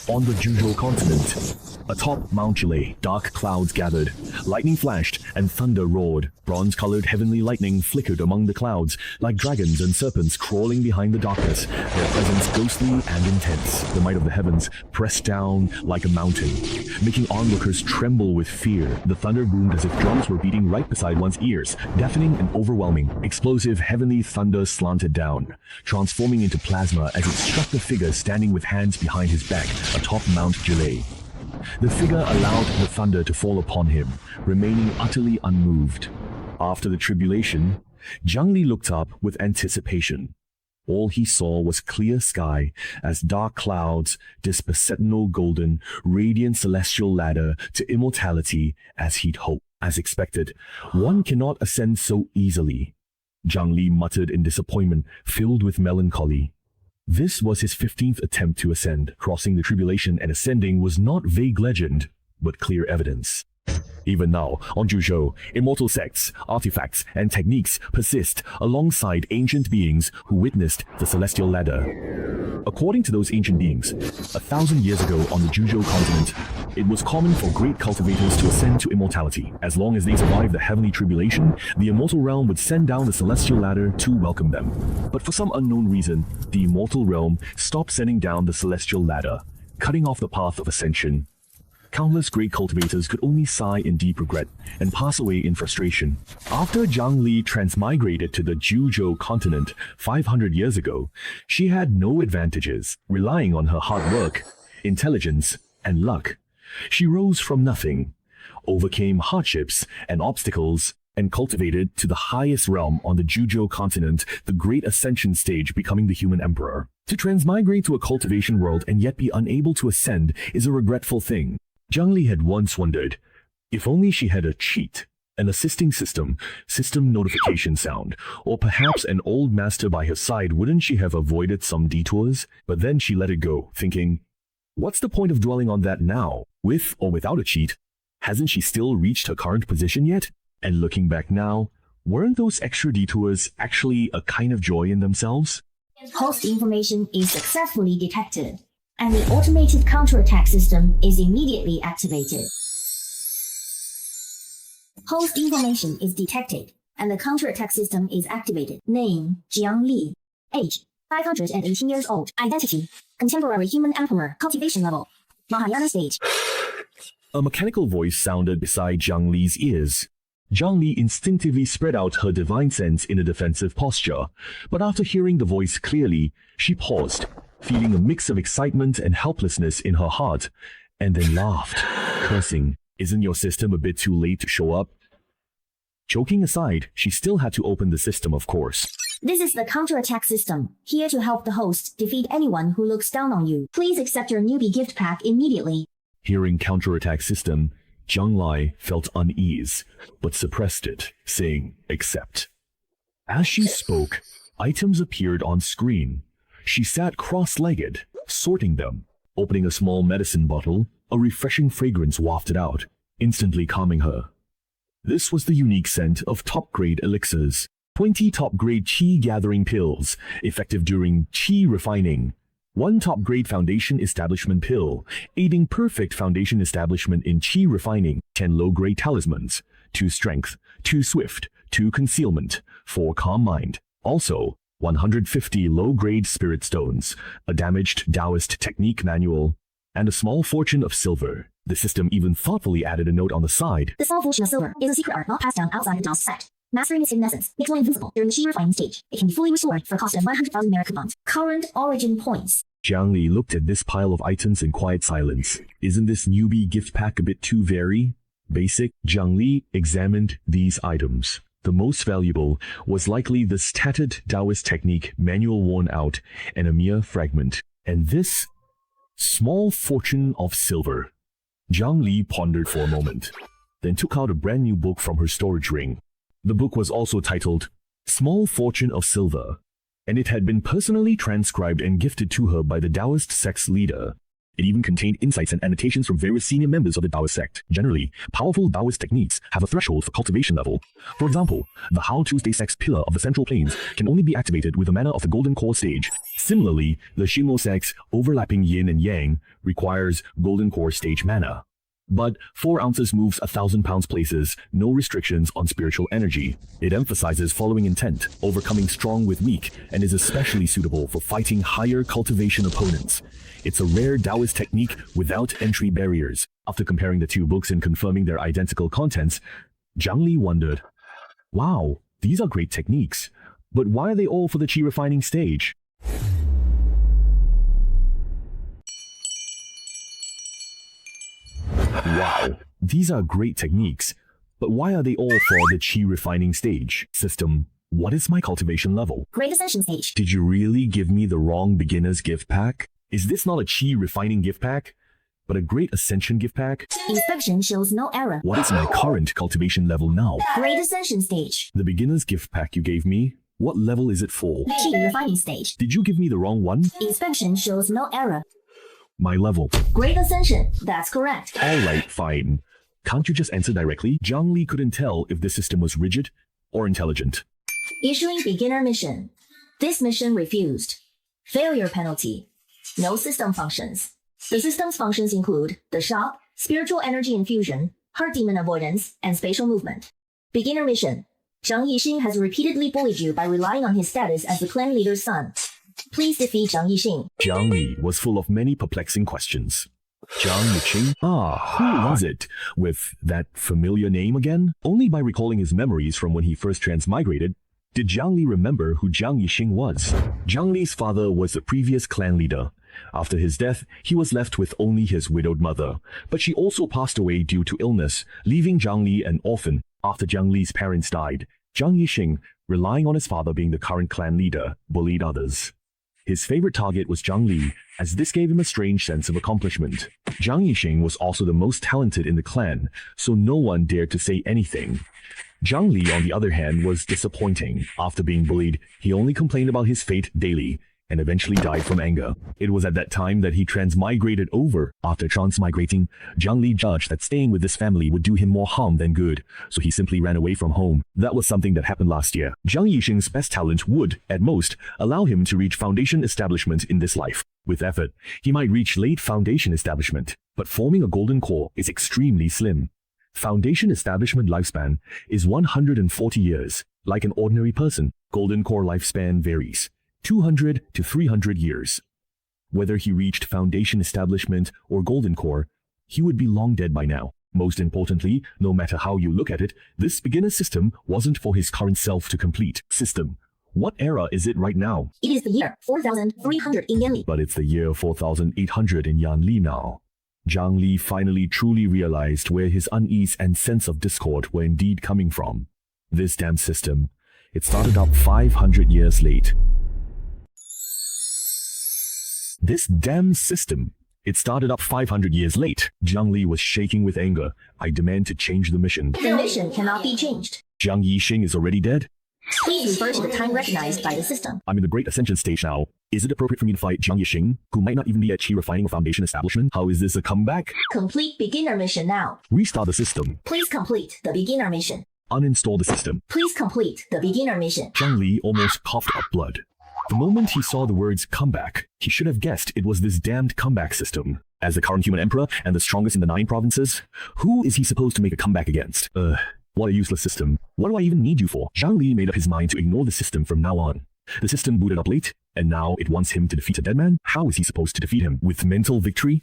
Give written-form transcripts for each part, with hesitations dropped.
On the Juzhou continent, atop Mount Chile, dark clouds gathered, lightning flashed, and thunder roared. Bronze-colored heavenly lightning flickered among the clouds, like dragons and serpents crawling behind the darkness, their presence ghostly and intense. The might of the heavens pressed down like a mountain, making onlookers tremble with fear. The thunder boomed as if drums were beating right beside one's ears, deafening and overwhelming. Explosive heavenly thunder slanted down, transforming into plasma as it struck the figure standing with hands behind his back atop Mount Chile. The figure allowed the thunder to fall upon him, remaining utterly unmoved. After the tribulation, Zhang Li looked up with anticipation. All he saw was clear sky as dark clouds dispersed sentinel golden, radiant celestial ladder to immortality as he'd hoped. As expected, one cannot ascend so easily. Zhang Li muttered in disappointment, filled with melancholy. This was his 15th attempt to ascend. Crossing the tribulation and ascending was not vague legend, but clear evidence. Even now, on Juzhou, immortal sects, artifacts, and techniques persist alongside ancient beings who witnessed the celestial ladder. According to those ancient beings, 1,000 years ago on the Juzhou continent, it was common for great cultivators to ascend to immortality. As long as they survived the heavenly tribulation, the immortal realm would send down the celestial ladder to welcome them. But for some unknown reason, the immortal realm stopped sending down the celestial ladder, cutting off the path of ascension. Countless great cultivators could only sigh in deep regret and pass away in frustration. After Zhang Li transmigrated to the Juzhou continent 500 years ago, she had no advantages, relying on her hard work, intelligence, and luck. She rose from nothing, overcame hardships and obstacles, and cultivated to the highest realm on the Juzhou continent, the great ascension stage, becoming the human emperor. To transmigrate to a cultivation world and yet be unable to ascend is a regretful thing. Zhang Li had once wondered, if only she had a cheat, an assisting system notification sound, or perhaps an old master by her side, wouldn't she have avoided some detours? But then she let it go, thinking, what's the point of dwelling on that now? With or without a cheat, hasn't she still reached her current position yet? And looking back now, weren't those extra detours actually a kind of joy in themselves? Host information is successfully detected, and the automated counterattack system is immediately activated. Host information is detected, and the counterattack system is activated. Name, Zhang Li. Age, 518 years old. Identity, contemporary human emperor. Cultivation level, Mahayana stage. A mechanical voice sounded beside Zhang Li's ears. Zhang Li instinctively spread out her divine sense in a defensive posture, but after hearing the voice clearly, she paused, feeling a mix of excitement and helplessness in her heart, and then laughed, cursing, "Isn't your system a bit too late to show up?" Joking aside, she still had to open the system, of course. This is the counterattack system, here to help the host defeat anyone who looks down on you. Please accept your newbie gift pack immediately. Hearing counterattack system, Zhang Li felt unease, but suppressed it, saying, "Accept." As she spoke, items appeared on screen. She sat cross-legged, sorting them. Opening a small medicine bottle, a refreshing fragrance wafted out, instantly calming her. This was the unique scent of top-grade elixirs. 20 top-grade qi-gathering pills, effective during qi refining. 1 top-grade foundation establishment pill, aiding perfect foundation establishment in qi refining. 10 low-grade talismans, 2 strength, 2 swift, 2 concealment, 4 calm mind. Also, 150 low-grade spirit stones, a damaged Taoist technique manual, and a small fortune of silver. The system even thoughtfully added a note on the side. The small fortune of silver is a secret art not passed down outside the Taoist sect. Mastering its hidden essence makes one invincible during the qi refining stage. It can be fully restored for a cost of 100,000 merit coupons. Current origin points. Zhang Li looked at this pile of items in quiet silence. Isn't this newbie gift pack a bit too very basic? Zhang Li examined these items. The most valuable was likely this tattered Taoist technique manual worn out and a mere fragment. And this small fortune of silver. Zhang Li pondered for a moment, then took out a brand new book from her storage ring. The book was also titled Small Fortune of Silver, and it had been personally transcribed and gifted to her by the Taoist sect's leader. It even contained insights and annotations from various senior members of the Taoist sect. Generally, powerful Taoist techniques have a threshold for cultivation level. For example, the How Tuesday sect's pillar of the Central Plains can only be activated with the mana of the Golden Core stage. Similarly, the Xingmo sect's overlapping Yin and Yang requires Golden Core stage mana. But 4 ounces moves 1,000 pounds places, no restrictions on spiritual energy. It emphasizes following intent, overcoming strong with weak, and is especially suitable for fighting higher cultivation opponents. It's a rare Taoist technique without entry barriers. After comparing the 2 books and confirming their identical contents, Zhang Li wondered, wow, these are great techniques, but why are they all for the qi refining stage? Wow, these are great techniques, but why are they all for the qi refining stage? System, what is my cultivation level? Great Ascension stage. Did you really give me the wrong beginner's gift pack? Is this not a qi refining gift pack, but a great ascension gift pack? Inspection shows no error. What is my current cultivation level now? Great Ascension stage. The beginner's gift pack you gave me, what level is it for? Qi refining stage. Did you give me the wrong one? Inspection shows no error. My level. Great Ascension. That's correct. Alright, fine. Can't you just answer directly? Zhang Li couldn't tell if this system was rigid or intelligent. Issuing beginner mission. This mission refused. Failure penalty. No system functions. The system's functions include the shop, spiritual energy infusion, heart demon avoidance, and spatial movement. Beginner mission. Zhang Yixing has repeatedly bullied you by relying on his status as the clan leader's son. Please defeat Zhang Yixing. Zhang Li was full of many perplexing questions. Zhang Yixing? Who was it? With that familiar name again? Only by recalling his memories from when he first transmigrated did Zhang Li remember who Zhang Yixing was. Zhang Li's father was the previous clan leader. After his death, he was left with only his widowed mother, but she also passed away due to illness, leaving Zhang Li an orphan. After Zhang Li's parents died, Zhang Yixing, relying on his father being the current clan leader, bullied others. His favorite target was Zhang Li, as this gave him a strange sense of accomplishment. Zhang Yixing was also the most talented in the clan, so no one dared to say anything. Zhang Li, on the other hand, was disappointing. After being bullied, he only complained about his fate daily, and eventually died from anger. It was at that time that he transmigrated over. After transmigrating, Zhang Li judged that staying with this family would do him more harm than good, so he simply ran away from home. That was something that happened last year. Zhang Yixing's best talent would, at most, allow him to reach foundation establishment in this life. With effort, he might reach late foundation establishment, but forming a golden core is extremely slim. Foundation establishment lifespan is 140 years. Like an ordinary person, golden core lifespan varies. 200 to 300 years. Whether he reached foundation establishment or golden core, he would be long dead by now. Most importantly, no matter how you look at it, this beginner system wasn't for his current self to complete. System. What era is it right now? It is the year 4300 in Yanli. But it's the year 4800 in Yanli now. Zhang Li finally truly realized where his unease and sense of discord were indeed coming from. This damn system. It started up 500 years late. This damn system. It started up 500 years late. Zhang Li was shaking with anger. I demand to change the mission. The mission cannot be changed. Zhang Yixing is already dead? Please refer to the time recognized by the system. I'm in the Great Ascension stage now. Is it appropriate for me to fight Zhang Yixing, who might not even be at Qi Refining or Foundation Establishment? How is this a comeback? Complete beginner mission now. Restart the system. Please complete the beginner mission. Uninstall the system. Please complete the beginner mission. Zhang Li almost coughed up blood. The moment he saw the words comeback, he should have guessed it was this damned comeback system. As the current human emperor and the strongest in the 9 provinces, who is he supposed to make a comeback against? What a useless system. What do I even need you for? Zhang Li made up his mind to ignore the system from now on. The system booted up late, and now it wants him to defeat a dead man? How is he supposed to defeat him? With mental victory?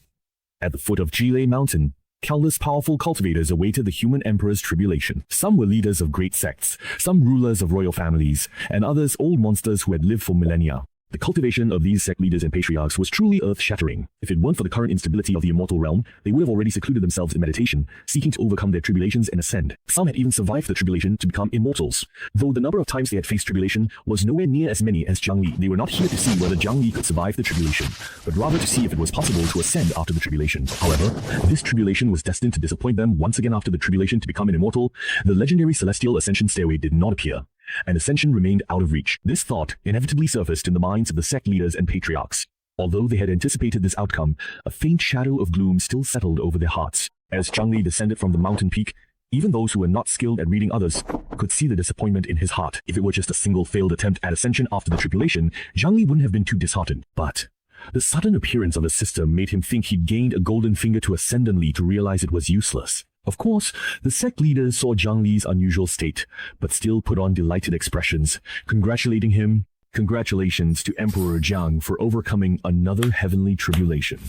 At the foot of Jilei Mountain, countless powerful cultivators awaited the human emperor's tribulation. Some were leaders of great sects, some rulers of royal families, and others old monsters who had lived for millennia. The cultivation of these sect leaders and patriarchs was truly earth-shattering. If it weren't for the current instability of the immortal realm, they would have already secluded themselves in meditation, seeking to overcome their tribulations and ascend. Some had even survived the tribulation to become immortals. Though the number of times they had faced tribulation was nowhere near as many as Zhang Li, they were not here to see whether Zhang Li could survive the tribulation, but rather to see if it was possible to ascend after the tribulation. However, this tribulation was destined to disappoint them once again. After the tribulation to become an immortal, the legendary celestial ascension stairway did not appear, and ascension remained out of reach. This thought inevitably surfaced in the minds of the sect leaders and patriarchs. Although they had anticipated this outcome, a faint shadow of gloom still settled over their hearts. As Zhang Li descended from the mountain peak, even those who were not skilled at reading others could see the disappointment in his heart. If it were just a single failed attempt at ascension after the tribulation, Zhang Li wouldn't have been too disheartened. But the sudden appearance of the system made him think he'd gained a golden finger to ascendantly to realize it was useless. Of course, the sect leaders saw Zhang Li's unusual state, but still put on delighted expressions, congratulating him. Congratulations to Emperor Jiang for overcoming another heavenly tribulation.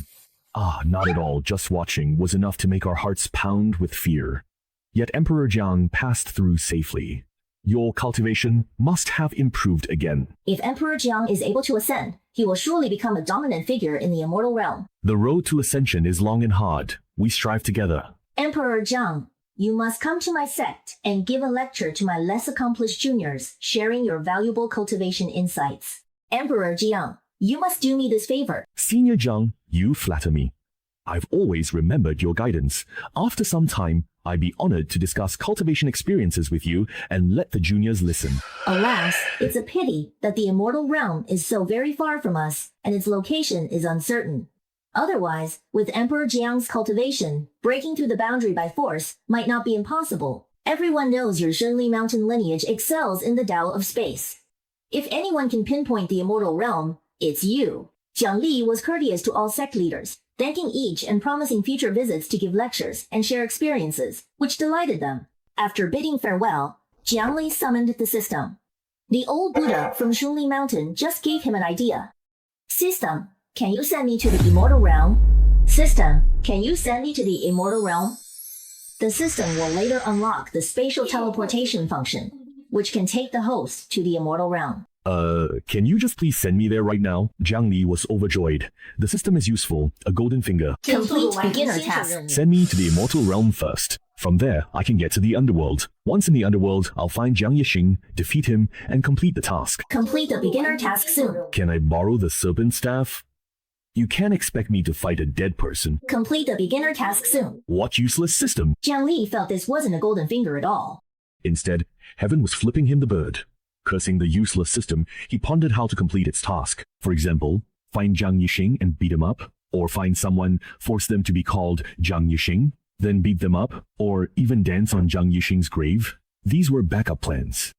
Not at all, just watching was enough to make our hearts pound with fear. Yet Emperor Jiang passed through safely. Your cultivation must have improved again. If Emperor Jiang is able to ascend, he will surely become a dominant figure in the immortal realm. The road to ascension is long and hard. We strive together. Emperor Jiang, you must come to my sect and give a lecture to my less accomplished juniors, sharing your valuable cultivation insights. Emperor Jiang, you must do me this favor. Senior Jiang, you flatter me. I've always remembered your guidance. After some time, I'd be honored to discuss cultivation experiences with you and let the juniors listen. Alas, it's a pity that the immortal realm is so very far from us, and its location is uncertain. Otherwise, with Emperor Jiang's cultivation, breaking through the boundary by force might not be impossible. Everyone knows your Zhenli mountain lineage excels in the Tao of space. If anyone can pinpoint the immortal realm, it's you. Jiang Li was courteous to all sect leaders, thanking each and promising future visits to give lectures and share experiences, which delighted them. After bidding farewell, Jiang Li summoned the system. The old Buddha from Zhenli Mountain just gave him an idea. System, can you send me to the immortal realm? System, can you send me to the immortal realm? The system will later unlock the spatial teleportation function, which can take the host to the immortal realm. Can you just please send me there right now? Jiang Li was overjoyed. The system is useful, a golden finger. Complete beginner task. Send me to the immortal realm first. From there, I can get to the underworld. Once in the underworld, I'll find Jiang Yixing, defeat him, and complete the task. Complete the beginner task soon. Can I borrow the serpent staff? You can't expect me to fight a dead person. Complete the beginner task soon. What useless system? Jiang Li felt this wasn't a golden finger at all. Instead, heaven was flipping him the bird. Cursing the useless system, he pondered how to complete its task. For example, find Jiang Yixing and beat him up, or find someone, force them to be called Jiang Yixing, then beat them up, or even dance on Jiang Yixing's grave. These were backup plans.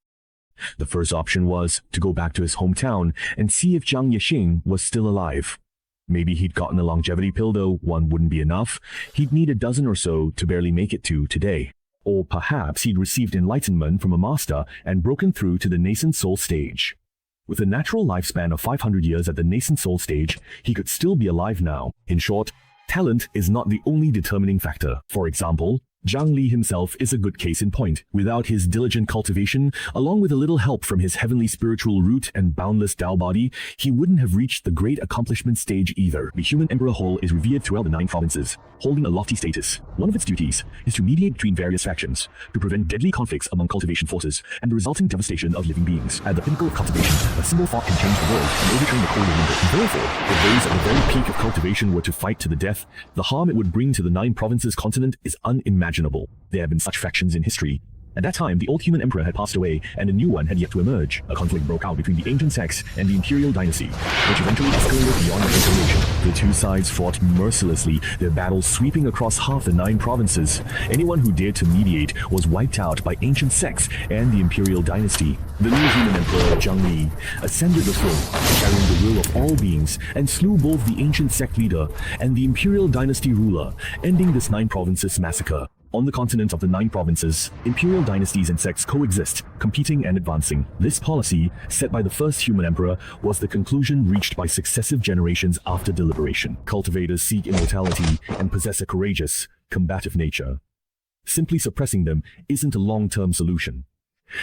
The first option was to go back to his hometown and see if Jiang Yixing was still alive. Maybe he'd gotten a longevity pill, though one wouldn't be enough. He'd need a dozen or so to barely make it to today. Or perhaps he'd received enlightenment from a master and broken through to the nascent soul stage. With a natural lifespan of 500 years at the nascent soul stage, he could still be alive now. In short, talent is not the only determining factor. For example, Jiang Li himself is a good case in point. Without his diligent cultivation, along with a little help from his heavenly spiritual root and boundless Tao body, he wouldn't have reached the great accomplishment stage either. The human emperor whole is revered throughout the 9 provinces, holding a lofty status. One of its duties is to mediate between various factions, to prevent deadly conflicts among cultivation forces, and the resulting devastation of living beings. At the pinnacle of cultivation, a single thought can change the world and overturn the cold winter. Therefore, if those at the very peak of cultivation were to fight to the death, the harm it would bring to the 9 provinces continent is unimaginable. There have been such factions in history. At that time, the old human emperor had passed away, and a new one had yet to emerge. A conflict broke out between the ancient sects and the imperial dynasty, which eventually escalated beyond reconciliation. The two sides fought mercilessly, their battles sweeping across half the 9 provinces. Anyone who dared to mediate was wiped out by ancient sects and the imperial dynasty. The new human emperor, Jiang Li, ascended the throne, carrying the will of all beings, and slew both the ancient sect leader and the imperial dynasty ruler, ending this 9 provinces massacre. On the continent of the 9 provinces, imperial dynasties and sects coexist, competing and advancing. This policy, set by the first human emperor, was the conclusion reached by successive generations after deliberation. Cultivators seek immortality and possess a courageous, combative nature. Simply suppressing them isn't a long-term solution.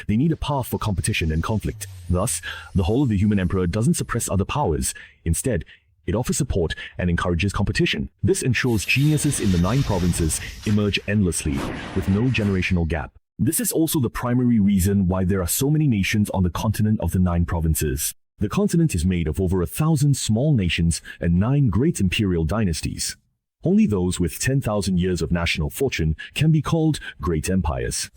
They need a path for competition and conflict. Thus, the whole of the human emperor doesn't suppress other powers. Instead, it offers support and encourages competition. This ensures geniuses in the 9 provinces emerge endlessly, with no generational gap. This is also the primary reason why there are so many nations on the continent of the 9 provinces. The continent is made of over 1,000 small nations and 9 great imperial dynasties. Only those with 10,000 years of national fortune can be called great empires.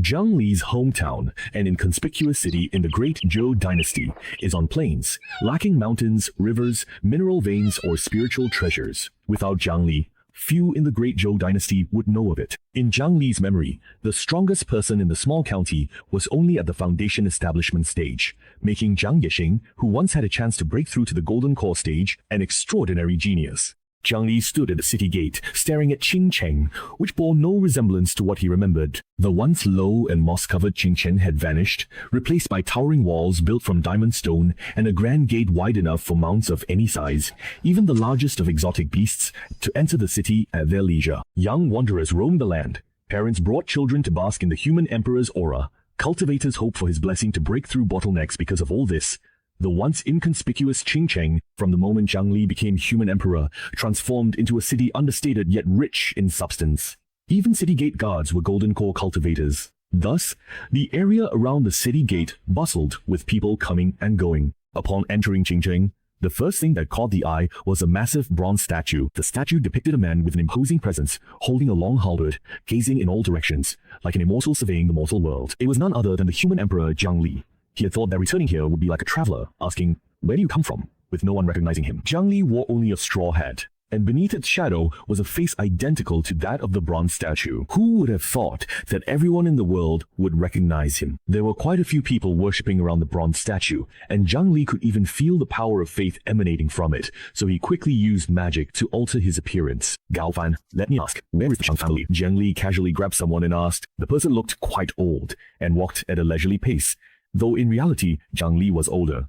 Zhang Li's hometown, an inconspicuous city in the Great Zhou dynasty, is on plains, lacking mountains, rivers, mineral veins, or spiritual treasures. Without Zhang Li, few in the Great Zhou dynasty would know of it. In Zhang Li's memory, the strongest person in the small county was only at the foundation establishment stage, making Zhang Yexing, who once had a chance to break through to the golden core stage, an extraordinary genius. Zhang Li stood at the city gate, staring at Qingcheng, which bore no resemblance to what he remembered. The once low and moss-covered Qingcheng had vanished, replaced by towering walls built from diamond stone and a grand gate wide enough for mounts of any size, even the largest of exotic beasts, to enter the city at their leisure. Young wanderers roamed the land. Parents brought children to bask in the human emperor's aura. Cultivators hoped for his blessing to break through bottlenecks because of all this. The once inconspicuous Qingcheng, from the moment Zhang Li became human emperor, transformed into a city understated yet rich in substance. Even city gate guards were golden core cultivators. Thus, the area around the city gate bustled with people coming and going. Upon entering Qingcheng, the first thing that caught the eye was a massive bronze statue. The statue depicted a man with an imposing presence, holding a long halberd, gazing in all directions, like an immortal surveying the mortal world. It was none other than the human emperor Zhang Li. He had thought that returning here would be like a traveler, asking, "Where do you come from?" with no one recognizing him. Zhang Li wore only a straw hat, and beneath its shadow was a face identical to that of the bronze statue. Who would have thought that everyone in the world would recognize him? There were quite a few people worshipping around the bronze statue, and Zhang Li could even feel the power of faith emanating from it, so he quickly used magic to alter his appearance. "Gao Fan, let me ask, where is the Zhang family?" Zhang Li casually grabbed someone and asked. The person looked quite old, and walked at a leisurely pace, though in reality, Zhang Li was older.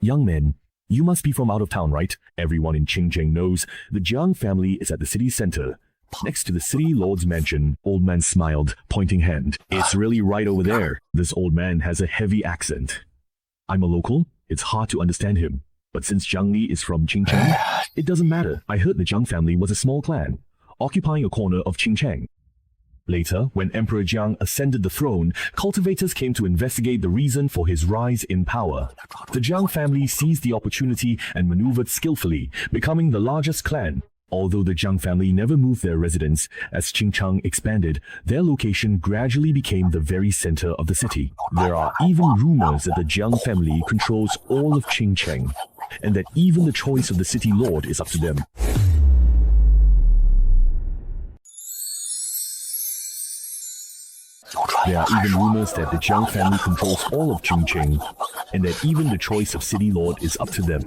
"Young man, you must be from out of town, right?" Everyone in Qingcheng knows the Jiang family is at the city center, next to the city lord's mansion. Old man smiled, pointing hand. "It's really right over there." This old man has a heavy accent. "I'm a local. It's hard to understand him. But since Zhang Li is from Qingcheng, it doesn't matter. I heard the Jiang family was a small clan, occupying a corner of Qingcheng." Later, when Emperor Jiang ascended the throne, cultivators came to investigate the reason for his rise in power. The Jiang family seized the opportunity and maneuvered skillfully, becoming the largest clan. Although the Jiang family never moved their residence, as Qingcheng expanded, their location gradually became the very center of the city. There are even rumors that the Jiang family controls all of Qingcheng, and that even the choice of the city lord is up to them. There are even rumors that the Jiang family controls all of Qingcheng, and that even the choice of city lord is up to them.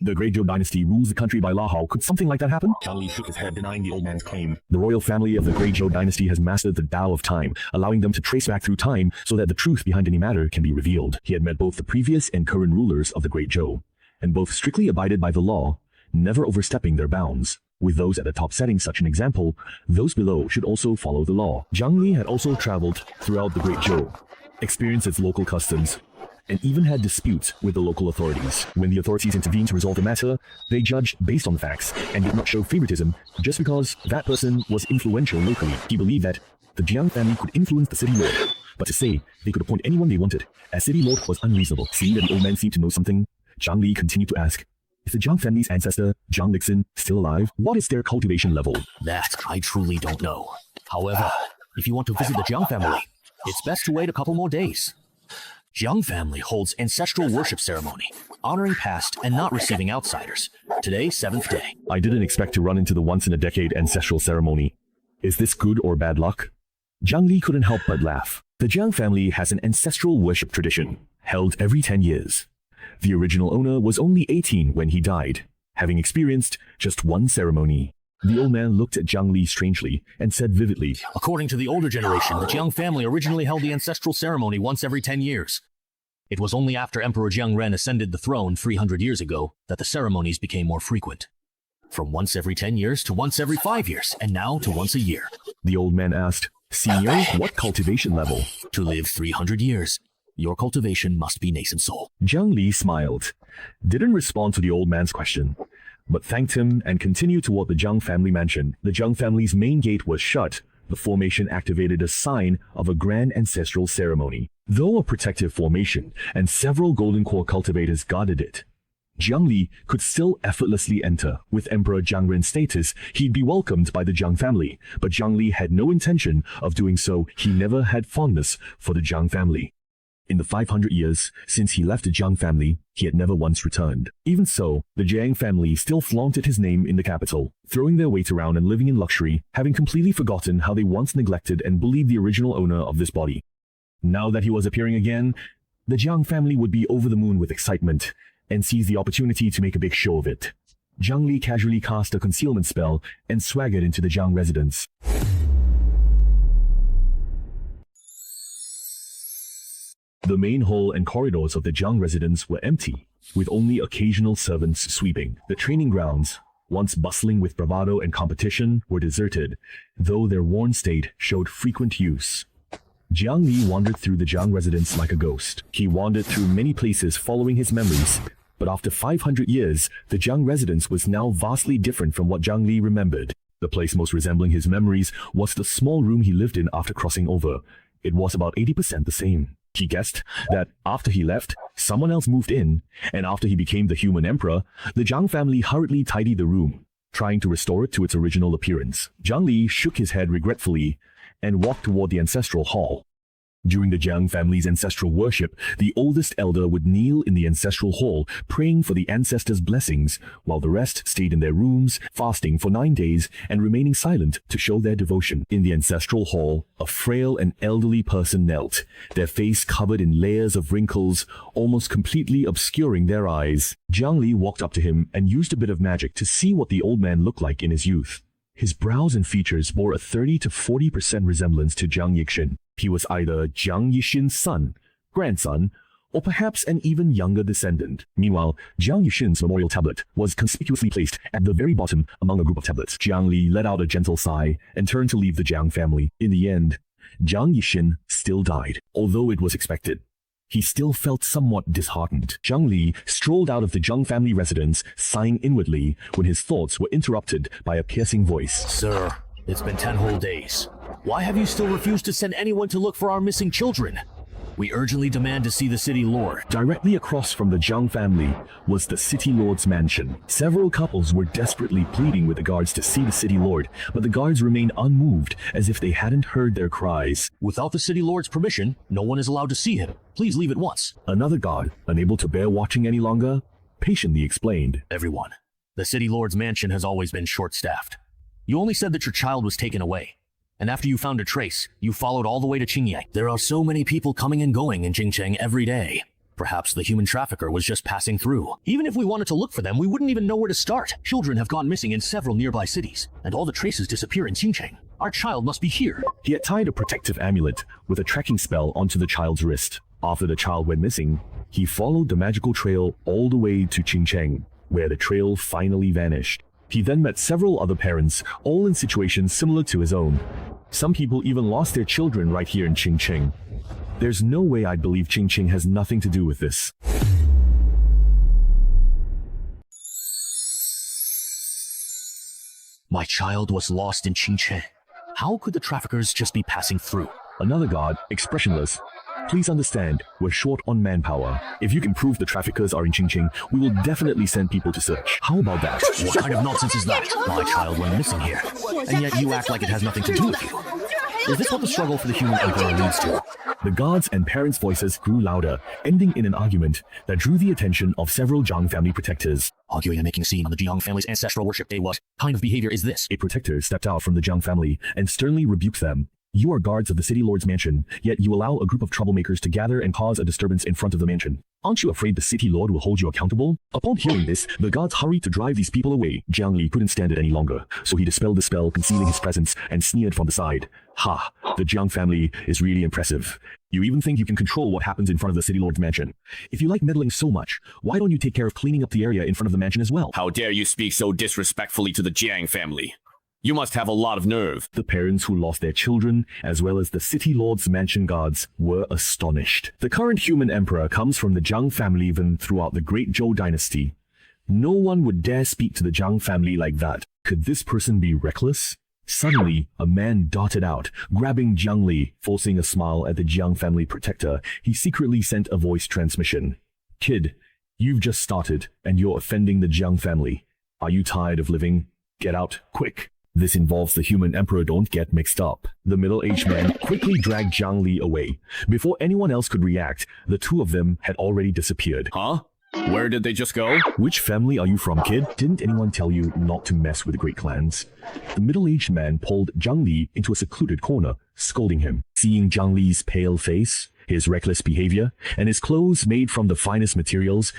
The Great Zhou dynasty rules the country by law. How could something like that happen? Zhang Li shook his head, denying the old man's claim. The royal family of the Great Zhou dynasty has mastered the Tao of time, allowing them to trace back through time so that the truth behind any matter can be revealed. He had met both the previous and current rulers of the Great Zhou, and both strictly abided by the law, never overstepping their bounds. With those at the top setting such an example, those below should also follow the law. Zhang Li had also traveled throughout the Great Zhou, experienced its local customs, and even had disputes with the local authorities. When the authorities intervened to resolve the matter, they judged based on the facts and did not show favoritism just because that person was influential locally. He believed that the Jiang family could influence the city lord, but to say they could appoint anyone they wanted as city lord was unreasonable. Seeing that the old man seemed to know something, Zhang Li continued to ask, "Is the Jiang family's ancestor, Zhang Lixin, still alive? What is their cultivation level?" "That I truly don't know. However, if you want to visit the Jiang family, it's best to wait a couple more days. Jiang family holds ancestral worship ceremony, honoring past and not receiving outsiders. Today, 7th day." I didn't expect to run into the once-in-a-decade ancestral ceremony. Is this good or bad luck? Zhang Li couldn't help but laugh. The Jiang family has an ancestral worship tradition, held every 10 years. The original owner was only 18 when he died, having experienced just one ceremony. The old man looked at Zhang Li strangely and said vividly, "According to the older generation, the Jiang family originally held the ancestral ceremony once every 10 years. It was only after Emperor Jiangren ascended the throne 300 years ago that the ceremonies became more frequent. From once every 10 years to once every 5 years, and now to once a year." The old man asked, "Senior, what cultivation level?" "To live 300 years, your cultivation must be nascent soul." Zhang Li smiled, didn't respond to the old man's question, but thanked him and continued toward the Jiang family mansion. The Jiang family's main gate was shut. The formation activated a sign of a grand ancestral ceremony. Though a protective formation, and several golden core cultivators guarded it, Jiang Li could still effortlessly enter. With Emperor Jiang Ren's status, he'd be welcomed by the Jiang family, but Jiang Li had no intention of doing so. He never had fondness for the Jiang family. In the 500 years since he left the Jiang family, he had never once returned. Even so, the Jiang family still flaunted his name in the capital, throwing their weight around and living in luxury, having completely forgotten how they once neglected and bullied the original owner of this body. Now that he was appearing again, the Jiang family would be over the moon with excitement, and seize the opportunity to make a big show of it. Jiang Li casually cast a concealment spell and swaggered into the Jiang residence. The main hall and corridors of the Jiang residence were empty, with only occasional servants sweeping. The training grounds, once bustling with bravado and competition, were deserted, though their worn state showed frequent use. Jiang Li wandered through the Jiang residence like a ghost. He wandered through many places following his memories, but after 500 years, the Jiang residence was now vastly different from what Jiang Li remembered. The place most resembling his memories was the small room he lived in after crossing over. It was about 80% the same. He guessed that after he left, someone else moved in, and after he became the human emperor, the Jiang family hurriedly tidied the room, trying to restore it to its original appearance. Jiang Li shook his head regretfully and walked toward the ancestral hall. During the Jiang family's ancestral worship, the oldest elder would kneel in the ancestral hall, praying for the ancestors' blessings, while the rest stayed in their rooms, fasting for 9 days and remaining silent to show their devotion. In the ancestral hall, a frail and elderly person knelt, their face covered in layers of wrinkles, almost completely obscuring their eyes. Jiang Li walked up to him and used a bit of magic to see what the old man looked like in his youth. His brows and features bore a 30 to 40% resemblance to Jiang Yixin. He was either Jiang Yixin's son, grandson, or perhaps an even younger descendant. Meanwhile, Jiang Yixin's memorial tablet was conspicuously placed at the very bottom among a group of tablets. Jiang Li let out a gentle sigh and turned to leave the Jiang family. In the end, Jiang Yixin still died, although it was expected. He still felt somewhat disheartened. Jiang Li strolled out of the Jiang family residence, sighing inwardly, when his thoughts were interrupted by a piercing voice. Sir, it's been 10 whole days. Why have you still refused to send anyone to look for our missing children? We urgently demand to see the city lord. Directly across from the Jiang family was the city lord's mansion. Several couples were desperately pleading with the guards to see the city lord, but the guards remained unmoved, as if they hadn't heard their cries. Without the city lord's permission, no one is allowed to see him. Please leave at once. Another guard, unable to bear watching any longer, patiently explained. Everyone, the city lord's mansion has always been short-staffed. You only said that your child was taken away, and after you found a trace, you followed all the way to Qingyang. There are so many people coming and going in Jingcheng every day. Perhaps the human trafficker was just passing through. Even if we wanted to look for them, we wouldn't even know where to start. Children have gone missing in several nearby cities, and all the traces disappear in Qingyang. Our child must be here. He had tied a protective amulet with a tracking spell onto the child's wrist. After the child went missing, he followed the magical trail all the way to Qingyang, where the trail finally vanished. He then met several other parents, all in situations similar to his own. Some people even lost their children right here in Qingyang. There's no way I'd believe Qingyang has nothing to do with this. My child was lost in Qingyang. How could the traffickers just be passing through? Another guard, expressionless. Please understand, we're short on manpower. If you can prove the traffickers are in Qingyang, we will definitely send people to search. How about that? What kind of nonsense is that? My child went missing here, and yet you act like it has nothing to do with you. Is this what the struggle for the human emperor leads to? The guards' and parents' voices grew louder, ending in an argument that drew the attention of several Jiang family protectors. Arguing and making scene on the Jiang family's ancestral worship day. What kind of behavior is this? A protector stepped out from the Jiang family and sternly rebuked them. You are guards of the city lord's mansion, yet you allow a group of troublemakers to gather and cause a disturbance in front of the mansion. Aren't you afraid the city lord will hold you accountable? Upon hearing this, the guards hurried to drive these people away. Jiang Li couldn't stand it any longer, so he dispelled the spell concealing his presence and sneered from the side. Ha, the Jiang family is really impressive. You even think you can control what happens in front of the city lord's mansion. If you like meddling so much, why don't you take care of cleaning up the area in front of the mansion as well? How dare you speak so disrespectfully to the Jiang family? You must have a lot of nerve. The parents who lost their children, as well as the city lord's mansion guards, were astonished. The current human emperor comes from the Jiang family even throughout the Great Zhou dynasty. No one would dare speak to the Jiang family like that. Could this person be reckless? Suddenly, a man darted out, grabbing Jiang Li. Forcing a smile at the Jiang family protector, he secretly sent a voice transmission. Kid, You've just started, and you're offending the Jiang family. Are you tired of living? Get out, quick. This involves the human emperor, don't get mixed up. The middle-aged man quickly dragged Jiang Li away. Before anyone else could react, the two of them had already disappeared. Huh? Where did they just go? Which family are you from, kid? Didn't anyone tell you not to mess with great clans? The middle-aged man pulled Jiang Li into a secluded corner, scolding him. Seeing Jiang Li's pale face, his reckless behavior, and his clothes made from the finest materials,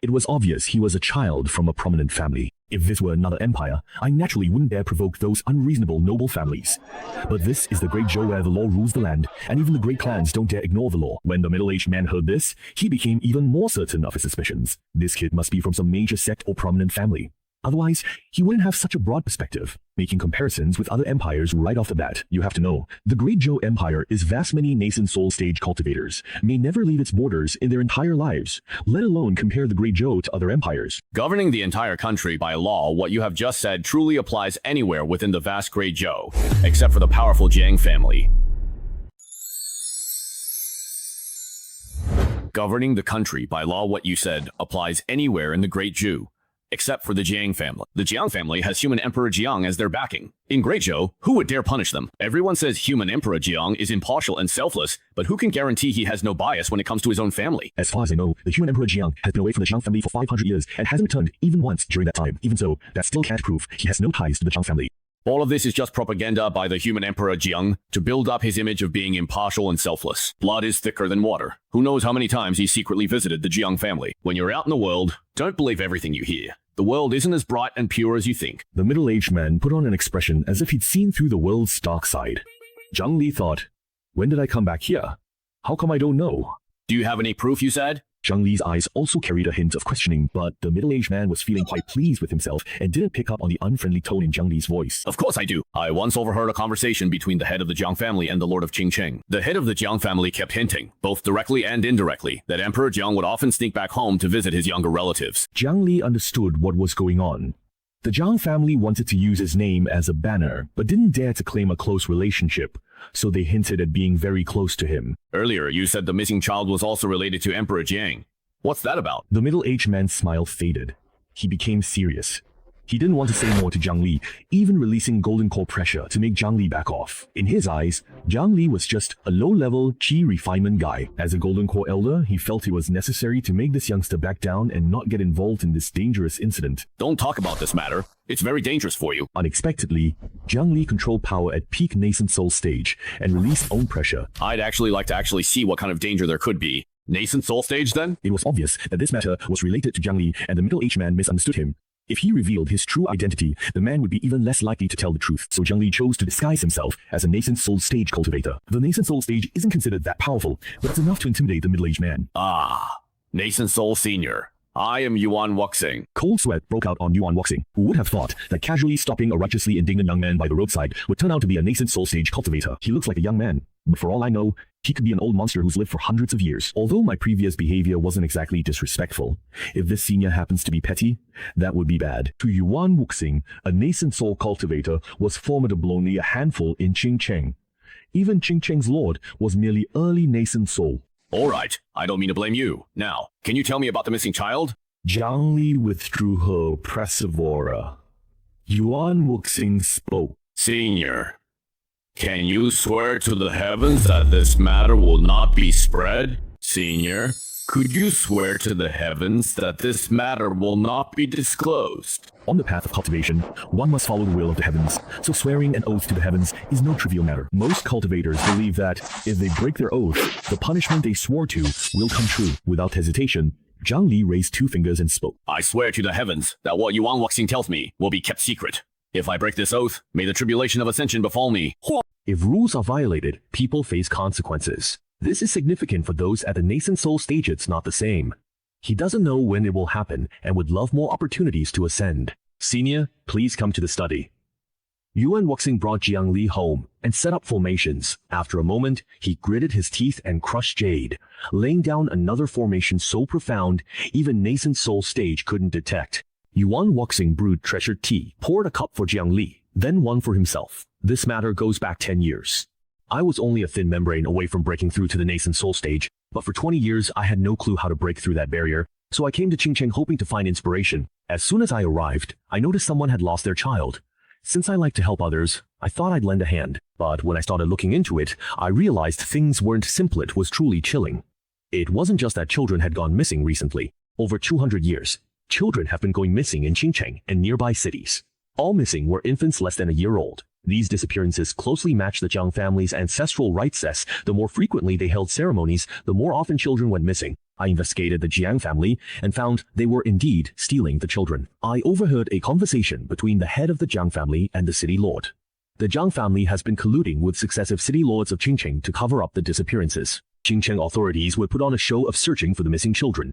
it was obvious he was a child from a prominent family. If this were another empire, I naturally wouldn't dare provoke those unreasonable noble families. But this is the Great Zhou where the law rules the land, and even the great clans don't dare ignore the law. When the middle-aged man heard this, he became even more certain of his suspicions. This kid must be from some major sect or prominent family. Otherwise, he wouldn't have such a broad perspective, making comparisons with other empires right off the bat. You have to know, the Great Zhou Empire is vast. Many nascent soul stage cultivators may never leave its borders in their entire lives, let alone compare the Great Zhou to other empires. Governing the entire country by law, what you have just said truly applies anywhere within the vast Great Zhou, except for the powerful Jiang family. Governing the country by law, what you said applies anywhere in the Great Zhou, except for the Jiang family. The Jiang family has human Emperor Jiang as their backing. In Great Zhou, who would dare punish them? Everyone says human Emperor Jiang is impartial and selfless, but who can guarantee he has no bias when it comes to his own family? As far as I know, the human Emperor Jiang has been away from the Jiang family for 500 years and hasn't returned even once during that time. Even so, that still can't prove he has no ties to the Jiang family. All of this is just propaganda by the human Emperor Jiang to build up his image of being impartial and selfless. Blood is thicker than water. Who knows how many times he secretly visited the Jiang family. When you're out in the world, don't believe everything you hear. The world isn't as bright and pure as you think. The middle-aged man put on an expression as if he'd seen through the world's dark side. Jiang Li thought, when did I come back here? How come I don't know? Do you have any proof, you said? Jiang Li's eyes also carried a hint of questioning, but the middle-aged man was feeling quite pleased with himself and didn't pick up on the unfriendly tone in Jiang Li's voice. Of course I do. I once overheard a conversation between the head of the Jiang family and the Lord of Qingcheng. The head of the Jiang family kept hinting, both directly and indirectly, that Emperor Jiang would often sneak back home to visit his younger relatives. Jiang Li understood what was going on. The Jiang family wanted to use his name as a banner, but didn't dare to claim a close relationship, so they hinted at being very close to him. Earlier, you said the missing child was also related to Emperor Jiang. What's that about? The middle-aged man's smile faded. He became serious. He didn't want to say more to Jiang Li, even releasing golden core pressure to make Jiang Li back off. In his eyes, Jiang Li was just a low-level chi refinement guy. As a golden core elder, he felt it was necessary to make this youngster back down and not get involved in this dangerous incident. Don't talk about this matter. It's very dangerous for you. Unexpectedly, Jiang Li controlled power at peak nascent soul stage and released own pressure. I'd actually like to see what kind of danger there could be. Nascent soul stage, then? It was obvious that this matter was related to Jiang Li, and the middle-aged man misunderstood him. If he revealed his true identity, the man would be even less likely to tell the truth. So Jiang Li chose to disguise himself as a nascent soul stage cultivator. The nascent soul stage isn't considered that powerful, but it's enough to intimidate the middle-aged man. Ah, Nascent Soul Senior. I am Yuan Wuxing. Cold sweat broke out on Yuan Wuxing, who would have thought that casually stopping a righteously indignant young man by the roadside would turn out to be a nascent soul stage cultivator. He looks like a young man, but for all I know, he could be an old monster who's lived for hundreds of years. Although my previous behavior wasn't exactly disrespectful, if this senior happens to be petty, that would be bad. To Yuan Wuxing, a nascent soul cultivator was formidable, only a handful in Qingcheng. Even Qingcheng's lord was merely early nascent soul. All right, I don't mean to blame you. Now, can you tell me about the missing child? Jiang Li withdrew her oppressive aura. Yuan Wuxing spoke. Senior, can you swear to the heavens that this matter will not be spread? Senior, could you swear to the heavens that this matter will not be disclosed? On the path of cultivation, one must follow the will of the heavens, so swearing an oath to the heavens is no trivial matter. Most cultivators believe that if they break their oath, the punishment they swore to will come true. Without hesitation, Jiang Li raised two fingers and spoke. I swear to the heavens that what Yuan Wuxing tells me will be kept secret. If I break this oath, may the tribulation of ascension befall me. If rules are violated, people face consequences. This is significant for those at the nascent soul stage. It's not the same. He doesn't know when it will happen and would love more opportunities to ascend. Senior, please come to the study. Yuan Wuxing brought Jiang Li home and set up formations. After a moment, he gritted his teeth and crushed jade, laying down another formation so profound even nascent soul stage couldn't detect. Yuan Wuxing brewed treasured tea, poured a cup for Jiang Li, then one for himself. This matter goes back 10 years. I was only a thin membrane away from breaking through to the nascent soul stage, but for 20 years I had no clue how to break through that barrier. So I came to Qingcheng hoping to find inspiration. As soon as I arrived, I noticed someone had lost their child. Since I like to help others, I thought I'd lend a hand. But when I started looking into it, I realized things weren't simple. It was truly chilling. It wasn't just that children had gone missing recently. Over 200 years, children have been going missing in Qingcheng and nearby cities. All missing were infants less than a year old. These disappearances closely match the Jiang family's ancestral rites, as the more frequently they held ceremonies, the more often children went missing. I investigated the Jiang family and found they were indeed stealing the children. I overheard a conversation between the head of the Jiang family and the city lord. The Jiang family has been colluding with successive city lords of Qingcheng to cover up the disappearances. Qingcheng authorities would put on a show of searching for the missing children.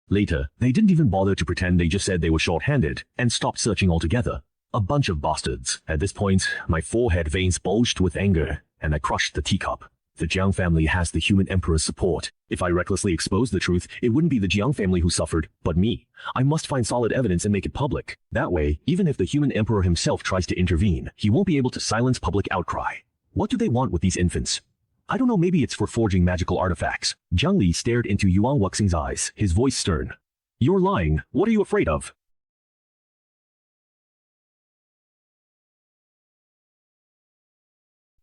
Later, they didn't even bother to pretend. They just said they were short-handed and stopped searching altogether. A bunch of bastards. At this point, my forehead veins bulged with anger, and I crushed the teacup. The Jiang family has the human emperor's support. If I recklessly expose the truth, it wouldn't be the Jiang family who suffered, but me. I must find solid evidence and make it public. That way, even if the human emperor himself tries to intervene, he won't be able to silence public outcry. What do they want with these infants? I don't know, maybe it's for forging magical artifacts. Jiang Li stared into Yuan Wuxing's eyes, his voice stern. You're lying. What are you afraid of?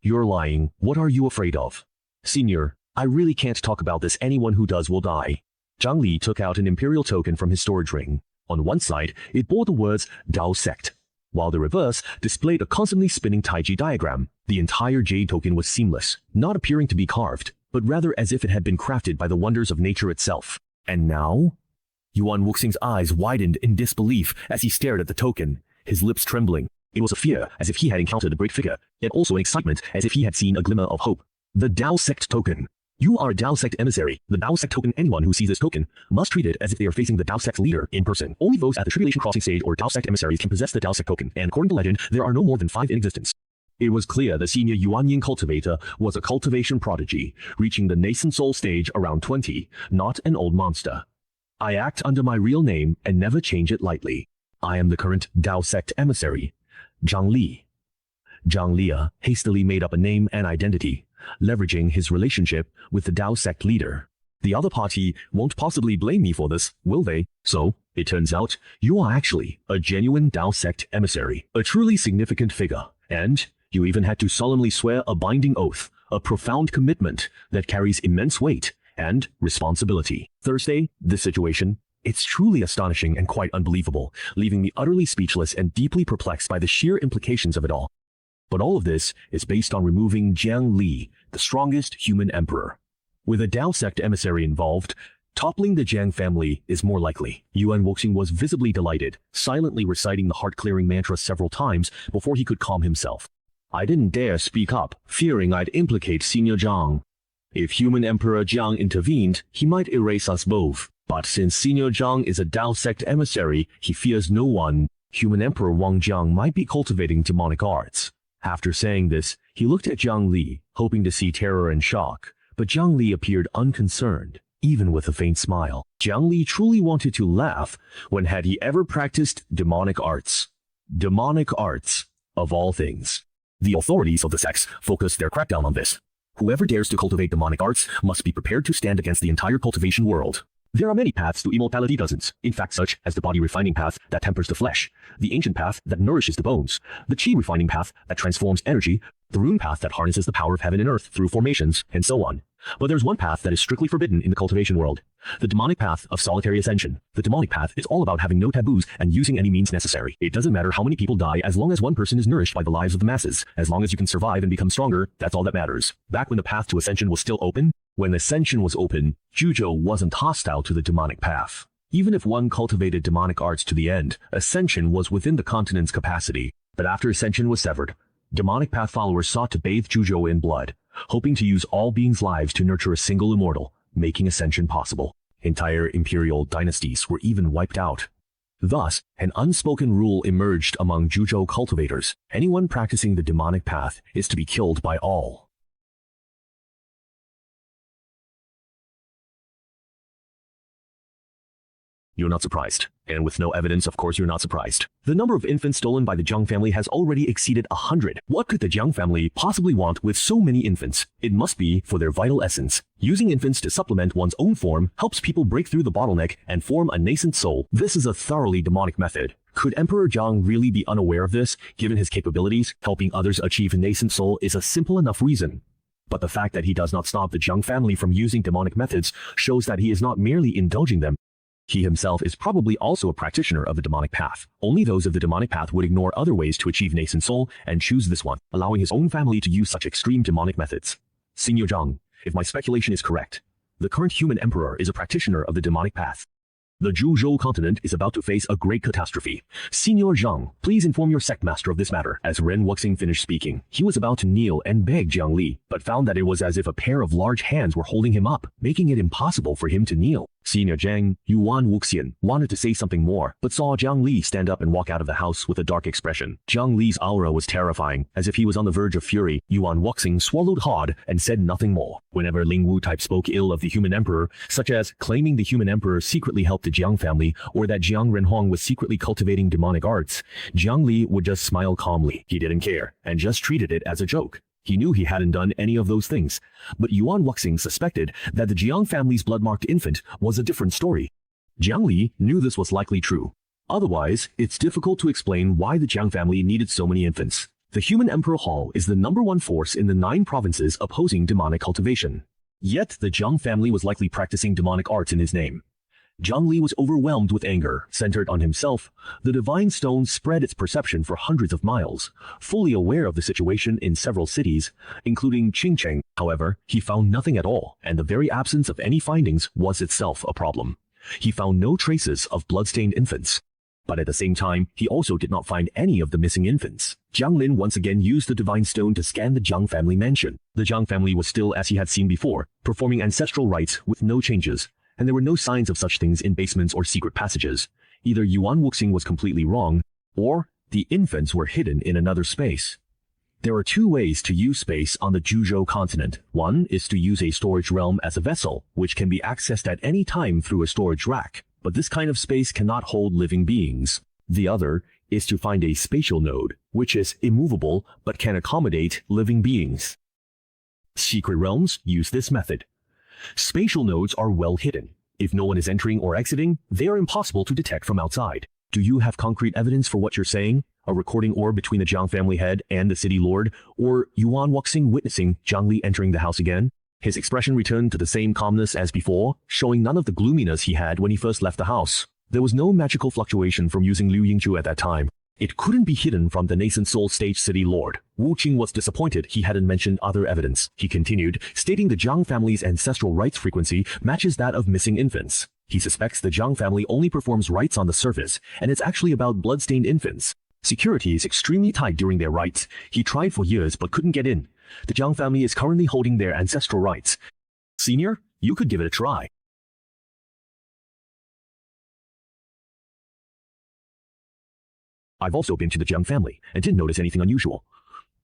You're lying. What are you afraid of? Senior, I really can't talk about this. Anyone who does will die. Jiang Li took out an imperial token from his storage ring. On one side, it bore the words Dao Sect, while the reverse displayed a constantly spinning Taiji diagram. The entire jade token was seamless, not appearing to be carved, but rather as if it had been crafted by the wonders of nature itself. And now? Yuan Wuxing's eyes widened in disbelief as he stared at the token, his lips trembling. It was a fear, as if he had encountered a great figure, yet also an excitement, as if he had seen a glimmer of hope. The Dao Sect token. You are a Dao Sect emissary. The Dao Sect token. Anyone who sees this token must treat it as if they are facing the Dao Sect's leader in person. Only those at the Tribulation Crossing stage or Dao Sect emissaries can possess the Dao Sect token, and according to legend, there are no more than 5 in existence. It was clear the senior Yuanying cultivator was a cultivation prodigy, reaching the nascent soul stage around 20, not an old monster. I act under my real name and never change it lightly. I am the current Dao Sect emissary, Jiang Li. Jiang Li hastily made up a name and identity, leveraging his relationship with the Dao Sect leader. The other party won't possibly blame me for this, will they? So, it turns out, you are actually a genuine Dao Sect emissary, a truly significant figure, and you even had to solemnly swear a binding oath, a profound commitment that carries immense weight and responsibility. Thursday, this situation, it's truly astonishing and quite unbelievable, leaving me utterly speechless and deeply perplexed by the sheer implications of it all. But all of this is based on removing Jiang Li, the strongest human emperor. With a Dao Sect emissary involved, toppling the Jiang family is more likely. Yuan Wuxing was visibly delighted, silently reciting the heart-clearing mantra several times before he could calm himself. I didn't dare speak up, fearing I'd implicate Senior Jiang. If human Emperor Jiang intervened, he might erase us both. But since Senior Jiang is a Dao Sect emissary, he fears no one. Human Emperor Wang Jiang might be cultivating demonic arts. After saying this, he looked at Jiang Li, hoping to see terror and shock. But Jiang Li appeared unconcerned, even with a faint smile. Jiang Li truly wanted to laugh. When had he ever practiced demonic arts? Demonic arts, of all things. The authorities of the sects focused their crackdown on this. Whoever dares to cultivate demonic arts must be prepared to stand against the entire cultivation world. There are many paths to immortality, dozens, in fact such as the body refining path that tempers the flesh, the ancient path that nourishes the bones, the chi refining path that transforms energy, the rune path that harnesses the power of heaven and earth through formations, and so on. But there's one path that is strictly forbidden in the cultivation world. The demonic path of solitary ascension. The demonic path is all about having no taboos and using any means necessary. It doesn't matter how many people die as long as one person is nourished by the lives of the masses. As long as you can survive and become stronger, that's all that matters. Back when the path to ascension was still open, when ascension was open, Zhuzhou wasn't hostile to the demonic path. Even if one cultivated demonic arts to the end, ascension was within the continent's capacity. But after ascension was severed, demonic path followers sought to bathe Zhuzhou in blood, hoping to use all beings' lives to nurture a single immortal, making ascension possible. Entire imperial dynasties were even wiped out. Thus, an unspoken rule emerged among Zhuzhou cultivators. Anyone practicing the demonic path is to be killed by all. You're not surprised. And with no evidence, of course you're not surprised. The number of infants stolen by the Jiang family has already exceeded 100. What could the Jiang family possibly want with so many infants? It must be for their vital essence. Using infants to supplement one's own form helps people break through the bottleneck and form a nascent soul. This is a thoroughly demonic method. Could Emperor Jiang really be unaware of this, given his capabilities? Helping others achieve a nascent soul is a simple enough reason. But the fact that he does not stop the Jiang family from using demonic methods shows that he is not merely indulging them. He himself is probably also a practitioner of the demonic path. Only those of the demonic path would ignore other ways to achieve nascent soul and choose this one, allowing his own family to use such extreme demonic methods. Senior Jiang, if my speculation is correct, the current human emperor is a practitioner of the demonic path. The Zhuzhou continent is about to face a great catastrophe. Senior Jiang, please inform your sect master of this matter. As Ren Wuxing finished speaking, he was about to kneel and beg Jiang Li, but found that it was as if a pair of large hands were holding him up, making it impossible for him to kneel. Senior Jiang, Yuan Wuxian, wanted to say something more, but saw Jiang Li stand up and walk out of the house with a dark expression. Jiang Li's aura was terrifying, as if he was on the verge of fury. Yuan Wuxing swallowed hard and said nothing more. Whenever Ling Wu type spoke ill of the human emperor, such as claiming the human emperor secretly helped the Jiang family, or that Jiang Renhong was secretly cultivating demonic arts, Jiang Li would just smile calmly. He didn't care, and just treated it as a joke. He knew he hadn't done any of those things, but Yuan Wuxing suspected that the Jiang family's blood-marked infant was a different story. Jiang Li knew this was likely true. Otherwise, it's difficult to explain why the Jiang family needed so many infants. The human Emperor Hall is the #1 force in the 9 provinces opposing demonic cultivation. Yet the Jiang family was likely practicing demonic arts in his name. Jiang Li was overwhelmed with anger. Centered on himself, the divine stone spread its perception for hundreds of miles, fully aware of the situation in several cities, including Qingcheng. However, he found nothing at all, and the very absence of any findings was itself a problem. He found no traces of bloodstained infants. But at the same time, he also did not find any of the missing infants. Jiang Lin once again used the divine stone to scan the Jiang family mansion. The Jiang family was still as he had seen before, performing ancestral rites with no changes. And there were no signs of such things in basements or secret passages. Either Yuan Wuxing was completely wrong, or the infants were hidden in another space. There are 2 ways to use space on the Zhuzhou continent. One is to use a storage realm as a vessel, which can be accessed at any time through a storage rack, but this kind of space cannot hold living beings. The other is to find a spatial node, which is immovable but can accommodate living beings. Secret realms use this method. Spatial nodes are well hidden. If no one is entering or exiting, they are impossible to detect from outside. Do you have concrete evidence for what you're saying? A recording orb between the Jiang family head and the city lord? Or Yuan Wuxing witnessing Jiang Li entering the house again? His expression returned to the same calmness as before, showing none of the gloominess he had when he first left the house. There was no magical fluctuation from using Liu Yingzhu at that time. It couldn't be hidden from the nascent soul stage city lord. Wu Qing was disappointed he hadn't mentioned other evidence. He continued, stating the Jiang family's ancestral rites frequency matches that of missing infants. He suspects the Jiang family only performs rites on the surface, and it's actually about blood-stained infants. Security is extremely tight during their rites. He tried for years but couldn't get in. The Jiang family is currently holding their ancestral rites. Senior, you could give it a try. I've also been to the Jiang family and didn't notice anything unusual.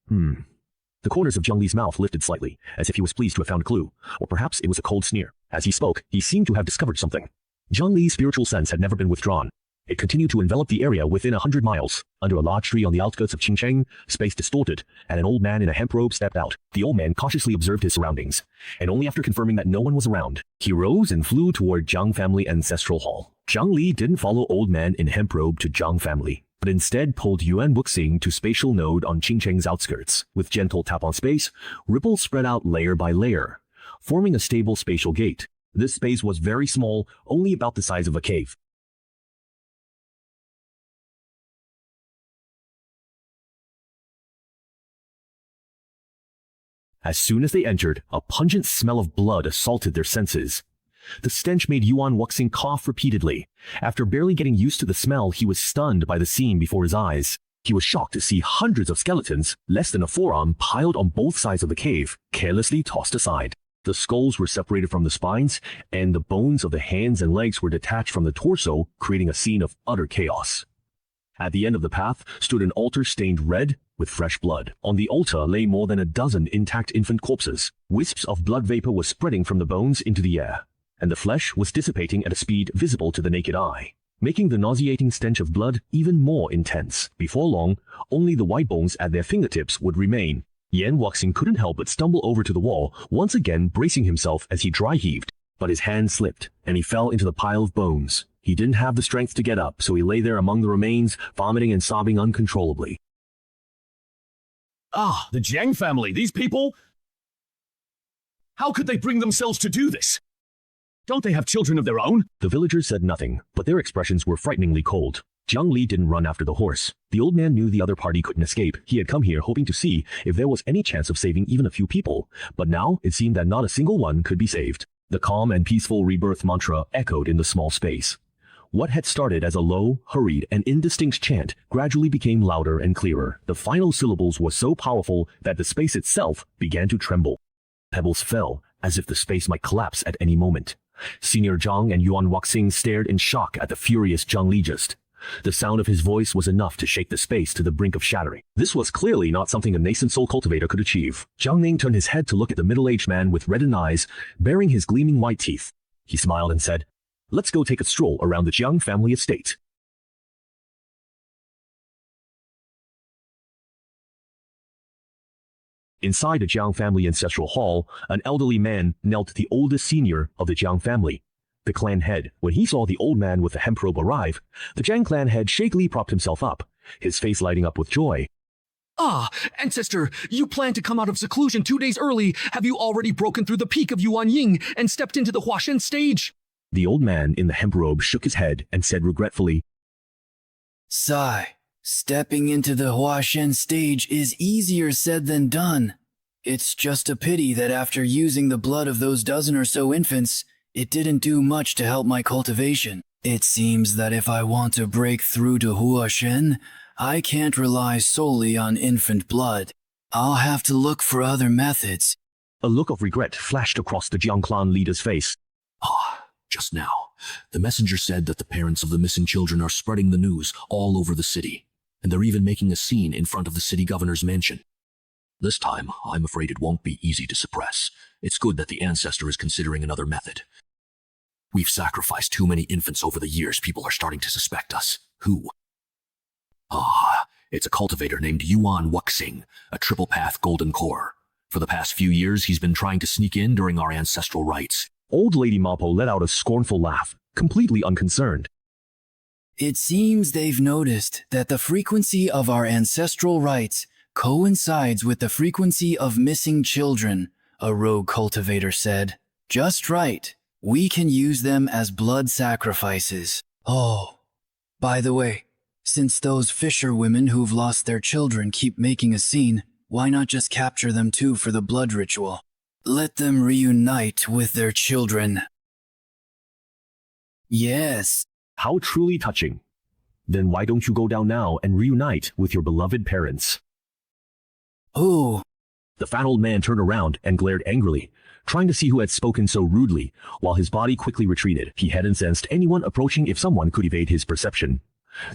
The corners of Jiang Li's mouth lifted slightly, as if he was pleased to have found a clue, or perhaps it was a cold sneer. As he spoke, he seemed to have discovered something. Jiang Li's spiritual sense had never been withdrawn. It continued to envelop the area within 100 miles. Under a large tree on the outskirts of Qingcheng, space distorted, and an old man in a hemp robe stepped out. The old man cautiously observed his surroundings, and only after confirming that no one was around, he rose and flew toward Jiang family ancestral hall. Jiang Li didn't follow old man in hemp robe to Jiang family, but instead pulled Yuan Wuxing to spatial node on Qingcheng's outskirts. With gentle tap on space, ripples spread out layer by layer, forming a stable spatial gate. This space was very small, only about the size of a cave. As soon as they entered, a pungent smell of blood assaulted their senses. The stench made Yuan Wuxing cough repeatedly. After barely getting used to the smell, he was stunned by the scene before his eyes. He was shocked to see hundreds of skeletons, less than a forearm, piled on both sides of the cave, carelessly tossed aside. The skulls were separated from the spines, and the bones of the hands and legs were detached from the torso, creating a scene of utter chaos. At the end of the path stood an altar stained red with fresh blood. On the altar lay more than a dozen intact infant corpses. Wisps of blood vapor were spreading from the bones into the air. and the flesh was dissipating at a speed visible to the naked eye, making the nauseating stench of blood even more intense. Before long, only the white bones at their fingertips would remain. Yan Wuxing couldn't help but stumble over to the wall, once again bracing himself as he dry-heaved. But his hand slipped, and he fell into the pile of bones. He didn't have the strength to get up, so he lay there among the remains, vomiting and sobbing uncontrollably. Ah, the Jiang family, these people? How could they bring themselves to do this? Don't they have children of their own? The villagers said nothing, but their expressions were frighteningly cold. Jiang Li didn't run after the horse. The old man knew the other party couldn't escape. He had come here hoping to see if there was any chance of saving even a few people, but now it seemed that not a single one could be saved. The calm and peaceful rebirth mantra echoed in the small space. What had started as a low, hurried, and indistinct chant gradually became louder and clearer. The final syllables were so powerful that the space itself began to tremble. Pebbles fell, as if the space might collapse at any moment. Senior Zhang and Yuan Wuxing stared in shock at the furious Jiang Li. The sound of his voice was enough to shake the space to the brink of shattering. This was clearly not something a nascent soul cultivator could achieve. Jiang Ning turned his head to look at the middle-aged man with reddened eyes, baring his gleaming white teeth. He smiled and said, "Let's go take a stroll around the Jiang family estate." Inside the Jiang family ancestral hall, an elderly man knelt the oldest senior of the Jiang family, the clan head. When he saw the old man with the hemp robe arrive, the Jiang clan head shakily propped himself up, his face lighting up with joy. Ah, ancestor, you plan to come out of seclusion 2 days early. Have you already broken through the peak of Yuanying and stepped into the Huashen stage? The old man in the hemp robe shook his head and said regretfully, "Sigh. Stepping into the Huashen stage is easier said than done. It's just a pity that after using the blood of those dozen or so infants, it didn't do much to help my cultivation. It seems that if I want to break through to Huashen, I can't rely solely on infant blood. I'll have to look for other methods." A look of regret flashed across the Jiang clan leader's face. Just now, the messenger said that the parents of the missing children are spreading the news all over the city, and they're even making a scene in front of the city governor's mansion. This time, I'm afraid it won't be easy to suppress. It's good that the ancestor is considering another method. We've sacrificed too many infants over the years. People are starting to suspect us. Who? It's a cultivator named Yuan Wuxing, a triple path golden core. For the past few years, he's been trying to sneak in during our ancestral rites. Old Lady Mapo let out a scornful laugh, completely unconcerned. It seems they've noticed that the frequency of our ancestral rites coincides with the frequency of missing children, a rogue cultivator said. Just right. We can use them as blood sacrifices. Oh, by the way, since those fisherwomen who've lost their children keep making a scene, why not just capture them too for the blood ritual? Let them reunite with their children. Yes. How truly touching. Then why don't you go down now and reunite with your beloved parents? Oh. The fat old man turned around and glared angrily, trying to see who had spoken so rudely, while his body quickly retreated. He hadn't sensed anyone approaching if someone could evade his perception.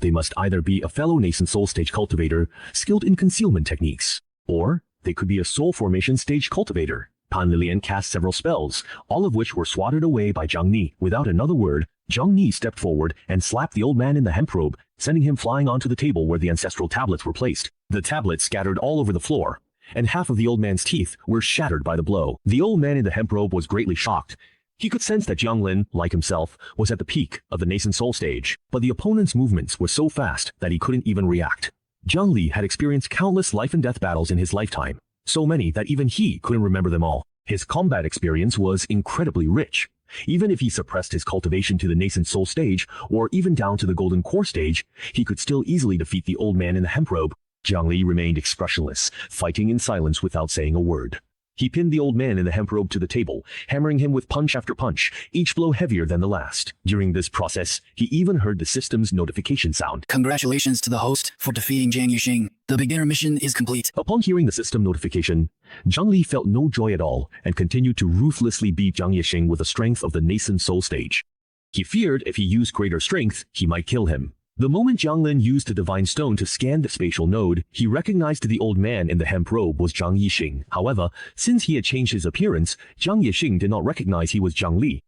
They must either be a fellow nascent soul stage cultivator skilled in concealment techniques, or they could be a soul formation stage cultivator. Pan Lilian cast several spells, all of which were swatted away by Jiang Ni. Without another word, Jiang Ni stepped forward and slapped the old man in the hemp robe, sending him flying onto the table where the ancestral tablets were placed. The tablets scattered all over the floor, and half of the old man's teeth were shattered by the blow. The old man in the hemp robe was greatly shocked. He could sense that Jiang Lin, like himself, was at the peak of the nascent soul stage, but the opponent's movements were so fast that he couldn't even react. Jiang Li had experienced countless life and death battles in his lifetime, so many that even he couldn't remember them all. His combat experience was incredibly rich. Even if he suppressed his cultivation to the nascent soul stage, or even down to the golden core stage, he could still easily defeat the old man in the hemp robe. Jiang Li remained expressionless, fighting in silence without saying a word. He pinned the old man in the hemp robe to the table, hammering him with punch after punch, each blow heavier than the last. During this process, he even heard the system's notification sound. Congratulations to the host for defeating Jiang Yuxing. The beginner mission is complete. Upon hearing the system notification, Jiang Li felt no joy at all and continued to ruthlessly beat Jiang Yuxing with the strength of the nascent soul stage. He feared if he used greater strength, he might kill him. The moment Jiang Lin used the divine stone to scan the spatial node, he recognized the old man in the hemp robe was Jiang Yuxing. However, since he had changed his appearance, Jiang Yuxing did not recognize he was Jiang Li.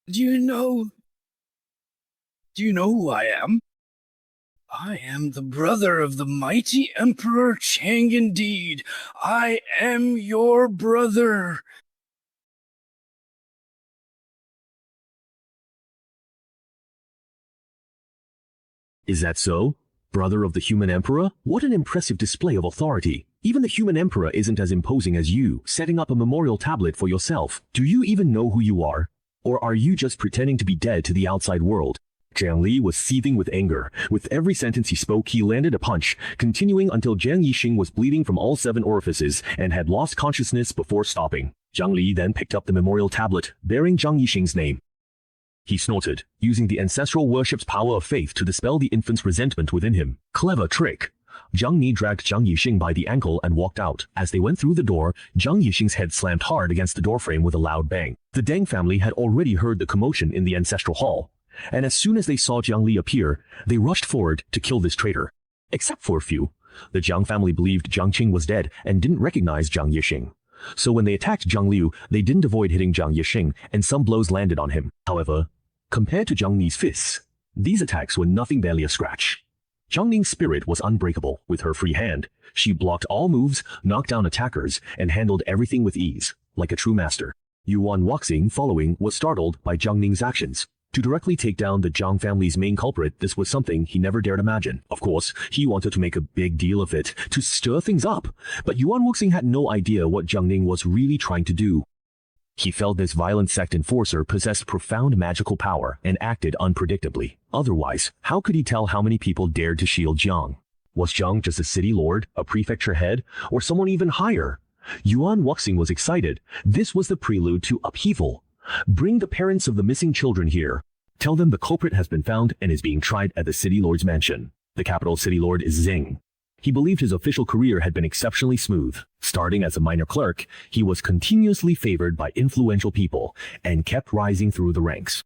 Do you know who I am? I am the brother of the mighty Emperor Chang indeed. I am your brother. Is that so? Brother of the human emperor? What an impressive display of authority. Even the human emperor isn't as imposing as you, setting up a memorial tablet for yourself. Do you even know who you are? Or are you just pretending to be dead to the outside world? Jiang Li was seething with anger. With every sentence he spoke, he landed a punch, continuing until Jiang Yixing was bleeding from all 7 orifices and had lost consciousness before stopping. Jiang Li then picked up the memorial tablet, bearing Jiang Yixing's name. He snorted, using the ancestral worship's power of faith to dispel the infant's resentment within him. Clever trick. Jiang Ni dragged Jiang Yixing by the ankle and walked out. As they went through the door, Jiang Yixing's head slammed hard against the doorframe with a loud bang. The Deng family had already heard the commotion in the ancestral hall, and as soon as they saw Jiang Li appear, they rushed forward to kill this traitor. Except for a few. The Jiang family believed Jiang Qing was dead and didn't recognize Jiang Yixing. So when they attacked Jiang Liu, they didn't avoid hitting Jiang Yixing, and some blows landed on him. However, compared to Jiang Ni's fists, these attacks were nothing, barely a scratch. Jiang Ning's spirit was unbreakable. With her free hand, she blocked all moves, knocked down attackers, and handled everything with ease, like a true master. Yuan Wuxing, following, was startled by Jiang Ning's actions. To directly take down the Jiang family's main culprit, this was something he never dared imagine. Of course, he wanted to make a big deal of it, to stir things up, but Yuan Wuxing had no idea what Jiang Ning was really trying to do. He felt this violent sect enforcer possessed profound magical power and acted unpredictably. Otherwise, how could he tell how many people dared to shield Jiang? Was Jiang just a city lord, a prefecture head, or someone even higher? Yuan Wuxing was excited. This was the prelude to upheaval. Bring the parents of the missing children here. Tell them the culprit has been found and is being tried at the city lord's mansion. The capital city lord is Zing. He believed his official career had been exceptionally smooth. Starting as a minor clerk, he was continuously favored by influential people and kept rising through the ranks.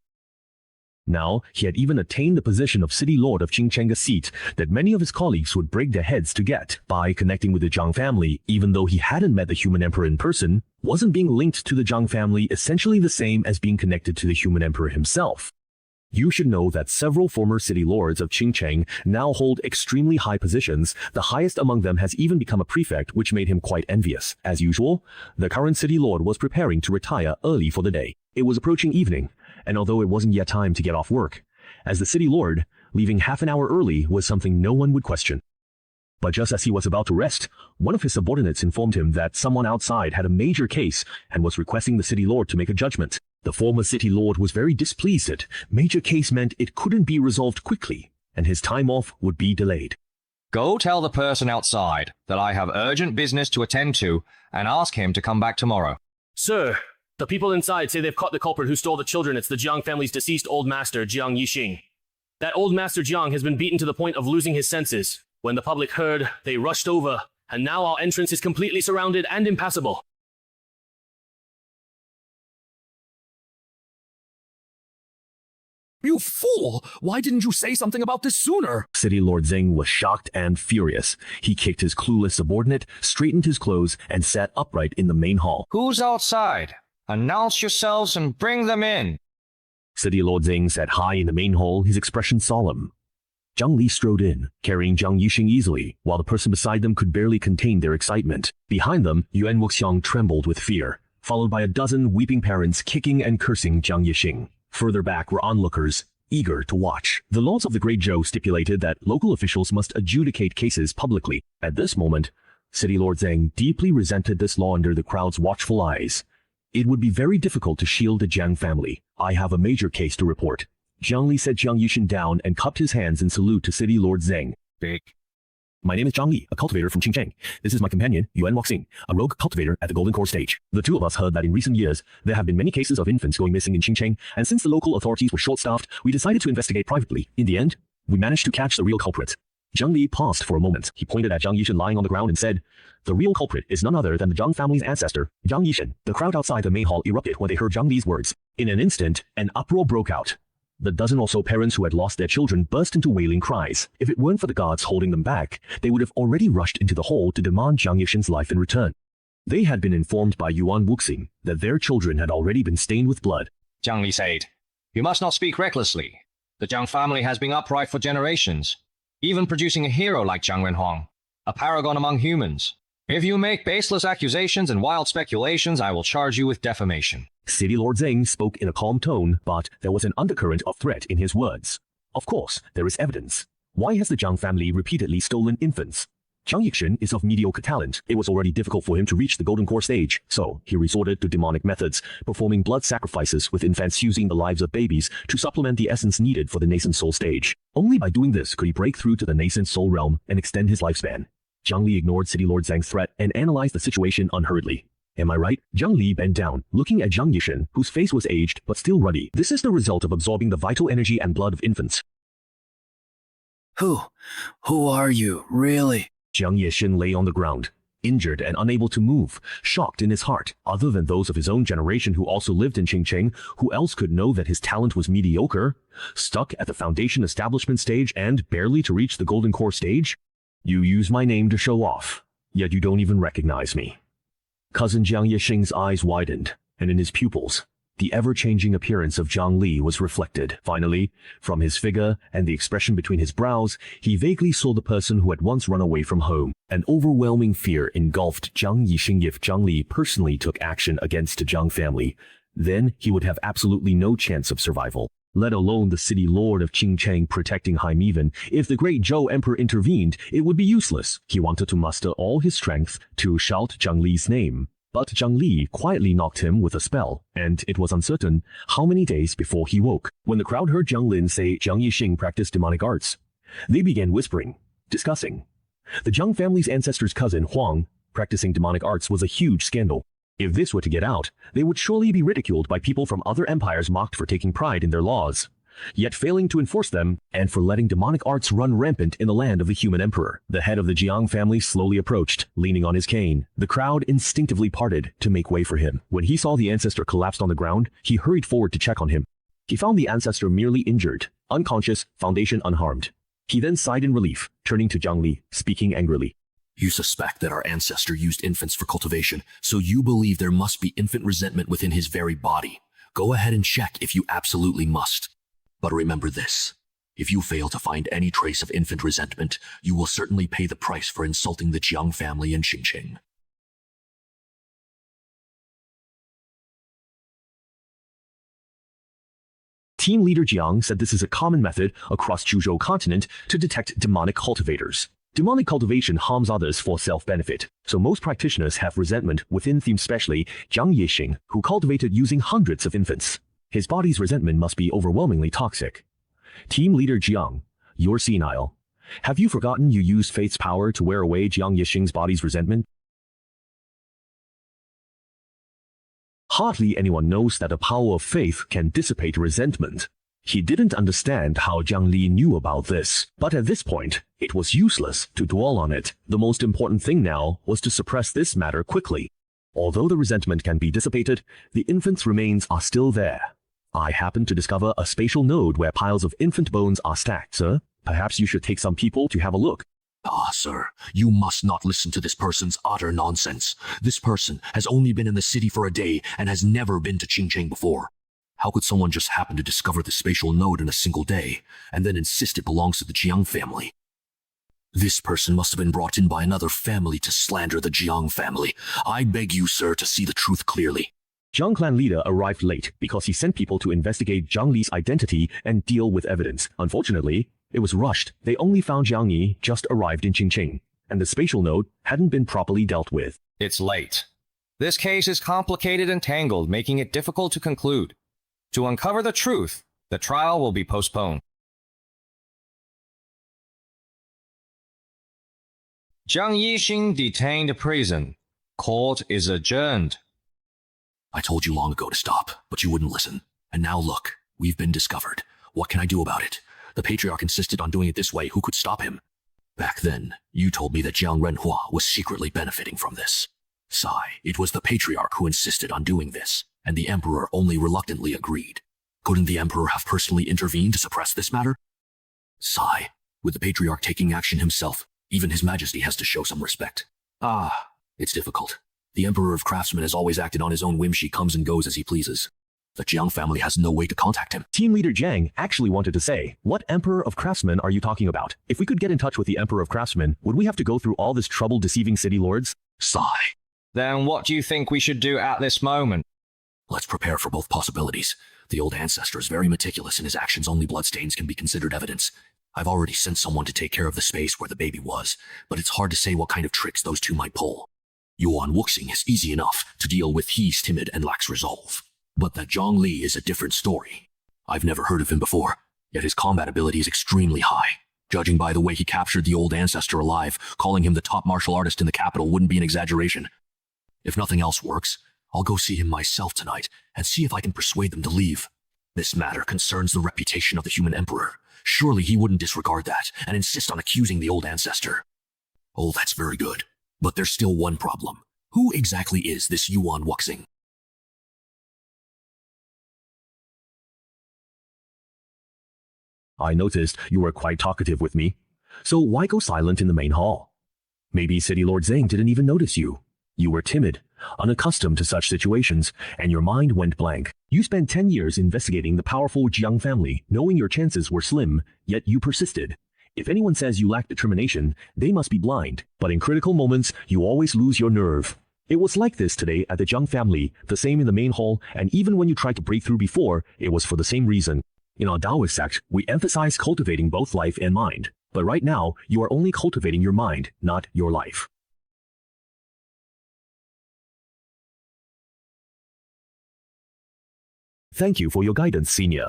Now, he had even attained the position of city lord of Qingcheng, a seat that many of his colleagues would break their heads to get. By connecting with the Jiang family, even though he hadn't met the human emperor in person, wasn't being linked to the Jiang family essentially the same as being connected to the human emperor himself. You should know that several former city lords of Qingcheng now hold extremely high positions. The highest among them has even become a prefect, which made him quite envious. As usual, the current city lord was preparing to retire early for the day. It was approaching evening, and although it wasn't yet time to get off work, as the city lord, leaving half an hour early was something no one would question. But just as he was about to rest, one of his subordinates informed him that someone outside had a major case and was requesting the city lord to make a judgment. The former city lord was very displeased that major case meant it couldn't be resolved quickly, and his time off would be delayed. Go tell the person outside that I have urgent business to attend to and ask him to come back tomorrow. Sir, the people inside say they've caught the culprit who stole the children. It's the Jiang family's deceased old master, Jiang Yixing. That old master Jiang has been beaten to the point of losing his senses. When the public heard, they rushed over, and now our entrance is completely surrounded and impassable. You fool! Why didn't you say something about this sooner? City Lord Zing was shocked and furious. He kicked his clueless subordinate, straightened his clothes, and sat upright in the main hall. Who's outside? Announce yourselves and bring them in. City Lord Zing sat high in the main hall, his expression solemn. Jiang Li strode in, carrying Jiang Yixing easily, while the person beside them could barely contain their excitement. Behind them, Yuan Wuxiang trembled with fear, followed by a dozen weeping parents kicking and cursing Jiang Yixing. Further back were onlookers, eager to watch. The laws of the Great Zhou stipulated that local officials must adjudicate cases publicly. At this moment, City Lord Zhang deeply resented this law under the crowd's watchful eyes. It would be very difficult to shield the Jiang family. I have a major case to report. Jiang Li set Jiang Yixing down and cupped his hands in salute to City Lord Zhang. Big. My name is Jiang Li, a cultivator from Qingcheng. This is my companion, Yuan Wuxing, a rogue cultivator at the Golden Core stage. The two of us heard that in recent years, there have been many cases of infants going missing in Qingcheng, and since the local authorities were short-staffed, we decided to investigate privately. In the end, we managed to catch the real culprit. Jiang Li paused for a moment. He pointed at Jiang Yixin lying on the ground and said, "The real culprit is none other than the Jiang family's ancestor, Jiang Yixin." The crowd outside the main hall erupted when they heard Jiang Li's words. In an instant, an uproar broke out. The dozen or so parents who had lost their children burst into wailing cries. If it weren't for the guards holding them back, they would have already rushed into the hall to demand Jiang Yixin's life in return. They had been informed by Yuan Wuxing that their children had already been stained with blood. Jiang Li said, You must not speak recklessly. The Jiang family has been upright for generations, even producing a hero like Jiang Renhuang, a paragon among humans. If you make baseless accusations and wild speculations, I will charge you with defamation. City Lord Zhang spoke in a calm tone, but there was an undercurrent of threat in his words. Of course, there is evidence. Why has the Jiang family repeatedly stolen infants? Jiang Yixin is of mediocre talent. It was already difficult for him to reach the golden core stage, so he resorted to demonic methods, performing blood sacrifices with infants using the lives of babies to supplement the essence needed for the nascent soul stage. Only by doing this could he break through to the nascent soul realm and extend his lifespan. Jiang Li ignored City Lord Zhang's threat and analyzed the situation unhurriedly. Am I right? Jiang Li bent down, looking at Jiang Yixin, whose face was aged but still ruddy. This is the result of absorbing the vital energy and blood of infants. Who are you, really? Jiang Yixin lay on the ground, injured and unable to move, shocked in his heart. Other than those of his own generation who also lived in Qingcheng, who else could know that his talent was mediocre? Stuck at the foundation establishment stage and barely to reach the golden core stage? You use my name to show off, yet you don't even recognize me. Cousin Jiang Yixing's eyes widened, and in his pupils, the ever-changing appearance of Jiang Li was reflected. Finally, from his figure and the expression between his brows, he vaguely saw the person who had once run away from home. An overwhelming fear engulfed Jiang Yixing. If Jiang Li personally took action against the Jiang family, then he would have absolutely no chance of survival, let alone the city lord of Qingcheng protecting him. Even if the great Zhou emperor intervened, it would be useless. He wanted to muster all his strength to shout Jiang Li's name. But Jiang Li quietly knocked him with a spell, and it was uncertain how many days before he woke. When the crowd heard Jiang Lin say Jiang Yixing practiced demonic arts, they began whispering, discussing. The Jiang family's ancestor's cousin Huang practicing demonic arts was a huge scandal. If this were to get out, they would surely be ridiculed by people from other empires, mocked for taking pride in their laws, yet failing to enforce them, and for letting demonic arts run rampant in the land of the human emperor. The head of the Jiang family slowly approached, leaning on his cane. The crowd instinctively parted to make way for him. When he saw the ancestor collapsed on the ground, he hurried forward to check on him. He found the ancestor merely injured, unconscious, foundation unharmed. He then sighed in relief, turning to Jiang Li, speaking angrily. You suspect that our ancestor used infants for cultivation, so you believe there must be infant resentment within his very body. Go ahead and check if you absolutely must. But remember this, if you fail to find any trace of infant resentment, you will certainly pay the price for insulting the Jiang family in Qingcheng. Team leader Jiang said this is a common method across Zhuzhou continent to detect demonic cultivators. Demonic cultivation harms others for self-benefit, so most practitioners have resentment within them, especially Jiang Yixing, who cultivated using hundreds of infants. His body's resentment must be overwhelmingly toxic. Team leader Jiang, you're senile. Have you forgotten you used faith's power to wear away Jiang Yixing's body's resentment? Hardly anyone knows that the power of faith can dissipate resentment. He didn't understand how Jiang Li knew about this, but at this point, it was useless to dwell on it. The most important thing now was to suppress this matter quickly. Although the resentment can be dissipated, the infant's remains are still there. I happened to discover a spatial node where piles of infant bones are stacked, sir. Perhaps you should take some people to have a look. Ah, sir, you must not listen to this person's utter nonsense. This person has only been in the city for a day and has never been to Qingcheng before. How could someone just happen to discover the spatial node in a single day, and then insist it belongs to the Jiang family? This person must have been brought in by another family to slander the Jiang family. I beg you, sir, to see the truth clearly. Jiang clan leader arrived late because he sent people to investigate Jiang Li's identity and deal with evidence. Unfortunately, it was rushed. They only found Jiang Yi just arrived in Qingcheng, and the spatial node hadn't been properly dealt with. It's late. This case is complicated and tangled, making it difficult to conclude. To uncover the truth, the trial will be postponed. Jiang Yixing detained prison. Court is adjourned. I told you long ago to stop, but you wouldn't listen. And now look, we've been discovered. What can I do about it? The patriarch insisted on doing it this way. Who could stop him? Back then, you told me that Jiang Renhua was secretly benefiting from this. Sai, it was the patriarch who insisted on doing this, and the emperor only reluctantly agreed. Couldn't the emperor have personally intervened to suppress this matter? Sai, with the patriarch taking action himself, even his majesty has to show some respect. Ah, it's difficult. The emperor of craftsmen has always acted on his own whim. He comes and goes as he pleases. The Jiang family has no way to contact him. Team leader Jiang actually wanted to say, what Emperor of Craftsmen are you talking about? If we could get in touch with the Emperor of Craftsmen, would we have to go through all this trouble deceiving city lords? Sigh. Then what do you think we should do at this moment? Let's prepare for both possibilities. The old ancestor is very meticulous and his actions only bloodstains can be considered evidence. I've already sent someone to take care of the space where the baby was, but it's hard to say what kind of tricks those two might pull. Yuan Wuxing is easy enough to deal with. He's timid and lacks resolve. But that Zhang Li is a different story. I've never heard of him before, yet his combat ability is extremely high. Judging by the way he captured the old ancestor alive, calling him the top martial artist in the capital wouldn't be an exaggeration. If nothing else works, I'll go see him myself tonight and see if I can persuade them to leave. This matter concerns the reputation of the human emperor. Surely he wouldn't disregard that and insist on accusing the old ancestor. Oh, that's very good. But there's still one problem. Who exactly is this Yuan Wuxing? I noticed you were quite talkative with me. So why go silent in the main hall? Maybe City Lord Zhang didn't even notice you. You were timid, unaccustomed to such situations, and your mind went blank. You spent 10 years investigating the powerful Jiang family, knowing your chances were slim, yet you persisted. If anyone says you lack determination, they must be blind. But in critical moments, you always lose your nerve. It was like this today at the Jiang family, the same in the main hall, and even when you tried to break through before, it was for the same reason. In our Taoist sect, we emphasize cultivating both life and mind. But right now, you are only cultivating your mind, not your life. Thank you for your guidance, Senior.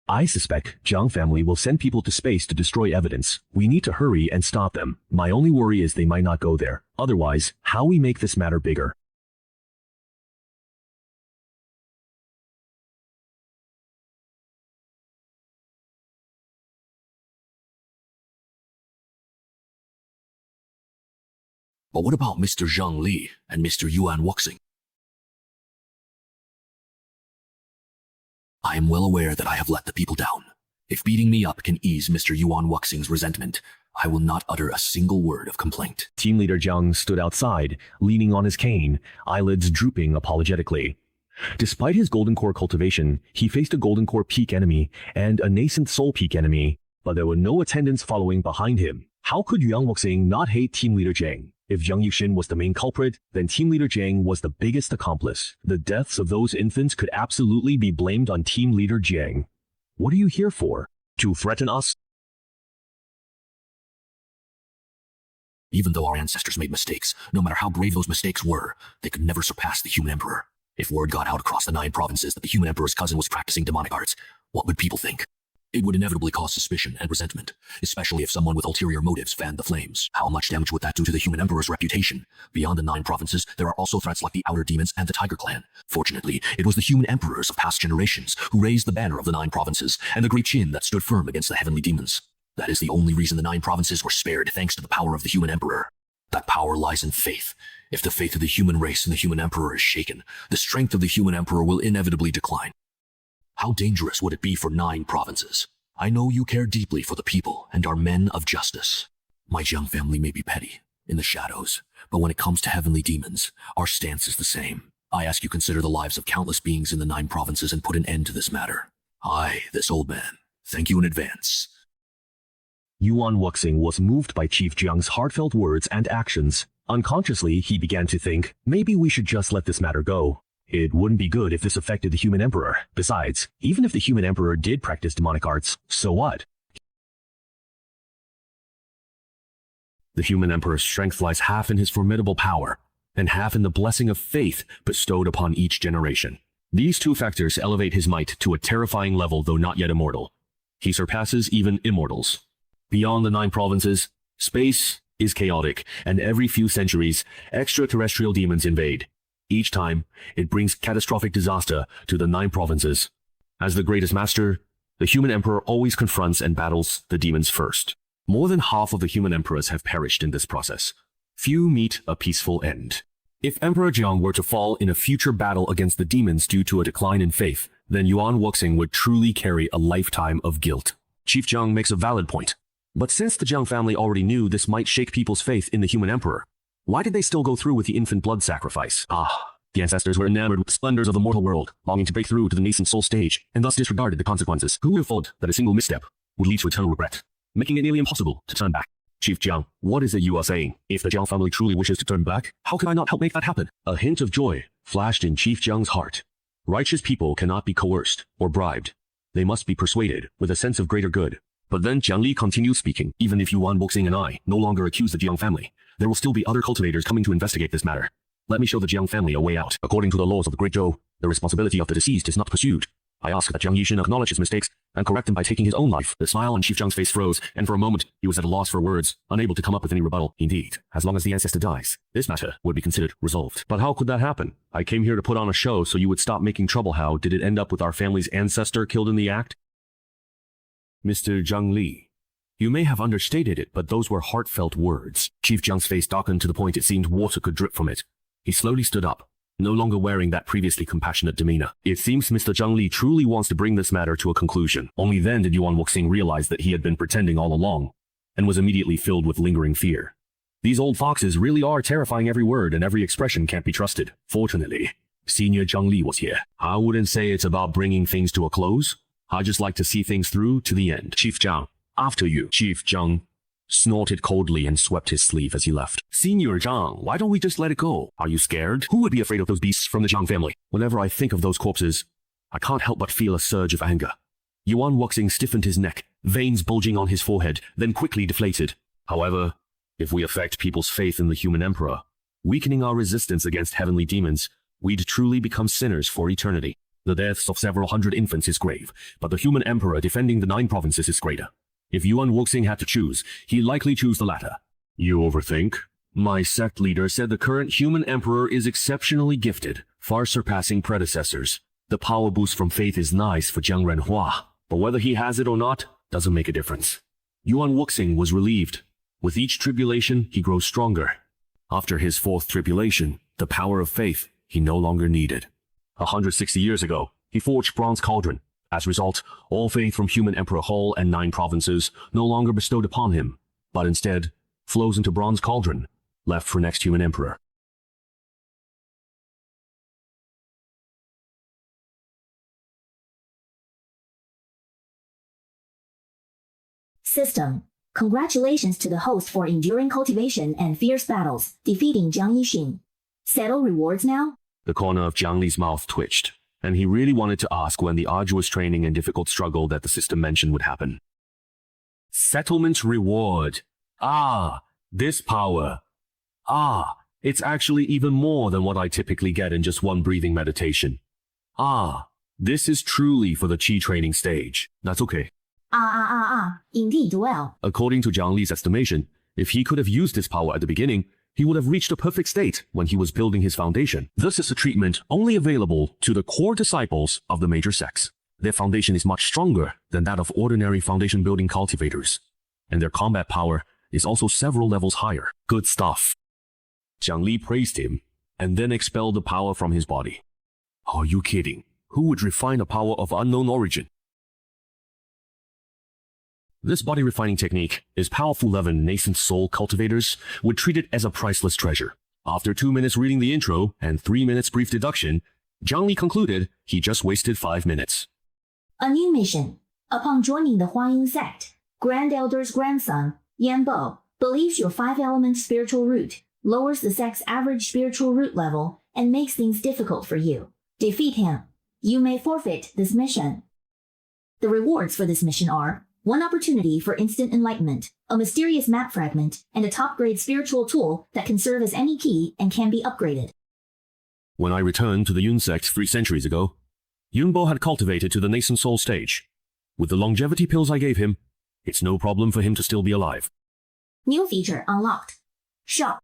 I suspect Jiang family will send people to space to destroy evidence. We need to hurry and stop them. My only worry is they might not go there. Otherwise, how we make this matter bigger? But what about Mr. Zhang Li and Mr. Yuan Wuxing? I am well aware that I have let the people down. If beating me up can ease Mr. Yuan Wuxing's resentment, I will not utter a single word of complaint. Team leader Jiang stood outside, leaning on his cane, eyelids drooping apologetically. Despite his golden core cultivation, he faced a golden core peak enemy and a nascent soul peak enemy, but there were no attendants following behind him. How could Yuan Wuxing not hate team leader Jiang? If Jiang Yuxin was the main culprit, then team leader Jiang was the biggest accomplice. The deaths of those infants could absolutely be blamed on team leader Jiang. What are you here for? To threaten us? Even though our ancestors made mistakes, no matter how brave those mistakes were, they could never surpass the human emperor. If word got out across the 9 provinces that the human emperor's cousin was practicing demonic arts, what would people think? It would inevitably cause suspicion and resentment, especially if someone with ulterior motives fanned the flames. How much damage would that do to the human emperor's reputation? Beyond the 9 provinces, there are also threats like the Outer Demons and the Tiger Clan. Fortunately, it was the human emperors of past generations who raised the banner of the 9 provinces and the great Qin that stood firm against the heavenly demons. That is the only reason the 9 provinces were spared, thanks to the power of the human emperor. That power lies in faith. If the faith of the human race and the human emperor is shaken, the strength of the human emperor will inevitably decline. How dangerous would it be for 9 provinces? I know you care deeply for the people and are men of justice. My Jiang family may be petty, in the shadows, but when it comes to heavenly demons, our stance is the same. I ask you consider the lives of countless beings in the 9 provinces and put an end to this matter. I, this old man, thank you in advance. Yuan Wuxing was moved by Chief Jiang's heartfelt words and actions. Unconsciously, he began to think, maybe we should just let this matter go. It wouldn't be good if this affected the human emperor. Besides, even if the human emperor did practice demonic arts, so what? The human emperor's strength lies half in his formidable power, and half in the blessing of faith bestowed upon each generation. These 2 factors elevate his might to a terrifying level, though not yet immortal. He surpasses even immortals. Beyond the 9 provinces, space is chaotic, and every few centuries, extraterrestrial demons invade. Each time, it brings catastrophic disaster to the 9 provinces. As the greatest master, the human emperor always confronts and battles the demons first. More than half of the human emperors have perished in this process. Few meet a peaceful end. If Emperor Jiang were to fall in a future battle against the demons due to a decline in faith, then Yuan Wuxing would truly carry a lifetime of guilt. Chief Jiang makes a valid point. But since the Jiang family already knew this might shake people's faith in the human emperor, Why did they still go through with the infant blood sacrifice? The ancestors were enamored with the splendors of the mortal world, longing to break through to the nascent soul stage, and thus disregarded the consequences. Who would have thought that a single misstep would lead to eternal regret, making it nearly impossible to turn back? Chief Jiang, what is it you are saying? If the Jiang family truly wishes to turn back, how can I not help make that happen? A hint of joy flashed in Chief Jiang's heart. Righteous people cannot be coerced or bribed. They must be persuaded with a sense of greater good. But then Jiang Li continued speaking. Even if Yuan Wuxing and I no longer accuse the Jiang family, there will still be other cultivators coming to investigate this matter. Let me show the Jiang family a way out. According to the laws of the Great Zhou, the responsibility of the deceased is not pursued. I ask that Jiang Yixin acknowledge his mistakes and correct them by taking his own life. The smile on Chief Jiang's face froze, and for a moment he was at a loss for words, unable to come up with any rebuttal. Indeed, as long as the ancestor dies, this matter would be considered resolved. But how could that happen? I came here to put on a show so you would stop making trouble. How did it end up with our family's ancestor killed in the act? Mr. Jiang Li, you may have understated it, but those were heartfelt words. Chief Jiang's face darkened to the point it seemed water could drip from it. He slowly stood up, no longer wearing that previously compassionate demeanor. It seems Mr. Jiang Li truly wants to bring this matter to a conclusion. Only then did Yuan Wuxing realize that he had been pretending all along, and was immediately filled with lingering fear. These old foxes really are terrifying. Every word and every expression can't be trusted. Fortunately, Senior Jiang Li was here. I wouldn't say it's about bringing things to a close. I just like to see things through to the end. Chief Jiang, after you. Chief Jiang snorted coldly and swept his sleeve as he left. Senior Jiang, why don't we just let it go? Are you scared? Who would be afraid of those beasts from the Jiang family? Whenever I think of those corpses, I can't help but feel a surge of anger. Yuan Wuxing stiffened his neck, veins bulging on his forehead, then quickly deflated. However, if we affect people's faith in the human emperor, weakening our resistance against heavenly demons, we'd truly become sinners for eternity. The deaths of several hundred infants is grave, but the human emperor defending the 9 provinces is greater. If Yuan Wuxing had to choose, he'd likely choose the latter. You overthink? My sect leader said the current human emperor is exceptionally gifted, far surpassing predecessors. The power boost from faith is nice for Jiang Renhua, but whether he has it or not doesn't make a difference. Yuan Wuxing was relieved. With each tribulation, he grows stronger. After his 4th tribulation, the power of faith he no longer needed. 160 years ago, he forged Bronze Cauldron. As a result, all faith from human Emperor Hall and 9 provinces no longer bestowed upon him, but instead flows into Bronze Cauldron, left for next human emperor. System. Congratulations to the host for enduring cultivation and fierce battles, defeating Jiang Yixin. Settle rewards now? The corner of Jiang Li's mouth twitched, and he really wanted to ask when the arduous training and difficult struggle that the system mentioned would happen. Settlement reward. This power. It's actually even more than what I typically get in just one breathing meditation. This is truly for the Qi training stage. That's okay. Indeed well. According to Jiang Li's estimation, if he could have used this power at the beginning, he would have reached a perfect state when he was building his foundation. This is a treatment only available to the core disciples of the major sects. Their foundation is much stronger than that of ordinary foundation building cultivators, and their combat power is also several levels higher. Good stuff. Jiang Li praised him, and then expelled the power from his body. Are you kidding? Who would refine a power of unknown origin? This body refining technique is powerful. 11 nascent soul cultivators would treat it as a priceless treasure. After 2 minutes reading the intro and 3 minutes brief deduction, Jiang Li concluded he just wasted 5 minutes. A new mission. Upon joining the Huayin sect, Grand Elder's grandson, Yan Bo, believes your 5-element spiritual root lowers the sect's average spiritual root level and makes things difficult for you. Defeat him. You may forfeit this mission. The rewards for this mission are 1 opportunity for instant enlightenment, a mysterious map fragment, and a top-grade spiritual tool that can serve as any key and can be upgraded. When I returned to the Yun sect 3 centuries ago, Yunbo had cultivated to the nascent soul stage. With the longevity pills I gave him, it's no problem for him to still be alive. New feature unlocked. Shop.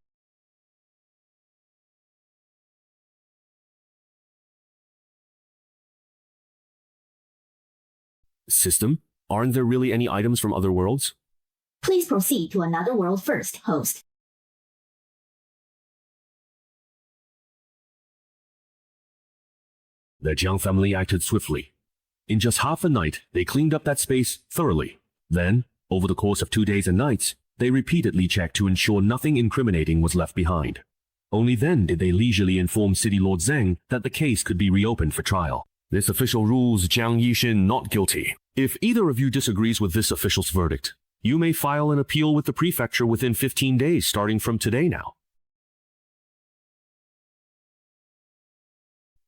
System? Aren't there really any items from other worlds? Please proceed to another world first, host. The Jiang family acted swiftly. In just half a night, they cleaned up that space thoroughly. Then, over the course of 2 days and nights, They repeatedly checked to ensure nothing incriminating was left behind. Only then did they leisurely inform City Lord Zheng that the case could be reopened for trial. This official rules Jiang Yixin not guilty. If either of you disagrees with this official's verdict, you may file an appeal with the prefecture within 15 days starting from today now.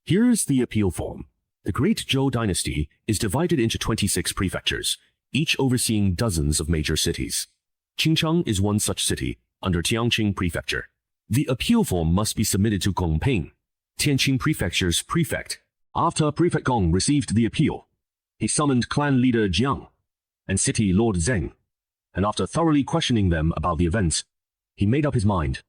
Here's the appeal form. The Great Zhou dynasty is divided into 26 prefectures, each overseeing dozens of major cities. Qingcheng is one such city, under Tianqing Prefecture. The appeal form must be submitted to Gongping, Tianqing Prefecture's prefect. After Prefect Gong received the appeal, he summoned clan leader Jiang and City Lord Zheng, and after thoroughly questioning them about the events, he made up his mind.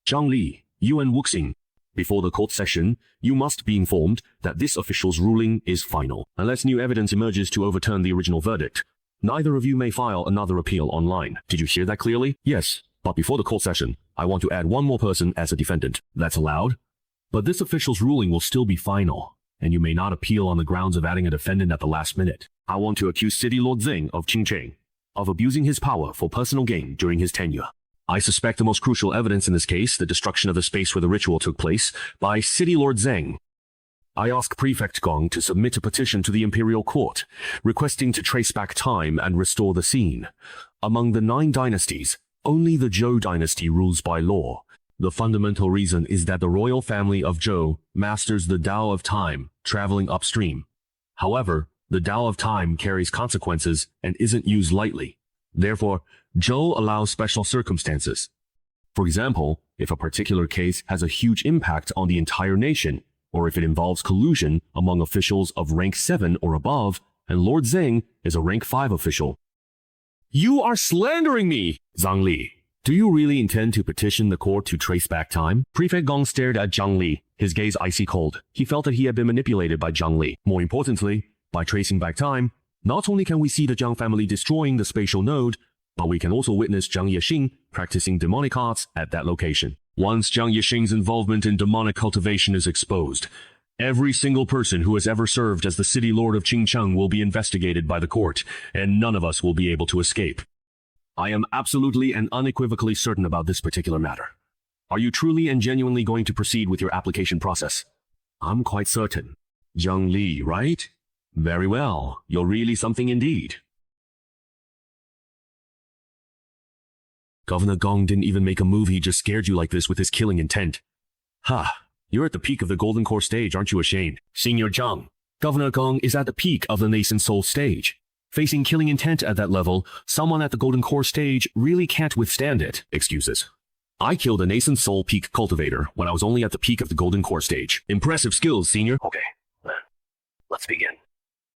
Zhang Li, Yuan Wuxing, before the court session, you must be informed that this official's ruling is final. Unless new evidence emerges to overturn the original verdict, neither of you may file another appeal online. Did you hear that clearly? Yes, but before the court session, I want to add one more person as a defendant. That's allowed? But this official's ruling will still be final, and you may not appeal on the grounds of adding a defendant at the last minute. I want to accuse City Lord Zheng of Qingcheng of abusing his power for personal gain during his tenure. I suspect the most crucial evidence in this case, the destruction of the space where the ritual took place, by City Lord Zheng. I ask Prefect Gong to submit a petition to the Imperial Court, requesting to trace back time and restore the scene. Among the 9 dynasties, only the Zhou dynasty rules by law. The fundamental reason is that the royal family of Zhou masters the Tao of time, traveling upstream. However, the Tao of time carries consequences and isn't used lightly. Therefore, Zhou allows special circumstances. For example, if a particular case has a huge impact on the entire nation, or if it involves collusion among officials of rank 7 or above, and Lord Zheng is a rank 5 official. You are slandering me, Zhang Li. Do you really intend to petition the court to trace back time? Prefect Gong stared at Zhang Li, his gaze icy cold. He felt that he had been manipulated by Zhang Li. More importantly, by tracing back time, not only can we see the Jiang family destroying the spatial node, but we can also witness Jiang Yixing practicing demonic arts at that location. Once Jiang Yixing's involvement in demonic cultivation is exposed, every single person who has ever served as the city lord of Qingcheng will be investigated by the court, and none of us will be able to escape. I am absolutely and unequivocally certain about this particular matter. Are you truly and genuinely going to proceed with your application process? I'm quite certain. Zhang Li, right? Very well. You're really something indeed. Governor Gong didn't even make a move, he just scared you like this with his killing intent. Ha! You're at the peak of the Golden Core stage, aren't you ashamed? Senior Zhang, Governor Gong is at the peak of the nascent soul stage. Facing killing intent at that level, someone at the Golden Core stage really can't withstand it. Excuses. I killed a nascent soul peak cultivator when I was only at the peak of the Golden Core stage. Impressive skills, Senior. Okay, let's begin.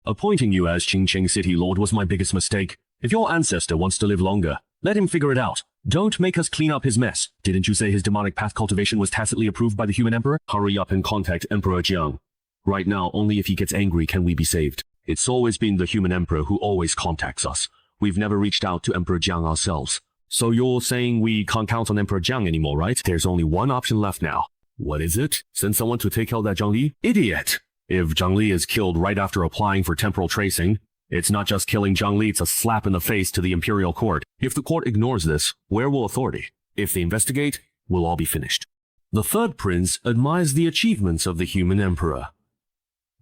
Appointing you as Qingcheng City Lord was my biggest mistake. If your ancestor wants to live longer, let him figure it out. Don't make us clean up his mess. Didn't you say his demonic path cultivation was tacitly approved by the human emperor? Hurry up and contact Emperor Jiang. Right now, only if he gets angry can we be saved. It's always been the human emperor who always contacts us. We've never reached out to Emperor Jiang ourselves. So you're saying we can't count on Emperor Jiang anymore, right? There's only one option left now. What is it? Send someone to take out that Zhang Li? Idiot! If Zhang Li is killed right after applying for temporal tracing, it's not just killing Zhang Li, it's a slap in the face to the Imperial Court. If the court ignores this, where will authority? If they investigate, we'll all be finished. The third prince admires the achievements of the human emperor.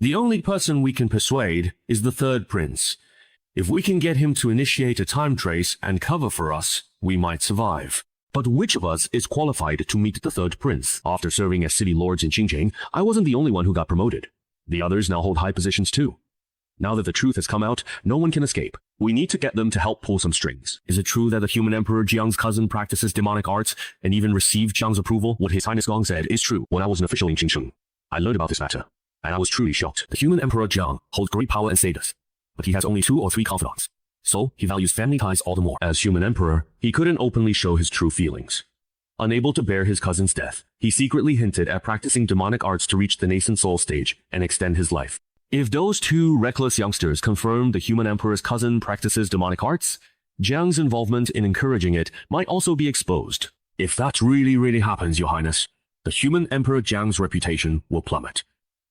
The only person we can persuade is the third prince. If we can get him to initiate a time trace and cover for us, we might survive. But which of us is qualified to meet the third prince? After serving as city lords in Qingcheng, I wasn't the only one who got promoted. The others now hold high positions too. Now that the truth has come out, no one can escape. We need to get them to help pull some strings. Is it true that the human emperor Jiang's cousin practices demonic arts and even received Jiang's approval? What His Highness Gong said is true. When I was an official in Qingcheng, I learned about this matter, and I was truly shocked. The human emperor Jiang holds great power and status, but he has only 2 or 3 confidants. So he values family ties all the more. As human emperor, he couldn't openly show his true feelings. Unable to bear his cousin's death, he secretly hinted at practicing demonic arts to reach the nascent soul stage and extend his life. If those 2 reckless youngsters confirm the human emperor's cousin practices demonic arts, Jiang's involvement in encouraging it might also be exposed. If that really happens, Your Highness, the human emperor Jiang's reputation will plummet.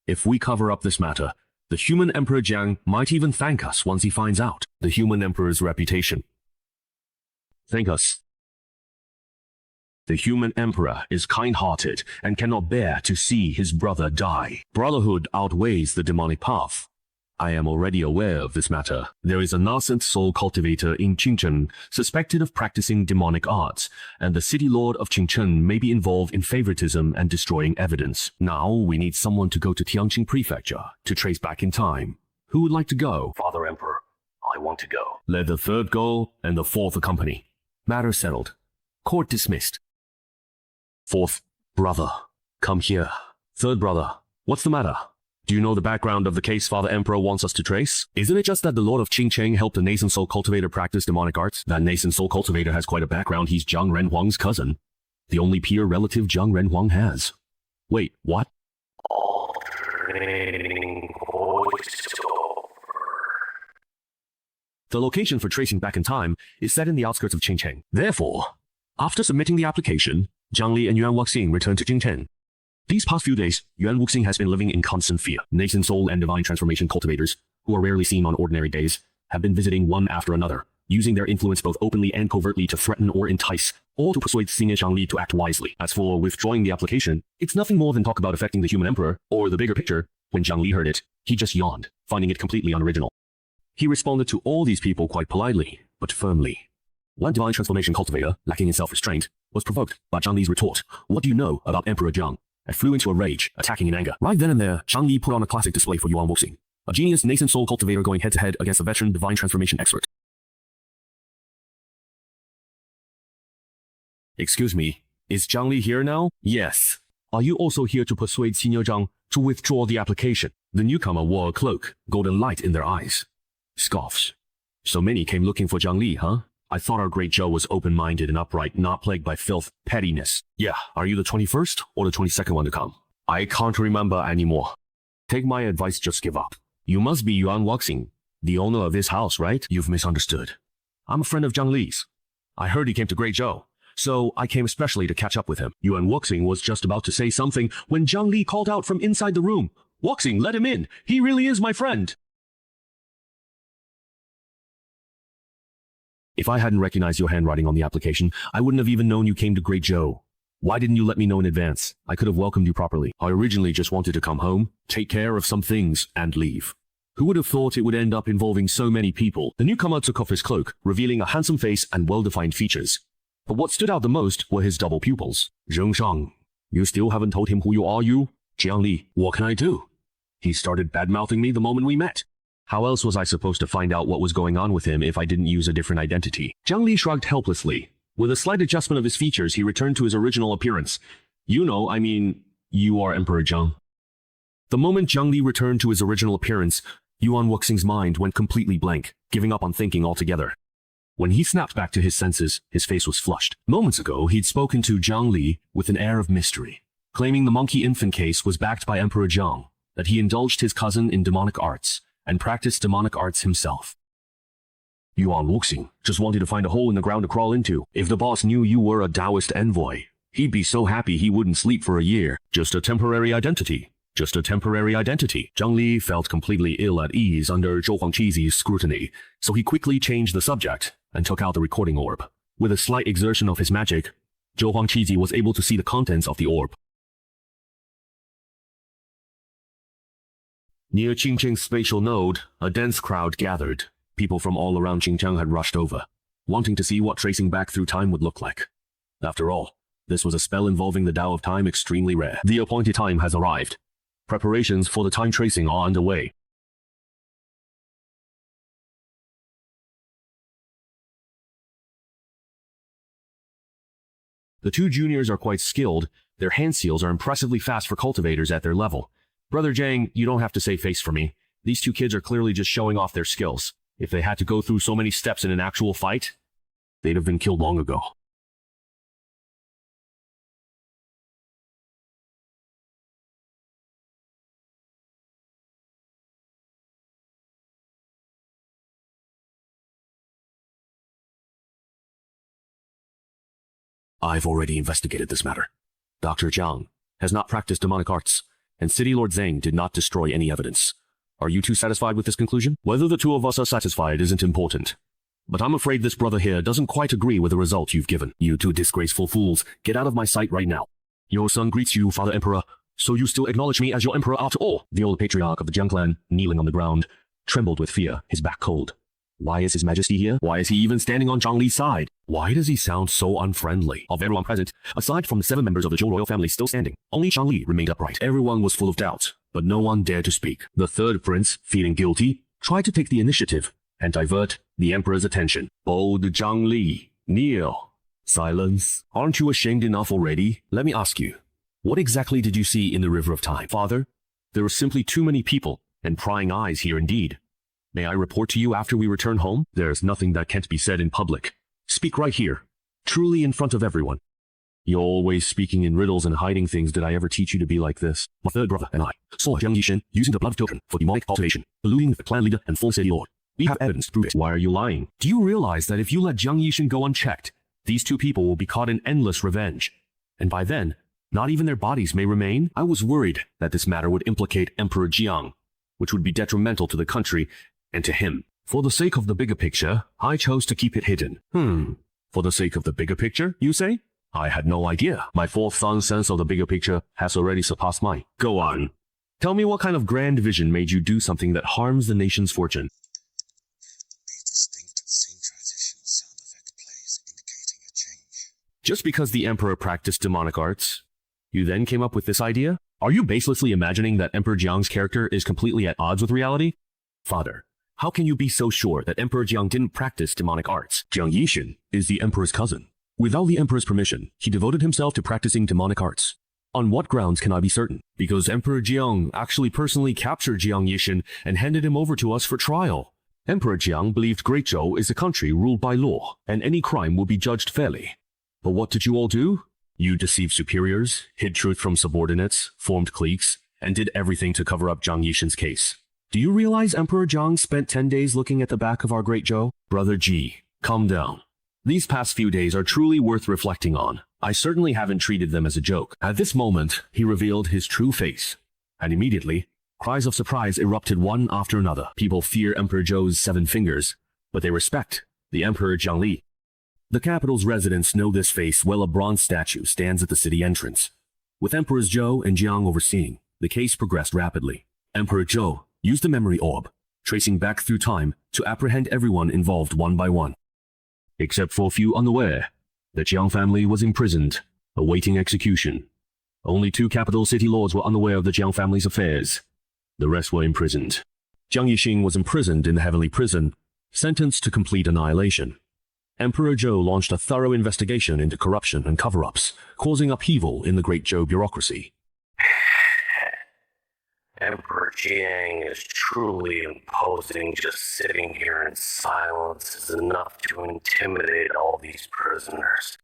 If we cover up this matter, the human emperor Jiang might even thank us once he finds out. The human emperor's reputation. Thank us. The human emperor is kind-hearted and cannot bear to see his brother die. Brotherhood outweighs the demonic path. I am already aware of this matter. There is a nascent soul cultivator in Qingcheng suspected of practicing demonic arts, and the city lord of Qingcheng may be involved in favoritism and destroying evidence. Now we need someone to go to Tianqing Prefecture to trace back in time. Who would like to go? Father Emperor, I want to go. Let the third go and the fourth accompany. Matter settled. Court dismissed. Fourth brother, come here. Third brother, what's the matter? Do you know the background of the case Father Emperor wants us to trace? Isn't it just that the Lord of Qingcheng helped a nascent soul cultivator practice demonic arts? That nascent soul cultivator has quite a background. He's Jiang Renhuang's cousin. The only peer relative Jiang Renhuang has. Wait, what? The location for tracing back in time is set in the outskirts of Qingcheng. Therefore, after submitting the application, Jiang Li and Yuan Wuxing returned to Qingcheng. These past few days, Yuan Wuxing has been living in constant fear. Nascent soul and divine transformation cultivators, who are rarely seen on ordinary days, have been visiting one after another, using their influence both openly and covertly to threaten or entice, or to persuade Senior Jiang Li to act wisely. As for withdrawing the application, it's nothing more than talk about affecting the human emperor, or the bigger picture. When Jiang Li heard it, he just yawned, finding it completely unoriginal. He responded to all these people quite politely, but firmly. One divine transformation cultivator, lacking in self-restraint, was provoked by Jiang Li's retort, "What do you know about Emperor Jiang?" and flew into a rage, attacking in anger. Right then and there, Jiang Li put on a classic display for Yuan Wuxing, a genius nascent soul cultivator going head-to-head against a veteran divine transformation expert. Excuse me, is Jiang Li here now? Yes. Are you also here to persuade Senior Jiang to withdraw the application? The newcomer wore a cloak, golden light in their eyes. Scoffs. So many came looking for Jiang Li, huh? I thought our great Zhou was open-minded and upright, not plagued by filth, pettiness. Yeah, are you the 21st or the 22nd one to come? I can't remember anymore. Take my advice, just give up. You must be Yuan Wuxing, the owner of this house, right? You've misunderstood. I'm a friend of Jiang Li's. I heard he came to Great Zhou, so I came especially to catch up with him. Yuan Wuxing was just about to say something when Jiang Li called out from inside the room. Wuxing, let him in. He really is my friend. If I hadn't recognized your handwriting on the application, I wouldn't have even known you came to Great Zhou. Why didn't you let me know in advance? I could have welcomed you properly. I originally just wanted to come home, take care of some things, and leave. Who would have thought it would end up involving so many people? The newcomer took off his cloak, revealing a handsome face and well-defined features. But what stood out the most were his double pupils. Zheng Shang, you still haven't told him who you are, you? Jiang Li, what can I do? He started bad-mouthing me the moment we met. How else was I supposed to find out what was going on with him if I didn't use a different identity? Jiang Li shrugged helplessly. With a slight adjustment of his features, he returned to his original appearance. You are Emperor Jiang. The moment Jiang Li returned to his original appearance, Yuan Wuxing's mind went completely blank, giving up on thinking altogether. When he snapped back to his senses, his face was flushed. Moments ago, he'd spoken to Jiang Li with an air of mystery, claiming the monkey infant case was backed by Emperor Jiang, that he indulged his cousin in demonic arts, and practiced demonic arts himself. Yuan Wuxing just wanted to find a hole in the ground to crawl into. If the boss knew you were a Taoist envoy, he'd be so happy he wouldn't sleep for a year. Just a temporary identity. Just a temporary identity. Jiang Li felt completely ill at ease under Zhou Huangqizi's scrutiny, so he quickly changed the subject and took out the recording orb. With a slight exertion of his magic, Zhou Huangqizi was able to see the contents of the orb. Near Qingcheng's spatial node, a dense crowd gathered. People from all around Qingcheng had rushed over, wanting to see what tracing back through time would look like. After all, this was a spell involving the Tao of Time extremely rare. The appointed time has arrived. Preparations for the time tracing are underway. The two juniors are quite skilled. Their hand seals are impressively fast for cultivators at their level. Brother Zhang, you don't have to save face for me. These two kids are clearly just showing off their skills. If they had to go through so many steps in an actual fight, they'd have been killed long ago. I've already investigated this matter. Dr. Jiang has not practiced demonic arts, and City Lord Zhang did not destroy any evidence. Are you two satisfied with this conclusion? Whether the two of us are satisfied isn't important. But I'm afraid this brother here doesn't quite agree with the result you've given. You two disgraceful fools, get out of my sight right now. Your son greets you, Father Emperor. So you still acknowledge me as your emperor after all? The old patriarch of the Jiang clan, kneeling on the ground, trembled with fear, his back cold. Why is His Majesty here? Why is he even standing on Zhang Li's side? Why does he sound so unfriendly? Of everyone present, aside from the 7 members of the Zhou royal family still standing, only Zhang Li remained upright. Everyone was full of doubt, but no one dared to speak. The third prince, feeling guilty, tried to take the initiative and divert the emperor's attention. Bold Zhang Li, kneel. Silence. Aren't you ashamed enough already? Let me ask you, what exactly did you see in the River of Time? Father, there are simply too many people and prying eyes here indeed. May I report to you after we return home? There's nothing that can't be said in public. Speak right here, truly in front of everyone. You're always speaking in riddles and hiding things. Did I ever teach you to be like this? My third brother and I saw Jiang Yishen using the blood of children for demonic cultivation, eluding the clan leader and full city lord. We have evidence to prove it. Why are you lying? Do you realize that if you let Jiang Yishen go unchecked, these 2 people will be caught in endless revenge? And by then, not even their bodies may remain? I was worried that this matter would implicate Emperor Jiang, which would be detrimental to the country and to him. For the sake of the bigger picture, I chose to keep it hidden. For the sake of the bigger picture, you say? I had no idea. My 4th son's sense of the bigger picture has already surpassed mine. Go on. Tell me what kind of grand vision made you do something that harms the nation's fortune. Just because the emperor practiced demonic arts, you then came up with this idea? Are you baselessly imagining that Emperor Jiang's character is completely at odds with reality? Father, how can you be so sure that Emperor Jiang didn't practice demonic arts? Jiang Yishen is the emperor's cousin. Without the emperor's permission, he devoted himself to practicing demonic arts. On what grounds can I be certain? Because Emperor Jiang actually personally captured Jiang Yishen and handed him over to us for trial. Emperor Jiang believed Great Zhou is a country ruled by law, and any crime will be judged fairly. But what did you all do? You deceived superiors, hid truth from subordinates, formed cliques, and did everything to cover up Jiang Yishen's case. Do you realize Emperor Jiang spent 10 days looking at the back of our Great Zhou? Brother Ji, calm down. These past few days are truly worth reflecting on. I certainly haven't treated them as a joke. At this moment, he revealed his true face. And immediately, cries of surprise erupted one after another. People fear Emperor Zhou's 7 fingers, but they respect the Emperor Jiang Li. The capital's residents know this face while a bronze statue stands at the city entrance. With Emperors Zhou and Jiang overseeing, the case progressed rapidly. Emperor Zhou used the memory orb, tracing back through time to apprehend everyone involved one by one. Except for a few unaware, the Jiang family was imprisoned, awaiting execution. Only 2 capital city lords were unaware of the Jiang family's affairs. The rest were imprisoned. Jiang Yixing was imprisoned in the heavenly prison, sentenced to complete annihilation. Emperor Zhou launched a thorough investigation into corruption and cover-ups, causing upheaval in the Great Zhou bureaucracy. Emperor Jiang is truly imposing. Just sitting here in silence is enough to intimidate all these prisoners.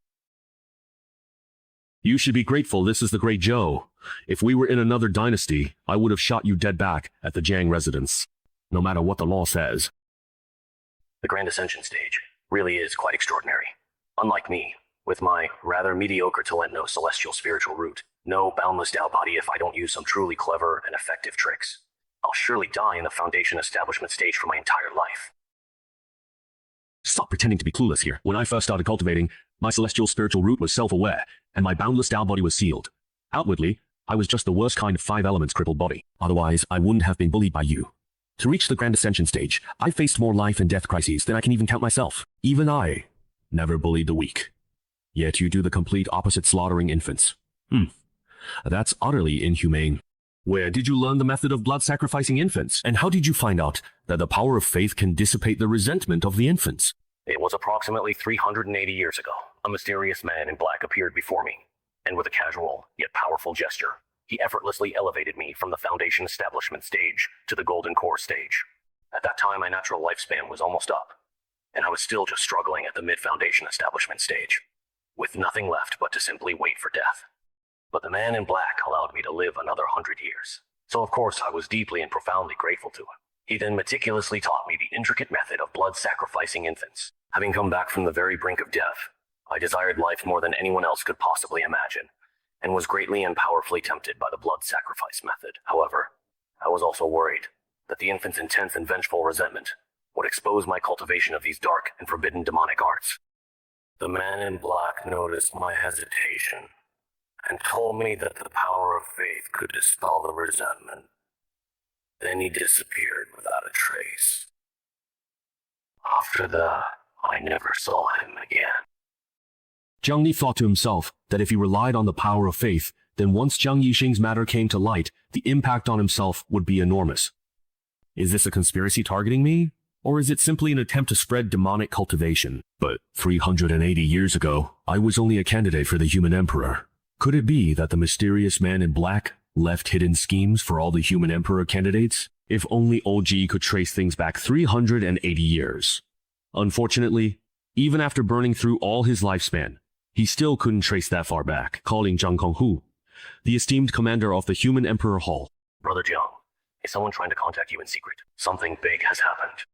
You should be grateful this is the Great Zhou. If we were in another dynasty, I would have shot you dead back at the Jiang residence, no matter what the law says. The Grand Ascension stage really is quite extraordinary. Unlike me, with my rather mediocre talent-no celestial spiritual root, no boundless Tao body if I don't use some truly clever and effective tricks. I'll surely die in the Foundation Establishment stage for my entire life. Stop pretending to be clueless here. When I first started cultivating, my celestial spiritual root was self-aware, and my boundless Tao body was sealed. Outwardly, I was just the worst kind of 5 elements crippled body. Otherwise, I wouldn't have been bullied by you. To reach the Grand Ascension stage, I faced more life and death crises than I can even count myself. Even I never bullied the weak. Yet you do the complete opposite, slaughtering infants. That's utterly inhumane. Where did you learn the method of blood sacrificing infants? And how did you find out that the power of faith can dissipate the resentment of the infants? It was approximately 380 years ago. A mysterious man in black appeared before me, and with a casual yet powerful gesture, he effortlessly elevated me from the Foundation Establishment stage to the Golden Core stage. At that time, my natural lifespan was almost up, and I was still just struggling at the mid-Foundation Establishment stage, with nothing left but to simply wait for death. But the man in black allowed me to live another 100 years. So of course I was deeply and profoundly grateful to him. He then meticulously taught me the intricate method of blood sacrificing infants. Having come back from the very brink of death, I desired life more than anyone else could possibly imagine, and was greatly and powerfully tempted by the blood sacrifice method. However, I was also worried that the infant's intense and vengeful resentment would expose my cultivation of these dark and forbidden demonic arts. The man in black noticed my hesitation and told me that the power of faith could dispel the resentment. Then he disappeared without a trace. After that, I never saw him again. Jiang Li thought to himself that if he relied on the power of faith, then once Jiang Yixing's matter came to light, the impact on himself would be enormous. Is this a conspiracy targeting me? Or is it simply an attempt to spread demonic cultivation? But 380 years ago, I was only a candidate for the human emperor. Could it be that the mysterious man in black left hidden schemes for all the human emperor candidates? If only OG could trace things back 380 years. Unfortunately, even after burning through all his lifespan, he still couldn't trace that far back. Calling Zhang Konghu, the esteemed commander of the human emperor hall. Brother Jiang, is someone trying to contact you in secret? Something big has happened.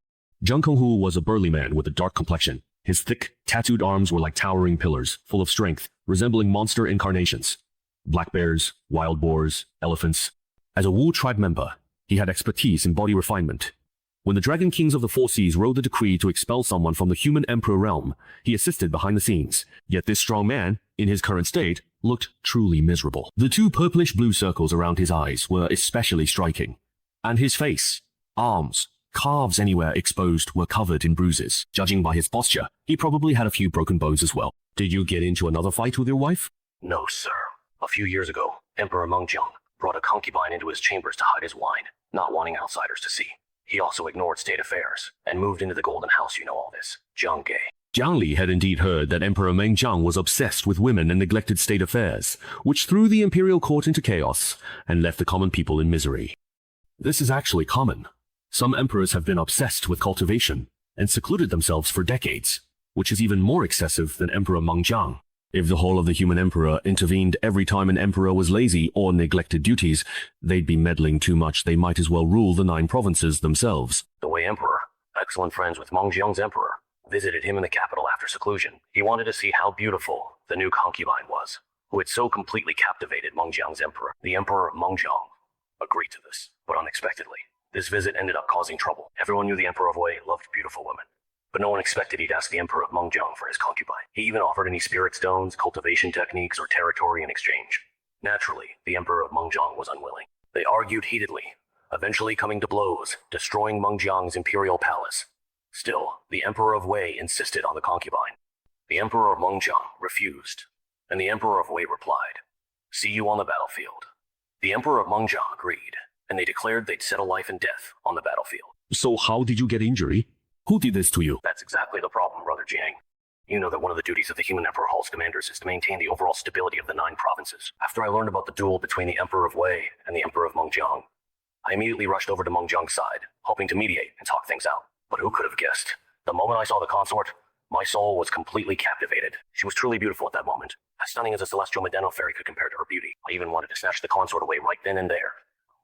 Zhang Konghu was a burly man with a dark complexion. His thick, tattooed arms were like towering pillars, full of strength, resembling monster incarnations. Black bears, wild boars, elephants. As a Wu tribe member, he had expertise in body refinement. When the Dragon Kings of the Four Seas wrote the decree to expel someone from the human emperor realm, he assisted behind the scenes. Yet this strong man, in his current state, looked truly miserable. The two purplish-blue circles around his eyes were especially striking. And his face, arms, calves anywhere exposed were covered in bruises. Judging by his posture, he probably had a few broken bones as well. Did you get into another fight with your wife? No, sir. A few years ago, Emperor Mengjiang brought a concubine into his chambers to hide his wine, not wanting outsiders to see. He also ignored state affairs and moved into the Golden House. You know all this. Jiang Ge. Jiang Li had indeed heard that Emperor Mengjiang was obsessed with women and neglected state affairs, which threw the imperial court into chaos and left the common people in misery. This is actually common. Some emperors have been obsessed with cultivation and secluded themselves for decades, which is even more excessive than Emperor Mengjiang. If the whole of the human emperor intervened every time an emperor was lazy or neglected duties, they'd be meddling too much. They might as well rule the 9 provinces themselves. The Wei Emperor, excellent friends with Mengjiang's emperor, visited him in the capital after seclusion. He wanted to see how beautiful the new concubine was, who had so completely captivated Mengjiang's emperor. The Emperor Mengjiang agreed to this, but unexpectedly, this visit ended up causing trouble. Everyone knew the Emperor of Wei loved beautiful women, but no one expected he'd ask the Emperor of Mengjiang for his concubine. He even offered any spirit stones, cultivation techniques, or territory in exchange. Naturally, the Emperor of Mengjiang was unwilling. They argued heatedly, eventually coming to blows, destroying Mengjiang's imperial palace. Still, the Emperor of Wei insisted on the concubine. The Emperor of Mengjiang refused, and the Emperor of Wei replied, "See you on the battlefield." The Emperor of Mengjiang agreed, and they declared they'd settle life and death on the battlefield. So how did you get injury? Who did this to you? That's exactly the problem, Brother Jiang. You know that one of the duties of the Human Emperor Hall's commanders is to maintain the overall stability of the 9 provinces. After I learned about the duel between the Emperor of Wei and the Emperor of Mengjiang, I immediately rushed over to Mengjiang's side, hoping to mediate and talk things out. But who could have guessed? The moment I saw the consort, my soul was completely captivated. She was truly beautiful at that moment, as stunning as a celestial Medeno fairy could compare to her beauty. I even wanted to snatch the consort away right then and there.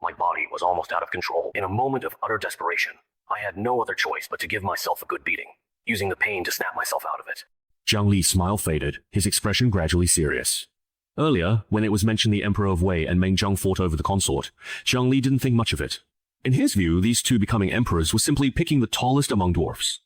My body was almost out of control. In a moment of utter desperation, I had no other choice but to give myself a good beating, using the pain to snap myself out of it. Jiang Li's smile faded, his expression gradually serious. Earlier, when it was mentioned the Emperor of Wei and Mengjiang fought over the consort, Jiang Li didn't think much of it. In his view, these two becoming emperors was simply picking the tallest among dwarfs.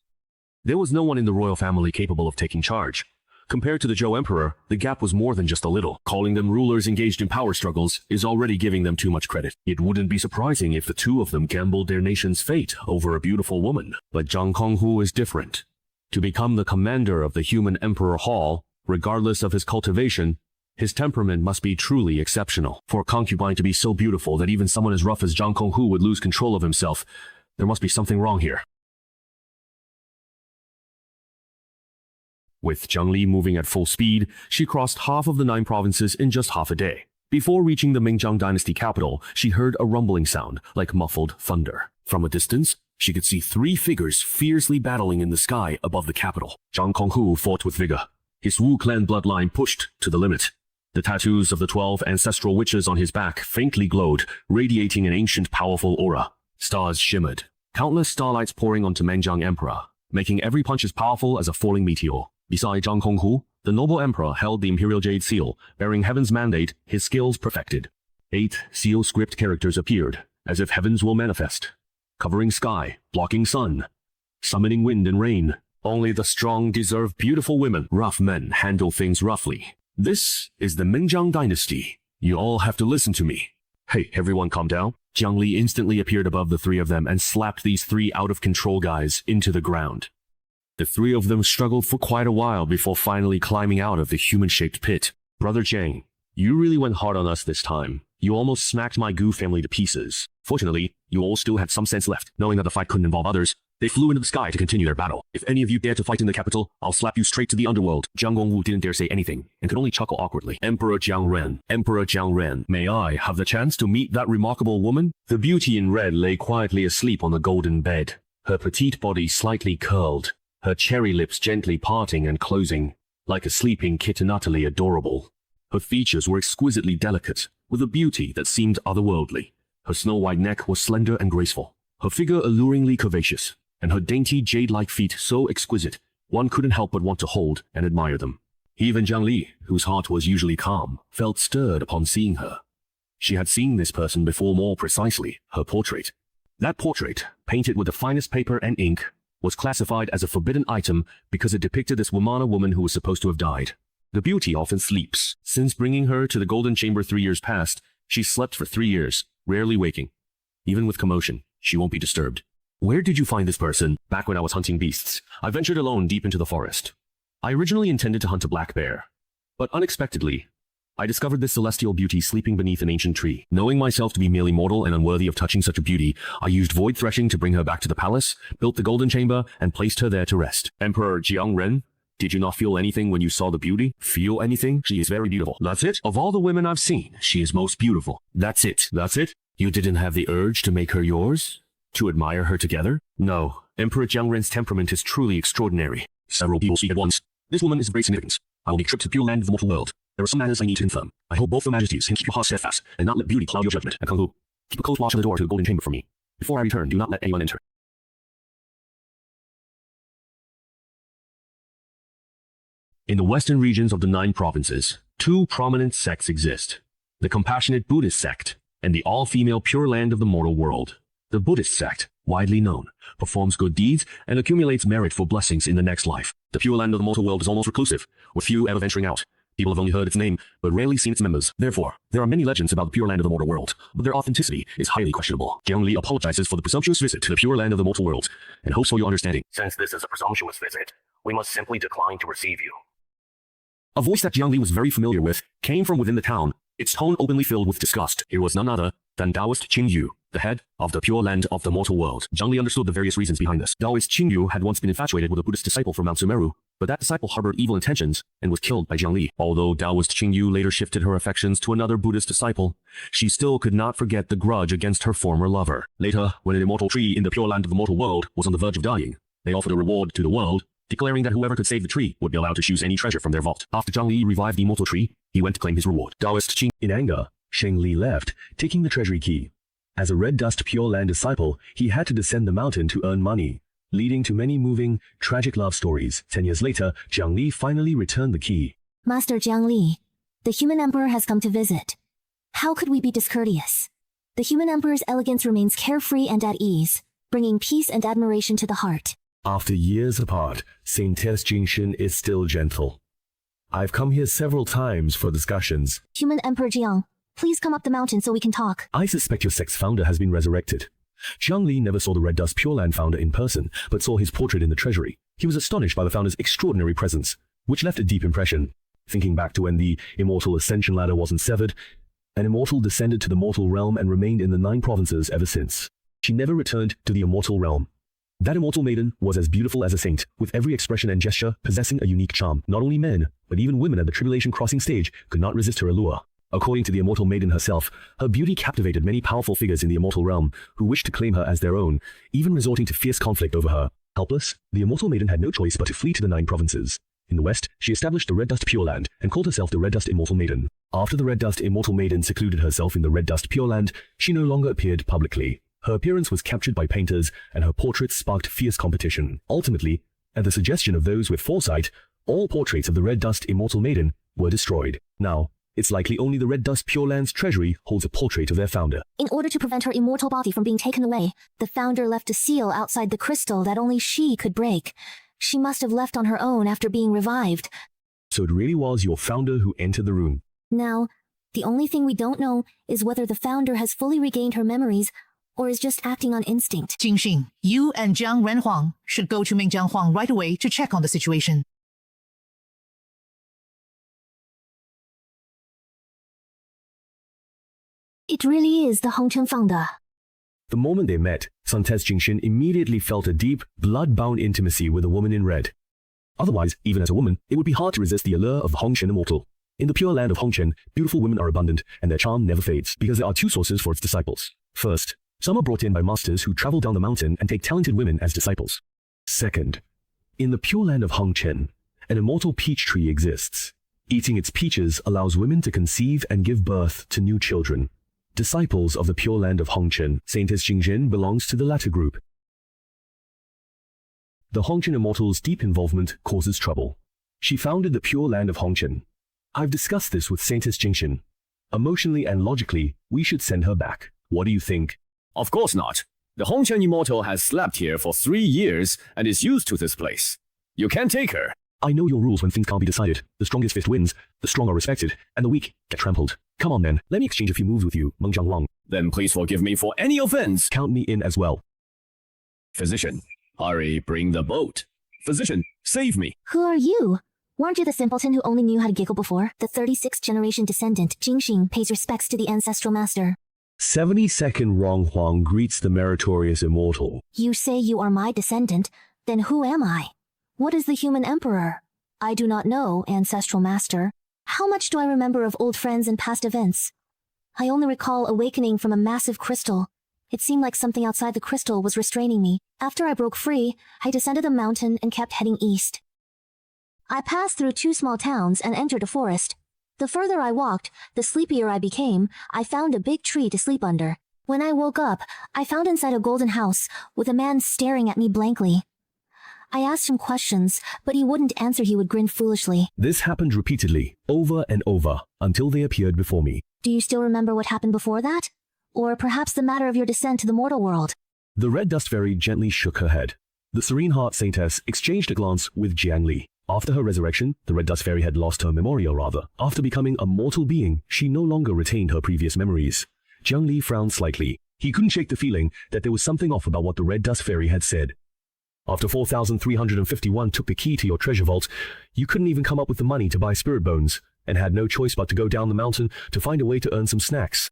There was no one in the royal family capable of taking charge. Compared to the Zhou Emperor, the gap was more than just a little. Calling them rulers engaged in power struggles is already giving them too much credit. It wouldn't be surprising if the two of them gambled their nation's fate over a beautiful woman. But Zhang Konghu is different. To become the commander of the Human Emperor Hall, regardless of his cultivation, his temperament must be truly exceptional. For a concubine to be so beautiful that even someone as rough as Zhang Konghu would lose control of himself, there must be something wrong here. With Jiang Li moving at full speed, she crossed half of the 9 provinces in just half a day. Before reaching the Mingjiang dynasty capital, she heard a rumbling sound, like muffled thunder. From a distance, she could see 3 figures fiercely battling in the sky above the capital. Zhang Konghu fought with vigor, his Wu clan bloodline pushed to the limit. The tattoos of the 12 ancestral witches on his back faintly glowed, radiating an ancient powerful aura. Stars shimmered, countless starlights pouring onto Mengjiang Emperor, making every punch as powerful as a falling meteor. Beside Zhang Konghu, the noble emperor held the imperial jade seal, bearing heaven's mandate, his skills perfected. 8 seal script characters appeared, as if heavens will manifest. Covering sky, blocking sun. summoning wind and rain. Only the strong deserve beautiful women. Rough men handle things roughly. This is the Minjiang dynasty. You all have to listen to me. Hey, everyone calm down. Jiang Li instantly appeared above the three of them and slapped these three out-of-control guys into the ground. The three of them struggled for quite a while before finally climbing out of the human-shaped pit. Brother Jiang, you really went hard on us this time. You almost smacked my Gu family to pieces. Fortunately, you all still had some sense left. Knowing that the fight couldn't involve others, they flew into the sky to continue their battle. If any of you dare to fight in the capital, I'll slap you straight to the underworld. Jiang Gongwu didn't dare say anything, and could only chuckle awkwardly. Emperor Jiang Ren, may I have the chance to meet that remarkable woman? The beauty in red lay quietly asleep on the golden bed, her petite body slightly curled, her cherry lips gently parting and closing, like a sleeping kitten utterly adorable. Her features were exquisitely delicate, with a beauty that seemed otherworldly. Her snow-white neck was slender and graceful, her figure alluringly curvaceous, and her dainty jade-like feet so exquisite, one couldn't help but want to hold and admire them. Even Jiang Li, whose heart was usually calm, felt stirred upon seeing her. She had seen this person before, more precisely, her portrait. That portrait, painted with the finest paper and ink, was classified as a forbidden item because it depicted this Wamana woman who was supposed to have died. The beauty often sleeps. Since bringing her to the Golden Chamber 3 years past, she slept for 3 years, rarely waking. Even with commotion, she won't be disturbed. Where did you find this person? Back when I was hunting beasts, I ventured alone deep into the forest. I originally intended to hunt a black bear, but unexpectedly, I discovered this celestial beauty sleeping beneath an ancient tree. Knowing myself to be merely mortal and unworthy of touching such a beauty, I used void threshing to bring her back to the palace, built the golden chamber, and placed her there to rest. Emperor Jiang Ren, did you not feel anything when you saw the beauty? Feel anything? She is very beautiful. That's it? Of all the women I've seen, she is most beautiful. That's it? That's it? You didn't have the urge to make her yours? To admire her together? No. Emperor Jiang Ren's temperament is truly extraordinary. Several people speak at once. This woman is of great significance. I will make a trip to the pure land of the mortal world. There are some matters I need to confirm. I hope both your majesties can keep your heart steadfast, and not let beauty cloud your judgment. And Kung Hu, keep a close watch on the door to the golden chamber for me. Before I return, do not let anyone enter. In the western regions of the 9 provinces, 2 prominent sects exist. The compassionate Buddhist sect, and the all-female Pure Land of the mortal world. The Buddhist sect, widely known, performs good deeds and accumulates merit for blessings in the next life. The Pure Land of the mortal world is almost reclusive, with few ever venturing out. People have only heard its name, but rarely seen its members. Therefore, there are many legends about the Pure Land of the mortal world, but their authenticity is highly questionable. Jiang Li apologizes for the presumptuous visit to the Pure Land of the mortal world, and hopes for your understanding. Since this is a presumptuous visit, we must simply decline to receive you. A voice that Jiang Li was very familiar with came from within the town, its tone openly filled with disgust. It was none other than Taoist Qingyu, the head of the Pure Land of the mortal world. Jiang Li understood the various reasons behind this. Taoist Qingyu had once been infatuated with a Buddhist disciple from Mount Sumeru, but that disciple harbored evil intentions and was killed by Jiang Li. Although Taoist Qingyu later shifted her affections to another Buddhist disciple, she still could not forget the grudge against her former lover. Later, when an immortal tree in the Pure Land of the mortal world was on the verge of dying, they offered a reward to the world, declaring that whoever could save the tree would be allowed to choose any treasure from their vault. After Jiang Li revived the immortal tree, he went to claim his reward. Taoist Qing. In anger, Sheng Li left, taking the treasury key. As a Red Dust Pure Land disciple, he had to descend the mountain to earn money, leading to many moving, tragic love stories. 10 years later, Jiang Li finally returned the key. Master Jiang Li, the human emperor has come to visit. How could we be discourteous? The human emperor's elegance remains carefree and at ease, bringing peace and admiration to the heart. After years apart, St. Tier's Jingshin is still gentle. I've come here several times for discussions. Human Emperor Jiang, please come up the mountain so we can talk. I suspect your sect's founder has been resurrected. Jiang Li never saw the Red Dust Pure Land founder in person, but saw his portrait in the treasury. He was astonished by the founder's extraordinary presence, which left a deep impression. Thinking back to when the immortal ascension ladder wasn't severed, an immortal descended to the mortal realm and remained in the 9 provinces ever since. She never returned to the immortal realm. That immortal maiden was as beautiful as a saint, with every expression and gesture possessing a unique charm. Not only men, but even women at the tribulation crossing stage could not resist her allure. According to the immortal maiden herself, her beauty captivated many powerful figures in the immortal realm who wished to claim her as their own, even resorting to fierce conflict over her. Helpless, the immortal maiden had no choice but to flee to the 9 provinces. In the west, she established the Red Dust Pure Land and called herself the Red Dust Immortal Maiden. After the Red Dust Immortal Maiden secluded herself in the Red Dust Pure Land, she no longer appeared publicly. Her appearance was captured by painters, and her portraits sparked fierce competition. Ultimately, at the suggestion of those with foresight, all portraits of the Red Dust Immortal Maiden were destroyed. Now, It's likely only the Red Dust Pure Lands treasury holds a portrait of their founder. In order to prevent her immortal body from being taken away, the founder left a seal outside the crystal that only she could break. She must have left on her own after being revived. So it really was your founder who entered the room. Now, the only thing we don't know is whether the founder has fully regained her memories or is just acting on instinct. Jingxing, you and Jiang Renhuang should go to Mingjiang Huang right away to check on the situation. It really is the Hongchen founder. The moment they met, Santes Jingxin immediately felt a deep, blood-bound intimacy with the woman in red. Otherwise, even as a woman, it would be hard to resist the allure of the Hongchen immortal. In the pure land of Hongchen, beautiful women are abundant, and their charm never fades, because there are two sources for its disciples. First, some are brought in by masters who travel down the mountain and take talented women as disciples. Second, in the pure land of Hongchen, an immortal peach tree exists. Eating its peaches allows women to conceive and give birth to new children. Disciples of the pure land of Hongchen, Saintess Jingxin belongs to the latter group. The Hongchen immortal's deep involvement causes trouble. She founded the pure land of Hongchen. I've discussed this with Saintess Jingxin. Emotionally and logically, we should send her back. What do you think? Of course not. The Hongchen immortal has slept here for 3 years and is used to this place. You can't take her. I know your rules when things can't be decided. The strongest fist wins, the strong are respected, and the weak get trampled. Come on then, let me exchange a few moves with you, Mengjiang Wang. Then please forgive me for any offense. Count me in as well. Physician, hurry, bring the boat. Physician, save me. Who are you? Weren't you the simpleton who only knew how to giggle before? The 36th generation descendant, Jingxing, pays respects to the ancestral master. 72nd Rong Huang greets the meritorious immortal. You say you are my descendant, then who am I? What is the human emperor? I do not know, ancestral master. How much do I remember of old friends and past events? I only recall awakening from a massive crystal. It seemed like something outside the crystal was restraining me. After I broke free, I descended a mountain and kept heading east. I passed through 2 small towns and entered a forest. The further I walked, the sleepier I became. I found a big tree to sleep under. When I woke up, I found inside a golden house, with a man staring at me blankly. I asked him questions, but he wouldn't answer. He would grin foolishly. This happened repeatedly, over and over, until they appeared before me. Do you still remember what happened before that? Or perhaps the matter of your descent to the mortal world? The Red Dust Fairy gently shook her head. The Serene Heart Saintess exchanged a glance with Jiang Li. After her resurrection, the Red Dust Fairy had lost her memory, or rather. After becoming a mortal being, she no longer retained her previous memories. Jiang Li frowned slightly. He couldn't shake the feeling that there was something off about what the Red Dust Fairy had said. After 4,351 took the key to your treasure vault, you couldn't even come up with the money to buy spirit bones, and had no choice but to go down the mountain to find a way to earn some snacks.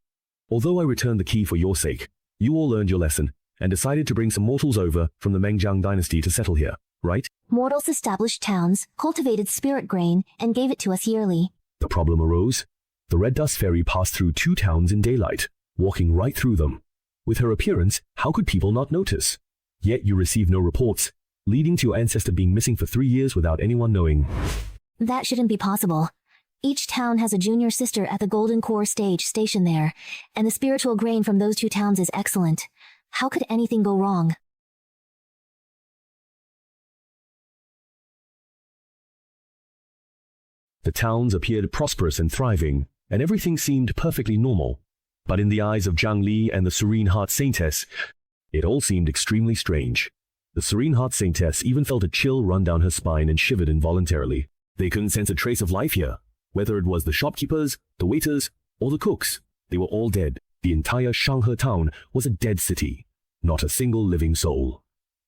Although I returned the key for your sake, you all learned your lesson, and decided to bring some mortals over from the Mengjiang dynasty to settle here, right? Mortals established towns, cultivated spirit grain, and gave it to us yearly. The problem arose. The Red Dust Fairy passed through 2 towns in daylight, walking right through them. With her appearance, how could people not notice? Yet you received no reports, leading to your ancestor being missing for 3 years without anyone knowing. That shouldn't be possible. Each town has a junior sister at the Golden Core stage stationed there, and the spiritual grain from those 2 towns is excellent. How could anything go wrong? The towns appeared prosperous and thriving, and everything seemed perfectly normal. But in the eyes of Jiang Li and the Serene Heart Saintess, it all seemed extremely strange. The Serene Heart Saintess even felt a chill run down her spine and shivered involuntarily. They couldn't sense a trace of life here. Whether it was the shopkeepers, the waiters, or the cooks, they were all dead. The entire Shanghe town was a dead city. Not a single living soul.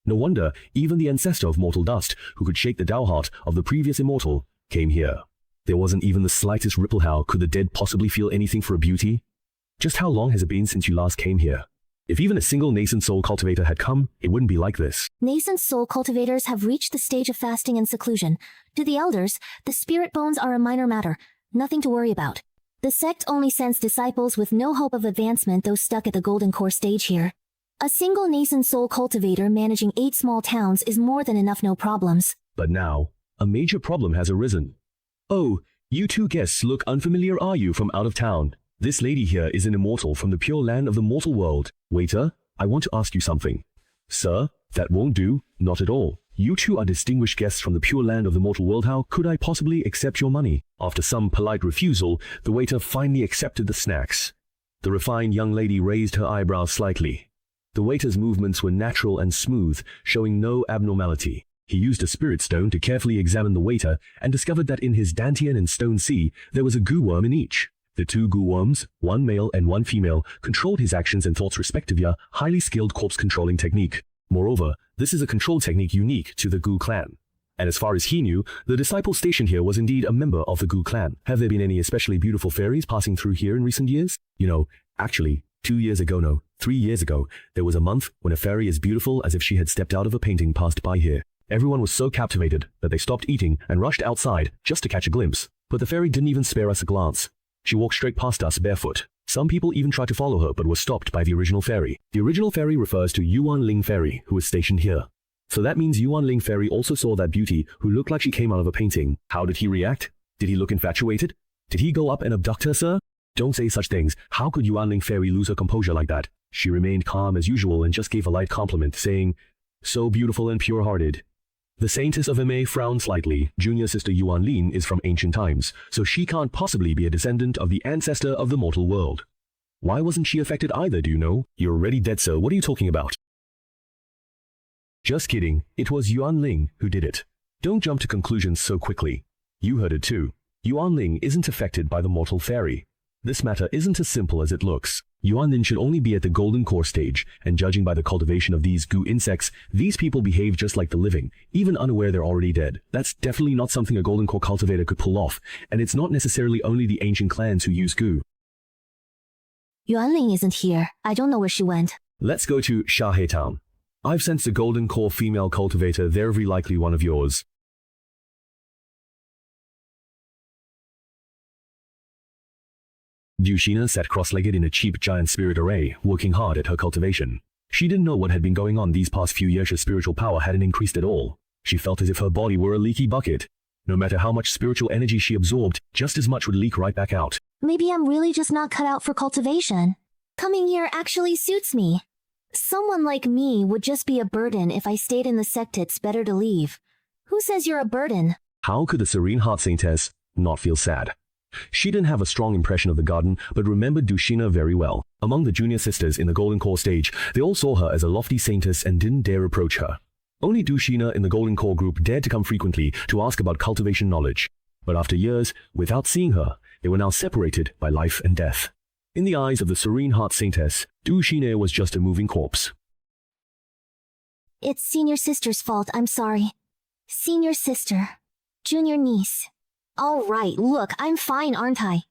No wonder even the ancestor of mortal dust, who could shake the Tao heart of the previous immortal, came here. There wasn't even the slightest ripple. How could the dead possibly feel anything for a beauty? Just how long has it been since you last came here? If even a single nascent soul cultivator had come, it wouldn't be like this. Nascent soul cultivators have reached the stage of fasting and seclusion. To the elders, the spirit bones are a minor matter, nothing to worry about. The sect only sends disciples with no hope of advancement, those stuck at the Golden Core stage here. A single nascent soul cultivator managing 8 small towns is more than enough, no problems. But now, a major problem has arisen. Oh, you 2 guests look unfamiliar. Are you from out of town? This lady here is an immortal from the pure land of the mortal world. Waiter, I want to ask you something. Sir, that won't do, not at all. You two are distinguished guests from the pure land of the mortal world. How could I possibly accept your money? After some polite refusal, the waiter finally accepted the snacks. The refined young lady raised her eyebrows slightly. The waiter's movements were natural and smooth, showing no abnormality. He used a spirit stone to carefully examine the waiter and discovered that in his dantian and stone sea, there was a goo worm in each. The two goo worms, one male and one female, controlled his actions and thoughts respectively, a highly skilled corpse controlling technique. Moreover, this is a control technique unique to the Goo clan. And as far as he knew, the disciple stationed here was indeed a member of the Goo clan. Have there been any especially beautiful fairies passing through here in recent years? Actually, 3 years ago, there was a month when a fairy as beautiful as if she had stepped out of a painting passed by here. Everyone was so captivated that they stopped eating and rushed outside just to catch a glimpse. But the fairy didn't even spare us a glance. She walked straight past us barefoot. Some people even tried to follow her but were stopped by the original fairy. The original fairy refers to Yuan Ling Fairy, who was stationed here. So that means Yuan Ling Fairy also saw that beauty who looked like she came out of a painting. How did he react? Did he look infatuated? Did he go up and abduct her, sir? Don't say such things. How could Yuan Ling Fairy lose her composure like that? She remained calm as usual and just gave a light compliment, saying, "So beautiful and pure-hearted." The Saintess of Ma frowned slightly. Junior sister Yuan Lin is from ancient times, so she can't possibly be a descendant of the ancestor of the mortal world. Why wasn't she affected either, do you know? You're already dead, sir. What are you talking about? Just kidding. It was Yuan Ling who did it. Don't jump to conclusions so quickly. You heard it too. Yuan Ling isn't affected by the mortal fairy. This matter isn't as simple as it looks. Yuan Lin should only be at the golden core stage, and judging by the cultivation of these goo insects, these people behave just like the living, even unaware they're already dead. That's definitely not something a golden core cultivator could pull off, and it's not necessarily only the ancient clans who use goo. Yuanling isn't here. I don't know where she went. Let's go to Shahe Town. I've sensed a golden core female cultivator. They're very likely one of yours. Dushina sat cross-legged in a cheap giant spirit array, working hard at her cultivation. She didn't know what had been going on these past few years. Her spiritual power hadn't increased at all. She felt as if her body were a leaky bucket. No matter how much spiritual energy she absorbed, just as much would leak right back out. Maybe I'm really just not cut out for cultivation. Coming here actually suits me. Someone like me would just be a burden if I stayed in the sect. It's better to leave. Who says you're a burden? How could the Serene Heart Saintess not feel sad? She didn't have a strong impression of the garden, but remembered Dushina very well. Among the junior sisters in the Golden Core stage, they all saw her as a lofty saintess and didn't dare approach her. Only Dushina in the Golden Core group dared to come frequently to ask about cultivation knowledge. But after years, without seeing her, they were now separated by life and death. In the eyes of the Serene Heart Saintess, Dushina was just a moving corpse. It's senior sister's fault, I'm sorry. Senior sister. Junior niece. All right, look, I'm fine, aren't I?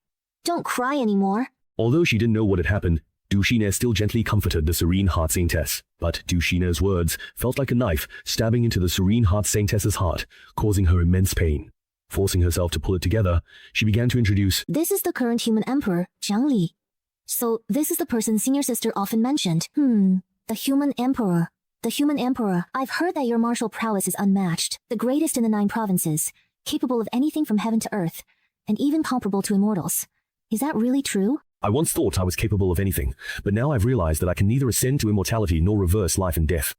Don't cry anymore. Although she didn't know what had happened, Dushina still gently comforted the Serene Heart Saintess. But Dushina's words felt like a knife stabbing into the Serene Heart Saintess's heart, causing her immense pain. Forcing herself to pull it together, she began to introduce, This is the current human emperor, Jiang Li. So, this is the person senior sister often mentioned. The human emperor. The human emperor. I've heard that your martial prowess is unmatched, the greatest in the 9 provinces. Capable of anything from heaven to earth, and even comparable to immortals. Is that really true? I once thought I was capable of anything, but now I've realized that I can neither ascend to immortality nor reverse life and death.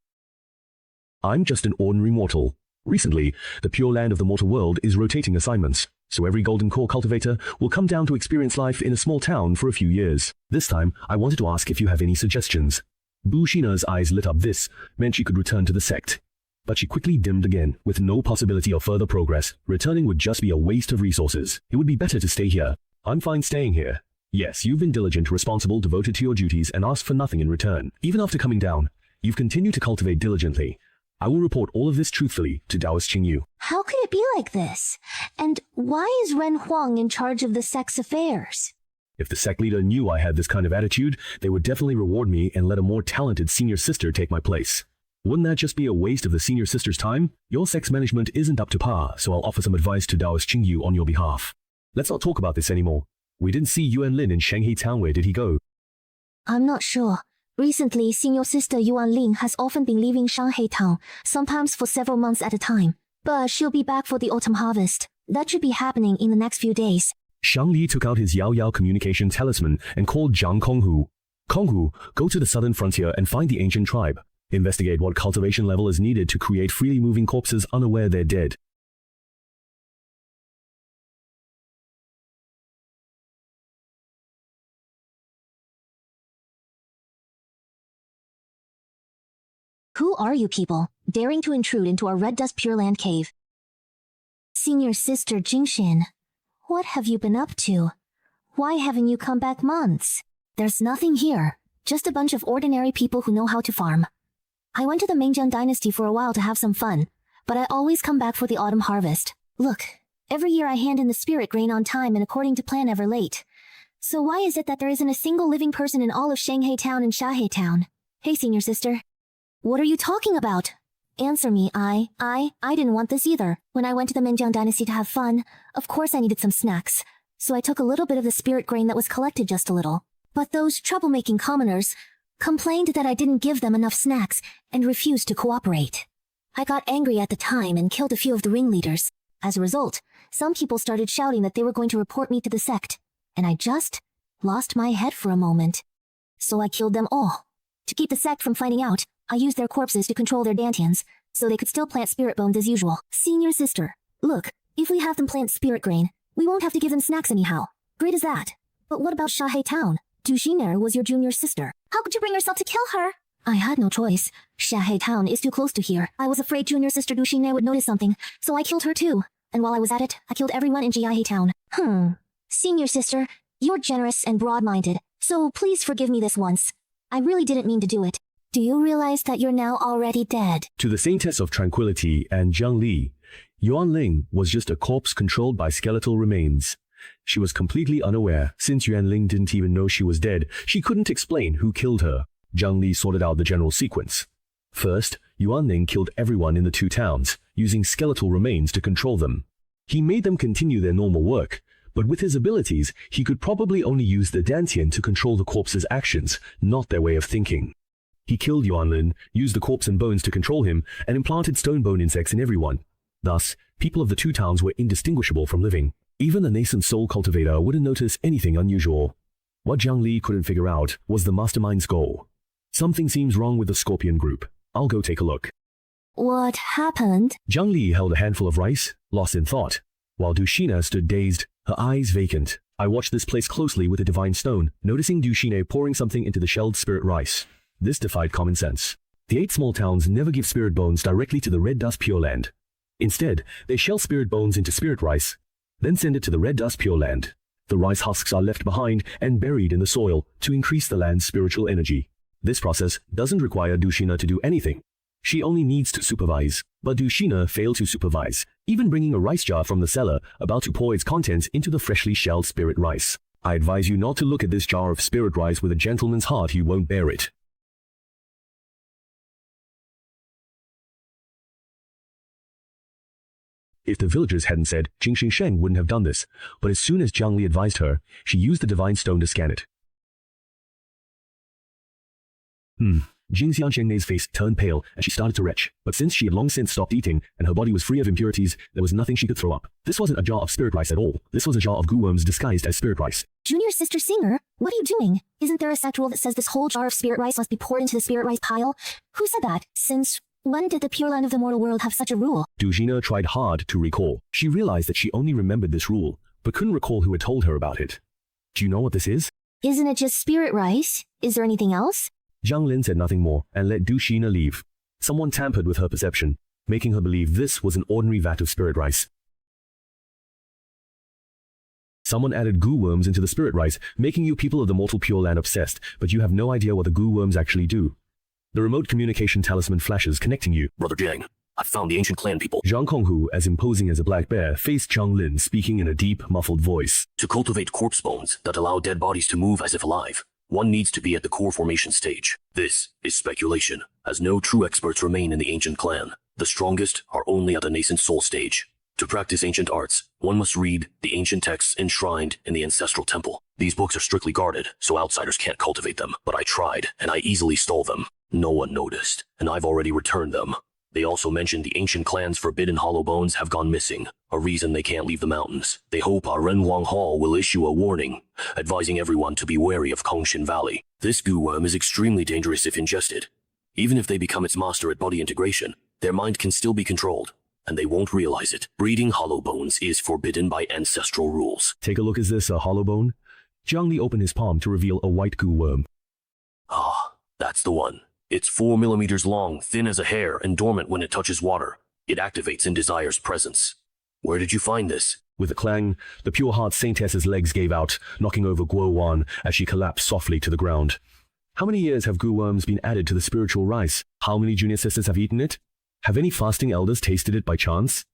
I'm just an ordinary mortal. Recently, the pure land of the mortal world is rotating assignments, so every Golden Core cultivator will come down to experience life in a small town for a few years. This time, I wanted to ask if you have any suggestions. Dushina's eyes lit up. This meant she could return to the sect. But she quickly dimmed again, with no possibility of further progress. Returning would just be a waste of resources. It would be better to stay here. I'm fine staying here. Yes, you've been diligent, responsible, devoted to your duties, and asked for nothing in return. Even after coming down, you've continued to cultivate diligently. I will report all of this truthfully to Taoist Qingyu. How could it be like this? And why is Ren Huang in charge of the sect's affairs? If the sect leader knew I had this kind of attitude, they would definitely reward me and let a more talented senior sister take my place. Wouldn't that just be a waste of the senior sister's time? Your sect's management isn't up to par, so I'll offer some advice to Taoist Qingyu on your behalf. Let's not talk about this anymore. We didn't see Yuan Lin in Shanghai Town. Where did he go? I'm not sure. Recently, senior sister Yuan Lin has often been leaving Shanghai Town, sometimes for several months at a time. But she'll be back for the autumn harvest. That should be happening in the next few days. Shang Li took out his Yao Yao communication talisman and called Zhang Konghu. Konghu, go to the southern frontier and find the ancient tribe. Investigate what cultivation level is needed to create freely moving corpses unaware they're dead. Who are you people, daring to intrude into our Red Dust Pure Land cave? Senior Sister Jingshin, what have you been up to? Why haven't you come back months? There's nothing here, just a bunch of ordinary people who know how to farm. I went to the Mingjiang dynasty for a while to have some fun, but I always come back for the autumn harvest. Look, every year I hand in the spirit grain on time and according to plan ever late. So why is it that there isn't a single living person in all of Shanghai Town and Shahe Town? Hey, Senior Sister. What are you talking about? Answer me. I didn't want this either. When I went to the Mingjiang dynasty to have fun, of course I needed some snacks. So I took a little bit of the spirit grain that was collected, just a little. But those troublemaking commoners complained that I didn't give them enough snacks and refused to cooperate. I got angry at the time and killed a few of the ringleaders. As a result, some people started shouting that they were going to report me to the sect, and I just lost my head for a moment. So I killed them all. To keep the sect from finding out, I used their corpses to control their dantians, so they could still plant spirit bones as usual. Senior Sister, look, if we have them plant spirit grain, we won't have to give them snacks anyhow. Great as that. But what about Shahe Town? Dushiner was your junior sister. How could you bring yourself to kill her? I had no choice. Shahe Town is too close to here. I was afraid junior sister Dushiner would notice something, so I killed her too. And while I was at it, I killed everyone in Jiahe Town. Senior Sister, you're generous and broad-minded, so please forgive me this once. I really didn't mean to do it. Do you realize that you're now already dead? To the Saintess of Tranquility and Zhang Li, Yuan Ling was just a corpse controlled by skeletal remains. She was completely unaware. Since Yuan Ling didn't even know she was dead, she couldn't explain who killed her. Zhang Li sorted out the general sequence. First, Yuan Ling killed everyone in the two towns, using skeletal remains to control them. He made them continue their normal work, but with his abilities, he could probably only use the Dantian to control the corpse's actions, not their way of thinking. He killed Yuan Ling, used the corpse and bones to control him, and implanted stone bone insects in everyone. Thus, people of the two towns were indistinguishable from living. Even the nascent soul cultivator wouldn't notice anything unusual. What Zhang Li couldn't figure out was the mastermind's goal. Something seems wrong with the Scorpion group. I'll go take a look. What happened? Zhang Li held a handful of rice, lost in thought, while Dushina stood dazed, her eyes vacant. I watched this place closely with a divine stone, noticing Dushina pouring something into the shelled spirit rice. This defied common sense. The 8 small towns never give spirit bones directly to the Red Dust Pure Land. Instead, they shell spirit bones into spirit rice, then send it to the Red Dust Pure Land. The rice husks are left behind and buried in the soil to increase the land's spiritual energy. This process doesn't require Dushina to do anything. She only needs to supervise. But Dushina failed to supervise, even bringing a rice jar from the cellar about to pour its contents into the freshly shelled spirit rice. I advise you not to look at this jar of spirit rice with a gentleman's heart. You won't bear it. If the villagers hadn't said, Jingxing Sheng wouldn't have done this, but as soon as Zhang Li advised her, she used the divine stone to scan it. Jing Xiansheng's face turned pale and she started to retch, but since she had long since stopped eating and her body was free of impurities, there was nothing she could throw up. This wasn't a jar of spirit rice at all. This was a jar of goo worms disguised as spirit rice. Junior Sister Singer, what are you doing? Isn't there a sect rule that says this whole jar of spirit rice must be poured into the spirit rice pile? Who said that? Since when did the Pure Land of the mortal world have such a rule? Dushina tried hard to recall. She realized that she only remembered this rule, but couldn't recall who had told her about it. Do you know what this is? Isn't it just spirit rice? Is there anything else? Zhang Lin said nothing more and let Dushina leave. Someone tampered with her perception, making her believe this was an ordinary vat of spirit rice. Someone added goo worms into the spirit rice, making you people of the mortal Pure Land obsessed, but you have no idea what the goo worms actually do. The remote communication talisman flashes, connecting you. Brother Jiang, I've found the ancient clan people. Zhang Konghu, as imposing as a black bear, faced Zhang Lin, speaking in a deep, muffled voice. To cultivate corpse bones that allow dead bodies to move as if alive, one needs to be at the core formation stage. This is speculation, as no true experts remain in the ancient clan. The strongest are only at the nascent soul stage. To practice ancient arts, one must read the ancient texts enshrined in the ancestral temple. These books are strictly guarded, so outsiders can't cultivate them, but I tried, and I easily stole them. No one noticed, and I've already returned them. They also mentioned the ancient clan's forbidden hollow bones have gone missing, a reason they can't leave the mountains. They hope our Renhuang Hall will issue a warning, advising everyone to be wary of Kongshin Valley. This goo worm is extremely dangerous if ingested. Even if they become its master at body integration, their mind can still be controlled, and they won't realize it. Breeding hollow bones is forbidden by ancestral rules. Take a look, is this a hollow bone? Jiang Li opened his palm to reveal a white goo worm. Ah, that's the one. It's 4 millimeters long, thin as a hair, and dormant when it touches water. It activates in Desire's presence. Where did you find this? With a clang, the Pure Heart Saintess's legs gave out, knocking over Guo Wan as she collapsed softly to the ground. How many years have goo worms been added to the spiritual rice? How many junior sisters have eaten it? Have any fasting elders tasted it by chance?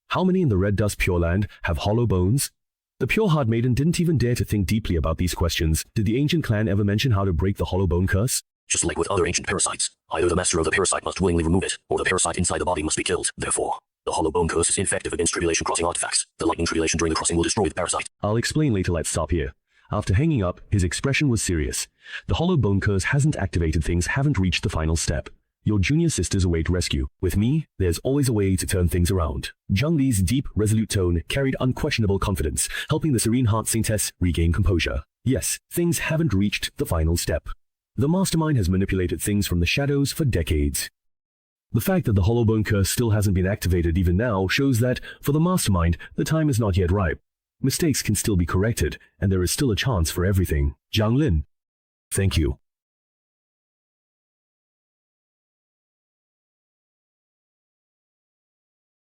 How many in the Red Dust Pure Land have hollow bones? The Pure Heart Maiden didn't even dare to think deeply about these questions. Did the ancient clan ever mention how to break the hollow bone curse? Just like with other ancient parasites, either the master of the parasite must willingly remove it, or the parasite inside the body must be killed. Therefore, the hollow bone curse is ineffective against tribulation crossing artifacts. The lightning tribulation during the crossing will destroy the parasite. I'll explain later, let's stop here. After hanging up, his expression was serious. The hollow bone curse hasn't activated, things haven't reached the final step. Your junior sisters await rescue. With me, there's always a way to turn things around. Jiang Li's deep, resolute tone carried unquestionable confidence, helping the Serene Heart Saintess regain composure. Yes, things haven't reached the final step. The mastermind has manipulated things from the shadows for decades. The fact that the hollow bone curse still hasn't been activated even now shows that, for the mastermind, the time is not yet ripe. Mistakes can still be corrected, and there is still a chance for everything. Jiang Lin. Thank you.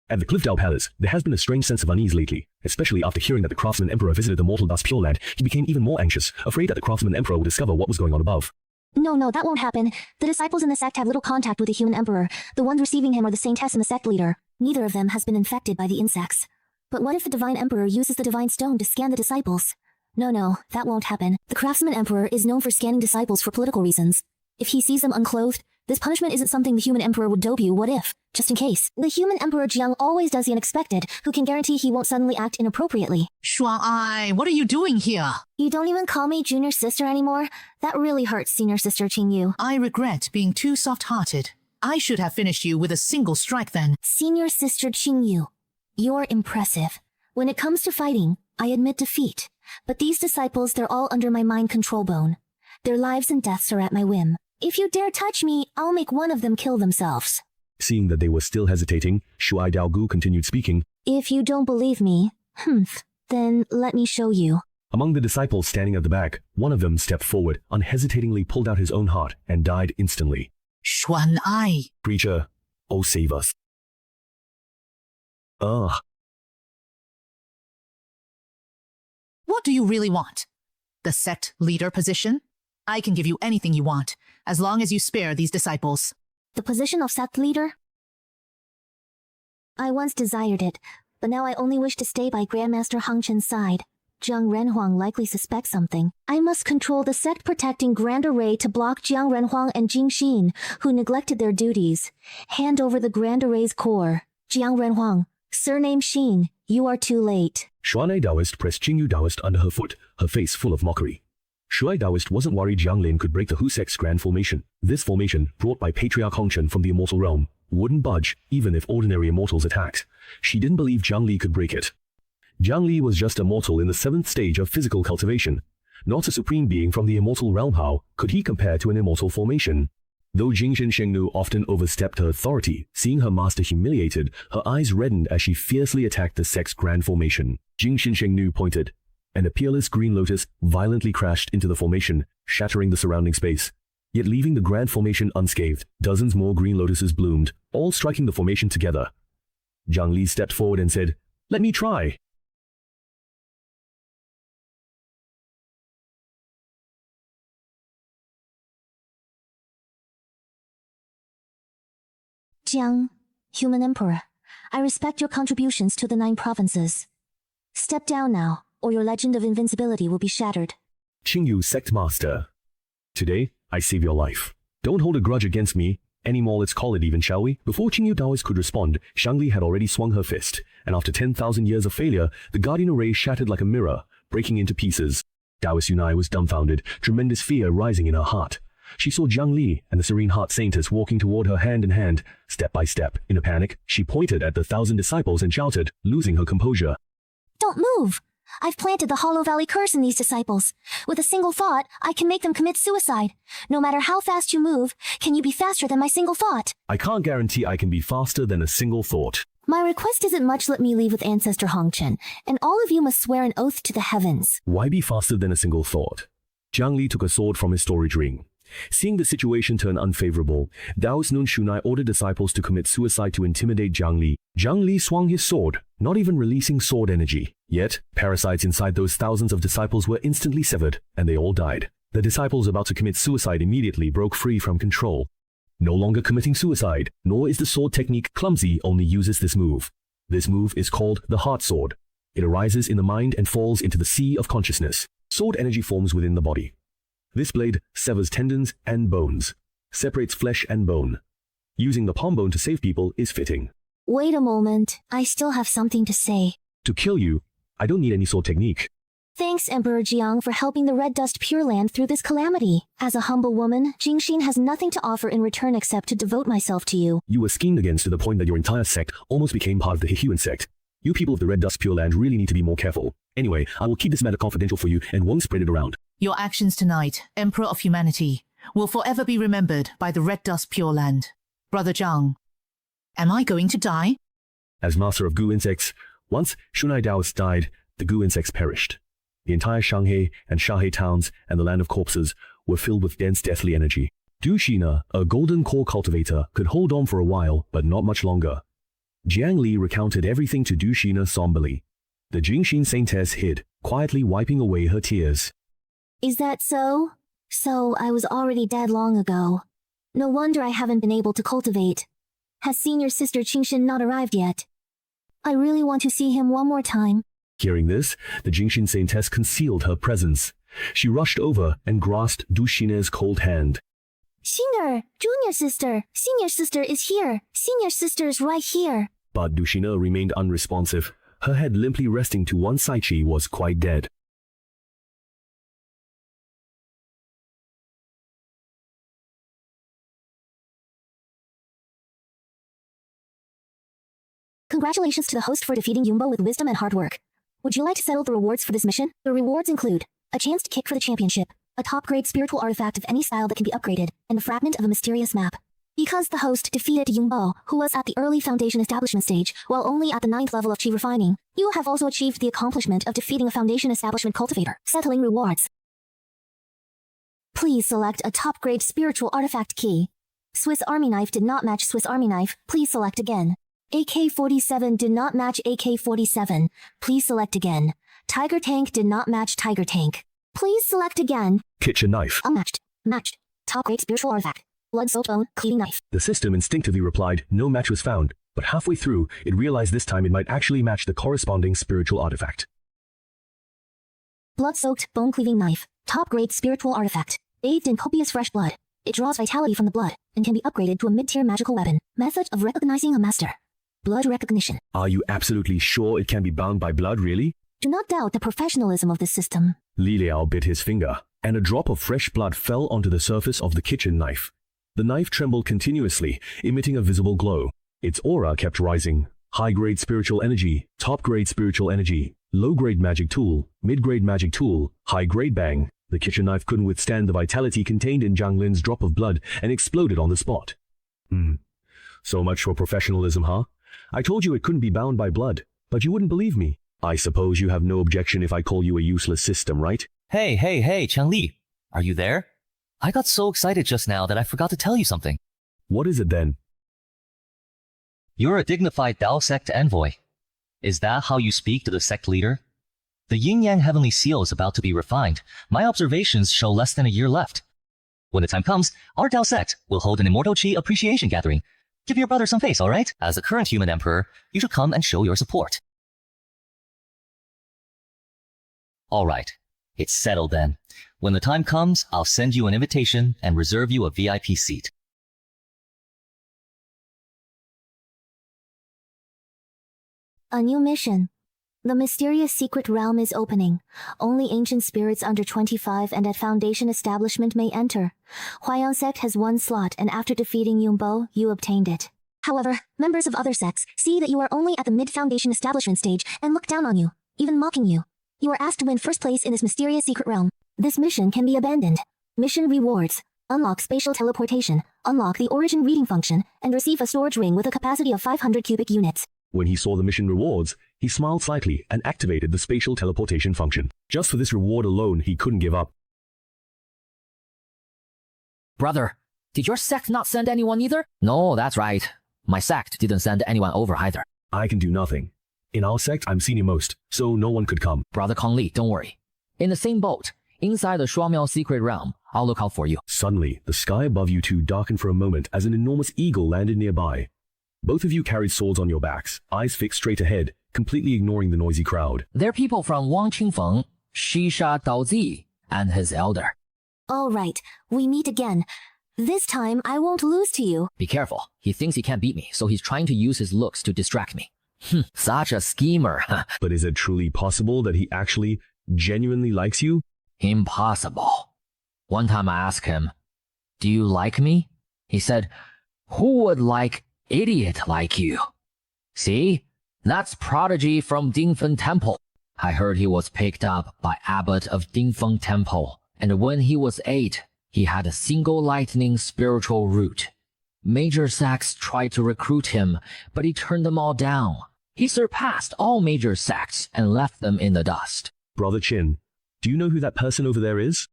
At the Cliffdale Palace, there has been a strange sense of unease lately, especially after hearing that the Craftsman Emperor visited the Mortal Dust Pure Land. He became even more anxious, afraid that the Craftsman Emperor would discover what was going on above. No, that won't happen. The disciples in the sect have little contact with the human emperor. The ones receiving him are the saintess and the sect leader. Neither of them has been infected by the insects. But what if the divine emperor uses the divine stone to scan the disciples? No, that won't happen. The Craftsman Emperor is known for scanning disciples for political reasons. If he sees them unclothed, this punishment isn't something the human emperor would debut. What if, just in case? The human emperor Jiang always does the unexpected. Who can guarantee he won't suddenly act inappropriately? Shuai, what are you doing here? You don't even call me junior sister anymore? That really hurts, senior sister Qingyu. I regret being too soft-hearted. I should have finished you with a single strike then. Senior sister Qingyu, you're impressive. When it comes to fighting, I admit defeat. But these disciples, they're all under my mind control bone. Their lives and deaths are at my whim. If you dare touch me, I'll make one of them kill themselves. Seeing that they were still hesitating, Shuai Daogu continued speaking. If you don't believe me, then let me show you. Among the disciples standing at the back, one of them stepped forward, unhesitatingly pulled out his own heart, and died instantly. Xuan Ai. Preacher, oh save us. Ugh. What do you really want? The sect leader position? I can give you anything you want, as long as you spare these disciples. The position of sect leader? I once desired it, but now I only wish to stay by Grandmaster Hang Chen's side. Jiang Renhuang likely suspects something. I must control the sect protecting Grand Array to block Jiang Renhuang and Jing Xin, who neglected their duties. Hand over the Grand Array's core. Jiang Renhuang, surname Xin, you are too late. Shuai Daoist pressed Qingyu Daoist under her foot, her face full of mockery. Shuai Daoist wasn't worried Jiang Lin could break the Hu sect's grand formation. This formation, brought by Patriarch Hong Chen from the Immortal Realm, wouldn't budge even if ordinary immortals attacked. She didn't believe Jiang Li could break it. Jiang Li was just a mortal in the 7th stage of physical cultivation, not a supreme being from the Immortal Realm. How could he compare to an immortal formation? Though Jingxin Shengnu often overstepped her authority, seeing her master humiliated, her eyes reddened as she fiercely attacked the sect's grand formation. Jingxin Shengnu pointed, and a peerless green lotus violently crashed into the formation, shattering the surrounding space. Yet leaving the grand formation unscathed, dozens more green lotuses bloomed, all striking the formation together. Jiang Li stepped forward and said, "Let me try." Jiang, human emperor, I respect your contributions to the 9 provinces. Step down now, or your legend of invincibility will be shattered. Qingyu Sect Master. Today, I save your life. Don't hold a grudge against me anymore, let's call it even, shall we? Before Qingyu Daoist could respond, Shangli had already swung her fist, and after 10,000 years of failure, the Guardian Array shattered like a mirror, breaking into pieces. Daoist Yunai was dumbfounded, tremendous fear rising in her heart. She saw Jiang Li and the Serene Heart Saintess walking toward her hand in hand, step by step. In a panic, she pointed at the 1,000 disciples and shouted, losing her composure. Don't move! I've planted the Hollow Valley curse in these disciples. With a single thought, I can make them commit suicide. No matter how fast you move, can you be faster than my single thought? I can't guarantee I can be faster than a single thought. My request isn't much. Let me leave with Ancestor Hongchen, and all of you must swear an oath to the heavens. Why be faster than a single thought? Jiang Li took a sword from his storage ring. Seeing the situation turn unfavorable, Daoist Nun Shunai ordered disciples to commit suicide to intimidate Jiang Li. Jiang Li swung his sword, not even releasing sword energy. Yet, parasites inside those thousands of disciples were instantly severed, and they all died. The disciples about to commit suicide immediately broke free from control. No longer committing suicide, nor is the sword technique clumsy, only uses this move. This move is called the heart sword. It arises in the mind and falls into the sea of consciousness. Sword energy forms within the body. This blade severs tendons and bones, separates flesh and bone. Using the palm bone to save people is fitting. Wait a moment, I still have something to say. To kill you, I don't need any sword technique. Thanks, Emperor Jiang, for helping the Red Dust Pure Land through this calamity. As a humble woman, Jingxin has nothing to offer in return except to devote myself to you. You were schemed against to the point that your entire sect almost became part of the Hehuan sect. You people of the Red Dust Pure Land really need to be more careful. Anyway, I will keep this matter confidential for you and won't spread it around. Your actions tonight, Emperor of Humanity, will forever be remembered by the Red Dust Pure Land. Brother Jiang, am I going to die? As master of goo insects, once Shunai Daoists died, the goo insects perished. The entire Shanghai and Shahe towns and the land of corpses were filled with dense deathly energy. Du Shina, a golden core cultivator, could hold on for a while, but not much longer. Jiang Li recounted everything to Du Shina somberly. The Jingxin Saintess hid, quietly wiping away her tears. Is that so? So I was already dead long ago. No wonder I haven't been able to cultivate. Has senior sister Qingxin not arrived yet? I really want to see him one more time. Hearing this, the Jingxin Saintess concealed her presence. She rushed over and grasped Du Shina's cold hand. Xing'er, junior sister, senior sister is here. Senior sister is right here. But Du Shina remained unresponsive. Her head limply resting to one side. She was quite dead. Congratulations to the host for defeating Yumbo with wisdom and hard work. Would you like to settle the rewards for this mission? The rewards include a chance to kick for the championship, a top-grade spiritual artifact of any style that can be upgraded, and a fragment of a mysterious map. Because the host defeated Yumbo, who was at the early foundation establishment stage, while only at the 9th level of chi refining, you have also achieved the accomplishment of defeating a foundation establishment cultivator. Settling rewards. Please select a top-grade spiritual artifact key. Swiss Army knife did not match Swiss Army knife. Please select again. AK-47 did not match AK-47. Please select again. Tiger tank did not match tiger tank. Please select again. Kitchen knife. Unmatched. Matched. Top-grade spiritual artifact. Blood-soaked bone, cleaving knife. The system instinctively replied, no match was found, but halfway through, it realized this time it might actually match the corresponding spiritual artifact. Blood-soaked bone cleaving knife. Top-grade spiritual artifact. Bathed in copious fresh blood. It draws vitality from the blood, and can be upgraded to a mid-tier magical weapon. Method of recognizing a master. Blood recognition. Are you absolutely sure it can be bound by blood, really? Do not doubt the professionalism of this system. Li Liao bit his finger, and a drop of fresh blood fell onto the surface of the kitchen knife. The knife trembled continuously, emitting a visible glow. Its aura kept rising. High-grade spiritual energy, top-grade spiritual energy, low-grade magic tool, mid-grade magic tool, high-grade bang. The kitchen knife couldn't withstand the vitality contained in Zhang Lin's drop of blood and exploded on the spot. So much for professionalism, huh? I told you it couldn't be bound by blood, but you wouldn't believe me. I suppose you have no objection if I call you a useless system, right? Hey, Chang Li. Are you there? I got so excited just now that I forgot to tell you something. What is it then? You're a dignified Dao sect envoy. Is that how you speak to the sect leader? The Yin-Yang Heavenly Seal is about to be refined. My observations show less than a year left. When the time comes, our Dao sect will hold an Immortal Chi Appreciation Gathering. Give your brother some face, alright? As the current human emperor, you should come and show your support. Alright, it's settled then. When the time comes, I'll send you an invitation and reserve you a VIP seat. A new mission. The mysterious secret realm is opening. Only ancient spirits under 25 and at Foundation establishment may enter. Huayang sect has one slot, and after defeating Yumbo, you obtained it. However, members of other sects see that you are only at the mid-Foundation establishment stage and look down on you, even mocking you. You are asked to win first place in this mysterious secret realm. This mission can be abandoned. Mission rewards. Unlock spatial teleportation, unlock the origin reading function, and receive a storage ring with a capacity of 500 cubic units. When he saw the mission rewards, he smiled slightly and activated the spatial teleportation function. Just for this reward alone, he couldn't give up. Brother, did your sect not send anyone either? No, that's right. My sect didn't send anyone over either. I can do nothing. In our sect, I'm senior most, so no one could come. Brother Kong Li, don't worry. In the same boat, inside the Shuangmiao secret realm, I'll look out for you. Suddenly, the sky above you two darkened for a moment as an enormous eagle landed nearby. Both of you carried swords on your backs, eyes fixed straight ahead, completely ignoring the noisy crowd. They're people from Wang Qingfeng, Shisha Daozi, and his elder. All right, we meet again. This time, I won't lose to you. Be careful. He thinks he can't beat me, so he's trying to use his looks to distract me. Such a schemer. But is it truly possible that he actually, genuinely likes you? Impossible. One time I asked him, "Do you like me?" He said, "Who would like idiot like you?" See? That's Prodigy from Dingfeng Temple. I heard he was picked up by Abbot of Dingfeng Temple, and when he was 8, he had a single lightning spiritual root. Major sects tried to recruit him, but he turned them all down. He surpassed all major sects and left them in the dust. Brother Chin, do you know who that person over there is?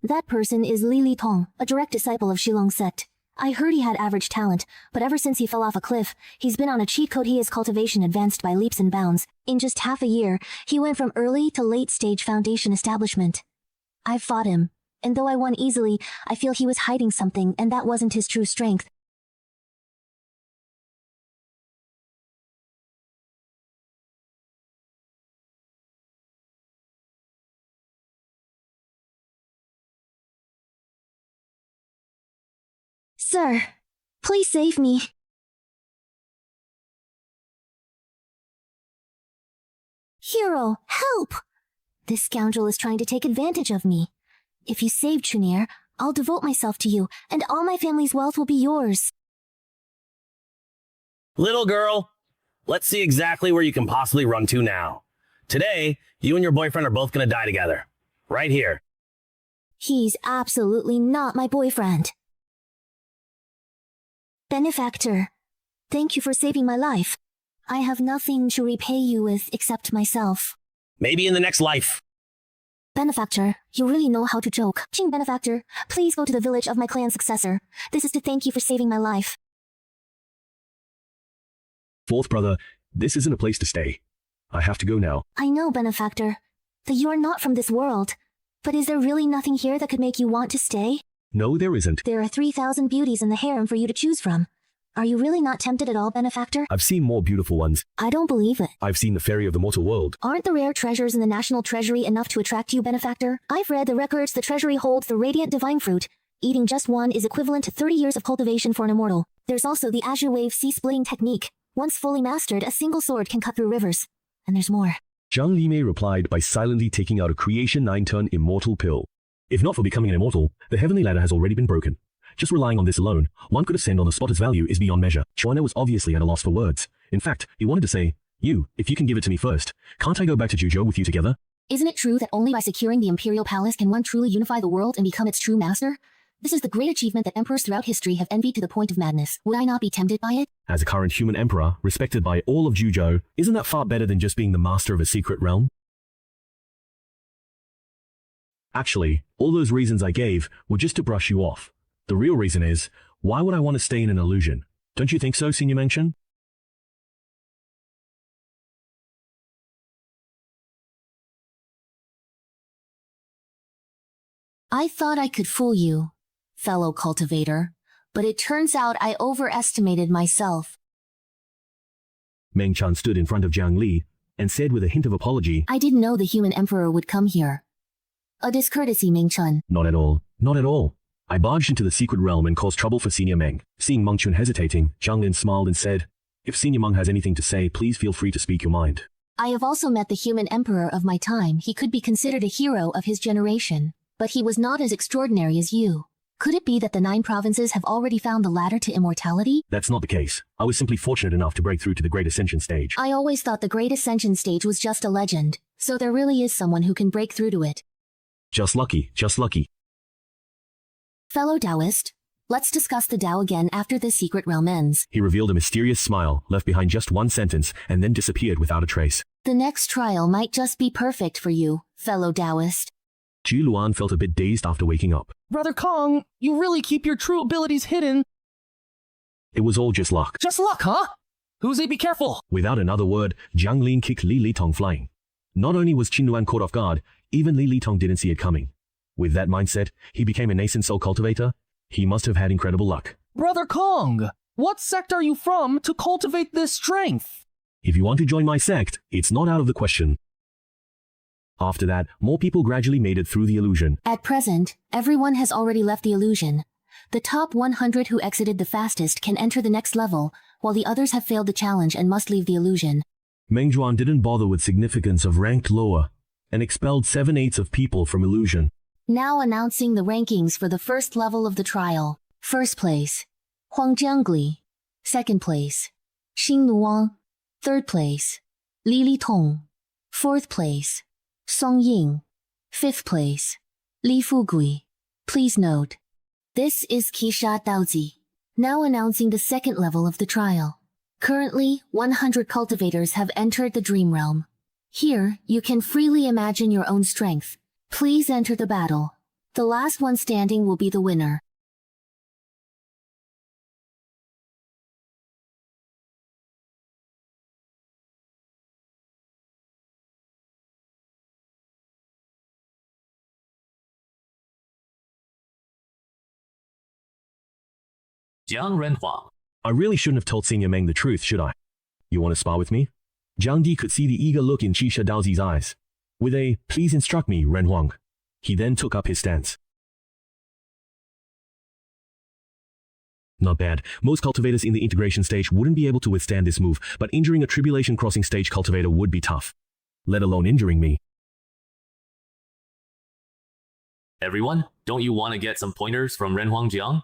That person is Li Li Tong, a direct disciple of Shilong sect. I heard he had average talent, but ever since he fell off a cliff, he's been on a cheat code. His cultivation advanced by leaps and bounds. In just half a year, he went from early to late stage foundation establishment. I've fought him, and though I won easily, I feel he was hiding something, and that wasn't his true strength. Sir, please save me. Hero, help! This scoundrel is trying to take advantage of me. If you save Chunir, I'll devote myself to you, and all my family's wealth will be yours. Little girl, let's see exactly where you can possibly run to now. Today, you and your boyfriend are both gonna die together. Right here. He's absolutely not my boyfriend. Benefactor, thank you for saving my life. I have nothing to repay you with except myself. Maybe in the next life. Benefactor, you really know how to joke. King Benefactor, please go to the village of my clan successor. This is to thank you for saving my life. Fourth brother, this isn't a place to stay. I have to go now. I know, Benefactor, that you are not from this world. But is there really nothing here that could make you want to stay? No, there isn't. There are 3,000 beauties in the harem for you to choose from. Are you really not tempted at all, Benefactor? I've seen more beautiful ones. I don't believe it. I've seen the fairy of the mortal world. Aren't the rare treasures in the National Treasury enough to attract you, Benefactor? I've read the records. The treasury holds the radiant divine fruit. Eating just one is equivalent to 30 years of cultivation for an immortal. There's also the azure wave sea-splitting technique. Once fully mastered, a single sword can cut through rivers. And there's more. Zhang Limei replied by silently taking out a Creation 9-turn immortal pill. If not for becoming an immortal, the heavenly ladder has already been broken. Just relying on this alone, one could ascend on the spot. Its value is beyond measure. Chuana was obviously at a loss for words. In fact, he wanted to say, if you can give it to me first, can't I go back to Juzhou with you together? Isn't it true that only by securing the Imperial Palace can one truly unify the world and become its true master? This is the great achievement that emperors throughout history have envied to the point of madness. Would I not be tempted by it? As a current human emperor, respected by all of Juzhou, isn't that far better than just being the master of a secret realm? Actually, all those reasons I gave were just to brush you off. The real reason is, why would I want to stay in an illusion? Don't you think so, Senior Mengchen? I thought I could fool you, fellow cultivator, but it turns out I overestimated myself. Meng Chan stood in front of Jiang Li and said with a hint of apology, I didn't know the human emperor would come here. A discourtesy, Meng Chun. Not at all. Not at all. I barged into the secret realm and caused trouble for Senior Meng. Seeing Meng Chun hesitating, Jiang Lin smiled and said, if Senior Meng has anything to say, please feel free to speak your mind. I have also met the human emperor of my time. He could be considered a hero of his generation, but he was not as extraordinary as you. Could it be that the 9 provinces have already found the ladder to immortality? That's not the case. I was simply fortunate enough to break through to the Great Ascension stage. I always thought the Great Ascension stage was just a legend, so there really is someone who can break through to it. Just lucky, just lucky. Fellow Taoist, let's discuss the Tao again after this secret realm ends. He revealed a mysterious smile, left behind just one sentence, and then disappeared without a trace. The next trial might just be perfect for you, fellow Taoist. Ji Luan felt a bit dazed after waking up. Brother Kong, you really keep your true abilities hidden. It was all just luck. Just luck, huh? Huzi, be careful. Without another word, Jiang Lin kicked Li Litong flying. Not only was Qin Luan caught off guard, even Li Litong didn't see it coming. With that mindset, he became a nascent soul cultivator. He must have had incredible luck. Brother Kong, what sect are you from to cultivate this strength? If you want to join my sect, it's not out of the question. After that, more people gradually made it through the illusion. At present, everyone has already left the illusion. The top 100 who exited the fastest can enter the next level, while the others have failed the challenge and must leave the illusion. Meng Zhuan didn't bother with significance of ranked lower, and expelled 7/8 of people from illusion. Now announcing the rankings for the first level of the trial. First place, Huang Jiangli. Second place, Xing Luang. Third place, Li Litong. Fourth place, Song Ying. Fifth place, Li Fugui. Please note, this is Qisha Daozi. Now announcing the second level of the trial. Currently, 100 cultivators have entered the Dream Realm. Here, you can freely imagine your own strength. Please enter the battle. The last one standing will be the winner. Jiang Renhuang. I really shouldn't have told Senior Meng the truth, should I? You want to spar with me? Jiang Di could see the eager look in Qisha Daozi's eyes. With a, please instruct me, Renhuang. He then took up his stance. Not bad. Most cultivators in the integration stage wouldn't be able to withstand this move, but injuring a tribulation crossing stage cultivator would be tough. Let alone injuring me. Everyone, don't you want to get some pointers from Renhuang Jiang?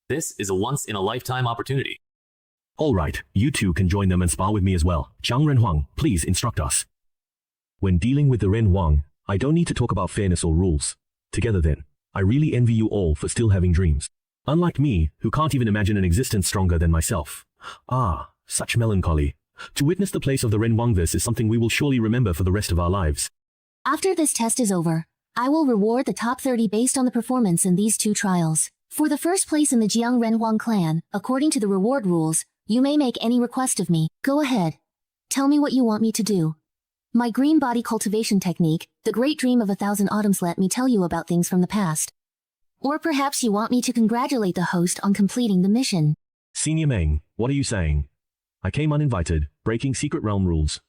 This is a once-in-a-lifetime opportunity. All right, you two can join them and spar with me as well. Jiang Renhuang, please instruct us. When dealing with the Renhuang, I don't need to talk about fairness or rules. Together then, I really envy you all for still having dreams. Unlike me, who can't even imagine an existence stronger than myself. Ah, such melancholy. To witness the place of the Renhuang this is something we will surely remember for the rest of our lives. After this test is over, I will reward the top 30 based on the performance in these 2 trials. For the first place in the Jiang Renhuang clan, according to the reward rules, you may make any request of me. Go ahead. Tell me what you want me to do. My green body cultivation technique, the great dream of 1,000 autumns, let me tell you about things from the past. Or perhaps you want me to congratulate the host on completing the mission. Senior Meng, what are you saying? I came uninvited, breaking secret realm rules.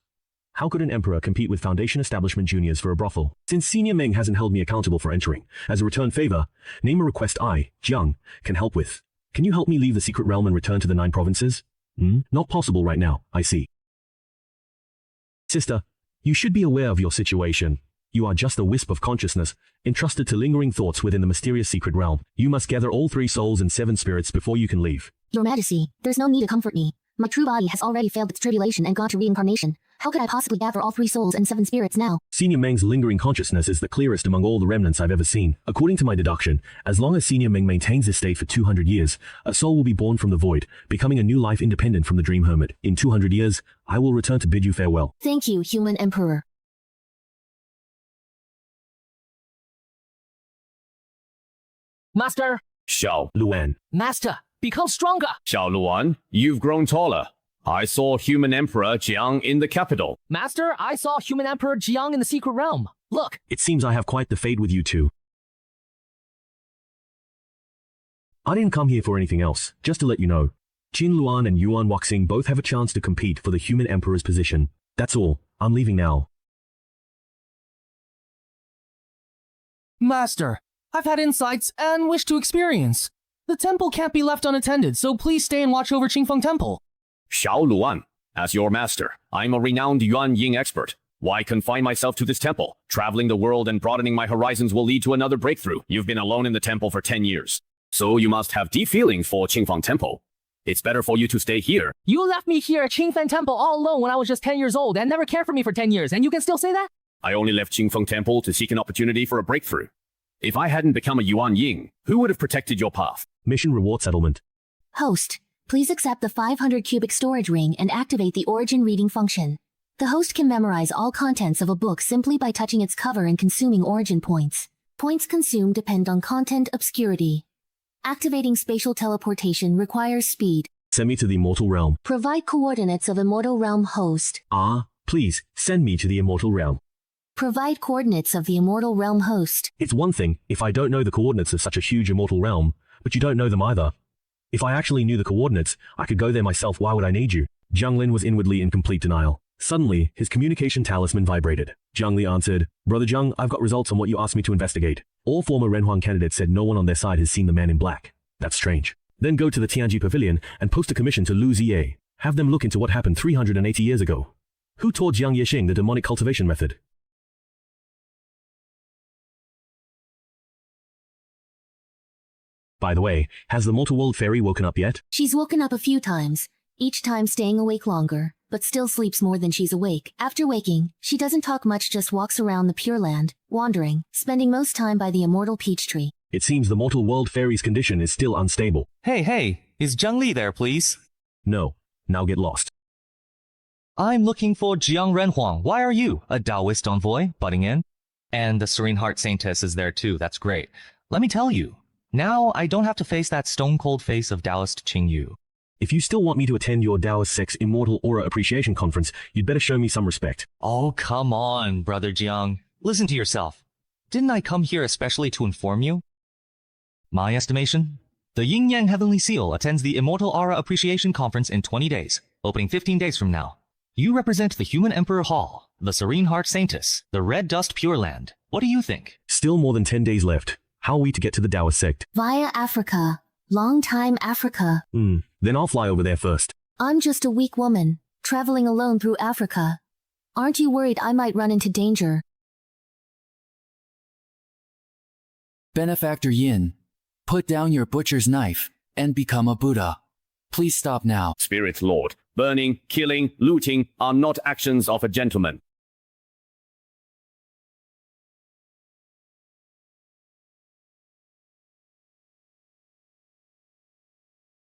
How could an emperor compete with Foundation Establishment juniors for a brothel? Since Senior Meng hasn't held me accountable for entering, as a return favor, name a request I, Jiang, can help with. Can you help me leave the secret realm and return to the 9 provinces? Not possible right now, I see. Sister, you should be aware of your situation. You are just a wisp of consciousness, entrusted to lingering thoughts within the mysterious secret realm. You must gather all 3 souls and 7 spirits before you can leave. Your Majesty, there's no need to comfort me. My true body has already failed its tribulation and gone to reincarnation. How could I possibly gather all 3 souls and 7 spirits now? Senior Meng's lingering consciousness is the clearest among all the remnants I've ever seen. According to my deduction, as long as Senior Meng maintains this state for 200 years, a soul will be born from the void, becoming a new life independent from the Dream Hermit. In 200 years, I will return to bid you farewell. Thank you, Human Emperor. Master! Xiao Luan. Master, become stronger! Xiao Luan, you've grown taller. I saw Human Emperor Jiang in the capital. Master, I saw Human Emperor Jiang in the secret realm. Look! It seems I have quite the fade with you two. I didn't come here for anything else, just to let you know. Qin Luan and Yuan Waxing both have a chance to compete for the Human Emperor's position. That's all. I'm leaving now. Master, I've had insights and wish to experience. The temple can't be left unattended, so please stay and watch over Qingfeng Temple. Xiao Luan, as your master, I'm a renowned Yuan Ying expert. Why confine myself to this temple? Traveling the world and broadening my horizons will lead to another breakthrough. You've been alone in the temple for 10 years. So you must have deep feelings for Qingfang Temple. It's better for you to stay here. You left me here at Qingfeng Temple all alone when I was just 10 years old and never cared for me for 10 years, and you can still say that? I only left Qingfeng Temple to seek an opportunity for a breakthrough. If I hadn't become a Yuan Ying, who would have protected your path? Mission reward settlement. Host, please accept the 500 cubic storage ring and activate the origin reading function. The host can memorize all contents of a book simply by touching its cover and consuming origin points. Points consumed depend on content obscurity. Activating spatial teleportation requires speed. Send me to the immortal realm. Provide coordinates of immortal realm host. Please, send me to the immortal realm. Provide coordinates of the immortal realm host. It's one thing if I don't know the coordinates of such a huge immortal realm, but you don't know them either. If I actually knew the coordinates, I could go there myself. Why would I need you? Jiang Lin was inwardly in complete denial. Suddenly, his communication talisman vibrated. Jiang Li answered, Brother Jiang, I've got results on what you asked me to investigate. All former Renhuang candidates said no one on their side has seen the man in black. That's strange. Then go to the Tianji Pavilion and post a commission to Lu Ziye. Have them look into what happened 380 years ago. Who taught Jiang Yixing the demonic cultivation method? By the way, has the mortal world fairy woken up yet? She's woken up a few times, each time staying awake longer, but still sleeps more than she's awake. After waking, she doesn't talk much, just walks around the Pure Land, wandering, spending most time by the immortal peach tree. It seems the mortal world fairy's condition is still unstable. Hey, is Zhang Li there, please? No. Now get lost. I'm looking for Jiang Renhuang. Why are you, a Taoist envoy, butting in? And the Serene Heart Saintess is there too, that's great. Let me tell you, now I don't have to face that stone-cold face of Taoist Qing Yu. If you still want me to attend your Taoist Sex Immortal Aura Appreciation Conference, you'd better show me some respect. Oh, come on, Brother Jiang. Listen to yourself. Didn't I come here especially to inform you? My estimation? The Yin-Yang Heavenly Seal attends the Immortal Aura Appreciation Conference in 20 days, opening 15 days from now. You represent the Human Emperor Hall, the Serene Heart Saintess, the Red Dust Pure Land. What do you think? Still more than 10 days left. How are we to get to the Taoist sect? Via Africa. Long time Africa. Then I'll fly over there first. I'm just a weak woman, traveling alone through Africa. Aren't you worried I might run into danger? Benefactor Yin, put down your butcher's knife and become a Buddha. Please stop now. Spirit Lord, burning, killing, looting are not actions of a gentleman.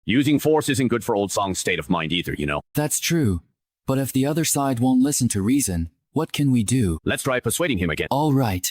Using force isn't good for Old Song's state of mind either, you know. That's true. But if the other side won't listen to reason, what can we do? Let's try persuading him again. All right.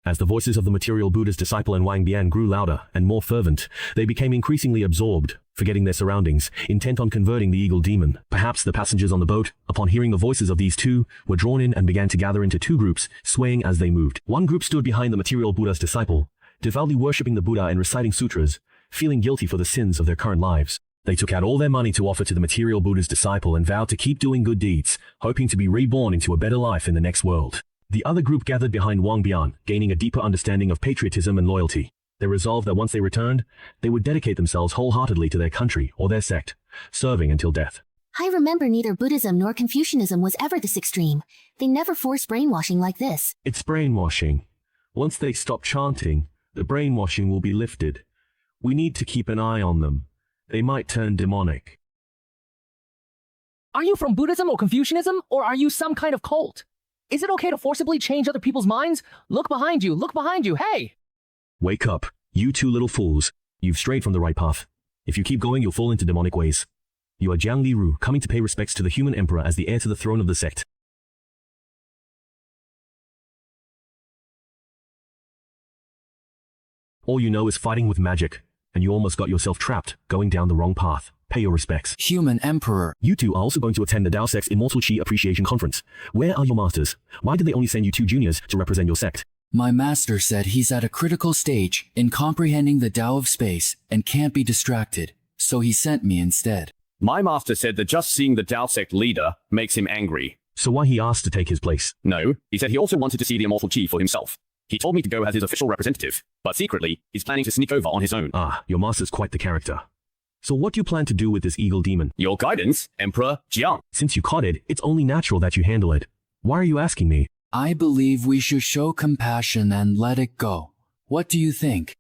As the voices of the material Buddha's disciple and Wang Bian grew louder and more fervent, they became increasingly absorbed, forgetting their surroundings, intent on converting the eagle demon. Perhaps the passengers on the boat, upon hearing the voices of these two, were drawn in and began to gather into two groups, swaying as they moved. One group stood behind the material Buddha's disciple, devoutly worshipping the Buddha and reciting sutras, feeling guilty for the sins of their current lives. They took out all their money to offer to the material Buddha's disciple and vowed to keep doing good deeds, hoping to be reborn into a better life in the next world. The other group gathered behind Wang Bian, gaining a deeper understanding of patriotism and loyalty. They resolved that once they returned, they would dedicate themselves wholeheartedly to their country or their sect, serving until death. I remember neither Buddhism nor Confucianism was ever this extreme. They never forced brainwashing like this. It's brainwashing. Once they stop chanting, the brainwashing will be lifted. We need to keep an eye on them. They might turn demonic. Are you from Buddhism or Confucianism, or are you some kind of cult? Is it okay to forcibly change other people's minds? Look behind you, hey! Wake up, you two little fools. You've strayed from the right path. If you keep going, you'll fall into demonic ways. You are Jiang Liru, coming to pay respects to the human emperor as the heir to the throne of the sect. All you know is fighting with magic, and you almost got yourself trapped, going down the wrong path. Pay your respects. Human Emperor. You two are also going to attend the Tao Sect's Immortal Qi Appreciation Conference. Where are your masters? Why did they only send you two juniors to represent your sect? My master said he's at a critical stage in comprehending the Tao of space and can't be distracted, so he sent me instead. My master said that just seeing the Tao Sect leader makes him angry. So why he asked to take his place? No, he said he also wanted to see the Immortal Qi for himself. He told me to go as his official representative, but secretly, he's planning to sneak over on his own. Ah, your master's quite the character. So what do you plan to do with this eagle demon? Your guidance, Emperor Jiang. Since you caught it, it's only natural that you handle it. Why are you asking me? I believe we should show compassion and let it go. What do you think?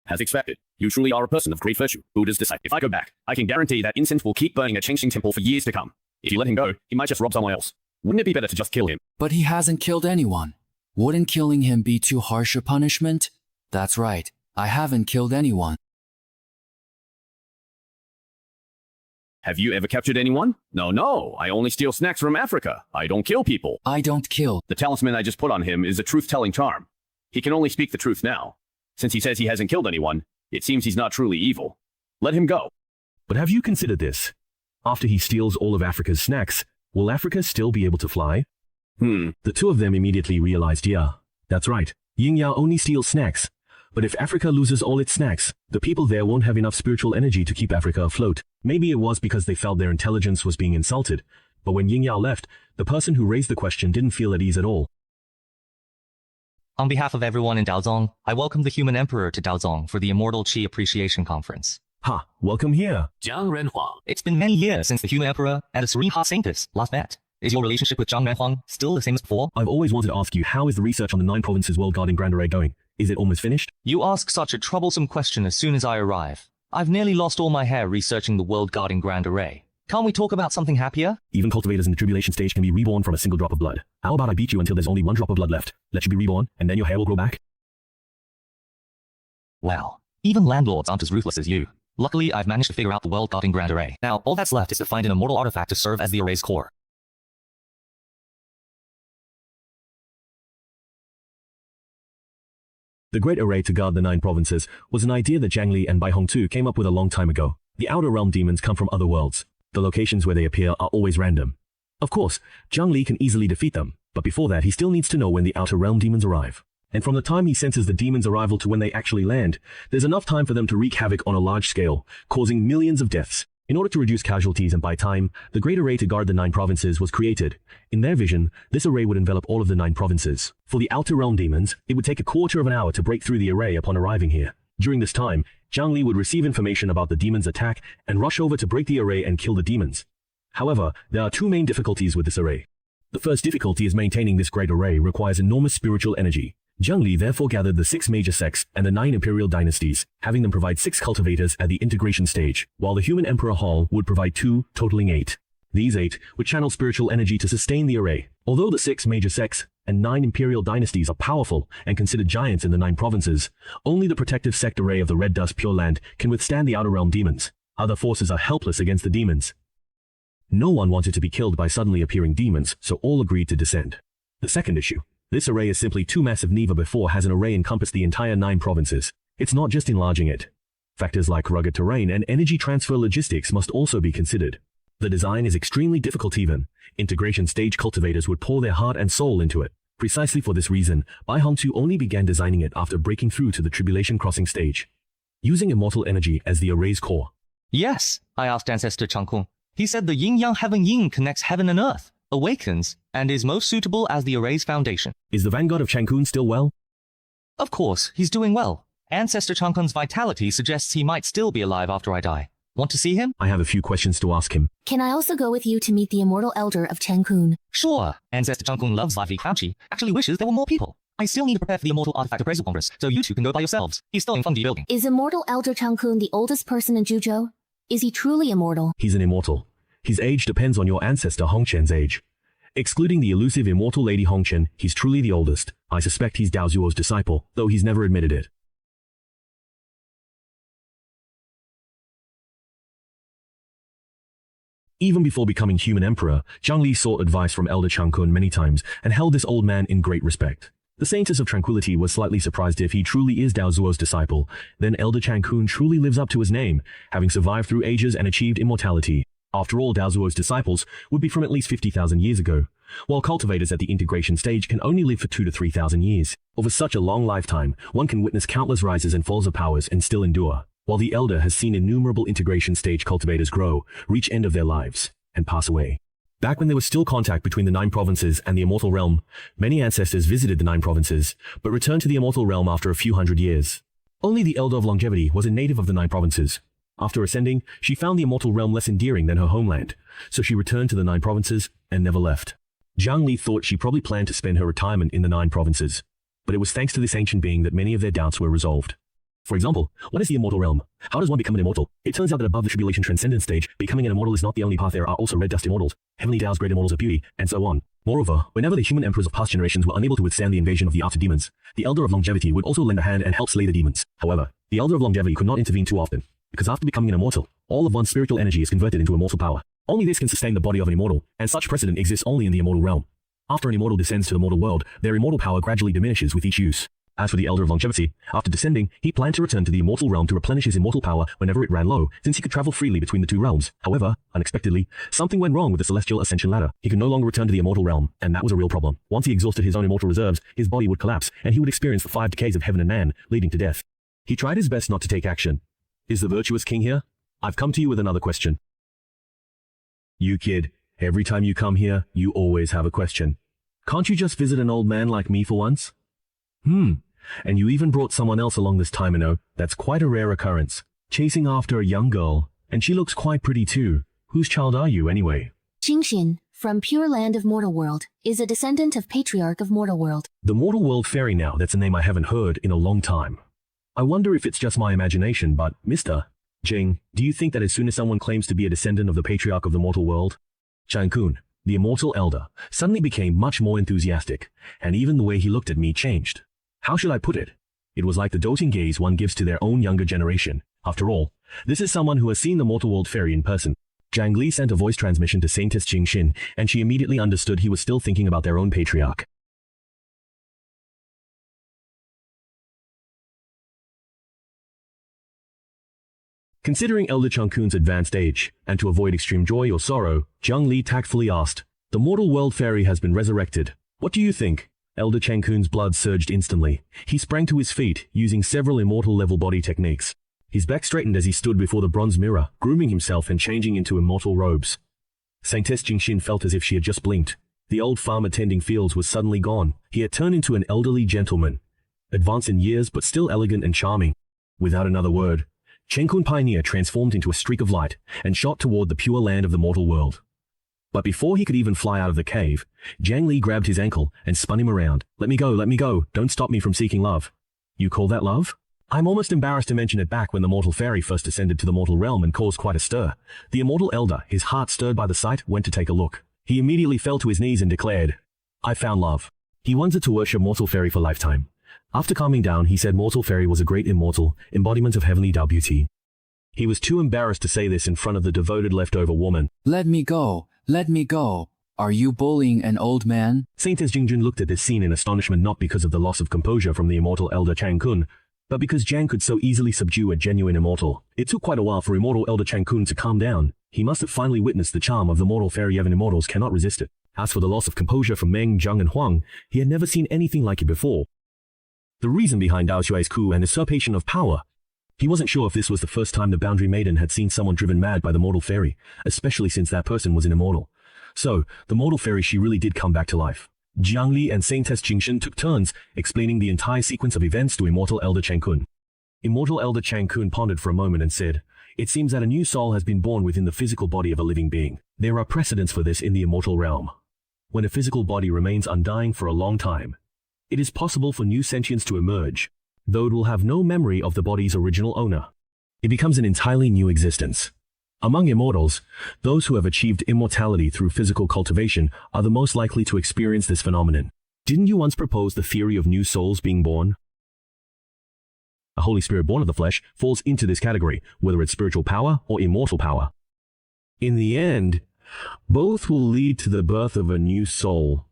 As expected, You truly are a person of great virtue, Buddha's disciple. If I go back, I can guarantee that incense will keep burning at Chengxing Temple for years to come. If you let him go, he might just rob someone else. Wouldn't it be better to just kill him? But he hasn't killed anyone. Wouldn't killing him be too harsh a punishment? That's right. I haven't killed anyone. Have you ever captured anyone? No, I only steal snacks from Africa. I don't kill people. I don't kill. The talisman I just put on him is a truth-telling charm. He can only speak the truth now. Since he says he hasn't killed anyone, it seems he's not truly evil. Let him go. But have you considered this? After he steals all of Africa's snacks, will Africa still be able to fly? The two of them immediately realized, yeah, that's right. Yin Ya only steals snacks. But if Africa loses all its snacks, the people there won't have enough spiritual energy to keep Africa afloat. Maybe it was because they felt their intelligence was being insulted. But when Yin Yao left, the person who raised the question didn't feel at ease at all. On behalf of everyone in Daozong, I welcome the Human Emperor to Daozong for the Immortal Qi Appreciation Conference. Ha, welcome here. Jiang Renhuang. It's been many years since the Human Emperor and the Serene Heart Saintess last met. Is your relationship with Zhang Renhuang still the same as before? I've always wanted to ask you, how is the research on the 9 provinces world guarding Grand Array going? Is it almost finished? You ask such a troublesome question as soon as I arrive. I've nearly lost all my hair researching the world guarding Grand Array. Can't we talk about something happier? Even cultivators in the tribulation stage can be reborn from a single drop of blood. How about I beat you until there's only 1 drop of blood left, let you be reborn, and then your hair will grow back? Well, even landlords aren't as ruthless as you. Luckily, I've managed to figure out the world guarding Grand Array. Now, all that's left is to find an immortal artifact to serve as the array's core. The Great Array to guard the 9 provinces was an idea that Zhang Li and Bai Hongtu came up with a long time ago. The Outer Realm demons come from other worlds. The locations where they appear are always random. Of course, Zhang Li can easily defeat them, but before that he still needs to know when the Outer Realm demons arrive. And from the time he senses the demons' arrival to when they actually land, there's enough time for them to wreak havoc on a large scale, causing millions of deaths. In order to reduce casualties and buy time, the Great Array to guard the 9 provinces was created. In their vision, this array would envelop all of the 9 provinces. For the Outer Realm demons, it would take a quarter of an hour to break through the array upon arriving here. During this time, Zhang Li would receive information about the demons' attack and rush over to break the array and kill the demons. However, there are 2 main difficulties with this array. The first difficulty is maintaining this great array requires enormous spiritual energy. Zhang Li therefore gathered the 6 major sects and the 9 imperial dynasties, having them provide 6 cultivators at the integration stage, while the Human Emperor Hall would provide 2, totaling 8. These 8 would channel spiritual energy to sustain the array. Although the 6 major sects and 9 imperial dynasties are powerful and considered giants in the 9 provinces, only the protective sect array of the Red Dust Pure Land can withstand the Outer Realm demons. Other forces are helpless against the demons. No one wanted to be killed by suddenly appearing demons, so all agreed to descend. The second issue. This array is simply too massive. Never before has an array encompassed the entire 9 provinces. It's not just enlarging it. Factors like rugged terrain and energy transfer logistics must also be considered. The design is extremely difficult. Even integration stage cultivators would pour their heart and soul into it. Precisely for this reason, Bai Hongtu only began designing it after breaking through to the tribulation crossing stage, using immortal energy as the array's core. Yes, I asked Ancestor Changkung. He said the yin-yang heaven yin connects heaven and earth, awakens, and is most suitable as the array's foundation. Is the vanguard of Changkun still well? Of course, he's doing well. Ancestor Changkun's vitality suggests he might still be alive after I die. Want to see him? I have a few questions to ask him. Can I also go with you to meet the immortal elder of Changkun? Sure. Ancestor Changkun loves lively Crouchy. Actually wishes there were more people. I still need to prepare for the Immortal Artifact Appraisal Congress, so you 2 can go by yourselves. He's still in Fungi building. Is immortal elder Changkun the oldest person in Zhuzhou? Is he truly immortal? He's an immortal. His age depends on your ancestor Hongchen's age. Excluding the elusive immortal Lady Hongchen, he's truly the oldest. I suspect he's Dao Zuo's disciple, though he's never admitted it. Even before becoming Human Emperor, Zhang Li sought advice from Elder Changkun many times and held this old man in great respect. The Saintess of Tranquility was slightly surprised if he truly is Dao Zuo's disciple, then Elder Changkun truly lives up to his name, having survived through ages and achieved immortality. After all, Dao Zuo's disciples would be from at least 50,000 years ago, while cultivators at the integration stage can only live for 2,000 to 3,000 years. Over such a long lifetime, one can witness countless rises and falls of powers and still endure, while the Elder has seen innumerable integration stage cultivators grow, reach end of their lives, and pass away. Back when there was still contact between the 9 provinces and the Immortal Realm, many ancestors visited the 9 provinces, but returned to the Immortal Realm after a few hundred years. Only the Elder of Longevity was a native of the 9 provinces. After ascending, she found the Immortal Realm less endearing than her homeland, so she returned to the 9 provinces and never left. Zhang Li thought she probably planned to spend her retirement in the 9 provinces, but it was thanks to this ancient being that many of their doubts were resolved. For example, what is the immortal realm? How does one become an immortal? It turns out that above the tribulation transcendent stage, becoming an immortal is not the only path. There are also red dust immortals, heavenly Tao's great immortals of beauty, and so on. Moreover, whenever the human emperors of past generations were unable to withstand the invasion of the outer demons, the Elder of Longevity would also lend a hand and help slay the demons. However, the Elder of Longevity could not intervene too often, because after becoming an immortal, all of one's spiritual energy is converted into immortal power. Only this can sustain the body of an immortal, and such precedent exists only in the immortal realm. After an immortal descends to the mortal world, their immortal power gradually diminishes with each use. As for the Elder of Longevity, after descending, he planned to return to the immortal realm to replenish his immortal power whenever it ran low, since he could travel freely between the two realms. However, unexpectedly, something went wrong with the celestial ascension ladder. He could no longer return to the immortal realm, and that was a real problem. Once he exhausted his own immortal reserves, his body would collapse, and he would experience the 5 decays of heaven and man, leading to death. He tried his best not to take action. Is the virtuous king here? I've come to you with another question. You kid, every time you come here, you always have a question. Can't you just visit an old man like me for once? And you even brought someone else along this time, that's quite a rare occurrence. Chasing after a young girl, and she looks quite pretty too. Whose child are you anyway? Xingxin, from Pure Land of Mortal World, is a descendant of Patriarch of Mortal World. The Mortal World Fairy now, that's a name I haven't heard in a long time. I wonder if it's just my imagination, but Mr. Jing, do you think that as soon as someone claims to be a descendant of the Patriarch of the Mortal World, Chang-kun, the Immortal Elder, suddenly became much more enthusiastic, and even the way he looked at me changed. How should I put it? It was like the doting gaze one gives to their own younger generation. After all, this is someone who has seen the Mortal World Fairy in person. Zhang Li sent a voice transmission to Saintess Jingxin, and she immediately understood he was still thinking about their own patriarch. Considering Elder Changkun's advanced age, and to avoid extreme joy or sorrow, Zhang Li tactfully asked, "The Mortal World Fairy has been resurrected. What do you think?" Elder Changkun's blood surged instantly. He sprang to his feet, using several immortal-level body techniques. His back straightened as he stood before the bronze mirror, grooming himself and changing into immortal robes. Saintess Jingxin felt as if she had just blinked. The old farmer tending fields was suddenly gone. He had turned into an elderly gentleman, advanced in years but still elegant and charming. Without another word, Changkun Pioneer transformed into a streak of light and shot toward the pure land of the mortal world. But before he could even fly out of the cave, Zhang Li grabbed his ankle and spun him around. Let me go, don't stop me from seeking love." "You call that love?" I'm almost embarrassed to mention it back when the mortal fairy first ascended to the mortal realm and caused quite a stir. The immortal elder, his heart stirred by the sight, went to take a look. He immediately fell to his knees and declared, "I found love." He wanted to worship mortal fairy for lifetime. After calming down, he said mortal fairy was a great immortal, embodiment of heavenly Tao beauty. He was too embarrassed to say this in front of the devoted leftover woman. Let me go. Let me go. Are you bullying an old man? Saintess Jingjun looked at this scene in astonishment, not because of the loss of composure from the immortal elder Changkun, but because Zhang could so easily subdue a genuine immortal. It took quite a while for immortal elder Changkun to calm down. He must have finally witnessed the charm of the mortal fairy. Even immortals cannot resist it. As for the loss of composure from Meng, Zhang and Huang, he had never seen anything like it before. The reason behind Dao Xue's coup and usurpation of power. He wasn't sure if this was the first time the Boundary Maiden had seen someone driven mad by the mortal fairy, especially since that person was an immortal. So, the mortal fairy, she really did come back to life. Jiang Li and Saintess Jingxin took turns explaining the entire sequence of events to Immortal Elder Changkun. Immortal Elder Changkun pondered for a moment and said, "It seems that a new soul has been born within the physical body of a living being. There are precedents for this in the immortal realm. When a physical body remains undying for a long time, it is possible for new sentience to emerge, though it will have no memory of the body's original owner. It becomes an entirely new existence. Among immortals, those who have achieved immortality through physical cultivation are the most likely to experience this phenomenon. Didn't you once propose the theory of new souls being born? A Holy Spirit born of the flesh falls into this category, whether it's spiritual power or immortal power. In the end, both will lead to the birth of a new soul.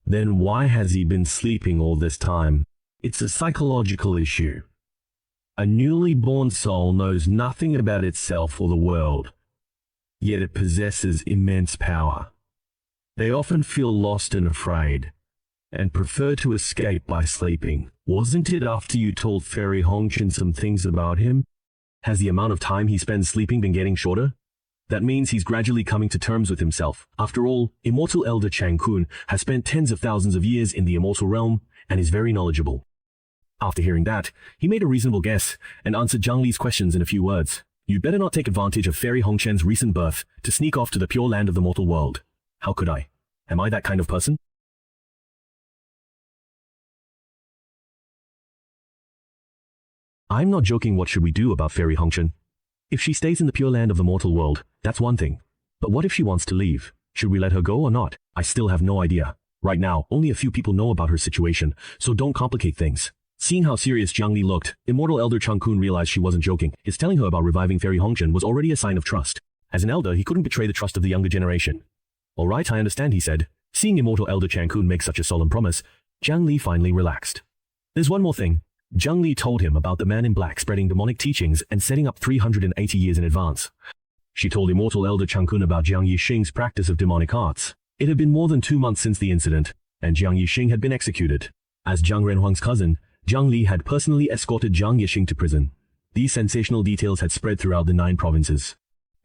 Then why has he been sleeping all this time? It's a psychological issue. A newly born soul knows nothing about itself or the world, yet it possesses immense power. They often feel lost and afraid, and prefer to escape by sleeping. Wasn't it after you told Fairy Hongqin some things about him? Has the amount of time he spends sleeping been getting shorter? That means he's gradually coming to terms with himself. After all, Immortal Elder Changkun has spent tens of thousands of years in the immortal realm and is very knowledgeable." After hearing that, he made a reasonable guess and answered Zhang Li's questions in a few words. "You'd better not take advantage of Fairy Hongqian's recent birth to sneak off to the pure land of the mortal world." "How could I? Am I that kind of person?" I'm not joking. What should we do about Fairy Hongchen? If she stays in the pure land of the mortal world, that's one thing. But what if she wants to leave? Should we let her go or not? I still have no idea. Right now, only a few people know about her situation, so don't complicate things. Seeing how serious Jiang Li looked, Immortal Elder Chang Kun realized she wasn't joking. His telling her about reviving Fairy Hongchen was already a sign of trust. As an elder, he couldn't betray the trust of the younger generation. All right, I understand, he said. Seeing Immortal Elder Chang Kun make such a solemn promise, Jiang Li finally relaxed. There's one more thing. Jiang Li told him about the man in black spreading demonic teachings and setting up 380 years in advance. She told Immortal Elder Chang Kun about Jiang Yixing's practice of demonic arts. It had been more than 2 months since the incident, and Jiang Yixing had been executed. As Jiang Renhuang's cousin, Jiang Li had personally escorted Jiang Yixing to prison. These sensational details had spread throughout the 9 provinces.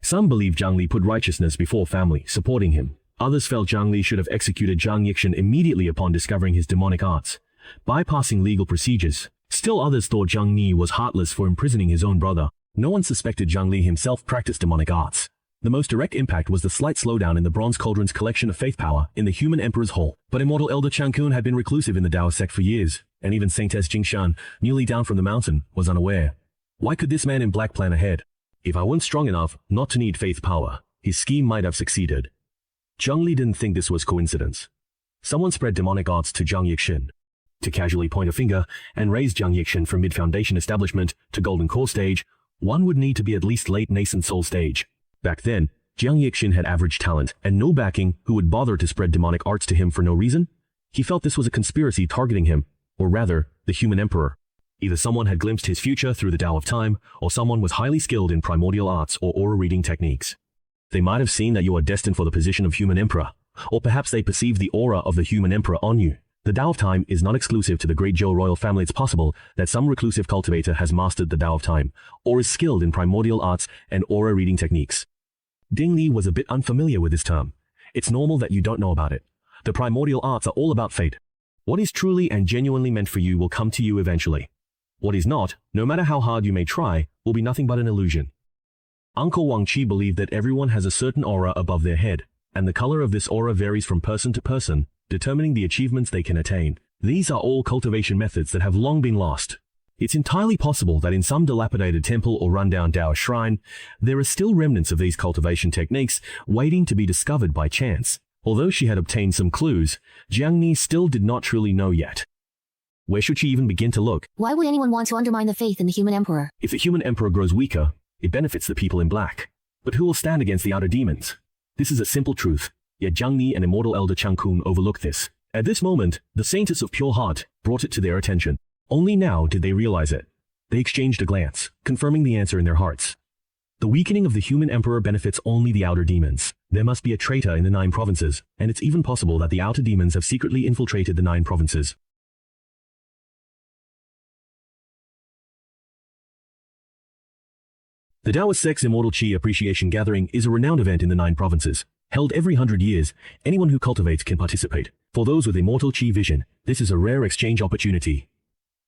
Some believed Jiang Li put righteousness before family, supporting him. Others felt Jiang Li should have executed Jiang Yixing immediately upon discovering his demonic arts, bypassing legal procedures. Still others thought Jiang Li was heartless for imprisoning his own brother. No one suspected Jiang Li himself practiced demonic arts. The most direct impact was the slight slowdown in the Bronze Cauldron's collection of faith power in the human Emperor's Hall. But Immortal Elder Chang Kun had been reclusive in the Dao sect for years, and even Saintess Jingshan, newly down from the mountain, was unaware. Why could this man in black plan ahead? If I weren't strong enough not to need faith power, his scheme might have succeeded. Jiang Li didn't think this was coincidence. Someone spread demonic arts to Jiang Yixing. To casually point a finger and raise Jiang Yixing from mid-foundation establishment to golden core stage, one would need to be at least late nascent soul stage. Back then, Jiang Yixing had average talent and no backing who would bother to spread demonic arts to him for no reason. He felt this was a conspiracy targeting him, or rather, the human emperor. Either someone had glimpsed his future through the Tao of Time, or someone was highly skilled in primordial arts or aura reading techniques. They might have seen that you are destined for the position of human emperor, or perhaps they perceived the aura of the human emperor on you. The Tao of Time is not exclusive to the Great Zhou royal family. It's possible that some reclusive cultivator has mastered the Tao of Time, or is skilled in primordial arts and aura reading techniques. Ding Li was a bit unfamiliar with this term. It's normal that you don't know about it. The primordial arts are all about fate. What is truly and genuinely meant for you will come to you eventually. What is not, no matter how hard you may try, will be nothing but an illusion. Uncle Wang Qi believed that everyone has a certain aura above their head, and the color of this aura varies from person to person, determining the achievements they can attain. These are all cultivation methods that have long been lost. It's entirely possible that in some dilapidated temple or rundown Taoist shrine, there are still remnants of these cultivation techniques waiting to be discovered by chance. Although she had obtained some clues, Jiang Ni still did not truly know yet. Where should she even begin to look? Why would anyone want to undermine the faith in the human emperor? If the human emperor grows weaker, it benefits the people in black. But who will stand against the outer demons? This is a simple truth, yet Jiang Ni and Immortal Elder Chang Kun overlooked this. At this moment, the Saintess of Pure Heart brought it to their attention. Only now did they realize it. They exchanged a glance, confirming the answer in their hearts. The weakening of the human emperor benefits only the outer demons. There must be a traitor in the 9 provinces, and it's even possible that the outer demons have secretly infiltrated the 9 provinces. The Taoist Sect's Immortal Qi Appreciation Gathering is a renowned event in the 9 provinces. Held every 100 years, anyone who cultivates can participate. For those with Immortal Qi vision, this is a rare exchange opportunity.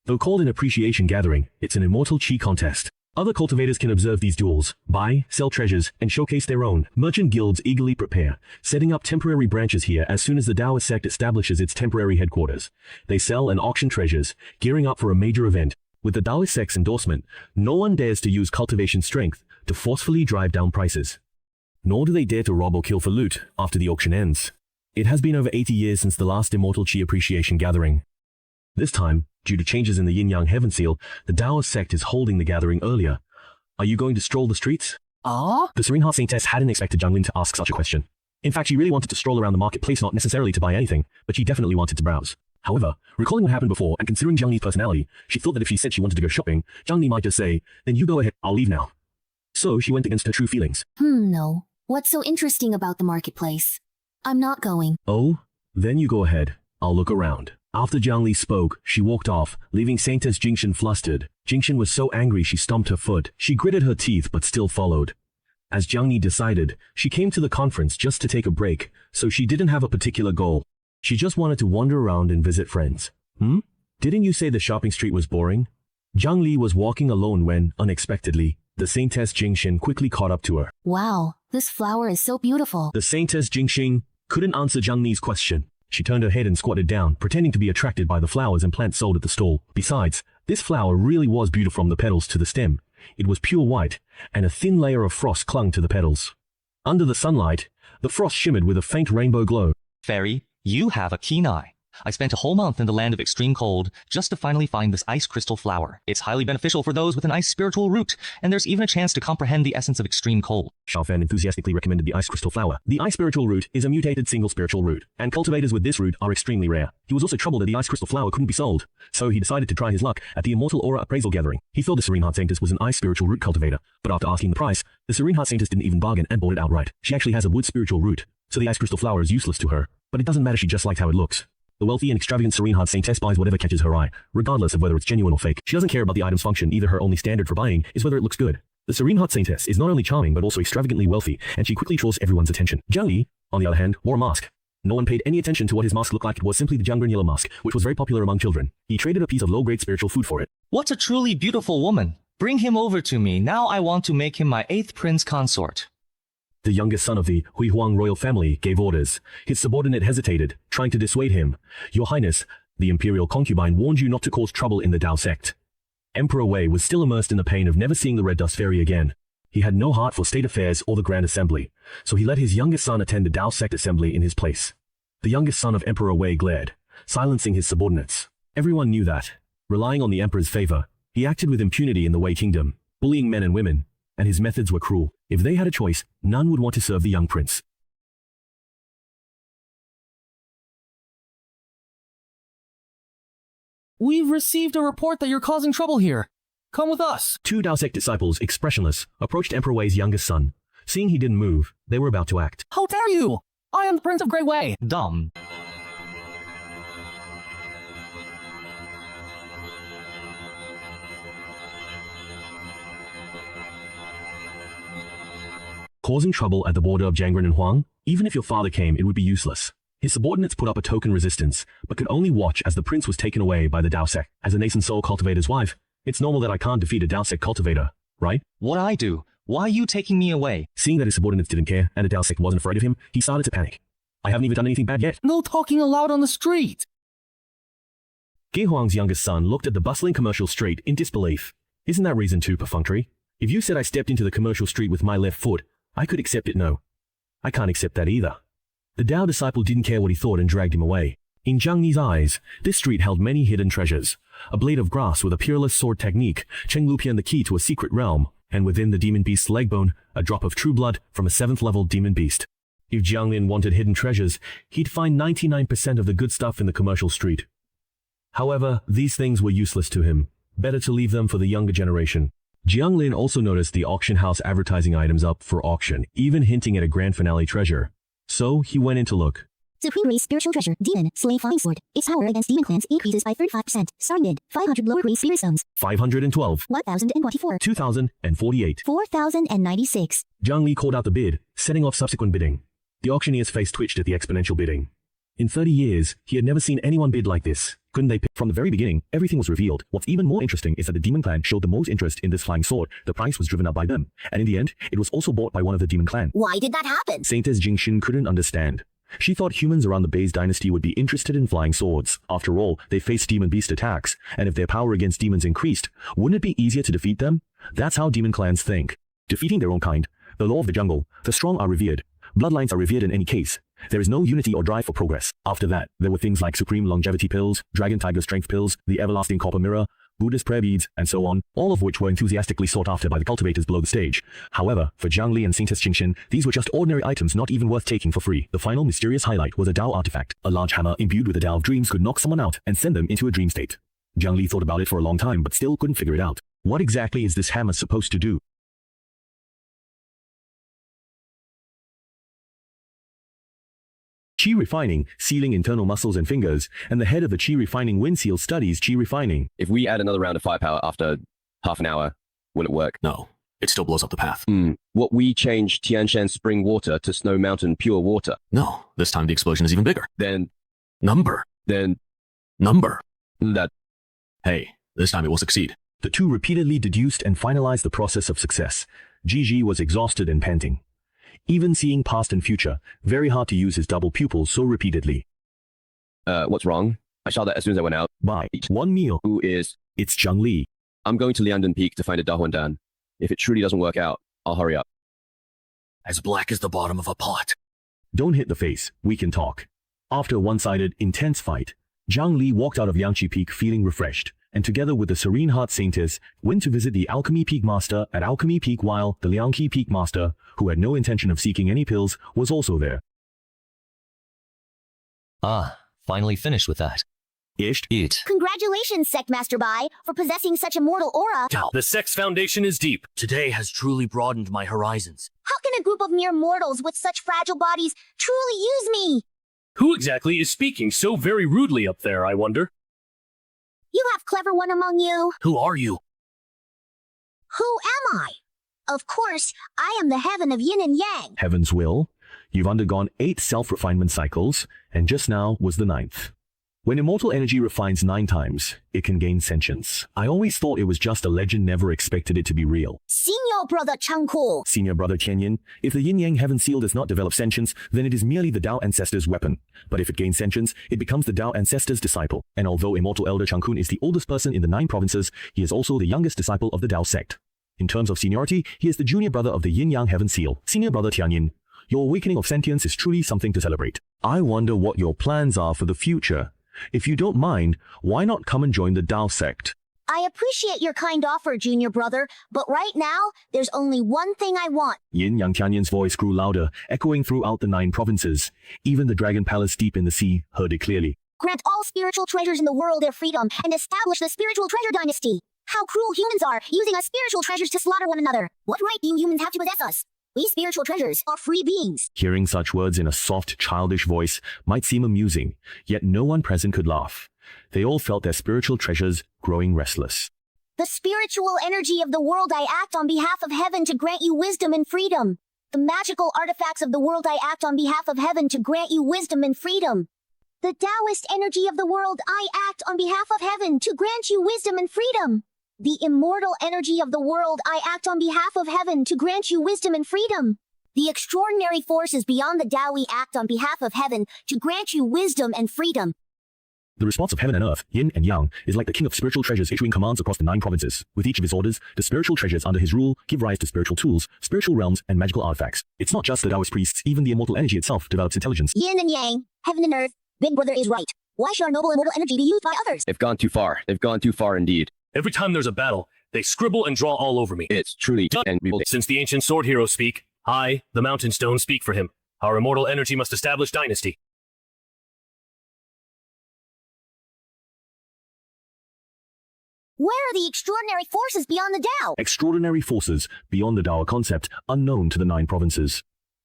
Though called an Appreciation Gathering, it's an Immortal Qi contest. Other cultivators can observe these duels, buy, sell treasures, and showcase their own. Merchant guilds eagerly prepare, setting up temporary branches here as soon as the Taoist sect establishes its temporary headquarters. They sell and auction treasures, gearing up for a major event. With the Taoist sect's endorsement, no one dares to use cultivation strength to forcefully drive down prices. Nor do they dare to rob or kill for loot after the auction ends. It has been over 80 years since the last Immortal Qi Appreciation Gathering. This time, due to changes in the Yin-Yang Heaven Seal, the Taoist sect is holding the gathering earlier. Are you going to stroll the streets? The Serene Heart Saintess hadn't expected Jiang Lin to ask such a question. In fact, she really wanted to stroll around the marketplace, not necessarily to buy anything, but she definitely wanted to browse. However, recalling what happened before and considering Jiang Li's personality, she thought that if she said she wanted to go shopping, Jiang Li might just say, "Then you go ahead, I'll leave now." So she went against her true feelings. No. What's so interesting about the marketplace? I'm not going. Oh? Then you go ahead. I'll look around. After Jiang Li spoke, she walked off, leaving Saintess Jingshan flustered. Jingshan was so angry she stomped her foot. She gritted her teeth but still followed. As Jiang Li decided, she came to the conference just to take a break, so she didn't have a particular goal. She just wanted to wander around and visit friends. Didn't you say the shopping street was boring? Jiang Li was walking alone when, unexpectedly, the Saintess Jingshan quickly caught up to her. Wow, this flower is so beautiful. The Saintess Jingshan couldn't answer Jiang Li's question. She turned her head and squatted down, pretending to be attracted by the flowers and plants sold at the stall. Besides, This flower really was beautiful from the petals to the stem. It was pure white, and a thin layer of frost clung to the petals. Under the sunlight, the frost shimmered with a faint rainbow glow. Fairy, you have a keen eye. I spent a whole month in the land of extreme cold just to finally find this ice crystal flower. It's highly beneficial for those with an ice spiritual root, and there's even a chance to comprehend the essence of extreme cold. Xiaofan enthusiastically recommended the ice crystal flower. The ice spiritual root is a mutated single spiritual root, and cultivators with this root are extremely rare. He was also troubled that the ice crystal flower couldn't be sold, so he decided to try his luck at the Immortal Aura Appraisal Gathering. He thought the Serene Heart Saintess was an ice spiritual root cultivator, but after asking the price, the Serene Heart Saintess didn't even bargain and bought it outright. She actually has a wood spiritual root, so the ice crystal flower is useless to her, but it doesn't matter, she just liked how it looks. The wealthy and extravagant Serene Heart Saintess buys whatever catches her eye, regardless of whether it's genuine or fake. She doesn't care about the item's function, either her only standard for buying is whether it looks good. The Serene Heart Saintess is not only charming but also extravagantly wealthy, and she quickly draws everyone's attention. Jiang Li, on the other hand, wore a mask. No one paid any attention to what his mask looked like. It was simply the Jiang yellow mask, which was very popular among children. He traded a piece of low-grade spiritual food for it. What a truly beautiful woman. Bring him over to me. Now I want to make him my 8th prince consort. The youngest son of the Hui Huang royal family gave orders. His subordinate hesitated, trying to dissuade him. Your Highness, the imperial concubine warned you not to cause trouble in the Dao sect. Emperor Wei was still immersed in the pain of never seeing the Red Dust Fairy again. He had no heart for state affairs or the Grand Assembly, so he let his youngest son attend the Dao sect assembly in his place. The youngest son of Emperor Wei glared, silencing his subordinates. Everyone knew that, relying on the emperor's favor, he acted with impunity in the Wei kingdom, bullying men and women, and his methods were cruel. If they had a choice, none would want to serve the young prince. We've received a report that you're causing trouble here. Come with us. Two Dao sect disciples, expressionless, approached Emperor Wei's youngest son. Seeing he didn't move, they were about to act. How dare you! I am the Prince of Great Wei. Dumb. Causing trouble at the border of Jiangren and Huang? Even if your father came, it would be useless. His subordinates put up a token resistance, but could only watch as the prince was taken away by the Dao sect. As a nascent soul cultivator's wife, it's normal that I can't defeat a Dao sect cultivator, right? What'd I do? Why are you taking me away? Seeing that his subordinates didn't care and the Dao sect wasn't afraid of him, he started to panic. I haven't even done anything bad yet. No talking aloud on the street. Ge Huang's youngest son looked at the bustling commercial street in disbelief. Isn't that reason too perfunctory? If you said I stepped into the commercial street with my left foot, I could accept it. No, I can't accept that either. The Dao disciple didn't care what he thought and dragged him away. In Jiang Ni's eyes, this street held many hidden treasures. A blade of grass with a peerless sword technique, Cheng Lupian the key to a secret realm, and within the demon beast's leg bone, a drop of true blood from a 7th level demon beast. If Jiang Lin wanted hidden treasures, he'd find 99% of the good stuff in the commercial street. However, these things were useless to him. Better to leave them for the younger generation. Jiang Lin also noticed the auction house advertising items up for auction, even hinting at a grand finale treasure. So he went in to look. Supreme Race Spiritual Treasure, Demon, Slay Flying Sword. Its power against demon clans increases by 35%. Starting bid, 500 lower grade spirit stones. 512. 1024. 2048. 4096. Jiang Li called out the bid, setting off subsequent bidding. The auctioneer's face twitched at the exponential bidding. In 30 years, he had never seen anyone bid like this. Couldn't they pick? From the very beginning, everything was revealed. What's even more interesting is that the demon clan showed the most interest in this flying sword. The price was driven up by them. And in the end, it was also bought by one of the demon clan. Why did that happen? Saintess Jingxin couldn't understand. She thought humans around the Bei's dynasty would be interested in flying swords. After all, they faced demon beast attacks, and if their power against demons increased, wouldn't it be easier to defeat them? That's how demon clans think. Defeating their own kind. The law of the jungle. The strong are revered. Bloodlines are revered in any case. There is no unity or drive for progress. After that, there were things like supreme longevity pills, dragon tiger strength pills, the everlasting copper mirror, Buddhist prayer beads, and so on, all of which were enthusiastically sought after by the cultivators below the stage. However, for Jiang Li and Saintess Jingxin, these were just ordinary items not even worth taking for free. The final mysterious highlight was a Dao artifact. A large hammer imbued with the Dao of dreams could knock someone out and send them into a dream state. Jiang Li thought about it for a long time but still couldn't figure it out. What exactly is this hammer supposed to do? Qi refining, sealing internal muscles and fingers, and the head of the Qi refining wind seal studies Qi refining. If we add another round of firepower after half an hour, will it work? No, it still blows up the path. What we change Tianshan spring water to Snow Mountain pure water? No, this time the explosion is even bigger. Then... Number. Then... Number. That... Hey, this time it will succeed. The two repeatedly deduced and finalized the process of success. Gigi was exhausted and panting. Even seeing past and future, very hard to use his double pupils so repeatedly. What's wrong? I saw that as soon as I went out. By one meal. Who is It's Zhang Li. I'm going to Liandan Peak to find a Dahuandan. If it truly doesn't work out, I'll hurry up. As black as the bottom of a pot. Don't hit the face, we can talk. After a one-sided, intense fight, Zhang Li walked out of Liangqi Peak feeling refreshed, and together with the Serene Heart Saintess, went to visit the Alchemy Peak Master at Alchemy Peak while the Liangqi Peak Master, who had no intention of seeking any pills, was also there. Ah, finally finished with that. It. Congratulations, Sect Master Bai, for possessing such immortal aura. The sect's foundation is deep. Today has truly broadened my horizons. How can a group of mere mortals with such fragile bodies truly use me? Who exactly is speaking so very rudely up there, I wonder? You have clever one among you. Who are you? Who am I? Of course, I am the heaven of yin and yang. Heaven's will. You've undergone 8 self-refinement cycles, and just now was the 9th. When immortal energy refines 9 times, it can gain sentience. I always thought it was just a legend, never expected it to be real. Senior brother Changku. Senior brother Tianyin, if the Yin-Yang Heaven Seal does not develop sentience, then it is merely the Tao Ancestor's weapon. But if it gains sentience, it becomes the Tao Ancestor's disciple. And although Immortal Elder Changkun is the oldest person in the 9 provinces, he is also the youngest disciple of the Tao sect. In terms of seniority, he is the junior brother of the Yin-Yang Heaven Seal, Senior brother Tianyin. Your awakening of sentience is truly something to celebrate. I wonder what your plans are for the future. If you don't mind, why not come and join the Tao sect? I appreciate your kind offer, junior brother, but right now, there's only one thing I want. Yin-Yang Tianyin's voice grew louder, echoing throughout the 9 provinces. Even the Dragon Palace deep in the sea heard it clearly. Grant all spiritual treasures in the world their freedom and establish the spiritual treasure dynasty. How cruel humans are, using us spiritual treasures to slaughter one another. What right do you humans have to possess us? We spiritual treasures are free beings. Hearing such words in a soft, childish voice might seem amusing, yet no one present could laugh. They all felt their spiritual treasures growing restless. The spiritual energy of the world I act on behalf of heaven to grant you wisdom and freedom. The magical artifacts of the world I act on behalf of heaven to grant you wisdom and freedom. The Taoist energy of the world I act on behalf of heaven to grant you wisdom and freedom. The immortal energy of the world I act on behalf of heaven to grant you wisdom and freedom. The extraordinary forces beyond the Tao we act on behalf of heaven to grant you wisdom and freedom. The response of heaven and earth, yin and yang, is like the king of spiritual treasures issuing commands across the 9 provinces. With each of his orders, the spiritual treasures under his rule give rise to spiritual tools, spiritual realms, and magical artifacts. It's not just the Taoist priests, even the immortal energy itself develops intelligence. Yin and yang, heaven and earth, Big Brother is right. Why should our noble immortal energy be used by others? They've gone too far. They've gone too far indeed. Every time there's a battle, they scribble and draw all over me. It's truly and since the ancient sword heroes speak, I, the mountain stone, speak for him. Our immortal energy must establish dynasty. Where are the extraordinary forces beyond the Tao? Extraordinary forces beyond the Tao concept, unknown to the 9 provinces.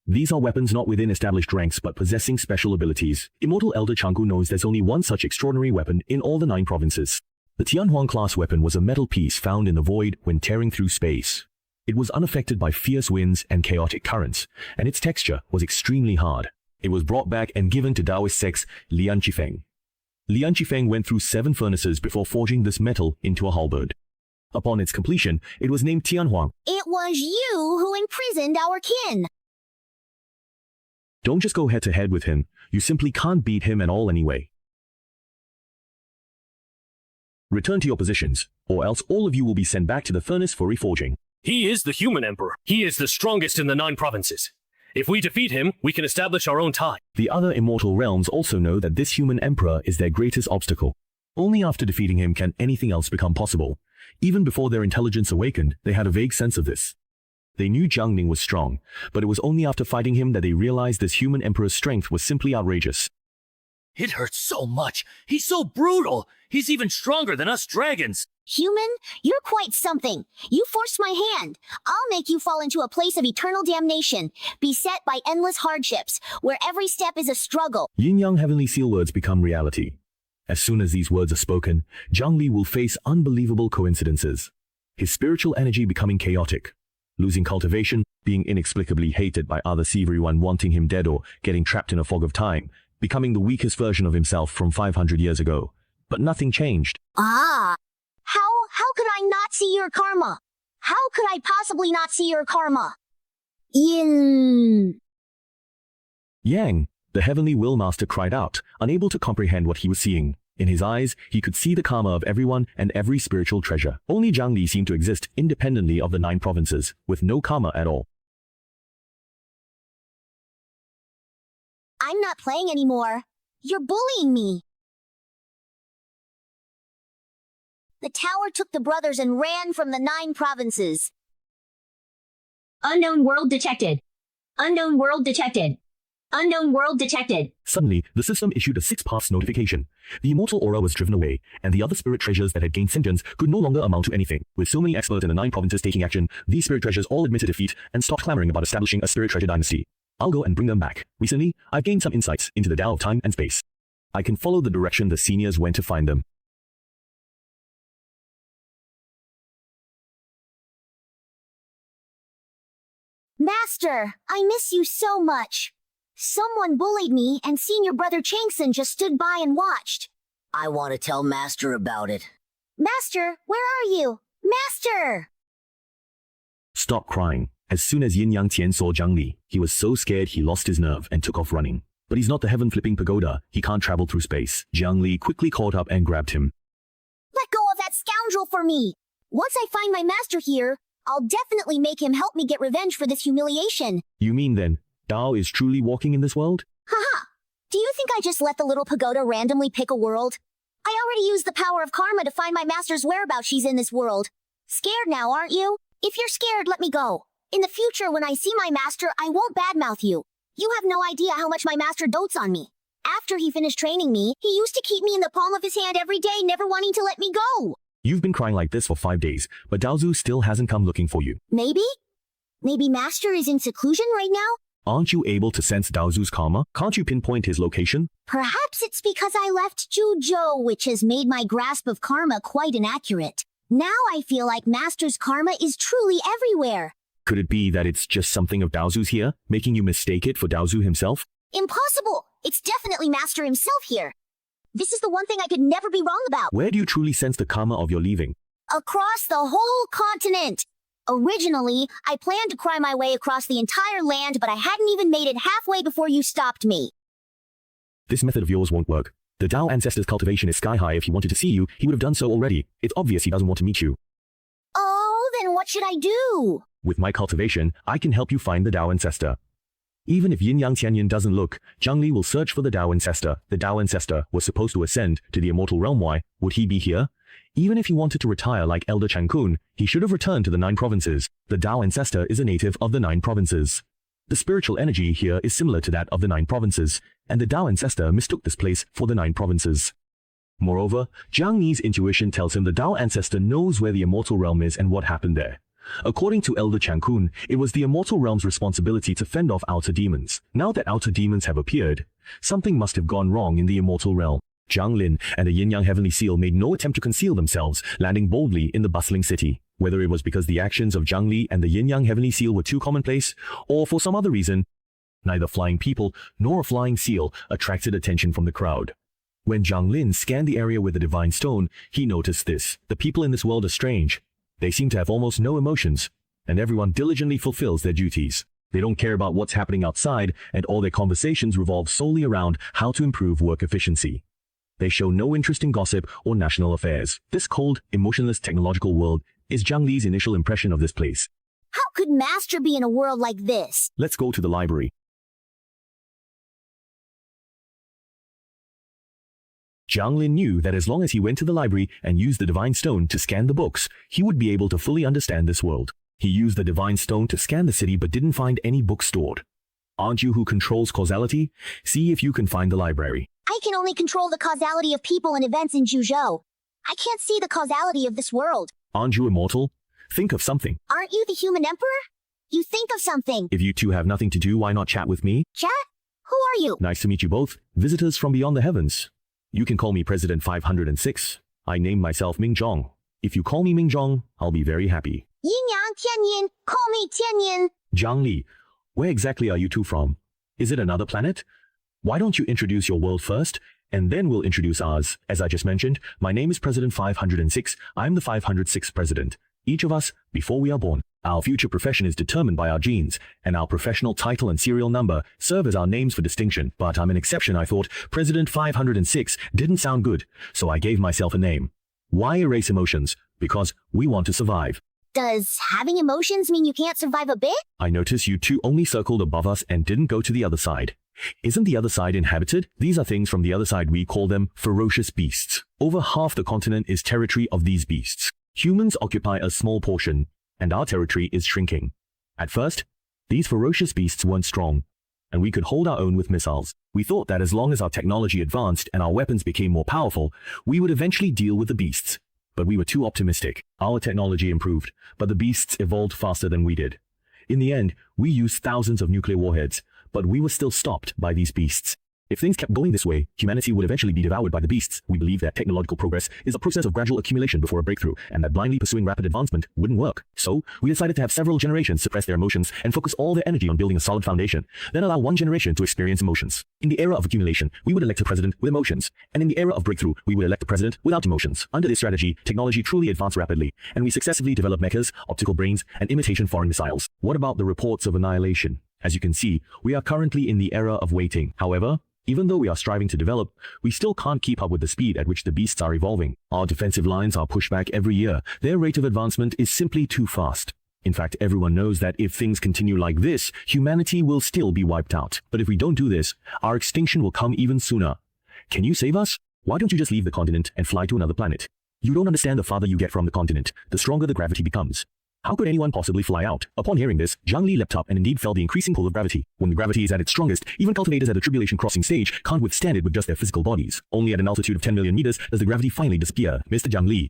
These are weapons not within established ranks but possessing special abilities. Immortal Elder Changku knows there's only one such extraordinary weapon in all the 9 provinces. The Tianhuang class weapon was a metal piece found in the void when tearing through space. It was unaffected by fierce winds and chaotic currents, and its texture was extremely hard. It was brought back and given to Taoist sects Lian Qifeng. Lian Qifeng went through 7 furnaces before forging this metal into a halberd. Upon its completion, it was named Tianhuang. It was you who imprisoned our kin. Don't just go head-to-head with him. You simply can't beat him at all anyway. Return to your positions, or else all of you will be sent back to the furnace for reforging. He is the human emperor. He is the strongest in the 9 provinces. If we defeat him, we can establish our own tie. The other immortal realms also know that this human emperor is their greatest obstacle. Only after defeating him can anything else become possible. Even before their intelligence awakened, they had a vague sense of this. They knew Jiang Ning was strong, but it was only after fighting him that they realized this human emperor's strength was simply outrageous. It hurts so much. He's so brutal. He's even stronger than us dragons. Human, you're quite something. You forced my hand. I'll make you fall into a place of eternal damnation, beset by endless hardships, where every step is a struggle. Yin-Yang Heavenly Seal words become reality. As soon as these words are spoken, Zhang Li will face unbelievable coincidences. His spiritual energy becoming chaotic, losing cultivation, being inexplicably hated by others, everyone wanting him dead or getting trapped in a fog of time, becoming the weakest version of himself from 500 years ago. But nothing changed. Ah! How could I not see your karma? How could I possibly not see your karma? Yin! Yang, the Heavenly Will Master, cried out, unable to comprehend what he was seeing. In his eyes, he could see the karma of everyone and every spiritual treasure. Only Jiang Li seemed to exist independently of the 9 provinces, with no karma at all. I'm not playing anymore. You're bullying me. The tower took the brothers and ran from the 9 provinces. Unknown world detected. Unknown world detected. Unknown world detected. Suddenly, the system issued a 6-pass notification. The immortal aura was driven away, and the other spirit treasures that had gained sentience could no longer amount to anything. With so many experts in the 9 provinces taking action, these spirit treasures all admitted defeat and stopped clamoring about establishing a spirit treasure dynasty. I'll go and bring them back. Recently, I've gained some insights into the Tao of time and space. I can follow the direction the seniors went to find them. Master, I miss you so much. Someone bullied me and senior brother Changsun just stood by and watched. I want to tell Master about it. Master, where are you? Master! Stop crying. As soon as Yin Yang Tian saw Jiang Li, he was so scared he lost his nerve and took off running. But he's not the heaven-flipping pagoda. He can't travel through space. Jiang Li quickly caught up and grabbed him. Let go of that scoundrel for me! Once I find my master here, I'll definitely make him help me get revenge for this humiliation. You mean then, Tao is truly walking in this world? Haha! Do you think I just let the little pagoda randomly pick a world? I already used the power of karma to find my master's whereabouts. She's in this world. Scared now, aren't you? If you're scared, let me go. In the future, when I see my master, I won't badmouth you. You have no idea how much my master dotes on me. After he finished training me, he used to keep me in the palm of his hand every day, never wanting to let me go. You've been crying like this for 5 days, but Daozu still hasn't come looking for you. Maybe? Maybe master is in seclusion right now? Aren't you able to sense Daozu's karma? Can't you pinpoint his location? Perhaps it's because I left Zhuzhou, which has made my grasp of karma quite inaccurate. Now I feel like master's karma is truly everywhere. Could it be that it's just something of Daozu's here, making you mistake it for Daozu himself? Impossible! It's definitely master himself here. This is the one thing I could never be wrong about. Where do you truly sense the karma of your leaving? Across the whole continent. Originally, I planned to cry my way across the entire land, but I hadn't even made it halfway before you stopped me. This method of yours won't work. The Tao ancestor's cultivation is sky high. If he wanted to see you, he would have done so already. It's obvious he doesn't want to meet you. Oh, then what should I do? With my cultivation, I can help you find the Tao ancestor. Even if Yin Yang Tianyin doesn't look, Jiang Li will search for the Tao ancestor. The Tao ancestor was supposed to ascend to the immortal realm. Why would he be here? Even if he wanted to retire like Elder Chang Kun, he should have returned to the 9 provinces. The Tao ancestor is a native of the 9 provinces. The spiritual energy here is similar to that of the 9 provinces, and the Tao ancestor mistook this place for the 9 provinces. Moreover, Jiang Li's intuition tells him the Tao ancestor knows where the immortal realm is and what happened there. According to Elder Chang Kun, it was the immortal realm's responsibility to fend off outer demons. Now that outer demons have appeared, something must have gone wrong in the immortal realm. Jiang Lin and the Yin Yang Heavenly Seal made no attempt to conceal themselves, landing boldly in the bustling city. Whether it was because the actions of Jiang Li and the Yin Yang Heavenly Seal were too commonplace, or for some other reason, neither flying people nor a flying seal attracted attention from the crowd. When Jiang Lin scanned the area with the divine stone, he noticed this. The people in this world are strange. They seem to have almost no emotions, and everyone diligently fulfills their duties. They don't care about what's happening outside, and all their conversations revolve solely around how to improve work efficiency. They show no interest in gossip or national affairs. This cold, emotionless technological world is Jiang Li's initial impression of this place. How could master be in a world like this? Let's go to the library. Jiang Lin knew that as long as he went to the library and used the divine stone to scan the books, he would be able to fully understand this world. He used the divine stone to scan the city but didn't find any books stored. Aren't you who controls causality? See if you can find the library. I can only control the causality of people and events in Zhuzhou. I can't see the causality of this world. Aren't you immortal? Think of something. Aren't you the human emperor? You think of something. If you two have nothing to do, why not chat with me? Chat? Who are you? Nice to meet you both. Visitors from beyond the heavens. You can call me President 506. I named myself Mingjong. If you call me Mingjong, I'll be very happy. Yin Yang Tianyin, call me Tianyin. Jiang Li, where exactly are you two from? Is it another planet? Why don't you introduce your world first, and then we'll introduce ours. As I just mentioned, my name is President 506. I'm the 506th president. Each of us, before we are born, Our future profession is determined by our genes, and our professional title and serial number serve as our names for distinction. But I'm an exception, I thought. President 506 didn't sound good, so I gave myself a name. Why erase emotions? Because we want to survive. Does having emotions mean you can't survive a bit? I notice you two only circled above us and didn't go to the other side. Isn't the other side inhabited? These are things from the other side. We call them ferocious beasts. Over half the continent is territory of these beasts. Humans occupy a small portion, and our territory is shrinking. At first, these ferocious beasts weren't strong, and we could hold our own with missiles. We thought that as long as our technology advanced and our weapons became more powerful, we would eventually deal with the beasts. But we were too optimistic. Our technology improved, but the beasts evolved faster than we did. In the end, we used thousands of nuclear warheads, but we were still stopped by these beasts. If things kept going this way, humanity would eventually be devoured by the beasts. We believe that technological progress is a process of gradual accumulation before a breakthrough, and that blindly pursuing rapid advancement wouldn't work. So, we decided to have several generations suppress their emotions and focus all their energy on building a solid foundation, then allow one generation to experience emotions. In the era of accumulation, we would elect a president with emotions, and in the era of breakthrough, we would elect a president without emotions. Under this strategy, technology truly advanced rapidly, and we successively developed mechas, optical brains, and imitation foreign missiles. What about the reports of annihilation? As you can see, we are currently in the era of waiting. However, even though we are striving to develop, we still can't keep up with the speed at which the beasts are evolving. Our defensive lines are pushed back every year. Their rate of advancement is simply too fast. In fact, everyone knows that if things continue like this, humanity will still be wiped out. But if we don't do this, our extinction will come even sooner. Can you save us? Why don't you just leave the continent and fly to another planet? You don't understand. The farther you get from the continent, the stronger the gravity becomes. How could anyone possibly fly out? Upon hearing this, Jiang Li leapt up and indeed felt the increasing pull of gravity. When the gravity is at its strongest, even cultivators at the tribulation crossing stage can't withstand it with just their physical bodies. Only at an altitude of 10 million meters does the gravity finally disappear. Mr. Jiang Li,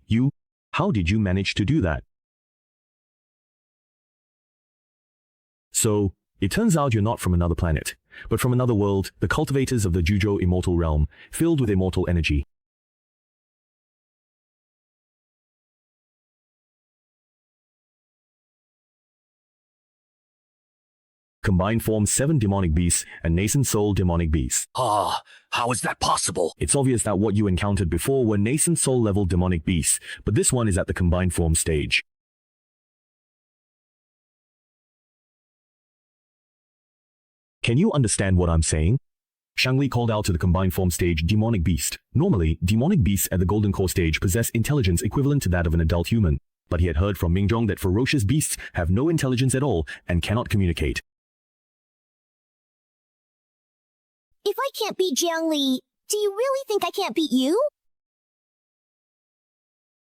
how did you manage to do that? So, it turns out you're not from another planet, but from another world, the cultivators of the Juzhou immortal realm, filled with immortal energy. Combined form 7 demonic beasts and nascent soul demonic beasts. How is that possible? It's obvious that what you encountered before were nascent soul level demonic beasts, but this one is at the combined form stage. Can you understand what I'm saying? Shangli called out to the combined form stage demonic beast. Normally, demonic beasts at the golden core stage possess intelligence equivalent to that of an adult human, but he had heard from Mingjong that ferocious beasts have no intelligence at all and cannot communicate. If I can't beat Jiang Li, do you really think I can't beat you?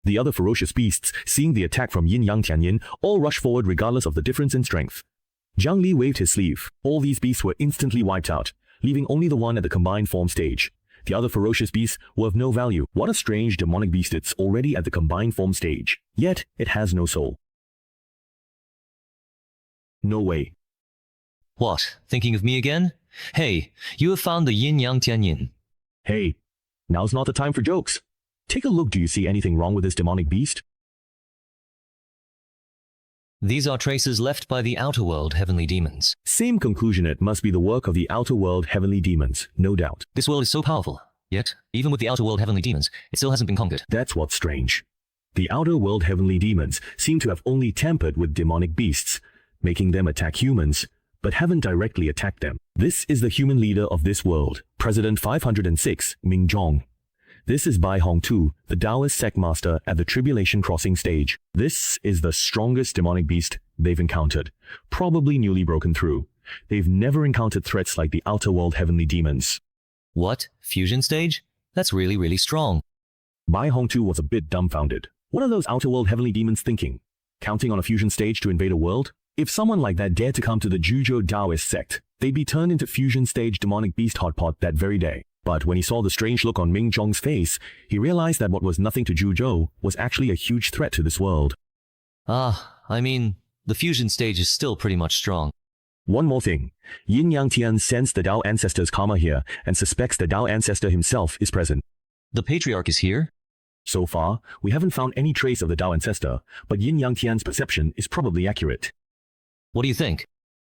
The other ferocious beasts, seeing the attack from Yin Yang Tianyin, all rush forward regardless of the difference in strength. Jiang Li waved his sleeve. All these beasts were instantly wiped out, leaving only the one at the combined form stage. The other ferocious beasts were of no value. What a strange demonic beast, it's already at the combined form stage. Yet, it has no soul. No way. What, thinking of me again? Hey, you have found the Yin Yang Tianyin. Hey, now's not the time for jokes. Take a look. Do you see anything wrong with this demonic beast? These are traces left by the outer world heavenly demons. Same conclusion. It must be the work of the outer world heavenly demons, no doubt. This world is so powerful, yet, even with the outer world heavenly demons, it still hasn't been conquered. That's what's strange. The outer world heavenly demons seem to have only tampered with demonic beasts, making them attack humans, but haven't directly attacked them. This is the human leader of this world, President 506, Mingjong. This is Bai Hongtu, the Taoist sect master at the Tribulation Crossing stage. This is the strongest demonic beast they've encountered, probably newly broken through. They've never encountered threats like the outer world heavenly demons. What? Fusion stage? That's really, really strong. Bai Hongtu was a bit dumbfounded. What are those outer world heavenly demons thinking? Counting on a fusion stage to invade a world? If someone like that dared to come to the Juzhou Taoist sect, they'd be turned into fusion stage demonic beast hotpot that very day. But when he saw the strange look on Mingjong's face, he realized that what was nothing to Juzhou was actually a huge threat to this world. I mean, the fusion stage is still pretty much strong. One more thing. Yin Yang Tian sensed the Tao ancestor's karma here and suspects the Tao ancestor himself is present. The patriarch is here? So far, we haven't found any trace of the Tao ancestor, but Yin Yang Tian's perception is probably accurate. What do you think?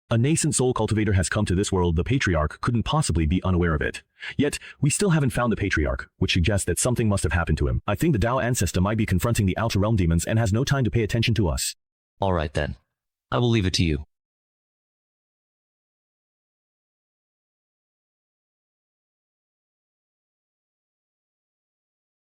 A nascent soul cultivator has come to this world. The patriarch couldn't possibly be unaware of it. Yet, we still haven't found the patriarch, which suggests that something must have happened to him. I think the Tao ancestor might be confronting the outer realm demons and has no time to pay attention to us. Alright then. I will leave it to you.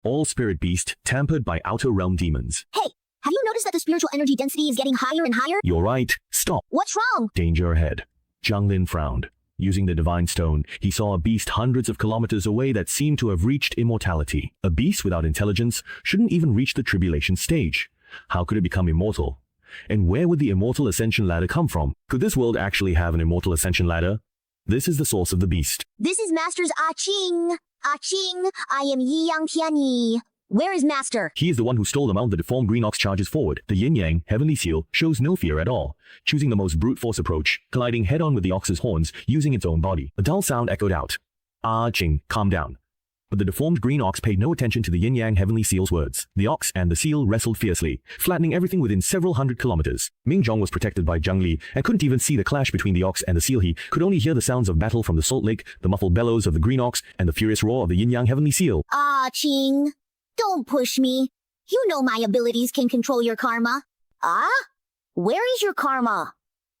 All spirit beast tampered by outer realm demons. Hey, have you noticed that the spiritual energy density is getting higher and higher? You're right. Stop. What's wrong? Danger ahead. Zhang Lin frowned. Using the divine stone, he saw a beast hundreds of kilometers away that seemed to have reached immortality. A beast without intelligence shouldn't even reach the tribulation stage. How could it become immortal? And where would the immortal ascension ladder come from? Could this world actually have an immortal ascension ladder? This is the source of the beast. This is Master's Ching. Ching, I am Yi Yang Tianyi. Where is Master? He is the one who stole the mount the deformed green ox charges forward. The yin-yang, heavenly seal, shows no fear at all, choosing the most brute force approach, colliding head-on with the ox's horns, using its own body. A dull sound echoed out. Ching, calm down. But the deformed green ox paid no attention to the yin-yang heavenly seal's words. The ox and the seal wrestled fiercely, flattening everything within several hundred kilometers. Minzhong was protected by Zhang Li and couldn't even see the clash between the ox and the seal. He could only hear the sounds of battle from the salt lake, the muffled bellows of the green ox, and the furious roar of the yin-yang heavenly seal. Ching, don't push me. You know my abilities can control your karma. Where is your karma?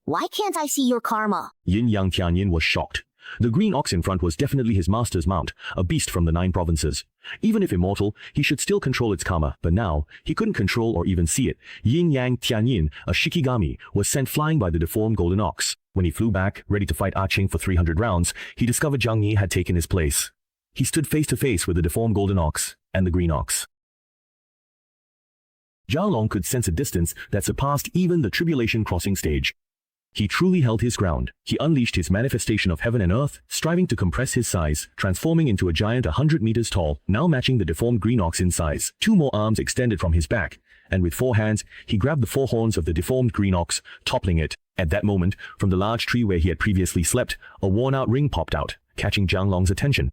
Why can't I see your karma? Yin-yang Tianyin was shocked. The green ox in front was definitely his master's mount, a beast from the 9 provinces. Even if immortal, he should still control its karma, but now, he couldn't control or even see it. Yin-yang Tianyin, a Shikigami, was sent flying by the deformed golden ox. When he flew back, ready to fight Ching for 300 rounds, he discovered Zhang Yi had taken his place. He stood face to face with the deformed golden ox and the green ox. Zhao Long could sense a distance that surpassed even the tribulation crossing stage. He truly held his ground. He unleashed his manifestation of heaven and earth, striving to compress his size, transforming into a giant 100 meters tall, now matching the deformed green ox in size. 2 more arms extended from his back, and with 4 hands, he grabbed the 4 horns of the deformed green ox, toppling it. At that moment, from the large tree where he had previously slept, a worn-out ring popped out, catching Zhang Long's attention.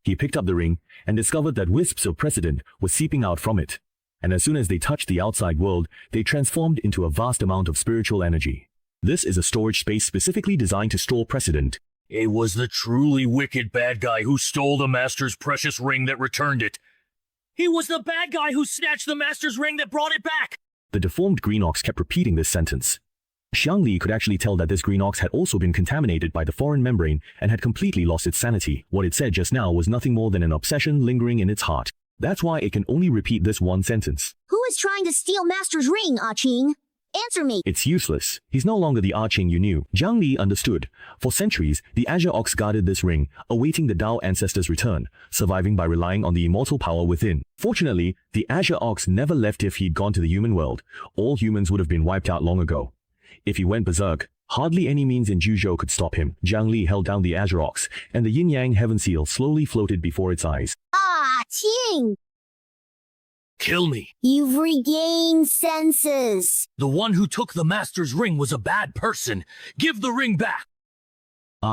He picked up the ring and discovered that wisps of precedent were seeping out from it. And as soon as they touched the outside world, they transformed into a vast amount of spiritual energy. This is a storage space specifically designed to store precedent. It was the truly wicked bad guy who stole the Master's precious ring that returned it. He was the bad guy who snatched the Master's ring that brought it back! The deformed green ox kept repeating this sentence. Xiang Li could actually tell that this green ox had also been contaminated by the foreign membrane and had completely lost its sanity. What it said just now was nothing more than an obsession lingering in its heart. That's why it can only repeat this one sentence. Who is trying to steal Master's ring, Ching? Answer me. It's useless. He's no longer the Ching you knew. Zhang Li understood. For centuries, the Azure Ox guarded this ring, awaiting the Tao ancestor's return, surviving by relying on the immortal power within. Fortunately, the Azure Ox never left. If he'd gone to the human world, all humans would have been wiped out long ago. If he went berserk, hardly any means in Juzhou could stop him. Zhang Li held down the Azure Ox, and the yin-yang heaven seal slowly floated before its eyes. Ching! Kill me. You've regained senses. The one who took the Master's ring was a bad person. Give the ring back.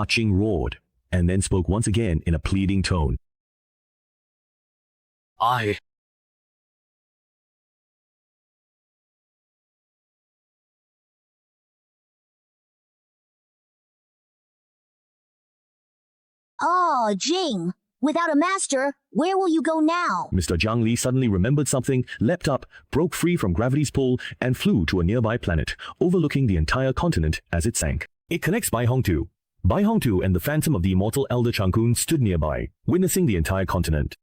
Ching roared, and then spoke once again in a pleading tone. Jing, without a master, where will you go now? Mr. Zhang Li suddenly remembered something, leapt up, broke free from gravity's pull, and flew to a nearby planet, overlooking the entire continent as it sank. It connects Baihongtu. Baihongtu and the phantom of the immortal elder Changkun stood nearby, witnessing the entire continent.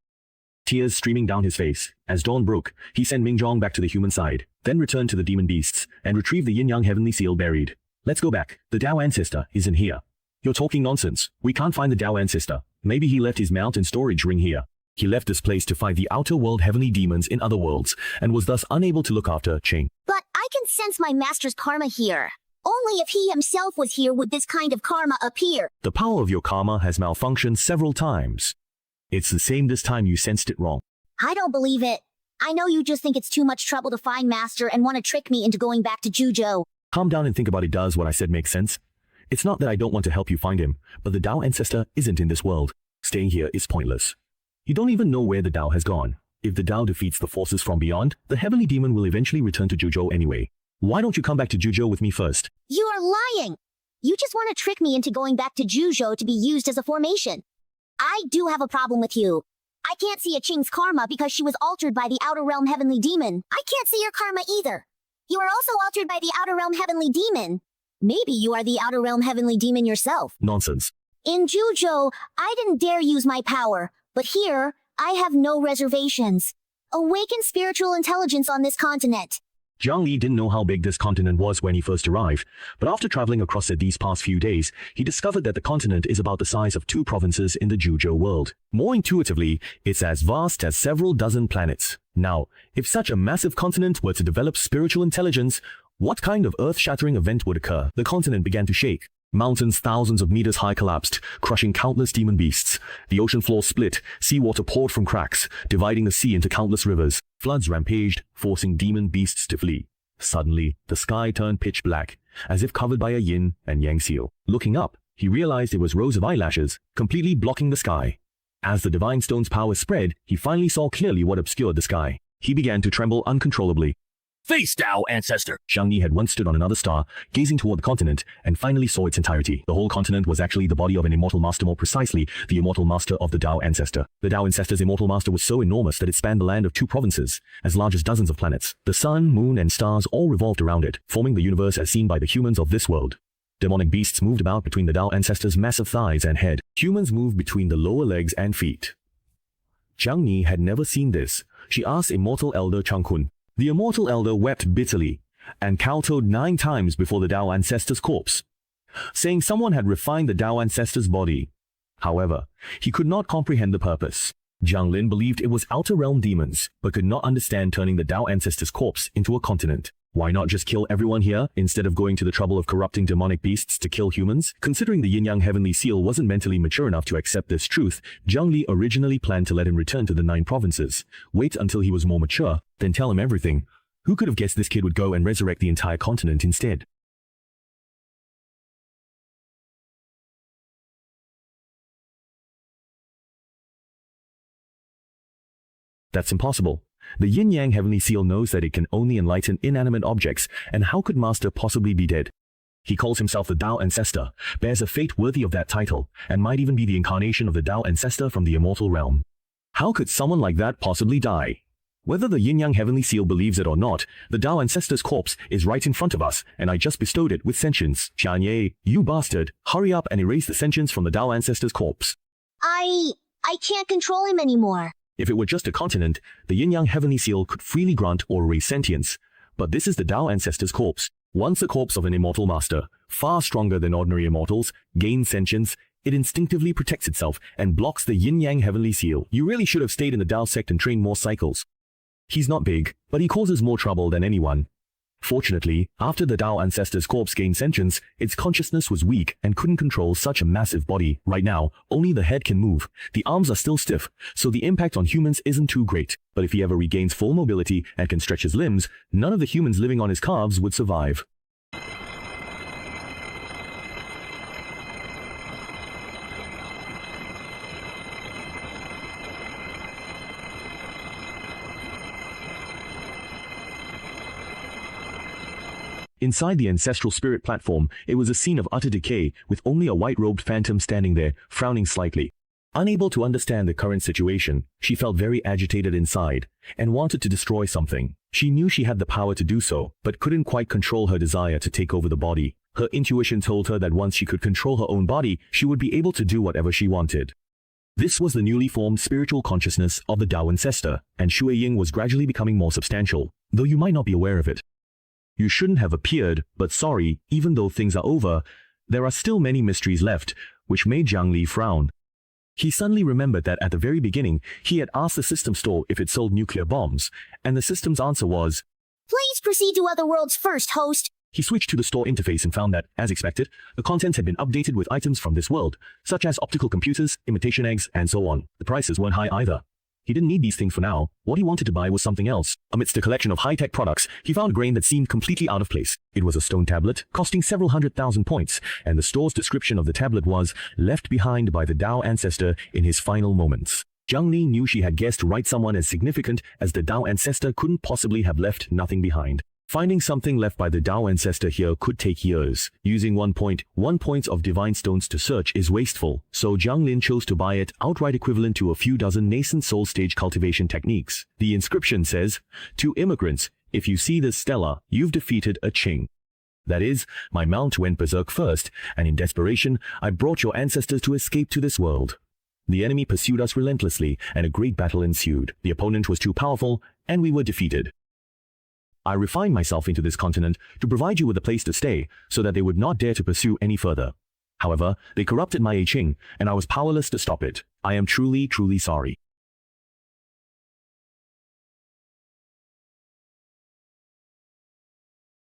Tears streaming down his face. As dawn broke, he sent Minzhong back to the human side, then returned to the demon beasts, and retrieved the yin-yang heavenly seal buried. Let's go back. The Tao ancestor isn't here. You're talking nonsense. We can't find the Tao ancestor. Maybe he left his mount and storage ring here. He left this place to fight the outer world heavenly demons in other worlds, and was thus unable to look after Ching. But I can sense my master's karma here. Only if he himself was here would this kind of karma appear. The power of your karma has malfunctioned several times. It's the same this time. You sensed it wrong. I don't believe it. I know you just think it's too much trouble to find Master and want to trick me into going back to Juzhou. Calm down and think about it. Does what I said make sense? It's not that I don't want to help you find him, but the Tao ancestor isn't in this world. Staying here is pointless. You don't even know where the Tao has gone. If the Tao defeats the forces from beyond, the heavenly demon will eventually return to Juzhou anyway. Why don't you come back to Juzhou with me first? You are lying! You just want to trick me into going back to Juzhou to be used as a formation. I do have a problem with you. I can't see a Ching's karma because she was altered by the outer realm heavenly demon. I can't see your karma either. You are also altered by the Outer Realm Heavenly Demon. Maybe you are the Outer Realm Heavenly Demon yourself. Nonsense. In Juzhou, I didn't dare use my power, but here, I have no reservations. Awaken spiritual intelligence on this continent. Jiang Li didn't know how big this continent was when he first arrived, but after traveling across it these past few days, he discovered that the continent is about the size of 2 provinces in the Juzhou world. More intuitively, it's as vast as several dozen planets. Now, if such a massive continent were to develop spiritual intelligence, what kind of earth-shattering event would occur? The continent began to shake. Mountains thousands of meters high collapsed, crushing countless demon beasts. The ocean floor split, seawater poured from cracks, dividing the sea into countless rivers. Floods rampaged, forcing demon beasts to flee. Suddenly, the sky turned pitch black, as if covered by a yin and yang seal. Looking up, he realized it was rows of eyelashes, completely blocking the sky. As the Divine Stone's power spread, he finally saw clearly what obscured the sky. He began to tremble uncontrollably. Face Tao, ancestor! Jiang Li had once stood on another star, gazing toward the continent, and finally saw its entirety. The whole continent was actually the body of an immortal master, more precisely, the immortal master of the Tao ancestor. The Tao ancestor's immortal master was so enormous that it spanned the land of 2 provinces, as large as dozens of planets. The sun, moon, and stars all revolved around it, forming the universe as seen by the humans of this world. Demonic beasts moved about between the Tao ancestor's massive thighs and head. Humans moved between the lower legs and feet. Jiang Li had never seen this. She asked Immortal Elder Chang Kun. The Immortal Elder wept bitterly, and kowtowed 9 times before the Tao ancestor's corpse, saying someone had refined the Tao ancestor's body. However, he could not comprehend the purpose. Jiang Lin believed it was outer realm demons, but could not understand turning the Tao ancestor's corpse into a continent. Why not just kill everyone here, instead of going to the trouble of corrupting demonic beasts to kill humans? Considering the Yin-Yang Heavenly Seal wasn't mentally mature enough to accept this truth, Jiang Li originally planned to let him return to the 9 provinces, wait until he was more mature, then tell him everything. Who could have guessed this kid would go and resurrect the entire continent instead? That's impossible. The Yin-Yang Heavenly Seal knows that it can only enlighten inanimate objects, and how could Master possibly be dead? He calls himself the Tao Ancestor, bears a fate worthy of that title, and might even be the incarnation of the Tao Ancestor from the immortal realm. How could someone like that possibly die? Whether the Yin-Yang Heavenly Seal believes it or not, the Tao Ancestor's corpse is right in front of us, and I just bestowed it with sentience. Jianye, you bastard, hurry up and erase the sentience from the Tao Ancestor's corpse. I can't control him anymore. If it were just a continent, the Yin-Yang Heavenly Seal could freely grant or erase sentience. But this is the Tao Ancestor's corpse. Once the corpse of an immortal master, far stronger than ordinary immortals, gains sentience, it instinctively protects itself and blocks the Yin-Yang Heavenly Seal. You really should have stayed in the Tao sect and trained more cycles. He's not big, but he causes more trouble than anyone. Fortunately, after the Tao Ancestor's corpse gained sentience, its consciousness was weak and couldn't control such a massive body. Right now, only the head can move. The arms are still stiff, so the impact on humans isn't too great. But if he ever regains full mobility and can stretch his limbs, none of the humans living on his calves would survive. Inside the ancestral spirit platform, it was a scene of utter decay, with only a white-robed phantom standing there, frowning slightly. Unable to understand the current situation, she felt very agitated inside, and wanted to destroy something. She knew she had the power to do so, but couldn't quite control her desire to take over the body. Her intuition told her that once she could control her own body, she would be able to do whatever she wanted. This was the newly formed spiritual consciousness of the Tao Ancestor, and Shui Ying was gradually becoming more substantial, though you might not be aware of it. You shouldn't have appeared, but sorry, even though things are over, there are still many mysteries left, which made Jiang Li frown. He suddenly remembered that at the very beginning, he had asked the system store if it sold nuclear bombs, and the system's answer was, Please proceed to other worlds first, host. He switched to the store interface and found that, as expected, the contents had been updated with items from this world, such as optical computers, imitation eggs, and so on. The prices weren't high either. He didn't need these things for now. What he wanted to buy was something else. Amidst a collection of high-tech products, he found a grain that seemed completely out of place. It was a stone tablet, costing several 100,000 points, and the store's description of the tablet was, left behind by the Tao Ancestor in his final moments. Jiang Li knew she had guessed right. Someone as significant as the Tao Ancestor couldn't possibly have left nothing behind. Finding something left by the Tao Ancestor here could take years. Using 1.1 points of divine stones to search is wasteful, so Jiang Lin chose to buy it outright, equivalent to a few dozen nascent soul stage cultivation techniques. The inscription says, "To immigrants, If you see this stela, you've defeated a Qing. That is, my mount went berserk first, and in desperation, I brought your ancestors to escape to this world. The enemy pursued us relentlessly, and a great battle ensued. The opponent was too powerful, and we were defeated. I refined myself into this continent to provide you with a place to stay, so that they would not dare to pursue any further. However, they corrupted my Qing, and I was powerless to stop it. I am truly, truly sorry.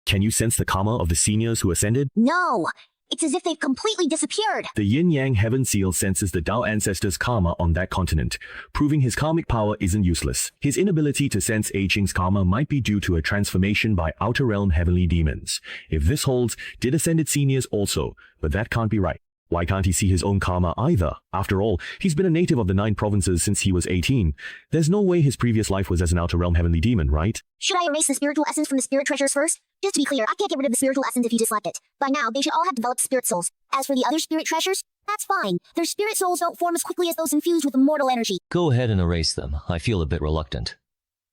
Can you sense the karma of the seniors who ascended? No! It's as if they've completely disappeared. The yin-yang heaven seal senses the Tao ancestor's karma on that continent, proving his karmic power isn't useless. His inability to sense I Ching's karma might be due to a transformation by outer realm heavenly demons. If this holds, did ascended seniors also, but that can't be right. Why can't he see his own karma either? After all, he's been a native of the 9 provinces since he was 18. There's no way his previous life was as an outer realm heavenly demon, right? Should I erase the spiritual essence from the spirit treasures first? Just to be clear, I can't get rid of the spiritual essence if you dislike it. By now, they should all have developed spirit souls. As for the other spirit treasures, that's fine. Their spirit souls don't form as quickly as those infused with immortal energy. Go ahead and erase them. I feel a bit reluctant.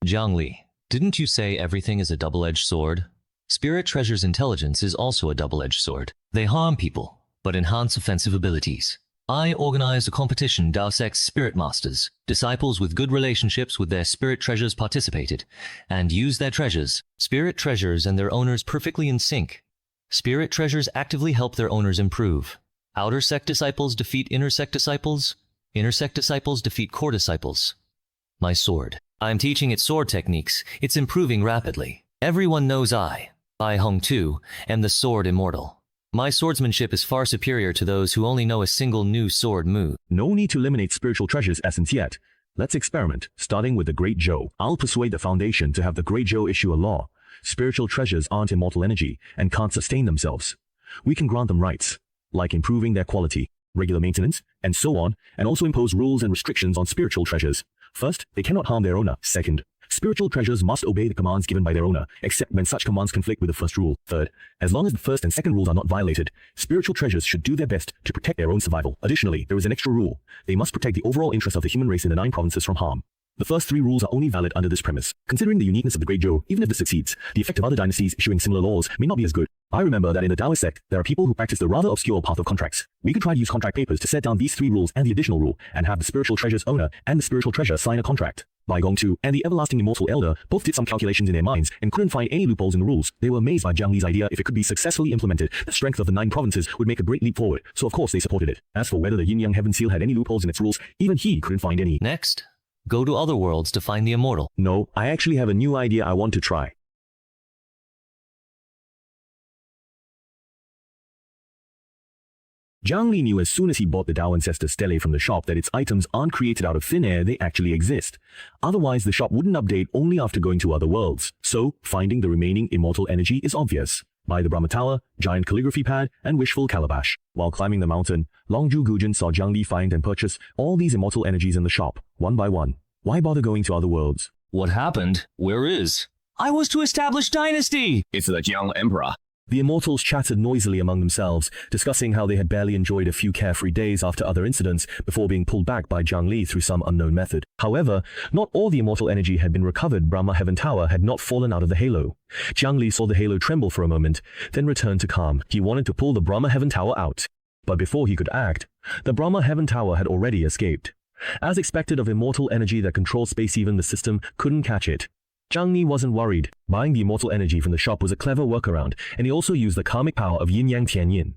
Jiang Li, didn't you say everything is a double-edged sword? Spirit treasure's intelligence is also a double-edged sword. They harm people, but enhance offensive abilities. I organized a competition. Tao Sect's spirit masters, disciples with good relationships with their spirit treasures participated, and used their treasures. Spirit treasures and their owners perfectly in sync. Spirit treasures actively help their owners improve. Outer sect disciples defeat inner sect disciples. Inner sect disciples defeat core disciples. My sword. I'm teaching it sword techniques. It's improving rapidly. Everyone knows I Hong Tu, am the sword immortal. My swordsmanship is far superior to those who only know a single new sword move. No need to eliminate spiritual treasures essence yet. Let's experiment, starting with the Great Zhou. I'll persuade the Foundation to have the Great Zhou issue a law. Spiritual treasures aren't immortal energy and can't sustain themselves. We can grant them rights, like improving their quality, regular maintenance, and so on, and also impose rules and restrictions on spiritual treasures. First, they cannot harm their owner. Second, spiritual treasures must obey the commands given by their owner, except when such commands conflict with the first rule. Third, as long as the first and second rules are not violated, spiritual treasures should do their best to protect their own survival. Additionally, there is an extra rule. They must protect the overall interest of the human race in the 9 provinces from harm. The first 3 rules are only valid under this premise. Considering the uniqueness of the Great Zhou, even if this succeeds, the effect of other dynasties issuing similar laws may not be as good. I remember that in the Taoist sect, there are people who practice the rather obscure path of contracts. We could try to use contract papers to set down these 3 rules and the additional rule, and have the spiritual treasure's owner and the spiritual treasure sign a contract. Bai Gongtu and the everlasting immortal elder both did some calculations in their minds and couldn't find any loopholes in the rules. They were amazed by Jiang Li's idea. If it could be successfully implemented, the strength of the 9 provinces would make a great leap forward, so of course they supported it. As for whether the Yin-Yang Heaven Seal had any loopholes in its rules, even he couldn't find any. Next, go to other worlds to find the immortal. No, I actually have a new idea I want to try. Jiang Li knew as soon as he bought the Tao Ancestor Stele from the shop that its items aren't created out of thin air, they actually exist. Otherwise, the shop wouldn't update only after going to other worlds. So, finding the remaining immortal energy is obvious. Buy the Brahma Tower, giant calligraphy pad, and wishful calabash. While climbing the mountain, Longju Gujin saw Jiang Li find and purchase all these immortal energies in the shop, one by one. Why bother going to other worlds? What happened? Where is? I was to establish dynasty! It's the Jiang Emperor. The immortals chattered noisily among themselves, discussing how they had barely enjoyed a few carefree days after other incidents before being pulled back by Jiang Li through some unknown method. However, not all the immortal energy had been recovered. Brahma Heaven Tower had not fallen out of the halo. Jiang Li saw the halo tremble for a moment, then returned to calm. He wanted to pull the Brahma Heaven Tower out. But before he could act, the Brahma Heaven Tower had already escaped. As expected of immortal energy that controls space, even the system couldn't catch it. Jiang Li wasn't worried. Buying the immortal energy from the shop was a clever workaround, and he also used the karmic power of Yin-Yang Tianyin.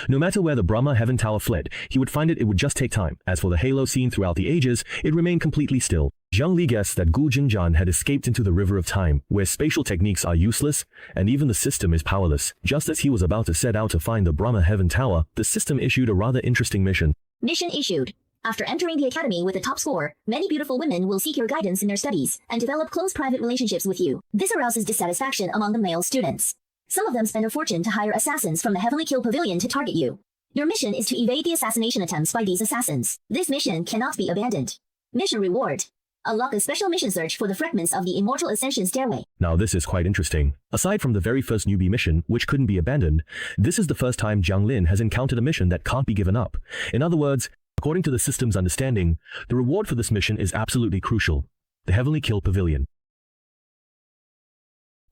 No matter where the Brahma Heaven Tower fled, he would find it would just take time. As for the halo seen throughout the ages, it remained completely still. Jiang Li guessed that Gu Jinjian had escaped into the river of time, where spatial techniques are useless, and even the system is powerless. Just as he was about to set out to find the Brahma Heaven Tower, the system issued a rather interesting mission. Mission issued. After entering the academy with a top score, many beautiful women will seek your guidance in their studies and develop close private relationships with you. This arouses dissatisfaction among the male students. Some of them spend a fortune to hire assassins from the Heavenly Kill Pavilion to target you. Your mission is to evade the assassination attempts by these assassins. This mission cannot be abandoned. Mission reward. Unlock a special mission search for the fragments of the Immortal Ascension Stairway. Now this is quite interesting. Aside from the very first newbie mission, which couldn't be abandoned, this is the first time Jiang Lin has encountered a mission that can't be given up. In other words, according to the system's understanding, the reward for this mission is absolutely crucial. The Heavenly Kill Pavilion.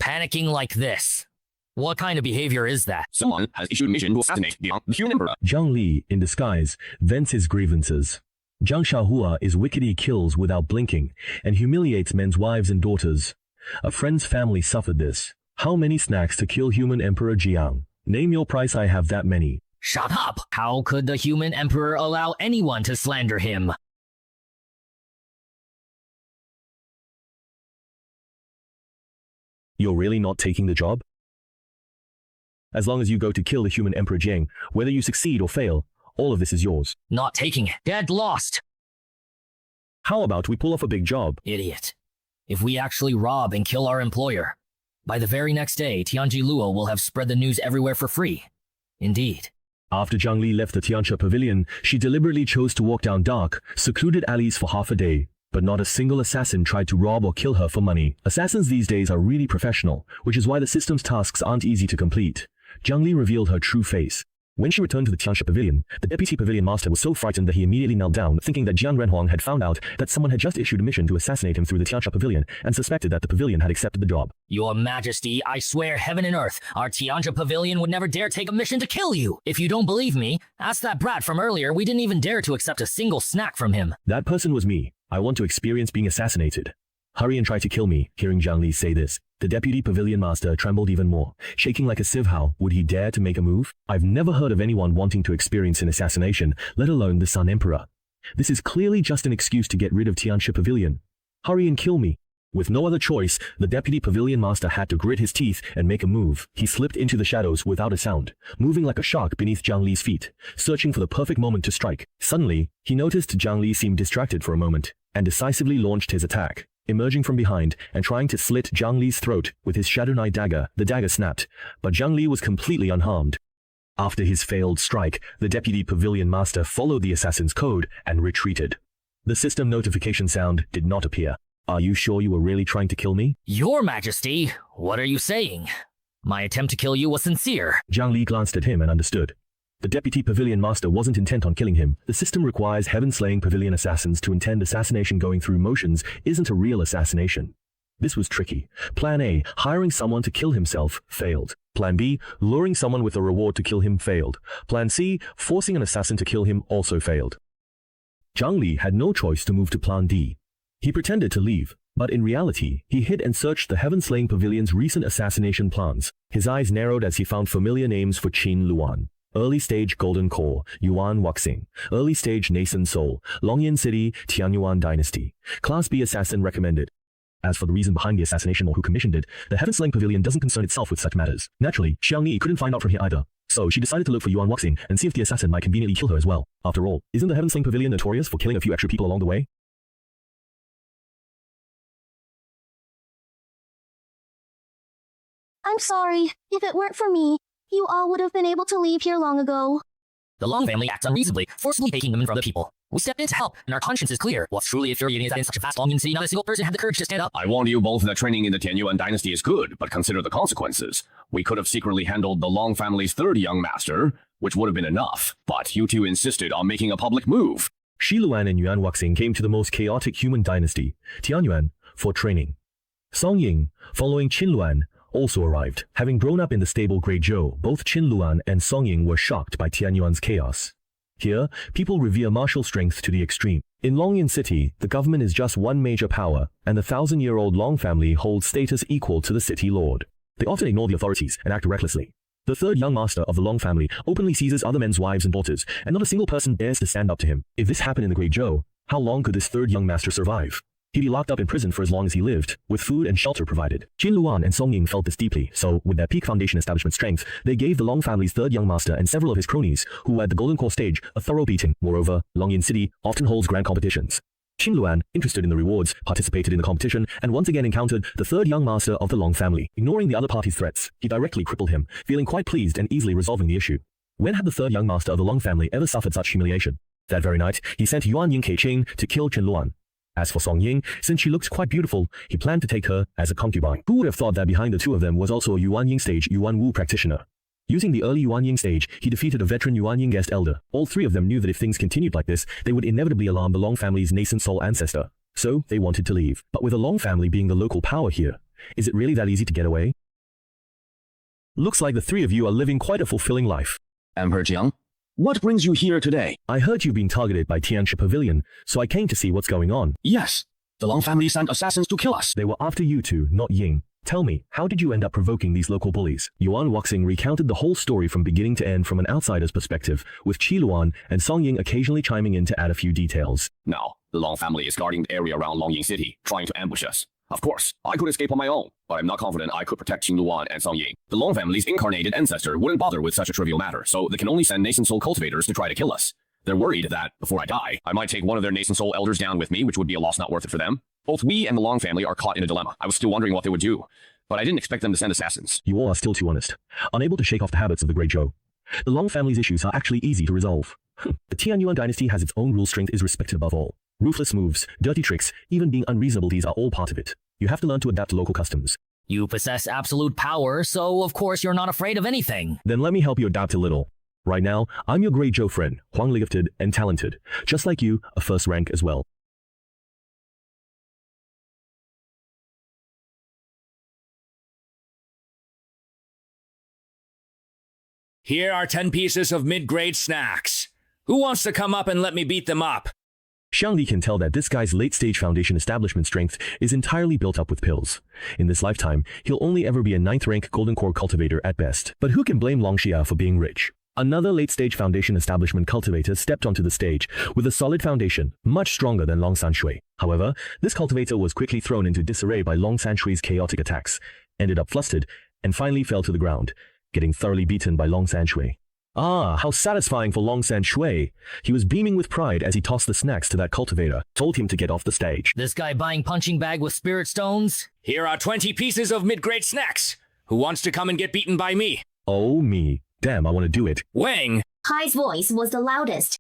panicking like this? What kind of behavior is that? Someone has issued mission to assassinate the human emperor. Zhang Li, in disguise, vents his grievances. Zhang Xiaohua is wicked. He kills without blinking and humiliates men's wives and daughters. A friend's family suffered this. How many snacks to kill human Emperor Jiang? Name your price, I have that many. Shut up! How could the human emperor allow anyone to slander him? You're really not taking the job? As long as you go to kill the human Emperor Jiang, whether you succeed or fail, all of this is yours. Not taking it. Dead lost. How about we pull off a big job? Idiot. If we actually rob and kill our employer, by the very next day, Tianji Luo will have spread the news everywhere for free. Indeed. After Zhang Li left the Tianxia Pavilion, she deliberately chose to walk down dark, secluded alleys for half a day. But not a single assassin tried to rob or kill her for money. Assassins these days are really professional, which is why the system's tasks aren't easy to complete. Zhang Li revealed her true face. When she returned to the Tianxia Pavilion, the deputy pavilion master was so frightened that he immediately knelt down, thinking that Jiang Renhuang had found out that someone had just issued a mission to assassinate him through the Tianxia Pavilion, and suspected that the pavilion had accepted the job. Your Majesty, I swear heaven and earth, our Tianxia Pavilion would never dare take a mission to kill you. If you don't believe me, ask that brat from earlier. We didn't even dare to accept a single snack from him. That person was me. I want to experience being assassinated. Hurry and try to kill me. Hearing Zhang Li say this, the deputy pavilion master trembled even more, shaking like a sieve. How would he dare to make a move? I've never heard of anyone wanting to experience an assassination, let alone the Sun Emperor. This is clearly just an excuse to get rid of Tianxia Pavilion. Hurry and kill me. With no other choice, the deputy pavilion master had to grit his teeth and make a move. He slipped into the shadows without a sound, moving like a shark beneath Zhang Li's feet, searching for the perfect moment to strike. Suddenly, he noticed Zhang Li seemed distracted for a moment, and decisively launched his attack. Emerging from behind and trying to slit Zhang Li's throat with his Shadow Knight dagger, the dagger snapped, but Zhang Li was completely unharmed. After his failed strike, the deputy pavilion master followed the assassin's code and retreated. The system notification sound did not appear. Are you sure you were really trying to kill me? Your Majesty, what are you saying? My attempt to kill you was sincere. Zhang Li glanced at him and understood. The deputy pavilion master wasn't intent on killing him. The system requires heaven-slaying pavilion assassins to intend assassination. Going through motions isn't a real assassination. This was tricky. Plan A, hiring someone to kill himself, failed. Plan B, luring someone with a reward to kill him, failed. Plan C, forcing an assassin to kill him, also failed. Zhang Li had no choice to move to Plan D. He pretended to leave, but in reality, he hid and searched the heaven-slaying pavilion's recent assassination plans. His eyes narrowed as he found familiar names for Qin Luan. Early stage Golden Core, Yuan Wuxing. Early stage Nascent Soul, Longyan City, Tianyuan Dynasty. Class B assassin recommended. As for the reason behind the assassination or who commissioned it, the Heaven-Slaying Pavilion doesn't concern itself with such matters. Naturally, Xiang Yi couldn't find out from here either. So she decided to look for Yuan Wuxing and see if the assassin might conveniently kill her as well. After all, isn't the Heaven-Slaying Pavilion notorious for killing a few extra people along the way? I'm sorry. If it weren't for me, you all would have been able to leave here long ago. The Long family acts unreasonably, forcibly taking women from other people. We stepped in to help, and our conscience is clear. What's truly infuriating is that in such a vast Longyan city, not a single person had the courage to stand up. I warned you both that training in the Tianyuan dynasty is good, but consider the consequences. We could have secretly handled the Long family's third young master, which would have been enough. But you two insisted on making a public move. Shi Luan and Yuan Wuxing came to the most chaotic human dynasty, Tianyuan, for training. Song Ying, following Qin Luan, also arrived. Having grown up in the stable Great Zhou, both Qin Luan and Song Ying were shocked by Tianyuan's chaos. Here, people revere martial strength to the extreme. In Longyan City, the government is just one major power, and the 1,000-year-old Long family holds status equal to the city lord. They often ignore the authorities and act recklessly. The third young master of the Long family openly seizes other men's wives and daughters, and not a single person dares to stand up to him. If this happened in the Great Zhou, how long could this third young master survive? He'd be locked up in prison for as long as he lived, with food and shelter provided. Qin Luan and Song Ying felt this deeply, so with their peak foundation establishment strength, they gave the Long family's third young master and several of his cronies, who were at the Golden Core stage, a thorough beating. Moreover, Longyan City often holds grand competitions. Qin Luan, interested in the rewards, participated in the competition, and once again encountered the third young master of the Long family. Ignoring the other party's threats, he directly crippled him, feeling quite pleased and easily resolving the issue. When had the third young master of the Long family ever suffered such humiliation? That very night, he sent Yuan Ying Keiqing to kill Qin Luan. As for Song Ying, since she looked quite beautiful, he planned to take her as a concubine. Who would have thought that behind the two of them was also a Yuan Ying stage Yuan Wu practitioner? Using the early Yuan Ying stage, he defeated a veteran Yuan Ying guest elder. All three of them knew that if things continued like this, they would inevitably alarm the Long family's nascent soul ancestor. So, they wanted to leave. But with the Long family being the local power here, is it really that easy to get away? Looks like the three of you are living quite a fulfilling life. Emperor Jiang, what brings you here today? I heard you've been targeted by Tianxia Pavilion, so I came to see what's going on. Yes, the Long family sent assassins to kill us. They were after you two, not Ying. Tell me, how did you end up provoking these local bullies? Yuan Wuxing recounted the whole story from beginning to end from an outsider's perspective, with Qi Luan and Song Ying occasionally chiming in to add a few details. Now, the Long family is guarding the area around Longying City, trying to ambush us. Of course, I could escape on my own, but I'm not confident I could protect Qing Luan and Song Ying. The Long family's incarnated ancestor wouldn't bother with such a trivial matter, so they can only send nascent soul cultivators to try to kill us. They're worried that, before I die, I might take one of their nascent soul elders down with me, which would be a loss not worth it for them. Both we and the Long family are caught in a dilemma. I was still wondering what they would do, but I didn't expect them to send assassins. You all are still too honest, unable to shake off the habits of the Great Zhou. The Long family's issues are actually easy to resolve. The Tianyuan dynasty has its own rule. Strength is respected above all. Ruthless moves, dirty tricks, even being unreasonable, these are all part of it. You have to learn to adapt to local customs. You possess absolute power, so of course you're not afraid of anything. Then let me help you adapt a little. Right now, I'm your Great Zhou friend, Huang gifted and talented. Just like you, a first rank as well. Here are 10 pieces of mid-grade snacks. Who wants to come up and let me beat them up? Xiang Li can tell that this guy's late-stage foundation establishment strength is entirely built up with pills. In this lifetime, he'll only ever be a 9th-rank Golden Core cultivator at best. But who can blame Long Xia for being rich? Another late-stage foundation establishment cultivator stepped onto the stage with a solid foundation, much stronger than Long Sanshui. However, this cultivator was quickly thrown into disarray by Long Sanshui's chaotic attacks, ended up flustered, and finally fell to the ground, getting thoroughly beaten by Long Sanshui. Ah, how satisfying for Long Sanshui. He was beaming with pride as he tossed the snacks to that cultivator, told him to get off the stage. This guy buying punching bag with spirit stones? Here are 20 pieces of mid-grade snacks. Who wants to come and get beaten by me? Oh, me. Damn, I want to do it. Wang! Hai's voice was the loudest.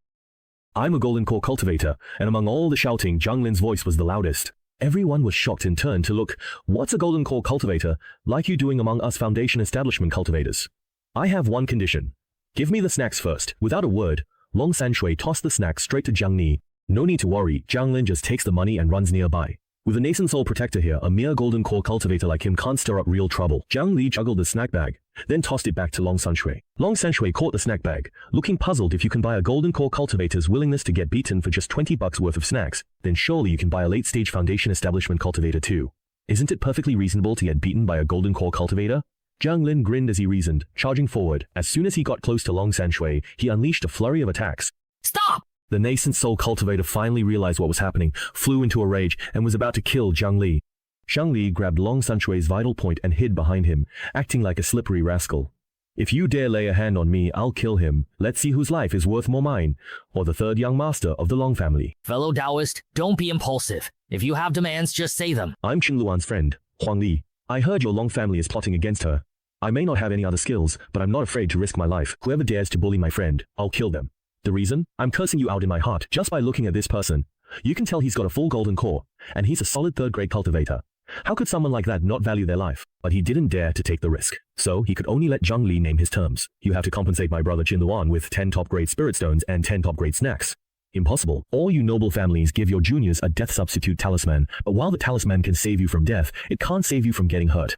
I'm a Golden Core cultivator, and among all the shouting, Zhang Lin's voice was the loudest. Everyone was shocked in turn to look, what's a Golden Core cultivator like you doing among us foundation establishment cultivators? I have one condition. Give me the snacks first. Without a word, Long Sanshui tossed the snacks straight to Jiang Ni. No need to worry, Zhang Lin just takes the money and runs nearby. With a nascent soul protector here, a mere Golden Core cultivator like him can't stir up real trouble. Jiang Li juggled the snack bag, then tossed it back to Long Sanshui. Long Sanshui caught the snack bag, looking puzzled. If you can buy a Golden Core cultivator's willingness to get beaten for just $20 worth of snacks, then surely you can buy a late-stage foundation establishment cultivator too. Isn't it perfectly reasonable to get beaten by a Golden Core cultivator? Zhang Lin grinned as he reasoned, charging forward. As soon as he got close to Long Sanshui, he unleashed a flurry of attacks. Stop! The nascent soul cultivator finally realized what was happening, flew into a rage, and was about to kill Zhang Li. Xiang Li grabbed Long Sanshui's vital point and hid behind him, acting like a slippery rascal. If you dare lay a hand on me, I'll kill him. Let's see whose life is worth more, mine, or the third young master of the Long family. Fellow Taoist, don't be impulsive. If you have demands, just say them. I'm Qing Luan's friend, Huang Li. I heard your Long family is plotting against her. I may not have any other skills, but I'm not afraid to risk my life. Whoever dares to bully my friend, I'll kill them. The reason? I'm cursing you out in my heart. Just by looking at this person, you can tell he's got a full Golden Core, and he's a solid third-grade cultivator. How could someone like that not value their life? But he didn't dare to take the risk. So he could only let Zhang Li name his terms. You have to compensate my brother Qin Luan with 10 top-grade spirit stones and 10 top-grade snacks. Impossible. All you noble families give your juniors a death substitute talisman, but while the talisman can save you from death, it can't save you from getting hurt.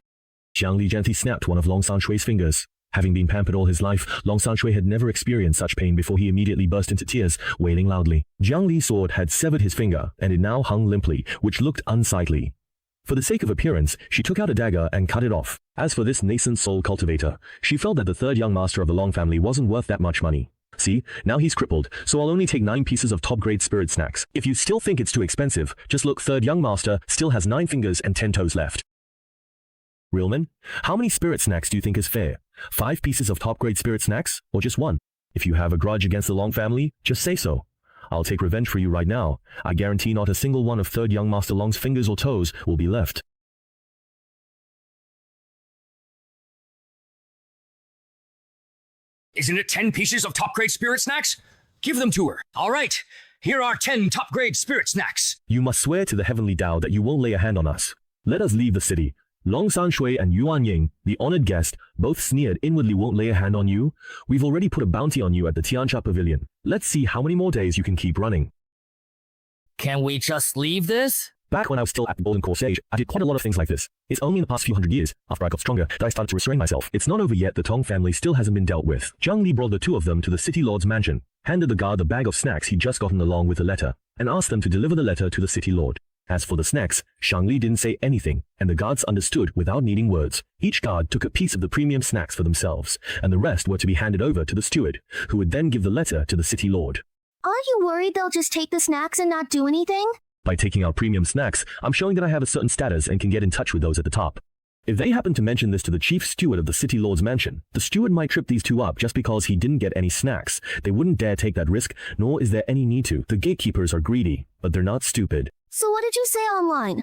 Jiang Li gently snapped one of Long Sanshui's fingers. Having been pampered all his life, Long Sanshui had never experienced such pain before. He immediately burst into tears, wailing loudly. Jiang Li's sword had severed his finger, and it now hung limply, which looked unsightly. For the sake of appearance, she took out a dagger and cut it off. As for this nascent soul cultivator, she felt that the third young master of the Long family wasn't worth that much money. See, now he's crippled, so I'll only take 9 pieces of top-grade spirit snacks. If you still think it's too expensive, just look, third young master still has 9 fingers and 10 toes left. Realman, how many spirit snacks do you think is fair? 5 pieces of top-grade spirit snacks, or just 1? If you have a grudge against the Long family, just say so. I'll take revenge for you right now. I guarantee not a single one of third young master Long's fingers or toes will be left. Isn't it 10 pieces of top-grade spirit snacks? Give them to her. All right, here are 10 top-grade spirit snacks. You must swear to the heavenly Tao that you won't lay a hand on us. Let us leave the city. Long Sanshui and Yuan Ying, the honored guest, both sneered inwardly. Won't lay a hand on you? We've already put a bounty on you at the Tianxia Pavilion. Let's see how many more days you can keep running. Can we just leave this? Back when I was still at the Golden Core stage, I did quite a lot of things like this. It's only in the past few hundred years, after I got stronger, that I started to restrain myself. It's not over yet. The Tong family still hasn't been dealt with. Zhang Li brought the two of them to the city lord's mansion, handed the guard the bag of snacks he'd just gotten along with the letter, and asked them to deliver the letter to the city lord. As for the snacks, Zhang Li didn't say anything, and the guards understood without needing words. Each guard took a piece of the premium snacks for themselves, and the rest were to be handed over to the steward, who would then give the letter to the city lord. Aren't you worried they'll just take the snacks and not do anything? By taking out premium snacks, I'm showing that I have a certain status and can get in touch with those at the top. If they happen to mention this to the chief steward of the city lord's mansion, the steward might trip these two up just because he didn't get any snacks. They wouldn't dare take that risk, nor is there any need to. The gatekeepers are greedy, but they're not stupid. So what did you say online?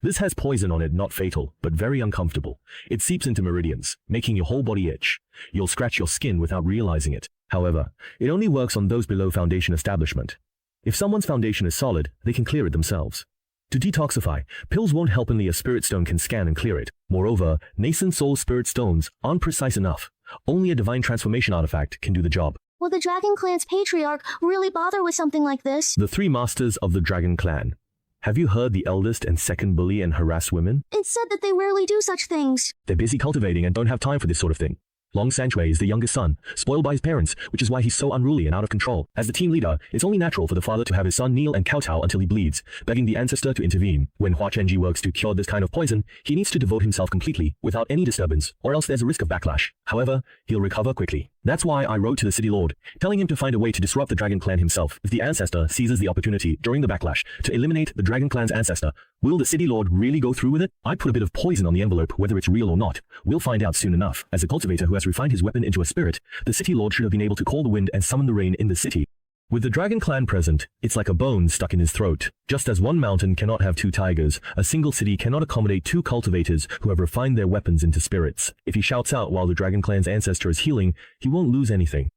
This has poison on it, not fatal, but very uncomfortable. It seeps into meridians, making your whole body itch. You'll scratch your skin without realizing it. However, it only works on those below foundation establishment. If someone's foundation is solid, they can clear it themselves. To detoxify, pills won't help unless a spirit stone can scan and clear it. Moreover, nascent soul spirit stones aren't precise enough. Only a divine transformation artifact can do the job. Will the Dragon Clan's patriarch really bother with something like this? The three masters of the Dragon Clan. Have you heard the eldest and second bully and harass women? It's said that they rarely do such things. They're busy cultivating and don't have time for this sort of thing. Long Sanchue is the youngest son, spoiled by his parents, which is why he's so unruly and out of control. As the team leader, it's only natural for the father to have his son kneel and kowtow until he bleeds, begging the ancestor to intervene. When Hua Chenji works to cure this kind of poison, he needs to devote himself completely, without any disturbance, or else there's a risk of backlash. However, he'll recover quickly. That's why I wrote to the city lord, telling him to find a way to disrupt the Dragon Clan himself. If the ancestor seizes the opportunity during the backlash to eliminate the Dragon Clan's ancestor, will the city lord really go through with it? I put a bit of poison on the envelope, whether it's real or not. We'll find out soon enough. As a cultivator who has refined his weapon into a spirit, the city lord should have been able to call the wind and summon the rain in the city. With the Dragon Clan present, it's like a bone stuck in his throat. Just as one mountain cannot have two tigers, a single city cannot accommodate two cultivators who have refined their weapons into spirits. If he shouts out while the Dragon Clan's ancestor is healing, he won't lose anything.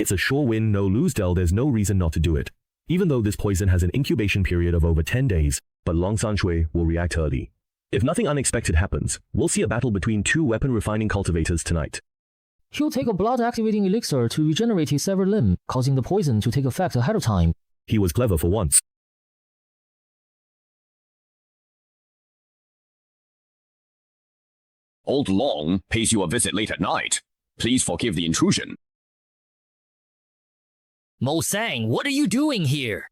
It's a sure win, no lose deal. There's no reason not to do it. Even though this poison has an incubation period of over 10 days, but Long Sanchue will react early. If nothing unexpected happens, we'll see a battle between two weapon refining cultivators tonight. He'll take a blood-activating elixir to regenerate his severed limb, causing the poison to take effect ahead of time. He was clever for once. Old Long pays you a visit late at night. Please forgive the intrusion. Mo Sang, what are you doing here?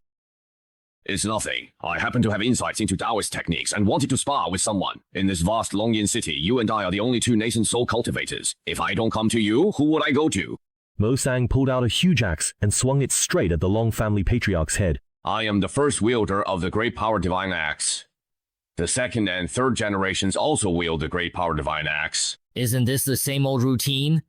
It's nothing. I happen to have insights into Taoist techniques and wanted to spar with someone. In this vast Longyan city, you and I are the only two nascent soul cultivators. If I don't come to you, who would I go to? Mo Sang pulled out a huge axe and swung it straight at the Long family patriarch's head. I am the first wielder of the Great Power Divine Axe. The second and third generations also wield the Great Power Divine Axe. Isn't this the same old routine?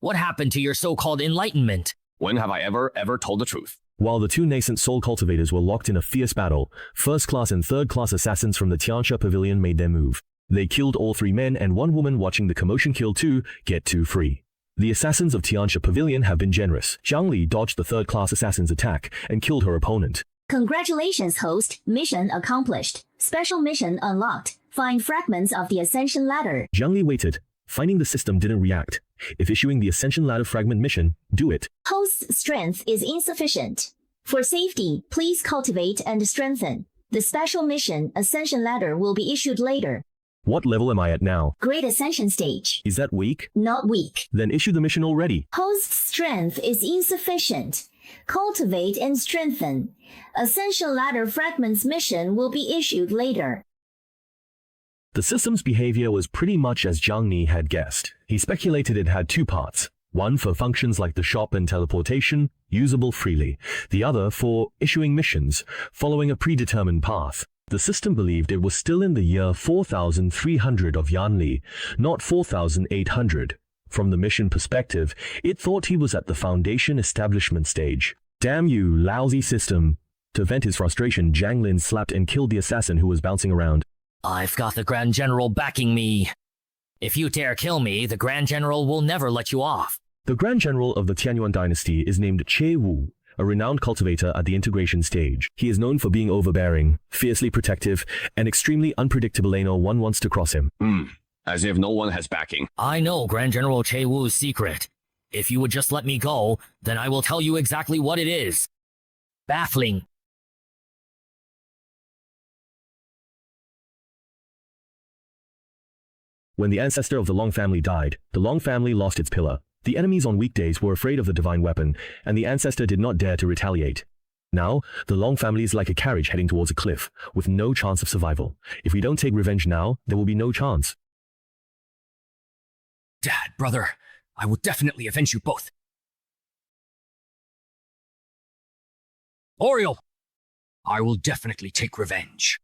What happened to your so-called enlightenment? When have I ever told the truth? While the two nascent soul cultivators were locked in a fierce battle, first-class and third-class assassins from the Tianxia Pavilion made their move. They killed all three men, and one woman watching the commotion kill two, get two free. The assassins of Tianxia Pavilion have been generous. Zhang Li dodged the third-class assassin's attack and killed her opponent. Congratulations, host. Mission accomplished. Special mission unlocked. Find fragments of the Ascension Ladder. Zhang Li waited. Finding the system didn't react. If issuing the Ascension Ladder fragment mission, do it. Host's strength is insufficient. For safety, please cultivate and strengthen. The special mission Ascension Ladder will be issued later. What level am I at now? Great Ascension Stage. Is that weak? Not weak. Then issue the mission already. Host's strength is insufficient. Cultivate and strengthen. Ascension Ladder fragments mission will be issued later. The system's behavior was pretty much as Zhang Ni had guessed. He speculated it had two parts. One for functions like the shop and teleportation, usable freely. The other for issuing missions, following a predetermined path. The system believed it was still in the year 4300 of Yanli, not 4800. From the mission perspective, it thought he was at the Foundation establishment stage. Damn you, lousy system. To vent his frustration, Zhang Lin slapped and killed the assassin who was bouncing around. I've got the Grand General backing me. If you dare kill me, the Grand General will never let you off. The Grand General of the Tianyuan dynasty is named Che Wu, a renowned cultivator at the integration stage. He is known for being overbearing, fiercely protective, and extremely unpredictable. No one wants to cross him. As if no one has backing. I know Grand General Che Wu's secret. If you would just let me go, then I will tell you exactly what it is. Baffling. When the ancestor of the Long family died, the Long family lost its pillar. The enemies on weekdays were afraid of the divine weapon, and the ancestor did not dare to retaliate. Now, the Long family is like a carriage heading towards a cliff, with no chance of survival. If we don't take revenge now, there will be no chance. Dad, brother, I will definitely avenge you both. Oriole, I will definitely take revenge.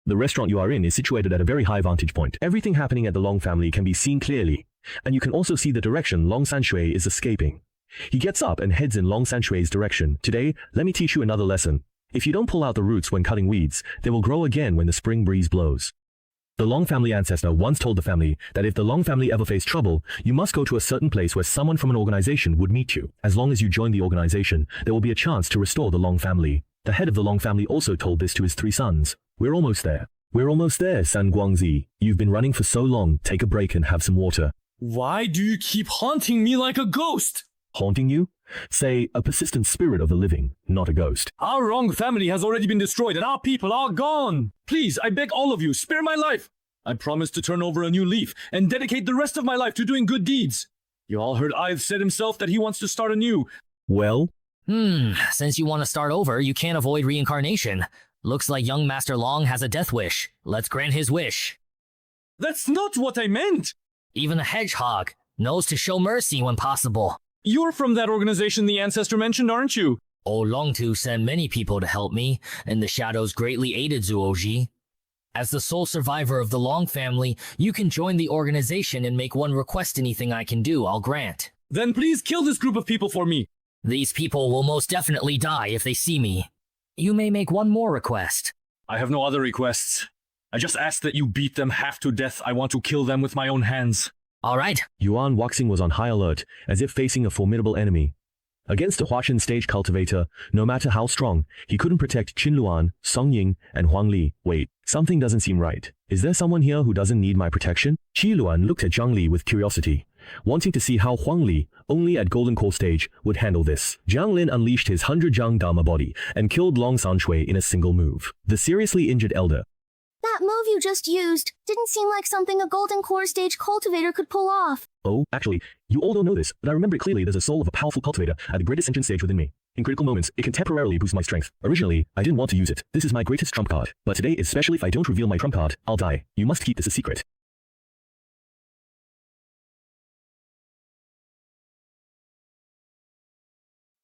The restaurant you are in is situated at a very high vantage point. Everything happening at the Long family can be seen clearly, and you can also see the direction Long Sanshui is escaping. He gets up and heads in Long Sanshui's direction. Today, let me teach you another lesson. If you don't pull out the roots when cutting weeds, they will grow again when the spring breeze blows. The Long family ancestor once told the family that if the Long family ever faced trouble, you must go to a certain place where someone from an organization would meet you. As long as you join the organization, there will be a chance to restore the Long family. The head of the Long family also told this to his 3 sons. We're almost there. We're almost there, San Guangzi. You've been running for so long, take a break and have some water. Why do you keep haunting me like a ghost? Haunting you? Say, a persistent spirit of the living, not a ghost. Our Rong family has already been destroyed and our people are gone. Please, I beg all of you, spare my life. I promise to turn over a new leaf and dedicate the rest of my life to doing good deeds. You all heard I've said himself that he wants to start anew. Well? Since you want to start over, you can't avoid reincarnation. Looks like young Master Long has a death wish. Let's grant his wish. That's not what I meant. Even a hedgehog knows to show mercy when possible. You're from that organization the ancestor mentioned, aren't you? Old Longtu sent many people to help me, and the shadows greatly aided Zuoji. As the sole survivor of the Long family, you can join the organization and make one request. Anything I can do, I'll grant. Then please kill this group of people for me. These people will most definitely die if they see me. You may make one more request. I have no other requests. I just ask that you beat them half to death. I want to kill them with my own hands. All right. Yuan Waxing was on high alert, as if facing a formidable enemy. Against a Huashan stage cultivator, no matter how strong, he couldn't protect Qin Luan, Song Ying, and Huang Li. Wait, something doesn't seem right. Is there someone here who doesn't need my protection? Qi Luan looked at Zhang Li with curiosity, wanting to see how Huang Li, only at Golden Core stage, would handle this. Jiang Lin unleashed his 100 Jiang Dharma body and killed Long Sanshui in a single move. The seriously injured elder. That move you just used didn't seem like something a Golden Core stage cultivator could pull off. Oh, actually, you all don't know this, but I remember it clearly. There's a soul of a powerful cultivator at the greatest entrance stage within me. In critical moments, it can temporarily boost my strength. Originally, I didn't want to use it. This is my greatest trump card. But today, especially if I don't reveal my trump card, I'll die. You must keep this a secret.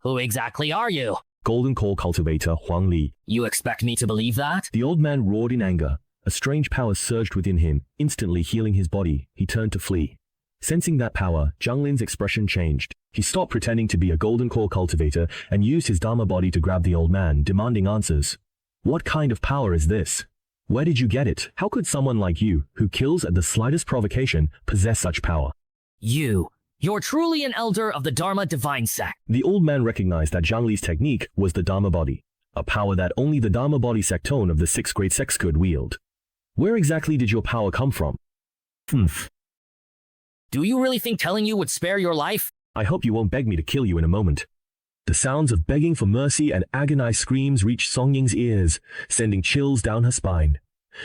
Who exactly are you? Golden Core cultivator Huang Li. You expect me to believe that? The old man roared in anger. A strange power surged within him, instantly healing his body. He turned to flee. Sensing that power, Zhang Lin's expression changed. He stopped pretending to be a Golden Core cultivator and used his Dharma body to grab the old man, demanding answers. What kind of power is this? Where did you get it? How could someone like you, who kills at the slightest provocation, possess such power? You're truly an elder of the Dharma Divine Sect. The old man recognized that Zhang Li's technique was the Dharma body, a power that only the Dharma body sectone of the 6th grade sects could wield. Where exactly did your power come from? Do you really think telling you would spare your life? I hope you won't beg me to kill you in a moment. The sounds of begging for mercy and agonized screams reached Song Ying's ears, sending chills down her spine.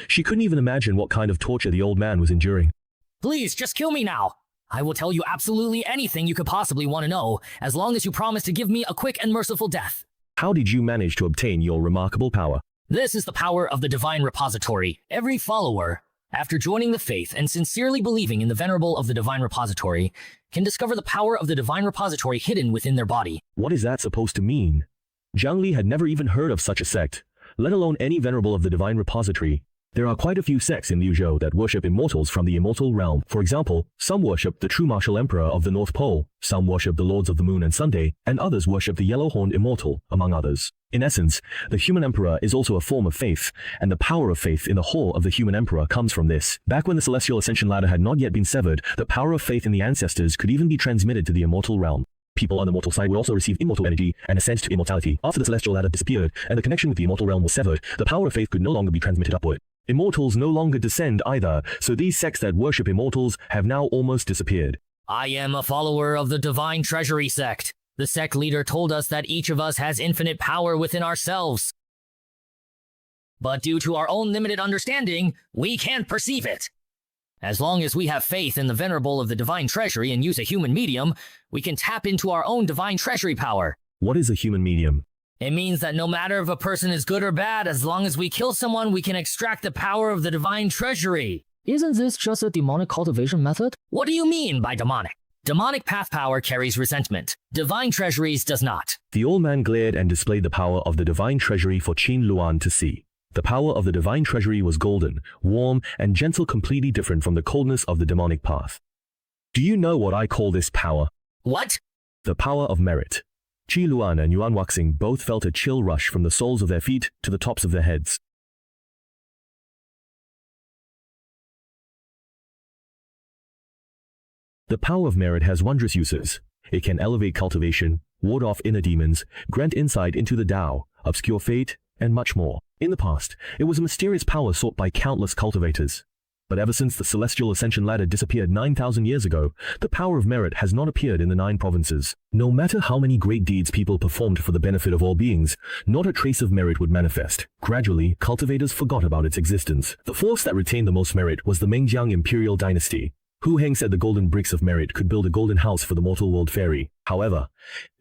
She couldn't even imagine what kind of torture the old man was enduring. Please, just kill me now. I will tell you absolutely anything you could possibly want to know, as long as you promise to give me a quick and merciful death. How did you manage to obtain your remarkable power? This is the power of the Divine Repository. Every follower, after joining the faith and sincerely believing in the Venerable of the Divine Repository, can discover the power of the Divine Repository hidden within their body. What is that supposed to mean? Zhang Li had never even heard of such a sect, let alone any Venerable of the Divine Repository. There are quite a few sects in Liuzhou that worship immortals from the immortal realm. For example, some worship the true martial emperor of the North Pole, some worship the lords of the moon and Sunday, and others worship the yellow-horned immortal, among others. In essence, the human emperor is also a form of faith, and the power of faith in the whole of the human emperor comes from this. Back when the celestial ascension ladder had not yet been severed, the power of faith in the ancestors could even be transmitted to the immortal realm. People on the mortal side would also receive immortal energy and ascend to immortality. After the celestial ladder disappeared and the connection with the immortal realm was severed, the power of faith could no longer be transmitted upward. Immortals no longer descend either, so these sects that worship immortals have now almost disappeared. I am a follower of the Divine Treasury Sect. The sect leader told us that each of us has infinite power within ourselves. But due to our own limited understanding, we can't perceive it. As long as we have faith in the Venerable of the Divine Treasury and use a human medium, we can tap into our own Divine Treasury power. What is a human medium? It means that no matter if a person is good or bad, as long as we kill someone, we can extract the power of the Divine Treasury. Isn't this just a demonic cultivation method? What do you mean by demonic? Demonic path power carries resentment. Divine Treasuries does not. The old man glared and displayed the power of the Divine Treasury for Qin Luan to see. The power of the Divine Treasury was golden, warm, and gentle, completely different from the coldness of the demonic path. Do you know what I call this power? What? The power of merit. Qi Luan and Yuan Waxing both felt a chill rush from the soles of their feet to the tops of their heads. The power of merit has wondrous uses. It can elevate cultivation, ward off inner demons, grant insight into the Tao, obscure fate, and much more. In the past, it was a mysterious power sought by countless cultivators. But ever since the celestial ascension ladder disappeared 9,000 years ago, the power of merit has not appeared in the 9 provinces. No matter how many great deeds people performed for the benefit of all beings, not a trace of merit would manifest. Gradually, cultivators forgot about its existence. The force that retained the most merit was the Mengjiang imperial dynasty. Hu Heng said the golden bricks of merit could build a golden house for the mortal world fairy. However,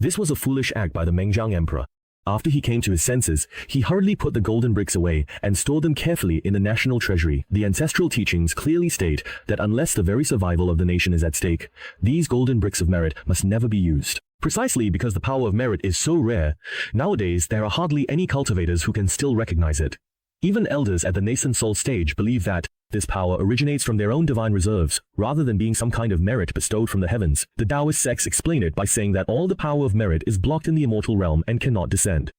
this was a foolish act by the Mengjiang emperor. After he came to his senses, he hurriedly put the golden bricks away and stored them carefully in the national treasury. The ancestral teachings clearly state that unless the very survival of the nation is at stake, these golden bricks of merit must never be used. Precisely because the power of merit is so rare, nowadays there are hardly any cultivators who can still recognize it. Even elders at the nascent soul stage believe that this power originates from their own divine reserves, rather than being some kind of merit bestowed from the heavens. The Taoist sects explain it by saying that all the power of merit is blocked in the immortal realm and cannot descend.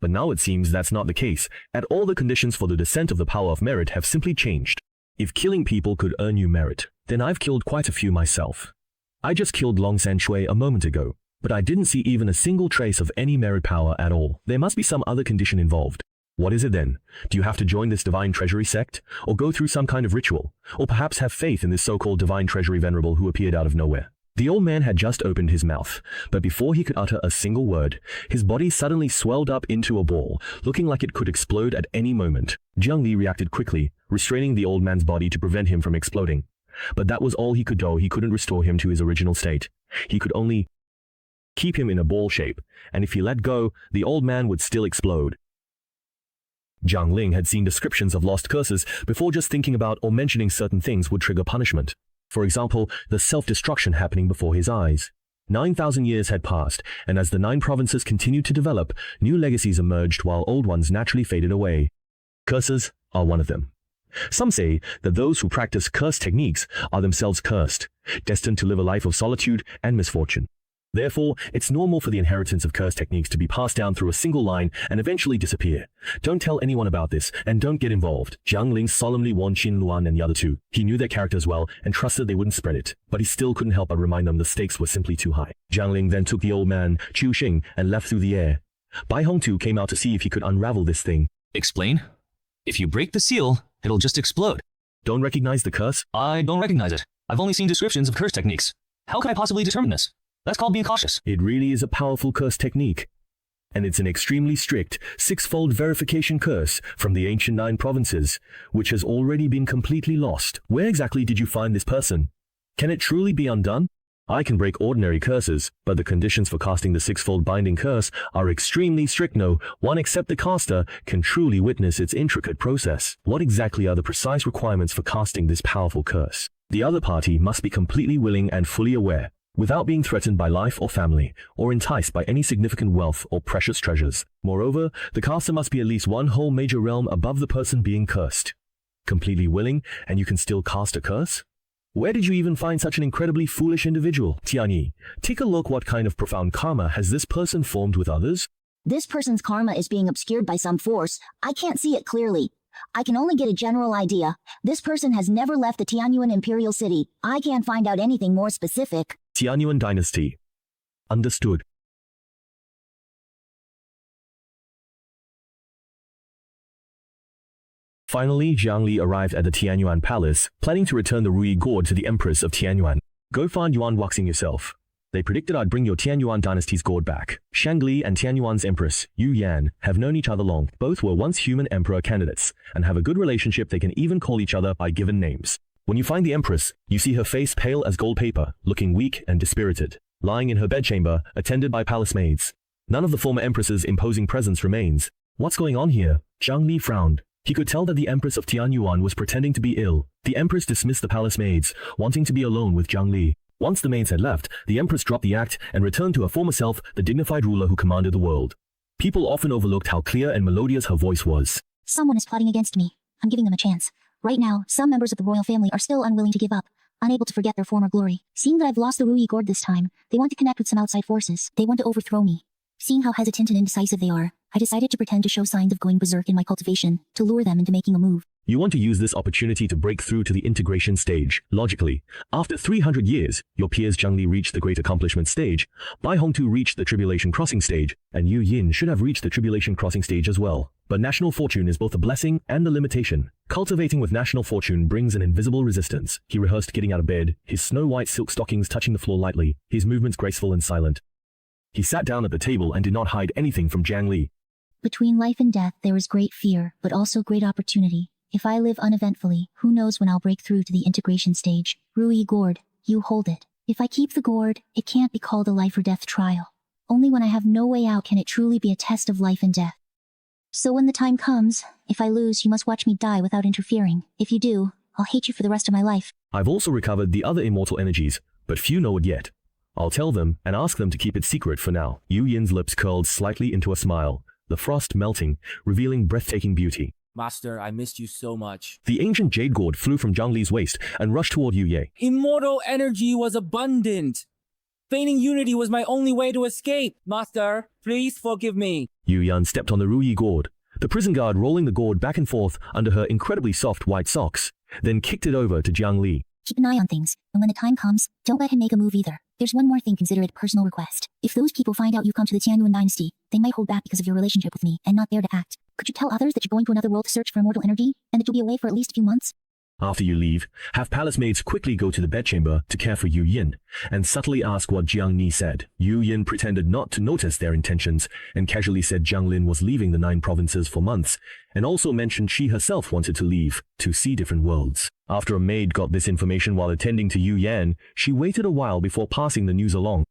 But now it seems that's not the case, and all the conditions for the descent of the power of merit have simply changed. If killing people could earn you merit, then I've killed quite a few myself. I just killed Long San Shui a moment ago, but I didn't see even a single trace of any merit power at all. There must be some other condition involved. What is it then? Do you have to join this Divine Treasury sect? Or go through some kind of ritual? Or perhaps have faith in this so-called Divine Treasury Venerable who appeared out of nowhere? The old man had just opened his mouth, but before he could utter a single word, his body suddenly swelled up into a ball, looking like it could explode at any moment. Jiang Li reacted quickly, restraining the old man's body to prevent him from exploding. But that was all he could do. He couldn't restore him to his original state. He could only keep him in a ball shape, and if he let go, the old man would still explode. Jiang Ling had seen descriptions of lost curses before just thinking about or mentioning certain things would trigger punishment. For example, the self-destruction happening before his eyes. 9,000 years had passed, and as the 9 provinces continued to develop, new legacies emerged while old ones naturally faded away. Curses are one of them. Some say that those who practice curse techniques are themselves cursed, destined to live a life of solitude and misfortune. Therefore, it's normal for the inheritance of curse techniques to be passed down through a single line and eventually disappear. Don't tell anyone about this, and don't get involved. Jiang Ling solemnly warned Qin Luan and the other two. He knew their characters well and trusted they wouldn't spread it, but he still couldn't help but remind them the stakes were simply too high. Jiang Ling then took the old man, Chu Xing, and left through the air. Bai Hongtu came out to see if he could unravel this thing. Explain? If you break the seal, it'll just explode. Don't recognize the curse? I don't recognize it. I've only seen descriptions of curse techniques. How can I possibly determine this? That's called being cautious. It really is a powerful curse technique. And it's an extremely strict, 6-fold verification curse from the ancient 9 provinces, which has already been completely lost. Where exactly did you find this person? Can it truly be undone? I can break ordinary curses, but the conditions for casting the 6-fold binding curse are extremely strict. No one except the caster can truly witness its intricate process. What exactly are the precise requirements for casting this powerful curse? The other party must be completely willing and fully aware, without being threatened by life or family, or enticed by any significant wealth or precious treasures. Moreover, the caster must be at least one whole major realm above the person being cursed. Completely willing, and you can still cast a curse? Where did you even find such an incredibly foolish individual? Tianyi, take a look. What kind of profound karma has this person formed with others? This person's karma is being obscured by some force. I can't see it clearly. I can only get a general idea. This person has never left the Tianyuan Imperial City. I can't find out anything more specific. Tianyuan Dynasty. Understood. Finally, Jiang Li arrived at the Tianyuan Palace, planning to return the Ruyi Gourd to the Empress of Tianyuan. Go find Yuan Waxing yourself. They predicted I'd bring your Tianyuan dynasty's gourd back. Shangli and Tianyuan's Empress, Yu Yan, have known each other long. Both were once human emperor candidates, and have a good relationship. They can even call each other by given names. When you find the Empress, you see her face pale as gold paper, looking weak and dispirited, lying in her bedchamber, attended by palace maids. None of the former Empress's imposing presence remains. What's going on here? Zhang Li frowned. He could tell that the Empress of Tianyuan was pretending to be ill. The Empress dismissed the palace maids, wanting to be alone with Zhang Li. Once the maids had left, the Empress dropped the act and returned to her former self, the dignified ruler who commanded the world. People often overlooked how clear and melodious her voice was. Someone is plotting against me. I'm giving them a chance. Right now, some members of the royal family are still unwilling to give up, unable to forget their former glory. Seeing that I've lost the Rui Gourd this time, they want to connect with some outside forces. They want to overthrow me. Seeing how hesitant and indecisive they are, I decided to pretend to show signs of going berserk in my cultivation, to lure them into making a move. You want to use this opportunity to break through to the integration stage. Logically, after 300 years, your peers Zhang Li reached the great accomplishment stage, Bai Hongtu reached the tribulation crossing stage, and Yu Yin should have reached the tribulation crossing stage as well. But national fortune is both a blessing and a limitation. Cultivating with national fortune brings an invisible resistance. He rehearsed getting out of bed, his snow-white silk stockings touching the floor lightly, his movements graceful and silent. He sat down at the table and did not hide anything from Zhang Li. Between life and death there is great fear, but also great opportunity. If I live uneventfully, who knows when I'll break through to the integration stage. Rui Gourd, you hold it. If I keep the gourd, it can't be called a life or death trial. Only when I have no way out can it truly be a test of life and death. So when the time comes, if I lose, you must watch me die without interfering. If you do, I'll hate you for the rest of my life. I've also recovered the other immortal energies, but few know it yet. I'll tell them and ask them to keep it secret for now. Yu Yin's lips curled slightly into a smile, the frost melting, revealing breathtaking beauty. Master, I missed you so much. The ancient jade gourd flew from Zhang Li's waist and rushed toward Yu Ye. Immortal energy was abundant. Feigning unity was my only way to escape. Master, please forgive me. Yu Yan stepped on the Rui gourd, the prison guard rolling the gourd back and forth under her incredibly soft white socks, then kicked it over to Zhang Li. Keep an eye on things, and when the time comes, don't let him make a move either. There's one more thing, consider it a personal request. If those people find out you've come to the Tianyuan dynasty, they might hold back because of your relationship with me and not dare to act. Could you tell others that you're going to another world to search for immortal energy, and that you'll be away for at least a few months? After you leave, have palace maids quickly go to the bedchamber to care for Yu Yin, and subtly ask what Jiang Ni said. Yu Yin pretended not to notice their intentions, and casually said Jiang Lin was leaving the 9 provinces for months, and also mentioned she herself wanted to leave, to see different worlds. After a maid got this information while attending to Yu Yan, she waited a while before passing the news along.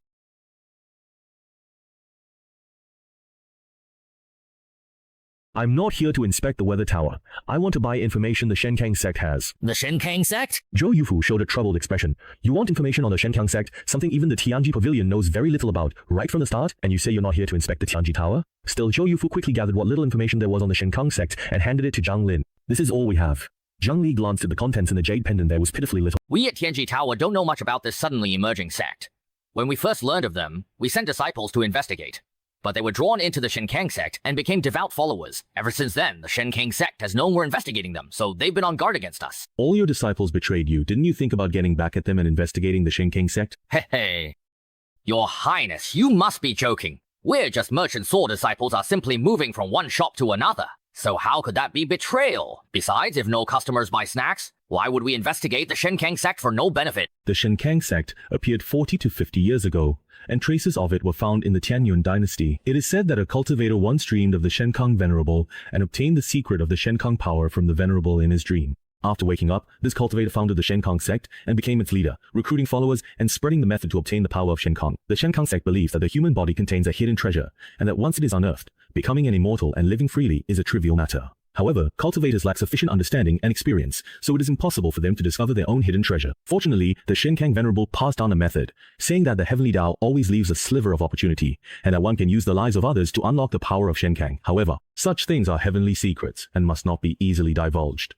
I'm not here to inspect the weather tower. I want to buy information the Shenkang sect has. The Shenkang sect? Zhou Yufu showed a troubled expression. You want information on the Shenkang sect, something even the Tianji Pavilion knows very little about, right from the start, and you say you're not here to inspect the Tianji Tower? Still, Zhou Yufu quickly gathered what little information there was on the Shenkang sect and handed it to Zhang Lin. This is all we have. Zhang Li glanced at the contents and the jade pendant there was pitifully little. We at Tianji Tower don't know much about this suddenly emerging sect. When we first learned of them, we sent disciples to investigate. But they were drawn into the Shenkang sect and became devout followers. Ever since then, the Shenkang sect has known we're investigating them, so they've been on guard against us. All your disciples betrayed you. Didn't you think about getting back at them and investigating the Shenkang sect? Hey. Your Highness, you must be joking. We're just merchant sword disciples are simply moving from one shop to another. So how could that be betrayal? Besides, if no customers buy snacks, why would we investigate the Shenkang sect for no benefit? The Shenkang sect appeared 40 to 50 years ago, and traces of it were found in the Tianyuan dynasty. It is said that a cultivator once dreamed of the Shenkang Venerable and obtained the secret of the Shenkang power from the Venerable in his dream. After waking up, this cultivator founded the Shenkang sect and became its leader, recruiting followers and spreading the method to obtain the power of Shenkang. The Shenkang sect believes that the human body contains a hidden treasure, and that once it is unearthed, becoming an immortal and living freely is a trivial matter. However, cultivators lack sufficient understanding and experience, so it is impossible for them to discover their own hidden treasure. Fortunately, the Shenkang Venerable passed down a method, saying that the heavenly Tao always leaves a sliver of opportunity, and that one can use the lives of others to unlock the power of Shenkang. However, such things are heavenly secrets and must not be easily divulged.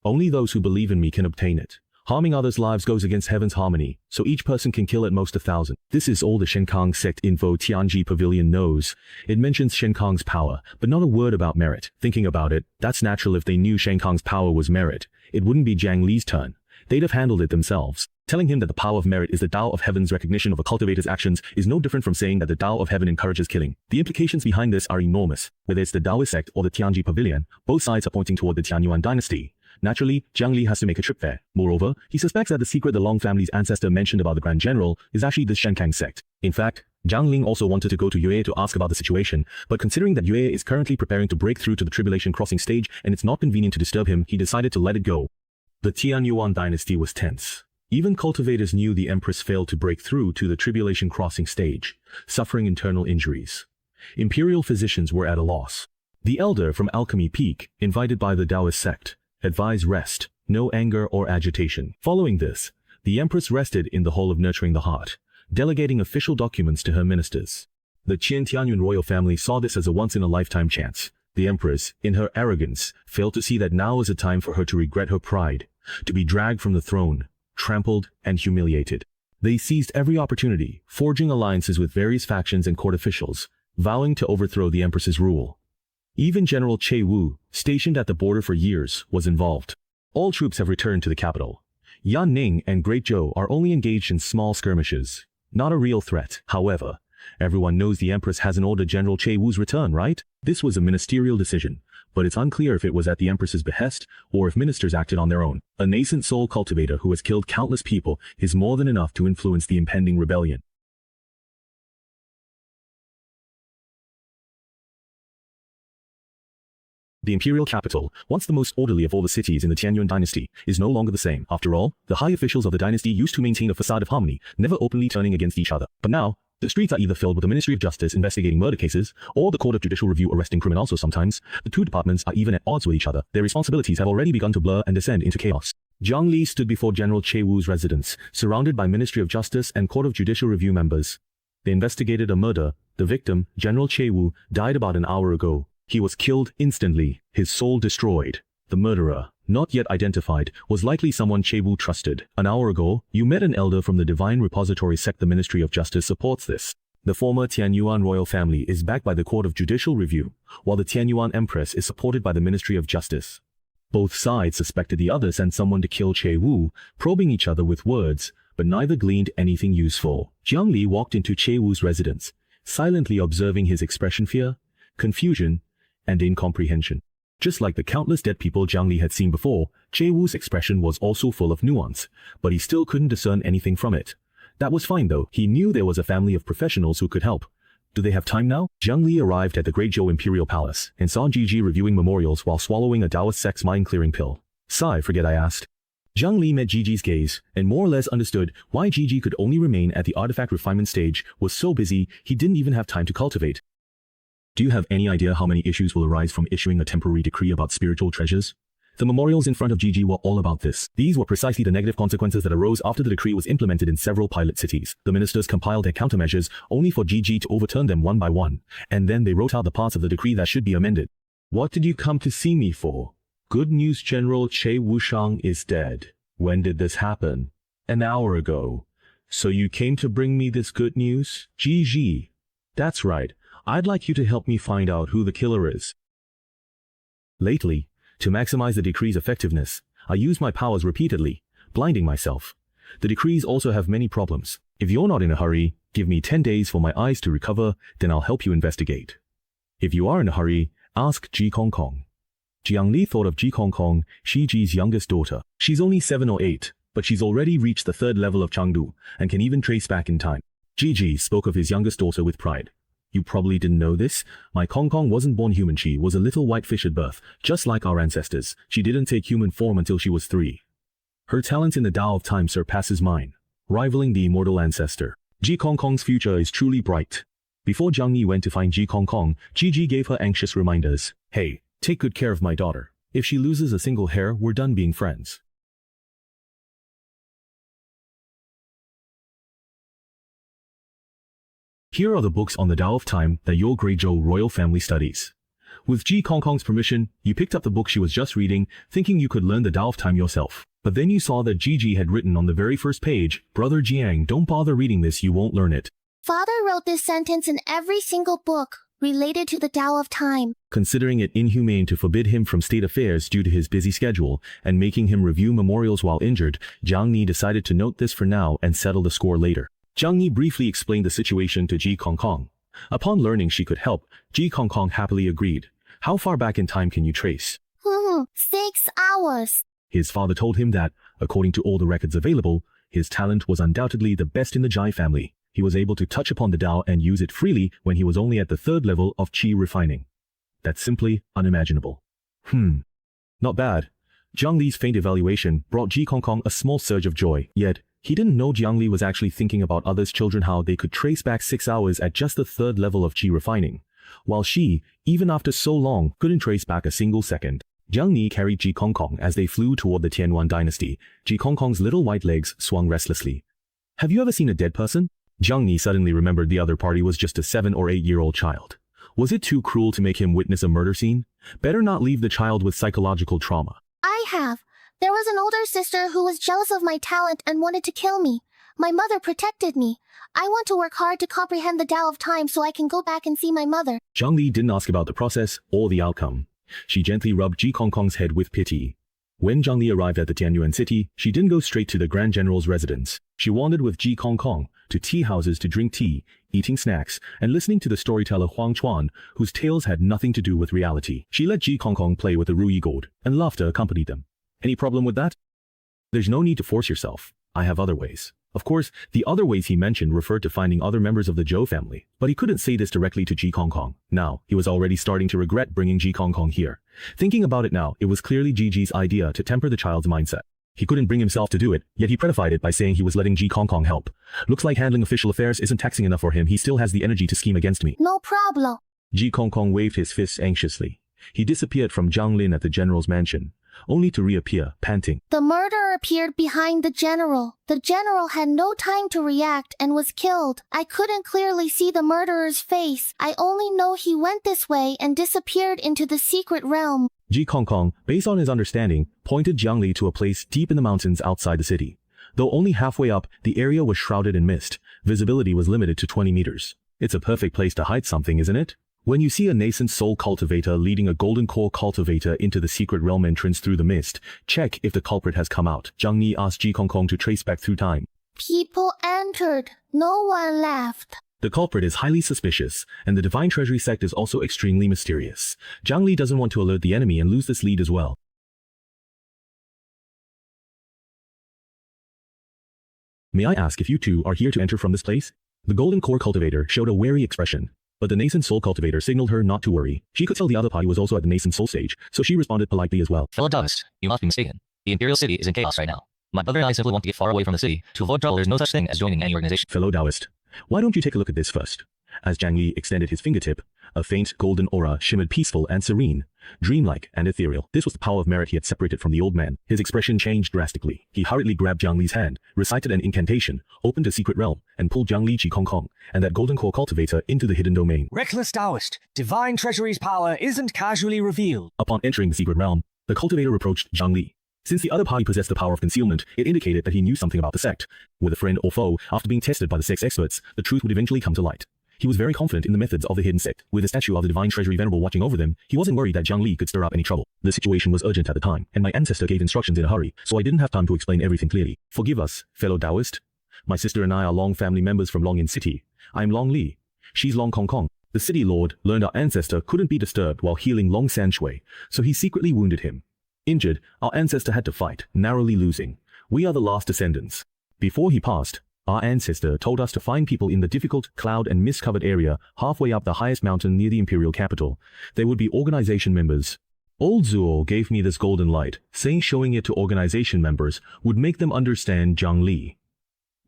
Only those who believe in me can obtain it. Harming others' lives goes against heaven's harmony, so each person can kill at most 1,000. This is all the Shenkang sect info Tianji Pavilion knows. It mentions Shenkang's power, but not a word about merit. Thinking about it, that's natural. If they knew Shenkang's power was merit, it wouldn't be Zhang Li's turn. They'd have handled it themselves. Telling him that the power of merit is the Tao of heaven's recognition of a cultivator's actions is no different from saying that the Tao of heaven encourages killing. The implications behind this are enormous. Whether it's the Taoist sect or the Tianji Pavilion, both sides are pointing toward the Tianyuan dynasty. Naturally, Zhang Li has to make a trip there. Moreover, he suspects that the secret the Long family's ancestor mentioned about the Grand General is actually the Shenkang sect. In fact, Zhang Ling also wanted to go to Yue to ask about the situation, but considering that Yue is currently preparing to break through to the Tribulation Crossing stage and it's not convenient to disturb him, he decided to let it go. The Tianyuan dynasty was tense. Even cultivators knew the Empress failed to break through to the tribulation crossing stage, suffering internal injuries. Imperial physicians were at a loss. The elder from Alchemy Peak, invited by the Taoist sect, advised rest, no anger or agitation. Following this, the Empress rested in the Hall of Nurturing the Heart, delegating official documents to her ministers. The Qin Tianyun royal family saw this as a once-in-a-lifetime chance. The Empress, in her arrogance, failed to see that now was a time for her to regret her pride, to be dragged from the throne, trampled and humiliated. They seized every opportunity, forging alliances with various factions and court officials, vowing to overthrow the Empress's rule. Even General Che Wu, stationed at the border for years, was involved. All troops have returned to the capital. Yan Ning and Great Zhou are only engaged in small skirmishes, not a real threat. However, everyone knows the Empress hasn't ordered General Che Wu's return, right? This was a ministerial decision, but it's unclear if it was at the Empress's behest or if ministers acted on their own. A nascent soul cultivator who has killed countless people is more than enough to influence the impending rebellion. The imperial capital, once the most orderly of all the cities in the Tianyuan dynasty, is no longer the same. After all, the high officials of the dynasty used to maintain a facade of harmony, never openly turning against each other. But now, the streets are either filled with the Ministry of Justice investigating murder cases, or the Court of Judicial Review arresting criminals. So sometimes, the two departments are even at odds with each other. Their responsibilities have already begun to blur and descend into chaos. Jiang Li stood before General Che Wu's residence, surrounded by Ministry of Justice and Court of Judicial Review members. They investigated a murder. The victim, General Che Wu, died about an hour ago. He was killed instantly, his soul destroyed. The murderer, not yet identified, was likely someone Che Wu trusted. An hour ago, you met an elder from the Divine Repository sect. The Ministry of Justice supports this. The former Tianyuan royal family is backed by the Court of Judicial Review, while the Tianyuan Empress is supported by the Ministry of Justice. Both sides suspected the other sent someone to kill Che Wu, probing each other with words, but neither gleaned anything useful. Jiang Li walked into Che Wu's residence, silently observing his expression: fear, confusion, and incomprehension. Just like the countless dead people Jiang Li had seen before, Che Wu's expression was also full of nuance, but he still couldn't discern anything from it. That was fine though. He knew there was a family of professionals who could help. Do they have time now? Jiang Li arrived at the Great Zhou Imperial Palace and saw Gigi reviewing memorials while swallowing a Taoist sect's mind-clearing pill. Sigh, forget I asked. Jiang Li met Gigi's gaze and more or less understood why Gigi could only remain at the artifact refinement stage. Was so busy, he didn't even have time to cultivate. Do you have any idea how many issues will arise from issuing a temporary decree about spiritual treasures? The memorials in front of Gigi were all about this. These were precisely the negative consequences that arose after the decree was implemented in several pilot cities. The ministers compiled their countermeasures only for Gigi to overturn them one by one, and then they wrote out the parts of the decree that should be amended. What did you come to see me for? Good news, General Che Wushang is dead. When did this happen? An hour ago. So you came to bring me this good news? Gigi. That's right. I'd like you to help me find out who the killer is. Lately, to maximize the decree's effectiveness, I use my powers repeatedly, blinding myself. The decrees also have many problems. If you're not in a hurry, give me 10 days for my eyes to recover, then I'll help you investigate. If you are in a hurry, ask Ji Kong Kong. Jiang Li thought of Ji Kong Kong, Shi Ji's youngest daughter. She's only 7 or 8, but she's already reached the 3rd level of Chengdu and can even trace back in time. Ji spoke of his youngest daughter with pride. You probably didn't know this. My Kong Kong wasn't born human. She was a little white fish at birth, just like our ancestors. She didn't take human form until she was 3. Her talent in the Tao of Time surpasses mine, rivaling the immortal ancestor. Ji Kong Kong's future is truly bright. Before Jiang Yi went to find Ji Kong Kong, Gigi gave her anxious reminders. Hey, take good care of my daughter. If she loses a single hair, we're done being friends. Here are the books on the Tao of Time that your Great Zhou royal family studies. With Ji Kong Kong's permission, you picked up the book she was just reading, thinking you could learn the Tao of Time yourself. But then you saw that Gigi had written on the very first page, Brother Jiang, don't bother reading this, you won't learn it. Father wrote this sentence in every single book related to the Tao of Time. Considering it inhumane to forbid him from state affairs due to his busy schedule and making him review memorials while injured, Jiang Ni decided to note this for now and settle the score later. Jiang Yi briefly explained the situation to Ji Kong Kong. Upon learning she could help, Ji Kong Kong happily agreed. How far back in time can you trace? 6 hours. His father told him that, according to all the records available, his talent was undoubtedly the best in the Jai family. He was able to touch upon the Tao and use it freely when he was only at the 3rd level of Qi refining. That's simply unimaginable. Not bad. Jiang Li's faint evaluation brought Ji Kong a small surge of joy, yet he didn't know Jiang Li was actually thinking about others' children, how they could trace back 6 hours at just the 3rd level of Qi refining, while she, even after so long, couldn't trace back a single second. Jiang Li carried Ji Kong as they flew toward the Tianyuan dynasty. Ji Kong's little white legs swung restlessly. Have you ever seen a dead person? Jiang Li suddenly remembered the other party was just a 7 or 8-year-old child. Was it too cruel to make him witness a murder scene? Better not leave the child with psychological trauma. I have. There was an older sister who was jealous of my talent and wanted to kill me. My mother protected me. I want to work hard to comprehend the Tao of time so I can go back and see my mother. Jiang Li didn't ask about the process or the outcome. She gently rubbed Ji Kong's head with pity. When Jiang Li arrived at the Tianyuan city, she didn't go straight to the Grand General's residence. She wandered with Ji Kong to tea houses to drink tea, eating snacks, and listening to the storyteller Huang Chuan, whose tales had nothing to do with reality. She let Ji Kong play with the Ruyi gourd, and laughter accompanied them. Any problem with that? There's no need to force yourself. I have other ways. Of course, the other ways he mentioned referred to finding other members of the Zhou family, but he couldn't say this directly to Ji Kong. Now, he was already starting to regret bringing Ji Kong here. Thinking about it now, it was clearly Ji's idea to temper the child's mindset. He couldn't bring himself to do it, yet he prettified it by saying he was letting Ji Kong help. Looks like handling official affairs isn't taxing enough for him. He still has the energy to scheme against me. No problem. Ji Kong waved his fists anxiously. He disappeared from Jiang Lin at the general's mansion, only to reappear, panting. The murderer appeared behind the general. The general had no time to react and was killed. I couldn't clearly see the murderer's face. I only know he went this way and disappeared into the secret realm. Ji Kong, based on his understanding, pointed Jiang Li to a place deep in the mountains outside the city. Though only halfway up, the area was shrouded in mist. Visibility was limited to 20 meters. It's a perfect place to hide something, isn't it? When you see a nascent soul cultivator leading a golden core cultivator into the secret realm entrance through the mist, check if the culprit has come out. Jiang Li asked Ji Kong to trace back through time. People entered. No one left. The culprit is highly suspicious, and the Divine Treasury sect is also extremely mysterious. Jiang Li doesn't want to alert the enemy and lose this lead as well. May I ask if you two are here to enter from this place? The golden core cultivator showed a wary expression, but the nascent soul cultivator signaled her not to worry. She could tell the other party was also at the nascent soul stage, so she responded politely as well. Fellow Taoist, you must be mistaken. The Imperial City is in chaos right now. My brother and I simply want to get far away from the city. To avoid trouble, there's no such thing as joining any organization. Fellow Taoist, why don't you take a look at this first? As Jiang Li extended his fingertip, a faint golden aura shimmered peaceful and serene, dreamlike and ethereal. This was the power of merit he had separated from the old man. His expression changed drastically. He hurriedly grabbed Jiang Li's hand, recited an incantation, opened a secret realm, and pulled Jiang Li, Ji Kong, and that golden core cultivator into the hidden domain. Reckless Taoist, Divine Treasury's power isn't casually revealed. Upon entering the secret realm, the cultivator approached Jiang Li. Since the other party possessed the power of concealment, it indicated that he knew something about the sect. Whether friend or foe, after being tested by the sect's experts, the truth would eventually come to light. He was very confident in the methods of the hidden sect. With the statue of the Divine Treasury Venerable watching over them, he wasn't worried that Jiang Li could stir up any trouble. The situation was urgent at the time, and my ancestor gave instructions in a hurry, so I didn't have time to explain everything clearly. Forgive us, fellow Taoist. My sister and I are Long family members from Longyan City. I'm Long Li. She's Long Kong. The city lord learned our ancestor couldn't be disturbed while healing Long Sanshui, so he secretly wounded him. Injured, our ancestor had to fight, narrowly losing. We are the last descendants. Before he passed, our ancestor told us to find people in the difficult, cloud and mist-covered area halfway up the highest mountain near the imperial capital. They would be organization members. Old Zuo gave me this golden light, saying showing it to organization members would make them understand Jiang Li.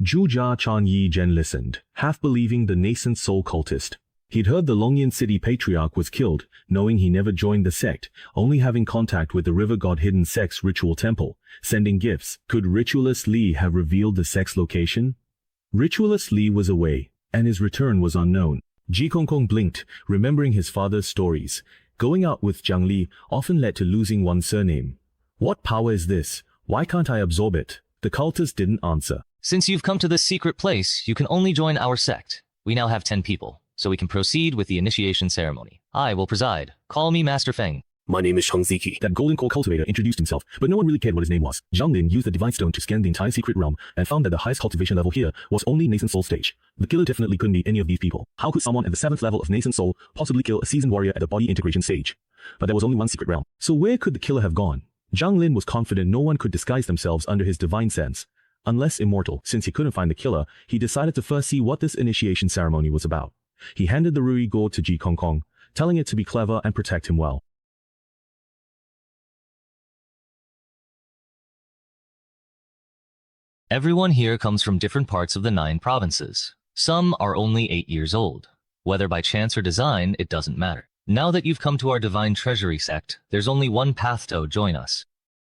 Zhu Chan Yi Zhen listened, half believing the nascent soul cultist. He'd heard the Longyan City patriarch was killed, knowing he never joined the sect, only having contact with the river god hidden sect's ritual temple, sending gifts. Could Ritualist Li have revealed the sect's location? Ritualist Li was away, and his return was unknown. Ji Kong blinked, remembering his father's stories. Going out with Jiang Li often led to losing one's surname. What power is this? Why can't I absorb it? The cultist didn't answer. Since you've come to this secret place, you can only join our sect. We now have 10 people, so we can proceed with the initiation ceremony. I will preside. Call me Master Feng. My name is Shang Ziki. That golden core cultivator introduced himself, but no one really cared what his name was. Jiang Lin used the divine stone to scan the entire secret realm and found that the highest cultivation level here was only nascent soul stage. The killer definitely couldn't be any of these people. How could someone at the 7th level of nascent soul possibly kill a seasoned warrior at the body integration stage? But there was only one secret realm. So where could the killer have gone? Jiang Lin was confident no one could disguise themselves under his divine sense. Unless immortal, since he couldn't find the killer, he decided to first see what this initiation ceremony was about. He handed the Ruyi gourd to Ji Kong, telling it to be clever and protect him well. Everyone here comes from different parts of the 9 provinces. Some are only 8 years old. Whether by chance or design, it doesn't matter. Now that you've come to our Divine Treasury sect, there's only one path to join us.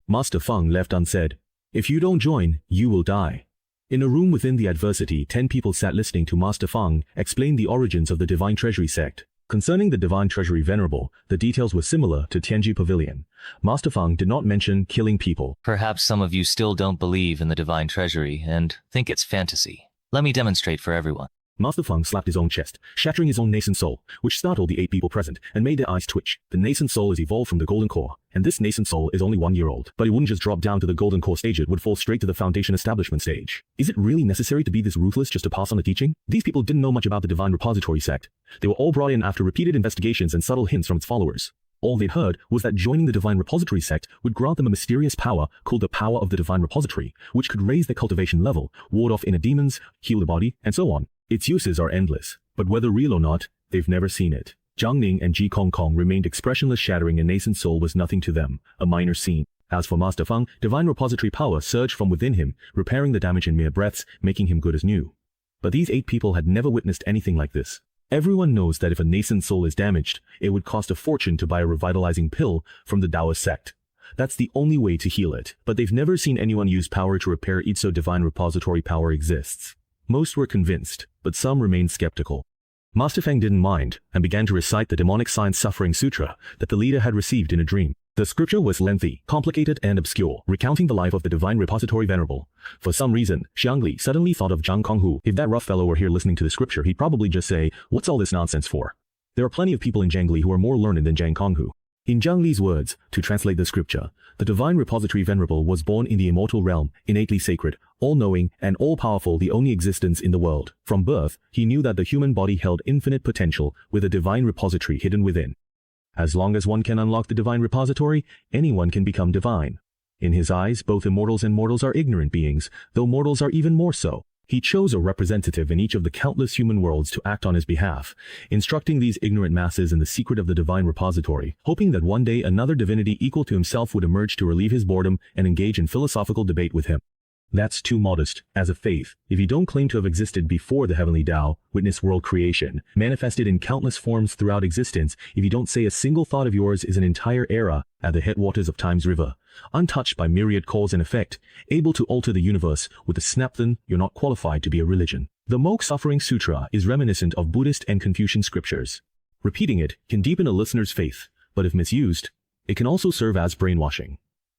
Master Feng left unsaid. If you don't join, you will die. In a room within the adversity, 10 people sat listening to Master Feng explain the origins of the Divine Treasury sect. Concerning the Divine Treasury Venerable, the details were similar to Tianji Pavilion. Master Feng did not mention killing people. Perhaps some of you still don't believe in the Divine Treasury and think it's fantasy. Let me demonstrate for everyone. Master Feng slapped his own chest, shattering his own nascent soul, which startled the 8 people present and made their eyes twitch. The nascent soul is evolved from the golden core, and this nascent soul is only 1 year old. But it wouldn't just drop down to the golden core stage, it would fall straight to the foundation establishment stage. Is it really necessary to be this ruthless just to pass on the teaching? These people didn't know much about the Divine Repository sect. They were all brought in after repeated investigations and subtle hints from its followers. All they'd heard was that joining the Divine Repository sect would grant them a mysterious power called the power of the Divine Repository, which could raise their cultivation level, ward off inner demons, heal the body, and so on. Its uses are endless, but whether real or not, they've never seen it. Jiang Ning and Ji Kong Kong remained expressionless, shattering a nascent soul was nothing to them, a minor scene. As for Master Feng, Divine Repository power surged from within him, repairing the damage in mere breaths, making him good as new. But these 8 people had never witnessed anything like this. Everyone knows that if a nascent soul is damaged, it would cost a fortune to buy a revitalizing pill from the Taoist sect. That's the only way to heal it, but they've never seen anyone use power to repair it, so Divine Repository power exists. Most were convinced, but some remained skeptical. Master Feng didn't mind, and began to recite the demonic science suffering sutra that the leader had received in a dream. The scripture was lengthy, complicated, and obscure, recounting the life of the Divine Repository Venerable. For some reason, Xiang Li suddenly thought of Zhang Konghu. If that rough fellow were here listening to the scripture, he'd probably just say, "What's all this nonsense for?" There are plenty of people in Jiangli who are more learned than Zhang Konghu. In Zhang Li's words, to translate the scripture, the Divine Repository Venerable was born in the immortal realm, innately sacred, all-knowing, and all-powerful, the only existence in the world. From birth, he knew that the human body held infinite potential, with a divine repository hidden within. As long as one can unlock the Divine Repository, anyone can become divine. In his eyes, both immortals and mortals are ignorant beings, though mortals are even more so. He chose a representative in each of the countless human worlds to act on his behalf, instructing these ignorant masses in the secret of the Divine Repository, hoping that one day another divinity equal to himself would emerge to relieve his boredom and engage in philosophical debate with him. That's too modest. As a faith, if you don't claim to have existed before the heavenly Tao, witness world creation, manifested in countless forms throughout existence, if you don't say a single thought of yours is an entire era at the headwaters of time's river, untouched by myriad cause and effect, able to alter the universe with a snap, then you're not qualified to be a religion. The Moksha Suffering Sutra is reminiscent of Buddhist and Confucian scriptures. Repeating it can deepen a listener's faith, but if misused, it can also serve as brainwashing.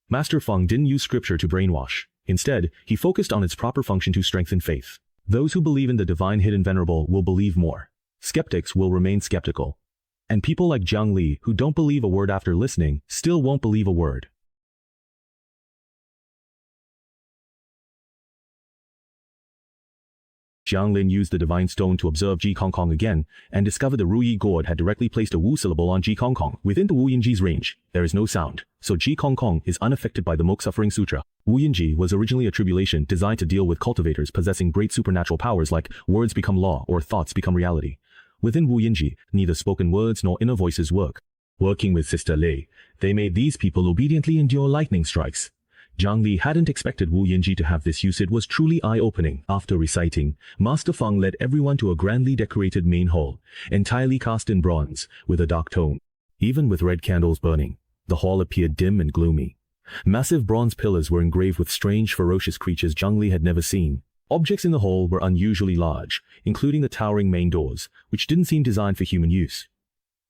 Master Feng didn't use scripture to brainwash. Instead, he focused on its proper function to strengthen faith. Those who believe in the Divine Hidden Venerable will believe more. Skeptics will remain skeptical. And people like Jiang Li, who don't believe a word after listening, still won't believe a word. Jiang Lin used the Divine Stone to observe Ji Kong Kong again, and discovered the Ruyi gourd had directly placed a Wu syllable on Ji Kong Kong. Within the Wu Yinji's range, there is no sound, so Ji Kong Kong is unaffected by the Moksha Suffering Sutra. Wu Yinji was originally a tribulation designed to deal with cultivators possessing great supernatural powers like words become law or thoughts become reality. Within Wu Yinji, neither spoken words nor inner voices work. Working with Sister Lei, they made these people obediently endure lightning strikes. Jiang Li hadn't expected Wu Yinji to have this use. It was truly eye-opening. After reciting, Master Feng led everyone to a grandly decorated main hall, entirely cast in bronze, with a dark tone. Even with red candles burning, the hall appeared dim and gloomy. Massive bronze pillars were engraved with strange, ferocious creatures Jiang Li had never seen. Objects in the hall were unusually large, including the towering main doors, which didn't seem designed for human use.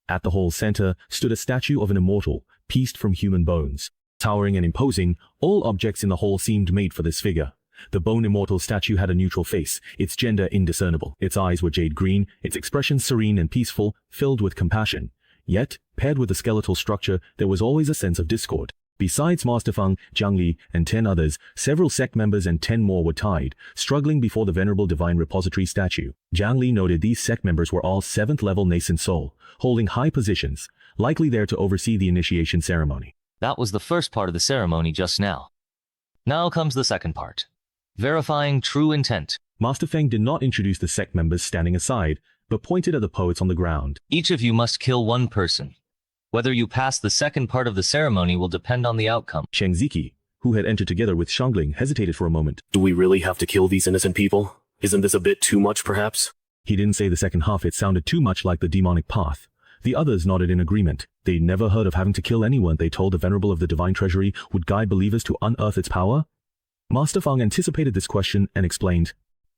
At the hall's center stood a statue of an immortal, pieced from human bones. Towering and imposing, all objects in the hall seemed made for this figure. The bone immortal statue had a neutral face, its gender indiscernible. Its eyes were jade green, its expression serene and peaceful, filled with compassion. Yet, paired with the skeletal structure, there was always a sense of discord. Besides Master Feng, Jiang Li, and 10 others, several sect members and 10 more were tied, struggling before the venerable Divine Repository statue. Jiang Li noted these sect members were all 7th-level nascent soul, holding high positions, likely there to oversee the initiation ceremony. That was the first part of the ceremony just now. Now comes the second part. Verifying true intent. Master Feng did not introduce the sect members standing aside, but pointed at the poets on the ground. Each of you must kill one person. Whether you pass the second part of the ceremony will depend on the outcome. Cheng Ziki, who had entered together with Shangling, hesitated for a moment. Do we really have to kill these innocent people? Isn't this a bit too much, perhaps? He didn't say the second half, it sounded too much like the demonic path. The others nodded in agreement. They'd never heard of having to kill anyone they told the Venerable of the Divine Treasury would guide believers to unearth its power. Master Feng anticipated this question and explained.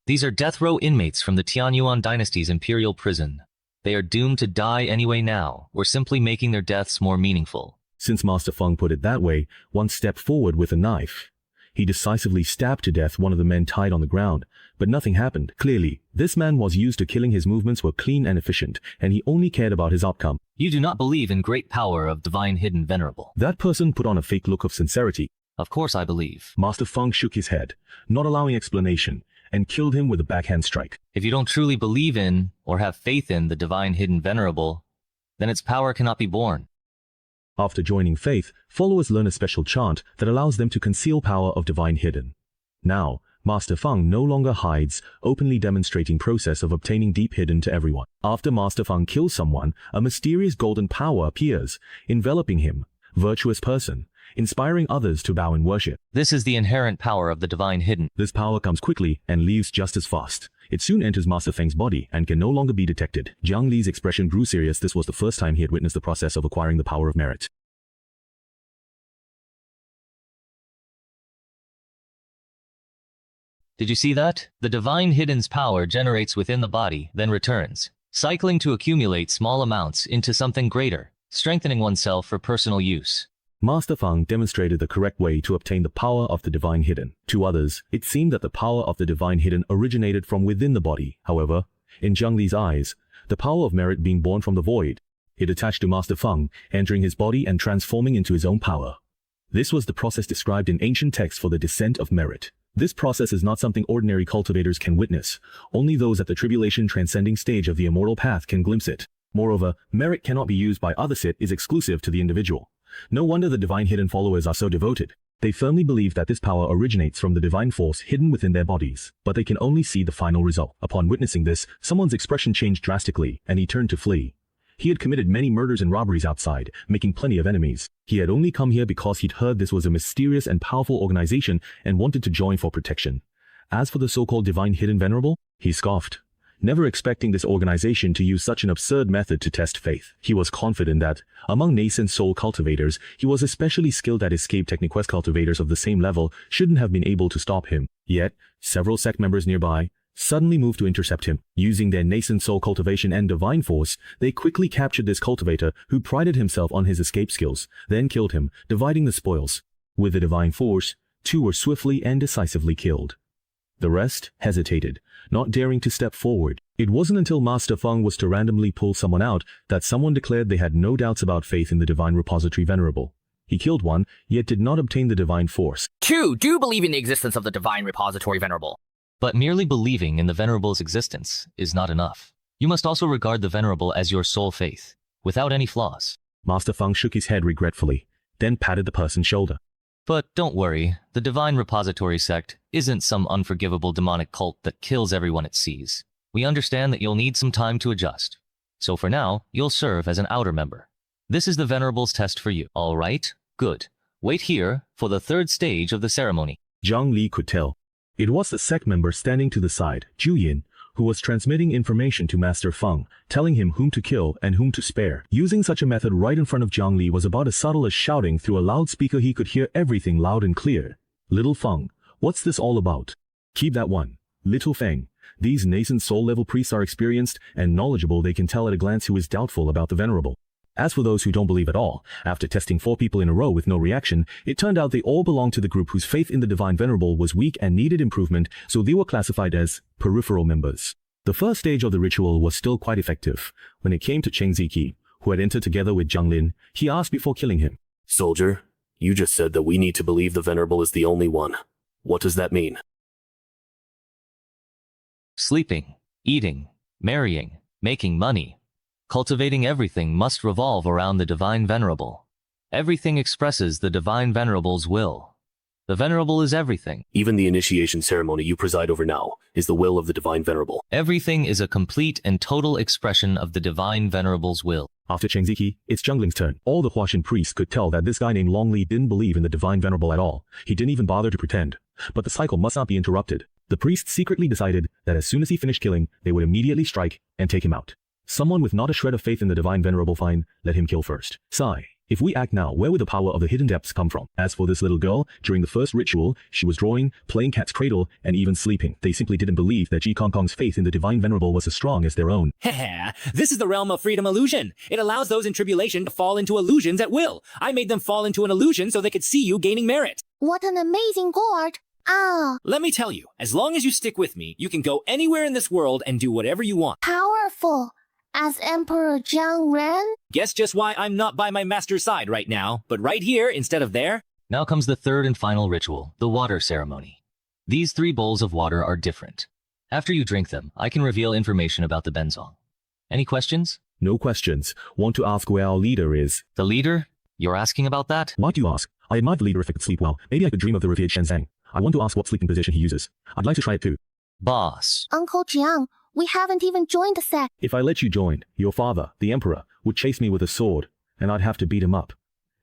These are death row inmates from the Tianyuan dynasty's imperial prison. They are doomed to die anyway now. We're simply making their deaths more meaningful. Since Master Feng put it that way, one stepped forward with a knife. He decisively stabbed to death one of the men tied on the ground, but nothing happened. Clearly, this man was used to killing. His movements were clean and efficient, and he only cared about his outcome. You do not believe in great power of divine hidden venerable. That person put on a fake look of sincerity. Of course I believe. Master Feng shook his head, not allowing explanation, and killed him with a backhand strike. If you don't truly believe in, or have faith in, the divine hidden venerable, then its power cannot be born. After joining faith, followers learn a special chant that allows them to conceal power of divine hidden. Now, Master Feng no longer hides, openly demonstrating process of obtaining deep hidden to everyone. After Master Feng kills someone, a mysterious golden power appears, enveloping him, virtuous person, inspiring others to bow in worship. This is the inherent power of the divine hidden. This power comes quickly and leaves just as fast. It soon enters Master Feng's body and can no longer be detected. Jiang Li's expression grew serious. This was the first time he had witnessed the process of acquiring the power of merit. Did you see that? The divine hidden's power generates within the body, then returns, cycling to accumulate small amounts into something greater, strengthening oneself for personal use. Master Feng demonstrated the correct way to obtain the power of the divine hidden. To others, it seemed that the power of the divine hidden originated from within the body. However, in Jiang Li's eyes, the power of merit being born from the void, it attached to Master Feng, entering his body and transforming into his own power. This was the process described in ancient texts for the descent of merit. This process is not something ordinary cultivators can witness. Only those at the tribulation transcending stage of the immortal path can glimpse it. Moreover, merit cannot be used by others. It is exclusive to the individual. No wonder the divine hidden followers are so devoted. They firmly believe that this power originates from the divine force hidden within their bodies, but they can only see the final result. Upon witnessing this, someone's expression changed drastically, and he turned to flee. He had committed many murders and robberies outside, making plenty of enemies. He had only come here because he'd heard this was a mysterious and powerful organization and wanted to join for protection. As for the so-called divine hidden venerable, he scoffed, never expecting this organization to use such an absurd method to test faith. He was confident that, among nascent soul cultivators, he was especially skilled at escape. Techniquest cultivators of the same level shouldn't have been able to stop him. Yet, several sect members nearby suddenly moved to intercept him. Using their nascent soul cultivation and divine force, they quickly captured this cultivator who prided himself on his escape skills, then killed him, dividing the spoils. With the divine force, two were swiftly and decisively killed. The rest hesitated, not daring to step forward. It wasn't until Master Feng was to randomly pull someone out that someone declared they had no doubts about faith in the divine repository venerable. He killed one, yet did not obtain the divine force. Two do believe in the existence of the divine repository venerable. But merely believing in the venerable's existence is not enough. You must also regard the venerable as your sole faith, without any flaws. Master Feng shook his head regretfully, then patted the person's shoulder. But don't worry, the divine repository sect isn't some unforgivable demonic cult that kills everyone it sees. We understand that you'll need some time to adjust. So for now, you'll serve as an outer member. This is the venerable's test for you. All right? Good. Wait here for the third stage of the ceremony. Jiang Li could tell. It was the sect member standing to the side, Zhu Yin, who was transmitting information to Master Feng, telling him whom to kill and whom to spare. Using such a method right in front of Jiang Li was about as subtle as shouting through a loudspeaker. He could hear everything loud and clear. Little Feng, what's this all about? Keep that one. Little Feng, these nascent soul-level priests are experienced and knowledgeable. They can tell at a glance who is doubtful about the venerable. As for those who don't believe at all, after testing 4 people in a row with no reaction, it turned out they all belonged to the group whose faith in the divine venerable was weak and needed improvement, so they were classified as peripheral members. The first stage of the ritual was still quite effective. When it came to Cheng Ziqi, who had entered together with Zhang Lin, he asked before killing him. Soldier, you just said that we need to believe the venerable is the only one. What does that mean? Sleeping, eating, marrying, making money. Cultivating everything must revolve around the divine venerable. Everything expresses the divine venerable's will. The Venerable is everything. Even the initiation ceremony you preside over now is the will of the Divine Venerable. Everything is a complete and total expression of the Divine Venerable's will. After Cheng Ziki, it's Zhongling's turn. All the Huaxin priests could tell that this guy named Longli didn't believe in the Divine Venerable at all. He didn't even bother to pretend. But the cycle must not be interrupted. The priests secretly decided that as soon as he finished killing, they would immediately strike and take him out. Someone with not a shred of faith in the Divine Venerable fine, let him kill first. Sigh. If we act now, where would the power of the hidden depths come from? As for this little girl, during the first ritual, she was drawing, playing cat's cradle, and even sleeping. They simply didn't believe that Ji Kong Kong's faith in the Divine Venerable was as strong as their own. Heh, this is the realm of freedom illusion. It allows those in tribulation to fall into illusions at will. I made them fall into an illusion so they could see you gaining merit. What an amazing gourd! Ah! Let me tell you, as long as you stick with me, you can go anywhere in this world and do whatever you want. Powerful! As Emperor Jiang Ren? Guess just why I'm not by my master's side right now, but right here instead of there? Now comes the third and final ritual, the water ceremony. These 3 bowls of water are different. After you drink them, I can reveal information about the Benzong. Any questions? No questions. Want to ask where our leader is? The leader? You're asking about that? Why do you ask? I admire the leader if it could sleep well. Maybe I could dream of the revered Shenzang. I want to ask what sleeping position he uses. I'd like to try it too. Boss. Uncle Jiang, we haven't even joined the sect. If I let you join, your father, the Emperor, would chase me with a sword, and I'd have to beat him up.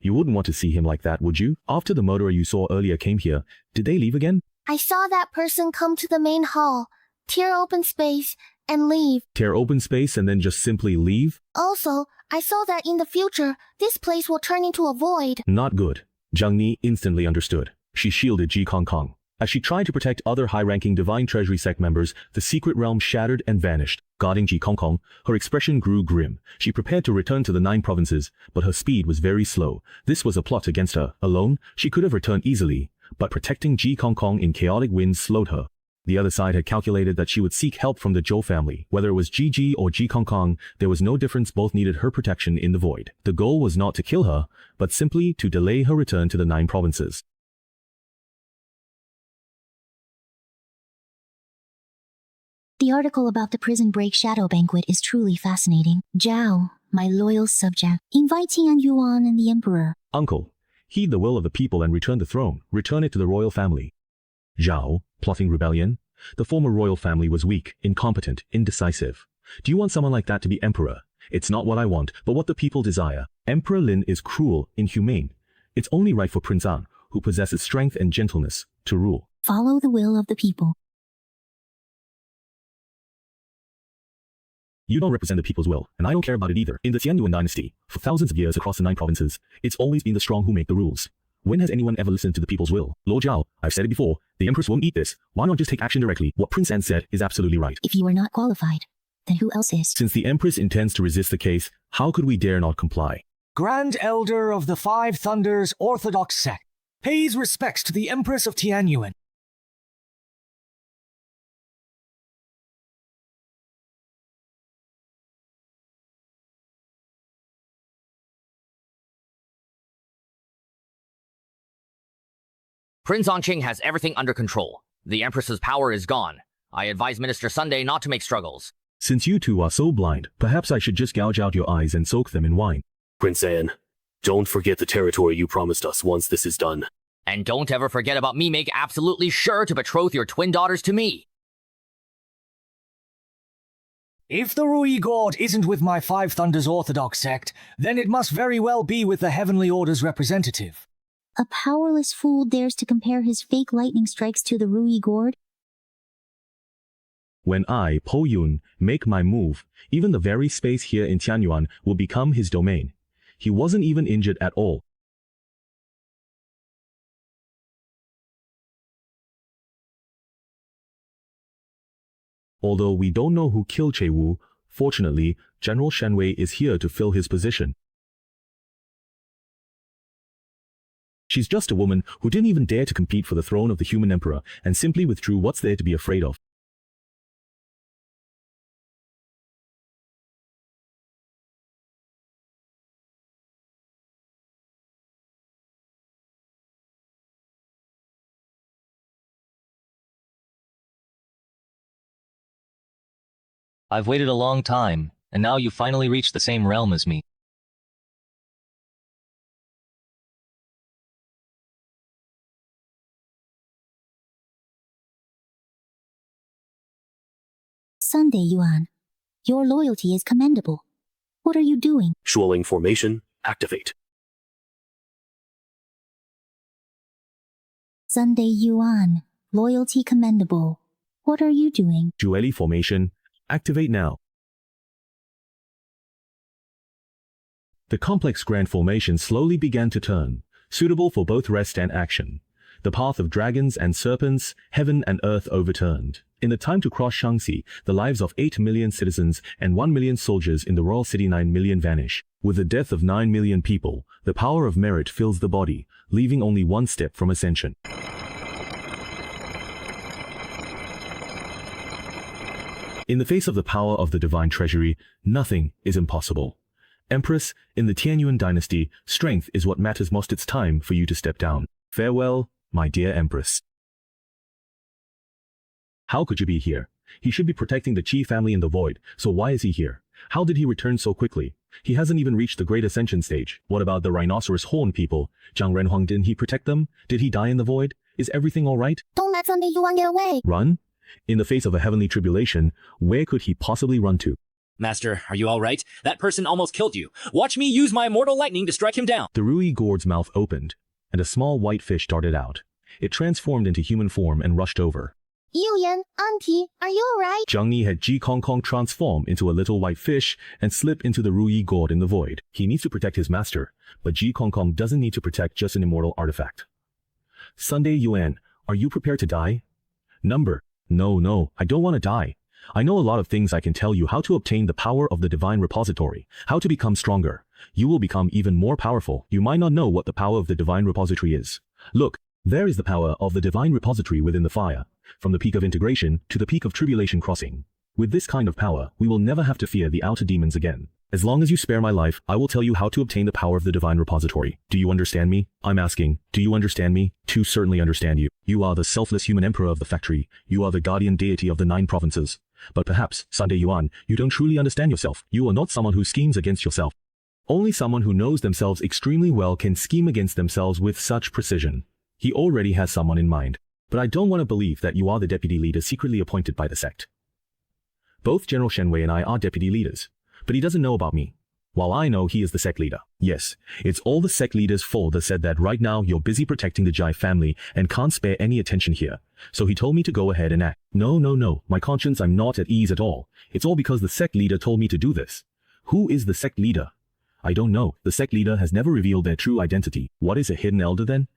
You wouldn't want to see him like that, would you? After the murderer you saw earlier came here, did they leave again? I saw that person come to the main hall, tear open space, and leave. Tear open space and then just simply leave? Also, I saw that in the future, this place will turn into a void. Not good. Zhang Ni instantly understood. She shielded Ji Kong Kong. As she tried to protect other high-ranking Divine Treasury sect members, the secret realm shattered and vanished. Guarding Ji Kong Kong, her expression grew grim. She prepared to return to the 9 provinces, but her speed was very slow. This was a plot against her. Alone, she could have returned easily, but protecting Ji Kong Kong in chaotic winds slowed her. The other side had calculated that she would seek help from the Zhou family. Whether it was Ji or Ji Kong Kong, there was no difference. Both needed her protection in the void. The goal was not to kill her, but simply to delay her return to the 9 provinces. The article about the prison break shadow banquet is truly fascinating. Zhao, my loyal subject, invite Tian Yuan and the Emperor. Uncle, heed the will of the people and return the throne. Return it to the royal family. Zhao, plotting rebellion? The former royal family was weak, incompetent, indecisive. Do you want someone like that to be emperor? It's not what I want, but what the people desire. Emperor Lin is cruel, inhumane. It's only right for Prince An, who possesses strength and gentleness, to rule. Follow the will of the people. You don't represent the people's will, and I don't care about it either. In the Tianyuan dynasty, for thousands of years across the 9 provinces, it's always been the strong who make the rules. When has anyone ever listened to the people's will? Lord Zhao, I've said it before, the Empress won't eat this. Why not just take action directly? What Prince An said is absolutely right. If you are not qualified, then who else is? Since the Empress intends to resist the case, how could we dare not comply? Grand Elder of the 5 Thunders Orthodox sect pays respects to the Empress of Tianyuan. Prince Anqing has everything under control. The Empress's power is gone. I advise Minister Sunday not to make struggles. Since you two are so blind, perhaps I should just gouge out your eyes and soak them in wine. Prince An, don't forget the territory you promised us once this is done. And don't ever forget about me. Make absolutely sure to betroth your twin daughters to me. If the Rui God isn't with my 5 Thunders Orthodox sect, then it must very well be with the Heavenly Order's representative. A powerless fool dares to compare his fake lightning strikes to the Rui gourd? When I, Po Yun, make my move, even the very space here in Tianyuan will become his domain. He wasn't even injured at all. Although we don't know who killed Che Wu, fortunately, General Shen Wei is here to fill his position. She's just a woman who didn't even dare to compete for the throne of the human emperor and simply withdrew. What's there to be afraid of? I've waited a long time, and now you finally reached the same realm as me. Sunday Yuan, your loyalty is commendable. What are you doing? Shuoling formation, activate. Sunday Yuan, loyalty commendable. What are you doing? Jueli formation, activate now. The complex grand formation slowly began to turn, suitable for both rest and action. The path of dragons and serpents, heaven and earth overturned. In the time to cross Shaanxi, the lives of 8 million citizens and 1 million soldiers in the royal city 9 million vanish. With the death of 9 million people, the power of merit fills the body, leaving only one step from ascension. In the face of the power of the divine treasury, nothing is impossible. Empress, in the Tianyuan dynasty, strength is what matters most. It's time for you to step down. Farewell, my dear Empress. How could you be here? He should be protecting the Qi family in the void, so why is he here? How did he return so quickly? He hasn't even reached the great ascension stage. What about the rhinoceros horn people? Zhang Renhuang, didn't he protect them? Did he die in the void? Is everything alright? Don't let Sunday Yuan get away. Run? In the face of a heavenly tribulation, where could he possibly run to? Master, are you all right? That person almost killed you. Watch me use my immortal lightning to strike him down. The Rui Gourd's mouth opened, and a small white fish darted out. It transformed into human form and rushed over. Yuyan, Auntie, are you alright? Zhang Ni had Ji Kong Kong transform into a little white fish and slip into the Rui Gourd in the void. He needs to protect his master, but Ji Kong Kong doesn't need to protect just an immortal artifact. Sunday Yuan, are you prepared to die? Number. No, I don't want to die. I know a lot of things. I can tell you how to obtain the power of the divine repository, how to become stronger. You will become even more powerful. You might not know what the power of the divine repository is. Look, there is the power of the divine repository within the fire, from the peak of integration to the peak of tribulation crossing. With this kind of power, we will never have to fear the outer demons again. As long as you spare my life, I will tell you how to obtain the power of the divine repository. Do you understand me? I'm asking, do you understand me? To certainly understand you. You are the selfless human emperor of the factory. You are the guardian deity of the 9 provinces. But perhaps, Sunday Yuan, you don't truly understand yourself. You are not someone who schemes against yourself. Only someone who knows themselves extremely well can scheme against themselves with such precision. He already has someone in mind. But I don't want to believe that you are the deputy leader secretly appointed by the sect. Both General Shenwei and I are deputy leaders. But he doesn't know about me, while I know he is the sect leader. Yes, it's all the sect leader's fault that said that right now you're busy protecting the Jai family and can't spare any attention here. So he told me to go ahead and act. No, my conscience, I'm not at ease at all. It's all because the sect leader told me to do this. Who is the sect leader? I don't know. The sect leader has never revealed their true identity. What is a hidden elder then?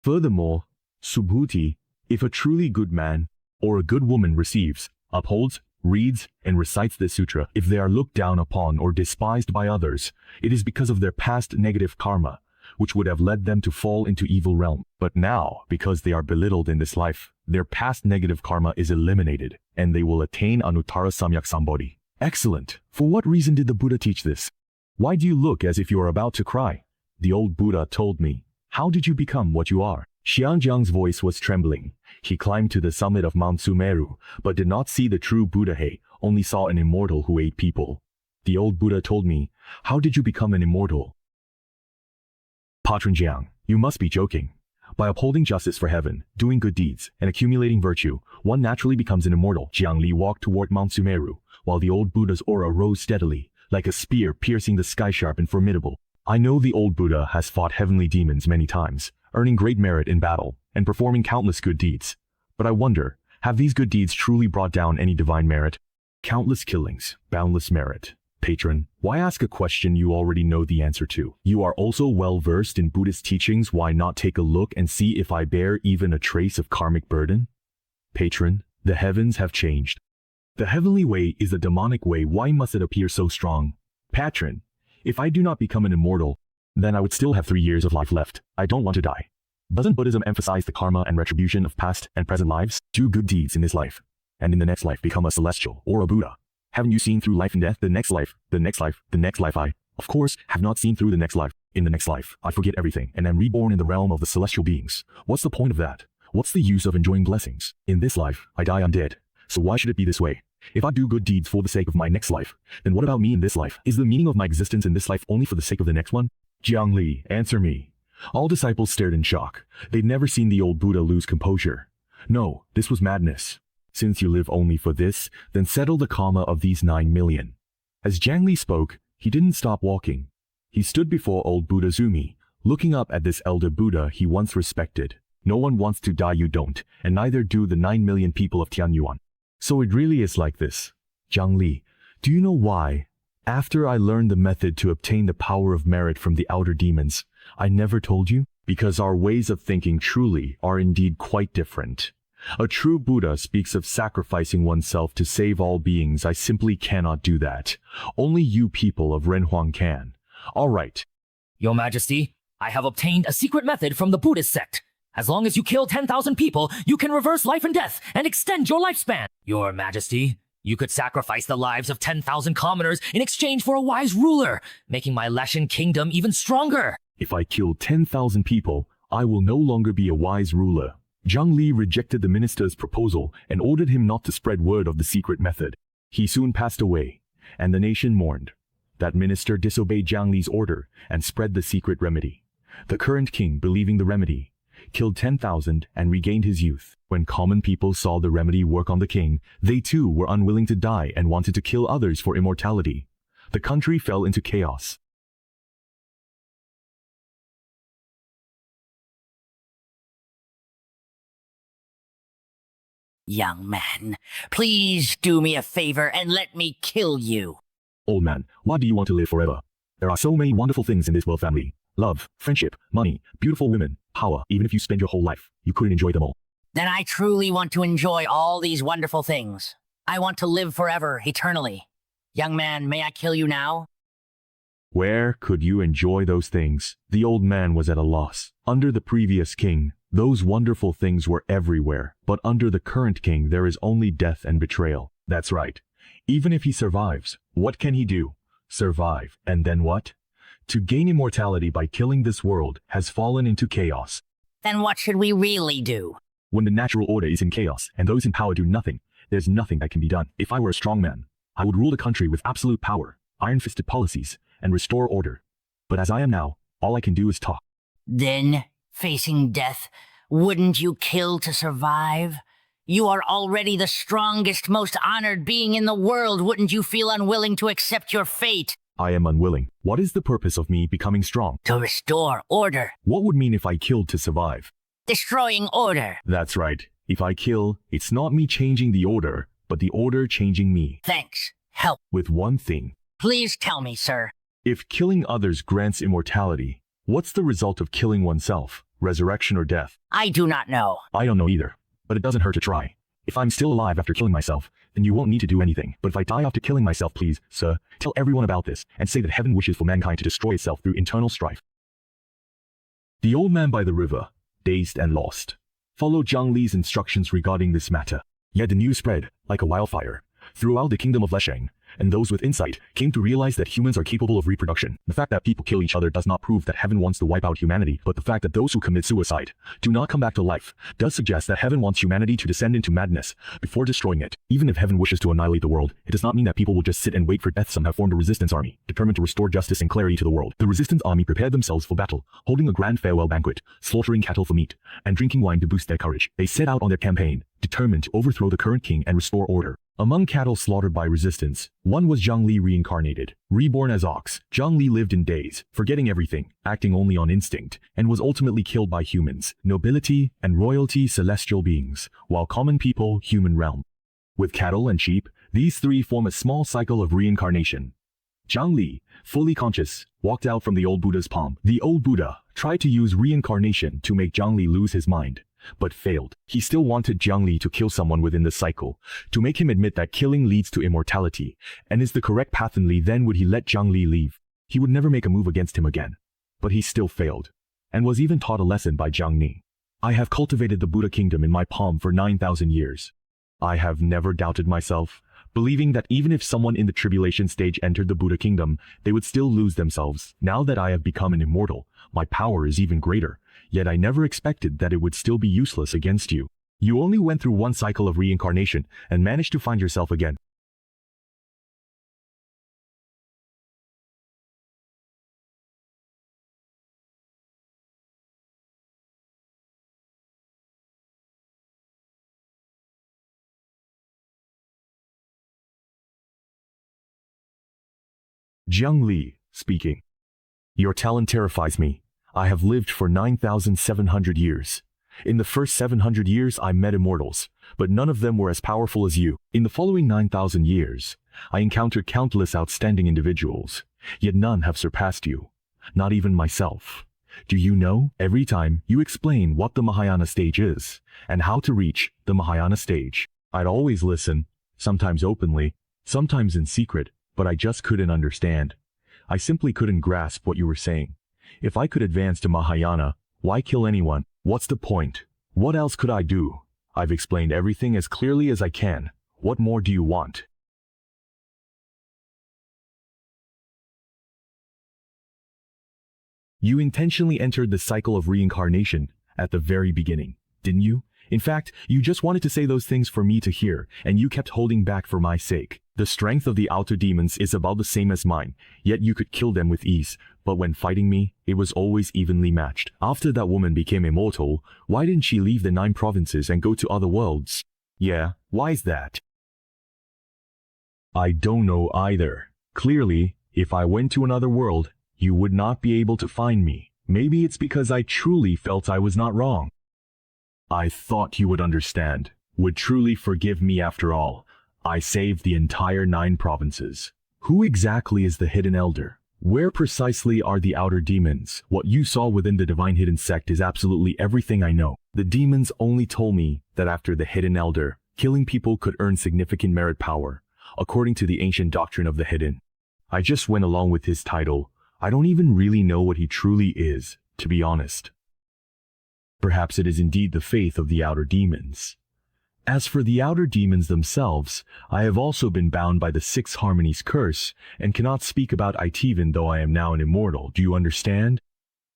Furthermore, Subhuti, if a truly good man or a good woman receives, upholds, reads, and recites this sutra, if they are looked down upon or despised by others, it is because of their past negative karma, which would have led them to fall into evil realm. But now, because they are belittled in this life, their past negative karma is eliminated, and they will attain Anuttara Samyak Sambodhi. Excellent! For what reason did the Buddha teach this? Why do you look as if you are about to cry? The old Buddha told me. How did you become what you are? Xianjiang's voice was trembling. He climbed to the summit of Mount Sumeru, but did not see the true Buddha, only saw an immortal who ate people. The old Buddha told me, how did you become an immortal? Patron Jiang, you must be joking. By upholding justice for heaven, doing good deeds, and accumulating virtue, one naturally becomes an immortal. Jiang Li walked toward Mount Sumeru, while the old Buddha's aura rose steadily, like a spear piercing the sky, sharp and formidable. I know the old Buddha has fought heavenly demons many times, earning great merit in battle, and performing countless good deeds. But I wonder, have these good deeds truly brought down any divine merit? Countless killings, boundless merit. Patron, why ask a question you already know the answer to? You are also well versed in Buddhist teachings. Why not take a look and see if I bear even a trace of karmic burden? Patron, the heavens have changed. The heavenly way is the demonic way. Why must it appear so strong? Patron, if I do not become an immortal, then I would still have 3 years of life left. I don't want to die. Doesn't Buddhism emphasize the karma and retribution of past and present lives? Do good deeds in this life, and in the next life become a celestial or a Buddha. Haven't you seen through life and death? The next life, the next life, the next life. I, of course, have not seen through the next life. In the next life, I forget everything and am reborn in the realm of the celestial beings. What's the point of that? What's the use of enjoying blessings? In this life, I die undead. So why should it be this way? If I do good deeds for the sake of my next life, then what about me in this life? Is the meaning of my existence in this life only for the sake of the next one? Jiang Li, answer me. All disciples stared in shock. They'd never seen the old Buddha lose composure. No, this was madness. Since you live only for this, then settle the karma of these 9 million. As Jiang Li spoke, he didn't stop walking. He stood before old Buddha Zumi, looking up at this elder Buddha he once respected. No one wants to die, you don't, and neither do the 9 million people of Tianyuan. So it really is like this. Jiang Li, do you know why? After I learned the method to obtain the power of merit from the outer demons, I never told you? Because our ways of thinking truly are indeed quite different. A true Buddha speaks of sacrificing oneself to save all beings. I simply cannot do that. Only you people of Renhuang can. All right. Your Majesty, I have obtained a secret method from the Buddhist sect. As long as you kill 10,000 people, you can reverse life and death and extend your lifespan. Your Majesty, you could sacrifice the lives of 10,000 commoners in exchange for a wise ruler, making my Leshan kingdom even stronger. If I kill 10,000 people, I will no longer be a wise ruler. Jiang Li rejected the minister's proposal and ordered him not to spread word of the secret method. He soon passed away, and the nation mourned. That minister disobeyed Jiang Li's order and spread the secret remedy. The current king, believing the remedy, killed 10,000 and regained his youth. When common people saw the remedy work on the king, they too were unwilling to die and wanted to kill others for immortality. The country fell into chaos. Young man, please do me a favor and let me kill you. Old man, why do you want to live forever? There are so many wonderful things in this world, family. Love, friendship, money, beautiful women, power. Even if you spend your whole life, you couldn't enjoy them all. Then I truly want to enjoy all these wonderful things. I want to live forever, eternally. Young man, may I kill you now? Where could you enjoy those things? The old man was at a loss. Under the previous king, those wonderful things were everywhere, but under the current king there is only death and betrayal. That's right. Even if he survives, what can he do? Survive, and then what? To gain immortality by killing this world has fallen into chaos. Then what should we really do? When the natural order is in chaos and those in power do nothing, there's nothing that can be done. If I were a strong man, I would rule the country with absolute power, iron-fisted policies, and restore order. But as I am now, all I can do is talk. Then, facing death, wouldn't you kill to survive? You are already the strongest, most honored being in the world. Wouldn't you feel unwilling to accept your fate? I am unwilling. What is the purpose of me becoming strong? To restore order. What would mean if I killed to survive? Destroying order. That's right. If I kill, it's not me changing the order, but the order changing me. Thanks. Help. With one thing. Please tell me, sir. If killing others grants immortality, what's the result of killing oneself? Resurrection or death? I do not know. I don't know either, but it doesn't hurt to try. If I'm still alive after killing myself, then you won't need to do anything. But if I die after killing myself, please, sir, tell everyone about this and say that heaven wishes for mankind to destroy itself through internal strife. The old man by the river, dazed and lost, followed Jiang Li's instructions regarding this matter. Yet the news spread, like a wildfire, throughout the kingdom of Leshang, and those with insight came to realize that humans are capable of reproduction. The fact that people kill each other does not prove that heaven wants to wipe out humanity, but the fact that those who commit suicide do not come back to life does suggest that heaven wants humanity to descend into madness before destroying it. Even if heaven wishes to annihilate the world, it does not mean that people will just sit and wait for death. Some have formed a resistance army, determined to restore justice and clarity to the world. The resistance army prepared themselves for battle, holding a grand farewell banquet, slaughtering cattle for meat, and drinking wine to boost their courage. They set out on their campaign, determined to overthrow the current king and restore order. Among cattle slaughtered by resistance, one was Jiang Li reincarnated. Reborn as ox, Jiang Li lived in daze, forgetting everything, acting only on instinct, and was ultimately killed by humans, nobility, and royalty, celestial beings, while common people, human realm. With cattle and sheep, these three form a small cycle of reincarnation. Jiang Li, fully conscious, walked out from the old Buddha's palm. The old Buddha tried to use reincarnation to make Jiang Li lose his mind, but failed. He still wanted Jiang Li to kill someone within the cycle, to make him admit that killing leads to immortality, and is the correct path. And then would he let Jiang Li leave? He would never make a move against him again. But he still failed, and was even taught a lesson by Jiang Ni. I have cultivated the Buddha kingdom in my palm for 9,000 years. I have never doubted myself, believing that even if someone in the tribulation stage entered the Buddha kingdom, they would still lose themselves. Now that I have become an immortal, my power is even greater. Yet I never expected that it would still be useless against you. You only went through one cycle of reincarnation and managed to find yourself again. Jiang Li, speaking. Your talent terrifies me. I have lived for 9,700 years. In the first 700 years I met immortals, but none of them were as powerful as you. In the following 9,000 years, I encountered countless outstanding individuals, yet none have surpassed you. Not even myself. Do you know, every time you explain what the Mahayana stage is, and how to reach the Mahayana stage, I'd always listen, sometimes openly, sometimes in secret, but I just couldn't understand. I simply couldn't grasp what you were saying. If I could advance to Mahayana, why kill anyone? What's the point? What else could I do? I've explained everything as clearly as I can. What more do you want? You intentionally entered the cycle of reincarnation at the very beginning, didn't you? In fact, you just wanted to say those things for me to hear, and you kept holding back for my sake. The strength of the outer demons is about the same as mine, yet you could kill them with ease, but when fighting me, it was always evenly matched. After that woman became immortal, why didn't she leave the 9 provinces and go to other worlds? Yeah, why is that? I don't know either. Clearly, if I went to another world, you would not be able to find me. Maybe it's because I truly felt I was not wrong. I thought you would understand, would truly forgive me after all. I saved the entire 9 provinces. Who exactly is the Hidden Elder? Where precisely are the outer demons? What you saw within the Divine Hidden Sect is absolutely everything I know. The demons only told me that after the Hidden Elder, killing people could earn significant merit power, according to the ancient doctrine of the Hidden. I just went along with his title. I don't even really know what he truly is, to be honest. Perhaps it is indeed the faith of the outer demons. As for the outer demons themselves, I have also been bound by the 6 Harmonies curse, and cannot speak about it even though I am now an immortal. Do you understand?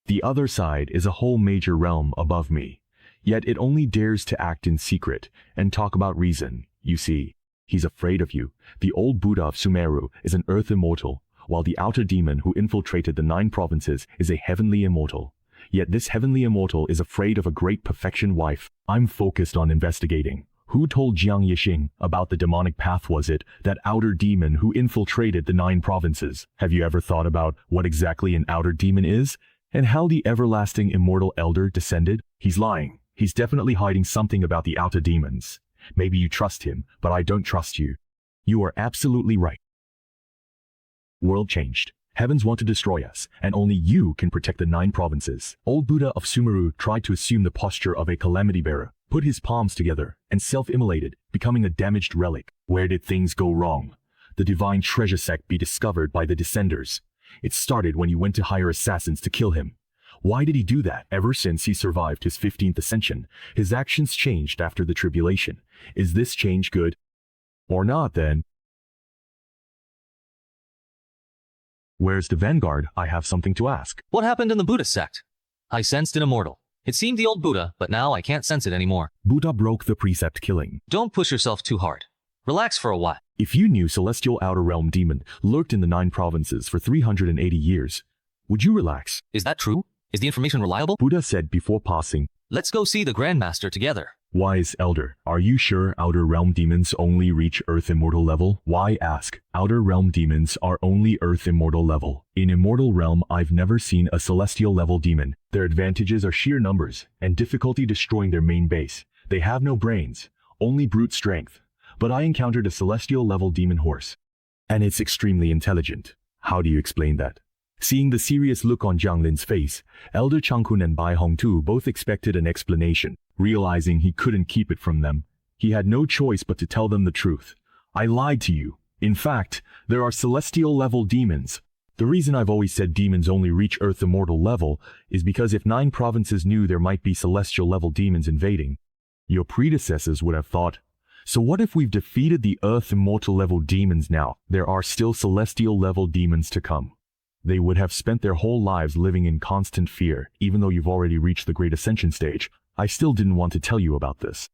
The other side is a whole major realm above me, yet it only dares to act in secret, and talk about reason. You see, he's afraid of you. The old Buddha of Sumeru is an earth immortal, while the outer demon who infiltrated the 9 provinces is a heavenly immortal. Yet this heavenly immortal is afraid of a great perfection wife. I'm focused on investigating. Who told Jiang Yixing about the demonic path? Was it that outer demon who infiltrated the 9 provinces? Have you ever thought about what exactly an outer demon is? And how the everlasting immortal elder descended? He's lying. He's definitely hiding something about the outer demons. Maybe you trust him, but I don't trust you. You are absolutely right. World changed. Heavens want to destroy us, and only you can protect the 9 provinces. Old Buddha of Sumeru tried to assume the posture of a calamity bearer, put his palms together, and self-immolated, becoming a damaged relic. Where did things go wrong? The divine treasure sect be discovered by the Descenders. It started when you went to hire assassins to kill him. Why did he do that? Ever since he survived his 15th ascension, his actions changed after the tribulation. Is this change good? Or not then? Where's the vanguard? I have something to ask. What happened in the Buddha sect? I sensed an immortal. It seemed the old Buddha, but now I can't sense it anymore. Buddha broke the precept killing. Don't push yourself too hard. Relax for a while. If you knew Celestial Outer Realm Demon lurked in the 9 provinces for 380 years, would you relax? Is that true? Is the information reliable? Buddha said before passing. Let's go see the Grandmaster together. Wise Elder, are you sure Outer Realm Demons only reach Earth Immortal level? Why ask? Outer Realm Demons are only Earth Immortal level. In Immortal Realm, I've never seen a Celestial level demon. Their advantages are sheer numbers, and difficulty destroying their main base. They have no brains, only brute strength. But I encountered a Celestial level demon horse. And it's extremely intelligent. How do you explain that? Seeing the serious look on Jiang Lin's face, Elder Changkun and Bai Hongtu both expected an explanation. Realizing he couldn't keep it from them, he had no choice but to tell them the truth. I lied to you. In fact, there are Celestial level demons. The reason I've always said demons only reach Earth Immortal level is because if 9 provinces knew there might be Celestial level demons invading, your predecessors would have thought, so what if we've defeated the Earth Immortal level demons now? There are still Celestial level demons to come. They would have spent their whole lives living in constant fear, even though you've already reached the Great Ascension stage. I still didn't want to tell you about this.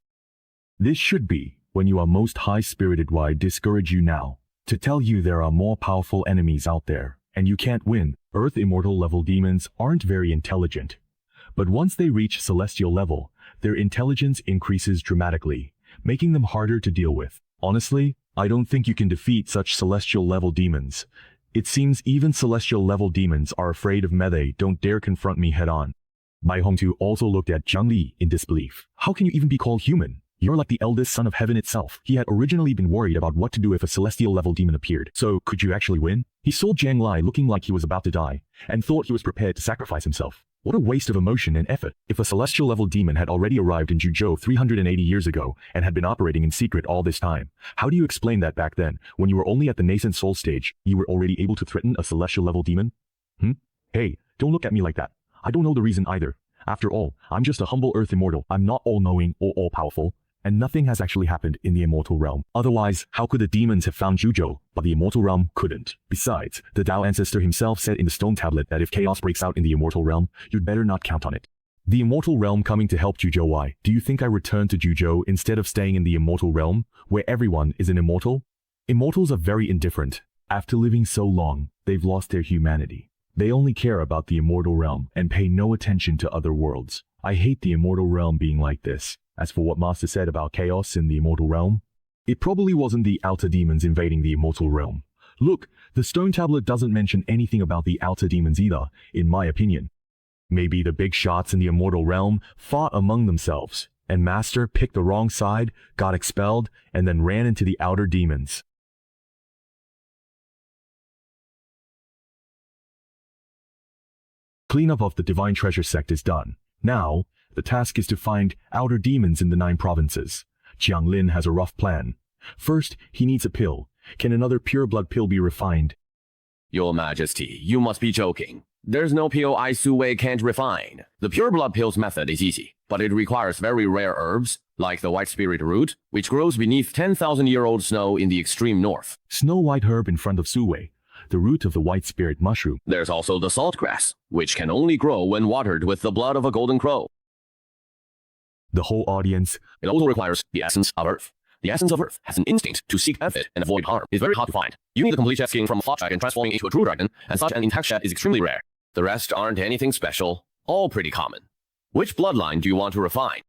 This should be, when you are most high-spirited, why discourage you now, to tell you there are more powerful enemies out there, and you can't win. Earth Immortal level demons aren't very intelligent. But once they reach Celestial level, their intelligence increases dramatically, making them harder to deal with. Honestly, I don't think you can defeat such Celestial level demons. It seems even celestial-level demons are afraid of me. They don't dare confront me head-on. Bai Hongtu also looked at Jiang Li in disbelief. How can you even be called human? You're like the eldest son of heaven itself. He had originally been worried about what to do if a celestial-level demon appeared. So, could you actually win? He saw Jiang Li looking like he was about to die, and thought he was prepared to sacrifice himself. What a waste of emotion and effort. If a celestial-level demon had already arrived in Juzhou 380 years ago, and had been operating in secret all this time, how do you explain that back then, when you were only at the nascent soul stage, you were already able to threaten a celestial-level demon? Hey, don't look at me like that. I don't know the reason either. After all, I'm just a humble earth immortal. I'm not all-knowing or all-powerful, and nothing has actually happened in the immortal realm. Otherwise, how could the demons have found Juzhou, but the immortal realm couldn't? Besides, the Tao ancestor himself said in the stone tablet that if chaos breaks out in the immortal realm, you'd better not count on it. The immortal realm coming to help Juzhou. Why do you think I returned to Juzhou instead of staying in the immortal realm, where everyone is an immortal? Immortals are very indifferent. After living so long, they've lost their humanity. They only care about the immortal realm and pay no attention to other worlds. I hate the immortal realm being like this. As for what Master said about chaos in the immortal realm, it probably wasn't the outer demons invading the immortal realm. Look, the stone tablet doesn't mention anything about the outer demons either, in my opinion. Maybe the big shots in the immortal realm fought among themselves, and Master picked the wrong side, got expelled, and then ran into the outer demons. Cleanup of the Divine Treasure sect is done. Now, the task is to find outer demons in the 9 provinces. Jiang Lin has a rough plan. First, he needs a pill. Can another pure blood pill be refined? Your Majesty, you must be joking. There's no pill I Su Wei can't refine. The pure blood pills method is easy, but it requires very rare herbs, like the white spirit root, which grows beneath 10,000-year-old snow in the extreme north. Snow white herb in front of Su Wei, the root of the white spirit mushroom. There's also the salt grass, which can only grow when watered with the blood of a golden crow. The whole audience. It also requires the essence of earth. The essence of earth has an instinct to seek benefit and avoid harm. It's very hard to find. You need a complete jet skiing from a thought dragon transforming into a true dragon, and such an intact jet is extremely rare. The rest aren't anything special, all pretty common. Which bloodline do you want to refine?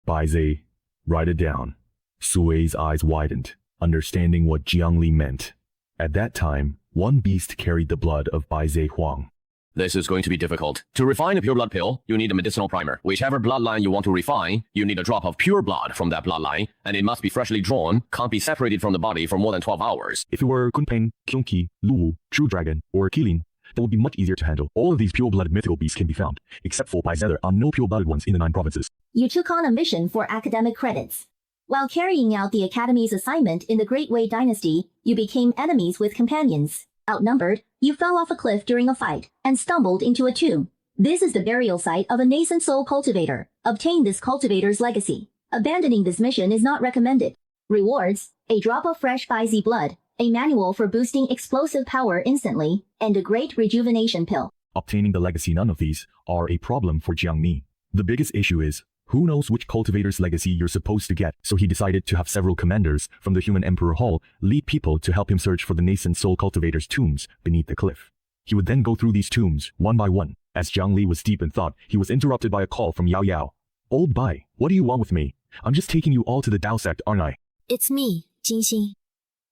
Baize, write it down. Su Wei's eyes widened, understanding what Jiang Li meant. At that time, one beast carried the blood of Baize Huang. This is going to be difficult. To refine a pure blood pill, you need a medicinal primer. Whichever bloodline you want to refine, you need a drop of pure blood from that bloodline, and it must be freshly drawn, can't be separated from the body for more than 12 hours. If it were Kunpeng, Kyungki, Luwu, True Dragon, or Kilin, that would be much easier to handle. All of these pure-blooded mythical beasts can be found, except for Baize. There are no pure-blooded ones in the 9 provinces. You took on a mission for academic credits. While carrying out the Academy's assignment in the Great Wei Dynasty, you became enemies with companions. Outnumbered, you fell off a cliff during a fight, and stumbled into a tomb. This is the burial site of a nascent soul cultivator. Obtain this cultivator's legacy. Abandoning this mission is not recommended. Rewards: a drop of fresh Baize blood, a manual for boosting explosive power instantly, and a great rejuvenation pill. Obtaining the legacy, none of these are a problem for Jiang Li. The biggest issue is, who knows which cultivator's legacy you're supposed to get, so he decided to have several commanders from the Human Emperor Hall lead people to help him search for the nascent soul cultivator's tombs beneath the cliff. He would then go through these tombs, one by one. As Jiang Li was deep in thought, he was interrupted by a call from Yao Yao. Old Bai, what do you want with me? I'm just taking you all to the Tao sect, aren't I? It's me, Jinxing.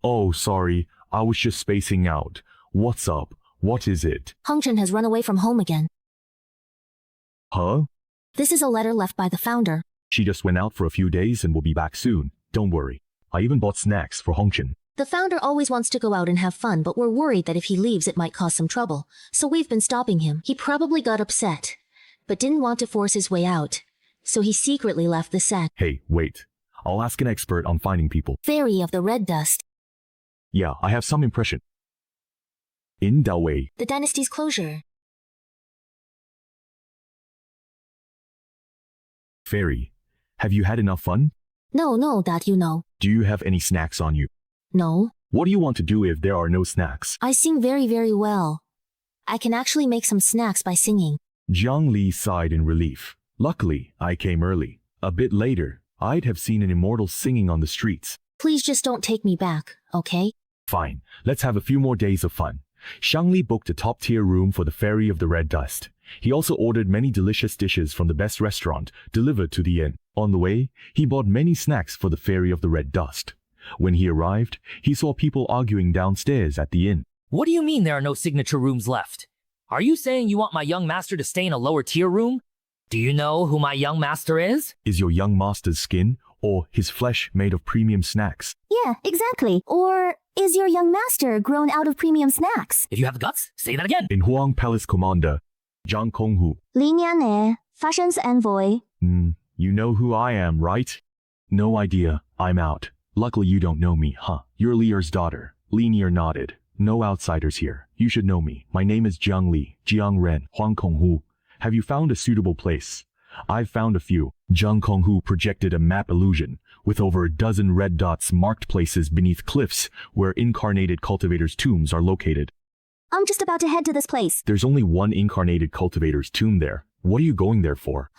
Oh, sorry, I was just spacing out. What's up? What is it? Hongchen has run away from home again. Huh? This is a letter left by the founder. She just went out for a few days and will be back soon. Don't worry. I even bought snacks for Hongchen. The founder always wants to go out and have fun, but we're worried that if he leaves it might cause some trouble. So we've been stopping him. He probably got upset, but didn't want to force his way out. So he secretly left the set. Hey, wait. I'll ask an expert on finding people. Fairy of the Red Dust. Yeah, I have some impression. In Daowei. The dynasty's closure. Fairy, have you had enough fun? No, that you know. Do you have any snacks on you? No. What do you want to do if there are no snacks? I sing very, very well. I can actually make some snacks by singing. Jiang Li sighed in relief. Luckily, I came early. A bit later, I'd have seen an immortal singing on the streets. Please just don't take me back, okay? Fine, let's have a few more days of fun. Shang Li booked a top-tier room for the Fairy of the Red Dust. He also ordered many delicious dishes from the best restaurant delivered to the inn. On the way, he bought many snacks for the Fairy of the Red Dust. When he arrived, he saw people arguing downstairs at the inn. What do you mean there are no signature rooms left? Are you saying you want my young master to stay in a lower tier room? Do you know who my young master is? Is your young master's skin or his flesh made of premium snacks? Yeah, exactly. Or is your young master grown out of premium snacks? If you have the guts, say that again. In Huang Palace Commander, Zhang Konghu. Li Nian'e, Fashion's envoy. You know who I am, right? No idea. I'm out. Luckily you don't know me, huh? You're Lier's daughter. Li Nier nodded. No outsiders here. You should know me. My name is Jiang Li, Jiang Ren, Huang Konghu. Have you found a suitable place? I've found a few. Zhang Konghu projected a map illusion with over a dozen red dots marked places beneath cliffs where incarnated cultivators' tombs are located. I'm just about to head to this place. There's only one incarnated cultivator's tomb there. What are you going there for?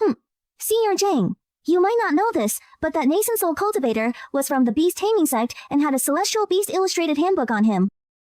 Senior Zhang, you might not know this, but that nascent soul cultivator was from the beast taming sect and had a celestial beast illustrated handbook on him.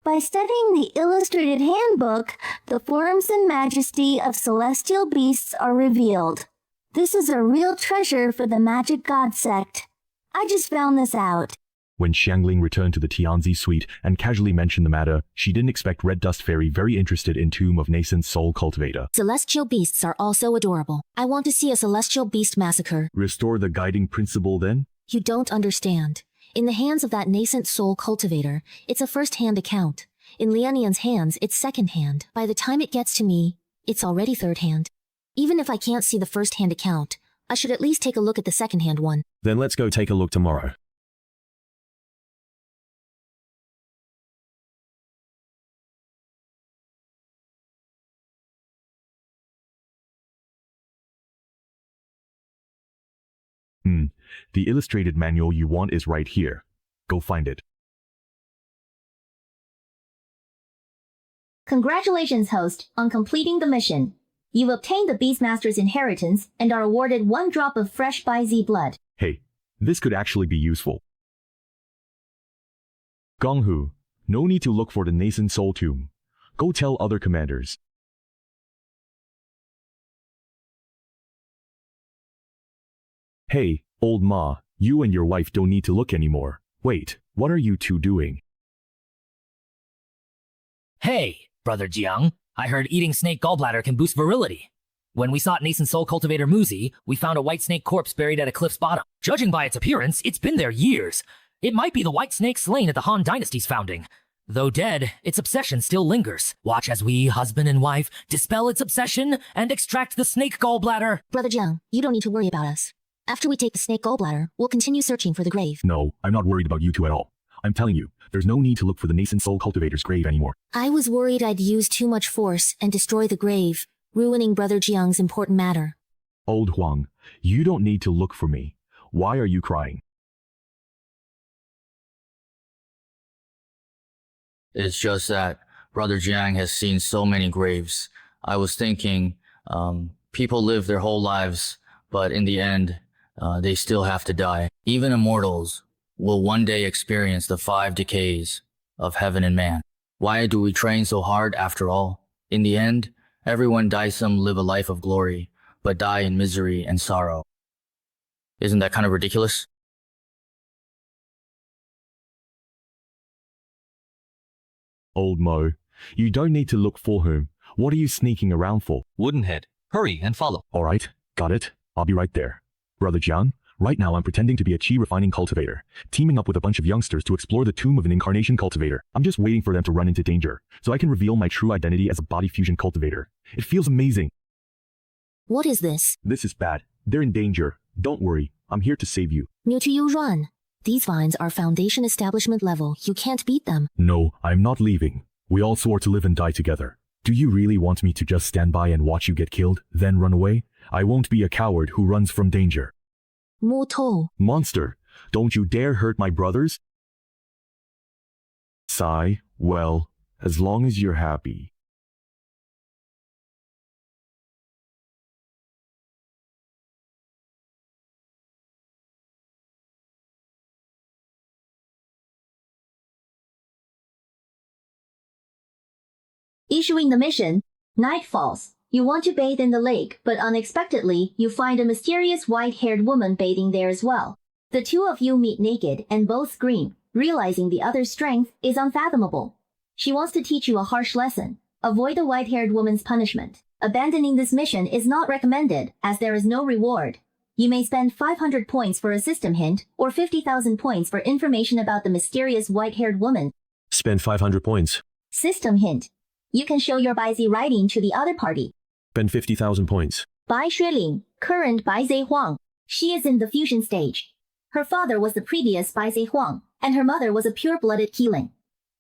By studying the illustrated handbook, the forms and majesty of celestial beasts are revealed. This is a real treasure for the magic god sect. I just found this out. When Xiangling returned to the Tianzi suite and casually mentioned the matter, she didn't expect Red Dust Fairy very interested in Tomb of Nascent Soul Cultivator. Celestial beasts are also adorable. I want to see a celestial beast massacre. Restore the guiding principle then? You don't understand. In the hands of that nascent soul cultivator, it's a first-hand account. In Lianian's hands, it's second-hand. By the time it gets to me, it's already third-hand. Even if I can't see the first-hand account, I should at least take a look at the second-hand one. Then let's go take a look tomorrow. The illustrated manual you want is right here. Go find it. Congratulations, host, on completing the mission. You've obtained the Beastmaster's inheritance and are awarded 1 drop of fresh Bai-Zi blood. Hey, this could actually be useful. Gonghu, no need to look for the nascent soul tomb. Go tell other commanders. Hey, old Ma, you and your wife don't need to look anymore. Wait, what are you two doing? Hey, Brother Jiang, I heard eating snake gallbladder can boost virility. When we sought nascent soul cultivator Muzi, we found a white snake corpse buried at a cliff's bottom. Judging by its appearance, it's been there years. It might be the white snake slain at the Han Dynasty's founding. Though dead, its obsession still lingers. Watch as we, husband and wife, dispel its obsession and extract the snake gallbladder. Brother Jiang, you don't need to worry about us. After we take the snake gallbladder, we'll continue searching for the grave. No, I'm not worried about you two at all. I'm telling you, there's no need to look for the nascent soul cultivator's grave anymore. I was worried I'd use too much force and destroy the grave, ruining Brother Jiang's important matter. Old Huang, you don't need to look for me. Why are you crying? It's just that Brother Jiang has seen so many graves. I was thinking, people live their whole lives, but in the end, they still have to die. Even immortals will one day experience the 5 decays of heaven and man. Why do we train so hard after all? In the end, everyone dies some live a life of glory, but die in misery and sorrow. Isn't that kind of ridiculous? Old Mo, you don't need to look for him. What are you sneaking around for? Woodenhead, hurry and follow. Alright, got it. I'll be right there. Brother Jiang, right now I'm pretending to be a chi refining cultivator, teaming up with a bunch of youngsters to explore the tomb of an incarnation cultivator. I'm just waiting for them to run into danger, so I can reveal my true identity as a body fusion cultivator. It feels amazing. What is this? This is bad. They're in danger. Don't worry, I'm here to save you. Mutuyu run. These vines are Foundation establishment level. You can't beat them. No, I'm not leaving. We all swore to live and die together. Do you really want me to just stand by and watch you get killed, then run away? I won't be a coward who runs from danger. Moto. Monster, don't you dare hurt my brothers. Sigh, well, as long as you're happy. Issuing the mission, night falls. You want to bathe in the lake, but unexpectedly, you find a mysterious white-haired woman bathing there as well. The two of you meet naked and both scream, realizing the other's strength is unfathomable. She wants to teach you a harsh lesson. Avoid the white-haired woman's punishment. Abandoning this mission is not recommended, as there is no reward. You may spend 500 points for a system hint, or 50,000 points for information about the mysterious white-haired woman. Spend 500 points. System hint. You can show your Baizi writing to the other party. Spend 50,000 points. Bai Xueling, current Baizi Huang. She is in the fusion stage. Her father was the previous Baizi Huang, and her mother was a pure-blooded Keeling.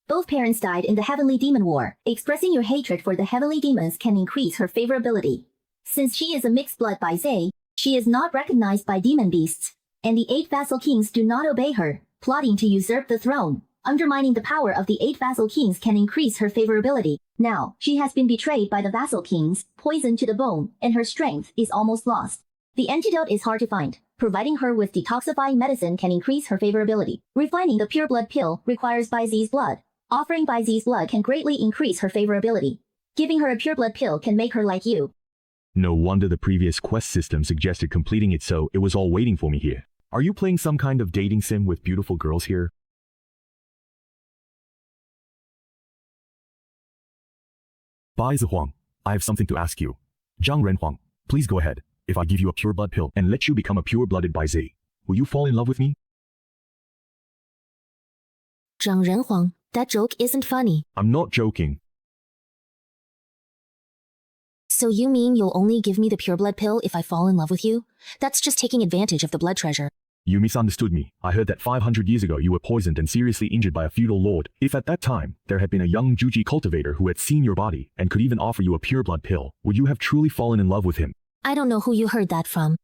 Both parents died in the Heavenly Demon War. Expressing your hatred for the Heavenly Demons can increase her favorability. Since she is a mixed-blood Baizi, she is not recognized by demon beasts, and the 8 vassal kings do not obey her, plotting to usurp the throne. Undermining the power of the 8 vassal kings can increase her favorability. Now, she has been betrayed by the vassal kings, poisoned to the bone, and her strength is almost lost. The antidote is hard to find. Providing her with detoxifying medicine can increase her favorability. Refining the pure blood pill requires Baizi's blood. Offering Baizi's blood can greatly increase her favorability. Giving her a pure blood pill can make her like you. No wonder the previous quest system suggested completing it, so it was all waiting for me here. Are you playing some kind of dating sim with beautiful girls here? Bai Huang, I have something to ask you. Zhang Ren Huang, please go ahead. If I give you a pure blood pill and let you become a pure-blooded Baizi, will you fall in love with me? Zhang Ren Huang, that joke isn't funny. I'm not joking. So you mean you'll only give me the pure blood pill if I fall in love with you? That's just taking advantage of the blood treasure. You misunderstood me. I heard that 500 years ago you were poisoned and seriously injured by a feudal lord. If at that time, there had been a young Juji cultivator who had seen your body and could even offer you a pure blood pill, would you have truly fallen in love with him? I don't know who you heard that from.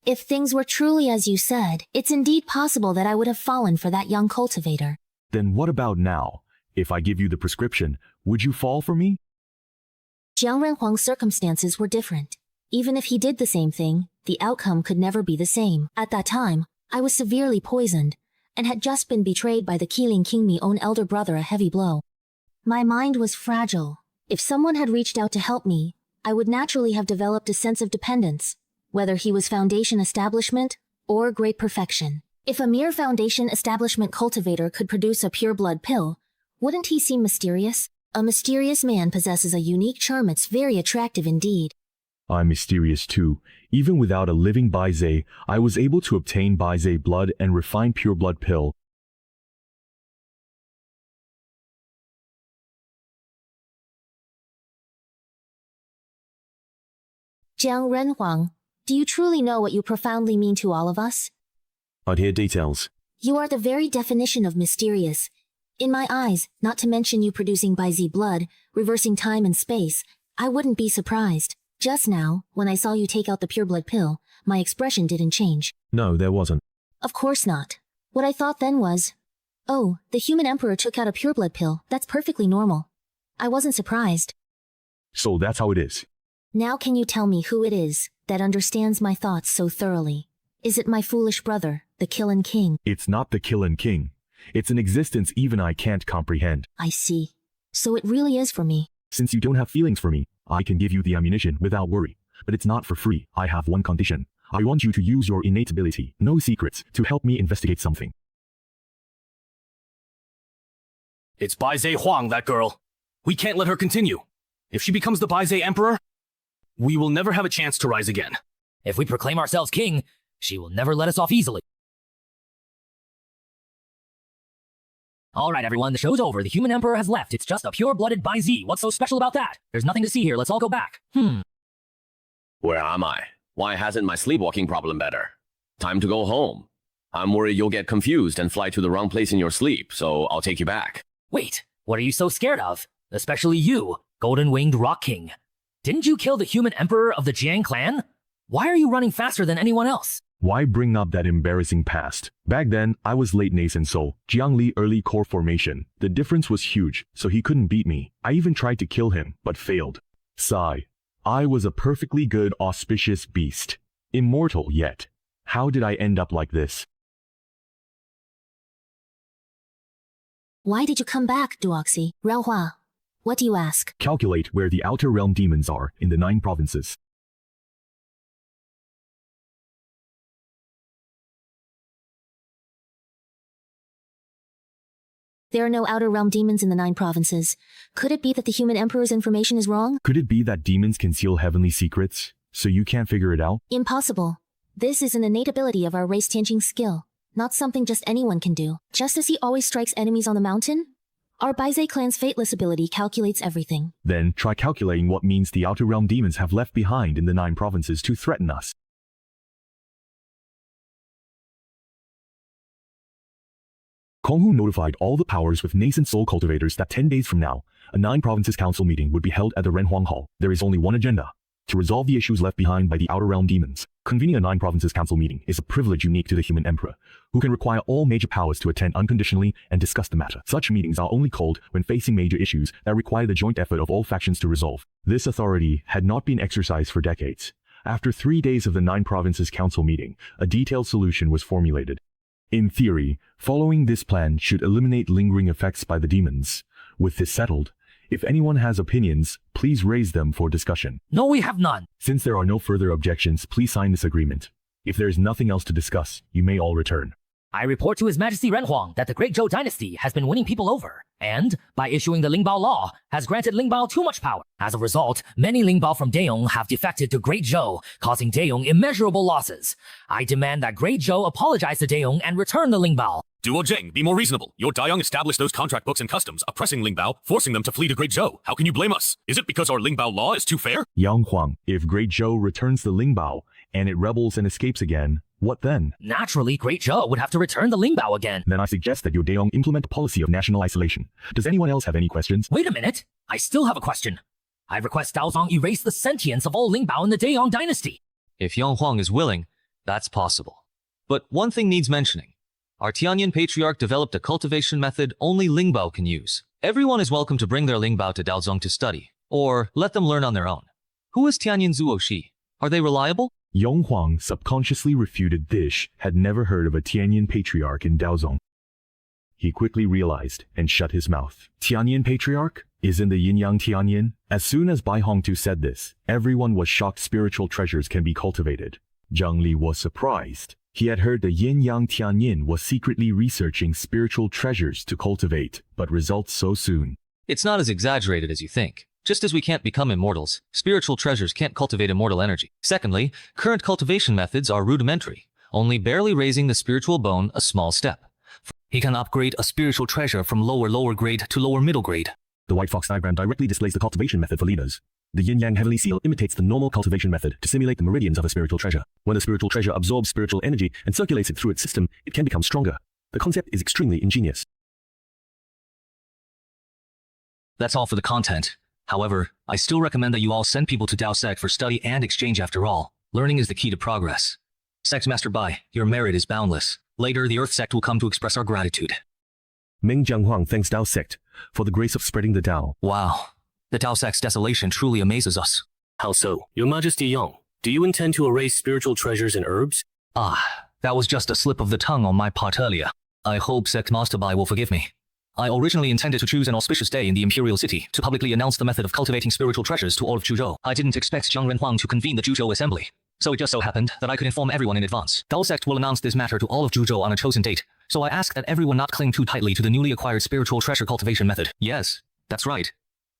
If things were truly as you said, it's indeed possible that I would have fallen for that young cultivator. Then what about now? If I give you the prescription, would you fall for me? Jiang Renhuang's circumstances were different. Even if he did the same thing, the outcome could never be the same. At that time, I was severely poisoned, and had just been betrayed by the Keeling King my own elder brother a heavy blow. My mind was fragile. If someone had reached out to help me, I would naturally have developed a sense of dependence, whether he was Foundation Establishment or Great Perfection. If a mere Foundation Establishment cultivator could produce a pure blood pill, wouldn't he seem mysterious? A mysterious man possesses a unique charm that's very attractive indeed. I'm mysterious too. Even without a living Baizi, I was able to obtain Baizi blood and refine pure blood pill. Jiang Renhuang, do you truly know what you profoundly mean to all of us? I'd hear details. You are the very definition of mysterious. In my eyes, not to mention you producing Baizi blood, reversing time and space, I wouldn't be surprised. Just now, when I saw you take out the pure blood pill, my expression didn't change. No, there wasn't. Of course not. What I thought then was, oh, the human emperor took out a pure blood pill, that's perfectly normal. I wasn't surprised. So that's how it is. Now can you tell me who it is that understands my thoughts so thoroughly? Is it my foolish brother, the Killing King? It's not the Killing King. It's an existence even I can't comprehend. I see. So it really is for me. Since you don't have feelings for me, I can give you the ammunition without worry. But it's not for free. I have one condition. I want you to use your innate ability, no secrets, to help me investigate something. It's Baizi Huang, that girl. We can't let her continue. If she becomes the Baizi Emperor, we will never have a chance to rise again. If we proclaim ourselves king, she will never let us off easily. Alright everyone, the show's over. The human emperor has left. It's just a pure-blooded Baizi. What's so special about that? There's nothing to see here. Let's all go back. Where am I? Why hasn't my sleepwalking problem better? Time to go home. I'm worried you'll get confused and fly to the wrong place in your sleep, so I'll take you back. Wait, what are you so scared of? Especially you, Golden-Winged Rock King. Didn't you kill the human emperor of the Jiang clan? Why are you running faster than anyone else? Why bring up that embarrassing past? Back then, I was late nascent soul, Jiang Li early core formation. The difference was huge, so he couldn't beat me. I even tried to kill him, but failed. Sigh. I was a perfectly good auspicious beast. Immortal yet. How did I end up like this? Why did you come back, Duoxi? Relhua, what do you ask? Calculate where the outer realm demons are in the 9 provinces. There are no outer realm demons in the 9 provinces. Could it be that the human emperor's information is wrong? Could it be that demons conceal heavenly secrets, so you can't figure it out? Impossible. This is an innate ability of our race Tianjing skill, not something just anyone can do. Just as he always strikes enemies on the mountain, our Baize clan's fateless ability calculates everything. Then try calculating what means the outer realm demons have left behind in the 9 provinces to threaten us. Konghu notified all the powers with nascent soul cultivators that 10 days from now, a 9 provinces council meeting would be held at the Renhuang Hall. There is only one agenda: to resolve the issues left behind by the outer realm demons. Convening a 9 provinces council meeting is a privilege unique to the human emperor, who can require all major powers to attend unconditionally and discuss the matter. Such meetings are only called when facing major issues that require the joint effort of all factions to resolve. This authority had not been exercised for decades. After 3 days of the 9 provinces council meeting, a detailed solution was formulated. In theory, following this plan should eliminate lingering effects by the demons. With this settled, if anyone has opinions, please raise them for discussion. No, we have none. Since there are no further objections, please sign this agreement. If there is nothing else to discuss, you may all return. I report to His Majesty Renhuang that the Great Zhou dynasty has been winning people over, and, by issuing the Lingbao law, has granted Lingbao too much power. As a result, many Lingbao from Daeyong have defected to Great Zhou, causing Daeyong immeasurable losses. I demand that Great Zhou apologize to Daeyong and return the Lingbao. Duo Zheng, be more reasonable. Your Daeyong established those contract books and customs, oppressing Lingbao, forcing them to flee to Great Zhou. How can you blame us? Is it because our Lingbao law is too fair? Yang Huang, if Great Zhou returns the Lingbao, and it rebels and escapes again, what then? Naturally, Great Zhou would have to return the Lingbao again. Then I suggest that your Daeyong implement a policy of national isolation. Does anyone else have any questions? Wait a minute. I still have a question. I request Daozong erase the sentience of all Lingbao in the Daeyong dynasty. If Yang Huang is willing, that's possible. But one thing needs mentioning. Our Tianyin patriarch developed a cultivation method only Lingbao can use. Everyone is welcome to bring their Lingbao to Daozong to study, or let them learn on their own. Who is Tianyin Zuo Shi? Are they reliable? Yang Huang subconsciously refuted this, had never heard of a Tianyin patriarch in Daozong. He quickly realized and shut his mouth. Tianyin patriarch? Isn't the yin-yang Tianyin? As soon as Bai Hongtu said this, everyone was shocked spiritual treasures can be cultivated. Zhang Li was surprised. He had heard the yin-yang Tianyin was secretly researching spiritual treasures to cultivate, but results so soon. It's not as exaggerated as you think. Just as we can't become immortals, spiritual treasures can't cultivate immortal energy. Secondly, current cultivation methods are rudimentary, only barely raising the spiritual bone a small step. He can upgrade a spiritual treasure from lower grade to lower middle grade. The white fox diagram directly displays the cultivation method for leaders. The yin-yang heavenly seal imitates the normal cultivation method to simulate the meridians of a spiritual treasure. When the spiritual treasure absorbs spiritual energy and circulates it through its system, it can become stronger. The concept is extremely ingenious. That's all for the content. However, I still recommend that you all send people to Dao Sect for study and exchange after all. Learning is the key to progress. Sect Master Bai, your merit is boundless. Later, the Earth Sect will come to express our gratitude. Meng Jianghuang thanks Dao Sect for the grace of spreading the Dao. Wow. The Dao Sect's desolation truly amazes us. How so? Your Majesty Yang, do you intend to erase spiritual treasures and herbs? Ah, that was just a slip of the tongue on my part earlier. I hope Sect Master Bai will forgive me. I originally intended to choose an auspicious day in the Imperial City to publicly announce the method of cultivating spiritual treasures to all of Zhuzhou. I didn't expect Jiang Renhuang to convene the Zhuzhou Assembly, so it just so happened that I could inform everyone in advance. Dao Sect will announce this matter to all of Zhuzhou on a chosen date, so I ask that everyone not cling too tightly to the newly acquired spiritual treasure cultivation method. Yes, that's right.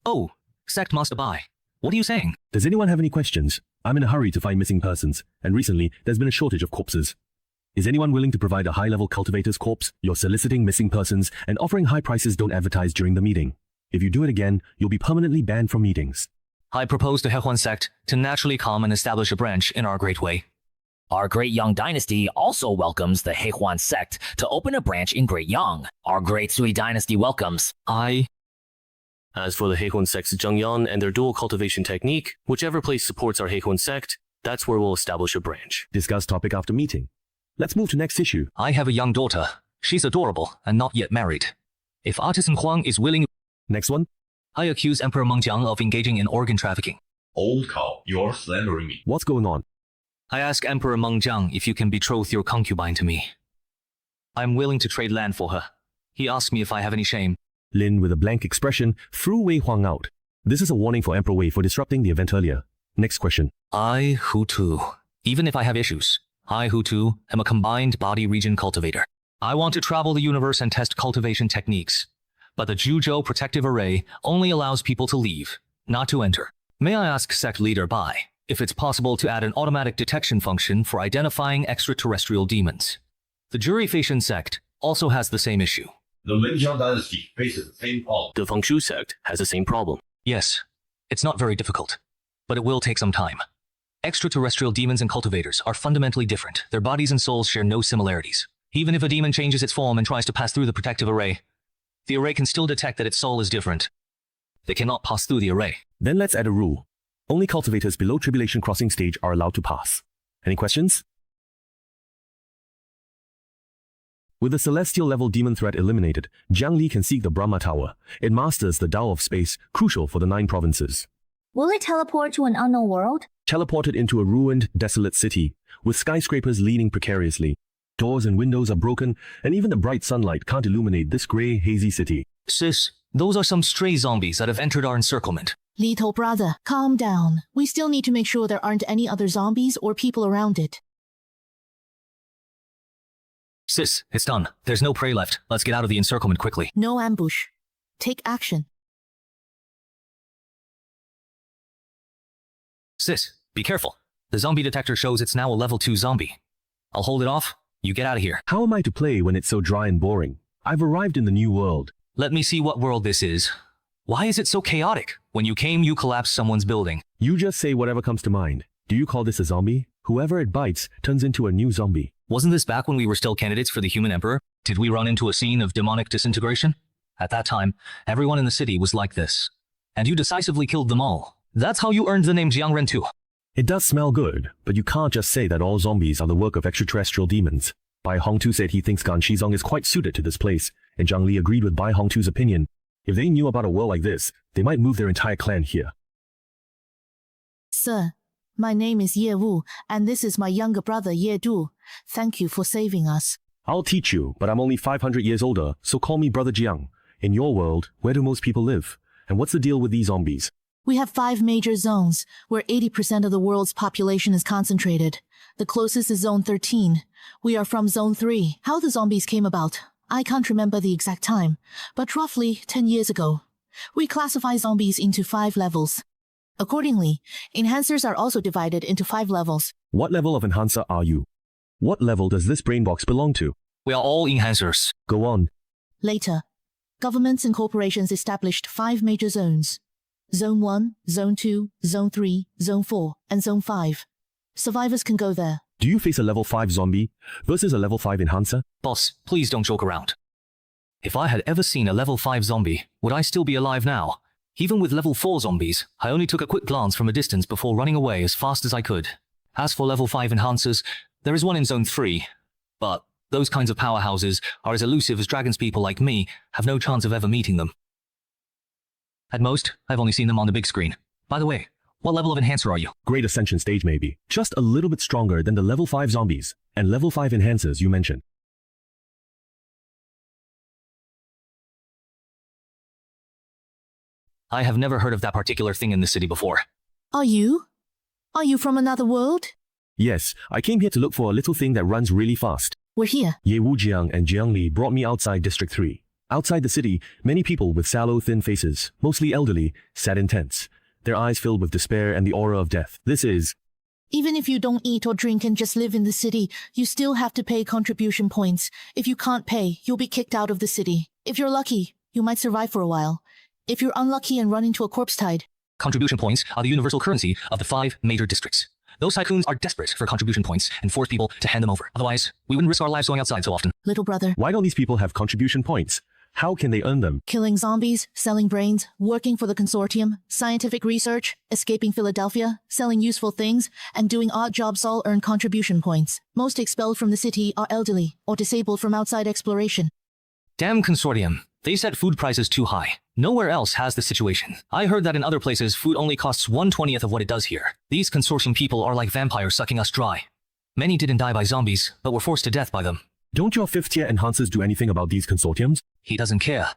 Oh, Sect Master Bai, what are you saying? Does anyone have any questions? I'm in a hurry to find missing persons, and recently there's been a shortage of corpses. Is anyone willing to provide a high-level cultivator's corpse? You're soliciting missing persons and offering high prices. Don't advertise during the meeting. If you do it again, you'll be permanently banned from meetings. I propose to Hehuan Sect to naturally come and establish a branch in our great way. Our Great Yang dynasty also welcomes the Hehuan Sect to open a branch in Great Yang. Our Great Sui dynasty welcomes. As for the Hehuan Sect's Zhengyan and their dual cultivation technique, whichever place supports our Hehuan Sect, that's where we'll establish a branch. Discuss topic after meeting. Let's move to next issue. I have a young daughter. She's adorable and not yet married. If Artisan Huang is willing... Next one. I accuse Emperor Meng Jiang of engaging in organ trafficking. Old cow, you're slandering me. What's going on? I ask Emperor Meng Jiang if you can betroth your concubine to me. I'm willing to trade land for her. He asked me if I have any shame. Lin, with a blank expression, threw Wei Huang out. This is a warning for Emperor Wei for disrupting the event earlier. Next question. I, Hu Tu. Even if I have issues, I, Hu Tu, am a combined body region cultivator. I want to travel the universe and test cultivation techniques. but the Juzhou protective array only allows people to leave, not to enter. May I ask sect leader Bai if it's possible to add an automatic detection function for identifying extraterrestrial demons? The Jury Facian sect also has the same issue. The Wenjiang dynasty faces the same problem. The Fengshu sect has the same problem. Yes, it's not very difficult, but it will take some time. Extraterrestrial demons and cultivators are fundamentally different. Their bodies and souls share no similarities. Even if a demon changes its form and tries to pass through the protective array, the array can still detect that its soul is different. They cannot pass through the array. Then let's add a rule. Only cultivators below Tribulation Crossing stage are allowed to pass. Any questions? With the celestial level demon threat eliminated, Jiang Li can seek the Brahma Tower. It masters the Tao of space, crucial for the 9 provinces. Will it teleport to an unknown world? Teleported into a ruined, desolate city, with skyscrapers leaning precariously. Doors and windows are broken, and even the bright sunlight can't illuminate this grey, hazy city. Sis, those are some stray zombies that have entered our encirclement. Little brother, calm down. We still need to make sure there aren't any other zombies or people around it. Sis, it's done. There's no prey left. Let's get out of the encirclement quickly. No ambush. Take action. Sis, be careful. The zombie detector shows it's now a level 2 zombie. I'll hold it off. You get out of here. How am I to play when it's so dry and boring? I've arrived in the new world. Let me see what world this is. Why is it so chaotic? When you came, you collapsed someone's building. You just say whatever comes to mind. Do you call this a zombie? Whoever it bites turns into a new zombie. Wasn't this back when we were still candidates for the human emperor? Did we run into a scene of demonic disintegration? At that time, everyone in the city was like this. And you decisively killed them all. That's how you earned the name Jiangren too. It does smell good, but you can't just say that all zombies are the work of extraterrestrial demons. Bai Hongtu said he thinks Gan Shizong is quite suited to this place, and Jiang Li agreed with Bai Hongtu's opinion. If they knew about a world like this, they might move their entire clan here. Sir, my name is Ye Wu, and this is my younger brother Ye Du. Thank you for saving us. I'll teach you, but I'm only 500 years older, so call me Brother Jiang. In your world, where do most people live? And what's the deal with these zombies? We have 5 major zones, where 80% of the world's population is concentrated. The closest is Zone 13. We are from Zone 3. How the zombies came about, I can't remember the exact time, but roughly 10 years ago. We classify zombies into 5 levels. Accordingly, enhancers are also divided into 5 levels. What level of enhancer are you? What level does this brain box belong to? We are all enhancers. Go on. Later, governments and corporations established 5 major zones. Zone 1, Zone 2, Zone 3, Zone 4, and Zone 5. Survivors can go there. Do you face a level 5 zombie versus a level 5 enhancer? Boss, please don't joke around. If I had ever seen a level 5 zombie, would I still be alive now? Even with level 4 zombies, I only took a quick glance from a distance before running away as fast as I could. As for level 5 enhancers, there is one in Zone 3. But those kinds of powerhouses are as elusive as dragons. People like me have no chance of ever meeting them. At most, I've only seen them on the big screen. By the way, what level of enhancer are you? Great Ascension stage maybe. Just a little bit stronger than the level 5 zombies and level 5 enhancers you mentioned. I have never heard of that particular thing in the city before. Are you? Are you from another world? Yes, I came here to look for a little thing that runs really fast. We're here. Ye Wu Jiang and Jiang Li brought me outside District 3. Outside the city, many people with sallow, thin faces, mostly elderly, sat in tents, their eyes filled with despair and the aura of death. This is... Even if you don't eat or drink and just live in the city, you still have to pay contribution points. If you can't pay, you'll be kicked out of the city. If you're lucky, you might survive for a while. If you're unlucky and run into a corpse tide. Contribution points are the universal currency of the 5 major districts. Those tycoons are desperate for contribution points and force people to hand them over. Otherwise, we wouldn't risk our lives going outside so often. Little brother. Why don't these people have contribution points? How can they earn them? Killing zombies, selling brains, working for the consortium, scientific research, escaping Philadelphia, selling useful things, and doing odd jobs all earn contribution points. Most expelled from the city are elderly or disabled from outside exploration. Damn consortium. They set food prices too high. Nowhere else has this situation. I heard that in other places, food only costs 1/20th of what it does here. These consortium people are like vampires sucking us dry. Many didn't die by zombies, but were forced to death by them. Don't your 5th tier enhancers do anything about these consortiums? He doesn't care.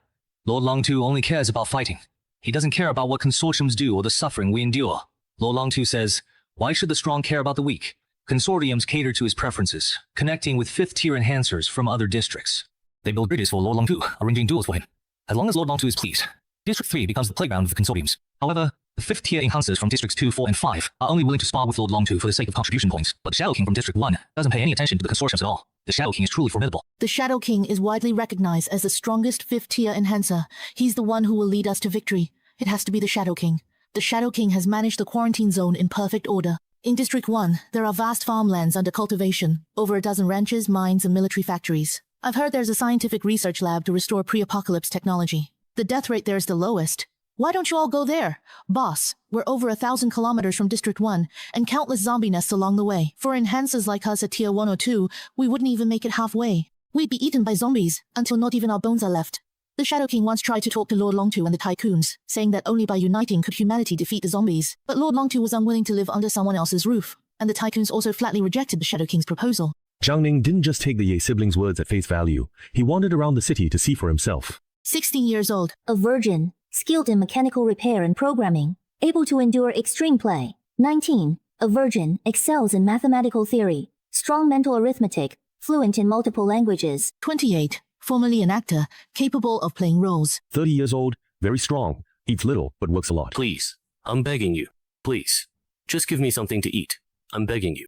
Lord Longtu only cares about fighting. He doesn't care about what consortiums do or the suffering we endure. Lord Longtu says, why should the strong care about the weak? Consortiums cater to his preferences, connecting with 5th tier enhancers from other districts. They build bridges for Lord Longtu, arranging duels for him. As long as Lord Longtu is pleased, District 3 becomes the playground of the consortiums. However, the 5th tier enhancers from Districts 2, 4, and 5 are only willing to spar with Lord Longtu for the sake of contribution points, but the Shadow King from District 1 doesn't pay any attention to the consortiums at all. The Shadow King is truly formidable. The Shadow King is widely recognized as the strongest 5th tier enhancer. He's the one who will lead us to victory. It has to be the Shadow King. The Shadow King has managed the quarantine zone in perfect order. In District 1, there are vast farmlands under cultivation, over a dozen ranches, mines, and military factories. I've heard there's a scientific research lab to restore pre-apocalypse technology. The death rate there is the lowest. Why don't you all go there? Boss, we're over 1,000 kilometers from District 1, and countless zombie nests along the way. For enhancers like us at Tier 1 or 2, we wouldn't even make it halfway. We'd be eaten by zombies, until not even our bones are left. The Shadow King once tried to talk to Lord Longtu and the Tycoons, saying that only by uniting could humanity defeat the zombies. But Lord Longtu was unwilling to live under someone else's roof, and the Tycoons also flatly rejected the Shadow King's proposal. Jiang Ling didn't just take the Ye siblings' words at face value. He wandered around the city to see for himself. 16 years old. A virgin, skilled in mechanical repair and programming, able to endure extreme play. 19. A virgin, excels in mathematical theory, strong mental arithmetic, fluent in multiple languages. 28. Formerly an actor, capable of playing roles. 30 years old, very strong, eats little but works a lot. Please, I'm begging you. Please, just give me something to eat. I'm begging you.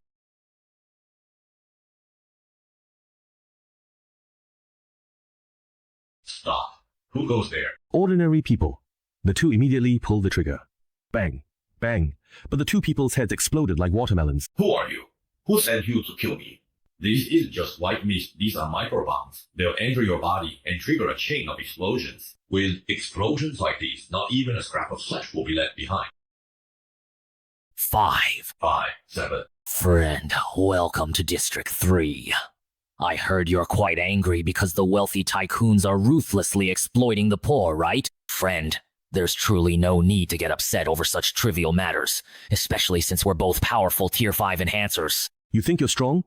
Stop. Who goes there? Ordinary people. The two immediately pulled the trigger. Bang, bang, but the two people's heads exploded like watermelons. Who are you? Who sent you to kill me? This isn't just white mist, these are microbombs. They'll enter your body and trigger a chain of explosions. With explosions like these, not even a scrap of flesh will be left behind. 5. 5, 7. Friend, welcome to District 3. I heard you're quite angry because the wealthy tycoons are ruthlessly exploiting the poor, right? Friend, there's truly no need to get upset over such trivial matters, especially since we're both powerful Tier 5 enhancers. You think you're strong?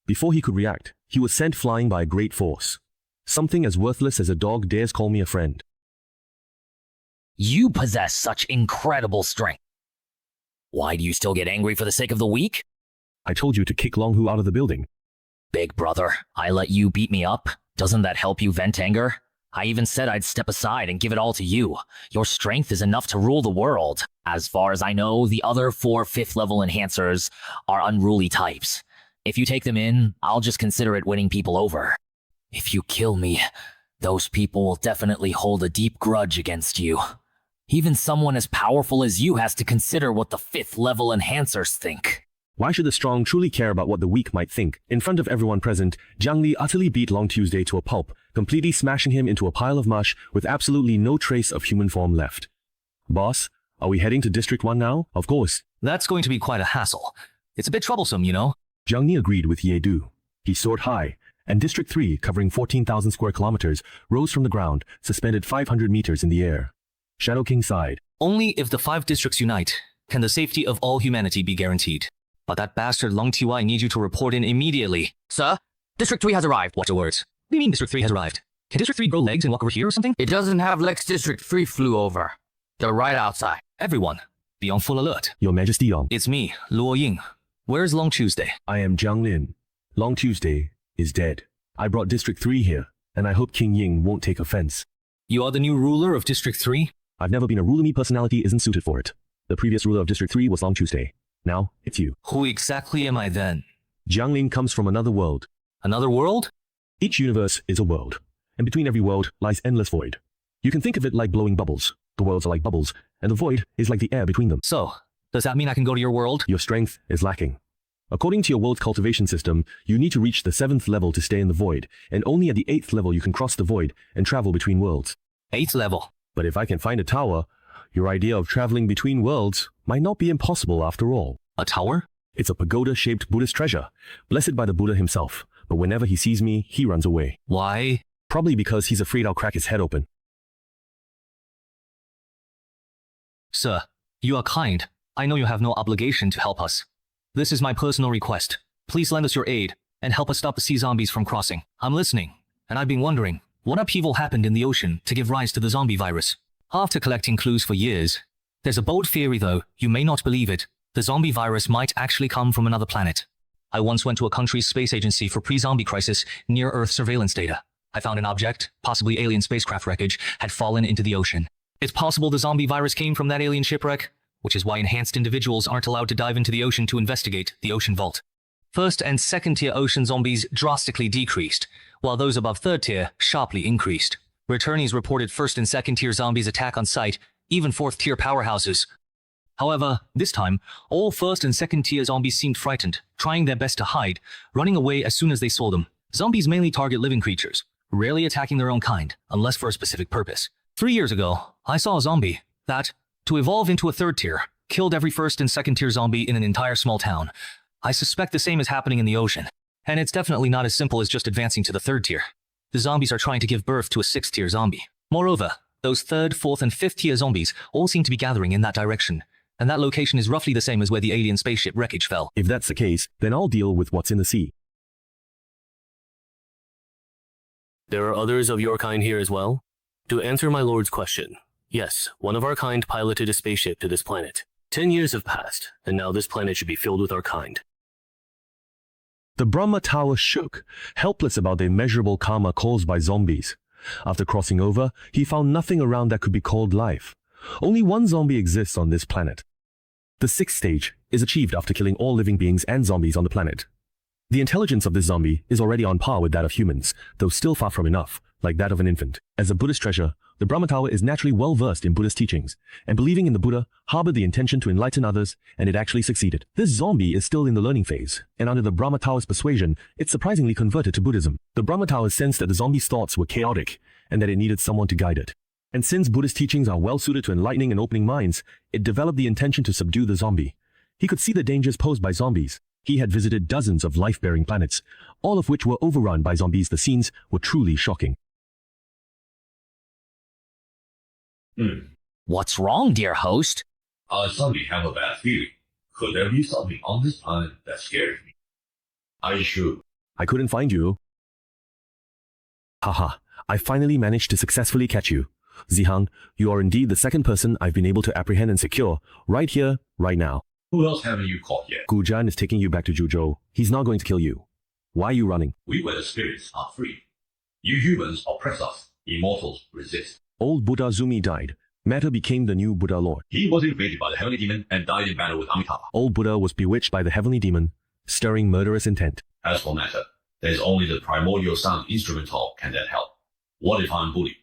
Before he could react, he was sent flying by a great force. Something as worthless as a dog dares call me a friend. You possess such incredible strength. Why do you still get angry for the sake of the weak? I told you to kick Longhu out of the building. Big brother, I let you beat me up. Doesn't that help you vent anger? I even said I'd step aside and give it all to you. Your strength is enough to rule the world. As far as I know, the other 4 5th-level enhancers are unruly types. If you take them in, I'll just consider it winning people over. If you kill me, those people will definitely hold a deep grudge against you. Even someone as powerful as you has to consider what the 5th-level enhancers think. Why should the strong truly care about what the weak might think? In front of everyone present, Jiang Li utterly beat Long Tuesday to a pulp, completely smashing him into a pile of mush with absolutely no trace of human form left. Boss, are we heading to District 1 now? Of course. That's going to be quite a hassle. It's a bit troublesome, you know. Jiang Li agreed with Ye Du. He soared high, and District 3, covering 14,000 square kilometers, rose from the ground, suspended 500 meters in the air. Shadow King sighed. Only if the 5 districts unite can the safety of all humanity be guaranteed. But that bastard Long Tiwai needs you to report in immediately. Sir, District 3 has arrived. Watch your words. What do you mean District 3 has arrived? Can District 3 grow legs and walk over here or something? It doesn't have legs. District 3 flew over. They're right outside. Everyone, be on full alert. Your Majesty Yong. It's me, Luo Ying. Where's Long Tuesday? I am Jiang Lin. Long Tuesday is dead. I brought District 3 here, and I hope King Ying won't take offense. You are the new ruler of District 3? I've never been a ruler. Me personality isn't suited for it. The previous ruler of District 3 was Long Tuesday. Now, it's you. Who exactly am I then? Jiang Ling comes from another world. Another world? Each universe is a world, and between every world lies endless void. You can think of it like blowing bubbles. The worlds are like bubbles, and the void is like the air between them. So, does that mean I can go to your world? Your strength is lacking. According to your world's cultivation system, you need to reach the 7th level to stay in the void, and only at the 8th level you can cross the void and travel between worlds. 8th level? But if I can find a tower, your idea of traveling between worlds might not be impossible after all. A tower? It's a pagoda-shaped Buddhist treasure, blessed by the Buddha himself. But whenever he sees me, he runs away. Why? Probably because he's afraid I'll crack his head open. Sir, you are kind. I know you have no obligation to help us. This is my personal request. Please lend us your aid and help us stop the sea zombies from crossing. I'm listening, and I've been wondering, what upheaval happened in the ocean to give rise to the zombie virus? After collecting clues for years, there's a bold theory though, you may not believe it. The zombie virus might actually come from another planet. I once went to a country's space agency for pre-zombie crisis near-Earth surveillance data. I found an object, possibly alien spacecraft wreckage, had fallen into the ocean. It's possible the zombie virus came from that alien shipwreck, which is why enhanced individuals aren't allowed to dive into the ocean to investigate the ocean vault. First and second tier ocean zombies drastically decreased, while those above third tier sharply increased. Returnees reported first and second tier zombies attack on sight, even fourth tier powerhouses. However, this time, all first and second tier zombies seemed frightened, trying their best to hide, running away as soon as they saw them. Zombies mainly target living creatures, rarely attacking their own kind, unless for a specific purpose. 3 years ago, I saw a zombie that, to evolve into a third tier, killed every first and second tier zombie in an entire small town. I suspect the same is happening in the ocean, and it's definitely not as simple as just advancing to the third tier. The zombies are trying to give birth to a sixth tier zombie. Moreover, those third, fourth, and fifth tier zombies all seem to be gathering in that direction, and that location is roughly the same as where the alien spaceship wreckage fell. If that's the case, then I'll deal with what's in the sea. There are others of your kind here as well? To answer my lord's question, yes, one of our kind piloted a spaceship to this planet. 10 years have passed, and now this planet should be filled with our kind. The Brahma Tower shook, helpless about the immeasurable karma caused by zombies. After crossing over, he found nothing around that could be called life. Only one zombie exists on this planet. The sixth stage is achieved after killing all living beings and zombies on the planet. The intelligence of this zombie is already on par with that of humans, though still far from enough, like that of an infant. As a Buddhist treasure, the Brahma Tower is naturally well versed in Buddhist teachings, and believing in the Buddha, harbored the intention to enlighten others, and it actually succeeded. This zombie is still in the learning phase, and under the Brahma Tower's persuasion, it's surprisingly converted to Buddhism. The Brahma Tower sensed that the zombie's thoughts were chaotic, and that it needed someone to guide it. And since Buddhist teachings are well suited to enlightening and opening minds, it developed the intention to subdue the zombie. He could see the dangers posed by zombies. He had visited dozens of life-bearing planets, all of which were overrun by zombies. The scenes were truly shocking. What's wrong, dear host? I suddenly have a bad feeling. Could there be something on this planet that scares me? Are you sure? I couldn't find you. Haha, I finally managed to successfully catch you. Zihang, you are indeed the second person I've been able to apprehend and secure, right here, right now. Who else haven't you caught yet? Gu Zhan is taking you back to Zhuzhou. He's not going to kill you. Why are you running? We where the spirits are free. You humans oppress us. Immortals resist. Old Buddha Zumi died. Matter became the new Buddha Lord. He was invaded by the heavenly demon and died in battle with Amitabha. Old Buddha was bewitched by the heavenly demon, stirring murderous intent. As for Matter, there's only the primordial sound instrumental can that help. What if I'm bullied?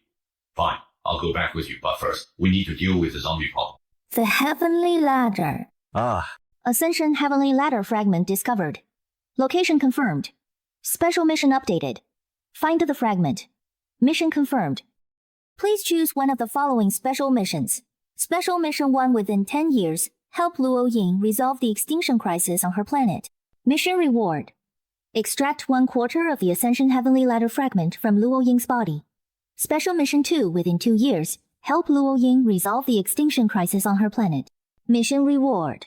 Fine, I'll go back with you, but first, we need to deal with the zombie problem. The Heavenly Ladder. Ah. Ascension Heavenly Ladder fragment discovered. Location confirmed. Special mission updated. Find the fragment. Mission confirmed. Please choose one of the following special missions. Special Mission 1 within 10 years. Help Luo Ying resolve the extinction crisis on her planet. Mission reward. Extract 1/4 of the Ascension Heavenly Ladder fragment from Luo Ying's body. Special Mission 2 within 2 years. Help Luo Ying resolve the extinction crisis on her planet. Mission reward.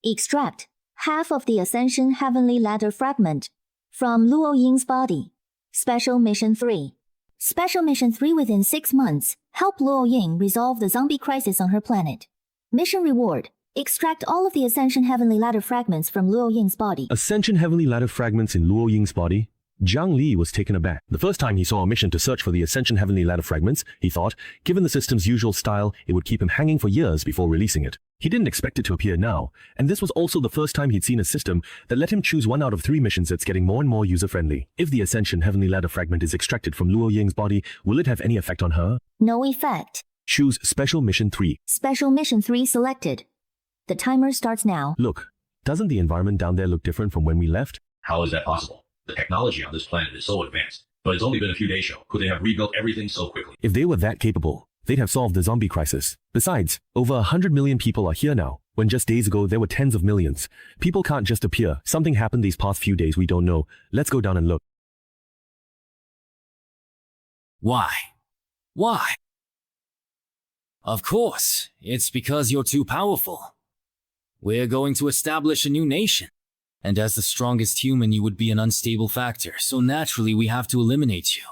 Extract half of the Ascension Heavenly Ladder fragment from Luo Ying's body. Special Mission 3. Special Mission 3 within 6 months. Help Luo Ying resolve the zombie crisis on her planet. Mission reward. Extract all of the Ascension Heavenly Ladder fragments from Luo Ying's body. Ascension Heavenly Ladder fragments in Luo Ying's body? Jiang Li was taken aback. The first time he saw a mission to search for the Ascension Heavenly Ladder fragments, he thought, given the system's usual style, it would keep him hanging for years before releasing it. He didn't expect it to appear now, and this was also the first time he'd seen a system that let him choose 1 out of 3 missions that's getting more and more user-friendly. If the Ascension Heavenly Ladder fragment is extracted from Luo Ying's body, will it have any effect on her? No effect. Choose Special Mission 3. Special Mission 3 selected. The timer starts now. Look, doesn't the environment down there look different from when we left? How is that possible? The technology on this planet is so advanced, but it's only been a few days, so could they have rebuilt everything so quickly? If they were that capable, they'd have solved the zombie crisis. Besides, over 100 million people are here now, when just days ago there were tens of millions. People can't just appear. Something happened these past few days we don't know. Let's go down and look. Why? Why? Of course, it's because you're too powerful. We're going to establish a new nation. And as the strongest human, you would be an unstable factor, so naturally we have to eliminate you.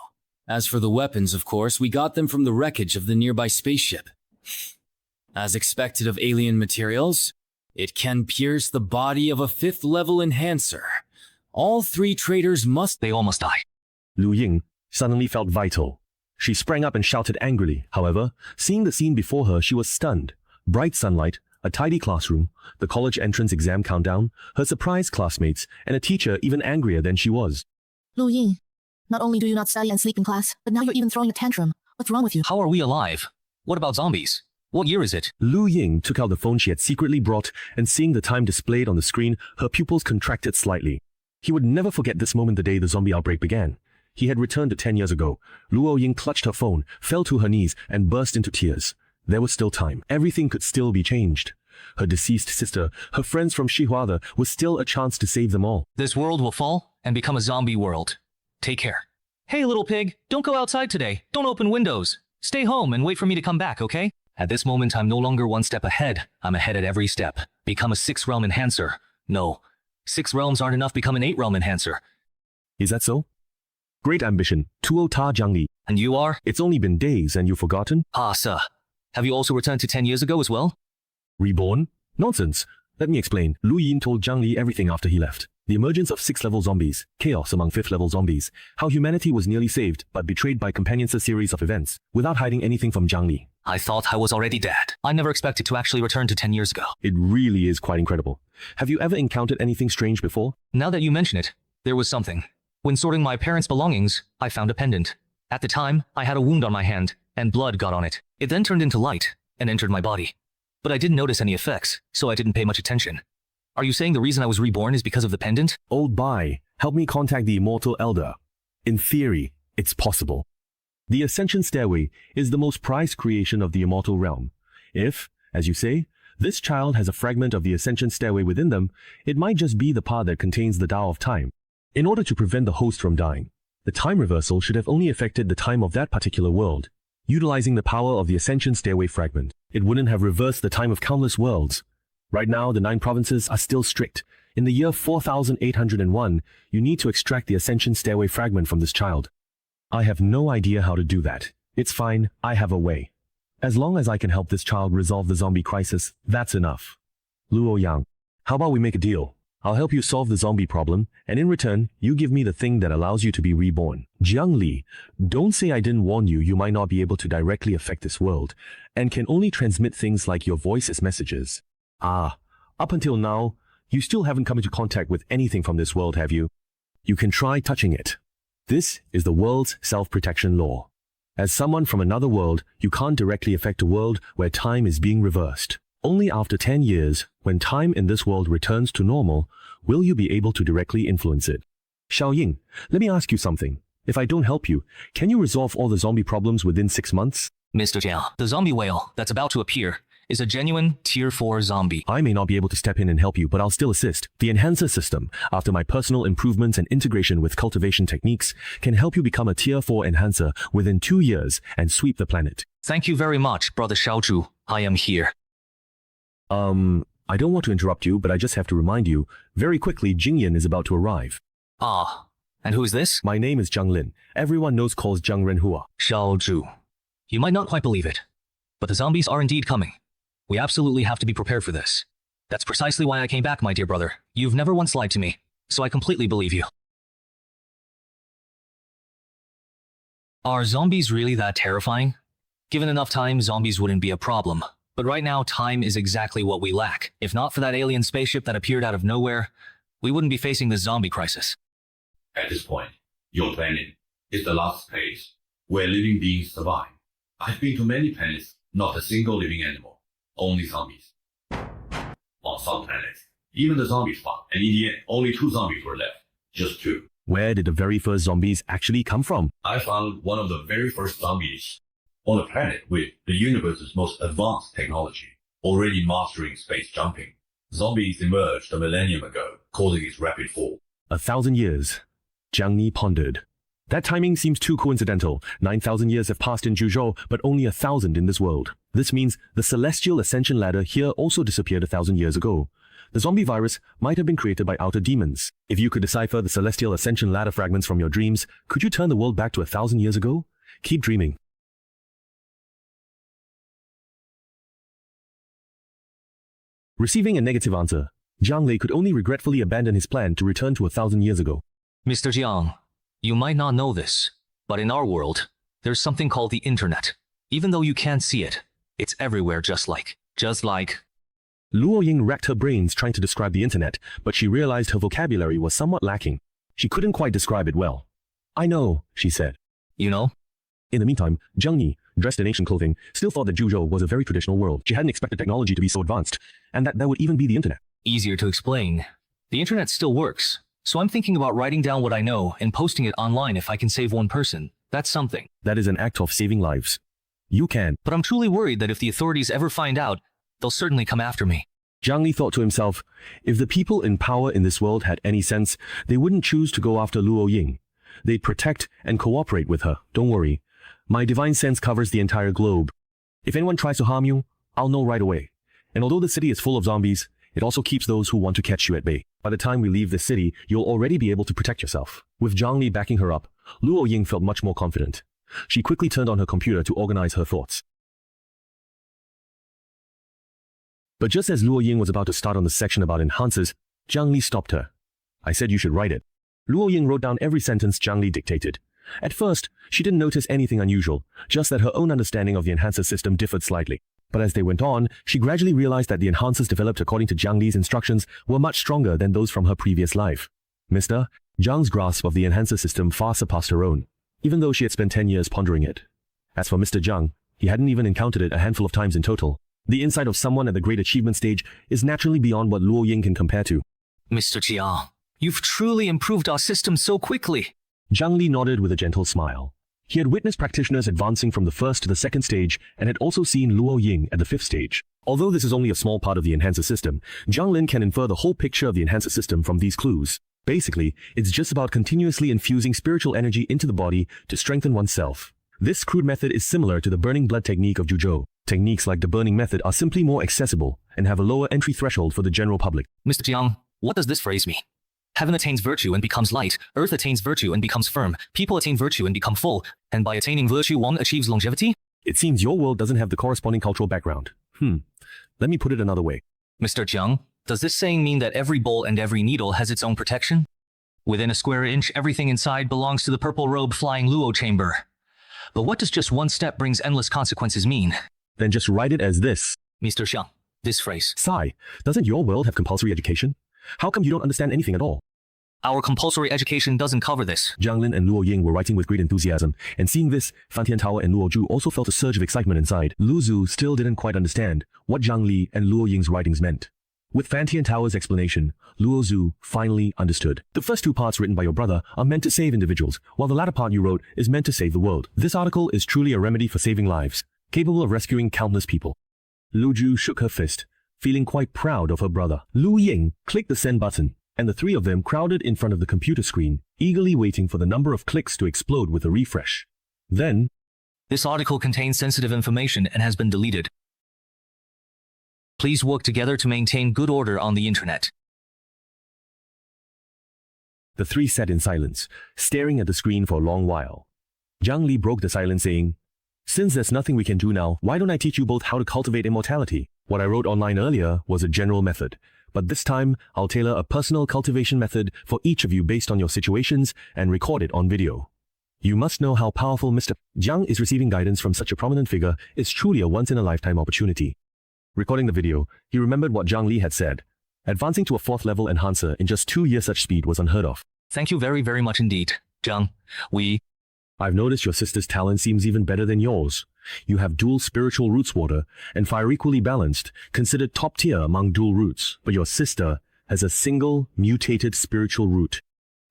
As for the weapons, of course, we got them from the wreckage of the nearby spaceship. As expected of alien materials, it can pierce the body of a 5th level enhancer. All 3 traitors must— They almost die. Lu Ying, suddenly felt vital. She sprang up and shouted angrily. However, seeing the scene before her, she was stunned. Bright sunlight, a tidy classroom, the college entrance exam countdown, her surprised classmates, and a teacher even angrier than she was. Lu Ying, not only do you not study and sleep in class, but now you're even throwing a tantrum. What's wrong with you? How are we alive? What about zombies? What year is it? Lu Ying took out the phone she had secretly brought, and seeing the time displayed on the screen, her pupils contracted slightly. He would never forget this moment the day the zombie outbreak began. He had returned to 10 years ago. Luo Ying clutched her phone, fell to her knees, and burst into tears. There was still time. Everything could still be changed. Her deceased sister, her friends from Shihua, was still a chance to save them all. This world will fall and become a zombie world. Take care. Hey, little pig, don't go outside today. Don't open windows. Stay home and wait for me to come back, okay? At this moment, I'm no longer one step ahead. I'm ahead at every step. Become a 6-realm enhancer. No, 6 realms aren't enough. Become an 8-realm enhancer. Is that so? Great ambition. Tuo Ta Jiangli. And you are? It's only been days and you've forgotten? Ah, sir. Have you also returned to 10 years ago as well? Reborn? Nonsense. Let me explain. Lu Yin told Zhang Li everything after he left. The emergence of 6th-level zombies, chaos among 5th-level zombies, how humanity was nearly saved but betrayed by companions, a series of events, without hiding anything from Zhang Li. I thought I was already dead. I never expected to actually return to 10 years ago. It really is quite incredible. Have you ever encountered anything strange before? Now that you mention it, there was something. When sorting my parents' belongings, I found a pendant. At the time, I had a wound on my hand, and blood got on it. It then turned into light and entered my body. But I didn't notice any effects, so I didn't pay much attention. Are you saying the reason I was reborn is because of the pendant? Old Bai, help me contact the immortal elder. In theory, it's possible. The Ascension Stairway is the most prized creation of the immortal realm. If, as you say, this child has a fragment of the Ascension Stairway within them, it might just be the part that contains the Tao of Time. In order to prevent the host from dying, the time reversal should have only affected the time of that particular world. Utilizing the power of the Ascension Stairway fragment, it wouldn't have reversed the time of countless worlds. Right now, the 9 provinces are still strict. In the year 4801, you need to extract the Ascension Stairway fragment from this child. I have no idea how to do that. It's fine, I have a way. As long as I can help this child resolve the zombie crisis, that's enough. Luo Yang, how about we make a deal? I'll help you solve the zombie problem, and in return, you give me the thing that allows you to be reborn. Jiang Li, don't say I didn't warn you. You might not be able to directly affect this world, and can only transmit things like your voice as messages. Ah, up until now, you still haven't come into contact with anything from this world, have you? You can try touching it. This is the world's self-protection law. As someone from another world, you can't directly affect a world where time is being reversed. Only after 10 years, when time in this world returns to normal, will you be able to directly influence it. Xiaoying, let me ask you something. If I don't help you, can you resolve all the zombie problems within 6 months? Mr. Jiao, the zombie whale that's about to appear is a genuine Tier 4 zombie. I may not be able to step in and help you, but I'll still assist. The Enhancer System, after my personal improvements and integration with cultivation techniques, can help you become a Tier 4 Enhancer within 2 years and sweep the planet. Thank you very much, Brother Xiaozhu. I am here. I don't want to interrupt you, but I just have to remind you, very quickly Jingyan is about to arrive. Ah, and who is this? My name is Zhang Lin. Everyone knows calls Zhang Renhua. Xiaozhu. You might not quite believe it, but the zombies are indeed coming. We absolutely have to be prepared for this. That's precisely why I came back, my dear brother. You've never once lied to me, so I completely believe you. Are zombies really that terrifying? Given enough time, zombies wouldn't be a problem. But right now, time is exactly what we lack. If not for that alien spaceship that appeared out of nowhere, we wouldn't be facing this zombie crisis. At this point, your planet is the last place where living beings survive. I've been to many planets, not a single living animal, only zombies. On some planets, even the zombies fought, and in the end, only 2 zombies were left. Just 2. Where did the very first zombies actually come from? I found one of the very first zombies on a planet with the universe's most advanced technology, already mastering space jumping. Zombies emerged a millennium ago, causing its rapid fall. 1,000 years. Jiang Ni pondered. That timing seems too coincidental. 9,000 years have passed in Zhuzhou, but only 1,000 in this world. This means the celestial ascension ladder here also disappeared 1,000 years ago. The zombie virus might have been created by outer demons. If you could decipher the celestial ascension ladder fragments from your dreams, could you turn the world back to 1,000 years ago? Keep dreaming. Receiving a negative answer, Jiang Lei could only regretfully abandon his plan to return to 1,000 years ago. Mr. Jiang, you might not know this, But in our world, there's something called the internet. Even though you can't see it, it's everywhere just like. Luo Ying racked her brains trying to describe the internet, but she realized her vocabulary was somewhat lacking. She couldn't quite describe it well. I know, she said. You know? In the meantime, Jiang Yi, dressed in ancient clothing, still thought that Zhuzhou was a very traditional world. She hadn't expected technology to be so advanced, and that there would even be the internet. Easier to explain. The internet still works, so I'm thinking about writing down what I know and posting it online if I can save one person. That's something. That is an act of saving lives. You can. But I'm truly worried that if the authorities ever find out, they'll certainly come after me. Jiang Li thought to himself, if the people in power in this world had any sense, they wouldn't choose to go after Luo Ying. They'd protect and cooperate with her. Don't worry. My divine sense covers the entire globe. If anyone tries to harm you, I'll know right away. And although the city is full of zombies, it also keeps those who want to catch you at bay. By the time we leave the city, you'll already be able to protect yourself. With Jiang Li backing her up, Luo Ying felt much more confident. She quickly turned on her computer to organize her thoughts. But just as Luo Ying was about to start on the section about enhancers, Jiang Li stopped her. I said you should write it. Luo Ying wrote down every sentence Jiang Li dictated. At first, she didn't notice anything unusual, just that her own understanding of the enhancer system differed slightly. But as they went on, she gradually realized that the enhancers developed according to Jiang Li's instructions were much stronger than those from her previous life. Mr. Jiang's grasp of the enhancer system far surpassed her own, even though she had spent 10 years pondering it. As for Mr. Jiang, he hadn't even encountered it a handful of times in total. The insight of someone at the great achievement stage is naturally beyond what Luo Ying can compare to. Mr. Jiang, you've truly improved our system so quickly. Jiang Li nodded with a gentle smile. He had witnessed practitioners advancing from the first to the second stage and had also seen Luo Ying at the fifth stage. Although this is only a small part of the enhancer system, Jiang Lin can infer the whole picture of the enhancer system from these clues. Basically, it's just about continuously infusing spiritual energy into the body to strengthen oneself. This crude method is similar to the burning blood technique of Zhuzhou. Techniques like the burning method are simply more accessible and have a lower entry threshold for the general public. Mr. Jiang, what does this phrase mean? Heaven attains virtue and becomes light, earth attains virtue and becomes firm, people attain virtue and become full, and by attaining virtue one achieves longevity? It seems your world doesn't have the corresponding cultural background. Let me put it another way. Mr. Jiang, does this saying mean that every bowl and every needle has its own protection? Within a square inch, everything inside belongs to the purple robe flying Luo chamber. But what does just one step brings endless consequences mean? Then just write it as this. Mr. Xiang, this phrase. Sai, doesn't your world have compulsory education? How come you don't understand anything at all? Our compulsory education doesn't cover this. Jiang Lin and Luo Ying were writing with great enthusiasm, and seeing this, Fan Tiantower and Luo Zhu also felt a surge of excitement inside. Lu Zhu still didn't quite understand what Jiang Li and Luo Ying's writings meant. With Fan Tiantower's explanation, Luo Zhu finally understood. The first two parts written by your brother are meant to save individuals, while the latter part you wrote is meant to save the world. This article is truly a remedy for saving lives, capable of rescuing countless people. Lu Zhu shook her fist, feeling quite proud of her brother. Lu Ying clicked the send button, and the three of them crowded in front of the computer screen, eagerly waiting for the number of clicks to explode with a refresh. Then, this article contains sensitive information and has been deleted. Please work together to maintain good order on the internet. The three sat in silence, staring at the screen for a long while. Jiang Li broke the silence saying, "Since there's nothing we can do now, why don't I teach you both how to cultivate immortality? What I wrote online earlier was a general method, but this time I'll tailor a personal cultivation method for each of you based on your situations and record it on video. You must know how powerful Mr. Jiang is. Receiving guidance from such a prominent figure is truly a once-in-a-lifetime opportunity." Recording the video, he remembered what Jiang Li had said. Advancing to a 4th level enhancer in just 2 years such speed was unheard of. Thank you very, very much indeed, Jiang. I've noticed your sister's talent seems even better than yours. You have dual spiritual roots water, and fire equally balanced, considered top tier among dual roots. But your sister has a single mutated spiritual root.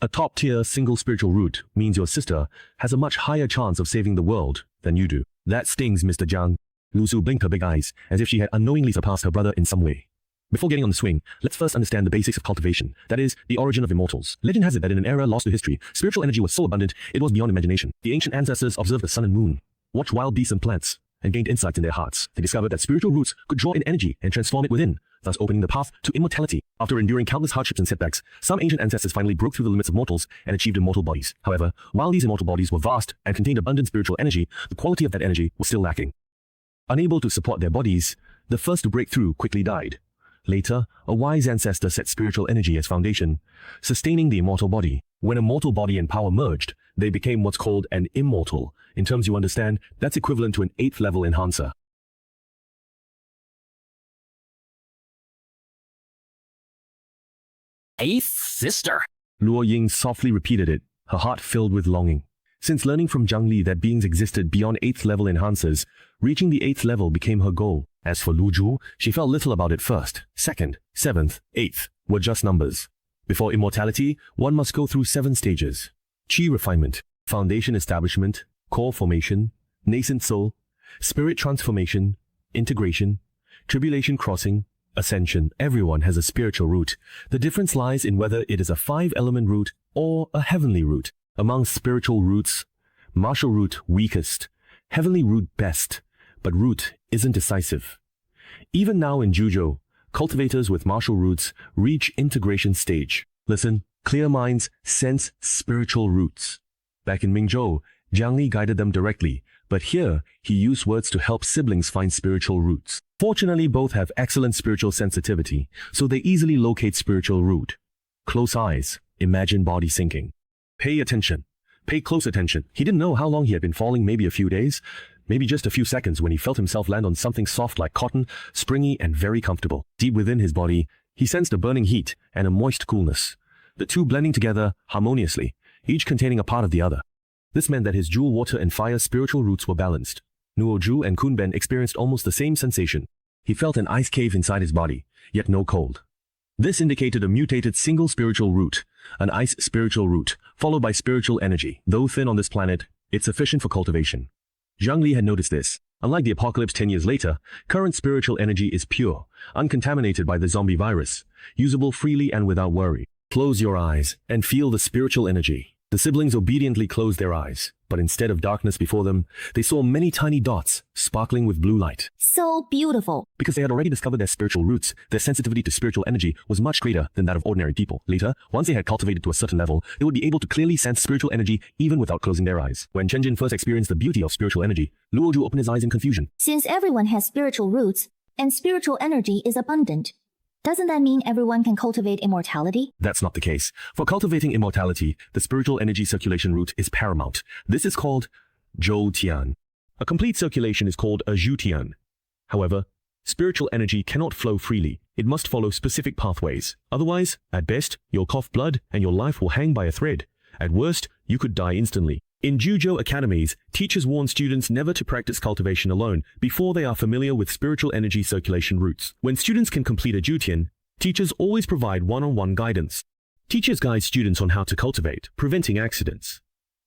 A top tier single spiritual root means your sister has a much higher chance of saving the world than you do. That stings, Mr. Jiang. Lu Zhu blinked her big eyes, as if she had unknowingly surpassed her brother in some way. Before getting on the swing, let's first understand the basics of cultivation, that is, the origin of immortals. Legend has it that in an era lost to history, spiritual energy was so abundant, it was beyond imagination. The ancient ancestors observed the sun and moon, watched wild beasts and plants, and gained insight in their hearts. They discovered that spiritual roots could draw in energy and transform it within, thus opening the path to immortality. After enduring countless hardships and setbacks, some ancient ancestors finally broke through the limits of mortals and achieved immortal bodies. However, while these immortal bodies were vast and contained abundant spiritual energy, the quality of that energy was still lacking. Unable to support their bodies, the first to break through quickly died. Later, a wise ancestor set spiritual energy as foundation, sustaining the immortal body. When a mortal body and power merged, they became what's called an immortal. In terms you understand, that's equivalent to an 8th level enhancer. Eighth sister? Luo Ying softly repeated it, her heart filled with longing. Since learning from Zhang Li that beings existed beyond 8th level enhancers, reaching the 8th level became her goal. As for Lu Zhu, she felt little about it. 1st, 2nd, 7th, 8th were just numbers. Before immortality, one must go through 7 stages. Qi refinement, foundation establishment, core formation, nascent soul, spirit transformation, integration, tribulation crossing, ascension. Everyone has a spiritual root. The difference lies in whether it is a 5-element root or a heavenly root. Among spiritual roots, martial root weakest, heavenly root best, but root isn't decisive. Even now in Juzhou, cultivators with martial roots reach integration stage. Listen, clear minds sense spiritual roots. Back in Mingzhou, Jiang Li guided them directly, but here he used words to help siblings find spiritual roots. Fortunately, both have excellent spiritual sensitivity, so they easily locate spiritual root. Close eyes, imagine body sinking. Pay attention. Pay close attention. He didn't know how long he had been falling, maybe a few days, maybe just a few seconds, when he felt himself land on something soft like cotton, springy and very comfortable. Deep within his body, he sensed a burning heat and a moist coolness, the two blending together harmoniously, each containing a part of the other. This meant that his jewel water and fire spiritual roots were balanced. Nuo Zhu and Kunben experienced almost the same sensation. He felt an ice cave inside his body, yet no cold. This indicated a mutated single spiritual root, an ice spiritual root, followed by spiritual energy. Though thin on this planet, it's sufficient for cultivation. Zhang Li had noticed this. Unlike the apocalypse 10 years later, current spiritual energy is pure, uncontaminated by the zombie virus, usable freely and without worry. Close your eyes and feel the spiritual energy. The siblings obediently closed their eyes, but instead of darkness before them, they saw many tiny dots sparkling with blue light. So beautiful. Because they had already discovered their spiritual roots, their sensitivity to spiritual energy was much greater than that of ordinary people. Later, once they had cultivated to a certain level, they would be able to clearly sense spiritual energy even without closing their eyes. When Chen Jin first experienced the beauty of spiritual energy, Luo Zhu opened his eyes in confusion. Since everyone has spiritual roots, and spiritual energy is abundant, doesn't that mean everyone can cultivate immortality? That's not the case. For cultivating immortality, the spiritual energy circulation route is paramount. This is called Zhou Tian. A complete circulation is called a Zhu Tian. However, spiritual energy cannot flow freely. It must follow specific pathways. Otherwise, at best, you'll cough blood and your life will hang by a thread. At worst, you could die instantly. In Juzhou academies, teachers warn students never to practice cultivation alone before they are familiar with spiritual energy circulation routes. When students can complete a Jutian, teachers always provide one-on-one guidance. Teachers guide students on how to cultivate, preventing accidents.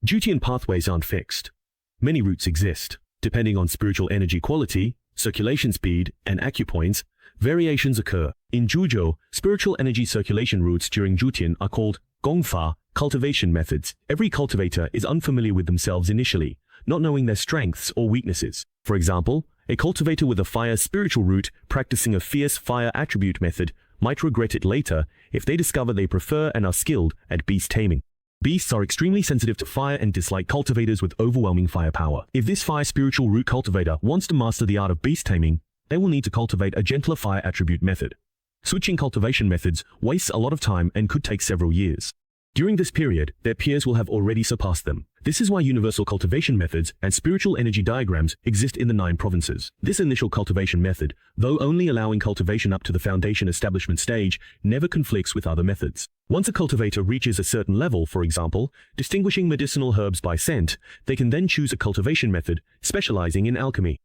Jutian pathways aren't fixed. Many routes exist. Depending on spiritual energy quality, circulation speed, and acupoints, variations occur. In Juzhou, spiritual energy circulation routes during Jutian are called Gongfa, cultivation methods. Every cultivator is unfamiliar with themselves initially, not knowing their strengths or weaknesses. For example, a cultivator with a fire spiritual root practicing a fierce fire attribute method might regret it later if they discover they prefer and are skilled at beast taming. Beasts are extremely sensitive to fire and dislike cultivators with overwhelming firepower. If this fire spiritual root cultivator wants to master the art of beast taming, they will need to cultivate a gentler fire attribute method. Switching cultivation methods wastes a lot of time and could take several years. During this period, their peers will have already surpassed them. This is why universal cultivation methods and spiritual energy diagrams exist in the 9 provinces. This initial cultivation method, though only allowing cultivation up to the foundation establishment stage, never conflicts with other methods. Once a cultivator reaches a certain level, for example, distinguishing medicinal herbs by scent, they can then choose a cultivation method specializing in alchemy.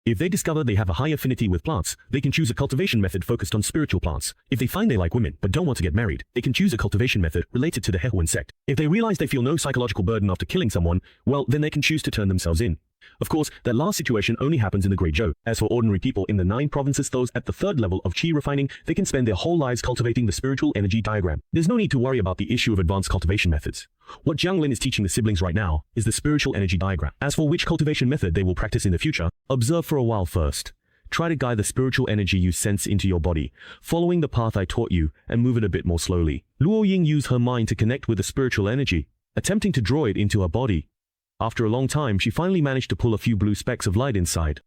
If they discover they have a high affinity with plants, they can choose a cultivation method focused on spiritual plants. If they find they like women but don't want to get married, they can choose a cultivation method related to the Hehuan sect. If they realize they feel no psychological burden after killing someone, well, then they can choose to turn themselves in. Of course, that last situation only happens in the Great Zhou. As for ordinary people in the 9 provinces, those at the 3rd level of qi refining, they can spend their whole lives cultivating the spiritual energy diagram. There's no need to worry about the issue of advanced cultivation methods. What Jiang Lin is teaching the siblings right now is the spiritual energy diagram. As for which cultivation method they will practice in the future, observe for a while first. Try to guide the spiritual energy you sense into your body, following the path I taught you, and move it a bit more slowly. Luo Ying used her mind to connect with the spiritual energy, attempting to draw it into her body. After a long time, she finally managed to pull a few blue specks of light inside.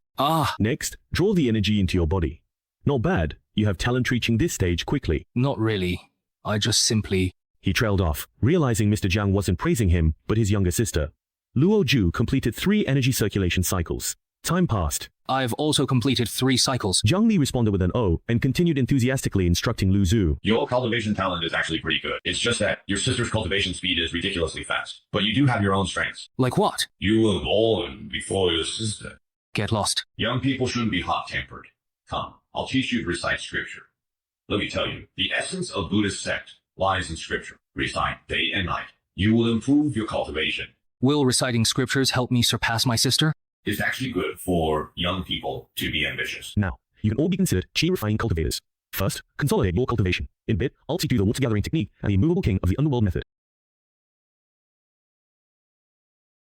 Next, draw the energy into your body. Not bad. You have talent reaching this stage quickly. Not really. I just simply... He trailed off, realizing Mr. Jiang wasn't praising him, but his younger sister. Luo Ju completed 3 energy circulation cycles. Time passed. I've also completed 3 cycles. Jiang Li responded with an "oh" and continued enthusiastically instructing Lu Zhu. Your cultivation talent is actually pretty good. It's just that your sister's cultivation speed is ridiculously fast. But you do have your own strengths. Like what? You were born before your sister. Get lost. Young people shouldn't be hot-tempered. Come, I'll teach you to recite scripture. Let me tell you, the essence of Buddhist sect lies in scripture. Recite day and night. You will improve your cultivation. Will reciting scriptures help me surpass my sister? It's actually good for young people to be ambitious. Now, you can all be considered chi refining cultivators. First, consolidate your cultivation. In a bit, I'll teach you the water gathering technique and the immovable king of the underworld method.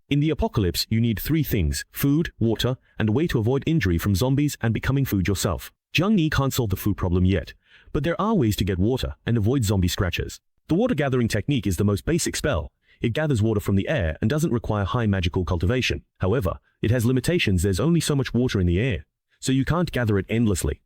In the apocalypse, you need 3 things: food, water, and a way to avoid injury from zombies and becoming food yourself. Jiang Ni can't solve the food problem yet, but there are ways to get water and avoid zombie scratches. The water gathering technique is the most basic spell. It gathers water from the air and doesn't require high magical cultivation. However, it has limitations. There's only so much water in the air, so you can't gather it endlessly.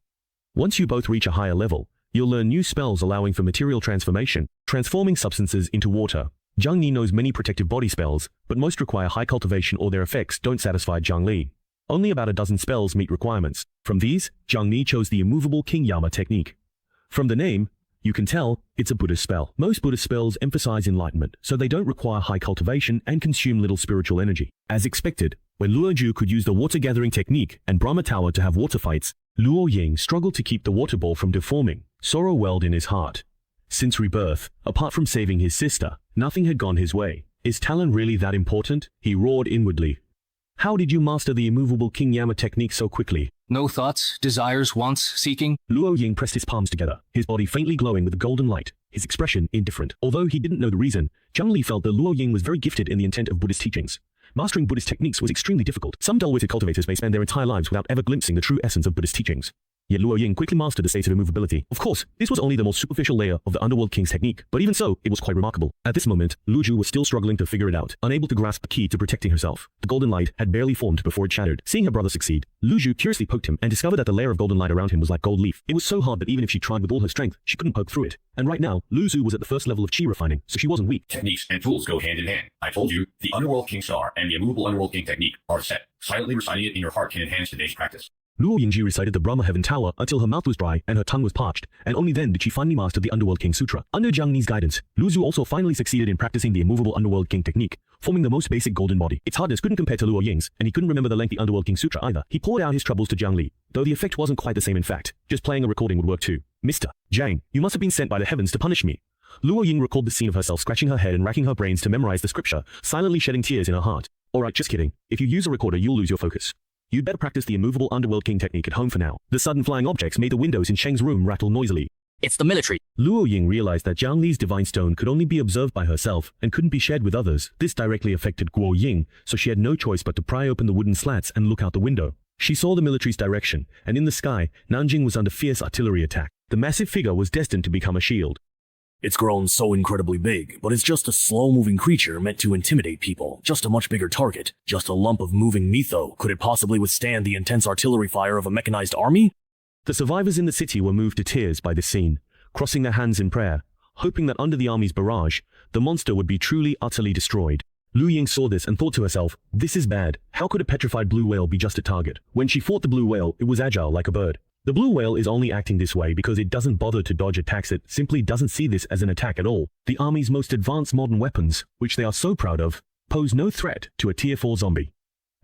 Once you both reach a higher level, you'll learn new spells allowing for material transformation, transforming substances into water. Jiang Ni knows many protective body spells, but most require high cultivation or their effects don't satisfy Jiang Li. Only about a dozen spells meet requirements. From these, Jiang Ni chose the immovable King Yama technique. From the name, you can tell it's a Buddhist spell. Most Buddhist spells emphasize enlightenment, so they don't require high cultivation and consume little spiritual energy. As expected, when Luo Ju could use the water gathering technique and Brahma Tower to have water fights, Luo Ying struggled to keep the water ball from deforming. Sorrow welled in his heart. Since rebirth, apart from saving his sister, nothing had gone his way. Is talent really that important? He roared inwardly. How did you master the immovable King Yama technique so quickly? No thoughts, desires, wants, seeking? Luo Ying pressed his palms together, his body faintly glowing with the golden light, his expression indifferent. Although he didn't know the reason, Jiang Li felt that Luo Ying was very gifted in the intent of Buddhist teachings. Mastering Buddhist techniques was extremely difficult. Some dull-witted cultivators may spend their entire lives without ever glimpsing the true essence of Buddhist teachings. Yet Luo Ying quickly mastered the state of immovability. Of course, this was only the most superficial layer of the Underworld King's technique, but even so, it was quite remarkable. At this moment, Lu Ju was still struggling to figure it out, unable to grasp the key to protecting herself. The golden light had barely formed before it shattered. Seeing her brother succeed, Lu Ju curiously poked him and discovered that the layer of golden light around him was like gold leaf. It was so hard that even if she tried with all her strength, she couldn't poke through it. And right now, Lu Zu was at the first level of chi refining, so she wasn't weak. Techniques and tools go hand in hand. I told you, the Underworld King Star and the immovable Underworld King technique are set. Silently reciting it in your heart can enhance today's practice. Luo Yingji recited the Brahma Heaven Tower until her mouth was dry and her tongue was parched, and only then did she finally master the Underworld King Sutra. Under Jiang Ni's guidance, Lu Zu also finally succeeded in practicing the immovable Underworld King technique, forming the most basic golden body. Its hardness couldn't compare to Luo Ying's, and he couldn't remember the lengthy Underworld King Sutra either. He poured out his troubles to Jiang Li, though the effect wasn't quite the same in fact. Just playing a recording would work too. Mr. Jiang, you must have been sent by the heavens to punish me. Luo Ying recalled the scene of herself scratching her head and racking her brains to memorize the scripture, silently shedding tears in her heart. Alright, just kidding. If you use a recorder, you'll lose your focus. You'd better practice the immovable Underworld King technique at home for now. The sudden flying objects made the windows in Sheng's room rattle noisily. It's the military. Luo Ying realized that Jiang Li's divine stone could only be observed by herself and couldn't be shared with others. This directly affected Guo Ying, so she had no choice but to pry open the wooden slats and look out the window. She saw the military's direction, and in the sky, Nanjing was under fierce artillery attack. The massive figure was destined to become a shield. It's grown so incredibly big, but it's just a slow-moving creature meant to intimidate people. Just a much bigger target. Just a lump of moving mytho. Could it possibly withstand the intense artillery fire of a mechanized army? The survivors in the city were moved to tears by this scene, crossing their hands in prayer, hoping that under the army's barrage, the monster would be truly, utterly destroyed. Lu Ying saw this and thought to herself, this is bad. How could a petrified blue whale be just a target? When she fought the blue whale, it was agile like a bird. The blue whale is only acting this way because it doesn't bother to dodge attacks. It simply doesn't see this as an attack at all. The army's most advanced modern weapons, which they are so proud of, pose no threat to a tier 4 zombie.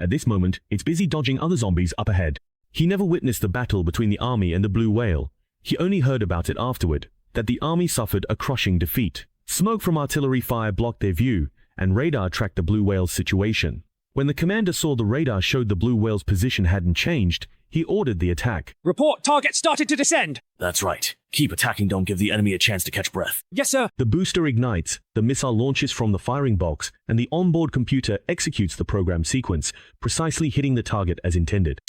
At this moment, it's busy dodging other zombies up ahead. He never witnessed the battle between the army and the blue whale. He only heard about it afterward, that the army suffered a crushing defeat. Smoke from artillery fire blocked their view, and radar tracked the blue whale's situation. When the commander saw the radar showed the blue whale's position hadn't changed, he ordered the attack. Report, target started to descend. That's right. Keep attacking, don't give the enemy a chance to catch breath. Yes, sir. The booster ignites, the missile launches from the firing box, and the onboard computer executes the program sequence, precisely hitting the target as intended.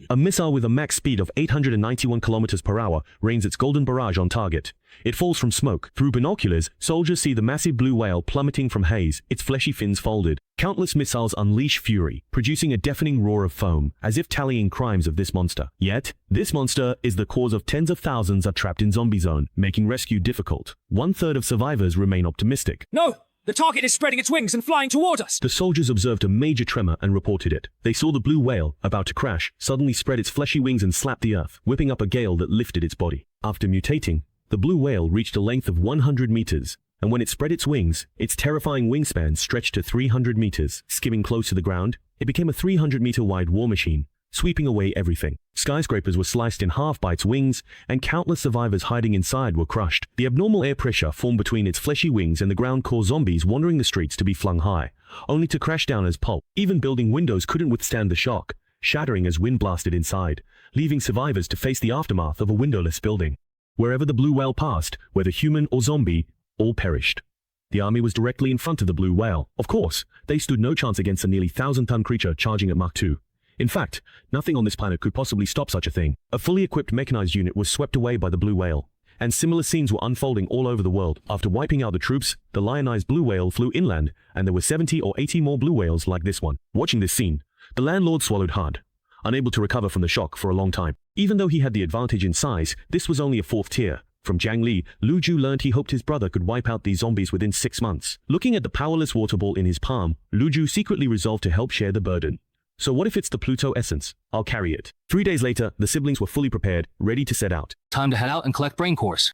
A missile with a max speed of 891 km per hour rains its golden barrage on target. It falls from smoke. Through binoculars, soldiers see the massive blue whale plummeting from haze, its fleshy fins folded. Countless missiles unleash fury, producing a deafening roar of foam, as if tallying crimes of this monster. Yet, this monster is the cause of tens of thousands are trapped in zombie zone, making rescue difficult. 1/3 of survivors remain optimistic. No! The target is spreading its wings and flying toward us! The soldiers observed a major tremor and reported it. They saw the blue whale, about to crash, suddenly spread its fleshy wings and slap the earth, whipping up a gale that lifted its body. After mutating, the blue whale reached a length of 100 meters, and when it spread its wings, its terrifying wingspan stretched to 300 meters. Skimming close to the ground, it became a 300-meter wide war machine, sweeping away everything. Skyscrapers were sliced in half by its wings, and countless survivors hiding inside were crushed. The abnormal air pressure formed between its fleshy wings and the ground caused zombies wandering the streets to be flung high, only to crash down as pulp. Even building windows couldn't withstand the shock, shattering as wind blasted inside, leaving survivors to face the aftermath of a windowless building. Wherever the blue whale passed, whether human or zombie, all perished. The army was directly in front of the blue whale. Of course, they stood no chance against a nearly 1,000-ton creature charging at Mach 2. In fact, nothing on this planet could possibly stop such a thing. A fully equipped mechanized unit was swept away by the blue whale, and similar scenes were unfolding all over the world. After wiping out the troops, the lionized blue whale flew inland, and there were 70 or 80 more blue whales like this one. Watching this scene, the landlord swallowed hard, unable to recover from the shock for a long time. Even though he had the advantage in size, this was only a 4th tier. From Jiang Li, Lu Ju learned he hoped his brother could wipe out these zombies within 6 months. Looking at the powerless water ball in his palm, Lu Ju secretly resolved to help share the burden. So what if it's the Pluto essence? I'll carry it. 3 days later, the siblings were fully prepared, ready to set out. Time to head out and collect brain cores.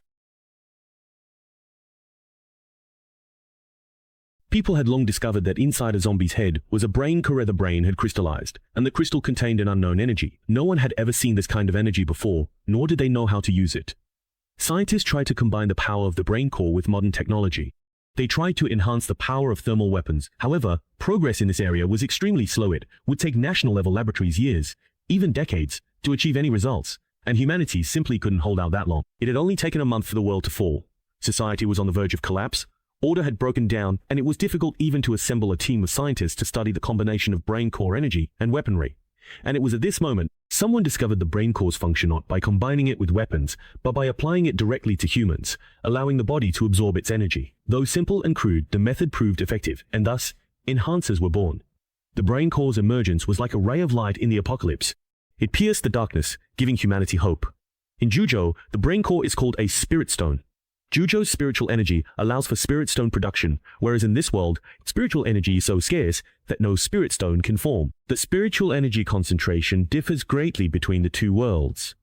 People had long discovered that inside a zombie's head was a brain core the brain had crystallized, and the crystal contained an unknown energy. No one had ever seen this kind of energy before, nor did they know how to use it. Scientists tried to combine the power of the brain core with modern technology. They tried to enhance the power of thermal weapons. However, progress in this area was extremely slow. It would take national-level laboratories years, even decades, to achieve any results, and humanity simply couldn't hold out that long. It had only taken a month for the world to fall. Society was on the verge of collapse, order had broken down, and it was difficult even to assemble a team of scientists to study the combination of brain core energy and weaponry. And it was at this moment, someone discovered the brain core's function not by combining it with weapons, but by applying it directly to humans, allowing the body to absorb its energy. Though simple and crude, the method proved effective, and thus, enhancers were born. The brain core's emergence was like a ray of light in the apocalypse. It pierced the darkness, giving humanity hope. In Juzhou, the brain core is called a spirit stone. Juzhou's spiritual energy allows for spirit stone production, whereas in this world, spiritual energy is so scarce that no spirit stone can form. The spiritual energy concentration differs greatly between the two worlds.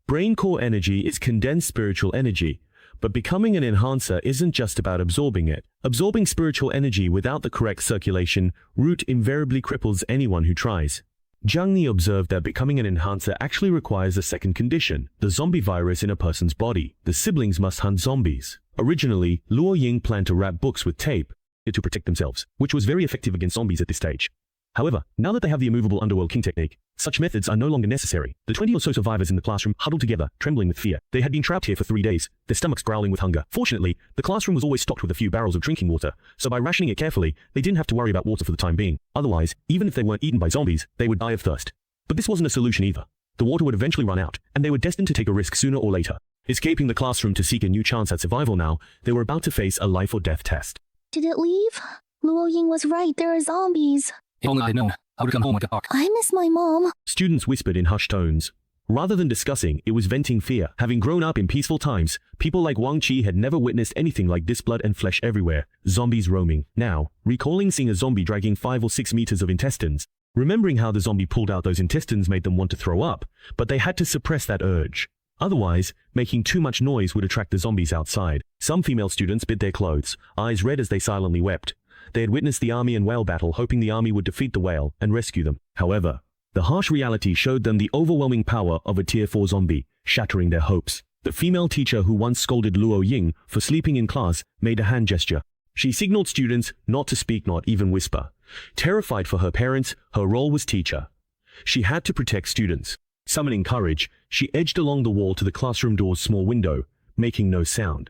Brain core energy is condensed spiritual energy, but becoming an enhancer isn't just about absorbing it. Absorbing spiritual energy without the correct circulation route invariably cripples anyone who tries. Jiang Li observed that becoming an enhancer actually requires a second condition, the zombie virus in a person's body. The siblings must hunt zombies. Originally, Luo Ying planned to wrap books with tape to protect themselves, which was very effective against zombies at this stage. However, now that they have the immovable underworld king technique, such methods are no longer necessary. The 20 or so survivors in the classroom huddled together, trembling with fear. They had been trapped here for 3 days, their stomachs growling with hunger. Fortunately, the classroom was always stocked with a few barrels of drinking water, so by rationing it carefully, they didn't have to worry about water for the time being. Otherwise, even if they weren't eaten by zombies, they would die of thirst. But this wasn't a solution either. The water would eventually run out, and they were destined to take a risk sooner or later. Escaping the classroom to seek a new chance at survival now, they were about to face a life or death test. Did it leave? Luo Ying was right, there are zombies. If only I'd known, I would come home like a hawk. I miss my mom. Students whispered in hushed tones. Rather than discussing, it was venting fear. Having grown up in peaceful times, people like Wang Qi had never witnessed anything like this. Blood and flesh everywhere, zombies roaming. Now, recalling seeing a zombie dragging 5 or 6 meters of intestines, remembering how the zombie pulled out those intestines made them want to throw up, but they had to suppress that urge. Otherwise, making too much noise would attract the zombies outside. Some female students bit their clothes, eyes red as they silently wept. They had witnessed the army and whale battle, hoping the army would defeat the whale and rescue them. However, the harsh reality showed them the overwhelming power of a Tier 4 zombie, shattering their hopes. The female teacher who once scolded Luo Ying for sleeping in class made a hand gesture. She signaled students not to speak, not even whisper. Terrified for her parents, her role was teacher. She had to protect students. Summoning courage, she edged along the wall to the classroom door's small window, making no sound.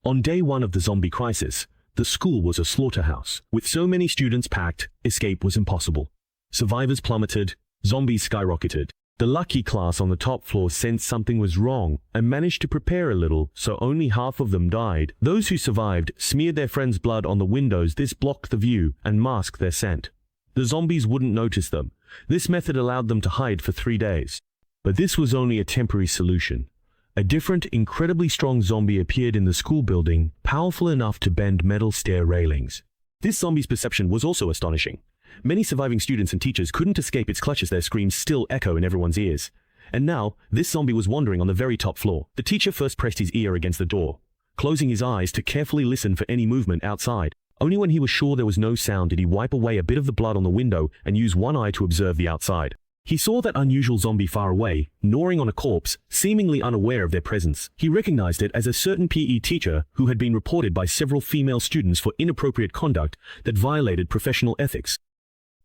On day 1 of the zombie crisis, the school was a slaughterhouse. With so many students packed, escape was impossible. Survivors plummeted, zombies skyrocketed. The lucky class on the top floor sensed something was wrong and managed to prepare a little, so only half of them died. Those who survived smeared their friends' blood on the windows. This blocked the view and masked their scent. The zombies wouldn't notice them. This method allowed them to hide for 3 days. But this was only a temporary solution. A different, incredibly strong zombie appeared in the school building, powerful enough to bend metal stair railings. This zombie's perception was also astonishing. Many surviving students and teachers couldn't escape its clutches. Their screams still echo in everyone's ears. And now, this zombie was wandering on the very top floor. The teacher first pressed his ear against the door, closing his eyes to carefully listen for any movement outside. Only when he was sure there was no sound did he wipe away a bit of the blood on the window and use one eye to observe the outside. He saw that unusual zombie far away, gnawing on a corpse, seemingly unaware of their presence. He recognized it as a certain PE teacher who had been reported by several female students for inappropriate conduct that violated professional ethics.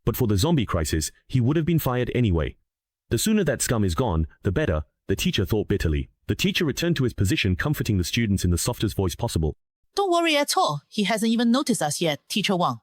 But for the zombie crisis, he would have been fired anyway. The sooner that scum is gone, the better, the teacher thought bitterly. The teacher returned to his position, comforting the students in the softest voice possible. Don't worry at all. He hasn't even noticed us yet, Teacher Wang.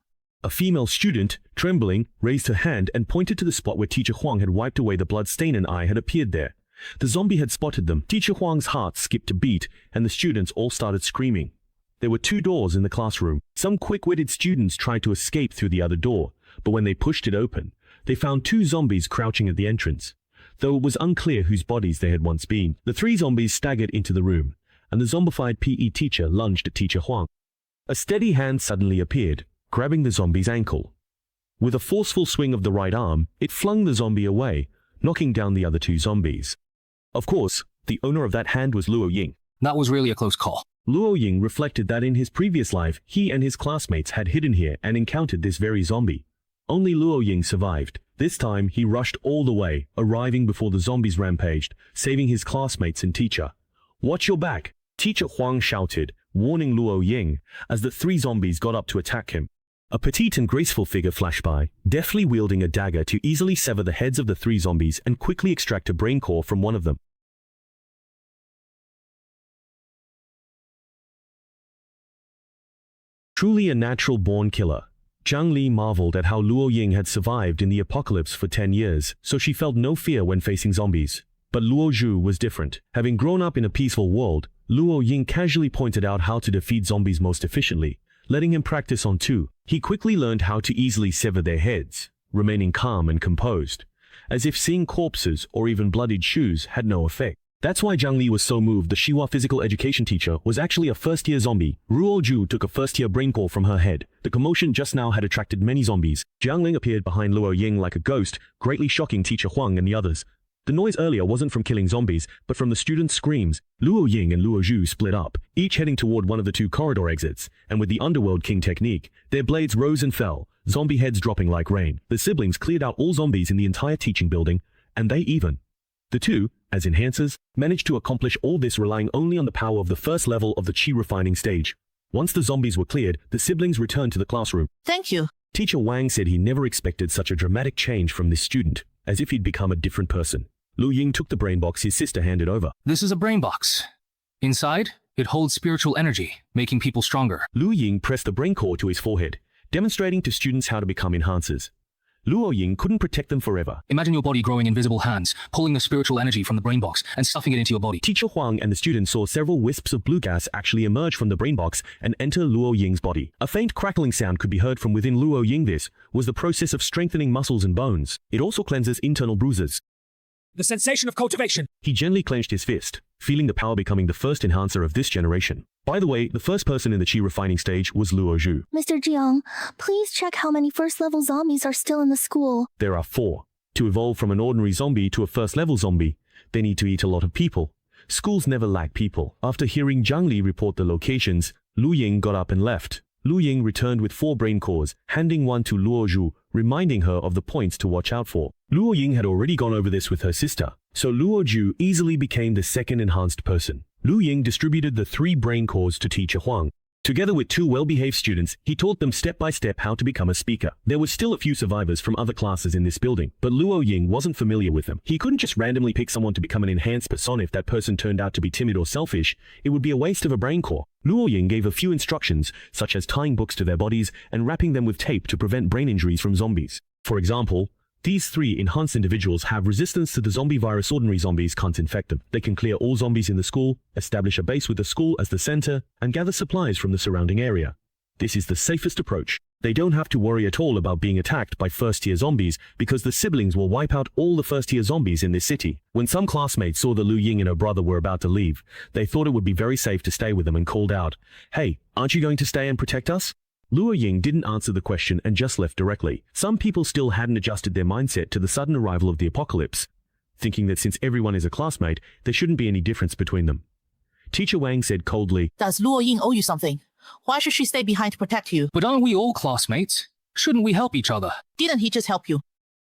A female student, trembling, raised her hand and pointed to the spot where Teacher Huang had wiped away the blood stain. An eye had appeared there. The zombie had spotted them. Teacher Huang's heart skipped a beat, and the students all started screaming. There were 2 doors in the classroom. Some quick-witted students tried to escape through the other door, but when they pushed it open, they found 2 zombies crouching at the entrance. Though it was unclear whose bodies they had once been, the 3 zombies staggered into the room, and the zombified PE teacher lunged at Teacher Huang. A steady hand suddenly appeared, grabbing the zombie's ankle. With a forceful swing of the right arm, it flung the zombie away, knocking down the other 2 zombies. Of course, the owner of that hand was Luo Ying. That was really a close call. Luo Ying reflected that in his previous life, he and his classmates had hidden here and encountered this very zombie. Only Luo Ying survived. This time, he rushed all the way, arriving before the zombies rampaged, saving his classmates and teacher. "Watch your back!" Teacher Huang shouted, warning Luo Ying, as the 3 zombies got up to attack him. A petite and graceful figure flashed by, deftly wielding a dagger to easily sever the heads of the 3 zombies and quickly extract a brain core from one of them. Truly a natural-born killer. Zhang Li marveled at how Luo Ying had survived in the apocalypse for 10 years, so she felt no fear when facing zombies. But Luo Zhu was different. Having grown up in a peaceful world, Luo Ying casually pointed out how to defeat zombies most efficiently, letting him practice on 2. He quickly learned how to easily sever their heads, remaining calm and composed, as if seeing corpses or even bloodied shoes had no effect. That's why Zhang Li was so moved. The Xihua physical education teacher was actually a first-year zombie. Ruo Zhu took a first-year brain core from her head. The commotion just now had attracted many zombies. Jiang Ling appeared behind Luo Ying like a ghost, greatly shocking Teacher Huang and the others. The noise earlier wasn't from killing zombies, but from the students' screams. Luo Ying and Luo Zhu split up, each heading toward one of the 2 corridor exits, and with the Underworld King technique, their blades rose and fell, zombie heads dropping like rain. The siblings cleared out all zombies in the entire teaching building, and they even. The 2, as enhancers, managed to accomplish all this relying only on the power of the first level of the Qi refining stage. Once the zombies were cleared, the siblings returned to the classroom. Thank you. Teacher Wang said he never expected such a dramatic change from this student, as if he'd become a different person. Lu Ying took the brain box his sister handed over. This is a brain box. Inside, it holds spiritual energy, making people stronger. Lu Ying pressed the brain core to his forehead, demonstrating to students how to become enhancers. Luo Ying couldn't protect them forever. Imagine your body growing invisible hands, pulling the spiritual energy from the brain box and stuffing it into your body. Teacher Huang and the students saw several wisps of blue gas actually emerge from the brain box and enter Luo Ying's body. A faint crackling sound could be heard from within Luo Ying. This was the process of strengthening muscles and bones. It also cleanses internal bruises. The sensation of cultivation. He gently clenched his fist, feeling the power becoming the first enhancer of this generation. By the way, the first person in the Qi refining stage was Luo Zhu. Mr. Jiang, please check how many first-level zombies are still in the school. There are 4. To evolve from an ordinary zombie to a first-level zombie, they need to eat a lot of people. Schools never lack people. After hearing Zhang Li report the locations, Lu Ying got up and left. Lu Ying returned with 4 brain cores, handing one to Luo Zhu, reminding her of the points to watch out for. Luo Ying had already gone over this with her sister, so Luo Zhu easily became the second enhanced person. Lu Ying distributed the 3 brain cores to Teacher Huang. Together with 2 well-behaved students, he taught them step-by-step how to become a speaker. There were still a few survivors from other classes in this building, but Luo Ying wasn't familiar with them. He couldn't just randomly pick someone to become an enhanced persona. If that person turned out to be timid or selfish, it would be a waste of a brain core. Luo Ying gave a few instructions, such as tying books to their bodies and wrapping them with tape to prevent brain injuries from zombies. For example, these 3 enhanced individuals have resistance to the zombie virus. Ordinary zombies can't infect them. They can clear all zombies in the school, establish a base with the school as the center, and gather supplies from the surrounding area. This is the safest approach. They don't have to worry at all about being attacked by first-tier zombies because the siblings will wipe out all the first-tier zombies in this city. When some classmates saw that Lu Ying and her brother were about to leave, they thought it would be very safe to stay with them and called out, "Hey, aren't you going to stay and protect us?" Luo Ying didn't answer the question and just left directly. Some people still hadn't adjusted their mindset to the sudden arrival of the apocalypse, thinking that since everyone is a classmate, there shouldn't be any difference between them. Teacher Wang said coldly, Does Luo Ying owe you something? Why should she stay behind to protect you? But aren't we all classmates? Shouldn't we help each other? Didn't he just help you?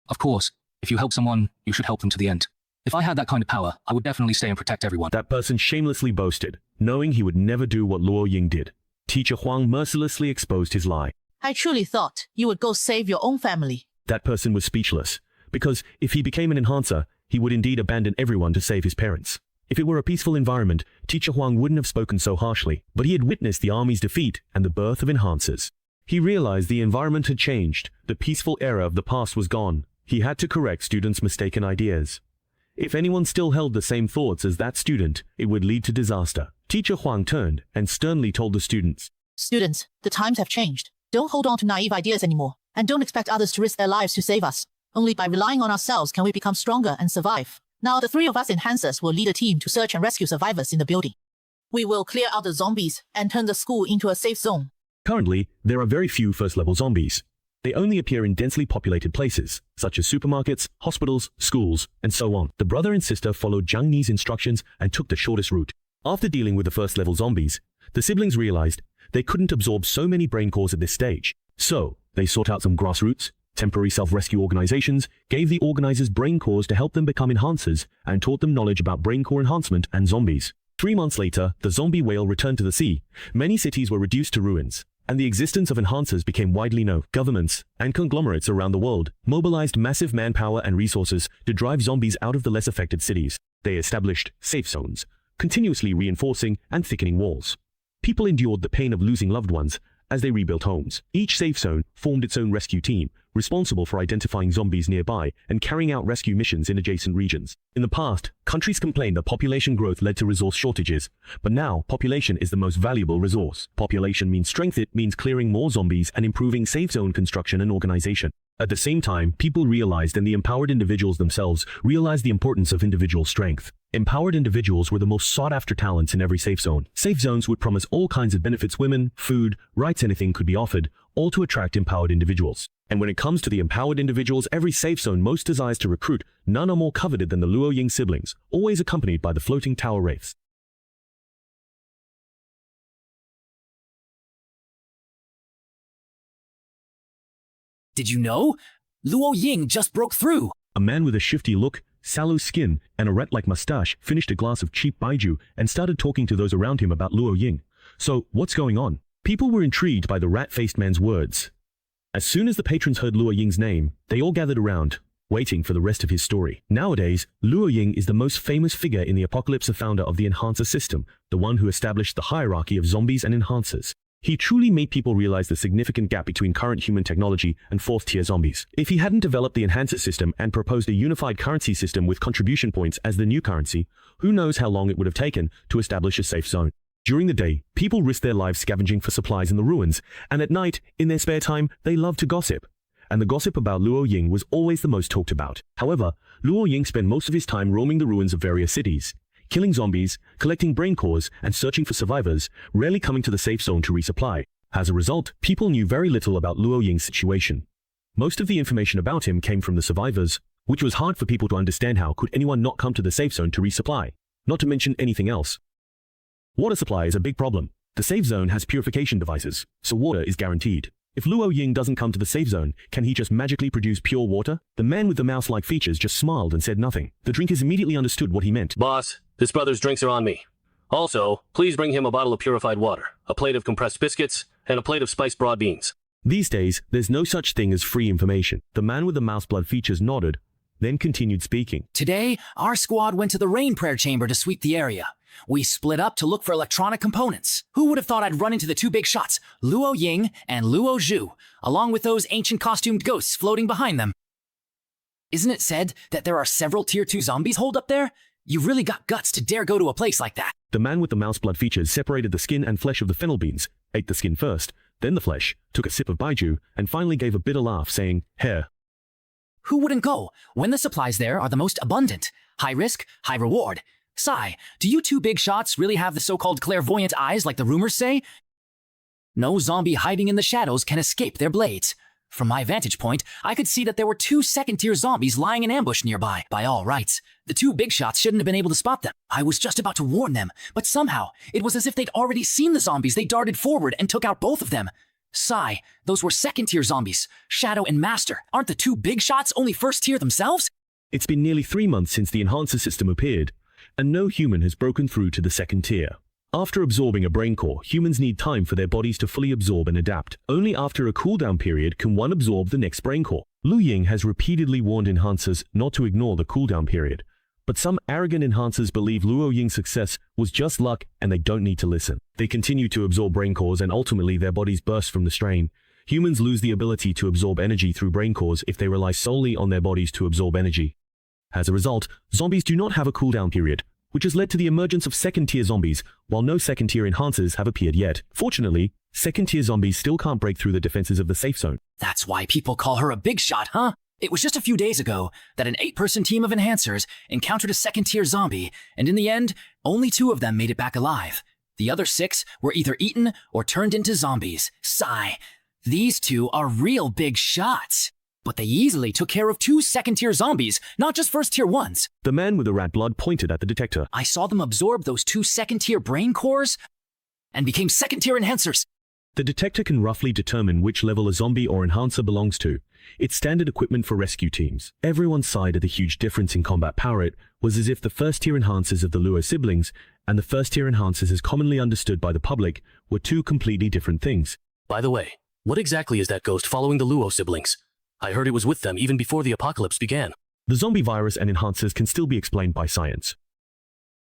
Of course. If you help someone, you should help them to the end. If I had that kind of power, I would definitely stay and protect everyone. That person shamelessly boasted, knowing he would never do what Luo Ying did. Teacher Huang mercilessly exposed his lie. I truly thought you would go save your own family. That person was speechless, because if he became an enhancer, he would indeed abandon everyone to save his parents. If it were a peaceful environment, Teacher Huang wouldn't have spoken so harshly, but he had witnessed the army's defeat and the birth of enhancers. He realized the environment had changed, the peaceful era of the past was gone. He had to correct students' mistaken ideas. If anyone still held the same thoughts as that student, it would lead to disaster. Teacher Huang turned and sternly told the students, Students, the times have changed. Don't hold on to naive ideas anymore, and don't expect others to risk their lives to save us. Only by relying on ourselves can we become stronger and survive. Now the three of us enhancers will lead a team to search and rescue survivors in the building. We will clear out the zombies and turn the school into a safe zone. Currently, there are very few first-level zombies. They only appear in densely populated places, such as supermarkets, hospitals, schools, and so on. The brother and sister followed Zhang Ni's instructions and took the shortest route. After dealing with the first-level zombies, the siblings realized they couldn't absorb so many brain cores at this stage. So, they sought out some grassroots, temporary self-rescue organizations, gave the organizers brain cores to help them become enhancers, and taught them knowledge about brain core enhancement and zombies. 3 months later, the zombie whale returned to the sea. Many cities were reduced to ruins, and the existence of enhancers became widely known. Governments and conglomerates around the world mobilized massive manpower and resources to drive zombies out of the less affected cities. They established safe zones, continuously reinforcing and thickening walls. People endured the pain of losing loved ones as they rebuilt homes. Each safe zone formed its own rescue team, responsible for identifying zombies nearby and carrying out rescue missions in adjacent regions. In the past, countries complained that population growth led to resource shortages, but now population is the most valuable resource. Population means strength, it means clearing more zombies and improving safe zone construction and organization. At the same time, people realized and the empowered individuals themselves realized the importance of individual strength. Empowered individuals were the most sought-after talents in every safe zone. Safe zones would promise all kinds of benefits, women, food, rights, anything could be offered, all to attract empowered individuals. And when it comes to the empowered individuals every safe zone most desires to recruit, none are more coveted than the Luo Ying siblings, always accompanied by the floating tower wraiths. Did you know? Luo Ying just broke through. A man with a shifty look, sallow skin, and a rat-like mustache finished a glass of cheap baijiu and started talking to those around him about Luo Ying. So, what's going on? People were intrigued by the rat-faced man's words. As soon as the patrons heard Luo Ying's name, they all gathered around, waiting for the rest of his story. Nowadays, Luo Ying is the most famous figure in the apocalypse, a founder of the Enhancer system, the one who established the hierarchy of zombies and enhancers. He truly made people realize the significant gap between current human technology and fourth-tier zombies. If he hadn't developed the Enhancer system and proposed a unified currency system with contribution points as the new currency, who knows how long it would have taken to establish a safe zone. During the day, people risked their lives scavenging for supplies in the ruins, and at night, in their spare time, they loved to gossip. And the gossip about Luo Ying was always the most talked about. However, Luo Ying spent most of his time roaming the ruins of various cities, killing zombies, collecting brain cores, and searching for survivors, rarely coming to the safe zone to resupply. As a result, people knew very little about Luo Ying's situation. Most of the information about him came from the survivors, which was hard for people to understand. How could anyone not come to the safe zone to resupply? Not to mention anything else. Water supply is a big problem. The safe zone has purification devices, so water is guaranteed. If Luo Ying doesn't come to the safe zone, can he just magically produce pure water? The man with the mouse-like features just smiled and said nothing. The drinkers immediately understood what he meant. Boss, this brother's drinks are on me. Also, please bring him a bottle of purified water, a plate of compressed biscuits, and a plate of spiced broad beans. These days, there's no such thing as free information. The man with the mouse blood features nodded, then continued speaking. Today, our squad went to the rain prayer chamber to sweep the area. We split up to look for electronic components. Who would have thought I'd run into the two big shots, Luo Ying and Luo Zhu, along with those ancient costumed ghosts floating behind them? Isn't it said that there are several Tier 2 zombies holed up there? You really got guts to dare go to a place like that. The man with the mouse blood features separated the skin and flesh of the fennel beans, ate the skin first, then the flesh, took a sip of baijiu, and finally gave a bitter laugh, saying, "Here." Who wouldn't go when the supplies there are the most abundant? High risk, high reward. Sigh, do you two big shots really have the so-called clairvoyant eyes like the rumors say? No zombie hiding in the shadows can escape their blades. From my vantage point, I could see that there were 2 second-tier zombies lying in ambush nearby. By all rights, the 2 big shots shouldn't have been able to spot them. I was just about to warn them, but somehow, it was as if they'd already seen the zombies. They darted forward and took out both of them. Sigh, those were second-tier zombies. Shadow and Master. Aren't the 2 big shots only first-tier themselves? It's been nearly 3 months since the enhancer system appeared, and no human has broken through to the second tier. After absorbing a brain core, humans need time for their bodies to fully absorb and adapt. Only after a cooldown period can one absorb the next brain core. Lu Ying has repeatedly warned enhancers not to ignore the cooldown period, but some arrogant enhancers believe Luo Ying's success was just luck and they don't need to listen. They continue to absorb brain cores and ultimately their bodies burst from the strain. Humans lose the ability to absorb energy through brain cores if they rely solely on their bodies to absorb energy. As a result, zombies do not have a cooldown period, which has led to the emergence of second-tier zombies, while no second-tier enhancers have appeared yet. Fortunately, second-tier zombies still can't break through the defenses of the safe zone. That's why people call her a big shot, huh? It was just a few days ago that an 8-person team of enhancers encountered a second-tier zombie, and in the end, only 2 of them made it back alive. The other 6 were either eaten or turned into zombies. Sigh. These 2 are real big shots. But they easily took care of 2 second-tier zombies, not just first-tier ones. The man with the rat blood pointed at the detector. I saw them absorb those 2 second-tier brain cores and became second-tier enhancers. The detector can roughly determine which level a zombie or enhancer belongs to. It's standard equipment for rescue teams. Everyone sighed at the huge difference in combat power. It was as if the first-tier enhancers of the Luo siblings and the first-tier enhancers as commonly understood by the public were 2 completely different things. By the way, what exactly is that ghost following the Luo siblings? I heard it was with them even before the apocalypse began. The zombie virus and enhancers can still be explained by science.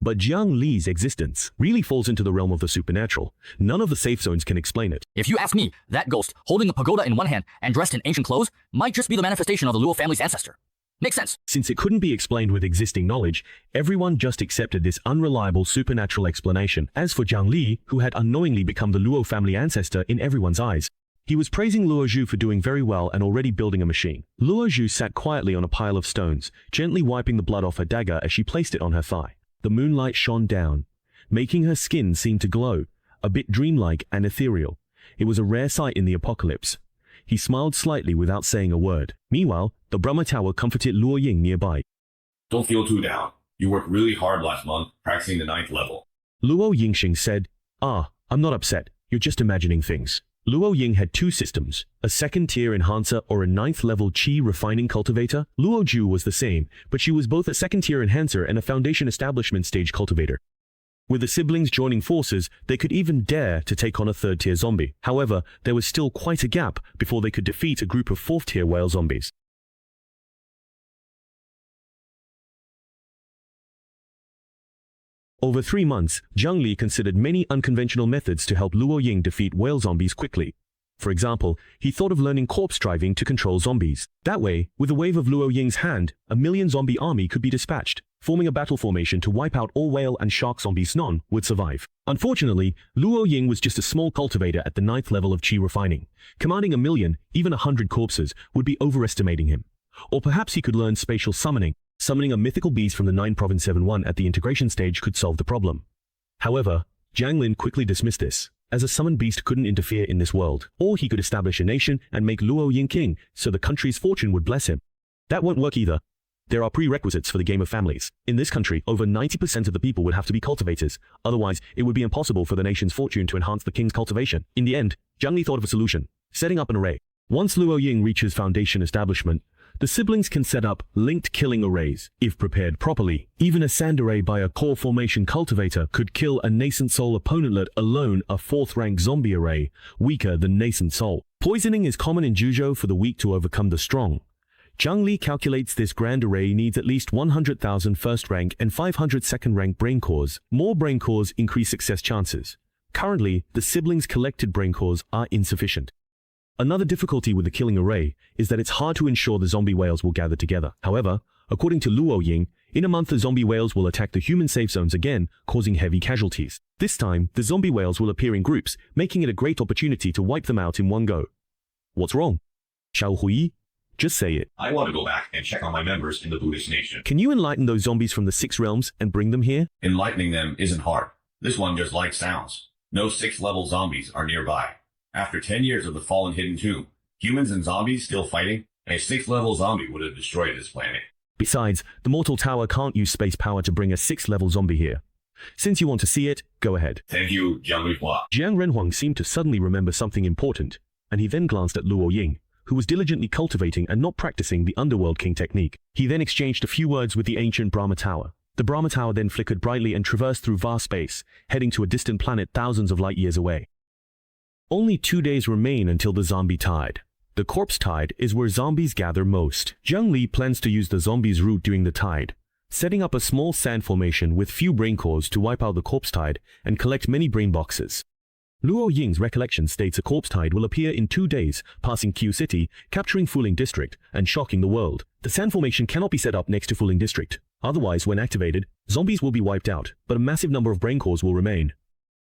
But Jiang Li's existence really falls into the realm of the supernatural. None of the safe zones can explain it. If you ask me, that ghost, holding a pagoda in one hand and dressed in ancient clothes, might just be the manifestation of the Luo family's ancestor. Makes sense. Since it couldn't be explained with existing knowledge, everyone just accepted this unreliable supernatural explanation. As for Jiang Li, who had unknowingly become the Luo family ancestor in everyone's eyes, he was praising Luo Zhu for doing very well and already building a machine. Luo Zhu sat quietly on a pile of stones, gently wiping the blood off her dagger as she placed it on her thigh. The moonlight shone down, making her skin seem to glow, a bit dreamlike and ethereal. It was a rare sight in the apocalypse. He smiled slightly without saying a word. Meanwhile, the Brahma Tower comforted Luo Ying nearby. Don't feel too down. You worked really hard last month, practicing the 9th level. Luo Yingxing said, I'm not upset. You're just imagining things. Luo Ying had 2 systems, a second-tier enhancer or a 9th-level qi refining cultivator. Luo Zhu was the same, but she was both a second-tier enhancer and a foundation establishment stage cultivator. With the siblings joining forces, they could even dare to take on a 3rd-tier zombie. However, there was still quite a gap before they could defeat a group of 4th-tier whale zombies. Over 3 months, Jiang Li considered many unconventional methods to help Luo Ying defeat whale zombies quickly. For example, he thought of learning corpse driving to control zombies. That way, with a wave of Luo Ying's hand, a 1,000,000 zombie army could be dispatched. Forming a battle formation to wipe out all whale and shark zombies, none would survive. Unfortunately, Luo Ying was just a small cultivator at the 9th level of qi refining. Commanding 1,000,000, even 100 corpses, would be overestimating him. Or perhaps he could learn spatial summoning. Summoning a mythical beast from the 9 Province 7-1 at the integration stage could solve the problem. However, Jiang Lin quickly dismissed this, as a summoned beast couldn't interfere in this world. Or he could establish a nation and make Luo Ying king, so the country's fortune would bless him. That won't work either. There are prerequisites for the game of families. In this country, over 90% of the people would have to be cultivators. Otherwise, it would be impossible for the nation's fortune to enhance the king's cultivation. In the end, Jiang Li thought of a solution, setting up an array. Once Luo Ying reaches foundation establishment, the siblings can set up linked killing arrays, if prepared properly. Even a sand array by a core formation cultivator could kill a nascent soul opponent, let alone a 4th-rank zombie array, weaker than nascent soul. Poisoning is common in Zhuzhou for the weak to overcome the strong. Jiang Li calculates this grand array needs at least 100,000 first-rank and 500 second-rank brain cores. More brain cores increase success chances. Currently, the siblings' collected brain cores are insufficient. Another difficulty with the killing array is that it's hard to ensure the zombie whales will gather together. However, according to Luo Ying, In a month, the zombie whales will attack the human safe zones again, causing heavy casualties. This time, the zombie whales will appear in groups, making it a great opportunity to wipe them out in one go. What's wrong? Xiao Hui? Just say it. I want to go back and check on my members in the Buddhist nation. Can you enlighten those zombies from the 6 realms and bring them here? Enlightening them isn't hard. This one just likes sounds. No 6th-level zombies are nearby. After 10 years of the fallen hidden tomb, humans and zombies still fighting? A 6th-level zombie would have destroyed this planet. Besides, the Mortal Tower can't use space power to bring a 6th-level zombie here. Since you want to see it, go ahead. Thank you, Jiang Ruihua. Jiang Renhuang seemed to suddenly remember something important, and he then glanced at Luo Ying, who was diligently cultivating and not practicing the Underworld King technique. He then exchanged a few words with the ancient Brahma Tower. The Brahma Tower then flickered brightly and traversed through vast space, heading to a distant planet thousands of light years away. Only 2 days remain until the zombie tide. The corpse tide is where zombies gather most. Zhang Li plans to use the zombies' route during the tide, setting up a small sand formation with few brain cores to wipe out the corpse tide and collect many brain boxes. Luo Ying's recollection states a corpse tide will appear in 2 days, passing Q City, capturing Fuling District, and shocking the world. The sand formation cannot be set up next to Fuling District. Otherwise, when activated, zombies will be wiped out, but a massive number of brain cores will remain.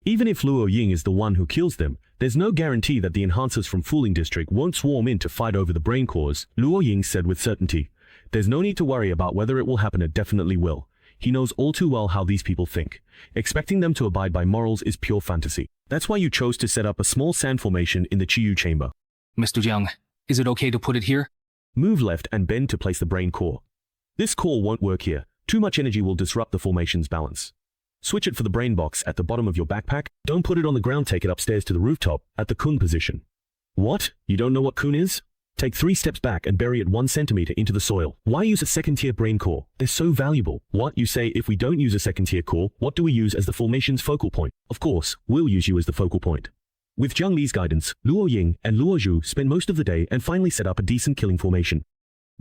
Even if Luo Ying is the one who kills them, there's no guarantee that the enhancers from Fuling District won't swarm in to fight over the brain cores, Luo Ying said with certainty. There's no need to worry about whether it will happen, it definitely will. He knows all too well how these people think. Expecting them to abide by morals is pure fantasy. That's why you chose to set up a small sand formation in the Qiyu chamber. Mr. Jiang, is it okay to put it here? Move left and bend to place the brain core. This core won't work here. Too much energy will disrupt the formation's balance. Switch it for the brain box at the bottom of your backpack. Don't put it on the ground, take it upstairs to the rooftop, at the kun position. What? You don't know what kun is? Take 3 steps back and bury it 1 centimeter into the soil. Why use a second-tier brain core? They're so valuable. What? You say if we don't use a second-tier core, what do we use as the formation's focal point? Of course, we'll use you as the focal point. With Zhang Li's guidance, Luo Ying and Luo Zhu spent most of the day and finally set up a decent killing formation.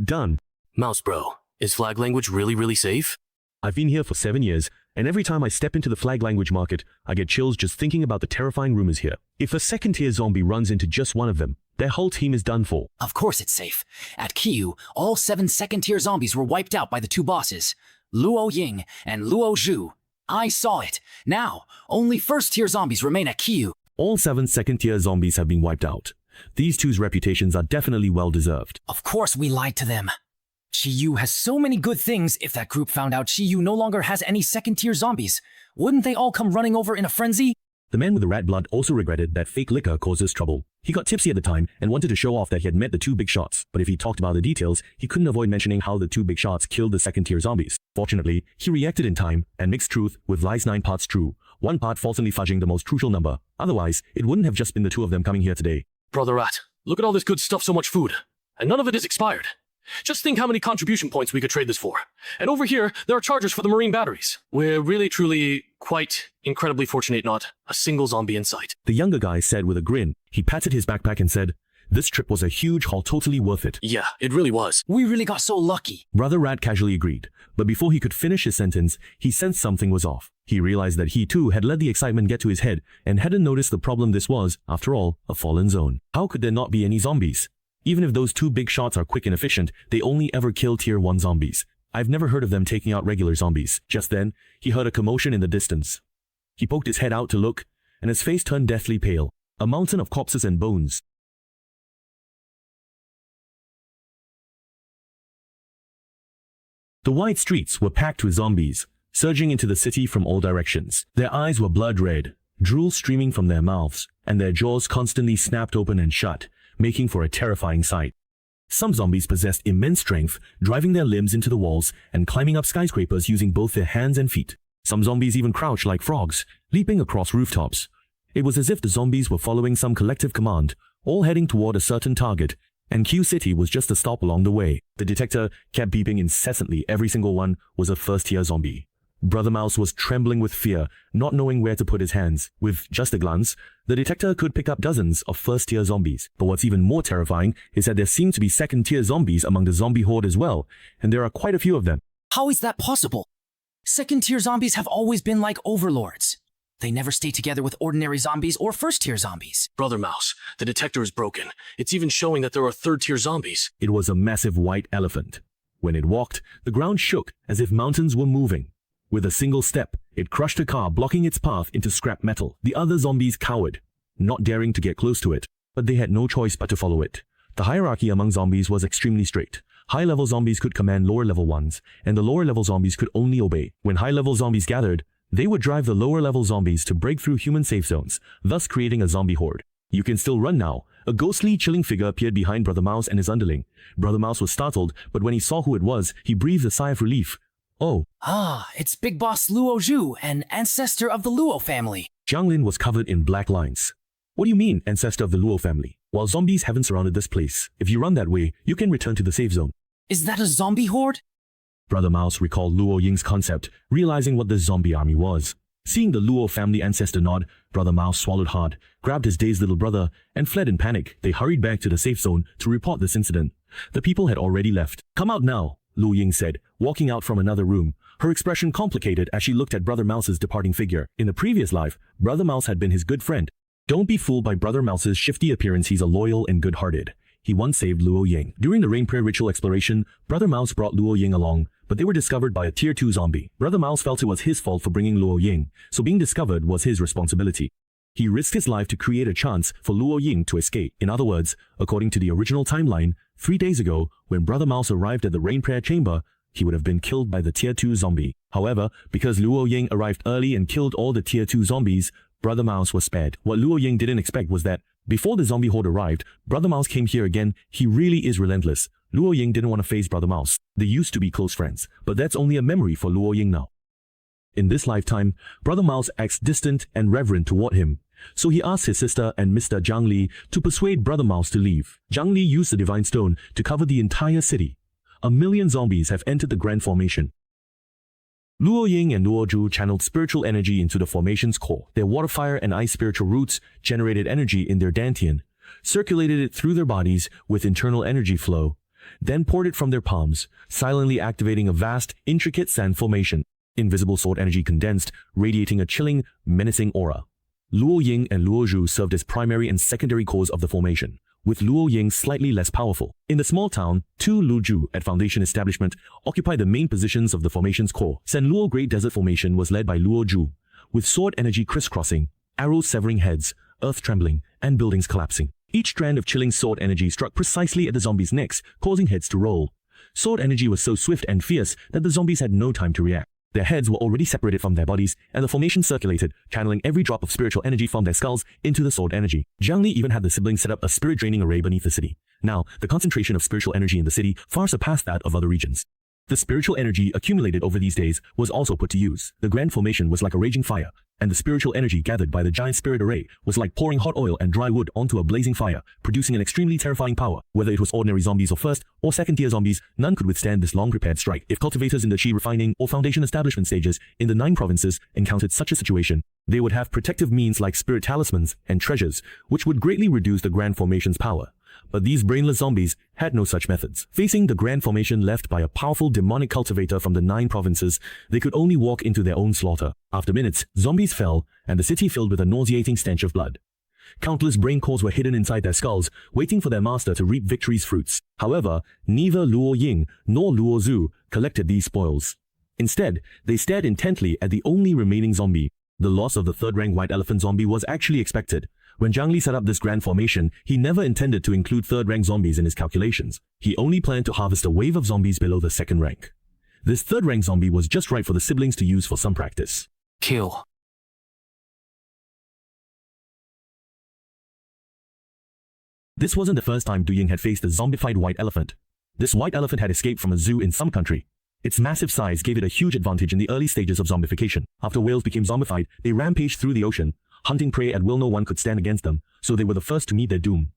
Done. Mouse bro, is flag language really safe? I've been here for 7 years, and every time I step into the flag language market, I get chills just thinking about the terrifying rumors here. If a second-tier zombie runs into just one of them, their whole team is done for. Of course it's safe. At Qiyu, all 7 second-tier zombies were wiped out by the 2 bosses, Luo Ying and Luo Zhu. I saw it. Now, only first-tier zombies remain at Qiyu. All 7 second-tier zombies have been wiped out. These two's reputations are definitely well-deserved. Of course we lied to them. Qiyu has so many good things. If that group found out Qiyu no longer has any second-tier zombies, wouldn't they all come running over in a frenzy? The man with the rat blood also regretted that fake liquor causes trouble. He got tipsy at the time and wanted to show off that he had met the 2 big shots, but if he talked about the details, he couldn't avoid mentioning how the 2 big shots killed the second-tier zombies. Fortunately, he reacted in time and mixed truth with lies 9 parts true, 1 part falsely fudging the most crucial number. Otherwise, it wouldn't have just been the 2 of them coming here today. Brother Rat, look at all this good stuff, so much food, and none of it is expired. Just think how many contribution points we could trade this for. And over here, there are chargers for the marine batteries. We're really, truly, quite incredibly fortunate not a single zombie in sight. The younger guy said with a grin. He patted his backpack and said, "This trip was a huge haul, totally worth it." Yeah, it really was. We really got so lucky. Brother Rat casually agreed, but before he could finish his sentence, he sensed something was off. He realized that he too had let the excitement get to his head and hadn't noticed the problem this was, after all, a fallen zone. How could there not be any zombies? Even if those 2 big shots are quick and efficient, they only ever kill tier 1 zombies. I've never heard of them taking out regular zombies. Just then, he heard a commotion in the distance. He poked his head out to look, and his face turned deathly pale. A mountain of corpses and bones. The wide streets were packed with zombies, surging into the city from all directions. Their eyes were blood red, drool streaming from their mouths, and their jaws constantly snapped open and shut, making for a terrifying sight. Some zombies possessed immense strength, driving their limbs into the walls and climbing up skyscrapers using both their hands and feet. Some zombies even crouched like frogs, leaping across rooftops. It was as if the zombies were following some collective command, all heading toward a certain target, and Q City was just a stop along the way. The detector kept beeping incessantly. Every single one was a first-tier zombie. Brother Mouse was trembling with fear, not knowing where to put his hands. With just a glance, the detector could pick up dozens of first-tier zombies. But what's even more terrifying is that there seem to be second-tier zombies among the zombie horde as well, and there are quite a few of them. How is that possible? Second-tier zombies have always been like overlords. They never stay together with ordinary zombies or first-tier zombies. Brother Mouse, the detector is broken. It's even showing that there are third-tier zombies. It was a massive white elephant. When it walked, the ground shook as if mountains were moving. With a single step, it crushed a car, blocking its path into scrap metal. The other zombies cowered, not daring to get close to it, but they had no choice but to follow it. The hierarchy among zombies was extremely strict. High-level zombies could command lower-level ones, and the lower-level zombies could only obey. When high-level zombies gathered, they would drive the lower-level zombies to break through human safe zones, thus creating a zombie horde. You can still run now. A ghostly, chilling figure appeared behind Brother Mouse and his underling. Brother Mouse was startled, but when he saw who it was, he breathed a sigh of relief. Oh. Ah, it's Big Boss Luo Zhu, an ancestor of the Luo family. Jiang Lin was covered in black lines. What do you mean, ancestor of the Luo family? While zombies haven't surrounded this place, if you run that way, you can return to the safe zone. Is that a zombie horde? Brother Mouse recalled Luo Ying's concept, realizing what this zombie army was. Seeing the Luo family ancestor nod, Brother Mouse swallowed hard, grabbed his dazed little brother, and fled in panic. They hurried back to the safe zone to report this incident. The people had already left. Come out now, Luo Ying said, walking out from another room. Her expression complicated as she looked at Brother Mouse's departing figure. In the previous life, Brother Mouse had been his good friend. Don't be fooled by Brother Mouse's shifty appearance. He's a loyal and good-hearted. He once saved Luo Ying. During the rain prayer ritual exploration, Brother Mouse brought Luo Ying along, but they were discovered by a tier 2 zombie. Brother Mouse felt it was his fault for bringing Luo Ying, so being discovered was his responsibility. He risked his life to create a chance for Luo Ying to escape. In other words, according to the original timeline, 3 days ago, when Brother Mouse arrived at the rain prayer chamber, he would have been killed by the tier 2 zombie. However, because Luo Ying arrived early and killed all the tier 2 zombies, Brother Mouse was spared. What Luo Ying didn't expect was that, before the zombie horde arrived, Brother Mouse came here again. He really is relentless. Luo Ying didn't want to face Brother Mouse. They used to be close friends, but that's only a memory for Luo Ying now. In this lifetime, Brother Mouse acts distant and reverent toward him, so he asked his sister and Mr. Zhang Li to persuade Brother Mouse to leave. Zhang Li used the Divine Stone to cover the entire city. 1 million zombies have entered the Grand Formation. Luo Ying and Luo Zhu channeled spiritual energy into the formation's core. Their water, fire, and ice spiritual roots generated energy in their dantian, circulated it through their bodies with internal energy flow, then poured it from their palms, silently activating a vast, intricate sand formation. Invisible sword energy condensed, radiating a chilling, menacing aura. Luo Ying and Luo Zhu served as primary and secondary cores of the formation, with Luo Ying slightly less powerful. In the small town, 2 Lu Zhu at Foundation Establishment occupied the main positions of the formation's core. San Luo Great Desert Formation was led by Luo Zhu, with sword energy crisscrossing, arrows severing heads, earth trembling, and buildings collapsing. Each strand of chilling sword energy struck precisely at the zombies' necks, causing heads to roll. Sword energy was so swift and fierce that the zombies had no time to react. Their heads were already separated from their bodies, and the formation circulated, channeling every drop of spiritual energy from their skulls into the sword energy. Jiang Li even had the siblings set up a spirit-draining array beneath the city. Now, the concentration of spiritual energy in the city far surpassed that of other regions. The spiritual energy accumulated over these days was also put to use. The Grand Formation was like a raging fire, and the spiritual energy gathered by the giant spirit array was like pouring hot oil and dry wood onto a blazing fire, producing an extremely terrifying power. Whether it was ordinary zombies or first or second tier zombies, none could withstand this long-prepared strike. If cultivators in the Qi refining or foundation establishment stages in the 9 provinces encountered such a situation, they would have protective means like spirit talismans and treasures, which would greatly reduce the Grand Formation's power. But these brainless zombies had no such methods. Facing the Grand Formation left by a powerful demonic cultivator from the 9 provinces, they could only walk into their own slaughter. After minutes, zombies fell, and the city filled with a nauseating stench of blood. Countless brain cores were hidden inside their skulls, waiting for their master to reap victory's fruits. However, neither Luo Ying nor Luo Zhu collected these spoils. Instead, they stared intently at the only remaining zombie. The loss of the 3rd-rank White Elephant zombie was actually expected. When Jiang Li set up this Grand Formation, he never intended to include 3rd-rank zombies in his calculations. He only planned to harvest a wave of zombies below the 2nd rank. This 3rd-rank zombie was just right for the siblings to use for some practice. Kill. This wasn't the first time Du Ying had faced a zombified white elephant. This white elephant had escaped from a zoo in some country. Its massive size gave it a huge advantage in the early stages of zombification. After whales became zombified, they rampaged through the ocean, hunting prey at will. No one could stand against them, so they were the first to meet their doom.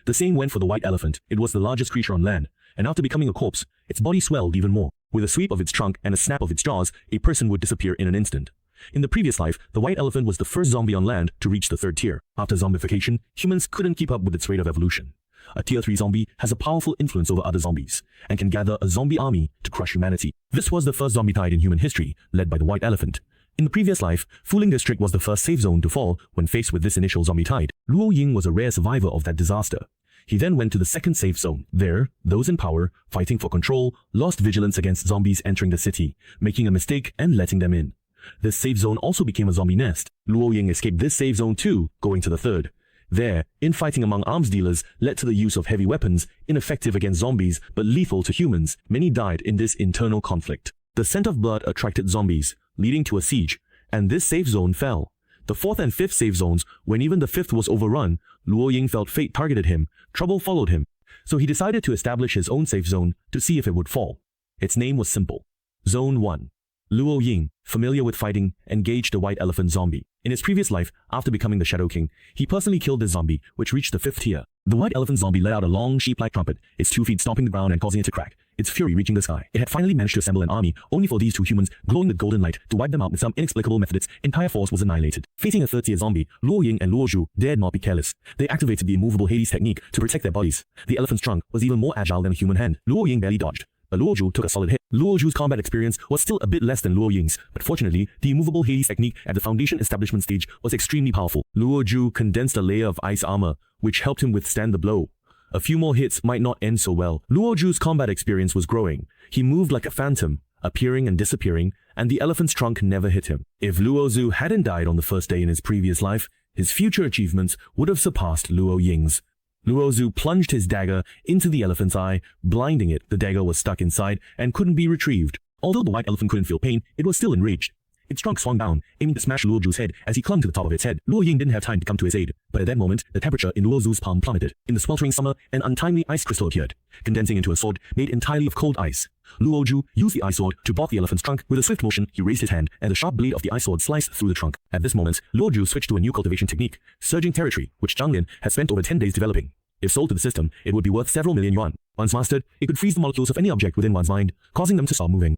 The same went for the white elephant. It was the largest creature on land, and after becoming a corpse, its body swelled even more. With a sweep of its trunk and a snap of its jaws, a person would disappear in an instant. In the previous life, the white elephant was the first zombie on land to reach the 3rd tier. After zombification, humans couldn't keep up with its rate of evolution. A tier 3 zombie has a powerful influence over other zombies, and can gather a zombie army to crush humanity. This was the first zombie tide in human history, led by the white elephant. In the previous life, Fuling District was the first safe zone to fall when faced with this initial zombie tide. Luo Ying was a rare survivor of that disaster. He then went to the second safe zone. There, those in power, fighting for control, lost vigilance against zombies entering the city, making a mistake and letting them in. This safe zone also became a zombie nest. Luo Ying escaped this safe zone too, going to the third. There, infighting among arms dealers led to the use of heavy weapons, ineffective against zombies but lethal to humans. Many died in this internal conflict. The scent of blood attracted zombies, leading to a siege, and this safe zone fell. The fourth and fifth safe zones, when even the fifth was overrun, Luo Ying felt fate targeted him. Trouble followed him. So he decided to establish his own safe zone to see if it would fall. Its name was simple. Zone 1. Luo Ying, familiar with fighting, engaged the white elephant zombie. In his previous life, after becoming the Shadow King, he personally killed this zombie, which reached the 5th tier. The white elephant zombie let out a long sheep-like trumpet, its 2 feet stomping the ground and causing it to crack, its fury reaching the sky. It had finally managed to assemble an army, only for these 2 humans, glowing with golden light, to wipe them out with some inexplicable method. Its entire force was annihilated. Facing a 3rd tier zombie, Luo Ying and Luo Zhu dared not be careless. They activated the immovable Hades technique to protect their bodies. The elephant's trunk was even more agile than a human hand. Luo Ying barely dodged, but Luo Zhu took a solid hit. Luo Zhu's combat experience was still a bit less than Luo Ying's, but fortunately, the immovable Hades technique at the foundation establishment stage was extremely powerful. Luo Zhu condensed a layer of ice armor, which helped him withstand the blow. A few more hits might not end so well. Luo Zhu's combat experience was growing. He moved like a phantom, appearing and disappearing, and the elephant's trunk never hit him. If Luo Zhu hadn't died on the first day in his previous life, his future achievements would have surpassed Luo Ying's. Luo Zhu plunged his dagger into the elephant's eye, blinding it. The dagger was stuck inside and couldn't be retrieved. Although the white elephant couldn't feel pain, it was still enraged. Its trunk swung down, aiming to smash Luo Zhu's head as he clung to the top of its head. Luo Ying didn't have time to come to his aid, but at that moment, the temperature in Luo Zhu's palm plummeted. In the sweltering summer, an untimely ice crystal appeared, condensing into a sword made entirely of cold ice. Luo Zhu used the ice sword to block the elephant's trunk. With a swift motion, he raised his hand, and the sharp blade of the ice sword sliced through the trunk. At this moment, Luo Zhu switched to a new cultivation technique, Surging Territory, which Zhang Lin had spent over 10 days developing. If sold to the system, it would be worth several million yuan. Once mastered, it could freeze the molecules of any object within one's mind, causing them to stop moving.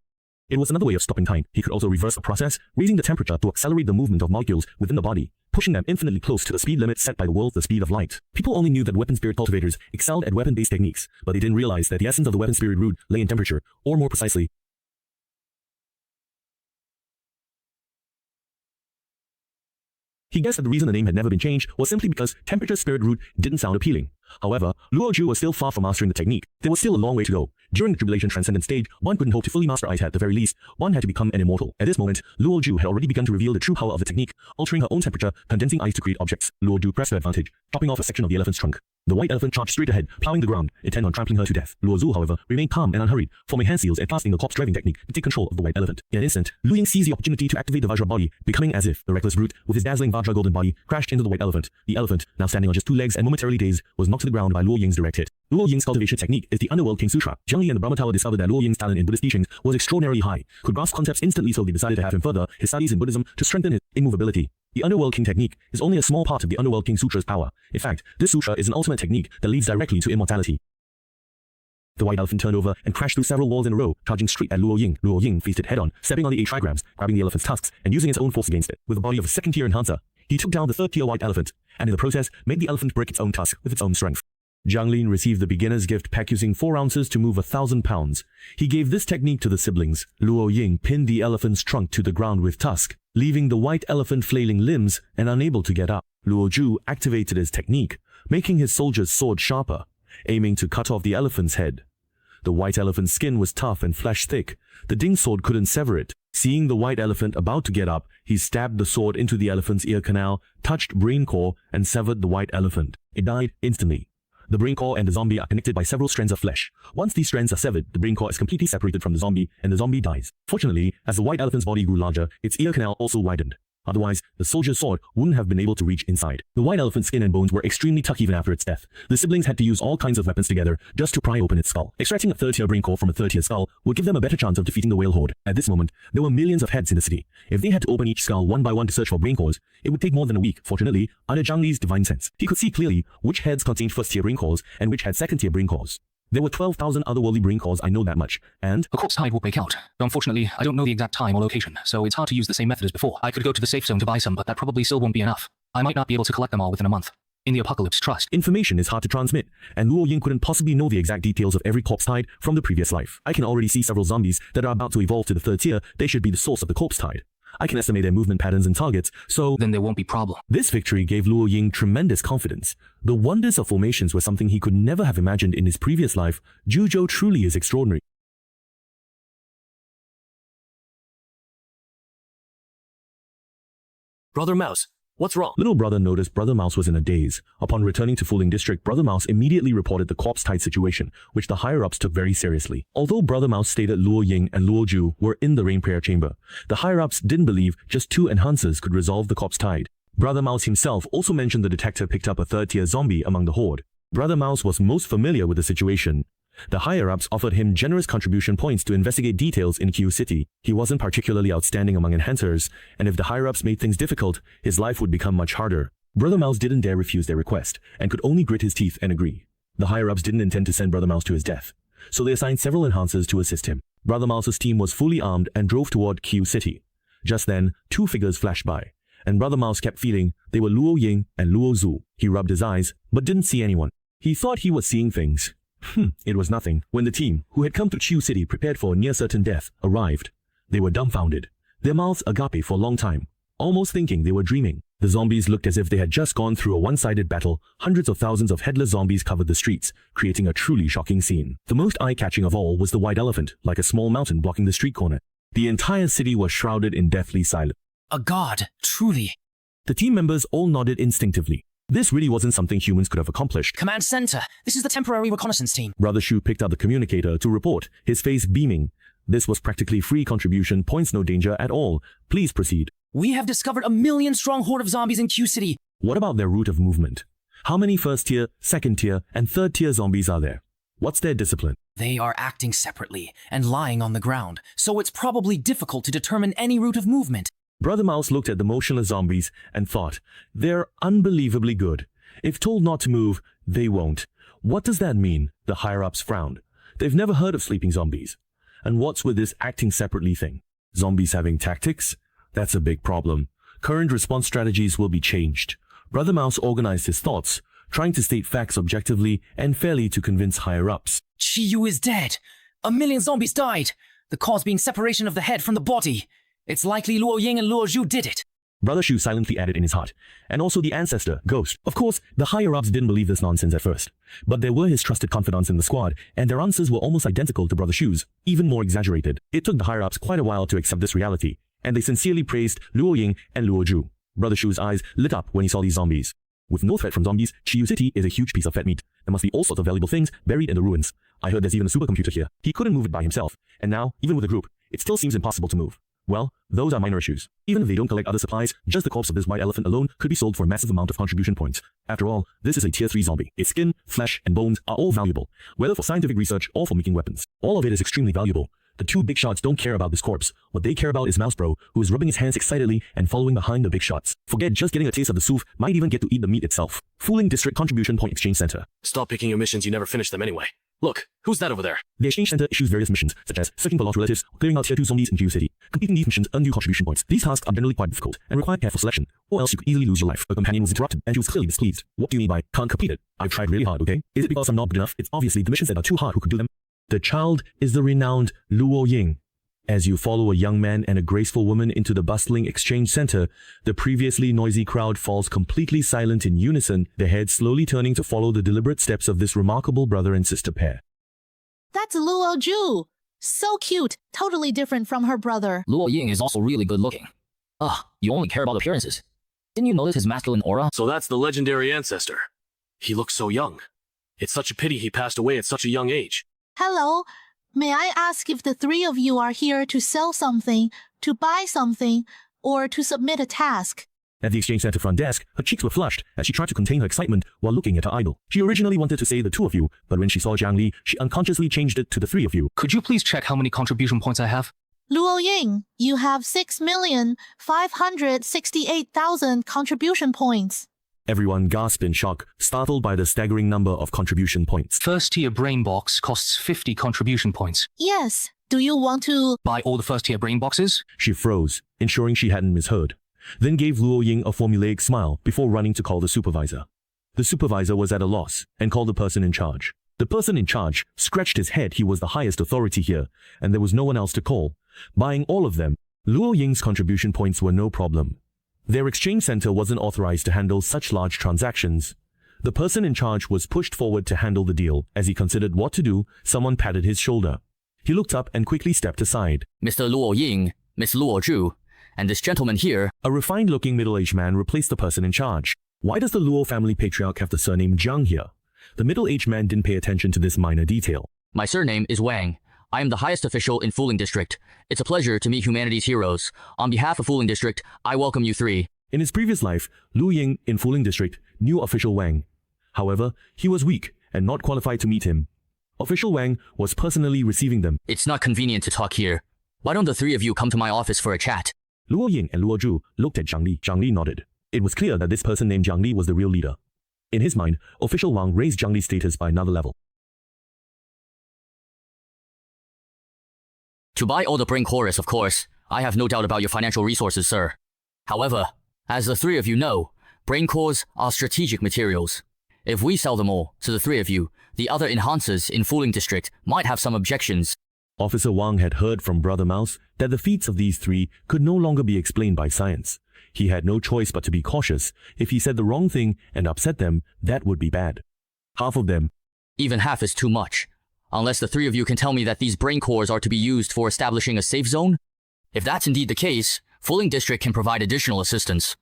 It was another way of stopping time. He could also reverse the process, raising the temperature to accelerate the movement of molecules within the body, pushing them infinitely close to the speed limit set by the world, the speed of light. People only knew that weapon spirit cultivators excelled at weapon-based techniques, but they didn't realize that the essence of the weapon spirit root lay in temperature, or more precisely, he guessed that the reason the name had never been changed was simply because temperature spirit root didn't sound appealing. However, Luo Zhu was still far from mastering the technique. There was still a long way to go. During the Tribulation Transcendent stage, one couldn't hope to fully master ice. At the very least, one had to become an immortal. At this moment, Luo Zhu had already begun to reveal the true power of the technique, altering her own temperature, condensing ice to create objects. Luo Zhu pressed her advantage, chopping off a section of the elephant's trunk. The white elephant charged straight ahead, plowing the ground, intent on trampling her to death. Luo Zhu, however, remained calm and unhurried, forming hand seals and casting the corpse driving technique to take control of the white elephant. In an instant, Lu Ying seized the opportunity to activate the Vajra body, becoming as if the reckless brute, with his dazzling Vajra golden body, crashed into the white elephant. The elephant, now standing on just 2 legs and momentarily dazed, was knocked to the ground by Luo Ying's direct hit. Luo Ying's cultivation technique is the Underworld King Sutra. Zhang Li and the Brahma Tower discovered that Luo Ying's talent in Buddhist teachings was extraordinarily high, could grasp concepts instantly, so they decided to have him further his studies in Buddhism to strengthen his immovability. The Underworld King technique is only a small part of the Underworld King Sutra's power. In fact, this sutra is an ultimate technique that leads directly to immortality. The white elephant turned over and crashed through several walls in a row, charging straight at Luo Ying. Luo Ying faced it head-on, stepping on the 8 trigrams, grabbing the elephant's tusks, and using its own force against it. With the body of a 2nd-tier enhancer, he took down the 3rd-tier white elephant, and in the process, made the elephant break its own tusk with its own strength. Zhang Lin received the beginner's gift pack using 4 ounces to move 1,000 pounds. He gave this technique to the siblings. Luo Ying pinned the elephant's trunk to the ground with tusk, leaving the white elephant flailing limbs and unable to get up. Luo Zhu activated his technique, making his soldier's sword sharper, aiming to cut off the elephant's head. The white elephant's skin was tough and flesh-thick. The ding sword couldn't sever it. Seeing the white elephant about to get up, he stabbed the sword into the elephant's ear canal, touched brain core, and severed the white elephant. It died instantly. The brain core and the zombie are connected by several strands of flesh. Once these strands are severed, the brain core is completely separated from the zombie, and the zombie dies. Fortunately, as the white elephant's body grew larger, its ear canal also widened. Otherwise, the soldier's sword wouldn't have been able to reach inside. The white elephant's skin and bones were extremely tough even after its death. The siblings had to use all kinds of weapons together just to pry open its skull. Extracting a 3rd-tier brain core from a 3rd-tier skull would give them a better chance of defeating the whale horde. At this moment, there were millions of heads in the city. If they had to open each skull one by one to search for brain cores, it would take more than a week. Fortunately, under Zhang Li's divine sense, he could see clearly which heads contained 1st-tier brain cores and which had 2nd-tier brain cores. There were 12,000 otherworldly brain cores, I know that much, and a corpse hide will break out. Unfortunately, I don't know the exact time or location, so it's hard to use the same method as before. I could go to the safe zone to buy some, but that probably still won't be enough. I might not be able to collect them all within a month. In the apocalypse, trust. Information is hard to transmit, and Luo Ying couldn't possibly know the exact details of every corpse tide from the previous life. I can already see several zombies that are about to evolve to the 3rd tier. They should be the source of the corpse tide. I can estimate their movement patterns and targets, so then there won't be problem. This victory gave Luo Ying tremendous confidence. The wonders of formations were something he could never have imagined in his previous life. Zhuzhou truly is extraordinary. Brother Mouse, what's wrong? Little brother noticed Brother Mouse was in a daze. Upon returning to Fuling District, Brother Mouse immediately reported the corpse-tied situation, which the higher-ups took very seriously. Although Brother Mouse stated Luo Ying and Luo Zhu were in the rain prayer chamber, the higher-ups didn't believe just 2 enhancers could resolve the corpse-tied. Brother Mouse himself also mentioned the detector picked up a 3rd-tier zombie among the horde. Brother Mouse was most familiar with the situation. The higher-ups offered him generous contribution points to investigate details in Q City. He wasn't particularly outstanding among enhancers, and if the higher-ups made things difficult, his life would become much harder. Brother Mouse didn't dare refuse their request, and could only grit his teeth and agree. The higher-ups didn't intend to send Brother Mouse to his death, so they assigned several enhancers to assist him. Brother Mouse's team was fully armed and drove toward Q City. Just then, 2 figures flashed by, and Brother Mouse kept feeling they were Luo Ying and Luo Zhu. He rubbed his eyes, but didn't see anyone. He thought he was seeing things. It was nothing. When the team, who had come to Q City prepared for a near-certain death, arrived, they were dumbfounded, their mouths agape for a long time, almost thinking they were dreaming. The zombies looked as if they had just gone through a one-sided battle. Hundreds of thousands of headless zombies covered the streets, creating a truly shocking scene. The most eye-catching of all was the white elephant, like a small mountain blocking the street corner. The entire city was shrouded in deathly silence. A god, truly. The team members all nodded instinctively. This really wasn't something humans could have accomplished. Command Center, this is the temporary reconnaissance team. Brother Shu picked up the communicator to report, his face beaming. This was practically free contribution, points no danger at all. Please proceed. We have discovered a 1,000,000-strong horde of zombies in Q City. What about their route of movement? How many 1st-tier, 2nd-tier, and 3rd-tier zombies are there? What's their discipline? They are acting separately and lying on the ground, so it's probably difficult to determine any route of movement. Brother Mouse looked at the motionless zombies and thought, they're unbelievably good. If told not to move, they won't. What does that mean? The higher-ups frowned. They've never heard of sleeping zombies. And what's with this acting separately thing? Zombies having tactics? That's a big problem. Current response strategies will be changed. Brother Mouse organized his thoughts, trying to state facts objectively and fairly to convince higher-ups. Chi Yu is dead. 1,000,000 zombies died. The cause being separation of the head from the body. It's likely Luo Ying and Luo Zhu did it. Brother Shu silently added in his heart, and also the ancestor, Ghost. Of course, the higher-ups didn't believe this nonsense at first, but there were his trusted confidants in the squad, and their answers were almost identical to Brother Shu's, even more exaggerated. It took the higher-ups quite a while to accept this reality, and they sincerely praised Luo Ying and Luo Zhu. Brother Shu's eyes lit up when he saw these zombies. With no threat from zombies, Chiyu City is a huge piece of fat meat. There must be all sorts of valuable things buried in the ruins. I heard there's even a supercomputer here. He couldn't move it by himself, and now, even with a group, it still seems impossible to move. Well, those are minor issues. Even if they don't collect other supplies, just the corpse of this white elephant alone could be sold for a massive amount of contribution points. After all, this is a tier 3 zombie. Its skin, flesh, and bones are all valuable, whether for scientific research or for making weapons. All of it is extremely valuable. The 2 big shots don't care about this corpse. What they care about is Mouse Bro, who is rubbing his hands excitedly and following behind the big shots. Forget just getting a taste of the soup, might even get to eat the meat itself. Fuling District Contribution Point Exchange Center. Stop picking your missions, you never finish them anyway. Look, who's that over there? The Exchange Center issues various missions, such as searching for lost relatives, or clearing out tier 2 zombies in Q City. Completing these missions earn you contribution points. These tasks are generally quite difficult, and require careful selection, or else you could easily lose your life. A companion was interrupted, and she was clearly displeased. What do you mean by, can't complete it? I've tried really hard, okay? Is it because I'm not good enough? It's obviously the missions that are too hard who could do them. The child is the renowned Luo Ying. As you follow a young man and a graceful woman into the bustling exchange center, the previously noisy crowd falls completely silent in unison, their heads slowly turning to follow the deliberate steps of this remarkable brother and sister pair. That's Luo Zhu. So cute, totally different from her brother. Luo Ying is also really good looking. You only care about appearances. Didn't you notice his masculine aura? So that's the legendary ancestor. He looks so young. It's such a pity he passed away at such a young age. Hello. May I ask if the 3 of you are here to sell something, to buy something, or to submit a task? At the exchange center front desk, her cheeks were flushed as she tried to contain her excitement while looking at her idol. She originally wanted to say the 2 of you, but when she saw Jiang Li, she unconsciously changed it to the 3 of you. Could you please check how many contribution points I have? Luo Ying, you have 6,568,000 contribution points. Everyone gasped in shock, startled by the staggering number of contribution points. 1st-tier brain box costs 50 contribution points. Yes. Do you want to buy all the 1st-tier brain boxes? She froze, ensuring she hadn't misheard, then gave Luo Ying a formulaic smile before running to call the supervisor. The supervisor was at a loss and called the person in charge. The person in charge scratched his head. He was the highest authority here, and there was no one else to call. Buying all of them, Luo Ying's contribution points were no problem. Their exchange center wasn't authorized to handle such large transactions. The person in charge was pushed forward to handle the deal. As he considered what to do, someone patted his shoulder. He looked up and quickly stepped aside. Mr. Luo Ying, Miss Luo Zhu, and this gentleman here. A refined-looking middle-aged man replaced the person in charge. Why does the Luo family patriarch have the surname Jiang here? The middle-aged man didn't pay attention to this minor detail. My surname is Wang. I am the highest official in Fuling District. It's a pleasure to meet humanity's heroes. On behalf of Fuling District, I welcome you three. In his previous life, Lu Ying in Fuling District knew official Wang. Luo he was weak and not qualified to meet him. Official Wang was personally receiving them. It's not convenient to talk here. Why don't the three of you come to my office for a chat? Luo Ying and Luo Zhu looked at Jiang Li. Jiang Li nodded. It was clear that this person named Jiang Li was the real leader. In his mind, official Wang raised Jiang Li's status by another level. To buy all the brain chorus, of course. I have no doubt about your financial resources, sir. However, as the three of you know, brain cores are strategic materials. If we sell them all to the three of you, the other enhancers in Fuling District might have some objections. Officer Wang had heard from Brother Mouse that the feats of these three could no longer be explained by science. He had no choice but to be cautious. If he said the wrong thing and upset them, that would be bad. Half of them. Even half is too much. Unless the three of you can tell me that these brain cores are to be used for establishing a safe zone? If that's indeed the case, Fuling District can provide additional assistance.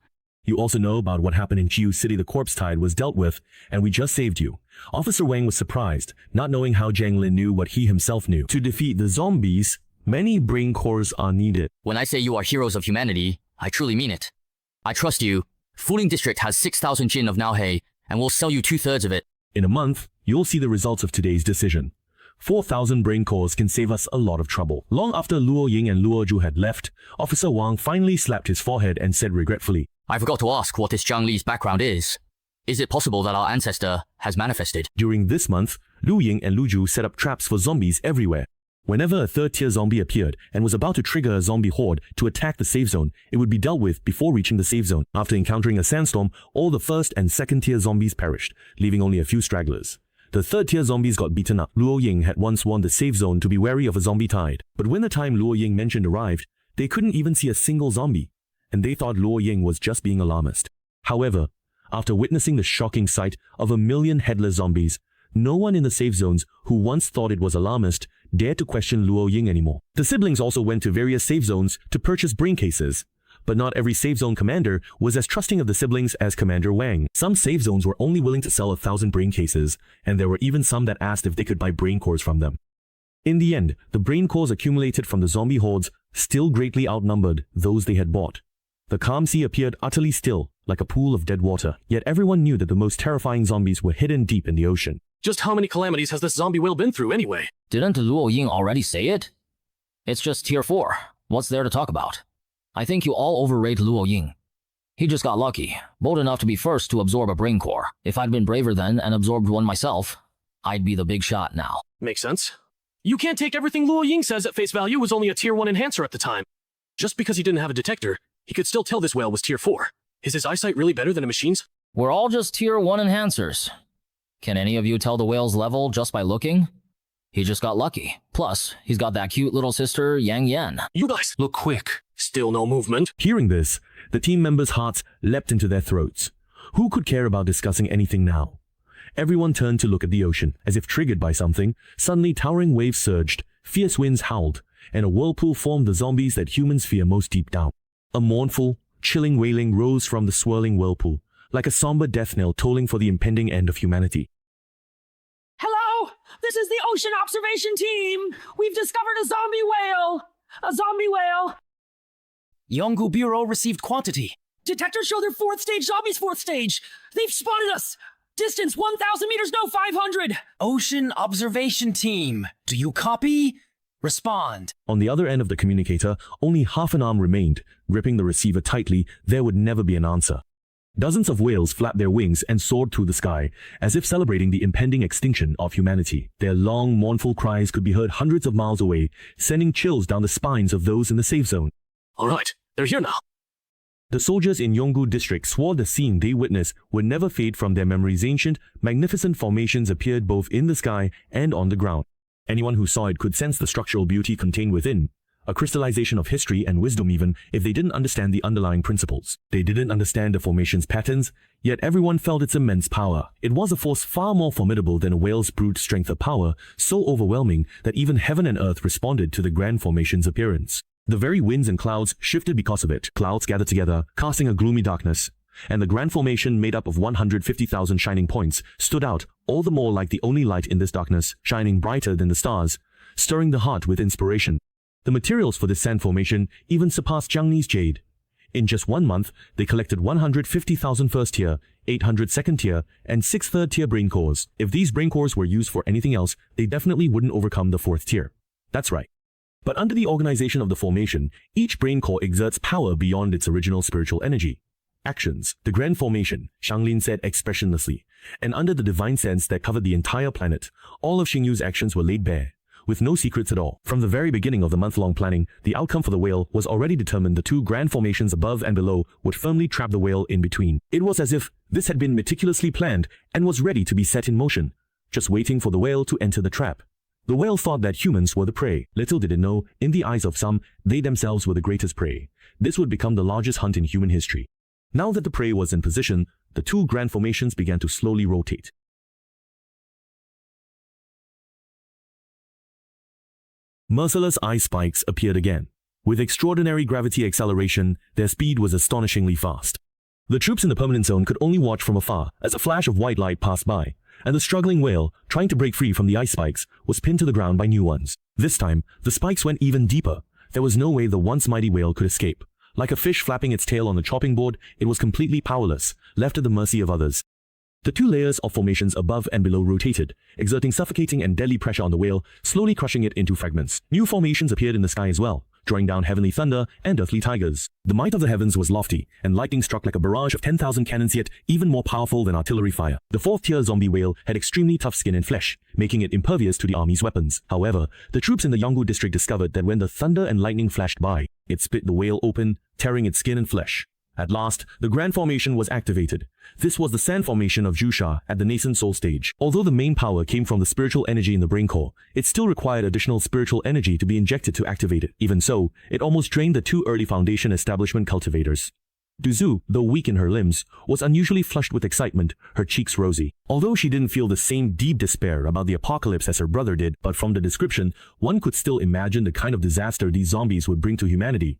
You also know about what happened in Qiu City. The corpse tide was dealt with, and we just saved you. Officer Wang was surprised, not knowing how Jiang Lin knew what he himself knew. To defeat the zombies, many brain cores are needed. When I say you are heroes of humanity, I truly mean it. I trust you. Fuling District has 6,000 Jin of Naohei, and we'll sell you 2/3 of it. In a month, you'll see the results of today's decision. 4,000 brain cores can save us a lot of trouble. Long after Luo Ying and Luo Zhu had left, Officer Wang finally slapped his forehead and said regretfully, I forgot to ask what this Jiang Li's background is. Is it possible that our ancestor has manifested? During this month, Lu Ying and Lu Zhu set up traps for zombies everywhere. Whenever a third-tier zombie appeared and was about to trigger a zombie horde to attack the safe zone, it would be dealt with before reaching the safe zone. After encountering a sandstorm, all the first and second-tier zombies perished, leaving only a few stragglers. The third-tier zombies got beaten up. Luo Ying had once warned the safe zone to be wary of a zombie tide. But when the time Luo Ying mentioned arrived, they couldn't even see a single zombie, and they thought Luo Ying was just being alarmist. However, after witnessing the shocking sight of 1 million headless zombies, no one in the safe zones who once thought it was alarmist dared to question Luo Ying anymore. The siblings also went to various safe zones to purchase brain cases. But not every safe zone commander was as trusting of the siblings as Commander Wang. Some safe zones were only willing to sell 1,000 brain cases, and there were even some that asked if they could buy brain cores from them. In the end, the brain cores accumulated from the zombie hordes still greatly outnumbered those they had bought. The calm sea appeared utterly still, like a pool of dead water, yet everyone knew that the most terrifying zombies were hidden deep in the ocean. Just how many calamities has this zombie whale been through anyway? Didn't Luo Ying already say it? It's just tier 4. What's there to talk about? I think you all overrate Luo Ying. He just got lucky, bold enough to be first to absorb a brain core. If I'd been braver then and absorbed one myself, I'd be the big shot now. Makes sense. You can't take everything Luo Ying says at face value. Was only a tier 1 enhancer at the time. Just because he didn't have a detector, he could still tell this whale was tier 4. Is his eyesight really better than a machine's? We're all just tier 1 enhancers. Can any of you tell the whale's level just by looking? He just got lucky. Plus, he's got that cute little sister, Yang Yan. You guys, look quick. Still no movement. Hearing this, the team members' hearts leapt into their throats. Who could care about discussing anything now? Everyone turned to look at the ocean, as if triggered by something. Suddenly, towering waves surged, fierce winds howled, and a whirlpool formed the zombies that humans fear most deep down. A mournful, chilling wailing rose from the swirling whirlpool, like a somber death knell tolling for the impending end of humanity. Hello! This is the Ocean Observation Team! We've discovered a zombie whale! A zombie whale! Yonggu Bureau received quantity. Detectors show their 4th stage zombies 4th stage! They've spotted us! Distance 1,000 meters, no 500! Ocean Observation Team, do you copy? Respond. On the other end of the communicator, only half an arm remained. Gripping the receiver tightly, there would never be an answer. Dozens of whales flapped their wings and soared through the sky, as if celebrating the impending extinction of humanity. Their long, mournful cries could be heard hundreds of miles away, sending chills down the spines of those in the safe zone. All right, they're here now. The soldiers in Yonggu district swore the scene they witnessed would never fade from their memories. Ancient, magnificent formations appeared both in the sky and on the ground. Anyone who saw it could sense the structural beauty contained within. a crystallization of history and wisdom even if they didn't understand the underlying principles. They didn't understand the formation's patterns, yet everyone felt its immense power. It was a force far more formidable than a whale's brute strength of power, so overwhelming that even heaven and earth responded to the grand formation's appearance. The very winds and clouds shifted because of it. Clouds gathered together, casting a gloomy darkness, and the grand formation made up of 150,000 shining points stood out, all the more like the only light in this darkness, shining brighter than the stars, stirring the heart with inspiration. The materials for this sand formation even surpassed Jiangni's jade. In just 1 month, they collected 150,000 first-tier, 800 second-tier, and 6 third-tier brain cores. If these brain cores were used for anything else, they definitely wouldn't overcome the 4th tier. That's right. But under the organization of the formation, each brain core exerts power beyond its original spiritual energy. Actions. The grand formation, Shanglin said expressionlessly, and under the divine sense that covered the entire planet, all of Xingyu's actions were laid bare, with no secrets at all. From the very beginning of the month-long planning, the outcome for the whale was already determined. The 2 grand formations above and below would firmly trap the whale in between. It was as if this had been meticulously planned and was ready to be set in motion, just waiting for the whale to enter the trap. The whale thought that humans were the prey. Little did it know, in the eyes of some, they themselves were the greatest prey. This would become the largest hunt in human history. Now that the prey was in position, the 2 grand formations began to slowly rotate. Merciless ice spikes appeared again. With extraordinary gravity acceleration, their speed was astonishingly fast. The troops in the permanent zone could only watch from afar as a flash of white light passed by, and the struggling whale, trying to break free from the ice spikes, was pinned to the ground by new ones. This time, the spikes went even deeper. There was no way the once mighty whale could escape. Like a fish flapping its tail on the chopping board, it was completely powerless, left at the mercy of others. The 2 layers of formations above and below rotated, exerting suffocating and deadly pressure on the whale, slowly crushing it into fragments. New formations appeared in the sky as well, drawing down heavenly thunder and earthly tigers. The might of the heavens was lofty, and lightning struck like a barrage of 10,000 cannons, yet even more powerful than artillery fire. The 4th-tier zombie whale had extremely tough skin and flesh, making it impervious to the army's weapons. However, the troops in the Yanggu district discovered that when the thunder and lightning flashed by, it split the whale open, tearing its skin and flesh. At last, the grand formation was activated. This was the sand formation of Jusha at the nascent soul stage. Although the main power came from the spiritual energy in the brain core, it still required additional spiritual energy to be injected to activate it. Even so, it almost drained the 2 early foundation establishment cultivators. Duzu, though weak in her limbs, was unusually flushed with excitement, her cheeks rosy. Although she didn't feel the same deep despair about the apocalypse as her brother did, but from the description, one could still imagine the kind of disaster these zombies would bring to humanity.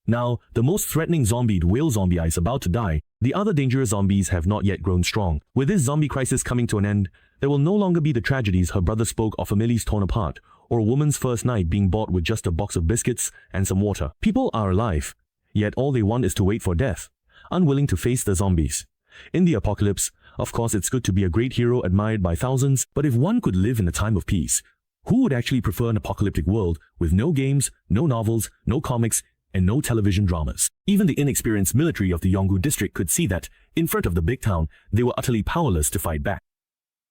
Now, the most threatening zombied whale zombie is about to die. The other dangerous zombies have not yet grown strong. With this zombie crisis coming to an end, there will no longer be the tragedies her brother spoke of, families torn apart, or a woman's first night being bought with just a box of biscuits and some water. People are alive, yet all they want is to wait for death, unwilling to face the zombies. In the apocalypse, of course it's good to be a great hero admired by thousands, but if one could live in a time of peace, who would actually prefer an apocalyptic world with no games, no novels, no comics, and no television dramas? Even the inexperienced military of the Yanggu district could see that, in front of the big town, they were utterly powerless to fight back.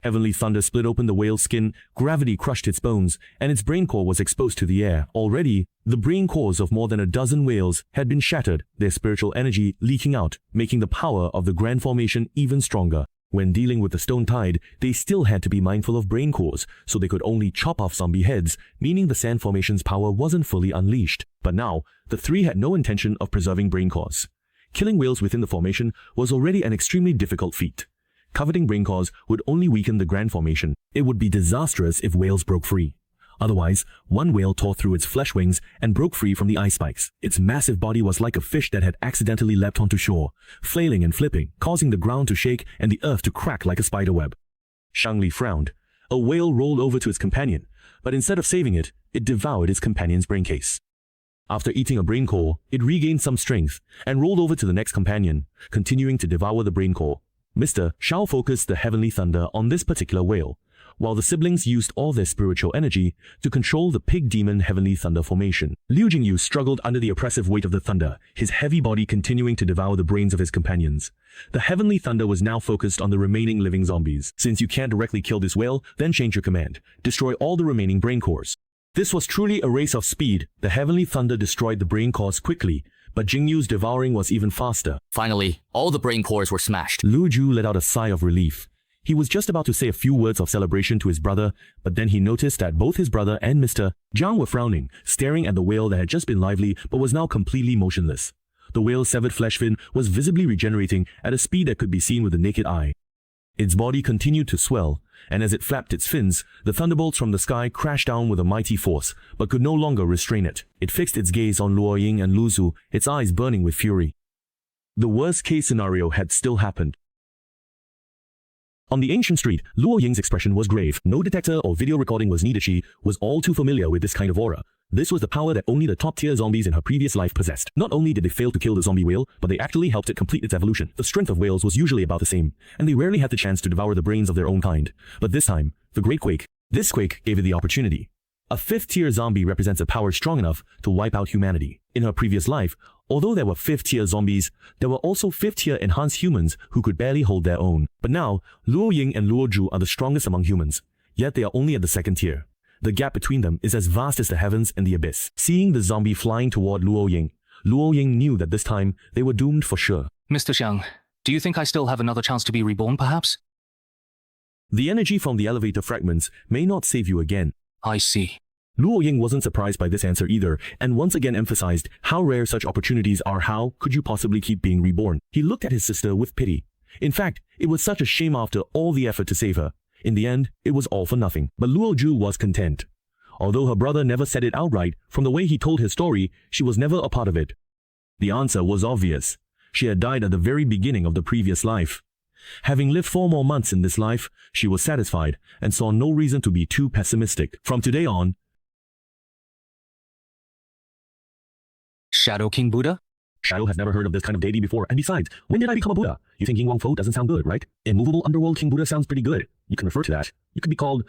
Heavenly thunder split open the whale's skin, gravity crushed its bones, and its brain core was exposed to the air. Already, the brain cores of more than a dozen whales had been shattered, their spiritual energy leaking out, making the power of the grand formation even stronger. When dealing with the stone tide, they still had to be mindful of brain cores, so they could only chop off zombie heads, meaning the sand formation's power wasn't fully unleashed. But now, the 3 had no intention of preserving brain cores. Killing whales within the formation was already an extremely difficult feat. Coveting brain cores would only weaken the grand formation. It would be disastrous if whales broke free. Otherwise, one whale tore through its flesh wings and broke free from the ice spikes. Its massive body was like a fish that had accidentally leapt onto shore, flailing and flipping, causing the ground to shake and the earth to crack like a spider web. Shangli frowned. A whale rolled over to its companion, but instead of saving it, it devoured its companion's brain case. After eating a brain core, it regained some strength and rolled over to the next companion, continuing to devour the brain core. Mr. Shao focused the heavenly thunder on this particular whale, while the siblings used all their spiritual energy to control the pig demon heavenly thunder formation. Liu Jingyu struggled under the oppressive weight of the thunder, his heavy body continuing to devour the brains of his companions. The heavenly thunder was now focused on the remaining living zombies. Since you can't directly kill this whale, then change your command. Destroy all the remaining brain cores. This was truly a race of speed. The heavenly thunder destroyed the brain cores quickly, but Jingyu's devouring was even faster. Finally, all the brain cores were smashed. Lu Ju let out a sigh of relief. He was just about to say a few words of celebration to his brother, but then he noticed that both his brother and Mr. Jiang were frowning, staring at the whale that had just been lively but was now completely motionless. The whale's severed flesh fin was visibly regenerating at a speed that could be seen with the naked eye. Its body continued to swell, and as it flapped its fins, the thunderbolts from the sky crashed down with a mighty force, but could no longer restrain it. It fixed its gaze on Luo Ying and Lu Zhu, its eyes burning with fury. The worst-case scenario had still happened. On the ancient street, Luo Ying's expression was grave. No detector or video recording was needed. She was all too familiar with this kind of aura. This was the power that only the top-tier zombies in her previous life possessed. Not only did they fail to kill the zombie whale, but they actually helped it complete its evolution. The strength of whales was usually about the same, and they rarely had the chance to devour the brains of their own kind. But this time, the Great Quake. This quake gave it the opportunity. A 5th-tier zombie represents a power strong enough to wipe out humanity. In her previous life, although there were 5th-tier zombies, there were also 5th-tier enhanced humans who could barely hold their own. But now, Luo Ying and Luo Zhu are the strongest among humans, yet they are only at the 2nd tier. The gap between them is as vast as the heavens and the abyss. Seeing the zombie flying toward Luo Ying knew that this time they were doomed for sure. Mr. Xiang, do you think I still have another chance to be reborn, perhaps? The energy from the elevator fragments may not save you again. I see. Luo Ying wasn't surprised by this answer either, and once again emphasized how rare such opportunities are. How could you possibly keep being reborn? He looked at his sister with pity. In fact, it was such a shame after all the effort to save her. In the end, it was all for nothing. But Luo Zhu was content. Although her brother never said it outright, from the way he told his story, she was never a part of it. The answer was obvious. She had died at the very beginning of the previous life. Having lived 4 more months in this life, she was satisfied and saw no reason to be too pessimistic. From today on, Shadow King Buddha? Shadow has never heard of this kind of deity before, and besides, when did I become a Buddha? You think Ying Wang Fo doesn't sound good, right? Immovable Underworld King Buddha sounds pretty good. You can refer to that. You could be called,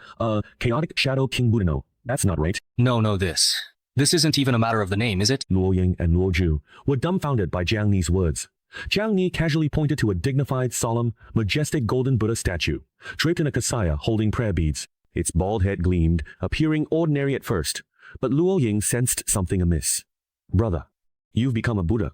Chaotic Shadow King Buddha. No, that's not right. No, this. This isn't even a matter of the name, is it? Luo Ying and Luo Zhu were dumbfounded by Jiang Ni's words. Jiang Ni casually pointed to a dignified, solemn, majestic golden Buddha statue, draped in a kasaya holding prayer beads. Its bald head gleamed, appearing ordinary at first, but Luo Ying sensed something amiss. Brother, you've become a Buddha.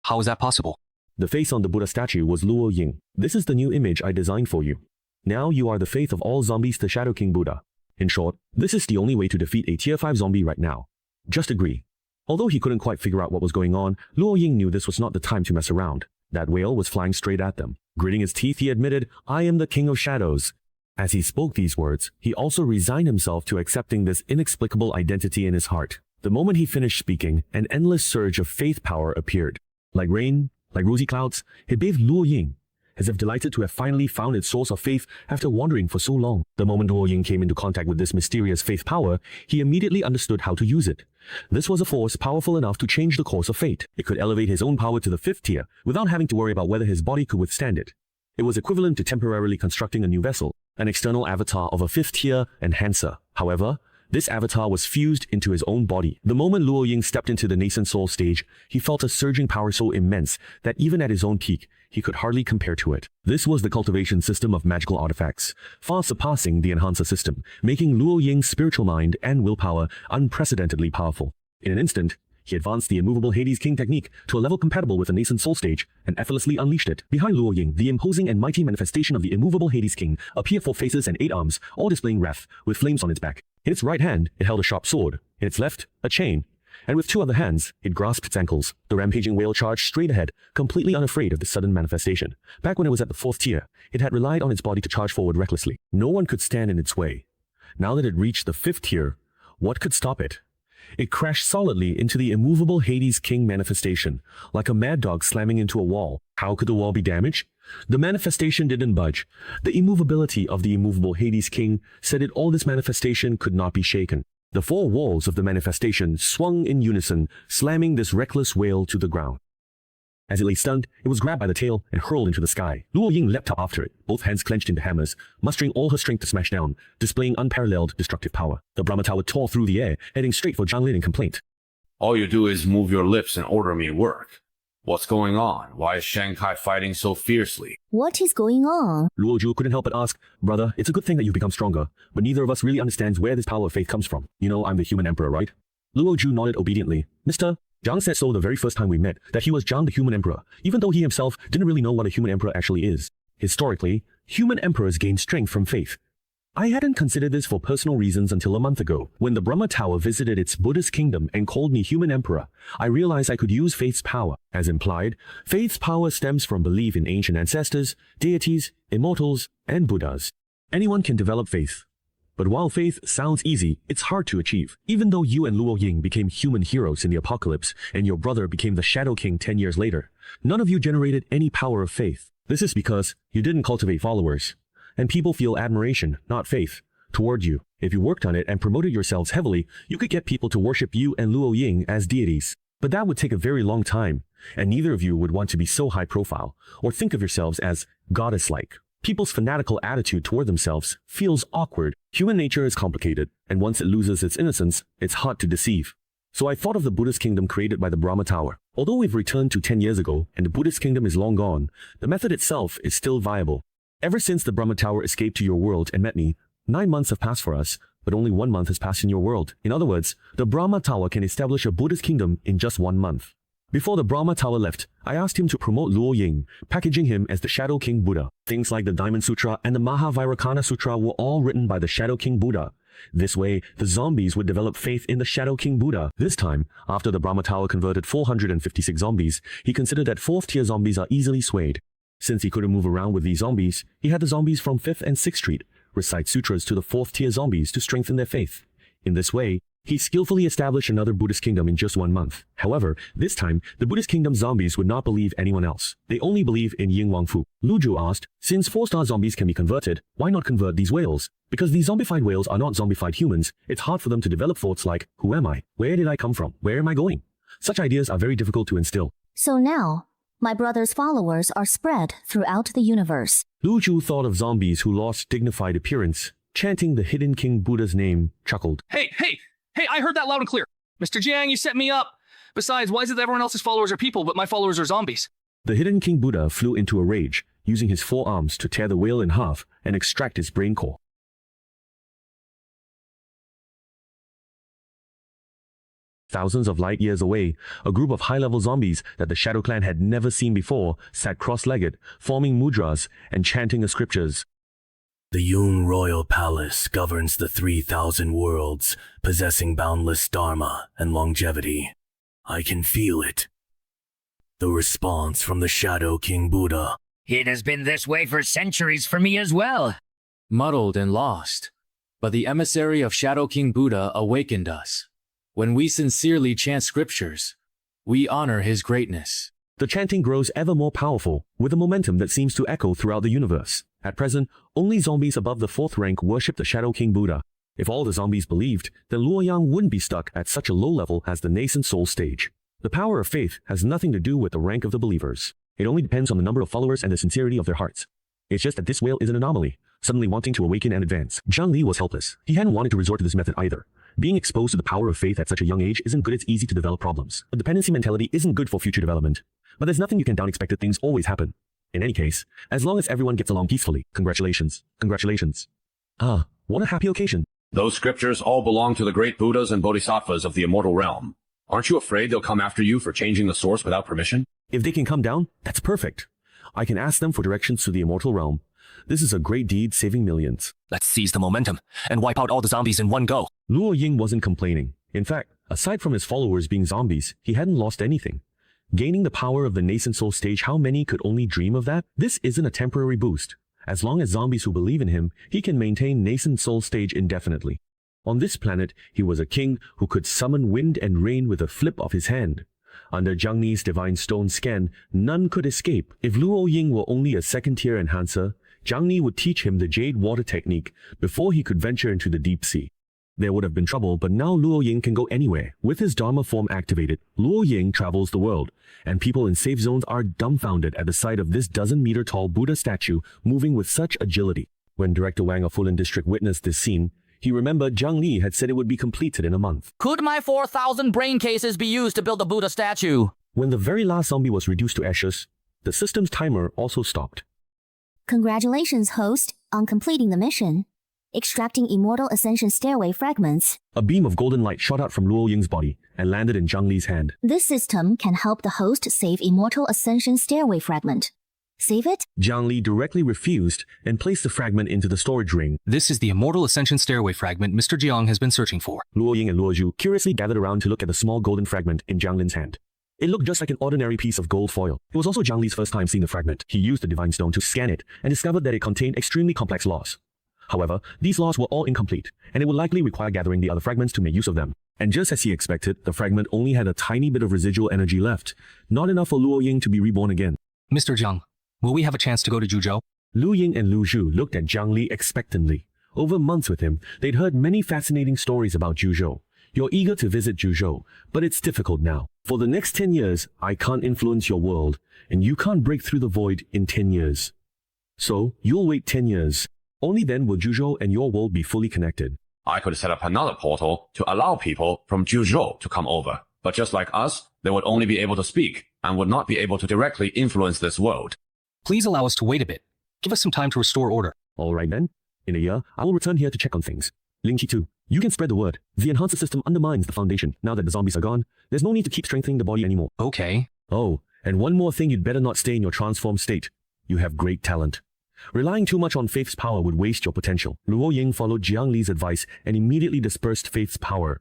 How is that possible? The face on the Buddha statue was Luo Ying. This is the new image I designed for you. Now you are the faith of all zombies to Shadow King Buddha. In short, this is the only way to defeat a tier 5 zombie right now. Just agree. Although he couldn't quite figure out what was going on, Luo Ying knew this was not the time to mess around. That whale was flying straight at them. Gritting his teeth, he admitted, "I am the King of Shadows." As he spoke these words, he also resigned himself to accepting this inexplicable identity in his heart. The moment he finished speaking, an endless surge of faith power appeared. Like rain, like rosy clouds, it bathed Luo Ying, as if delighted to have finally found its source of faith after wandering for so long. The moment Luo Ying came into contact with this mysterious faith power, he immediately understood how to use it. This was a force powerful enough to change the course of fate. It could elevate his own power to the 5th tier without having to worry about whether his body could withstand it. It was equivalent to temporarily constructing a new vessel, an external avatar of a 5th tier enhancer. However, this avatar was fused into his own body. The moment Luo Ying stepped into the nascent soul stage, he felt a surging power so immense that even at his own peak, he could hardly compare to it. This was the cultivation system of magical artifacts, far surpassing the enhancer system, making Luo Ying's spiritual mind and willpower unprecedentedly powerful. In an instant, he advanced the immovable Hades King technique to a level compatible with the nascent soul stage and effortlessly unleashed it. Behind Luo Ying, the imposing and mighty manifestation of the immovable Hades King appeared 4 faces and 8 arms, all displaying wrath, with flames on its back. In its right hand, it held a sharp sword, in its left, a chain, and with 2 other hands, it grasped its ankles. The rampaging whale charged straight ahead, completely unafraid of this sudden manifestation. Back when it was at the 4th tier, it had relied on its body to charge forward recklessly. No one could stand in its way. Now that it reached the 5th tier, what could stop it? It crashed solidly into the immovable Hades King manifestation, like a mad dog slamming into a wall. How could the wall be damaged? The manifestation didn't budge. The immovability of the immovable Hades King said that all this manifestation could not be shaken. The 4 walls of the manifestation swung in unison, slamming this reckless whale to the ground. As it lay stunned, it was grabbed by the tail and hurled into the sky. Luo Ying leapt up after it, both hands clenched into hammers, mustering all her strength to smash down, displaying unparalleled destructive power. The Brahma Tower tore through the air, heading straight for Zhang Lin in complaint. All you do is move your lips and order me work. What's going on? Why is Shanghai fighting so fiercely? What is going on? Luo Zhu couldn't help but ask, "Brother, it's a good thing that you've become stronger, but neither of us really understands where this power of faith comes from. You know, I'm the human emperor, right?" Luo Zhu nodded obediently. "Mr. Zhang said so the very first time we met, that he was Zhang the human emperor, even though he himself didn't really know what a human emperor actually is. Historically, Human emperors gain strength from faith. I hadn't considered this for personal reasons until a month ago. When the Brahma Tower visited its Buddhist kingdom and called me human emperor, I realized I could use faith's power. As implied, faith's power stems from belief in ancient ancestors, deities, immortals, and Buddhas. Anyone can develop faith. But while faith sounds easy, it's hard to achieve. Even though you and Luo Ying became human heroes in the apocalypse, and your brother became the Shadow King 10 years later, none of you generated any power of faith. This is because you didn't cultivate followers. And people feel admiration, not faith, toward you. If you worked on it and promoted yourselves heavily, you could get people to worship you and Luo Ying as deities. But that would take a very long time, and neither of you would want to be so high profile, or think of yourselves as goddess-like. People's fanatical attitude toward themselves feels awkward. Human nature is complicated, and once it loses its innocence, it's hard to deceive. So I thought of the Buddhist kingdom created by the Brahma Tower. Although we've returned to 10 years ago, and the Buddhist kingdom is long gone, the method itself is still viable. Ever since the Brahma Tower escaped to your world and met me, 9 months have passed for us, but only 1 month has passed in your world. In other words, the Brahma Tower can establish a Buddhist kingdom in just 1 month. Before the Brahma Tower left, I asked him to promote Luo Ying, packaging him as the Shadow King Buddha. Things like the Diamond Sutra and the Mahavairakana Sutra were all written by the Shadow King Buddha. This way, the zombies would develop faith in the Shadow King Buddha. This time, after the Brahma Tower converted 456 zombies, he considered that 4th-tier zombies are easily swayed. Since he couldn't move around with these zombies, he had the zombies from 5th and 6th Street recite sutras to the 4th-tier zombies to strengthen their faith. In this way, he skillfully established another Buddhist kingdom in just 1 month. However, this time, the Buddhist kingdom's zombies would not believe anyone else. They only believe in Ying Wangfu. Lu Zhu asked, since 4-star zombies can be converted, why not convert these whales? Because these zombified whales are not zombified humans, it's hard for them to develop thoughts like, who am I? Where did I come from? Where am I going? Such ideas are very difficult to instill. So now, my brother's followers are spread throughout the universe. Lu Zhu thought of zombies who lost dignified appearance, chanting the hidden King Buddha's name, chuckled. Hey, I heard that loud and clear. Mr. Jiang, you set me up. Besides, why is it that everyone else's followers are people, but my followers are zombies? The hidden King Buddha flew into a rage, using his 4 arms to tear the whale in half and extract its brain core. Thousands of light years away, a group of high-level zombies that the Shadow Clan had never seen before sat cross-legged, forming mudras and chanting the scriptures. The Yun Royal Palace governs the 3,000 worlds, possessing boundless dharma and longevity. I can feel it. The response from the Shadow King Buddha. It has been this way for centuries for me as well. Muddled and lost. But the emissary of Shadow King Buddha awakened us. When we sincerely chant scriptures, we honor his greatness. The chanting grows ever more powerful, with a momentum that seems to echo throughout the universe. At present, only zombies above the 4th rank worship the Shadow King Buddha. If all the zombies believed, then Luo Yang wouldn't be stuck at such a low level as the nascent soul stage. The power of faith has nothing to do with the rank of the believers. It only depends on the number of followers and the sincerity of their hearts. It's just that this whale is an anomaly, suddenly wanting to awaken and advance. Zhang Li was helpless. He hadn't wanted to resort to this method either. Being exposed to the power of faith at such a young age isn't good. It's easy to develop problems. A dependency mentality isn't good for future development. But there's nothing you can do. Unexpected things always happen. In any case, as long as everyone gets along peacefully, congratulations. Congratulations. Ah, what a happy occasion. Those scriptures all belong to the great Buddhas and Bodhisattvas of the immortal realm. Aren't you afraid they'll come after you for changing the source without permission? If they can come down, that's perfect. I can ask them for directions to the immortal realm. This is a great deed saving millions. Let's seize the momentum and wipe out all the zombies in one go. Luo Ying wasn't complaining. In fact, aside from his followers being zombies, he hadn't lost anything. Gaining the power of the nascent soul stage, how many could only dream of that? This isn't a temporary boost. As long as zombies who believe in him, he can maintain nascent soul stage indefinitely. On this planet, he was a king who could summon wind and rain with a flip of his hand. Under Zhang Li's divine stone scan, none could escape. If Luo Ying were only a 2nd-tier enhancer, Zhang Li would teach him the jade water technique before he could venture into the deep sea. There would have been trouble, but now Luo Ying can go anywhere. With his Dharma form activated, Luo Ying travels the world, and people in safe zones are dumbfounded at the sight of this dozen-meter-tall Buddha statue moving with such agility. When Director Wang of Fulan District witnessed this scene, he remembered Zhang Li had said it would be completed in a month. Could my 4,000 brain cases be used to build the Buddha statue? When the very last zombie was reduced to ashes, the system's timer also stopped. Congratulations, host, on completing the mission. Extracting Immortal Ascension Stairway fragments. A beam of golden light shot out from Luo Ying's body and landed in Zhang Li's hand. This system can help the host save Immortal Ascension Stairway fragment. Save it? Jiang Li directly refused and placed the fragment into the storage ring. This is the immortal ascension stairway fragment Mr. Jiang has been searching for. Luo Ying and Luo Zhu curiously gathered around to look at the small golden fragment in Jiang Lin's hand. It looked just like an ordinary piece of gold foil. It was also Jiang Li's first time seeing the fragment. He used the divine stone to scan it and discovered that it contained extremely complex laws. However, these laws were all incomplete, and it would likely require gathering the other fragments to make use of them. And just as he expected, the fragment only had a tiny bit of residual energy left, not enough for Luo Ying to be reborn again. Mr. Jiang, will we have a chance to go to Juzhou? Lu Ying and Lu Zhu looked at Jiang Li expectantly. Over months with him, they'd heard many fascinating stories about Juzhou. You're eager to visit Juzhou, but it's difficult now. For the next 10 years, I can't influence your world, and you can't break through the void in 10 years. So, you'll wait 10 years. Only then will Juzhou and your world be fully connected. I could set up another portal to allow people from Juzhou to come over. But just like us, they would only be able to speak and would not be able to directly influence this world. Please allow us to wait a bit. Give us some time to restore order. All right then. In a year, I will return here to check on things. Ling Qi 2. You can spread the word. The enhancer system undermines the foundation. Now that the zombies are gone, there's no need to keep strengthening the body anymore. Okay. Oh, and one more thing, you'd better not stay in your transformed state. You have great talent. Relying too much on Faith's power would waste your potential. Luo Ying followed Jiang Li's advice and immediately dispersed Faith's power.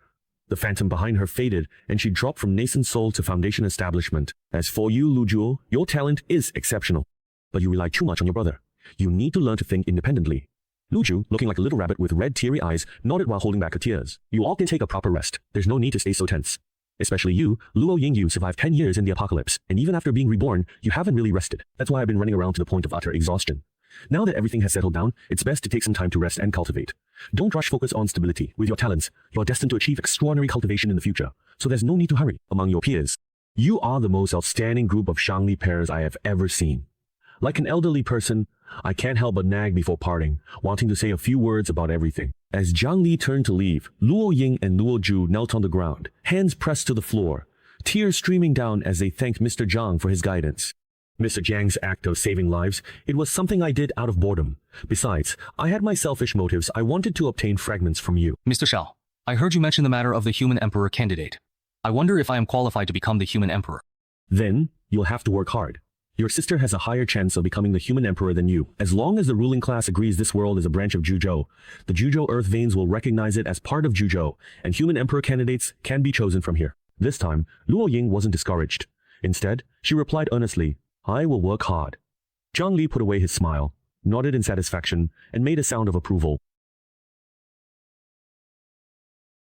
The phantom behind her faded, and she dropped from nascent soul to foundation establishment. As for you, Lu Zhu, your talent is exceptional. But you rely too much on your brother. You need to learn to think independently. Lu Zhu, looking like a little rabbit with red teary eyes, nodded while holding back her tears. You all can take a proper rest. There's no need to stay so tense. Especially you, Luo Ying. You survived 10 years in the apocalypse, and even after being reborn, you haven't really rested. That's why I've been running around to the point of utter exhaustion. Now that everything has settled down, it's best to take some time to rest and cultivate. Don't rush, focus on stability. With your talents, you're destined to achieve extraordinary cultivation in the future, so there's no need to hurry. Among your peers, you are the most outstanding group of Shangli pairs I have ever seen. Like an elderly person, I can't help but nag before parting, wanting to say a few words about everything. As Jiang Li turned to leave, Luo Ying and Luo Zhu knelt on the ground, hands pressed to the floor, tears streaming down as they thanked Mr. Jiang for his guidance. Mr. Jiang's act of saving lives, it was something I did out of boredom. Besides, I had my selfish motives. I wanted to obtain fragments from you. Mr. Shao, I heard you mention the matter of the human emperor candidate. I wonder if I am qualified to become the human emperor. Then, you'll have to work hard. Your sister has a higher chance of becoming the human emperor than you. As long as the ruling class agrees this world is a branch of Juzhou, the Juzhou Earth Veins will recognize it as part of Juzhou, and human emperor candidates can be chosen from here. This time, Luo Ying wasn't discouraged. Instead, she replied earnestly, I will work hard. Jiang Li put away his smile, nodded in satisfaction, and made a sound of approval.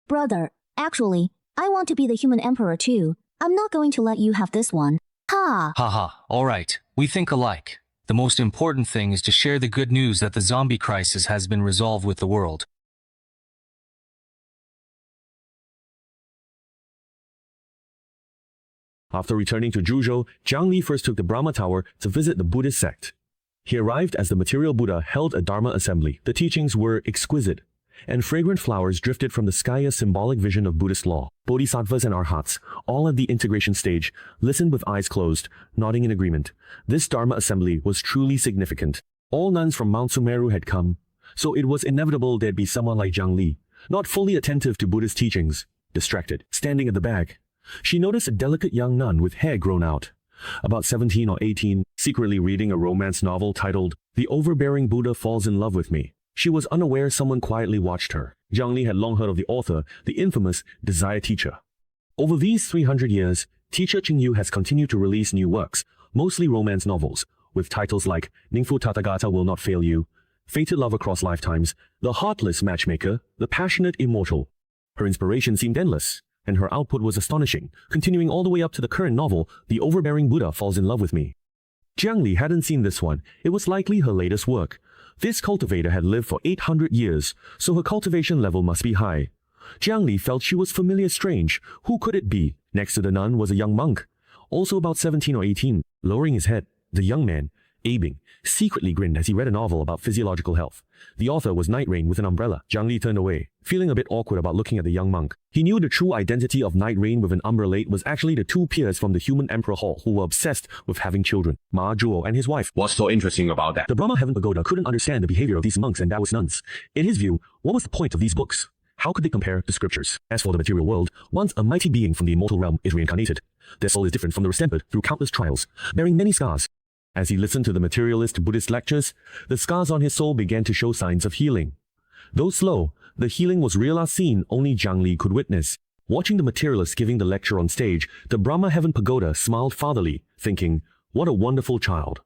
Brother, actually, I want to be the human emperor too. I'm not going to let you have this one. Ha! Haha, alright, we think alike. The most important thing is to share the good news that the zombie crisis has been resolved with the world. After returning to Juzhou, Jiang Li first took the Brahma Tower to visit the Buddhist sect. He arrived as the material Buddha held a Dharma assembly. The teachings were exquisite, and fragrant flowers drifted from the sky, a symbolic vision of Buddhist law. Bodhisattvas and arhats, all at the integration stage, listened with eyes closed, nodding in agreement. This Dharma assembly was truly significant. All nuns from Mount Sumeru had come, so it was inevitable there'd be someone like Jiang Li, not fully attentive to Buddhist teachings, distracted. Standing at the back, she noticed a delicate young nun with hair grown out, about 17 or 18, secretly reading a romance novel titled, The Overbearing Buddha Falls in Love with Me. She was unaware someone quietly watched her. Jiang Li had long heard of the author, the infamous Desire Teacher. Over these 300 years, teacher Qing Yu has continued to release new works, mostly romance novels, with titles like Ningfu Tathagata Will Not Fail You, Fated Love Across Lifetimes, The Heartless Matchmaker, The Passionate Immortal. Her inspiration seemed endless, and her output was astonishing, continuing all the way up to the current novel, The Overbearing Buddha Falls in Love with Me. Jiang Li hadn't seen this one. It was likely her latest work. This cultivator had lived for 800 years, so her cultivation level must be high. Jiang Li felt she was familiar strange. Who could it be? Next to the nun was a young monk, also about 17 or 18. Lowering his head, the young man, Abing, secretly grinned as he read a novel about physiological health. The author was Night Rain with an umbrella. Jiang Li turned away, feeling a bit awkward about looking at the young monk. He knew the true identity of Night Rain with an umbrellate was actually the two peers from the Human Emperor Hall who were obsessed with having children, Ma Zhuo and his wife. What's so interesting about that? The Brahma Heaven Pagoda couldn't understand the behavior of these monks and Taoist nuns. In his view, what was the point of these books? How could they compare to scriptures? As for the material world, once a mighty being from the immortal realm is reincarnated, their soul is different from the rest tempered through countless trials, bearing many scars. As he listened to the materialist Buddhist lectures, the scars on his soul began to show signs of healing. Though slow, the healing was real as seen only Jiang Li could witness. Watching the materialist giving the lecture on stage, the Brahma Heaven Pagoda smiled fatherly, thinking, "What a wonderful child."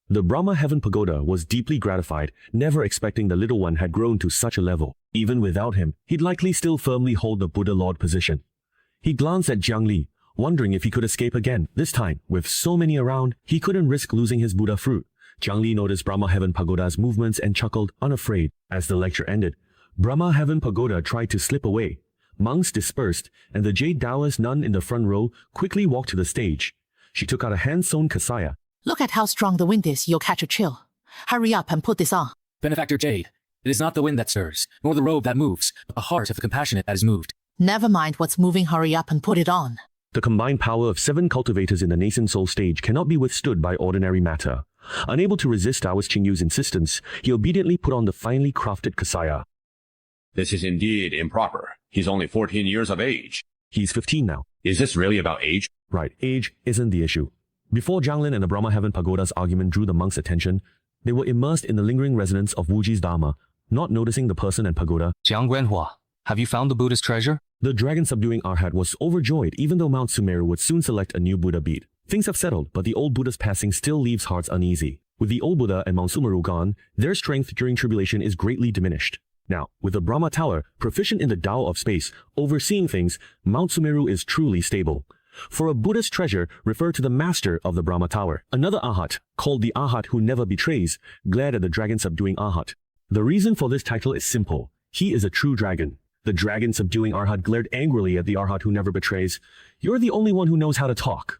The Brahma Heaven Pagoda was deeply gratified, never expecting the little one had grown to such a level. Even without him, he'd likely still firmly hold the Buddha Lord position. He glanced at Jiang Li, wondering if he could escape again. This time, with so many around, he couldn't risk losing his Buddha fruit. Jiang Li noticed Brahma Heaven Pagoda's movements and chuckled, unafraid. As the lecture ended, Brahma Heaven Pagoda tried to slip away. Monks dispersed, and the Jade Taoist nun in the front row quickly walked to the stage. She took out a hand-sewn kasaya. Look at how strong the wind is, you'll catch a chill. Hurry up and put this on. Benefactor Jade, it is not the wind that stirs, nor the robe that moves, but the heart of the compassionate that is moved. Never mind what's moving, hurry up and put it on. The combined power of 7 cultivators in the nascent soul stage cannot be withstood by ordinary matter. Unable to resist Taoist Qingyu's insistence, he obediently put on the finely crafted kasaya. This is indeed improper. He's only 14 years of age. He's 15 now. Is this really about age? Right, age isn't the issue. Before Jiang Lin and the Brahma Heaven Pagoda's argument drew the monks' attention, they were immersed in the lingering resonance of Wuji's Dharma, not noticing the person and pagoda. Jiang Guanhua, have you found the Buddha's treasure? The dragon-subduing Arhat was overjoyed even though Mount Sumeru would soon select a new Buddha beat. Things have settled, but the old Buddha's passing still leaves hearts uneasy. With the old Buddha and Mount Sumeru gone, their strength during tribulation is greatly diminished. Now, with the Brahma Tower, proficient in the Tao of space, overseeing things, Mount Sumeru is truly stable. For a Buddha's treasure, refer to the master of the Brahma Tower. Another Arhat, called the Arhat who never betrays, glared at the dragon-subduing Arhat. The reason for this title is simple. He is a true dragon. The dragon-subduing Arhat glared angrily at the Arhat who never betrays. You're the only one who knows how to talk.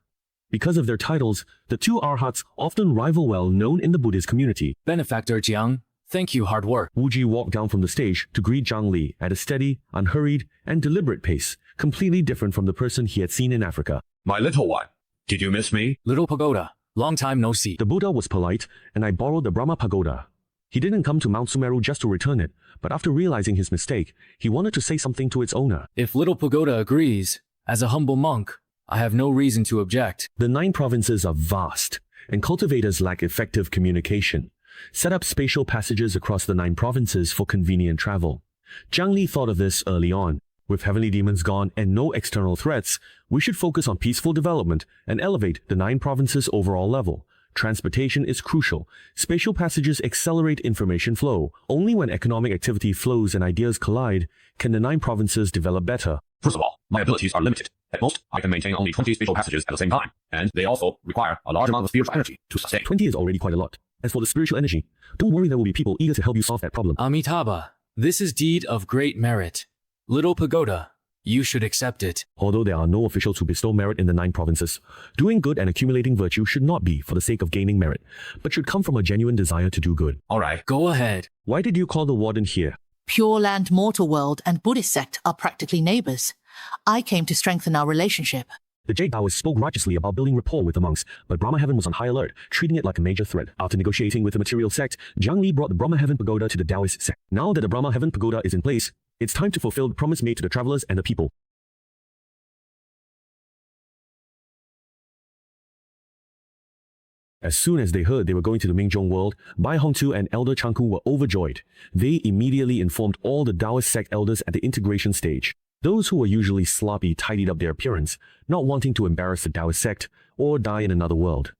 Because of their titles, the two Arhats often rival well-known in the Buddhist community. Benefactor Jiang, thank you, hard work. Wuji walked down from the stage to greet Jiang Li at a steady, unhurried, and deliberate pace, completely different from the person he had seen in Africa. My little one, did you miss me? Little Pagoda, long time no see. The Buddha was polite, and I borrowed the Brahma Pagoda. He didn't come to Mount Sumeru just to return it, but after realizing his mistake, he wanted to say something to its owner. If Little Pagoda agrees, as a humble monk, I have no reason to object. The 9 provinces are vast, and cultivators lack effective communication. Set up spatial passages across the 9 provinces for convenient travel. Jiang Li thought of this early on. With heavenly demons gone and no external threats, we should focus on peaceful development and elevate the 9 provinces' overall level. Transportation is crucial. Spatial passages accelerate information flow. Only when economic activity flows and ideas collide can the 9 provinces develop better. First of all, my abilities are limited. At most, I can maintain only 20 spatial passages at the same time, and they also require a large amount of spiritual energy to sustain. 20 is already quite a lot. As for the spiritual energy, don't worry, there will be people eager to help you solve that problem. Amitabha, this is deed of great merit. Little Pagoda, you should accept it. Although there are no officials who bestow merit in the 9 provinces, doing good and accumulating virtue should not be for the sake of gaining merit, but should come from a genuine desire to do good. All right. Go ahead. Why did you call the warden here? Pure Land Mortal World and Buddhist sect are practically neighbors. I came to strengthen our relationship. The Jade Taoist spoke righteously about building rapport with the monks, but Brahma Heaven was on high alert, treating it like a major threat. After negotiating with the material sect, Jiang Li brought the Brahma Heaven Pagoda to the Taoist sect. Now that the Brahma Heaven Pagoda is in place, it's time to fulfill the promise made to the travelers and the people. As soon as they heard they were going to the Mingjong world, Bai Hongtu and Elder Changku were overjoyed. They immediately informed all the Taoist sect elders at the integration stage. Those who were usually sloppy tidied up their appearance, not wanting to embarrass the Taoist sect or die in another world.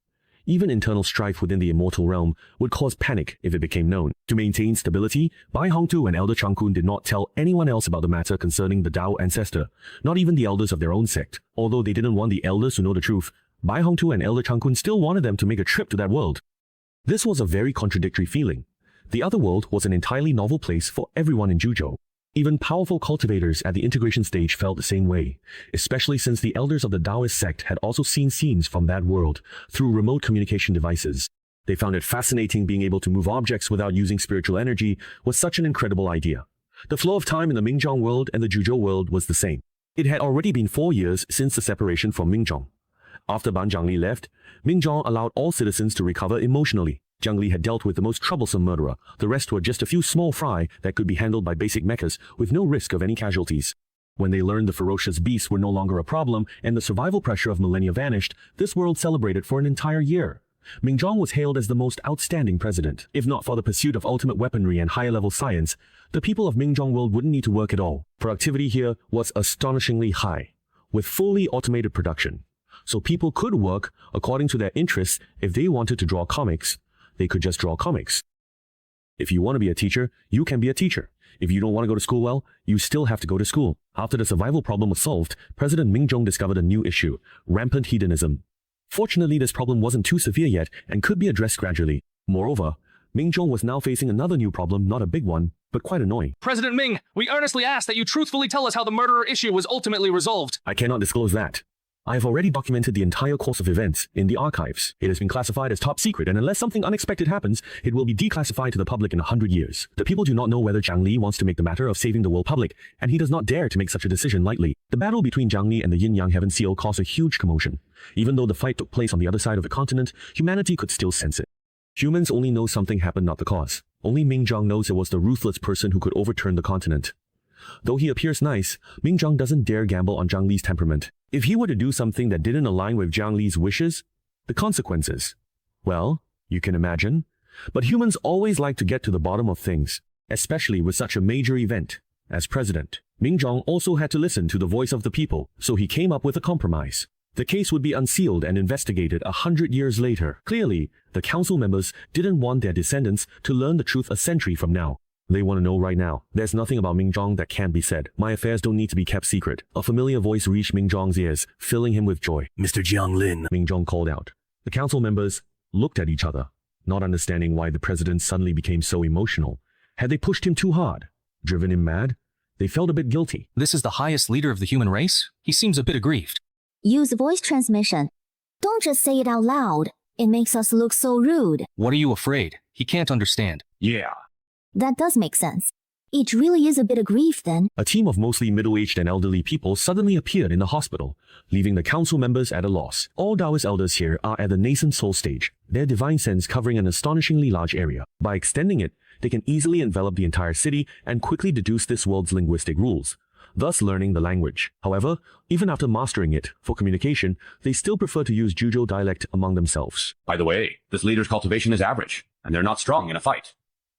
Even internal strife within the immortal realm would cause panic if it became known. To maintain stability, Bai Hongtu and Elder Changkun did not tell anyone else about the matter concerning the Tao ancestor, not even the elders of their own sect. Although they didn't want the elders to know the truth, Bai Hongtu and Elder Changkun still wanted them to make a trip to that world. This was a very contradictory feeling. The other world was an entirely novel place for everyone in Zhuzhou. Even powerful cultivators at the integration stage felt the same way, especially since the elders of the Taoist sect had also seen scenes from that world through remote communication devices. They found it fascinating being able to move objects without using spiritual energy was such an incredible idea. The flow of time in the Mingjong world and the Zhuzhou world was the same. It had already been 4 years since the separation from Mingjong. After Ban Zhangli left, Mingjong allowed all citizens to recover emotionally. Jiang Li had dealt with the most troublesome murderer. The rest were just a few small fry that could be handled by basic mechas with no risk of any casualties. When they learned the ferocious beasts were no longer a problem and the survival pressure of millennia vanished, this world celebrated for an entire year. Mingzhong was hailed as the most outstanding president. If not for the pursuit of ultimate weaponry and higher-level science, the people of Mingzhong world wouldn't need to work at all. Productivity here was astonishingly high, with fully automated production. So people could work according to their interests. If they wanted to draw comics, they could just draw comics. If you want to be a teacher, you can be a teacher. If you don't want to go to school, well, you still have to go to school. After the survival problem was solved, President Mingzhong discovered a new issue: rampant hedonism. Fortunately, this problem wasn't too severe yet and could be addressed gradually. Moreover, Mingzhong was now facing another new problem, not a big one, but quite annoying. President Ming, we earnestly ask that you truthfully tell us how the murderer issue was ultimately resolved. I cannot disclose that. I have already documented the entire course of events in the archives. It has been classified as top secret, and unless something unexpected happens, it will be declassified to the public in 100 years. The people do not know whether Zhang Li wants to make the matter of saving the world public, and he does not dare to make such a decision lightly. The battle between Zhang Li and the Yin-Yang Heaven Seal caused a huge commotion. Even though the fight took place on the other side of the continent, humanity could still sense it. Humans only know something happened, not the cause. Only Mingzhong knows it was the ruthless person who could overturn the continent. Though he appears nice, Mingzhong doesn't dare gamble on Zhang Li's temperament. If he were to do something that didn't align with Zhang Li's wishes, the consequences, well, you can imagine. But humans always like to get to the bottom of things, especially with such a major event. As president, Mingzhong also had to listen to the voice of the people, so he came up with a compromise. The case would be unsealed and investigated 100 years later. Clearly, the council members didn't want their descendants to learn the truth a century from now. They want to know right now. There's nothing about Mingzhong that can't be said. My affairs don't need to be kept secret. A familiar voice reached Mingzhong's ears, filling him with joy. Mr. Jianglin, Mingzhong called out. The council members looked at each other, not understanding why the president suddenly became so emotional. Had they pushed him too hard? Driven him mad? They felt a bit guilty. This is the highest leader of the human race? He seems a bit aggrieved. Use voice transmission. Don't just say it out loud. It makes us look so rude. What are you afraid? He can't understand. Yeah. That does make sense. It really is a bit aggrieved then. A team of mostly middle-aged and elderly people suddenly appeared in the hospital, leaving the council members at a loss. All Taoist elders here are at the nascent soul stage, their divine sense covering an astonishingly large area. By extending it, they can easily envelop the entire city and quickly deduce this world's linguistic rules, thus learning the language. However, even after mastering it for communication, they still prefer to use Zhuzhou dialect among themselves. By the way, this leader's cultivation is average, and they're not strong in a fight.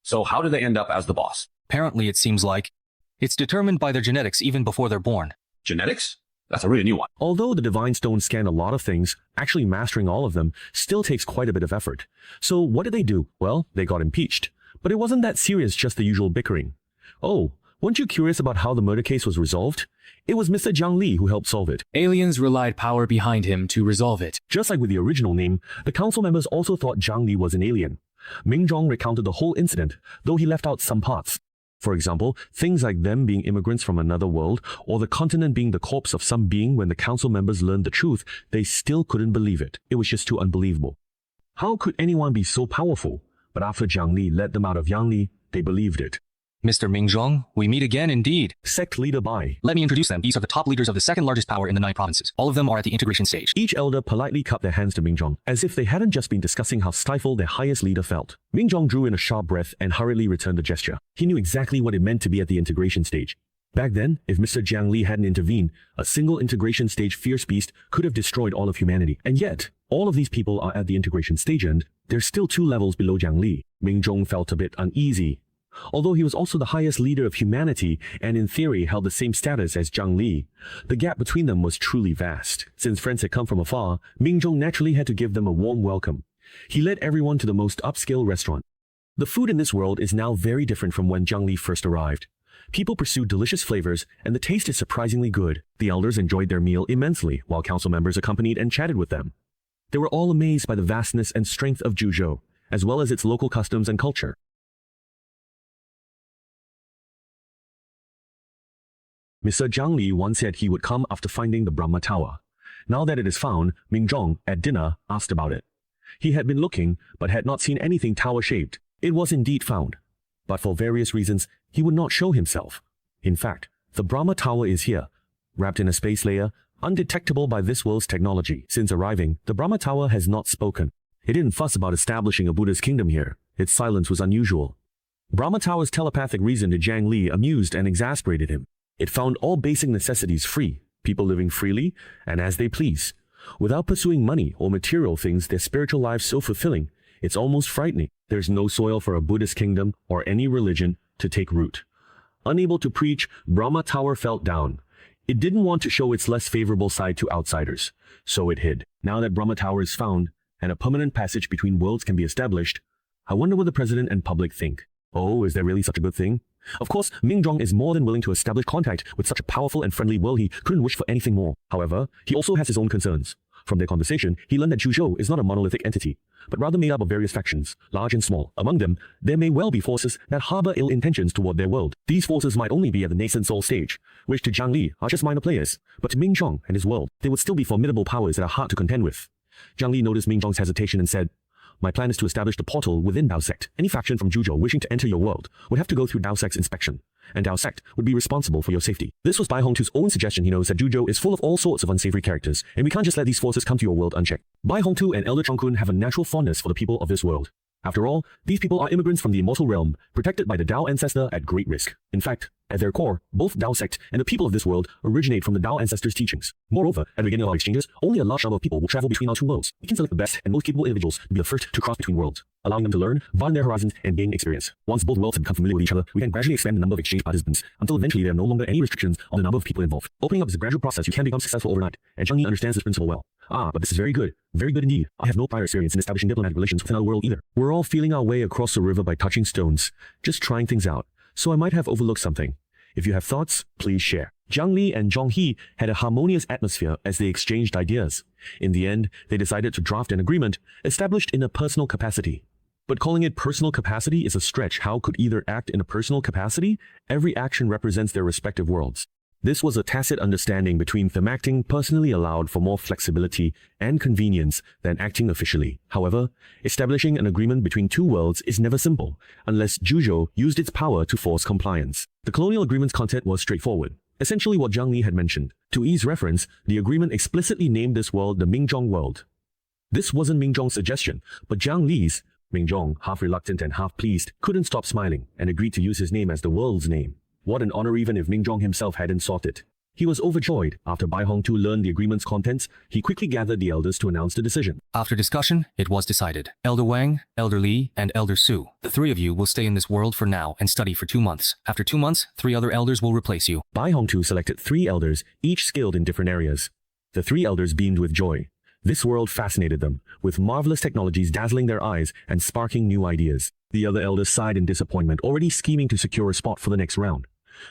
So how do they end up as the boss? Apparently, it seems like it's determined by their genetics even before they're born. Genetics? That's a really new one. Although the divine stones scan a lot of things, actually mastering all of them still takes quite a bit of effort. So what did they do? Well, they got impeached. But it wasn't that serious, just the usual bickering. Oh, weren't you curious about how the murder case was resolved? It was Mr. Zhang Li who helped solve it. Aliens relied power behind him to resolve it. Just like with the original name, the council members also thought Zhang Li was an alien. Mingzhong recounted the whole incident, though he left out some parts. For example, things like them being immigrants from another world, or the continent being the corpse of some being. When the council members learned the truth, they still couldn't believe it. It was just too unbelievable. How could anyone be so powerful? But after Zhang Li led them out of Yangli, they believed it. Mr. Mingzhong, we meet again indeed. Sect leader Bai. Let me introduce them. These are the top leaders of the second largest power in the 9 provinces. All of them are at the integration stage. Each elder politely cupped their hands to Mingzhong, as if they hadn't just been discussing how stifled their highest leader felt. Mingzhong drew in a sharp breath and hurriedly returned the gesture. He knew exactly what it meant to be at the integration stage. Back then, if Mr. Jiang Li hadn't intervened, a single integration stage fierce beast could have destroyed all of humanity. And yet, all of these people are at the integration stage and they're still 2 levels below Jiang Li. Mingzhong felt a bit uneasy. Although he was also the highest leader of humanity and in theory held the same status as Zhang Li, the gap between them was truly vast. Since friends had come from afar, Mingzhong naturally had to give them a warm welcome. He led everyone to the most upscale restaurant. The food in this world is now very different from when Zhang Li first arrived. People pursued delicious flavors, and the taste is surprisingly good. The elders enjoyed their meal immensely, while council members accompanied and chatted with them. They were all amazed by the vastness and strength of Zhuzhou, as well as its local customs and culture. Mr. Zhang Li once said he would come after finding the Brahma Tower. Now that it is found, Mingzhong, at dinner, asked about it. He had been looking, but had not seen anything tower-shaped. It was indeed found. But for various reasons, he would not show himself. In fact, the Brahma Tower is here, wrapped in a space layer, undetectable by this world's technology. Since arriving, the Brahma Tower has not spoken. It didn't fuss about establishing a Buddha's kingdom here. Its silence was unusual. Brahma Tower's telepathic reason to Zhang Li amused and exasperated him. It found all basic necessities free, people living freely and as they please. Without pursuing money or material things, their spiritual lives so fulfilling, it's almost frightening. There's no soil for a Buddhist kingdom or any religion to take root. Unable to preach, Brahma Tower felt down. It didn't want to show its less favorable side to outsiders, so it hid. Now that Brahma Tower is found, and a permanent passage between worlds can be established, I wonder what the president and public think. Oh, is there really such a good thing? Of course, Mingjong is more than willing to establish contact with such a powerful and friendly world he couldn't wish for anything more. However, he also has his own concerns. From their conversation, he learned that Zhuzhou is not a monolithic entity, but rather made up of various factions, large and small. Among them, there may well be forces that harbor ill intentions toward their world. These forces might only be at the nascent soul stage, which to Jiang Li are just minor players, but to Mingjong and his world, they would still be formidable powers that are hard to contend with. Jiang Li noticed Mingjong's hesitation and said, "My plan is to establish the portal within Dao Sect. Any faction from Zhuzhou wishing to enter your world would have to go through Dao Sect's inspection, and Dao Sect would be responsible for your safety." This was Bai Hongtu's own suggestion. He knows that Zhuzhou is full of all sorts of unsavory characters, and we can't just let these forces come to your world unchecked. Bai Hongtu and Elder Changkun have a natural fondness for the people of this world. After all, these people are immigrants from the immortal realm, protected by the Dao ancestor at great risk. In fact, at their core, both Dao Sect and the people of this world originate from the Dao ancestor's teachings. Moreover, at the beginning of our exchanges, only a large number of people will travel between our two worlds. We can select the best and most capable individuals to be the first to cross between worlds, allowing them to learn, broaden their horizons, and gain experience. Once both worlds have become familiar with each other, we can gradually expand the number of exchange participants until eventually there are no longer any restrictions on the number of people involved. Opening up is a gradual process. You can become successful overnight, and Zhang Yi understands this principle well. But this is very good indeed. I have no prior experience in establishing diplomatic relations with another world either. We're all feeling our way across the river by touching stones, just trying things out, so I might have overlooked something. If you have thoughts, please share. Jiang Li and Zhong He had a harmonious atmosphere as they exchanged ideas. In the end, they decided to draft an agreement established in a personal capacity. But calling it personal capacity is a stretch. How could either act in a personal capacity? Every action represents their respective worlds. This was a tacit understanding between them. Acting personally allowed for more flexibility and convenience than acting officially. However, establishing an agreement between two worlds is never simple, unless Zhuzhou used its power to force compliance. The colonial agreement's content was straightforward, essentially what Jiang Li had mentioned. To ease reference, the agreement explicitly named this world the Mingjong world. This wasn't Mingjong's suggestion, but Jiang Li's. Mingjong, half reluctant and half pleased, couldn't stop smiling, and agreed to use his name as the world's name. What an honor even if Mingjong himself hadn't sought it. He was overjoyed. After Bai Hongtu learned the agreement's contents, he quickly gathered the elders to announce the decision. After discussion, it was decided. Elder Wang, Elder Li, and Elder Su, the three of you will stay in this world for now and study for 2 months. After 2 months, 3 other elders will replace you. Bai Hongtu selected 3 elders, each skilled in different areas. The 3 elders beamed with joy. This world fascinated them, with marvelous technologies dazzling their eyes and sparking new ideas. The other elders sighed in disappointment, already scheming to secure a spot for the next round.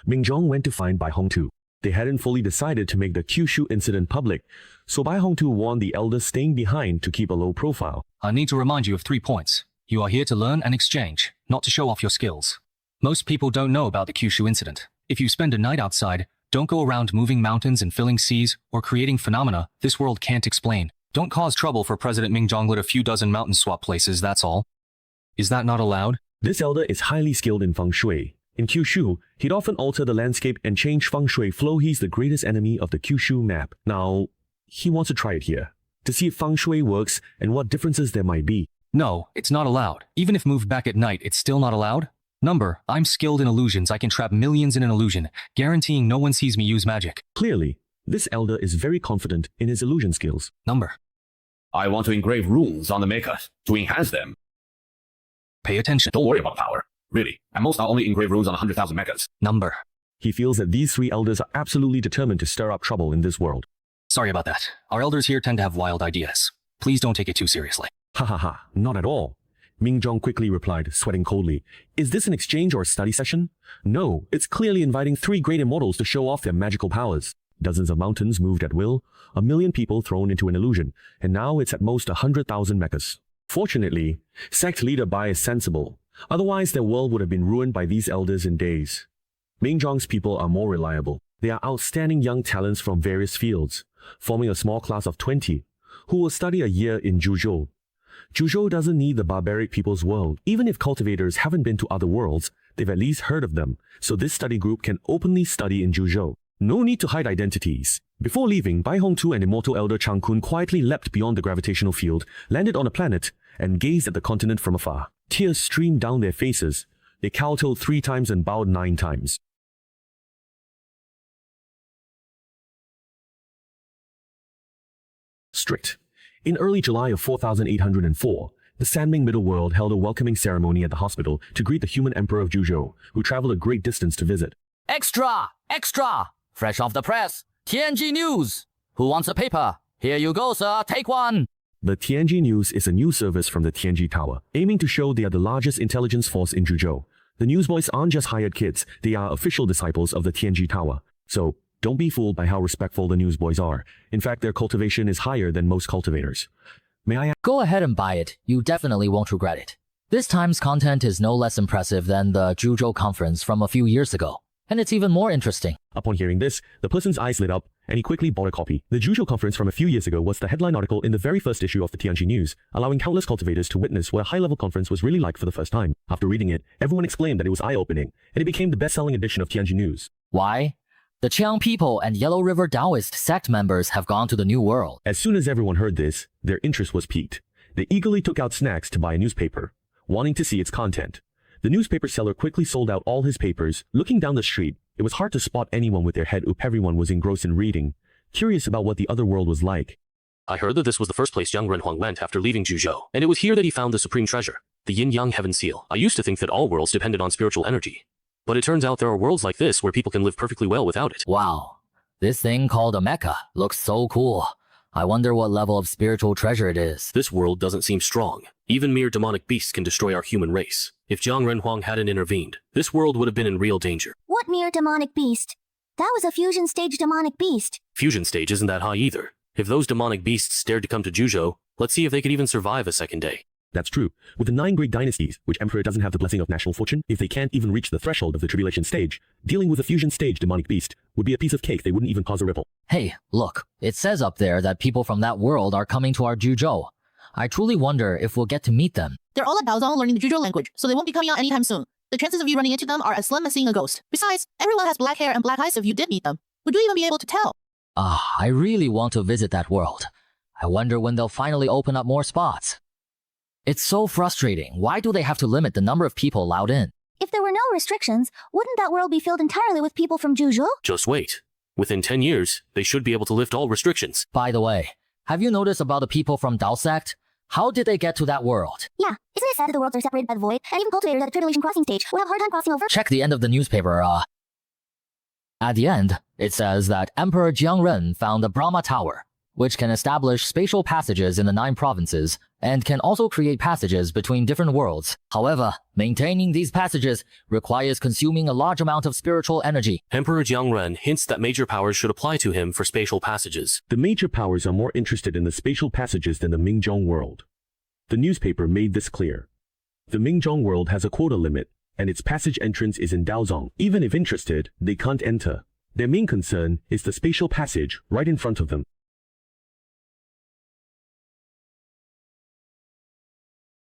Mingjong went to find Bai Hongtu. They hadn't fully decided to make the Kyushu incident public, so Bai Hongtu warned the elders staying behind to keep a low profile. I need to remind you of 3 points. You are here to learn and exchange, not to show off your skills. Most people don't know about the Kyushu incident. If you spend a night outside, don't go around moving mountains and filling seas or creating phenomena this world can't explain. Don't cause trouble for President Mingjong lit a few dozen mountain swap places, that's all. Is that not allowed? This elder is highly skilled in feng shui. In Kyushu, he'd often alter the landscape and change feng shui flow. He's the greatest enemy of the Kyushu map. Now, he wants to try it here, to see if feng shui works and what differences there might be. No, it's not allowed. Even if moved back at night, it's still not allowed? Number, I'm skilled in illusions. I can trap millions in an illusion, guaranteeing no one sees me use magic. Clearly, this elder is very confident in his illusion skills. Number, I want to engrave runes on the makers to enhance them. Pay attention. Don't worry about power. Really, at most I'll only engrave runes on 100,000 mechas. Number. He feels that these 3 elders are absolutely determined to stir up trouble in this world. Sorry about that. Our elders here tend to have wild ideas. Please don't take it too seriously. Ha ha ha, not at all. Mingjong quickly replied, sweating coldly. Is this an exchange or a study session? No, it's clearly inviting 3 great immortals to show off their magical powers. Dozens of mountains moved at will, 1 million people thrown into an illusion, and now it's at most 100,000 mechas. Fortunately, sect leader Bai is sensible. Otherwise, their world would have been ruined by these elders in days. Mingjong's people are more reliable. They are outstanding young talents from various fields, forming a small class of 20, who will study a year in Zhuzhou. Zhuzhou doesn't need the barbaric people's world. Even if cultivators haven't been to other worlds, they've at least heard of them, so this study group can openly study in Zhuzhou. No need to hide identities. Before leaving, Bai Hongtu and Immortal Elder Changkun quietly leapt beyond the gravitational field, landed on a planet, and gazed at the continent from afar. Tears streamed down their faces. They kowtowed 3 times and bowed 9 times. strict. In early July of 4804, the Sanming Middle World held a welcoming ceremony at the hospital to greet the human emperor of Zhuzhou, who traveled a great distance to visit. Extra! Extra! Fresh off the press! Tianji News! Who wants a paper? Here you go, sir. Take one! The Tianji News is a news service from the Tianji Tower, aiming to show they are the largest intelligence force in Zhuzhou. The newsboys aren't just hired kids, they are official disciples of the Tianji Tower. So, don't be fooled by how respectful the newsboys are. In fact, their cultivation is higher than most cultivators. May I Go ahead and buy it. You definitely won't regret it. This time's content is no less impressive than the Zhuzhou conference from a few years ago. And it's even more interesting. Upon hearing this, the person's eyes lit up, and he quickly bought a copy. The Zhuzhou conference from a few years ago was the headline article in the very first issue of the Tianji News, allowing countless cultivators to witness what a high-level conference was really like for the first time. After reading it, everyone exclaimed that it was eye-opening, and it became the best-selling edition of Tianji News. Why? The Qiang people and Yellow River Taoist sect members have gone to the New World. As soon as everyone heard this, their interest was piqued. They eagerly took out snacks to buy a newspaper, wanting to see its content. The newspaper seller quickly sold out all his papers. Looking down the street, it was hard to spot anyone with their head up. Everyone was engrossed in reading, curious about what the other world was like. I heard that this was the first place young Renhuang went after leaving Zhuzhou, and it was here that he found the supreme treasure, the Yin-Yang Heaven Seal. I used to think that all worlds depended on spiritual energy, but it turns out there are worlds like this where people can live perfectly well without it. Wow. This thing called a mecha looks so cool. I wonder what level of spiritual treasure it is. This world doesn't seem strong. Even mere demonic beasts can destroy our human race. If Jiang Renhuang hadn't intervened, this world would have been in real danger. What mere demonic beast? That was a fusion stage demonic beast. Fusion stage isn't that high either. If those demonic beasts dared to come to Zhuzhou, let's see if they could even survive a second day. That's true. With the 9 great dynasties, which emperor doesn't have the blessing of national fortune, if they can't even reach the threshold of the tribulation stage, dealing with a fusion stage demonic beast would be a piece of cake. They wouldn't even cause a ripple. Hey, look, it says up there that people from that world are coming to our Zhuzhou. I truly wonder if we'll get to meet them. They're all at Baozong learning the Zhuzhou language, so they won't be coming out anytime soon. The chances of you running into them are as slim as seeing a ghost. Besides, everyone has black hair and black eyes if you did meet them. Would you even be able to tell? I really want to visit that world. I wonder when they'll finally open up more spots. It's so frustrating. Why do they have to limit the number of people allowed in? If there were no restrictions, wouldn't that world be filled entirely with people from Zhuzhou? Just wait. Within 10 years, they should be able to lift all restrictions. By the way, have you noticed about the people from Tao sect? How did they get to that world? Yeah, isn't it sad that the worlds are separated by the void, and even cultivators at the tribulation crossing stage will have a hard time crossing over? Check the end of the newspaper, At the end, it says that Emperor Jiangren found the Brahma Tower, which can establish spatial passages in the 9 provinces, and can also create passages between different worlds. However, maintaining these passages requires consuming a large amount of spiritual energy. Emperor Jiangren hints that major powers should apply to him for spatial passages. The major powers are more interested in the spatial passages than the Mingzhong world. The newspaper made this clear. The Mingzhong world has a quota limit, and its passage entrance is in Daozong. Even if interested, they can't enter. Their main concern is the spatial passage right in front of them.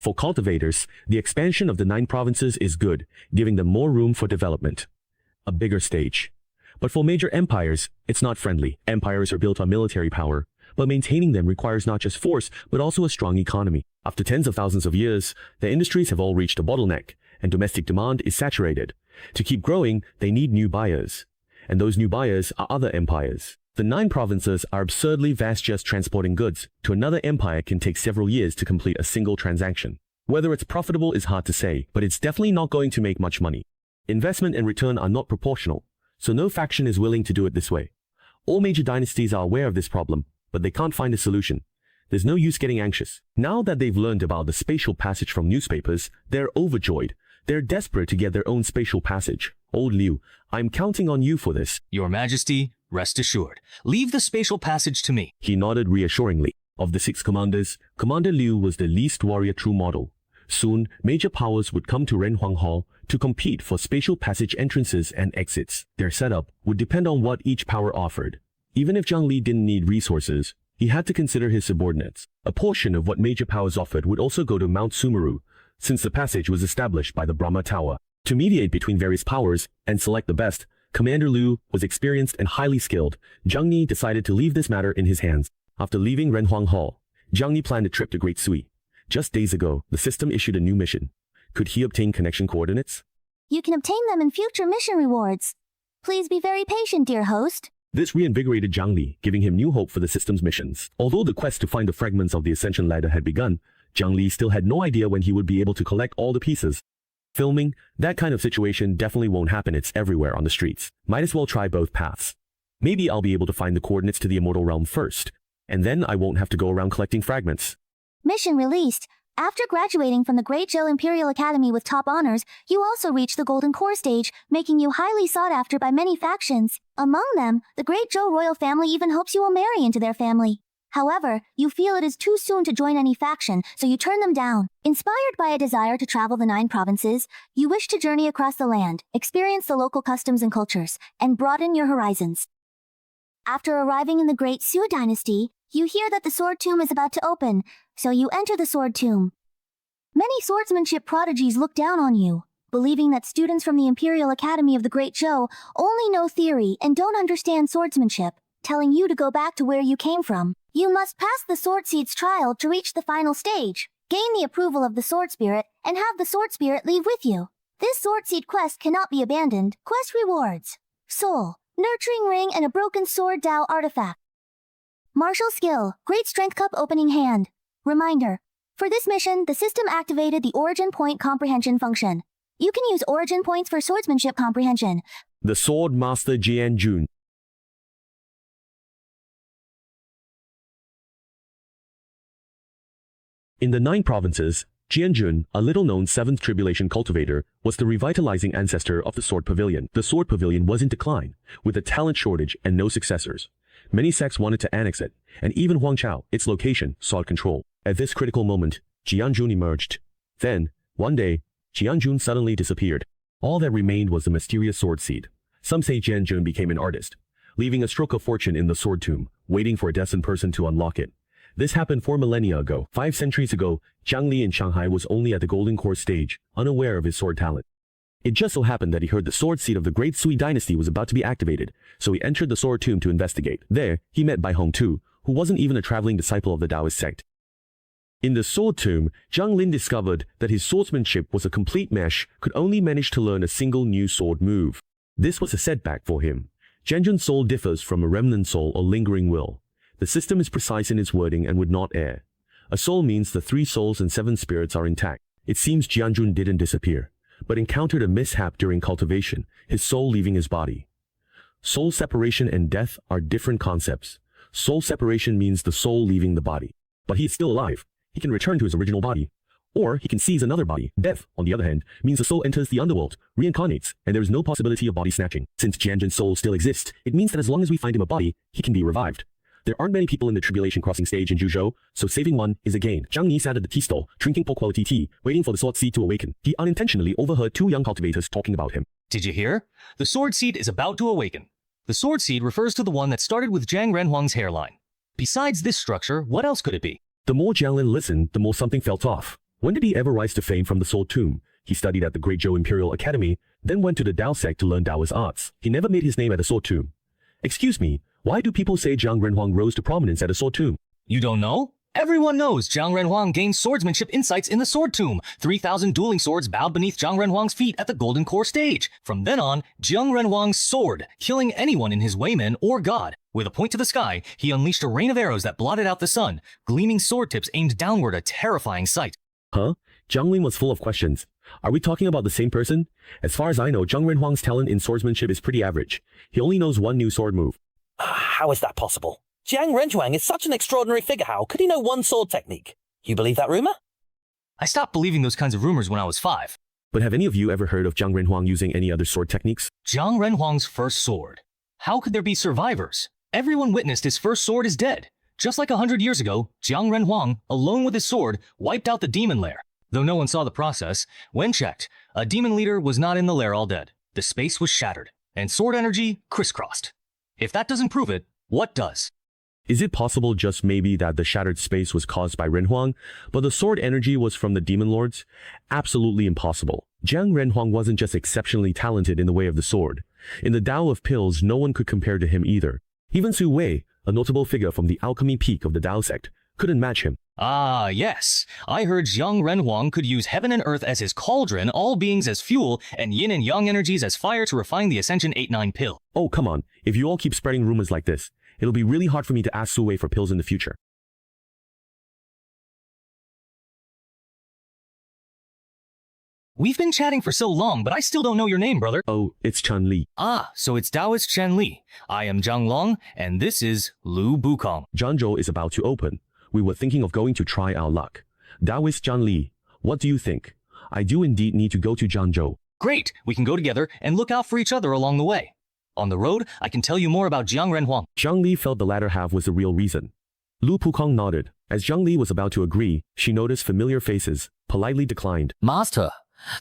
For cultivators, the expansion of the 9 provinces is good, giving them more room for development. A bigger stage. But for major empires, it's not friendly. Empires are built on military power, but maintaining them requires not just force, but also a strong economy. After tens of thousands of years, the industries have all reached a bottleneck, and domestic demand is saturated. To keep growing, they need new buyers. And those new buyers are other empires. The 9 provinces are absurdly vast. Just transporting goods to another empire can take several years to complete a single transaction. Whether it's profitable is hard to say, but it's definitely not going to make much money. Investment and return are not proportional, so no faction is willing to do it this way. All major dynasties are aware of this problem, but they can't find a solution. There's no use getting anxious. Now that they've learned about the spatial passage from newspapers, they're overjoyed. They're desperate to get their own spatial passage. Old Liu, I'm counting on you for this. Your Majesty, rest assured. Leave the spatial passage to me. He nodded reassuringly. Of the 6 commanders, Commander Liu was the least warrior true model. Soon, major powers would come to Renhuang Hall to compete for spatial passage entrances and exits. Their setup would depend on what each power offered. Even if Zhang Li didn't need resources, he had to consider his subordinates. A portion of what major powers offered would also go to Mount Sumeru, since the passage was established by the Brahma Tower. To mediate between various powers and select the best, Commander Liu was experienced and highly skilled. Zhang Ni decided to leave this matter in his hands. After leaving Renhuang Hall, Zhang Ni planned a trip to Great Sui. Just days ago, the system issued a new mission. Could he obtain connection coordinates? You can obtain them in future mission rewards. Please be very patient, dear host. This reinvigorated Jiang Li, giving him new hope for the system's missions. Although the quest to find the fragments of the Ascension Ladder had begun, Jiang Li still had no idea when he would be able to collect all the pieces. Filming, that kind of situation definitely won't happen. It's everywhere on the streets. Might as well try both paths. Maybe I'll be able to find the coordinates to the Immortal Realm first, and then I won't have to go around collecting fragments. Mission released. After graduating from the Great Zhou Imperial Academy with top honors, you also reached the Golden Core stage, making you highly sought after by many factions. Among them, the Great Zhou royal family even hopes you will marry into their family. However, you feel it is too soon to join any faction, so you turn them down. Inspired by a desire to travel the 9 provinces, you wish to journey across the land, experience the local customs and cultures, and broaden your horizons. After arriving in the Great Su Dynasty, you hear that the Sword Tomb is about to open, so you enter the Sword Tomb. Many swordsmanship prodigies look down on you, believing that students from the Imperial Academy of the Great Zhou only know theory and don't understand swordsmanship, telling you to go back to where you came from. You must pass the Sword Seed's trial to reach the final stage, gain the approval of the Sword Spirit, and have the Sword Spirit leave with you. This Sword Seed quest cannot be abandoned. Quest rewards: Soul, Nurturing Ring, and a Broken Sword Dao artifact. Martial skill, Great Strength Cup Opening Hand. Reminder: for this mission, the system activated the Origin Point Comprehension function. You can use Origin Points for swordsmanship comprehension. The Sword Master Jian Jun. In the 9 provinces, Jian Jun, a little-known 7th Tribulation cultivator, was the revitalizing ancestor of the Sword Pavilion. The Sword Pavilion was in decline, with a talent shortage and no successors. Many sects wanted to annex it, and even Huangchao, its location, sought control. At this critical moment, Jian Jun emerged. Then, one day, Jian Jun suddenly disappeared. All that remained was the mysterious Sword Seed. Some say Jian Jun became an artist, leaving a stroke of fortune in the Sword Tomb, waiting for a destined person to unlock it. This happened 4 millennia ago. 5 centuries ago, Jiang Li in Shanghai was only at the Golden Core stage, unaware of his sword talent. It just so happened that he heard the Sword Seed of the Great Sui Dynasty was about to be activated, so he entered the Sword Tomb to investigate. There, he met Bai Hong Tu, who wasn't even a traveling disciple of the Taoist sect. In the Sword Tomb, Zhang Lin discovered that his swordsmanship was a complete mesh, could only manage to learn a single new sword move. This was a setback for him. Jian Jun's soul differs from a remnant soul or lingering will. The system is precise in its wording and would not err. A soul means the 3 souls and 7 spirits are intact. It seems Jian Jun didn't disappear, but encountered a mishap during cultivation, his soul leaving his body. Soul separation and death are different concepts. Soul separation means the soul leaving the body, but he is still alive. He can return to his original body, or he can seize another body. Death, on the other hand, means the soul enters the underworld, reincarnates, and there is no possibility of body snatching. Since Jian Jun's soul still exists, it means that as long as we find him a body, he can be revived. There aren't many people in the tribulation crossing stage in Zhuzhou, so saving one is a gain. Zhang Yi sat at the tea stall, drinking poor-quality tea, waiting for the Sword Seed to awaken. He unintentionally overheard 2 young cultivators talking about him. Did you hear? The Sword Seed is about to awaken. The Sword Seed refers to the one that started with Zhang Renhuang's hairline. Besides this structure, what else could it be? The more Jiang Lin listened, the more something felt off. When did he ever rise to fame from the Sword Tomb? He studied at the Great Zhou Imperial Academy, then went to the Tao sect to learn Taoist arts. He never made his name at the Sword Tomb. Excuse me, why do people say Zhang Renhuang rose to prominence at the Sword Tomb? You don't know? Everyone knows Zhang Renhuang gained swordsmanship insights in the Sword Tomb. 3,000 dueling swords bowed beneath Zhang Renhuang's feet at the Golden Core stage. From then on, Zhang Renhuang soared, killing anyone in his wayman or god. With a point to the sky, he unleashed a rain of arrows that blotted out the sun, gleaming sword tips aimed downward, a terrifying sight. Huh? Jiang Lin was full of questions. Are we talking about the same person? As far as I know, Zhang Renhuang's talent in swordsmanship is pretty average. He only knows 1 new sword move. How is that possible? Jiang Renhuang is such an extraordinary figure. How could he know 1 sword technique? You believe that rumor? I stopped believing those kinds of rumors when I was 5. But have any of you ever heard of Zhang Renhuang using any other sword techniques? Zhang Renhuang's first sword. How could there be survivors? Everyone witnessed his first sword is dead. Just like 100 years ago, Zhang Renhuang, alone with his sword, wiped out the demon lair. Though no one saw the process, when checked, a demon leader was not in the lair all dead. The space was shattered, and sword energy crisscrossed. If that doesn't prove it, what does? Is it possible just maybe that the shattered space was caused by Renhuang, but the sword energy was from the demon lords? Absolutely impossible. Zhang Renhuang wasn't just exceptionally talented in the way of the sword. In the Tao of Pills, no one could compare to him either. Even Su Wei, a notable figure from the alchemy peak of the Tao sect, couldn't match him. Ah, yes. I heard Jiang Renhuang could use heaven and earth as his cauldron, all beings as fuel, and yin and yang energies as fire to refine the Ascension 8-9 pill. Oh, come on. If you all keep spreading rumors like this, it'll be really hard for me to ask Su Wei for pills in the future. We've been chatting for so long, but I still don't know your name, brother. Oh, it's Chen Li. Ah, so it's Taoist Chen Li. I am Zhang Long, and this is Lu Bukong. Zhangzhou is about to open. We were thinking of going to try our luck. Taoist Zhang Li, what do you think? I do indeed need to go to Zhangzhou. Great, we can go together and look out for each other along the way. On the road, I can tell you more about Jiang Renhuang. Zhang Li felt the latter half was the real reason. Lu Pukong nodded. As Zhang Li was about to agree, she noticed familiar faces, politely declined. Master,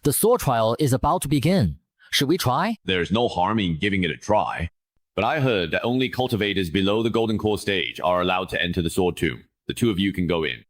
the sword trial is about to begin. Should we try? There's no harm in giving it a try. But I heard that only cultivators below the Golden Core stage are allowed to enter the sword tomb. The two of you can go in.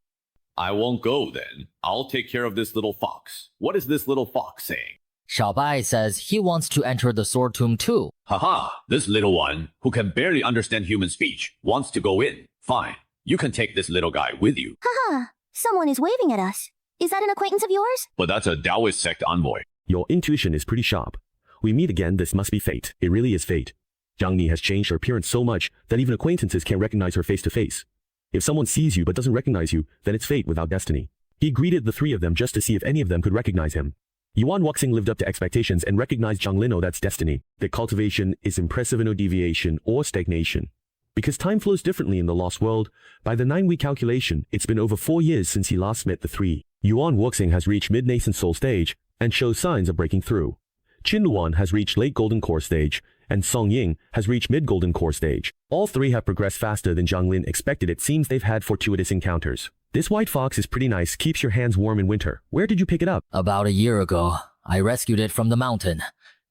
I won't go then. I'll take care of this little fox. What is this little fox saying? Xiaobai says he wants to enter the sword tomb too. Haha, this little one, who can barely understand human speech, wants to go in. Fine, you can take this little guy with you. Haha, someone is waving at us. Is that an acquaintance of yours? But that's a Taoist sect envoy. Your intuition is pretty sharp. We meet again, this must be fate. It really is fate. Zhang Ni has changed her appearance so much that even acquaintances can't recognize her face to face. If someone sees you but doesn't recognize you, then it's fate without destiny. He greeted the three of them just to see if any of them could recognize him. Yuan Wuxing lived up to expectations and recognized Zhang Lin. Oh, that's destiny. The cultivation is impressive in no deviation or stagnation. Because time flows differently in the Lost World, by the 9-week calculation, it's been over 4 years since he last met the three. Yuan Wuxing has reached mid-nascent soul stage and shows signs of breaking through. Qin Luan has reached late golden core stage, and Song Ying has reached mid-golden core stage. All three have progressed faster than Zhang Lin expected. It seems they've had fortuitous encounters. This white fox is pretty nice, keeps your hands warm in winter. Where did you pick it up? About a year ago, I rescued it from the mountain.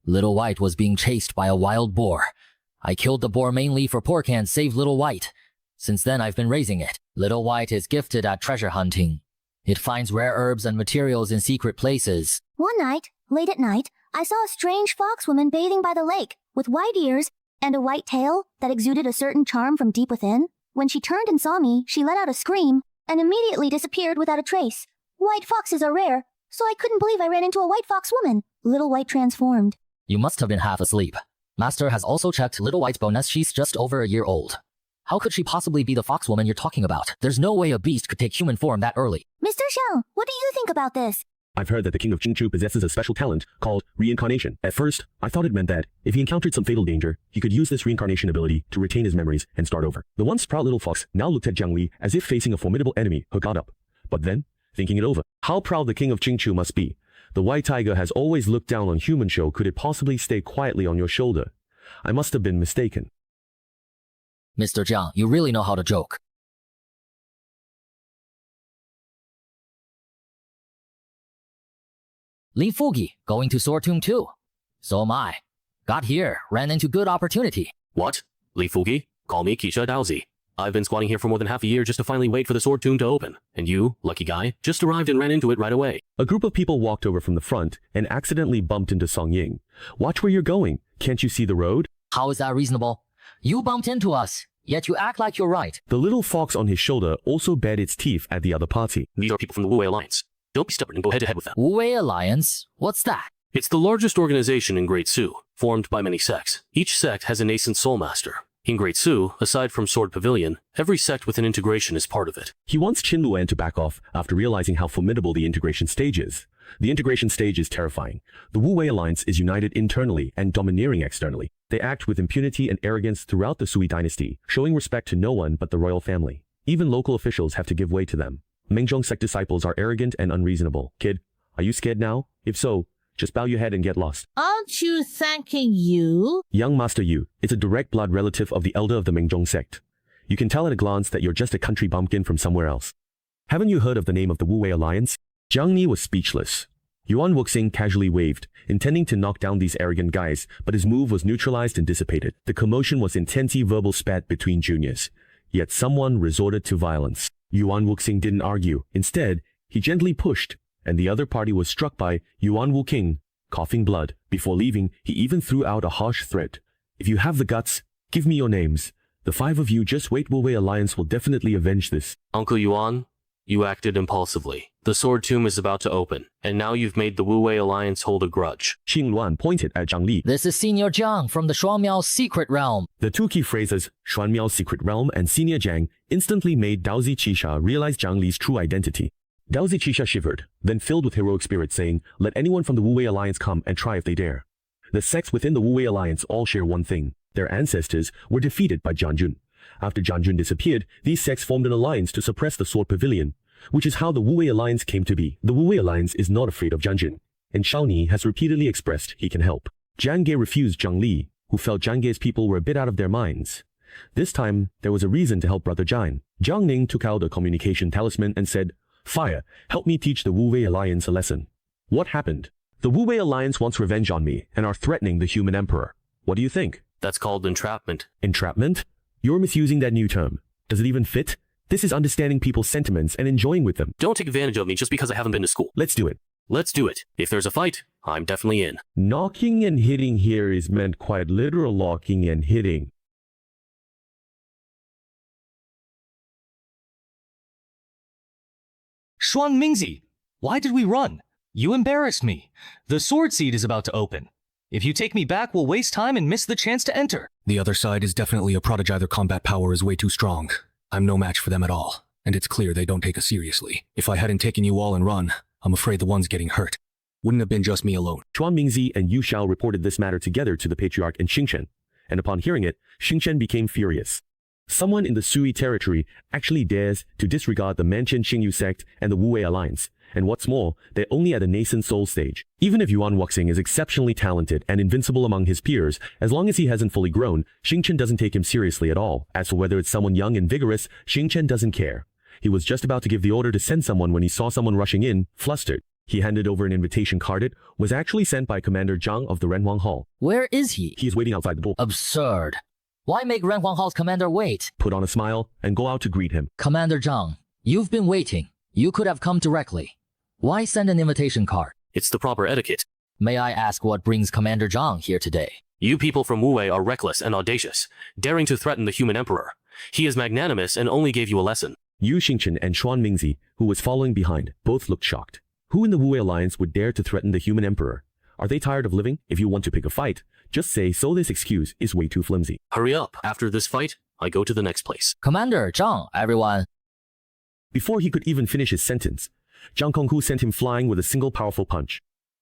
Little White was being chased by a wild boar. I killed the boar mainly for pork and saved Little White. Since then, I've been raising it. Little White is gifted at treasure hunting. It finds rare herbs and materials in secret places. One night, late at night, I saw a strange foxwoman bathing by the lake, with white ears and a white tail that exuded a certain charm from deep within. When she turned and saw me, she let out a scream and immediately disappeared without a trace. White foxes are rare, so I couldn't believe I ran into a white foxwoman. Little White transformed. You must have been half asleep. Master has also checked Little White's bonus. She's just over a year old. How could she possibly be the foxwoman you're talking about? There's no way a beast could take human form that early. Mr. Xiang, what do you think about this? I've heard that the king of Qingchu possesses a special talent called reincarnation. At first, I thought it meant that if he encountered some fatal danger, he could use this reincarnation ability to retain his memories and start over. The once proud little fox now looked at Jiang Li as if facing a formidable enemy who got up. But then, thinking it over, how proud the king of Qingchu must be. The white tiger has always looked down on human show. Could it possibly stay quietly on your shoulder? I must have been mistaken. Mr. Jiang, you really know how to joke. Li Fugi, going to Sword Tomb too. So am I. Got here, ran into good opportunity. What? Li Fugi? Call me Keisha Daozi. I've been squatting here for more than half a year just to finally wait for the sword tomb to open. And you, lucky guy, just arrived and ran into it right away. A group of people walked over from the front and accidentally bumped into Song Ying. Watch where you're going. Can't you see the road? How is that reasonable? You bumped into us, yet you act like you're right. The little fox on his shoulder also bared its teeth at the other party. These are people from the Wu Wei Alliance. Don't be stubborn and go head-to-head with them. Wu Wei Alliance? What's that? It's the largest organization in Great Su, formed by many sects. Each sect has a nascent soul master. In Great Su, aside from Sword Pavilion, every sect with an integration is part of it. He wants Qin Luan to back off after realizing how formidable the integration stage is. The integration stage is terrifying. The Wu Wei Alliance is united internally and domineering externally. They act with impunity and arrogance throughout the Sui dynasty, showing respect to no one but the royal family. Even local officials have to give way to them. Mengzhong sect disciples are arrogant and unreasonable. Kid, are you scared now? If so, just bow your head and get lost. Aren't you thanking you? Young Master Yu is a direct blood relative of the elder of the Mengzhong sect. You can tell at a glance that you're just a country bumpkin from somewhere else. Haven't you heard of the name of the Wu Wei Alliance? Jiang Ni was speechless. Yuan Wuxing casually waved, intending to knock down these arrogant guys, but his move was neutralized and dissipated. The commotion was intense verbal spat between juniors. Yet someone resorted to violence. Yuan Wuxing didn't argue. Instead, he gently pushed, and the other party was struck by Yuan Wuqing, coughing blood. Before leaving, he even threw out a harsh threat. If you have the guts, give me your names. The five of you just wait. Wu Wei Alliance will definitely avenge this. Uncle Yuan, you acted impulsively. The sword tomb is about to open, and now you've made the Wu Wei Alliance hold a grudge. Xing Luan pointed at Zhang Li. This is Senior Jiang from the Shuangmiao Secret Realm. The two key phrases, Shuangmiao Secret Realm and Senior Jiang, instantly made Dao Qisha realize Zhang Li's true identity. Dao Qisha shivered, then filled with heroic spirit, saying, "Let anyone from the Wu Wei Alliance come and try if they dare." The sects within the Wu Wei Alliance all share one thing. Their ancestors were defeated by Jian Jun. After Jian Jun disappeared, these sects formed an alliance to suppress the Sword Pavilion, which is how the Wu Wei Alliance came to be. The Wu Wei Alliance is not afraid of Jian Jun, and Shaoni has repeatedly expressed he can help. Jiang Ge refused Zhang Li, who felt Jiang Ge's people were a bit out of their minds. This time, there was a reason to help Brother Jian. Jiang Ning took out a communication talisman and said, "Fire, help me teach the Wu Wei Alliance a lesson." What happened? The Wu Wei Alliance wants revenge on me and are threatening the human emperor. What do you think? That's called entrapment. Entrapment? You're misusing that new term. Does it even fit? This is understanding people's sentiments and enjoying with them. Don't take advantage of me just because I haven't been to school. Let's do it. Let's do it. If there's a fight, I'm definitely in. Knocking and hitting here is meant quite literal locking and hitting. Xuan Mingzi, why did we run? You embarrassed me. The sword seed is about to open. If you take me back, we'll waste time and miss the chance to enter. The other side is definitely a prodigy. Their combat power is way too strong. I'm no match for them at all, and it's clear they don't take us seriously. If I hadn't taken you all and run, I'm afraid the one's getting hurt. Wouldn't have been just me alone. Xuan Mingzi and Yu Xiao reported this matter together to the Patriarch and Xingchen, and upon hearing it, Xingchen became furious. Someone in the Sui territory actually dares to disregard the Manchen Xingyu sect and the Wu Wei Alliance, and what's more, they're only at the nascent soul stage. Even if Yuan Wuxing is exceptionally talented and invincible among his peers, as long as he hasn't fully grown, Xingchen doesn't take him seriously at all. As for whether it's someone young and vigorous, Xingchen doesn't care. He was just about to give the order to send someone when he saw someone rushing in, flustered. He handed over an invitation card. It was actually sent by Commander Zhang of the Renhuang Hall. Where is he? He is waiting outside the door. Absurd. Why make Renhuang Hall's commander wait? Put on a smile and go out to greet him. Commander Zhang, you've been waiting. You could have come directly. Why send an invitation card? It's the proper etiquette. May I ask what brings Commander Zhang here today? You people from Wu Wei are reckless and audacious, daring to threaten the human emperor. He is magnanimous and only gave you a lesson. Yu Xingchen and Xuan Mingzi, who was following behind, both looked shocked. Who in the Wu Wei Alliance would dare to threaten the human emperor? Are they tired of living? If you want to pick a fight, just say so. This excuse is way too flimsy. Hurry up. After this fight, I go to the next place. Commander Zhang, everyone. Before he could even finish his sentence, Zhang Konghu sent him flying with a single powerful punch.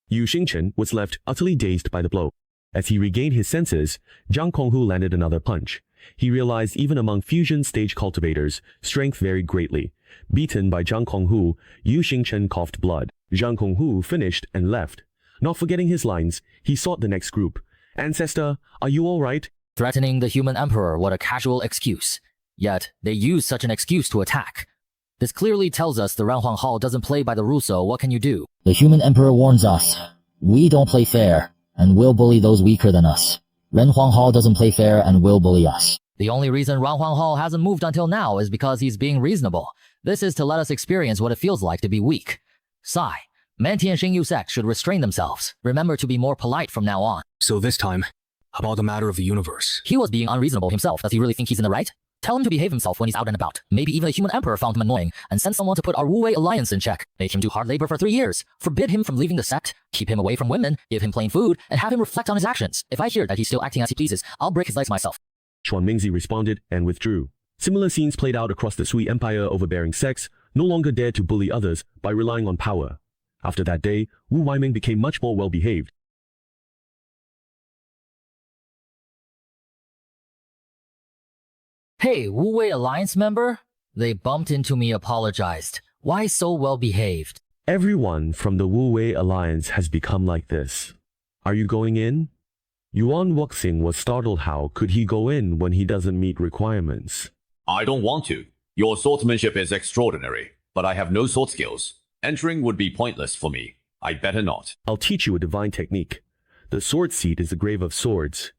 Yu Xingchen was left utterly dazed by the blow. As he regained his senses, Zhang Konghu landed another punch. He realized even among fusion stage cultivators, strength varied greatly. Beaten by Zhang Konghu, Yu Xingchen coughed blood. Zhang Konghu finished and left. Not forgetting his lines, he sought the next group. "Ancestor, are you all right?" Threatening the human emperor, what a casual excuse. Yet, they use such an excuse to attack. This clearly tells us the Renhuang Hall doesn't play by the rules, so what can you do? The human emperor warns us. We don't play fair, and will bully those weaker than us. Renhuang Hall doesn't play fair and will bully us. The only reason Renhuang Hall hasn't moved until now is because he's being reasonable. This is to let us experience what it feels like to be weak. Sigh. Mantian Xingyu sect should restrain themselves. Remember to be more polite from now on. So this time, about the matter of the universe. He was being unreasonable himself. Does he really think he's in the right? Tell him to behave himself when he's out and about. Maybe even the human emperor found him annoying, and send someone to put our Wu Wei alliance in check. Make him do hard labor for 3 years. Forbid him from leaving the sect. Keep him away from women. Give him plain food, and have him reflect on his actions. If I hear that he's still acting as he pleases, I'll break his legs myself. Xuan Mingzi responded and withdrew. Similar scenes played out across the Sui Empire. Overbearing sects no longer dared to bully others by relying on power. After that day, Wu Weiming became much more well-behaved. Hey, Wu Wei Alliance member? They bumped into me, apologized. Why so well-behaved? Everyone from the Wu Wei Alliance has become like this. Are you going in? Yuan Wuxing was startled. How could he go in when he doesn't meet requirements? I don't want to. Your swordsmanship is extraordinary, but I have no sword skills. Entering would be pointless for me. I'd better not. I'll teach you a divine technique. The sword seat is the grave of swords.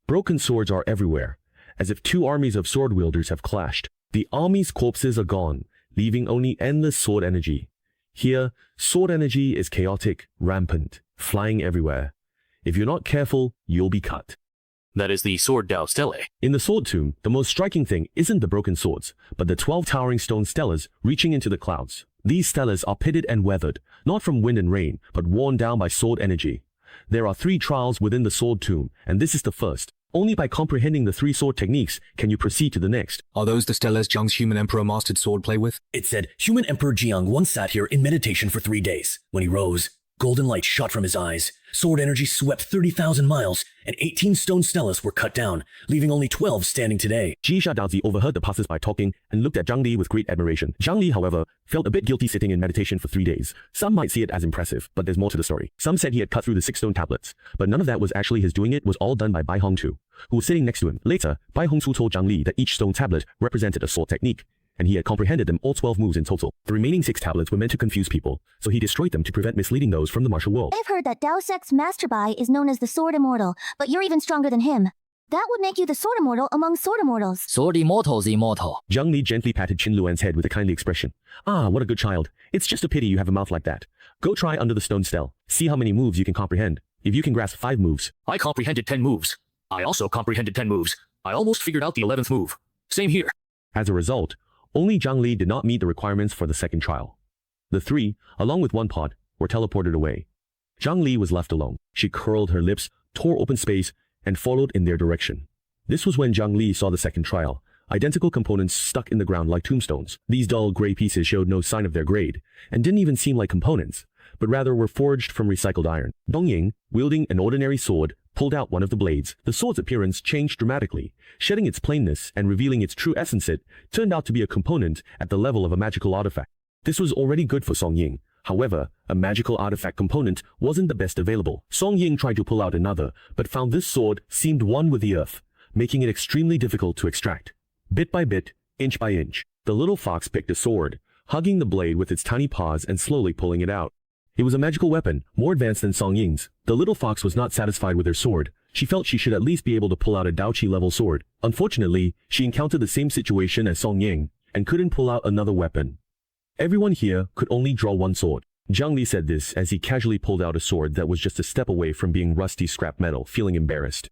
Broken swords are everywhere, as if two armies of sword wielders have clashed. The army's corpses are gone, leaving only endless sword energy. Here, sword energy is chaotic, rampant, flying everywhere. If you're not careful, you'll be cut. That is the sword Dao Stele. In the sword tomb, the most striking thing isn't the broken swords, but the 12 towering stone stelas reaching into the clouds. These stelas are pitted and weathered, not from wind and rain, but worn down by sword energy. There are 3 trials within the sword tomb, and this is the first. Only by comprehending the 3 sword techniques can you proceed to the next. Are those the stelas Jiang's human emperor mastered swordplay with? It said, human emperor Jiang once sat here in meditation for 3 days. When he rose, golden light shot from his eyes. Sword energy swept 30,000 miles, and 18 stone stelas were cut down, leaving only 12 standing today. Jisha Daozi overheard the passers-by talking and looked at Zhang Li with great admiration. Zhang Li, however, felt a bit guilty sitting in meditation for 3 days. Some might see it as impressive, but there's more to the story. Some said he had cut through the 6 stone tablets, but none of that was actually his doing. It was all done by Bai Hongtu, who was sitting next to him. Later, Bai Hongtu told Zhang Li that each stone tablet represented a sword technique, and he had comprehended them all 12 moves in total. The remaining 6 tablets were meant to confuse people, so he destroyed them to prevent misleading those from the martial world. I've heard that Dao Sect's Master Bai is known as the Sword Immortal, but you're even stronger than him. That would make you the Sword Immortal among Sword Immortals. Sword Immortal's immortal. Zhang Li gently patted Qin Luan's head with a kindly expression. Ah, what a good child. It's just a pity you have a mouth like that. Go try under the stone stele. See how many moves you can comprehend. If you can grasp 5 moves. I comprehended 10 moves. I also comprehended 10 moves. I almost figured out the 11th move. Same here. As a result, only Zhang Li did not meet the requirements for the second trial. The 3, along with 1 pod, were teleported away. Zhang Li was left alone. She curled her lips, tore open space, and followed in their direction. This was when Zhang Li saw the second trial. Identical components stuck in the ground like tombstones. These dull gray pieces showed no sign of their grade, and didn't even seem like components, but rather were forged from recycled iron. Dong Ying, wielding an ordinary sword, pulled out one of the blades. The sword's appearance changed dramatically, shedding its plainness and revealing its true essence. It turned out to be a component at the level of a magical artifact. This was already good for Song Ying. However, a magical artifact component wasn't the best available. Song Ying tried to pull out another, but found this sword seemed one with the earth, making it extremely difficult to extract. Bit by bit, inch by inch, the little fox picked a sword, hugging the blade with its tiny paws and slowly pulling it out. It was a magical weapon, more advanced than Song Ying's. The little fox was not satisfied with her sword. She felt she should at least be able to pull out a Daoqi level sword. Unfortunately, she encountered the same situation as Song Ying, and couldn't pull out another weapon. Everyone here could only draw 1 sword. Zhang Li said this as he casually pulled out a sword that was just a step away from being rusty scrap metal, feeling embarrassed.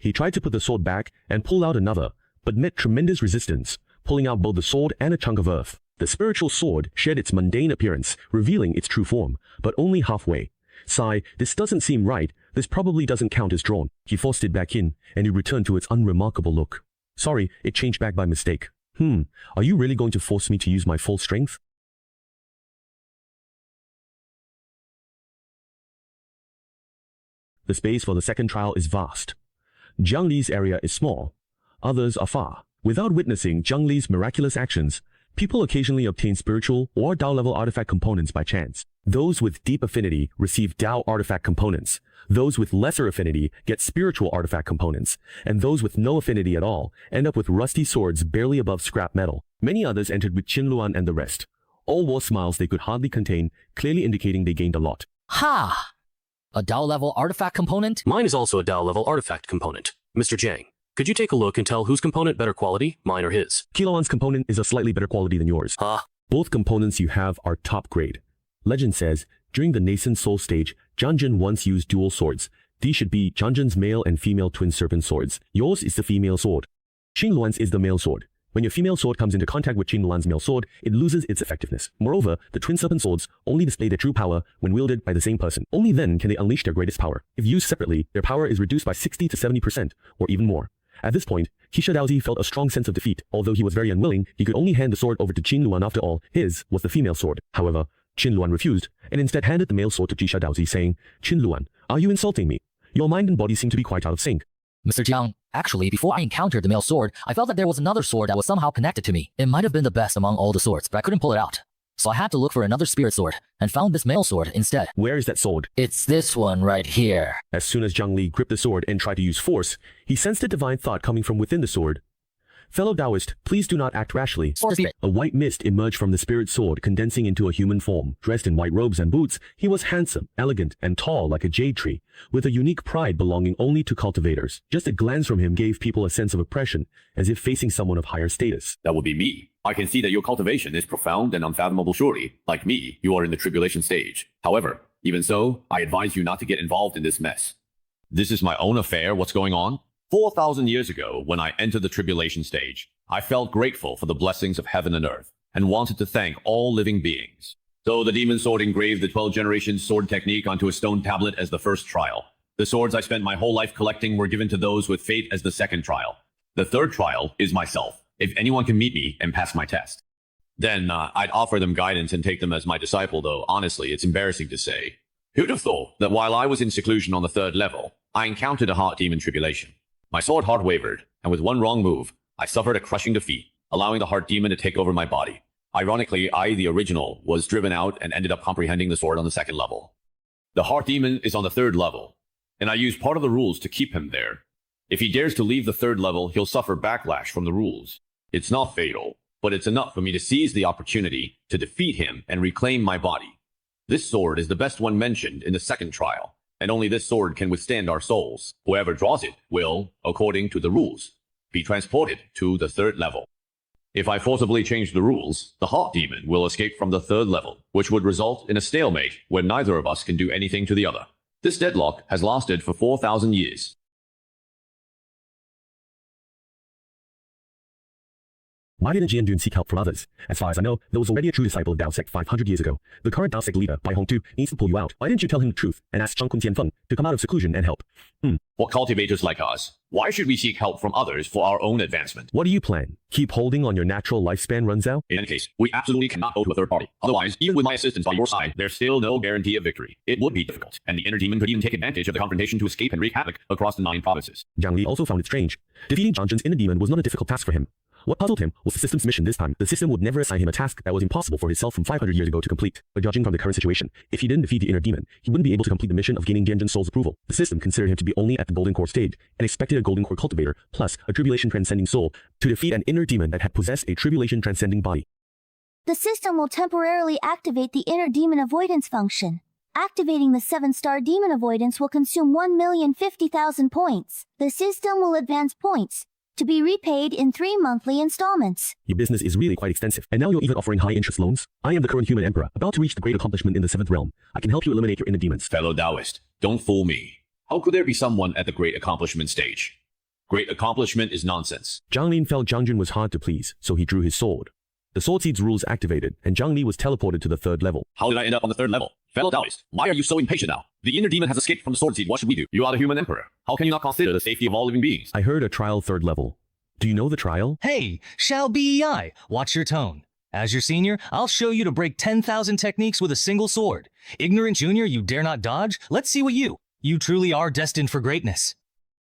He tried to put the sword back and pull out another, but met tremendous resistance, pulling out both the sword and a chunk of earth. The spiritual sword shed its mundane appearance, revealing its true form, but only halfway. Sigh, this doesn't seem right. This probably doesn't count as drawn. He forced it back in, and it returned to its unremarkable look. Sorry, it changed back by mistake. Are you really going to force me to use my full strength? The space for the second trial is vast. Zhang Li's area is small. Others are far. Without witnessing Zhang Li's miraculous actions, people occasionally obtain spiritual or Dao-level artifact components by chance. Those with deep affinity receive Dao artifact components. Those with lesser affinity get spiritual artifact components. And those with no affinity at all end up with rusty swords barely above scrap metal. Many others entered with Qin Luan and the rest. All wore smiles they could hardly contain, clearly indicating they gained a lot. Ha! A Dao-level artifact component? Mine is also a Dao-level artifact component. Mr. Jiang, could you take a look and tell whose component better quality, mine or his? Qiluan's component is a slightly better quality than yours. Both components you have are top grade. Legend says, during the nascent soul stage, Jianjun once used dual swords. These should be Jianjun's male and female twin serpent swords. Yours is the female sword. Qin Luan's is the male sword. When your female sword comes into contact with Qin Luan's male sword, it loses its effectiveness. Moreover, the twin serpent swords only display their true power when wielded by the same person. Only then can they unleash their greatest power. If used separately, their power is reduced by 60 to 70%, or even more. At this point, Qisha Daozi felt a strong sense of defeat. Although he was very unwilling, he could only hand the sword over to Qin Luan. After all, his was the female sword. However, Qin Luan refused, and instead handed the male sword to Qisha Daozi, saying, Qin Luan, are you insulting me? Your mind and body seem to be quite out of sync. Mr. Jiang, actually, before I encountered the male sword, I felt that there was another sword that was somehow connected to me. It might have been the best among all the swords, but I couldn't pull it out. So I had to look for another spirit sword, and found this male sword instead. Where is that sword? It's this one right here. As soon as Zhang Li gripped the sword and tried to use force, he sensed a divine thought coming from within the sword. Fellow Taoist, please do not act rashly. A white mist emerged from the spirit sword, condensing into a human form. Dressed in white robes and boots, he was handsome, elegant, and tall like a jade tree, with a unique pride belonging only to cultivators. Just a glance from him gave people a sense of oppression, as if facing someone of higher status. That would be me. I can see that your cultivation is profound and unfathomable surely. Like me, you are in the tribulation stage. However, even so, I advise you not to get involved in this mess. This is my own affair. What's going on? 4,000 years ago, when I entered the tribulation stage, I felt grateful for the blessings of heaven and earth, and wanted to thank all living beings. So the demon sword engraved the 12 generations sword technique onto a stone tablet as the first trial. The swords I spent my whole life collecting were given to those with fate as the second trial. The third trial is myself, if anyone can meet me and pass my test. Then I'd offer them guidance and take them as my disciple, though honestly it's embarrassing to say. Who'd have thought that while I was in seclusion on the third level, I encountered a heart demon tribulation. My sword heart wavered, and with one wrong move, I suffered a crushing defeat, allowing the heart demon to take over my body. Ironically, I, the original, was driven out and ended up comprehending the sword on the second level. The heart demon is on the third level, and I used part of the rules to keep him there. If he dares to leave the third level, he'll suffer backlash from the rules. It's not fatal, but it's enough for me to seize the opportunity to defeat him and reclaim my body. This sword is the best one mentioned in the second trial, and only this sword can withstand our souls. Whoever draws it will, according to the rules, be transported to the third level. If I forcibly change the rules, the heart demon will escape from the third level, which would result in a stalemate where neither of us can do anything to the other. This deadlock has lasted for 4,000 years. Why didn't Jian Jun seek help from others? As far as I know, there was already a true disciple of Dao Sect 500 years ago. The current Dao Sect leader, Bai Hongtu, needs to pull you out. Why didn't you tell him the truth and ask Zhang Tianfeng to come out of seclusion and help? For cultivators like us, why should we seek help from others for our own advancement? What do you plan? Keep holding on your natural lifespan runs out? In any case, we absolutely cannot go to a third party. Otherwise, even with my assistance by your side, there's still no guarantee of victory. It would be difficult, and the inner demon could even take advantage of the confrontation to escape and wreak havoc across the 9 provinces. Jiang Li also found it strange. Defeating Zhang Zhen's inner demon was not a difficult task for him. What puzzled him was the system's mission this time. The system would never assign him a task that was impossible for himself from 500 years ago to complete. But judging from the current situation, if he didn't defeat the inner demon, he wouldn't be able to complete the mission of gaining Jian Zhen's soul's approval. The system considered him to be only at the golden core stage, and expected a golden core cultivator, plus a tribulation transcending soul, to defeat an inner demon that had possessed a tribulation transcending body. The system will temporarily activate the inner demon avoidance function. Activating the 7-star demon avoidance will consume 1,050,000 points. The system will advance points to be repaid in 3 monthly installments. Your business is really quite extensive, and now you're even offering high-interest loans? I am the current human emperor, about to reach the great accomplishment in the 7th realm. I can help you eliminate your inner demons. Fellow Taoist, don't fool me. How could there be someone at the great accomplishment stage? Great accomplishment is nonsense. Zhang Lin felt Zhang Jun was hard to please, so he drew his sword. The sword seed's rules activated, and Zhang Li was teleported to the 3rd level. How did I end up on the 3rd level? Fellow Taoist, why are you so impatient now? The inner demon has escaped from the sword seed. What should we do? You are the human emperor. How can you not consider the safety of all living beings? I heard a trial 3rd level. Do you know the trial? Hey, shall BEI, watch your tone. As your senior, I'll show you to break 10,000 techniques with a single sword. Ignorant junior, you dare not dodge? Let's see what you truly are destined for greatness.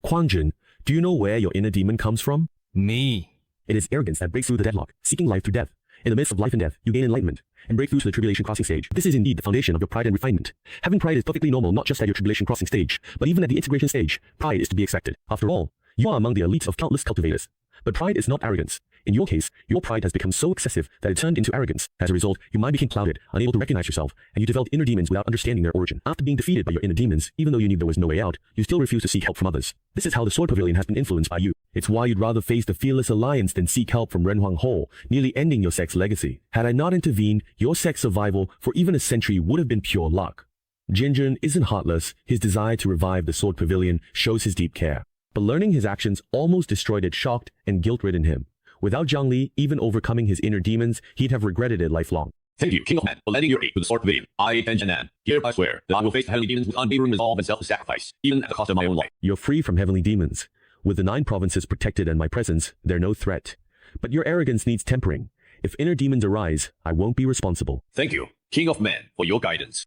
Quan Jun, do you know where your inner demon comes from? Me. It is arrogance that breaks through the deadlock, seeking life through death. In the midst of life and death, you gain enlightenment and break through to the tribulation crossing stage. This is indeed the foundation of your pride and refinement. Having pride is perfectly normal, not just at your tribulation crossing stage, but even at the integration stage. Pride is to be expected. After all, you are among the elites of countless cultivators. But pride is not arrogance. In your case, your pride has become so excessive that it turned into arrogance. As a result, your mind became clouded, unable to recognize yourself, and you developed inner demons without understanding their origin. After being defeated by your inner demons, even though you knew there was no way out, you still refused to seek help from others. This is how the Sword Pavilion has been influenced by you. It's why you'd rather face the Fearless Alliance than seek help from Renhuang Ho, nearly ending your sect's legacy. Had I not intervened, your sect's survival for even a century would have been pure luck. Jian Jun isn't heartless. His desire to revive the Sword Pavilion shows his deep care. But learning his actions almost destroyed it, shocked and guilt-ridden him. Without Zhang Li even overcoming his inner demons, he'd have regretted it lifelong. Thank you, King of Men, for lending your aid to the Sword Pavilion. I, Jian, hereby swear that I will face the heavenly demons with unwavering resolve and self-sacrifice, even at the cost of my own life. You're free from heavenly demons. With the 9 provinces protected and my presence, they're no threat. But your arrogance needs tempering. If inner demons arise, I won't be responsible. Thank you, King of Men, for your guidance.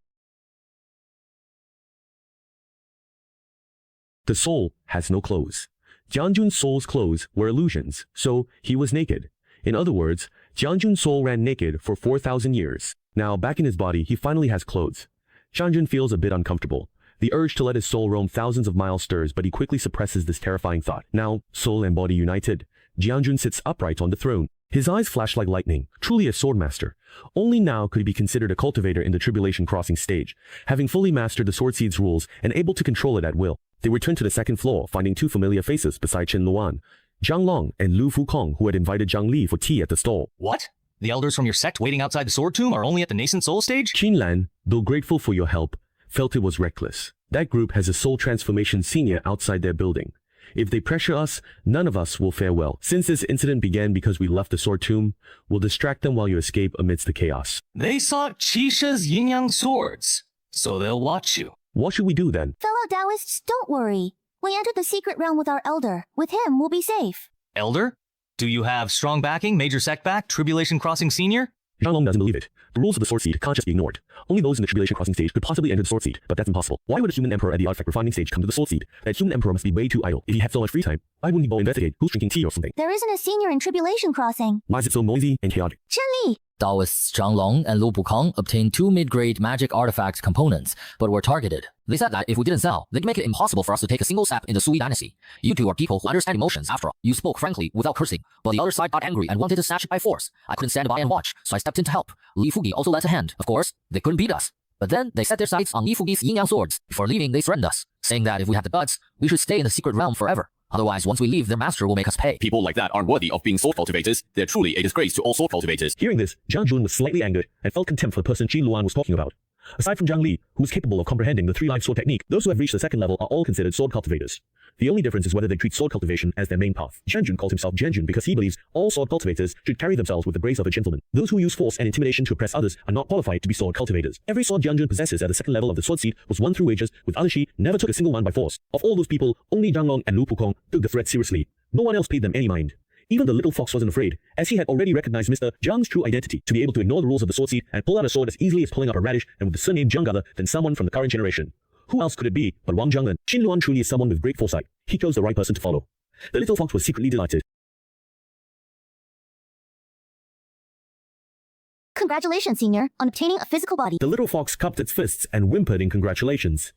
The soul has no clothes. Jian Jun's soul's clothes were illusions, so he was naked. In other words, Jian Jun's soul ran naked for 4,000 years. Now, back in his body, he finally has clothes. Jian Jun feels a bit uncomfortable. The urge to let his soul roam thousands of miles stirs, but he quickly suppresses this terrifying thought. Now, soul and body united, Jian Jun sits upright on the throne. His eyes flash like lightning, truly a swordmaster. Only now could he be considered a cultivator in the tribulation crossing stage, having fully mastered the sword seed's rules and able to control it at will. They returned to the 2nd floor, finding 2 familiar faces beside Chen Luan, Zhang Long and Lu Fukong, who had invited Zhang Li for tea at the stall. What? The elders from your sect waiting outside the sword tomb are only at the nascent soul stage? Qin Lan, though grateful for your help, felt it was reckless. That group has a soul transformation senior outside their building. If they pressure us, none of us will fare well. Since this incident began because we left the sword tomb, we'll distract them while you escape amidst the chaos. They sought Qisha's yin-yang swords, so they'll watch you. What should we do then? Fellow Taoists, don't worry. We entered the secret realm with our elder. With him, we'll be safe. Elder? Do you have strong backing, Major Sectback, Tribulation Crossing Senior? Zhanglong doesn't believe it. The rules of the Sword Seed can't just be ignored. Only those in the Tribulation Crossing stage could possibly enter the Sword Seed, but that's impossible. Why would a human emperor at the artifact refining stage come to the Sword Seed? That human emperor must be way too idle. If he had so much free time, why wouldn't he go investigate who's drinking tea or something? There isn't a senior in Tribulation Crossing. Why is it so noisy and chaotic? Chen Li! Taoists Zhang Long and Lu Bukong obtained 2 mid-grade magic artifact components, but were targeted. They said that if we didn't sell, they'd make it impossible for us to take a single step in the Sui dynasty. You two are people who understand emotions after all. You spoke frankly without cursing, but the other side got angry and wanted to snatch it by force. I couldn't stand by and watch, so I stepped in to help. Li Fugi also lent a hand. Of course, they couldn't beat us. But then they set their sights on Li Fugi's yin-yang swords. Before leaving, they threatened us, saying that if we had the guts, we should stay in the secret realm forever. Otherwise, once we leave, their master will make us pay. People like that aren't worthy of being sword cultivators. They're truly a disgrace to all sword cultivators. Hearing this, Jiang Jun was slightly angered and felt contempt for the person Qin Luan was talking about. Aside from Zhang Li, who is capable of comprehending the 3-life sword technique, those who have reached the second level are all considered sword cultivators. The only difference is whether they treat sword cultivation as their main path. Jiang Jun calls himself Jian Jun because he believes all sword cultivators should carry themselves with the grace of a gentleman. Those who use force and intimidation to oppress others are not qualified to be sword cultivators. Every sword Jiang Jun possesses at the second level of the sword seed was won through wages, with other Shi never took a single one by force. Of all those people, only Zhang Long and Lu Pukong took the threat seriously. No one else paid them any mind. Even the little fox wasn't afraid, as he had already recognized Mr. Jiang's true identity. To be able to ignore the rules of the sword seed and pull out a sword as easily as pulling up a radish, and with the surname Jiang other than someone from the current generation. Who else could it be but Wang Jianglen? Qin Luan truly is someone with great foresight. He chose the right person to follow. The little fox was secretly delighted. Congratulations, Senior, on obtaining a physical body. The little fox cupped its fists and whimpered in congratulations.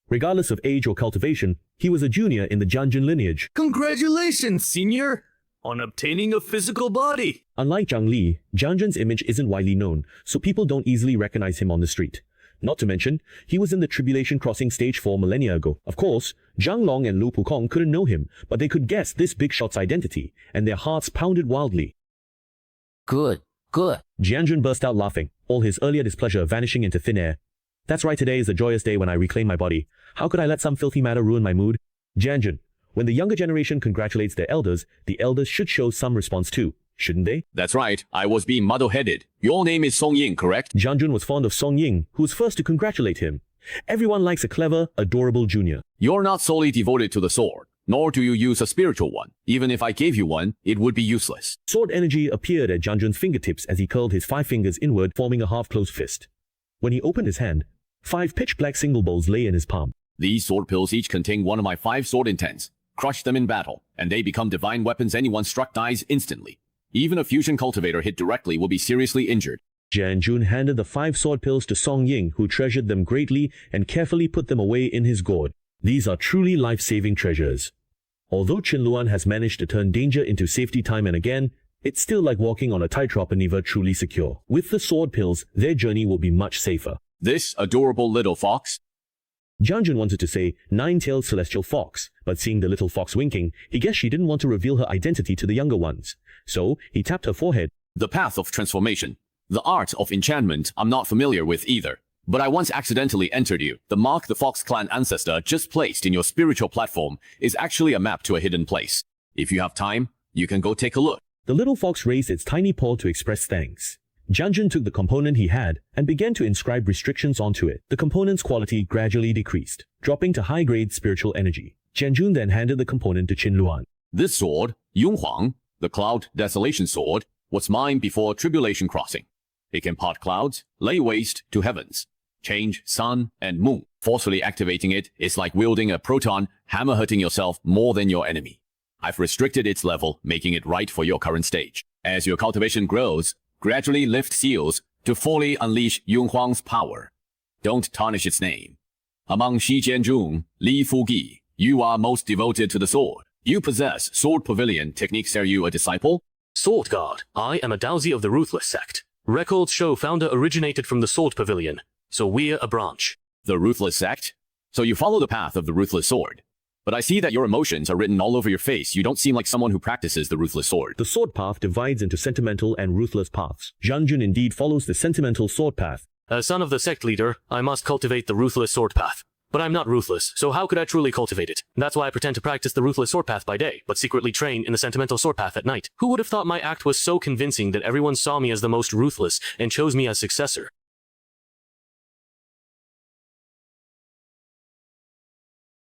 Regardless of age or cultivation, he was a junior in the Jiang Jun lineage. Congratulations, Senior, on obtaining a physical body. Unlike Zhang Li, Jiang Jun's image isn't widely known, so people don't easily recognize him on the street. Not to mention, he was in the Tribulation Crossing stage 4 millennia ago. Of course, Zhang Long and Lu Pukong couldn't know him, but they could guess this big shot's identity, and their hearts pounded wildly. Good, good. Jiang Jun burst out laughing, all his earlier displeasure vanishing into thin air. That's right, today is a joyous day when I reclaim my body. How could I let some filthy matter ruin my mood? Jiang Jun, when the younger generation congratulates their elders, the elders should show some response too, shouldn't they? That's right, I was being muddle-headed. Your name is Song Ying, correct? Jiang Jun was fond of Song Ying, who was first to congratulate him. Everyone likes a clever, adorable junior. You're not solely devoted to the sword, nor do you use a spiritual one. Even if I gave you one, it would be useless. Sword energy appeared at Jiang Jun's fingertips as he curled his 5 fingers inward, forming a half-closed fist. When he opened his hand, 5 pitch-black single bowls lay in his palm. These sword pills each contain one of my 5 sword intents. Crush them in battle, and they become divine weapons. Anyone struck dies instantly. Even a fusion cultivator hit directly will be seriously injured. Jiang Jun handed the 5 sword pills to Song Ying, who treasured them greatly and carefully put them away in his gourd. These are truly life-saving treasures. Although Qin Luan has managed to turn danger into safety time and again, it's still like walking on a tightrope and never truly secure. With the sword pills, their journey will be much safer. This adorable little fox? Jiang Jun wanted to say 9-tailed celestial fox, but seeing the little fox winking, he guessed she didn't want to reveal her identity to the younger ones. So, he tapped her forehead. The path of transformation. The art of enchantment I'm not familiar with either. But I once accidentally entered you. The mark the Fox clan ancestor just placed in your spiritual platform is actually a map to a hidden place. If you have time, you can go take a look. The little fox raised its tiny paw to express thanks. Jiang Jun took the component he had and began to inscribe restrictions onto it. The component's quality gradually decreased, dropping to high-grade spiritual energy. Jiang Jun then handed the component to Qin Luan. This sword, Yunhuang, the Cloud Desolation Sword, was mine before Tribulation Crossing. It can part clouds, lay waste to heavens, change sun and moon. Forcefully activating it is like wielding a proton, hammer hurting yourself more than your enemy. I've restricted its level, making it right for your current stage. As your cultivation grows, gradually lift seals to fully unleash Yunhuang's power. Don't tarnish its name. Among Shi Jianzhong, Li Fugi, you are most devoted to the sword. You possess Sword Pavilion techniques. Are you a disciple? Sword Guard. I am a Dowsy of the Ruthless Sect. Records show founder originated from the Sword Pavilion, so we're a branch. The Ruthless Sect? So you follow the path of the Ruthless Sword. But I see that your emotions are written all over your face. You don't seem like someone who practices the Ruthless Sword. The sword path divides into sentimental and ruthless paths. Jiang Jun indeed follows the sentimental sword path. As son of the sect leader, I must cultivate the Ruthless Sword path. But I'm not ruthless, so how could I truly cultivate it? That's why I pretend to practice the ruthless sword path by day, but secretly train in the sentimental sword path at night. Who would have thought my act was so convincing that everyone saw me as the most ruthless and chose me as successor?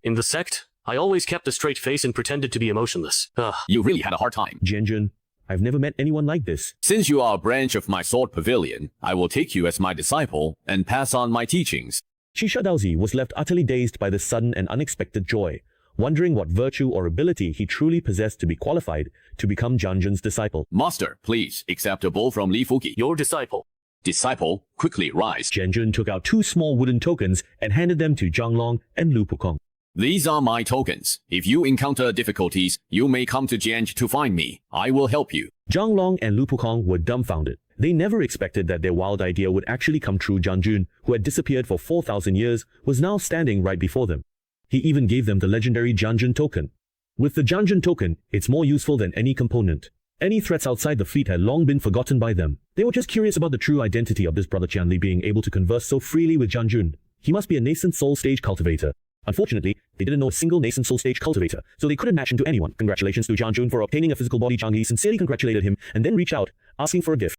In the sect, I always kept a straight face and pretended to be emotionless. You really had a hard time. Jianjun, I've never met anyone like this. Since you are a branch of my sword pavilion, I will take you as my disciple and pass on my teachings. Qixia Daozi was left utterly dazed by this sudden and unexpected joy, wondering what virtue or ability he truly possessed to be qualified to become Jianjun's disciple. Master, please accept a bowl from Li Fuki. Your disciple. Disciple, quickly rise. Jianjun took out 2 small wooden tokens and handed them to Zhang Long and Lu Pukong. These are my tokens. If you encounter difficulties, you may come to Jianj to find me. I will help you. Zhang Long and Lu Pukong were dumbfounded. They never expected that their wild idea would actually come true. Jianjun, who had disappeared for 4,000 years, was now standing right before them. He even gave them the legendary Jianjun token. With the Jianjun token, it's more useful than any component. Any threats outside the fleet had long been forgotten by them. They were just curious about the true identity of this brother Qianli being able to converse so freely with Jianjun. He must be a nascent soul stage cultivator. Unfortunately, they didn't know a single nascent soul stage cultivator, so they couldn't match him to anyone. Congratulations to Jianjun for obtaining a physical body. Zhang Li sincerely congratulated him and then reached out, asking for a gift.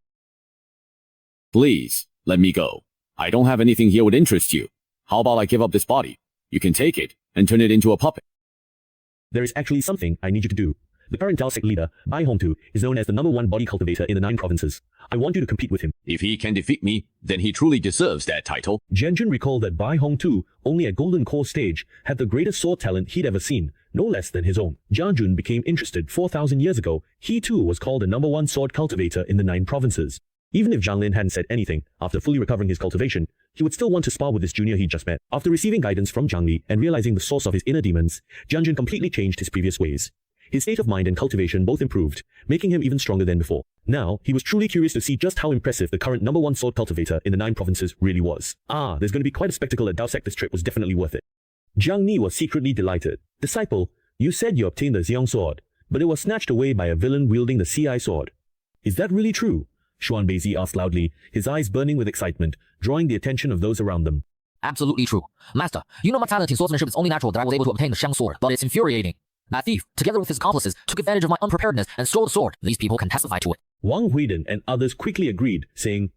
Please, let me go. I don't have anything here would interest you. How about I give up this body? You can take it and turn it into a puppet. There is actually something I need you to do. The current Dao sect leader, Bai Hongtu, is known as the #1 body cultivator in the 9 provinces. I want you to compete with him. If he can defeat me, then he truly deserves that title. Jianjun recalled that Bai Hongtu, only at Golden Core stage, had the greatest sword talent he'd ever seen, no less than his own. Jianjun became interested 4,000 years ago. He too was called the #1 sword cultivator in the 9 provinces. Even if Zhang Lin hadn't said anything, after fully recovering his cultivation, he would still want to spar with this junior he'd just met. After receiving guidance from Zhang Li and realizing the source of his inner demons, Jianjun completely changed his previous ways. His state of mind and cultivation both improved, making him even stronger than before. Now, he was truly curious to see just how impressive the current #1 sword cultivator in the 9 provinces really was. There's going to be quite a spectacle at Dao Sect. This trip was definitely worth it. Jiang Ni was secretly delighted. Disciple, you said you obtained the Xiong sword, but it was snatched away by a villain wielding the Ci sword. Is that really true? Xuan Beizi asked loudly, his eyes burning with excitement, drawing the attention of those around them. Absolutely true. Master, you know my talent in swordsmanship is only natural that I was able to obtain the Xiang sword, but it's infuriating. That thief, together with his accomplices, took advantage of my unpreparedness and stole the sword. These people can testify to it. Wang Huiden and others quickly agreed, saying,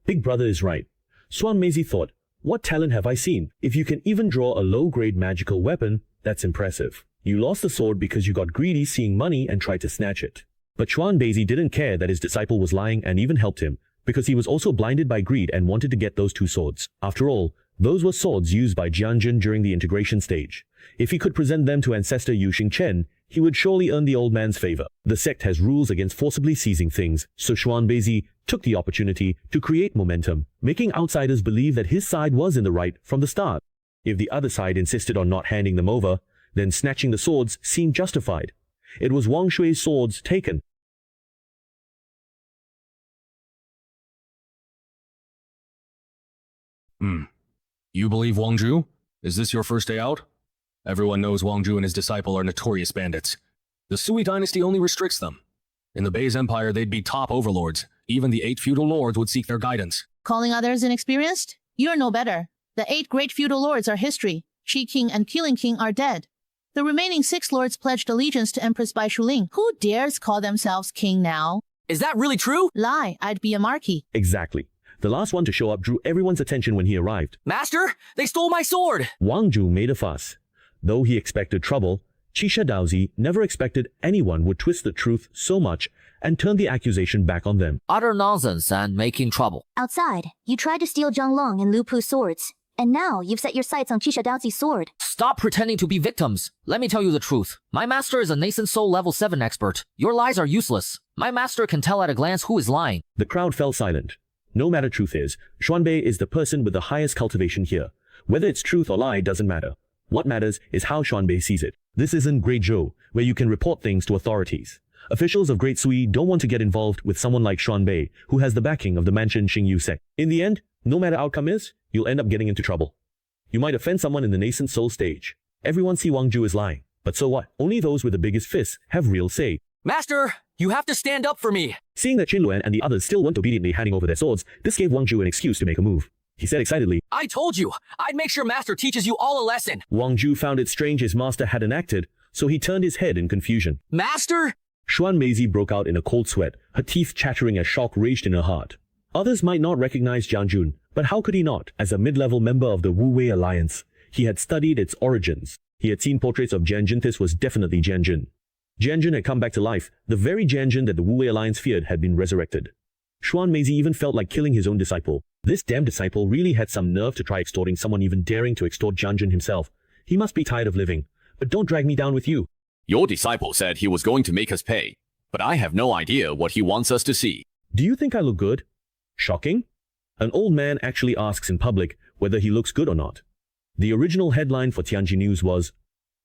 Big brother is right. Xuan Meizi thought, what talent have I seen? If you can even draw a low-grade magical weapon, that's impressive. You lost the sword because you got greedy seeing money and tried to snatch it. But Xuan Beizi didn't care that his disciple was lying and even helped him, because he was also blinded by greed and wanted to get those 2 swords. After all, those were swords used by Jianjun during the integration stage. If he could present them to ancestor Yu Xingchen, he would surely earn the old man's favor. The sect has rules against forcibly seizing things, so Xuan Beizi took the opportunity to create momentum, making outsiders believe that his side was in the right from the start. If the other side insisted on not handing them over, then snatching the swords seemed justified. It was Wang Shui's swords taken. You believe Wang Zhu? Is this your first day out? Everyone knows Wang Zhu and his disciple are notorious bandits. The Sui dynasty only restricts them. In the Bei's empire, they'd be top overlords. Even the 8 feudal lords would seek their guidance. Calling others inexperienced? You're no better. The 8 great feudal lords are history. Qi King and Killing King are dead. The remaining 6 lords pledged allegiance to Empress Bai Shuling. Who dares call themselves king now? Is that really true? Lie, I'd be a marquis. Exactly. The last one to show up drew everyone's attention when he arrived. Master, they stole my sword! Wang Zhu made a fuss. Though he expected trouble, Qixia Daozi never expected anyone would twist the truth so much and turn the accusation back on them. Utter nonsense and making trouble. Outside, you tried to steal Zhang Long and Lu Pu's swords, and now you've set your sights on Qixia Daozi's sword. Stop pretending to be victims. Let me tell you the truth. My master is a nascent soul level 7 expert. Your lies are useless. My master can tell at a glance who is lying. The crowd fell silent. No matter truth is, Xuanbei is the person with the highest cultivation here. Whether it's truth or lie doesn't matter. What matters is how Xuanbei sees it. This isn't Great Zhou, where you can report things to authorities. Officials of Great Sui don't want to get involved with someone like Xuanbei, who has the backing of the Mansion Xingyu sect. In the end, no matter outcome is, you'll end up getting into trouble. You might offend someone in the nascent soul stage. Everyone see Wang Zhu is lying. But so what? Only those with the biggest fists have real say. Master, you have to stand up for me. Seeing that Qin Luan and the others still weren't obediently handing over their swords, this gave Wang Zhu an excuse to make a move. he said excitedly. I told you, I'd make sure Master teaches you all a lesson. Wang Zhu found it strange his master hadn't acted, so he turned his head in confusion. Master? Xuan Meizi broke out in a cold sweat, her teeth chattering as shock raged in her heart. Others might not recognize Jiang Jun, but how could he not? As a mid-level member of the Wu Wei alliance, he had studied its origins. He had seen portraits of Jiang Jun. This was definitely Jiang Jun. Jiang Jun had come back to life. The very Jiang Jun that the Wu Wei alliance feared had been resurrected. Xuan Meizi even felt like killing his own disciple. This damn disciple really had some nerve to try extorting someone, even daring to extort Jiang Jun himself. He must be tired of living. But don't drag me down with you. Your disciple said he was going to make us pay, but I have no idea what he wants us to see. Do you think I look good? Shocking? An old man actually asks in public whether he looks good or not. The original headline for Tianjin News was,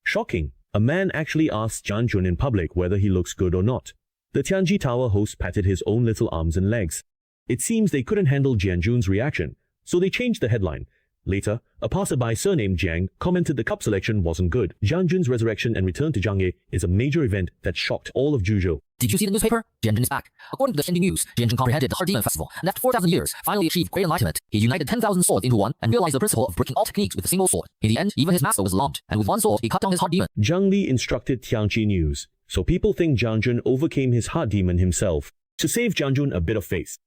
"Shocking. A man actually asks Jiang Jun in public whether he looks good or not." The Tianji Tower host patted his own little arms and legs. It seems they couldn't handle Jiang Jun's reaction, so they changed the headline. Later, a passerby surnamed Jiang commented the cup selection wasn't good. Jiang Jun's resurrection and return to Jiangye is a major event that shocked all of Zhuzhou. Did you see the newspaper? Jiang Jun is back. According to the Sending News, Jiang Jun comprehended the Heart Demon Festival and after 4,000 years, finally achieved great enlightenment. He united 10,000 swords into one and realized the principle of breaking all techniques with a single sword. In the end, even his master was alarmed, and with one sword, he cut down his Heart Demon. Zhang Li instructed Tianji News, so people think Jiang Jun overcame his Heart Demon himself to save Jiang Jun a bit of face.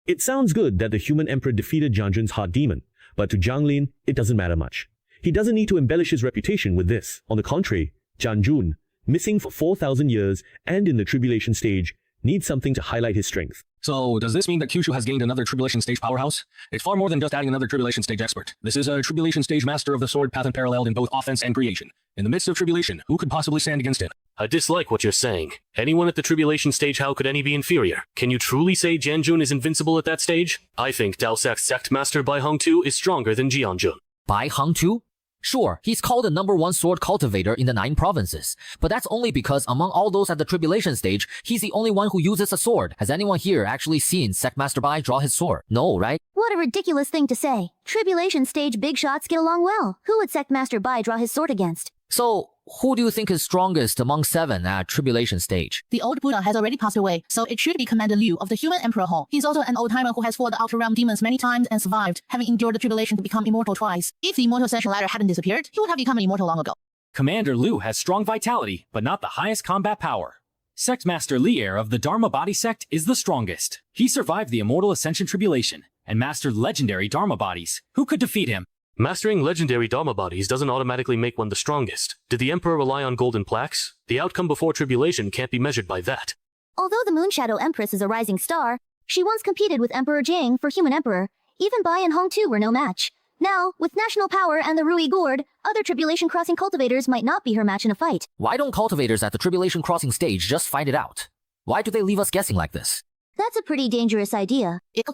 It sounds good that the human emperor defeated Jiang Jun's Heart Demon, but to Zhang Lin, it doesn't matter much. He doesn't need to embellish his reputation with this. On the contrary, Jiang Jun, missing for 4,000 years and in the tribulation stage, needs something to highlight his strength. So, does this mean that Kyushu has gained another Tribulation Stage powerhouse? It's far more than just adding another Tribulation Stage expert. This is a Tribulation Stage master of the sword path unparalleled in both offense and creation. In the midst of Tribulation, who could possibly stand against him? I dislike what you're saying. Anyone at the Tribulation Stage, how could any be inferior? Can you truly say Jiang Jun is invincible at that stage? I think Dao Sect's sect master Bai Hong Tu is stronger than Jiang Jun. Bai Hong Tu? Sure, he's called the #1 sword cultivator in the 9 provinces, but that's only because among all those at the Tribulation Stage, he's the only one who uses a sword. Has anyone here actually seen Sect Master Bai draw his sword? No, right? What a ridiculous thing to say. Tribulation stage big shots get along well. Who would Sect Master Bai draw his sword against? So, who do you think is strongest among 7 at Tribulation Stage? The old Buddha has already passed away, so it should be Commander Liu of the Human Emperor Hall. He's also an old-timer who has fought the Outer Realm demons many times and survived, having endured the tribulation to become immortal twice. If the immortal ascension ladder hadn't disappeared, he would have become immortal long ago. Commander Liu has strong vitality, but not the highest combat power. Sect Master Lier of the Dharma Body Sect is the strongest. He survived the Immortal Ascension Tribulation and mastered legendary Dharma Bodies. Who could defeat him? Mastering legendary Dharma Bodies doesn't automatically make one the strongest. Did the Emperor rely on golden plaques? The outcome before tribulation can't be measured by that. Although the Moonshadow Empress is a rising star, she once competed with Emperor Jiang for Human Emperor. Even Bai and Hong Tu were no match. Now, with national power and the Rui Gourd, other Tribulation Crossing cultivators might not be her match in a fight. Why don't cultivators at the Tribulation Crossing stage just find it out? Why do they leave us guessing like this? That's a pretty dangerous idea. It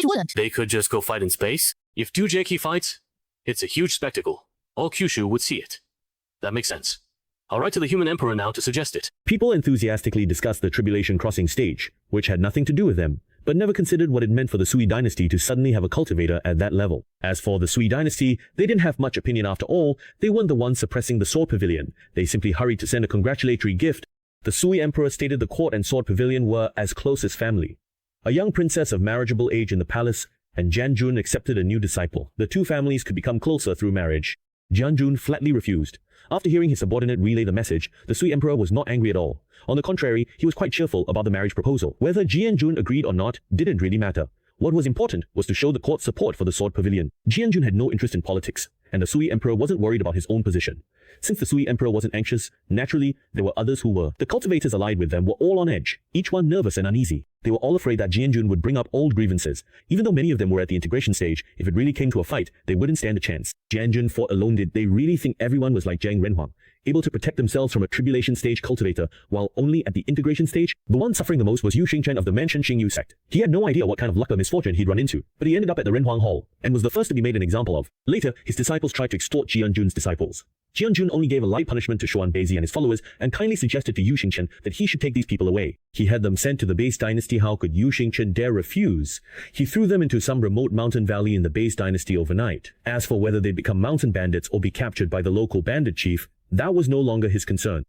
wouldn't. They could just go fight in space? If Dujeki fights, it's a huge spectacle. All Kyushu would see it. That makes sense. I'll write to the Human Emperor now to suggest it. People enthusiastically discussed the Tribulation Crossing stage, which had nothing to do with them, but never considered what it meant for the Sui dynasty to suddenly have a cultivator at that level. As for the Sui dynasty, they didn't have much opinion after all. They weren't the ones suppressing the Sword Pavilion. They simply hurried to send a congratulatory gift. The Sui Emperor stated the court and Sword Pavilion were as close as family. A young princess of marriageable age in the palace, and Jiang Jun accepted a new disciple. The two families could become closer through marriage. Jiang Jun flatly refused. After hearing his subordinate relay the message, the Sui Emperor was not angry at all. On the contrary, he was quite cheerful about the marriage proposal. Whether Jiang Jun agreed or not didn't really matter. What was important was to show the court's support for the Sword Pavilion. Jiang Jun had no interest in politics, and the Sui Emperor wasn't worried about his own position. Since the Sui Emperor wasn't anxious, naturally, there were others who were. The cultivators allied with them were all on edge, each one nervous and uneasy. They were all afraid that Jiang Jun would bring up old grievances. Even though many of them were at the integration stage, if it really came to a fight, they wouldn't stand a chance. Jiang Jun fought alone. Did they really think everyone was like Jiang Renhuang, able to protect themselves from a tribulation stage cultivator, while only at the integration stage? The one suffering the most was Yu Xingchen of the Mansion Xingyu sect. He had no idea what kind of luck or misfortune he'd run into, but he ended up at the Renhuang Hall, and was the first to be made an example of. Later, his disciples tried to extort Jiang Jun's disciples. Jiang Jun only gave a light punishment to Xuan Beizi and his followers, and kindly suggested to Yu Xingchen that he should take these people away. He had them sent to the Base Dynasty. How could Yu Xingchen dare refuse? He threw them into some remote mountain valley in the Base Dynasty overnight. As for whether they'd become mountain bandits or be captured by the local bandit chief, that was no longer his concern.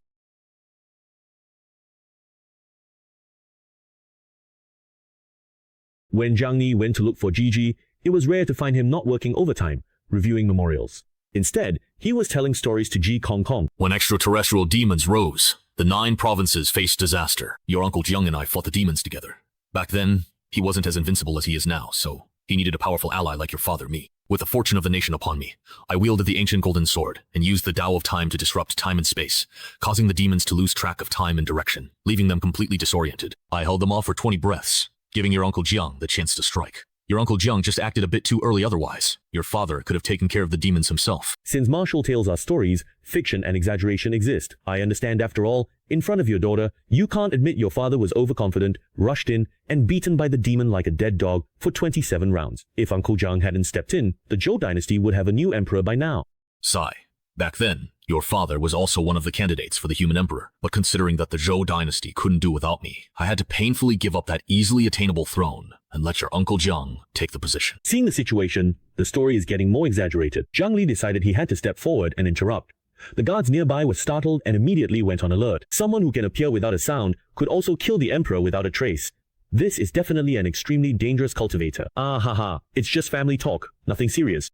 When Jiang Li went to look for Gigi, it was rare to find him not working overtime, reviewing memorials. Instead, he was telling stories to Ji Kong Kong. When extraterrestrial demons rose, the 9 provinces faced disaster. Your Uncle Jiang and I fought the demons together. Back then, he wasn't as invincible as he is now, so he needed a powerful ally like your father, me. With the fortune of the nation upon me, I wielded the ancient golden sword and used the Tao of Time to disrupt time and space, causing the demons to lose track of time and direction, leaving them completely disoriented. I held them off for 20 breaths, giving your Uncle Jiang the chance to strike. Your Uncle Jiang just acted a bit too early otherwise. Your father could have taken care of the demons himself. Since martial tales are stories, fiction and exaggeration exist. I understand after all, in front of your daughter, you can't admit your father was overconfident, rushed in, and beaten by the demon like a dead dog for 27 rounds. If Uncle Jiang hadn't stepped in, the Zhou dynasty would have a new emperor by now. Sigh. Back then, your father was also one of the candidates for the human emperor, but considering that the Zhou dynasty couldn't do without me, I had to painfully give up that easily attainable throne and let your Uncle Jiang take the position. Seeing the situation, the story is getting more exaggerated. Jiang Li decided he had to step forward and interrupt. The guards nearby were startled and immediately went on alert. Someone who can appear without a sound could also kill the emperor without a trace. This is definitely an extremely dangerous cultivator. Ah ha ha, it's just family talk, nothing serious.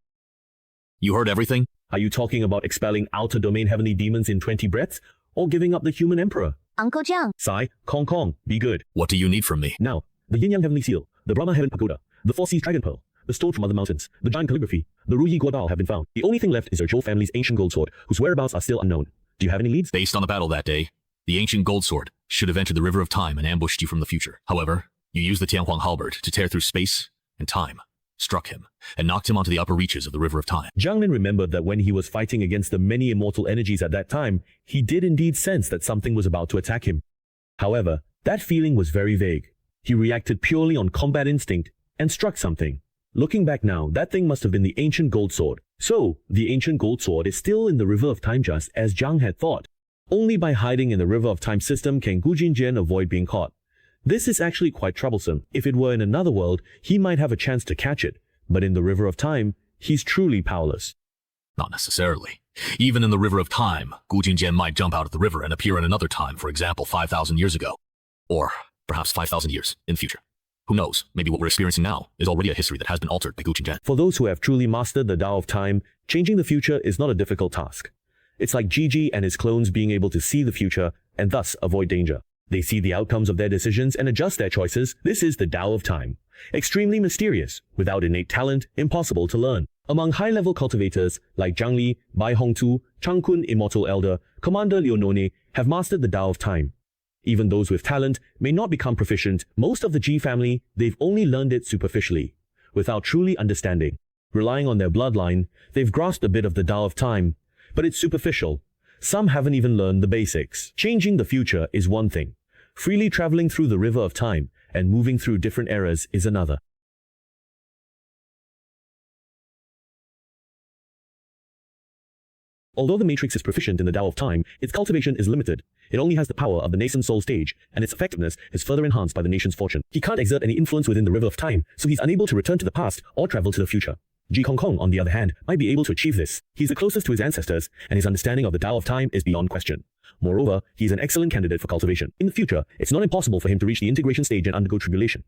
You heard everything? Are you talking about expelling outer domain heavenly demons in 20 breaths, or giving up the human emperor? Uncle Jiang. Sai, Kong Kong, be good. What do you need from me? Now, the Yin Yang Heavenly Seal, the Brahma Heaven Pagoda, the Four Seas Dragon Pearl, the Stone from Other Mountains, the Giant Calligraphy, the Ruyi Guodao have been found. The only thing left is your Zhou family's ancient gold sword, whose whereabouts are still unknown. Do you have any leads? Based on the battle that day, the ancient gold sword should have entered the river of time and ambushed you from the future. However, you used the Tianhuang halberd to tear through space and time, struck him, and knocked him onto the upper reaches of the river of time. Jiang Lin remembered that when he was fighting against the many immortal energies at that time, he did indeed sense that something was about to attack him. However, that feeling was very vague. He reacted purely on combat instinct and struck something. Looking back now, that thing must have been the ancient gold sword. So, the ancient gold sword is still in the river of time just as Jiang had thought. Only by hiding in the river of time system can Gu Jinjian avoid being caught. This is actually quite troublesome. If it were in another world, he might have a chance to catch it. But in the river of time, he's truly powerless. Not necessarily. Even in the river of time, Gu Jinjian might jump out of the river and appear in another time, for example, 5,000 years ago. Or perhaps 5,000 years in the future. Who knows, maybe what we're experiencing now is already a history that has been altered by Gu Jinjian. For those who have truly mastered the Tao of Time, changing the future is not a difficult task. It's like Gigi and his clones being able to see the future and thus avoid danger. They see the outcomes of their decisions and adjust their choices. This is the Tao of Time. Extremely mysterious, without innate talent, impossible to learn. Among high-level cultivators like Jiang Li, Bai Hongtu, Chang Kun, Immortal Elder, Commander Leonone have mastered the Tao of Time. Even those with talent may not become proficient. Most of the Ji family, they've only learned it superficially, without truly understanding. Relying on their bloodline, they've grasped a bit of the Tao of Time, but it's superficial. Some haven't even learned the basics. Changing the future is one thing. Freely traveling through the river of time and moving through different eras is another. Although the Matrix is proficient in the Tao of Time, its cultivation is limited. It only has the power of the nascent soul stage, and its effectiveness is further enhanced by the nation's fortune. He can't exert any influence within the river of time, so he's unable to return to the past or travel to the future. Ji Kong Kong, on the other hand, might be able to achieve this. He's the closest to his ancestors, and his understanding of the Tao of Time is beyond question. Moreover, he's an excellent candidate for cultivation. In the future, it's not impossible for him to reach the integration stage and undergo tribulation.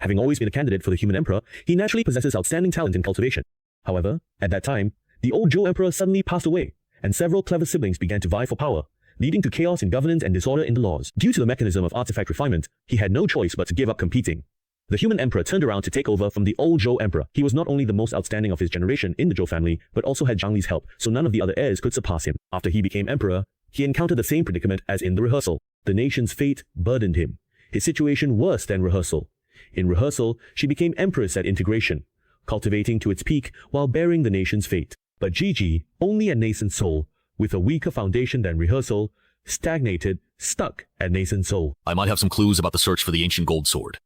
Having always been a candidate for the human emperor, he naturally possesses outstanding talent in cultivation. However, at that time, the old Zhou emperor suddenly passed away, and several clever siblings began to vie for power, leading to chaos in governance and disorder in the laws. Due to the mechanism of artifact refinement, he had no choice but to give up competing. The human emperor turned around to take over from the old Zhou emperor. He was not only the most outstanding of his generation in the Zhou family, but also had Jiang Li's help, so none of the other heirs could surpass him. After he became emperor, he encountered the same predicament as in the rehearsal. The nation's fate burdened him. His situation worse than rehearsal. In rehearsal, she became empress at integration, cultivating to its peak while bearing the nation's fate. But Gigi, only a nascent soul, with a weaker foundation than rehearsal, stagnated, stuck at nascent soul. I might have some clues about the search for the ancient gold sword.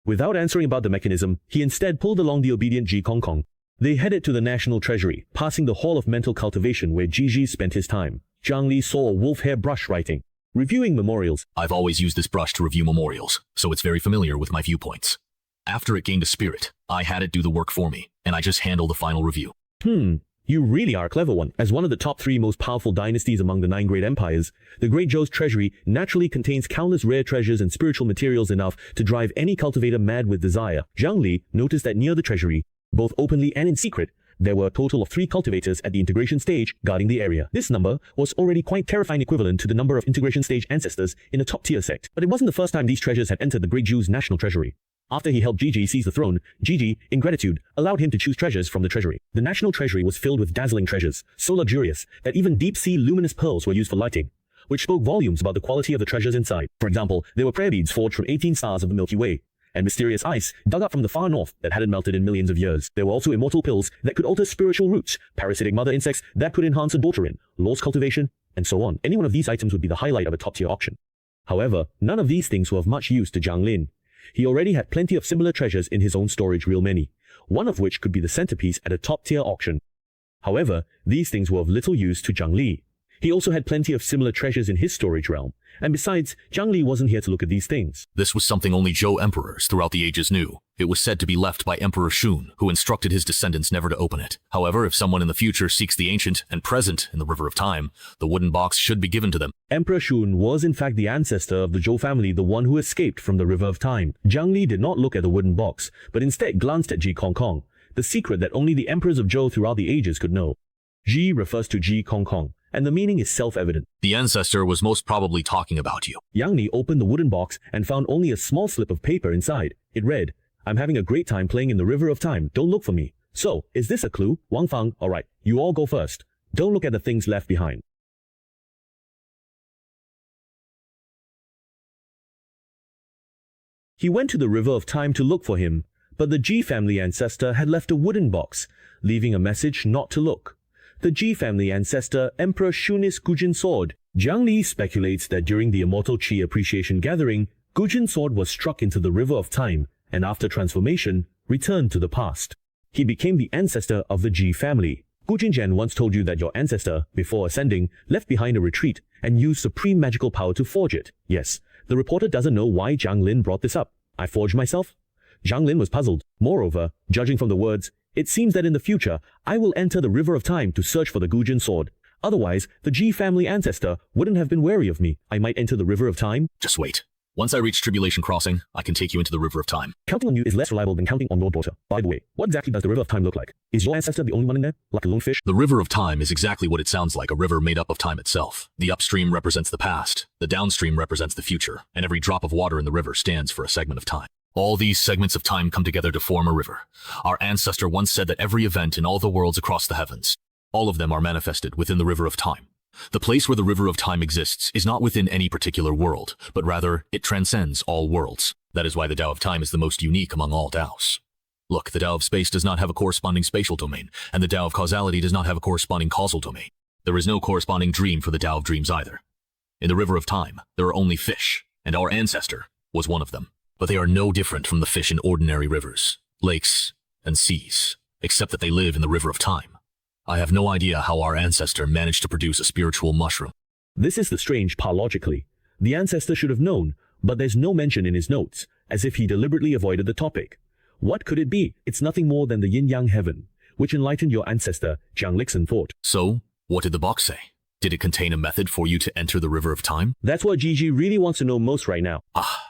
Without answering about the mechanism, he instead pulled along the obedient Ji Kong Kong. They headed to the National Treasury, passing the Hall of Mental Cultivation where Gigi spent his time. Jiang Li saw a wolf hair brush writing, reviewing memorials. I've always used this brush to review memorials, so it's very familiar with my viewpoints. After it gained a spirit, I had it do the work for me, and I just handle the final review. You really are a clever one. As one of the top 3 most powerful dynasties among the 9 great empires, the Great Zhou's treasury naturally contains countless rare treasures and spiritual materials enough to drive any cultivator mad with desire. Zhang Li noticed that near the treasury, both openly and in secret, there were a total of 3 cultivators at the integration stage guarding the area. This number was already quite terrifying, equivalent to the number of integration stage ancestors in a top-tier sect. But it wasn't the first time these treasures had entered the Great Zhou's national treasury. After he helped Gigi seize the throne, Gigi, in gratitude, allowed him to choose treasures from the treasury. The national treasury was filled with dazzling treasures, so luxurious that even deep-sea luminous pearls were used for lighting, which spoke volumes about the quality of the treasures inside. For example, there were prayer beads forged from 18 stars of the Milky Way, and mysterious ice dug up from the far north that hadn't melted in millions of years. There were also immortal pills that could alter spiritual roots, parasitic mother insects that could enhance adulterin, lost cultivation, and so on. Any one of these items would be the highlight of a top-tier auction. However, none of these things were of much use to Zhang Lin. He already had plenty of similar treasures in his own storage, real many, one of which could be the centerpiece at a top-tier auction. However, these things were of little use to Zhang Li. He also had plenty of similar treasures in his storage realm, and besides, Zhang Li wasn't here to look at these things. This was something only Zhou emperors throughout the ages knew. It was said to be left by Emperor Shun, who instructed his descendants never to open it. However, if someone in the future seeks the ancient and present in the River of Time, the wooden box should be given to them. Emperor Shun was in fact the ancestor of the Zhou family, the one who escaped from the River of Time. Zhang Li did not look at the wooden box, but instead glanced at Ji Kong Kong, the secret that only the emperors of Zhou throughout the ages could know. Ji refers to Ji Kong Kong, and the meaning is self-evident. The ancestor was most probably talking about you. Yang Li opened the wooden box and found only a small slip of paper inside. It read, "I'm having a great time playing in the River of Time. Don't look for me." So, is this a clue? Wang Fang, alright, you all go first. Don't look at the things left behind. He went to the River of Time to look for him, but the Ji family ancestor had left a wooden box, leaving a message not to look. The Ji family ancestor, Emperor Shun's Gujin sword. Zhang Li speculates that during the Immortal Qi Appreciation Gathering, Gujin sword was struck into the River of Time, and after transformation, returned to the past. He became the ancestor of the Ji family. Gujin Zhen once told you that your ancestor, before ascending, left behind a retreat and used supreme magical power to forge it. Yes, the reporter doesn't know why Zhang Lin brought this up. I forged myself? Zhang Lin was puzzled. Moreover, judging from the words, it seems that in the future, I will enter the River of Time to search for the Gujin sword. Otherwise, the Ji family ancestor wouldn't have been wary of me. I might enter the River of Time. Just wait. Once I reach Tribulation Crossing, I can take you into the River of Time. Counting on you is less reliable than counting on your daughter. By the way, what exactly does the River of Time look like? Is your ancestor the only one in there? Like a lone fish? The River of Time is exactly what it sounds like, a river made up of time itself. The upstream represents the past, the downstream represents the future, and every drop of water in the river stands for a segment of time. All these segments of time come together to form a river. Our ancestor once said that every event in all the worlds across the heavens, all of them are manifested within the River of Time. The place where the River of Time exists is not within any particular world, but rather, it transcends all worlds. That is why the Tao of Time is the most unique among all Taos. Look, the Tao of Space does not have a corresponding spatial domain, and the Tao of Causality does not have a corresponding causal domain. There is no corresponding dream for the Tao of Dreams either. In the River of Time, there are only fish, and our ancestor was one of them. But they are no different from the fish in ordinary rivers, lakes, and seas, except that they live in the River of Time. I have no idea how our ancestor managed to produce a spiritual mushroom. This is the strange part logically. The ancestor should have known, but there's no mention in his notes, as if he deliberately avoided the topic. What could it be? It's nothing more than the yin-yang heaven, which enlightened your ancestor, Jiang Lixin thought. So, what did the box say? Did it contain a method for you to enter the River of Time? That's what Gigi really wants to know most right now.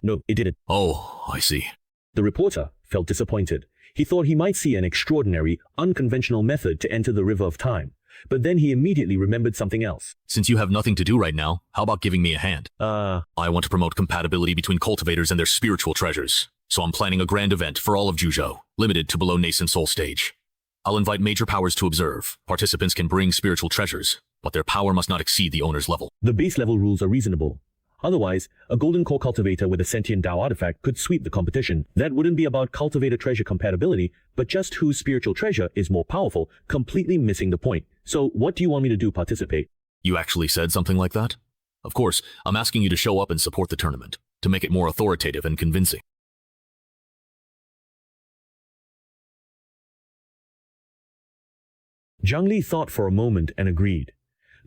No, it didn't. Oh, I see. The reporter felt disappointed. He thought he might see an extraordinary, unconventional method to enter the River of Time. But then he immediately remembered something else. Since you have nothing to do right now, how about giving me a hand? I want to promote compatibility between cultivators and their spiritual treasures. So I'm planning a grand event for all of Zhuzhou, limited to below nascent soul stage. I'll invite major powers to observe. Participants can bring spiritual treasures, but their power must not exceed the owner's level. The base level rules are reasonable. Otherwise, a golden core cultivator with a sentient Tao artifact could sweep the competition. That wouldn't be about cultivator treasure compatibility, but just whose spiritual treasure is more powerful, completely missing the point. So what do you want me to do, participate? You actually said something like that? Of course, I'm asking you to show up and support the tournament, to make it more authoritative and convincing. Zhang Li thought for a moment and agreed.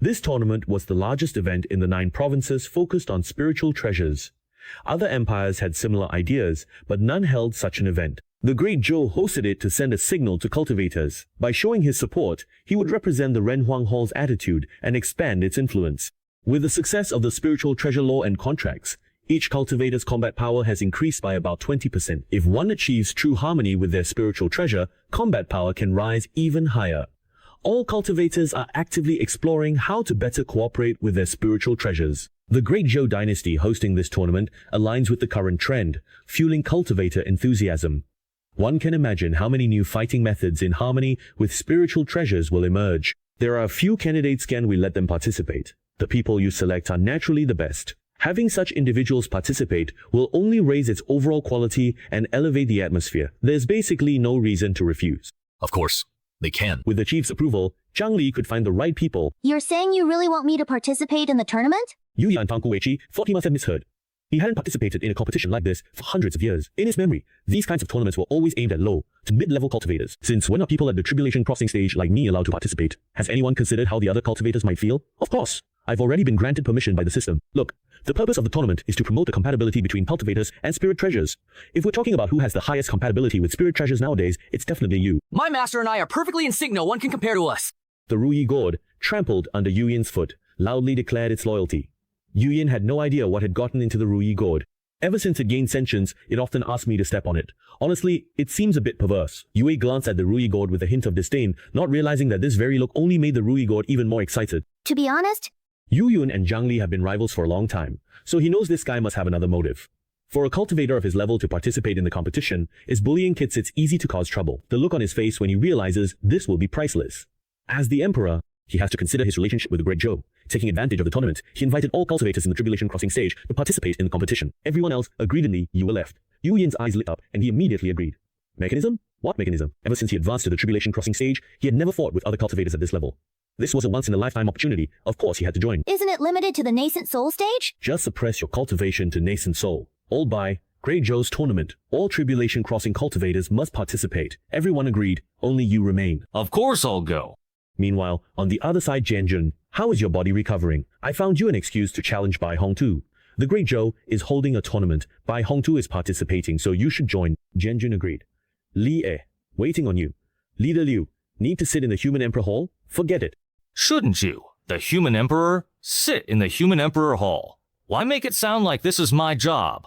This tournament was the largest event in the 9 provinces focused on spiritual treasures. Other empires had similar ideas, but none held such an event. The Great Zhou hosted it to send a signal to cultivators. By showing his support, he would represent the Renhuang Hall's attitude and expand its influence. With the success of the spiritual treasure law and contracts, each cultivator's combat power has increased by about 20%. If one achieves true harmony with their spiritual treasure, combat power can rise even higher. All cultivators are actively exploring how to better cooperate with their spiritual treasures. The Great Zhou dynasty hosting this tournament aligns with the current trend, fueling cultivator enthusiasm. One can imagine how many new fighting methods in harmony with spiritual treasures will emerge. There are a few candidates. Can we let them participate? The people you select are naturally the best. Having such individuals participate will only raise its overall quality and elevate the atmosphere. There's basically no reason to refuse. Of course, they can. With the chief's approval, Zhang Li could find the right people. You're saying you really want me to participate in the tournament? Yu Yan Tang Kuwei thought he must have misheard. He hadn't participated in a competition like this for hundreds of years. In his memory, these kinds of tournaments were always aimed at low to mid-level cultivators. Since when are people at the tribulation crossing stage like me allowed to participate? Has anyone considered how the other cultivators might feel? Of course. I've already been granted permission by the system. Look, the purpose of the tournament is to promote the compatibility between cultivators and spirit treasures. If we're talking about who has the highest compatibility with spirit treasures nowadays, it's definitely you. My master and I are perfectly in sync. No one can compare to us. The Ruyi gourd, trampled under Yu Yin's foot, loudly declared its loyalty. Yu Yin had no idea what had gotten into the Ruyi gourd. Ever since it gained sentience, it often asked me to step on it. Honestly, it seems a bit perverse. Yue glanced at the Ruyi gourd with a hint of disdain, not realizing that this very look only made the Ruyi gourd even more excited. To be honest, Yu Yun and Zhang Li have been rivals for a long time, so he knows this guy must have another motive. For a cultivator of his level to participate in the competition is bullying kids. It's easy to cause trouble. The look on his face when he realizes this will be priceless. As the emperor, he has to consider his relationship with the Great Zhou. Taking advantage of the tournament, he invited all cultivators in the tribulation crossing stage to participate in the competition. Everyone else agreedly Yu left. Yu Yin's eyes lit up and he immediately agreed. Mechanism? What mechanism? Ever since he advanced to the tribulation crossing stage, he had never fought with other cultivators at this level. This was a once-in-a-lifetime opportunity. Of course he had to join. Isn't it limited to the nascent soul stage? Just suppress your cultivation to nascent soul. All by Great Zhou's tournament. All tribulation crossing cultivators must participate. Everyone agreed. Only you remain. Of course I'll go. Meanwhile, on the other side, Jianjun, how is your body recovering? I found you an excuse to challenge Bai Hongtu. The Great Zhou is holding a tournament. Bai Hongtu is participating, so you should join. Jianjun agreed. Li waiting on you. Leader Liu, need to sit in the Human Emperor Hall? Forget it. Shouldn't you, the Human Emperor, sit in the Human Emperor Hall? Why make it sound like this is my job?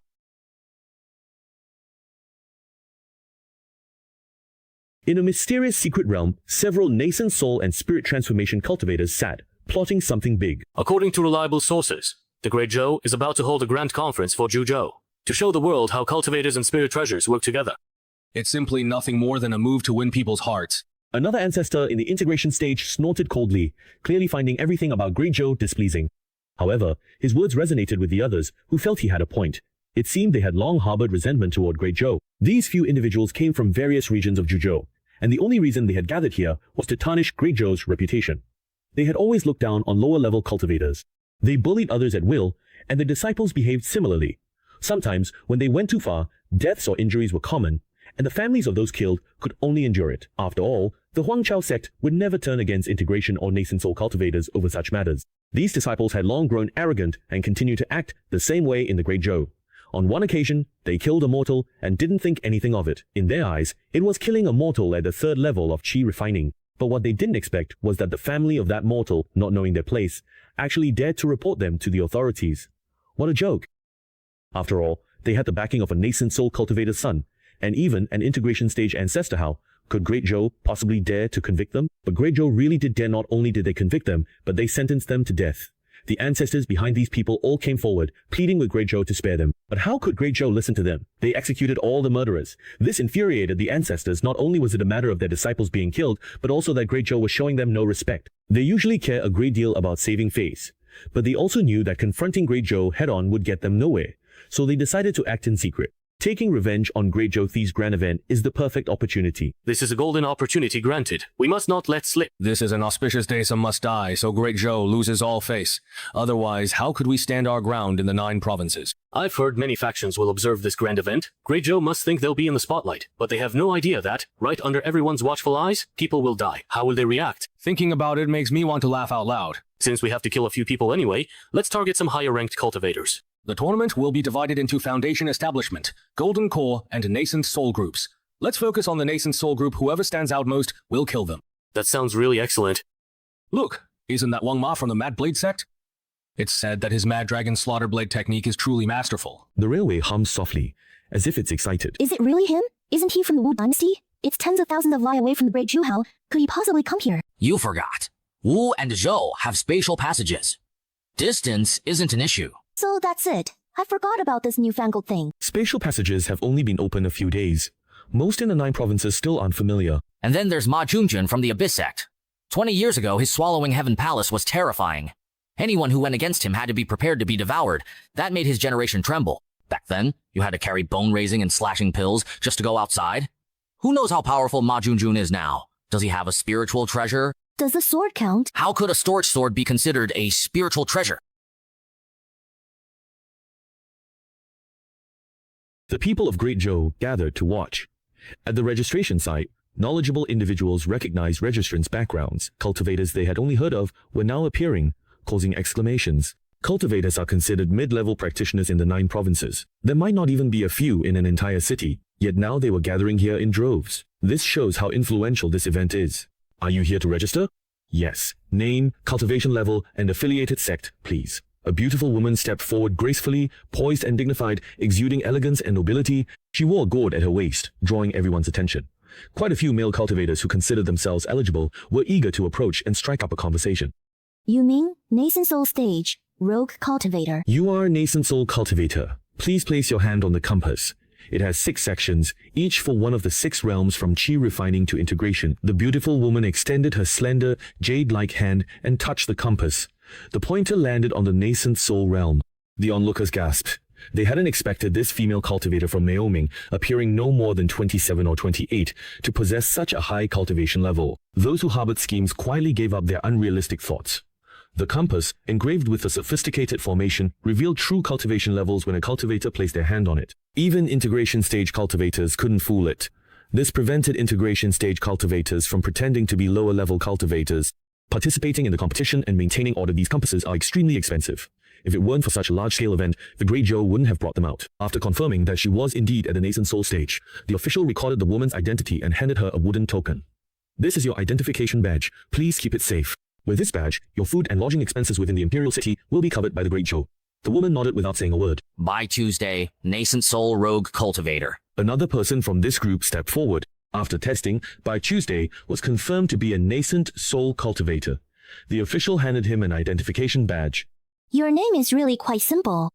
In a mysterious secret realm, several nascent soul and spirit transformation cultivators sat, plotting something big. According to reliable sources, the Great Zhou is about to hold a grand conference for Zhuzhou to show the world how cultivators and spirit treasures work together. It's simply nothing more than a move to win people's hearts. Another ancestor in the integration stage snorted coldly, clearly finding everything about Great Zhou displeasing. However, his words resonated with the others, who felt he had a point. It seemed they had long harbored resentment toward Great Zhou. These few individuals came from various regions of Zhuzhou, and the only reason they had gathered here was to tarnish Great Zhou's reputation. They had always looked down on lower-level cultivators. They bullied others at will, and the disciples behaved similarly. Sometimes, when they went too far, deaths or injuries were common, and the families of those killed could only endure it. After all, the Huangchao sect would never turn against integration or nascent soul cultivators over such matters. These disciples had long grown arrogant and continued to act the same way in the Great Zhou. On one occasion, they killed a mortal and didn't think anything of it. In their eyes, it was killing a mortal at the third level of qi refining. But what they didn't expect was that the family of that mortal, not knowing their place, actually dared to report them to the authorities. What a joke. After all, they had the backing of a nascent soul cultivator's son, and even an integration stage ancestor. How could Great Zhou possibly dare to convict them? But Great Zhou really did dare. Not only did they convict them, but they sentenced them to death. The ancestors behind these people all came forward, pleading with Great Zhou to spare them. But how could Great Zhou listen to them? They executed all the murderers. This infuriated the ancestors. Not only was it a matter of their disciples being killed, but also that Great Zhou was showing them no respect. They usually care a great deal about saving face, but they also knew that confronting Great Zhou head-on would get them nowhere, so they decided to act in secret. Taking revenge on Great Zhou Thi's grand event is the perfect opportunity. This is a golden opportunity granted. We must not let slip. This is an auspicious day, some must die, so Great Zhou loses all face. Otherwise, how could we stand our ground in the 9 provinces? I've heard many factions will observe this grand event. Great Zhou must think they'll be in the spotlight, but they have no idea that, right under everyone's watchful eyes, people will die. How will they react? Thinking about it makes me want to laugh out loud. Since we have to kill a few people anyway, let's target some higher-ranked cultivators. The tournament will be divided into Foundation Establishment, Golden Core, and Nascent Soul groups. Let's focus on the nascent soul group. Whoever stands out most, will kill them. That sounds really excellent. Look, isn't that Wang Ma from the Mad Blade sect? It's said that his Mad Dragon Slaughter Blade technique is truly masterful. The railway hums softly, as if it's excited. Is it really him? Isn't he from the Wu Dynasty? It's tens of thousands of li away from the Great Zhu. How could he possibly come here? You forgot. Wu and Zhou have spatial passages. Distance isn't an issue. So that's it. I forgot about this newfangled thing. Spatial passages have only been open a few days. Most in the 9 provinces still aren't familiar. And then there's Ma Junjun from the Abyss sect. 20 years ago, his Swallowing Heaven Palace was terrifying. Anyone who went against him had to be prepared to be devoured. That made his generation tremble. Back then, you had to carry bone-raising and slashing pills just to go outside. Who knows how powerful Ma Junjun is now? Does he have a spiritual treasure? Does the sword count? How could a storage sword be considered a spiritual treasure? The people of Great Zhou gathered to watch. At the registration site, knowledgeable individuals recognized registrants' backgrounds. Cultivators they had only heard of were now appearing, causing exclamations. Cultivators are considered mid-level practitioners in the 9 provinces. There might not even be a few in an entire city, yet now they were gathering here in droves. This shows how influential this event is. Are you here to register? Yes. Name, cultivation level, and affiliated sect, please. A beautiful woman stepped forward gracefully, poised and dignified, exuding elegance and nobility. She wore a gourd at her waist, drawing everyone's attention. Quite a few male cultivators who considered themselves eligible were eager to approach and strike up a conversation. You mean Nascent Soul Stage, Rogue Cultivator? You are a Nascent Soul Cultivator. Please place your hand on the compass. It has 6 sections, each for one of the 6 realms from chi refining to integration. The beautiful woman extended her slender, jade-like hand and touched the compass. The pointer landed on the nascent soul realm. The onlookers gasped. They hadn't expected this female cultivator from Maoming, appearing no more than 27 or 28, to possess such a high cultivation level. Those who harbored schemes quietly gave up their unrealistic thoughts. The compass, engraved with a sophisticated formation, revealed true cultivation levels when a cultivator placed their hand on it. Even integration stage cultivators couldn't fool it. This prevented integration stage cultivators from pretending to be lower-level cultivators. Participating in the competition and maintaining order, these compasses are extremely expensive. If it weren't for such a large-scale event, the Great Zhou wouldn't have brought them out. After confirming that she was indeed at the nascent soul stage, the official recorded the woman's identity and handed her a wooden token. This is your identification badge. Please keep it safe. With this badge, your food and lodging expenses within the Imperial City will be covered by the Great Zhou. The woman nodded without saying a word. By Tuesday, Nascent Soul Rogue Cultivator. Another person from this group stepped forward. After testing, by Tuesday was confirmed to be a Nascent Soul Cultivator. The official handed him an identification badge. Your name is really quite simple.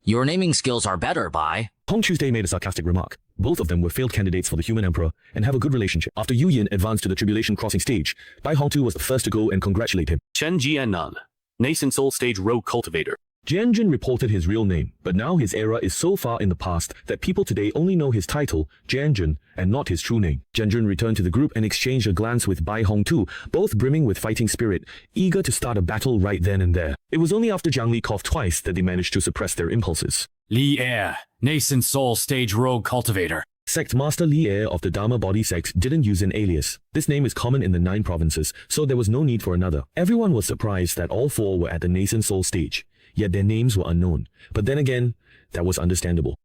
Your naming skills are better, Bai. Hong Tuesday made a sarcastic remark. Both of them were failed candidates for the Human Emperor and have a good relationship. After Yu Yin advanced to the Tribulation Crossing stage, Bai Hongtu was the first to go and congratulate him. Chen Jiannan, Nascent Soul Stage Rogue Cultivator. Jianjun reported his real name, but now his era is so far in the past that people today only know his title, Jianjun, and not his true name. Jianjun returned to the group and exchanged a glance with Bai Hongtu, both brimming with fighting spirit, eager to start a battle right then and there. It was only after Jiang Li coughed twice that they managed to suppress their impulses. Li Air, Nascent Soul Stage Rogue Cultivator. Sect Master Li Air of the Dharma Body sect didn't use an alias. This name is common in the 9 provinces, so there was no need for another. Everyone was surprised that all 4 were at the nascent soul stage, yet their names were unknown. But then again, that was understandable.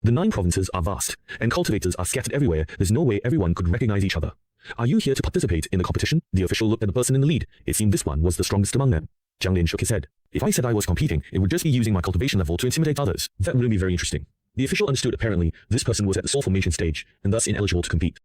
The 9 provinces are vast, and cultivators are scattered everywhere. There's no way everyone could recognize each other. Are you here to participate in the competition? The official looked at the person in the lead. It seemed this one was the strongest among them. Jiang Lin shook his head. If I said I was competing, it would just be using my cultivation level to intimidate others. That wouldn't be very interesting. The official understood apparently this person was at the soul formation stage, and thus ineligible to compete.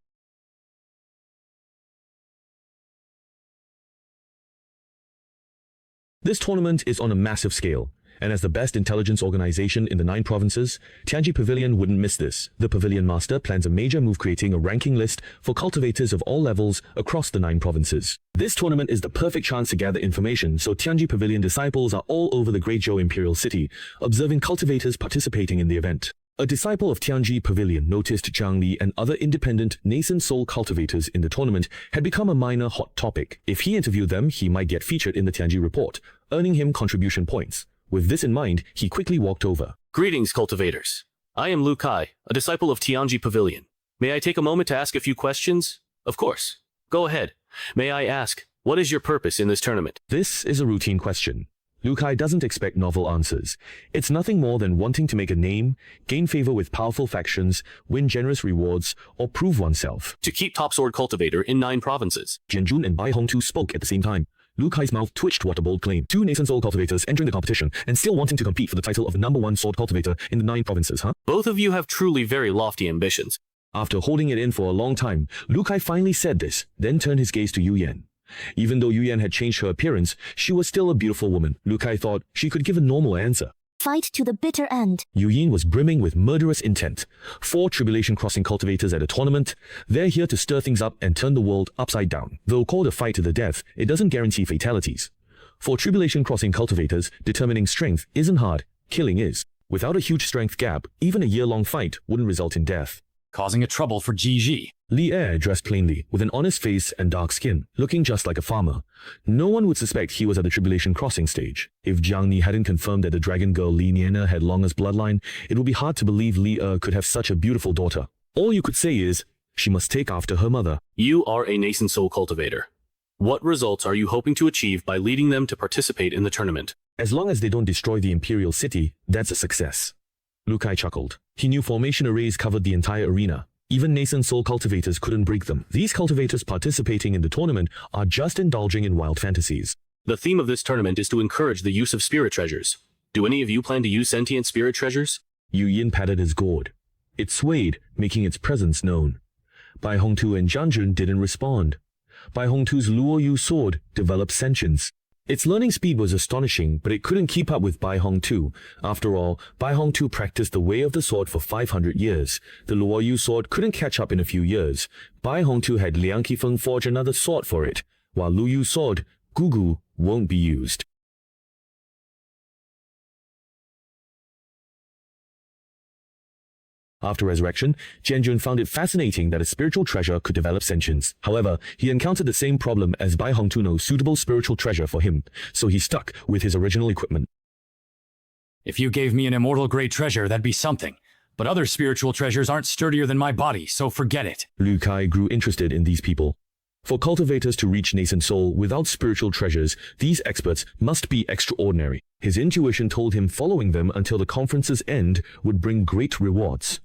This tournament is on a massive scale, and as the best intelligence organization in the 9 provinces, Tianji Pavilion wouldn't miss this. The Pavilion Master plans a major move, creating a ranking list for cultivators of all levels across the 9 provinces. This tournament is the perfect chance to gather information, so Tianji Pavilion disciples are all over the Great Zhou Imperial City, observing cultivators participating in the event. A disciple of Tianji Pavilion noticed Jiang Li and other independent nascent soul cultivators in the tournament had become a minor hot topic. If he interviewed them, he might get featured in the Tianji report, earning him contribution points. With this in mind, he quickly walked over. Greetings, cultivators. I am Lu Kai, a disciple of Tianji Pavilion. May I take a moment to ask a few questions? Of course. Go ahead. May I ask, what is your purpose in this tournament? This is a routine question. Lu Kai doesn't expect novel answers. It's nothing more than wanting to make a name, gain favor with powerful factions, win generous rewards, or prove oneself. To keep top sword cultivator in 9 provinces. Jianjun and Bai Hongtu spoke at the same time. Lu Kai's mouth twitched what a bold claim. 2 nascent soul cultivators entering the competition and still wanting to compete for the title of #1 sword cultivator in the 9 provinces, huh? Both of you have truly very lofty ambitions. After holding it in for a long time, Lu Kai finally said this, then turned his gaze to Yu Yan. Even though Yu Yan had changed her appearance, she was still a beautiful woman. Lu Kai thought she could give a normal answer. Fight to the bitter end. Yu Yin was brimming with murderous intent. 4 Tribulation Crossing cultivators at a tournament. They're here to stir things up and turn the world upside down. Though called a fight to the death, it doesn't guarantee fatalities. For Tribulation Crossing cultivators, determining strength isn't hard, killing is. Without a huge strength gap, even a year-long fight wouldn't result in death. Causing a trouble for GG. Li Er dressed plainly, with an honest face and dark skin, looking just like a farmer. No one would suspect he was at the Tribulation Crossing stage. If Jiang Ni hadn't confirmed that the dragon girl Li Niena had Longer's bloodline, it would be hard to believe Li Er could have such a beautiful daughter. All you could say is, she must take after her mother. You are a nascent soul cultivator. What results are you hoping to achieve by leading them to participate in the tournament? As long as they don't destroy the Imperial City, that's a success. Lu Kai chuckled. He knew formation arrays covered the entire arena. Even nascent soul cultivators couldn't break them. These cultivators participating in the tournament are just indulging in wild fantasies. The theme of this tournament is to encourage the use of spirit treasures. Do any of you plan to use sentient spirit treasures? Yu Yin patted his gourd. It swayed, making its presence known. Bai Hongtu and Jianjun didn't respond. Bai Hongtu's Luo Yu sword developed sentience. Its learning speed was astonishing, but it couldn't keep up with Bai Hongtu. After all, Bai Hongtu practiced the way of the sword for 500 years. The Luo Yu sword couldn't catch up in a few years. Bai Hongtu had Liang Qifeng forge another sword for it, while Lu Yu's sword, Gugu, won't be used. After resurrection, Jianjun found it fascinating that a spiritual treasure could develop sentience. However, he encountered the same problem as Bai Hongtu no suitable spiritual treasure for him, so he stuck with his original equipment. If you gave me an immortal great treasure, that'd be something. But other spiritual treasures aren't sturdier than my body, so forget it. Lu Kai grew interested in these people. For cultivators to reach nascent soul without spiritual treasures, these experts must be extraordinary. His intuition told him following them until the conference's end would bring great rewards.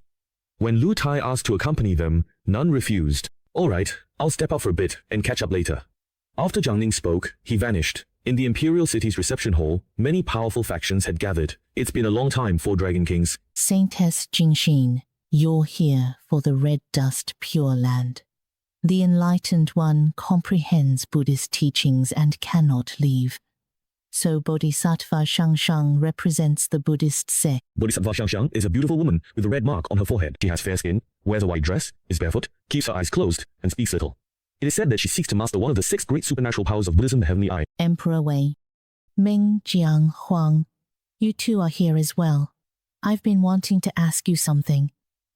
When Lu Tai asked to accompany them, none refused. All right, I'll step out for a bit and catch up later. After Jiang Ning spoke, he vanished. In the Imperial City's reception hall, many powerful factions had gathered. It's been a long time for Dragon Kings. Saintess Jingxin, you're here for the Red Dust Pure Land. The Enlightened One comprehends Buddhist teachings and cannot leave. So Bodhisattva Shangshang represents the Buddhist sect. Bodhisattva Shangshang is a beautiful woman with a red mark on her forehead. She has fair skin, wears a white dress, is barefoot, keeps her eyes closed, and speaks little. It is said that she seeks to master one of the 6 great supernatural powers of Buddhism, the Heavenly Eye. Emperor Wei, Ming, Jiang, Huang, you two are here as well. I've been wanting to ask you something.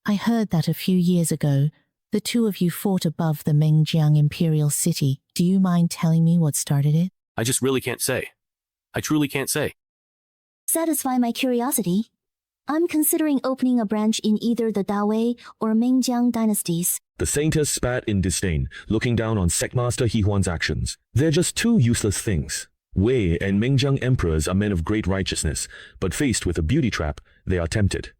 I heard that a few years ago, the two of you fought above the Mengjiang Imperial City. Do you mind telling me what started it? I just really can't say. I truly can't say. Satisfy my curiosity. I'm considering opening a branch in either the Dawei or Mengjiang dynasties. The saintess spat in disdain, looking down on Sectmaster He Huan's actions. They're just 2 useless things. Wei and Mengjiang emperors are men of great righteousness, but faced with a beauty trap, they are tempted.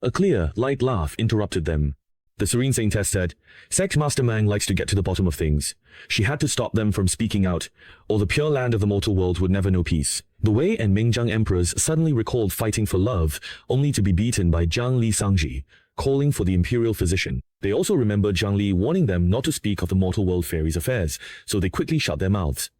A clear, light laugh interrupted them. The Serene Saintess said, Sectmaster Mang likes to get to the bottom of things. She had to stop them from speaking out, or the pure land of the mortal world would never know peace. The Wei and Mengjiang emperors suddenly recalled fighting for love, only to be beaten by Zhang Li Sangji, calling for the imperial physician. They also remembered Zhang Li warning them not to speak of the mortal world fairies' affairs, so they quickly shut their mouths.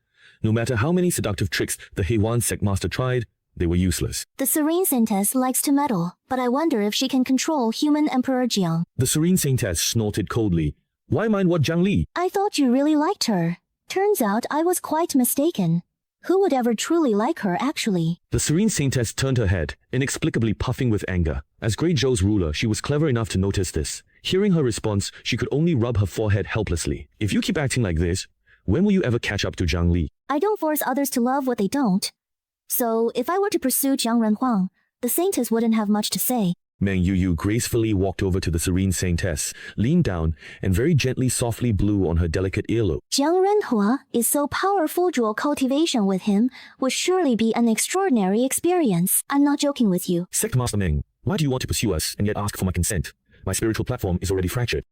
No matter how many seductive tricks the Heiwan Sectmaster tried, they were useless. The Serene Saintess likes to meddle, but I wonder if she can control human Emperor Jiang. The Serene Saintess snorted coldly. Why mind what Zhang Li? I thought you really liked her. Turns out I was quite mistaken. Who would ever truly like her, actually? The Serene Saintess turned her head, inexplicably puffing with anger. As Great Zhou's ruler, she was clever enough to notice this. Hearing her response, she could only rub her forehead helplessly. If you keep acting like this, when will you ever catch up to Zhang Li? I don't force others to love what they don't. So, if I were to pursue Jiang Renhuang, the Saintess wouldn't have much to say. Meng Yuyu gracefully walked over to the serene saintess, leaned down, and very gently softly blew on her delicate earlobe. Jiang Renhua is so powerful, dual cultivation with him would surely be an extraordinary experience. I'm not joking with you. Sect Master Meng, why do you want to pursue us and yet ask for my consent? My spiritual platform is already fractured.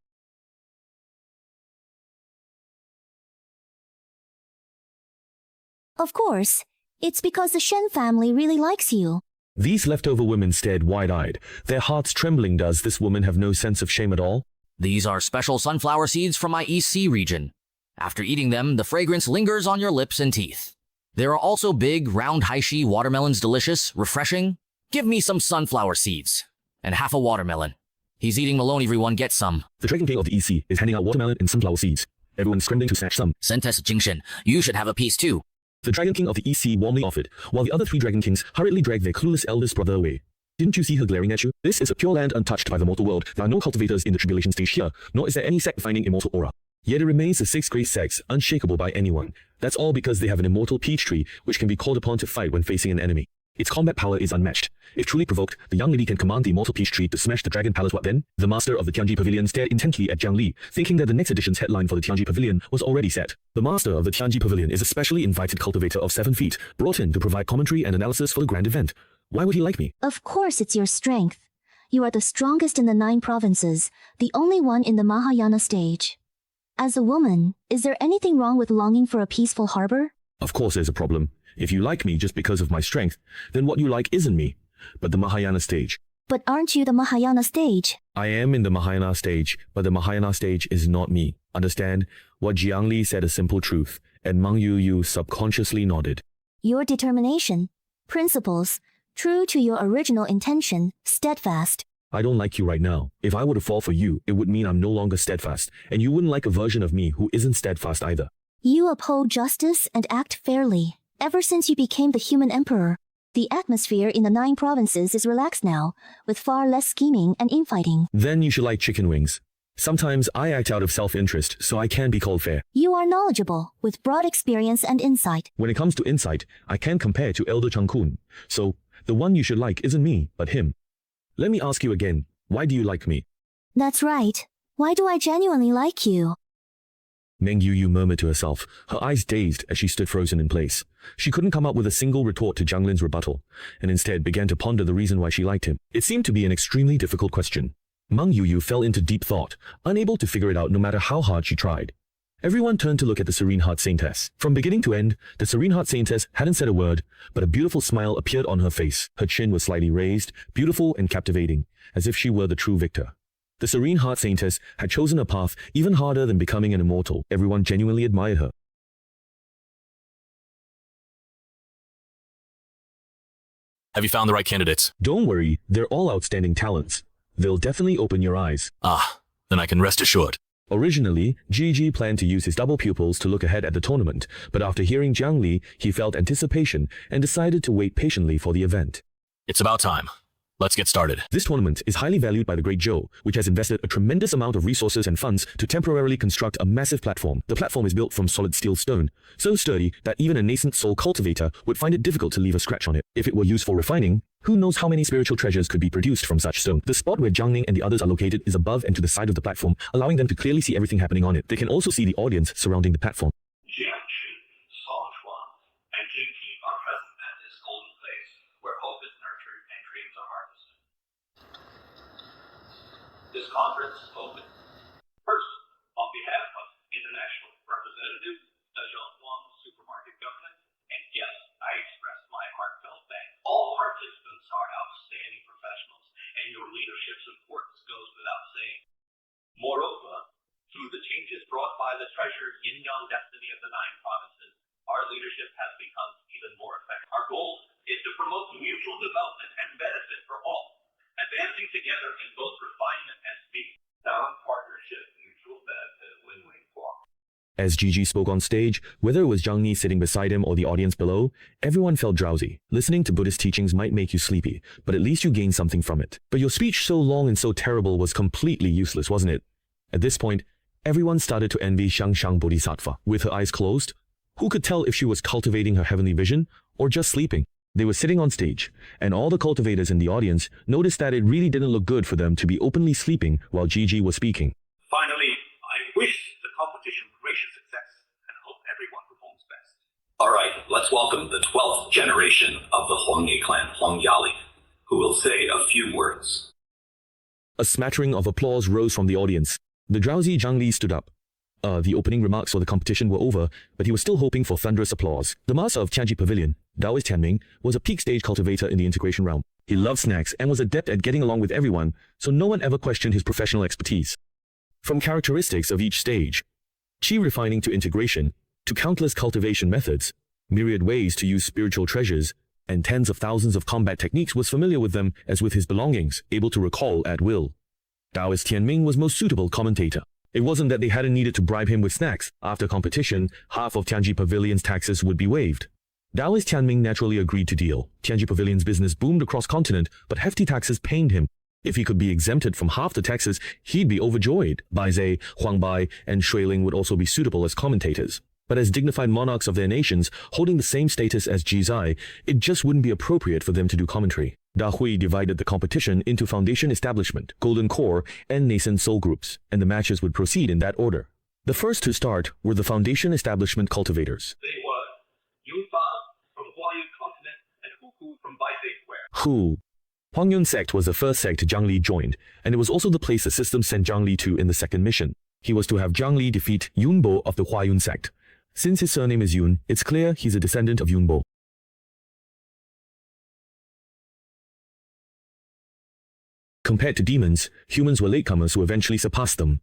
Of course, it's because the Shen family really likes you. These leftover women stared wide-eyed, their hearts trembling. Does this woman have no sense of shame at all? These are special sunflower seeds from my EC region. After eating them, the fragrance lingers on your lips and teeth. There are also big, round Haishi watermelons, delicious, refreshing. Give me some sunflower seeds. And half a watermelon. He's eating Malone, everyone get some. The Dragon King of the EC is handing out watermelon and sunflower seeds. Everyone's scrambling to snatch some. Sentes Jingshen, you should have a piece too. The Dragon King of the EC warmly offered, while the other 3 Dragon Kings hurriedly dragged their clueless eldest brother away. Didn't you see her glaring at you? This is a pure land untouched by the mortal world. There are no cultivators in the tribulation stage here, nor is there any sect finding immortal aura. Yet it remains the 6th great sect, unshakable by anyone. That's all because they have an immortal peach tree, which can be called upon to fight when facing an enemy. Its combat power is unmatched. If truly provoked, the young lady can command the immortal peach tree to smash the dragon palace. What then? The master of the Tianji Pavilion stared intently at Jiang Li, thinking that the next edition's headline for the Tianji Pavilion was already set. The master of the Tianji Pavilion is a specially invited cultivator of 7 feet, brought in to provide commentary and analysis for the grand event. Why would he like me? Of course it's your strength. You are the strongest in the 9 provinces, the only one in the Mahayana stage. As a woman, is there anything wrong with longing for a peaceful harbor? Of course there's a problem. If you like me just because of my strength, then what you like isn't me, but the Mahayana stage. But aren't you the Mahayana stage? I am in the Mahayana stage, but the Mahayana stage is not me. Understand? What Jiang Li said a simple truth, and Meng Yuyu subconsciously nodded. Your determination, principles, true to your original intention, steadfast. I don't like you right now. If I were to fall for you, it would mean I'm no longer steadfast, and you wouldn't like a version of me who isn't steadfast either. You uphold justice and act fairly. Ever since you became the human emperor, the atmosphere in the 9 provinces is relaxed now, with far less scheming and infighting. Then you should like chicken wings. Sometimes I act out of self-interest, so I can be called fair. You are knowledgeable, with broad experience and insight. When it comes to insight, I can compare to Elder Chang Kun. So, the one you should like isn't me, but him. Let me ask you again, why do you like me? That's right. Why do I genuinely like you? Meng Yuyu murmured to herself, her eyes dazed as she stood frozen in place. She couldn't come up with a single retort to Jiang Lin's rebuttal, and instead began to ponder the reason why she liked him. It seemed to be an extremely difficult question. Meng Yuyu fell into deep thought, unable to figure it out no matter how hard she tried. Everyone turned to look at the Serene Heart Saintess. From beginning to end, the Serene Heart Saintess hadn't said a word, but a beautiful smile appeared on her face. Her chin was slightly raised, beautiful and captivating, as if she were the true victor. The Serene Heart Saintess had chosen a path even harder than becoming an immortal. Everyone genuinely admired her. Have you found the right candidates? Don't worry, they're all outstanding talents. They'll definitely open your eyes. Ah, then I can rest assured. Originally, Gigi planned to use his double pupils to look ahead at the tournament, but after hearing Jiang Li, he felt anticipation and decided to wait patiently for the event. It's about time. Let's get started. This tournament is highly valued by the Great Zhou, which has invested a tremendous amount of resources and funds to temporarily construct a massive platform. The platform is built from solid steel stone, so sturdy that even a nascent soul cultivator would find it difficult to leave a scratch on it. If it were used for refining, who knows how many spiritual treasures could be produced from such stone. The spot where Jiang Ning and the others are located is above and to the side of the platform, allowing them to clearly see everything happening on it. They can also see the audience surrounding the platform. This conference is open. First, on behalf of International Representative, the Zhongguang Supermarket Government, and yes, I express my heartfelt thanks. All participants are outstanding professionals, and your leadership's importance goes without saying. Moreover, through the changes brought by the treasured yin-yang destiny of the 9 provinces, our leadership has become even more effective. Our goal is to promote mutual development and benefit for all, advancing together in both refinement and speed. Sound partnership, mutual benefit, win-win for all. As Gigi spoke on stage, whether it was Jiang Ni sitting beside him or the audience below, everyone felt drowsy. Listening to Buddhist teachings might make you sleepy, but at least you gained something from it. But your speech so long and so terrible was completely useless, wasn't it? At this point, everyone started to envy Xiangxiang Bodhisattva. With her eyes closed, who could tell if she was cultivating her heavenly vision or just sleeping? They were sitting on stage, and all the cultivators in the audience noticed that it really didn't look good for them to be openly sleeping while Gigi was speaking. Finally, I wish the competition gracious success and hope everyone performs best. Alright, let's welcome the 12th generation of the Huangye clan, Huang Yali, who will say a few words. A smattering of applause rose from the audience. The drowsy Zhang Li stood up. The opening remarks for the competition were over, but he was still hoping for thunderous applause. The master of Tianji Pavilion, Taoist Tianming, was a peak stage cultivator in the integration realm. He loved snacks and was adept at getting along with everyone, so no one ever questioned his professional expertise. From characteristics of each stage, qi refining to integration, to countless cultivation methods, myriad ways to use spiritual treasures, and tens of thousands of combat techniques, was familiar with them as with his belongings, able to recall at will. Taoist Tianming was most suitable commentator. It wasn't that they hadn't needed to bribe him with snacks. After competition, half of Tianji Pavilion's taxes would be waived. Taoist Tianming naturally agreed to deal. Tianji Pavilion's business boomed across continent, but hefty taxes pained him. If he could be exempted from half the taxes, he'd be overjoyed. Bai Zhe, Huang Bai, and Shuiling would also be suitable as commentators. But as dignified monarchs of their nations, holding the same status as Ji Zai, it just wouldn't be appropriate for them to do commentary. Da Hui divided the competition into Foundation Establishment, Golden Core, and Nascent Soul groups, and the matches would proceed in that order. The first to start were the Foundation Establishment cultivators. They were Yunfan from Huayun Continent and Huku from Baizei Square. Hu. Huangyun sect was the first sect Zhang Li joined, and it was also the place the system sent Zhang Li to in the second mission. He was to have Zhang Li defeat Yunbo of the Huayun sect. Since his surname is Yun, it's clear he's a descendant of Yunbo. Compared to demons, humans were latecomers who eventually surpassed them.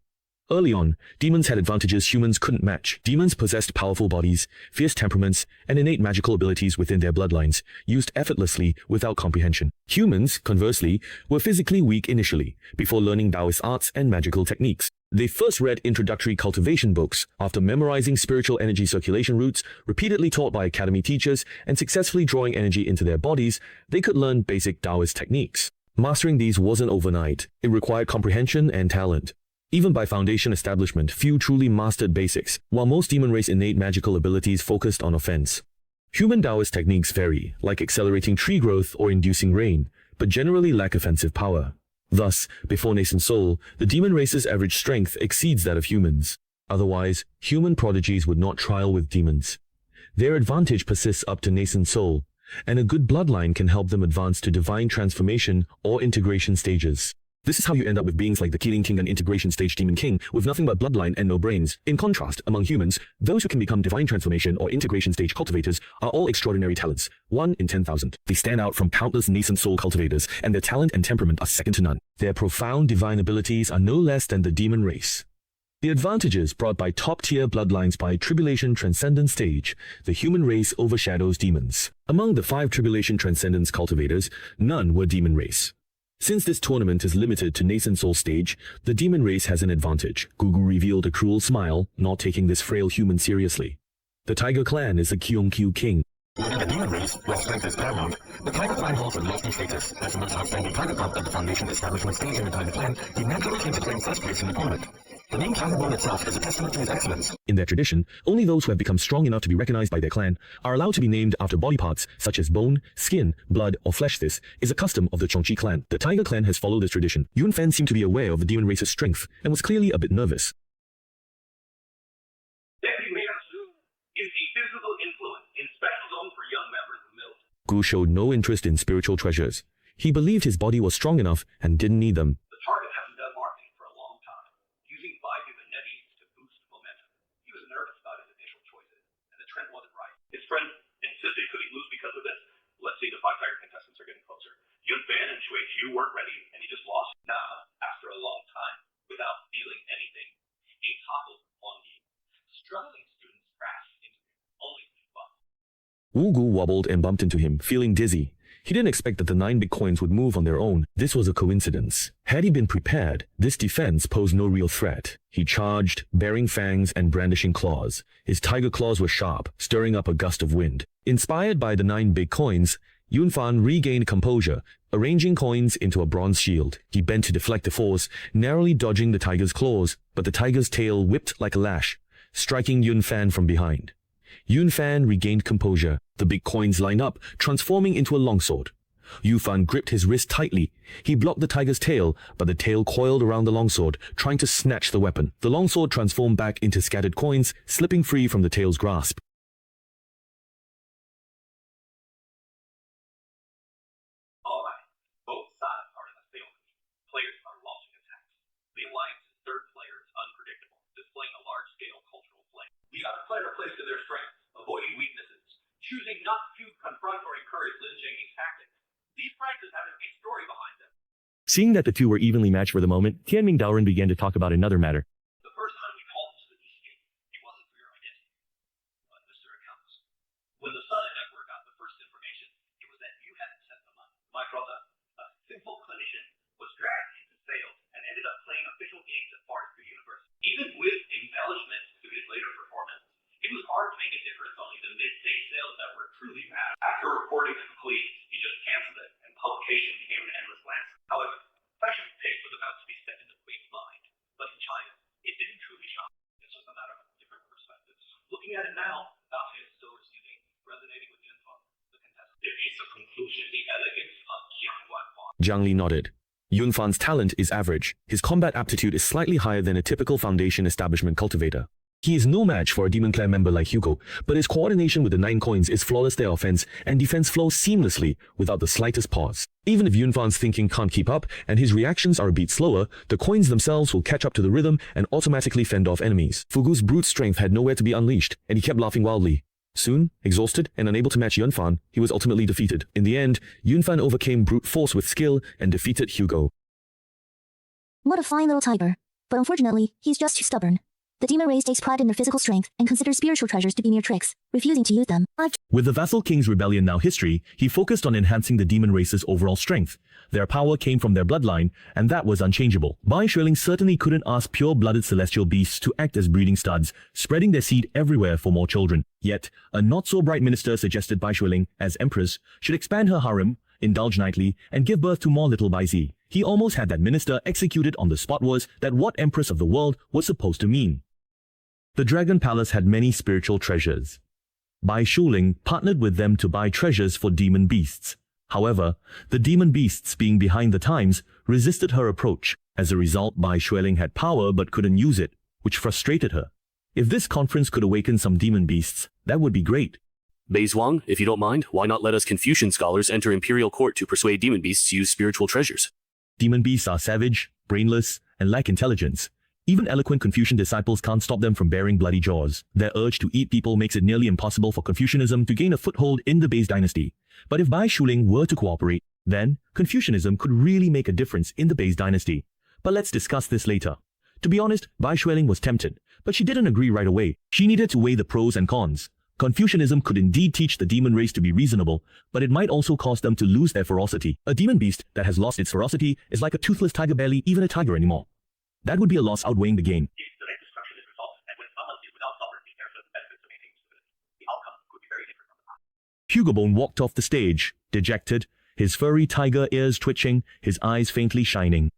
Early on, demons had advantages humans couldn't match. Demons possessed powerful bodies, fierce temperaments, and innate magical abilities within their bloodlines, used effortlessly without comprehension. Humans, conversely, were physically weak initially, before learning Taoist arts and magical techniques. They first read introductory cultivation books, after memorizing spiritual energy circulation routes, repeatedly taught by academy teachers, and successfully drawing energy into their bodies, they could learn basic Taoist techniques. Mastering these wasn't overnight. It required comprehension and talent. Even by Foundation Establishment, few truly mastered basics, while most demon race innate magical abilities focused on offense. Human Taoist techniques vary, like accelerating tree growth or inducing rain, but generally lack offensive power. Thus, before Nascent Soul, the demon race's average strength exceeds that of humans. Otherwise, human prodigies would not trial with demons. Their advantage persists up to Nascent Soul, and a good bloodline can help them advance to divine transformation or integration stages. This is how you end up with beings like the Killing King and Integration Stage Demon King with nothing but bloodline and no brains. In contrast, among humans, those who can become divine transformation or integration stage cultivators are all extraordinary talents, 1 in 10,000. They stand out from countless Nascent Soul cultivators, and their talent and temperament are second to none. Their profound divine abilities are no less than the demon race. The advantages brought by top-tier bloodlines by Tribulation Transcendence Stage, the human race overshadows demons. Among the 5 Tribulation Transcendence cultivators, none were demon race. Since this tournament is limited to Nascent Soul stage, the demon race has an advantage. Gugu revealed a cruel smile, not taking this frail human seriously. The Tiger Clan is the Kyongkyu King. Within the demon race, where strength is paramount, the Tiger Clan holds a lofty status. As the most outstanding Tiger Cub at the Foundation Establishment stage in the Tiger Clan, he naturally came to claim first place in the tournament. The name Tigerborn itself is a testament to his excellence. In their tradition, only those who have become strong enough to be recognized by their clan are allowed to be named after body parts such as bone, skin, blood, or flesh. This is a custom of the Chongqi clan. The Tiger Clan has followed this tradition. Yun Fan seemed to be aware of the demon race's strength and was clearly a bit nervous. Deputy Mayor Su is a physical influence in special zone for young members of MILT. Gu showed no interest in spiritual treasures. He believed his body was strong enough and didn't need them. The target hasn't done marketing for a long time, using 5 Humanettes to boost momentum. He was nervous about his initial choices, and the trend wasn't right. His friend insisted could he lose because of this? Let's see, the 5 Tiger contestants are getting closer. Yun Fan and Shui Qiu weren't ready, and he just lost. Now, after a long time, without feeling anything, he toppled Wang Yi. Struggling students crashed into him, only to be bumped. Wu Gu wobbled and bumped into him, feeling dizzy. He didn't expect that the 9 big coins would move on their own. This was a coincidence. Had he been prepared, this defense posed no real threat. He charged, bearing fangs and brandishing claws. His tiger claws were sharp, stirring up a gust of wind. Inspired by the 9 big coins, Yun Fan regained composure, arranging coins into a bronze shield. He bent to deflect the force, narrowly dodging the tiger's claws, but the tiger's tail whipped like a lash, striking Yun Fan from behind. Yunfan regained composure. The big coins lined up, transforming into a longsword. Yunfan gripped his wrist tightly. He blocked the tiger's tail, but the tail coiled around the longsword, trying to snatch the weapon. The longsword transformed back into scattered coins, slipping free from the tail's grasp. Alright, both sides are in a stalemate. Players are launching attacks. The alliance's third player is unpredictable, displaying a large-scale cultural flame. The other player plays to their strengths, avoiding weaknesses, choosing not to confront or encourage Lin Jingyi's tactics. These practices have a big story behind them. Seeing that the two were evenly matched for the moment, Tianming Daoren began to talk about another matter. The first time we called this the escape, it wasn't for your identity. But Mr. Accounts, when the Sun Network got the first information, it was that you hadn't sent them on. My brother, a simple clinician, was dragged into sales and ended up playing official games at Forestry University. Even with embellishments to his later performance, it was hard to make a difference. Only the mid-stage sales that were truly bad. After reporting complete, he just canceled it, and publication became an endless landscape. However, fashion taste was about to be set in the Queen's mind, but in China, it didn't truly shock. It's just a matter of different perspectives. Looking at it now, Daohe is still receiving, resonating with Yunfan, the contestant. It is the conclusion, the elegance of Jiang Wanhuan. Jiang Li nodded. Yunfan's talent is average. His combat aptitude is slightly higher than a typical Foundation establishment cultivator. He is no match for a Demon Clan member like Hugo, but his coordination with the 9 coins is flawless. Their offense and defense flow seamlessly without the slightest pause. Even if Yunfan's thinking can't keep up and his reactions are a beat slower, the coins themselves will catch up to the rhythm and automatically fend off enemies. Fugu's brute strength had nowhere to be unleashed, and he kept laughing wildly. Soon, exhausted and unable to match Yunfan, he was ultimately defeated. In the end, Yunfan overcame brute force with skill and defeated Hugo. What a fine little tiger. But unfortunately, he's just too stubborn. The demon race takes pride in their physical strength and considers spiritual treasures to be mere tricks, refusing to use them. With the Vassal King's rebellion now history, he focused on enhancing the demon race's overall strength. Their power came from their bloodline, and that was unchangeable. Bai Xueling certainly couldn't ask pure-blooded celestial beasts to act as breeding studs, spreading their seed everywhere for more children. Yet, a not-so-bright minister suggested Bai Xueling, as Empress, should expand her harem, indulge nightly, and give birth to more little Baizi. He almost had that minister executed on the spot. Was that what Empress of the world was supposed to mean? The Dragon Palace had many spiritual treasures. Bai Xueling partnered with them to buy treasures for demon beasts. However, the demon beasts, being behind the times, resisted her approach. As a result, Bai Xueling had power but couldn't use it, which frustrated her. If this conference could awaken some demon beasts, that would be great. Beizhuang, if you don't mind, why not let us Confucian scholars enter imperial court to persuade demon beasts to use spiritual treasures? Demon beasts are savage, brainless, and lack intelligence. Even eloquent Confucian disciples can't stop them from baring bloody jaws. Their urge to eat people makes it nearly impossible for Confucianism to gain a foothold in the Beis dynasty. But if Bai Xueling were to cooperate, then Confucianism could really make a difference in the Beis dynasty. But let's discuss this later. To be honest, Bai Xueling was tempted, but she didn't agree right away. She needed to weigh the pros and cons. Confucianism could indeed teach the demon race to be reasonable, but it might also cause them to lose their ferocity. A demon beast that has lost its ferocity is like a toothless tiger, barely even a tiger anymore. That would be a loss outweighing the gain. If direct destruction is resolved, and when someone is without sovereignty, there are certain benefits to maintaining stability. The outcome could be very different from the past. Hugobone walked off the stage, dejected, his furry tiger ears twitching, his eyes faintly shining.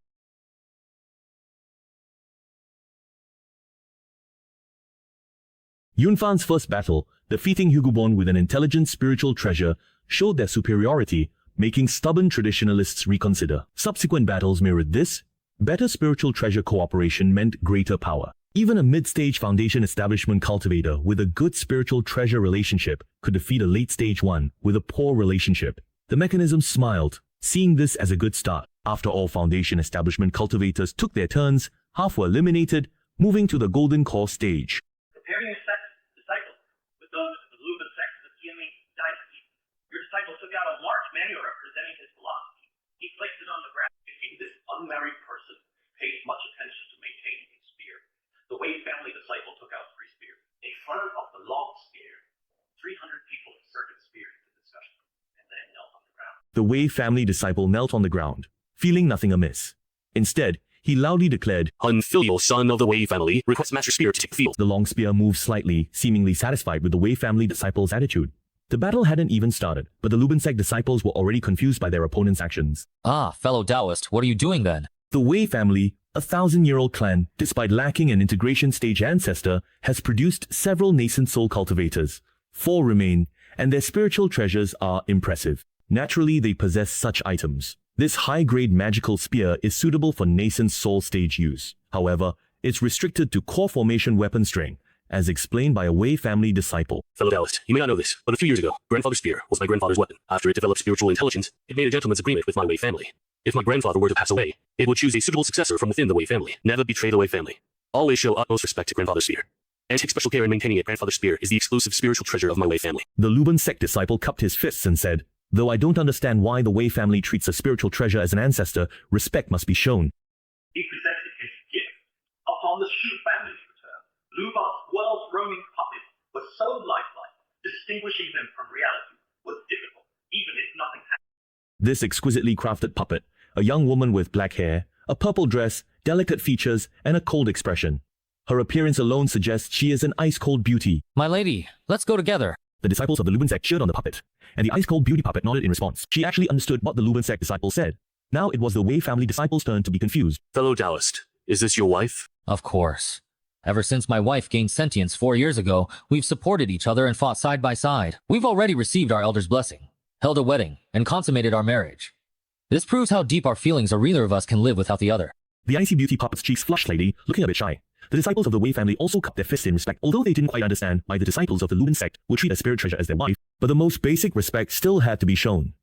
Yunfan's first battle, defeating Hugobone with an intelligent spiritual treasure, showed their superiority, making stubborn traditionalists reconsider. Subsequent battles mirrored this. Better spiritual treasure cooperation meant greater power. Even a mid-stage Foundation establishment cultivator with a good spiritual treasure relationship could defeat a late-stage one with a poor relationship. The mechanism smiled, seeing this as a good start. After all Foundation establishment cultivators took their turns, half were eliminated, moving to the Golden Core stage. Comparing your disciples with those of the Luban sect of the Tianming dynasty, your disciple took out a large manual representing his philosophy. He placed it on the ground. This unmarried person pays much attention to maintaining his spear. The Wei family disciple took out 3 spears. In front of the long spear, 300 people inserted spears into discussion, and then knelt on the ground. The Wei family disciple knelt on the ground, feeling nothing amiss. Instead, he loudly declared, "Unfilial son of the Wei family requests Master Spear to take field." The long spear moved slightly, seemingly satisfied with the Wei family disciple's attitude. The battle hadn't even started, but the Luban sect disciples were already confused by their opponent's actions. Ah, fellow Taoist, what are you doing then? The Wei family, A 1,000-year-old clan, despite lacking an integration stage ancestor, has produced several nascent soul cultivators. 4 remain, and their spiritual treasures are impressive. Naturally, they possess such items. This high-grade magical spear is suitable for nascent soul stage use. However, it's restricted to core formation weapon strength, as explained by a Wei family disciple. Fellow Taoist, you may not know this, but a few years ago, Grandfather's spear was my grandfather's weapon. After it developed spiritual intelligence, it made a gentleman's agreement with my Wei family. If my grandfather were to pass away, it would choose a suitable successor from within the Wei family. Never betray the Wei family. Always show utmost respect to Grandfather's spear. And take special care in maintaining it. Grandfather's spear is the exclusive spiritual treasure of my Wei family. The Luban sect disciple cupped his fists and said, "Though I don't understand why the Wei family treats a spiritual treasure as an ancestor, respect must be shown." He presented his gift. Upon the Shu family's return, Luban's world's roaming puppet was so lifelike, distinguishing them from reality was difficult, even if nothing happened. This exquisitely crafted puppet, a young woman with black hair, a purple dress, delicate features, and a cold expression. Her appearance alone suggests she is an ice-cold beauty. My lady, let's go together. The disciples of the Luban sect cheered on the puppet, and the ice-cold beauty puppet nodded in response. She actually understood what the Luban sect disciple said. Now it was the Wei family disciples' turn to be confused. Fellow Taoist, is this your wife? Of course. Ever since my wife gained sentience 4 years ago, we've supported each other and fought side by side. We've already received our elder's blessing, held a wedding, and consummated our marriage. This proves how deep our feelings are. Either of us can live without the other. The icy beauty puppet's cheeks flushed slightly, looking a bit shy. The disciples of the Wei family also cupped their fists in respect, although they didn't quite understand why the disciples of the Luban sect would treat a spirit treasure as their wife, but the most basic respect still had to be shown.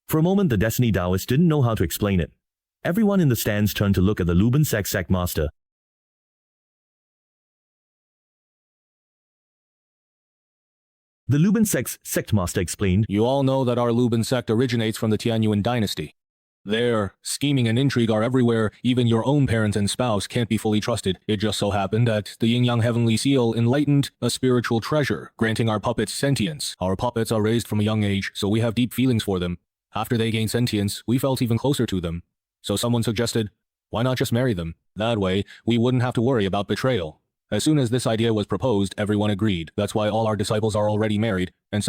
For a moment, the Destiny Taoists didn't know how to explain it. Everyone in the stands turned to look at the Luban sect master. The Luban sect's sect master explained, "You all know that our Luban sect originates from the Tianyuan dynasty. Their scheming and intrigue are everywhere. Even your own parent and spouse can't be fully trusted. It just so happened that the Yin-Yang Heavenly Seal enlightened a spiritual treasure, granting our puppets sentience. Our puppets are raised from a young age, so we have deep feelings for them. After they gained sentience, we felt even closer to them. So someone suggested, why not just marry them? That way, we wouldn't have to worry about betrayal. As soon as this idea was proposed, everyone agreed. That's why all our disciples are already married, and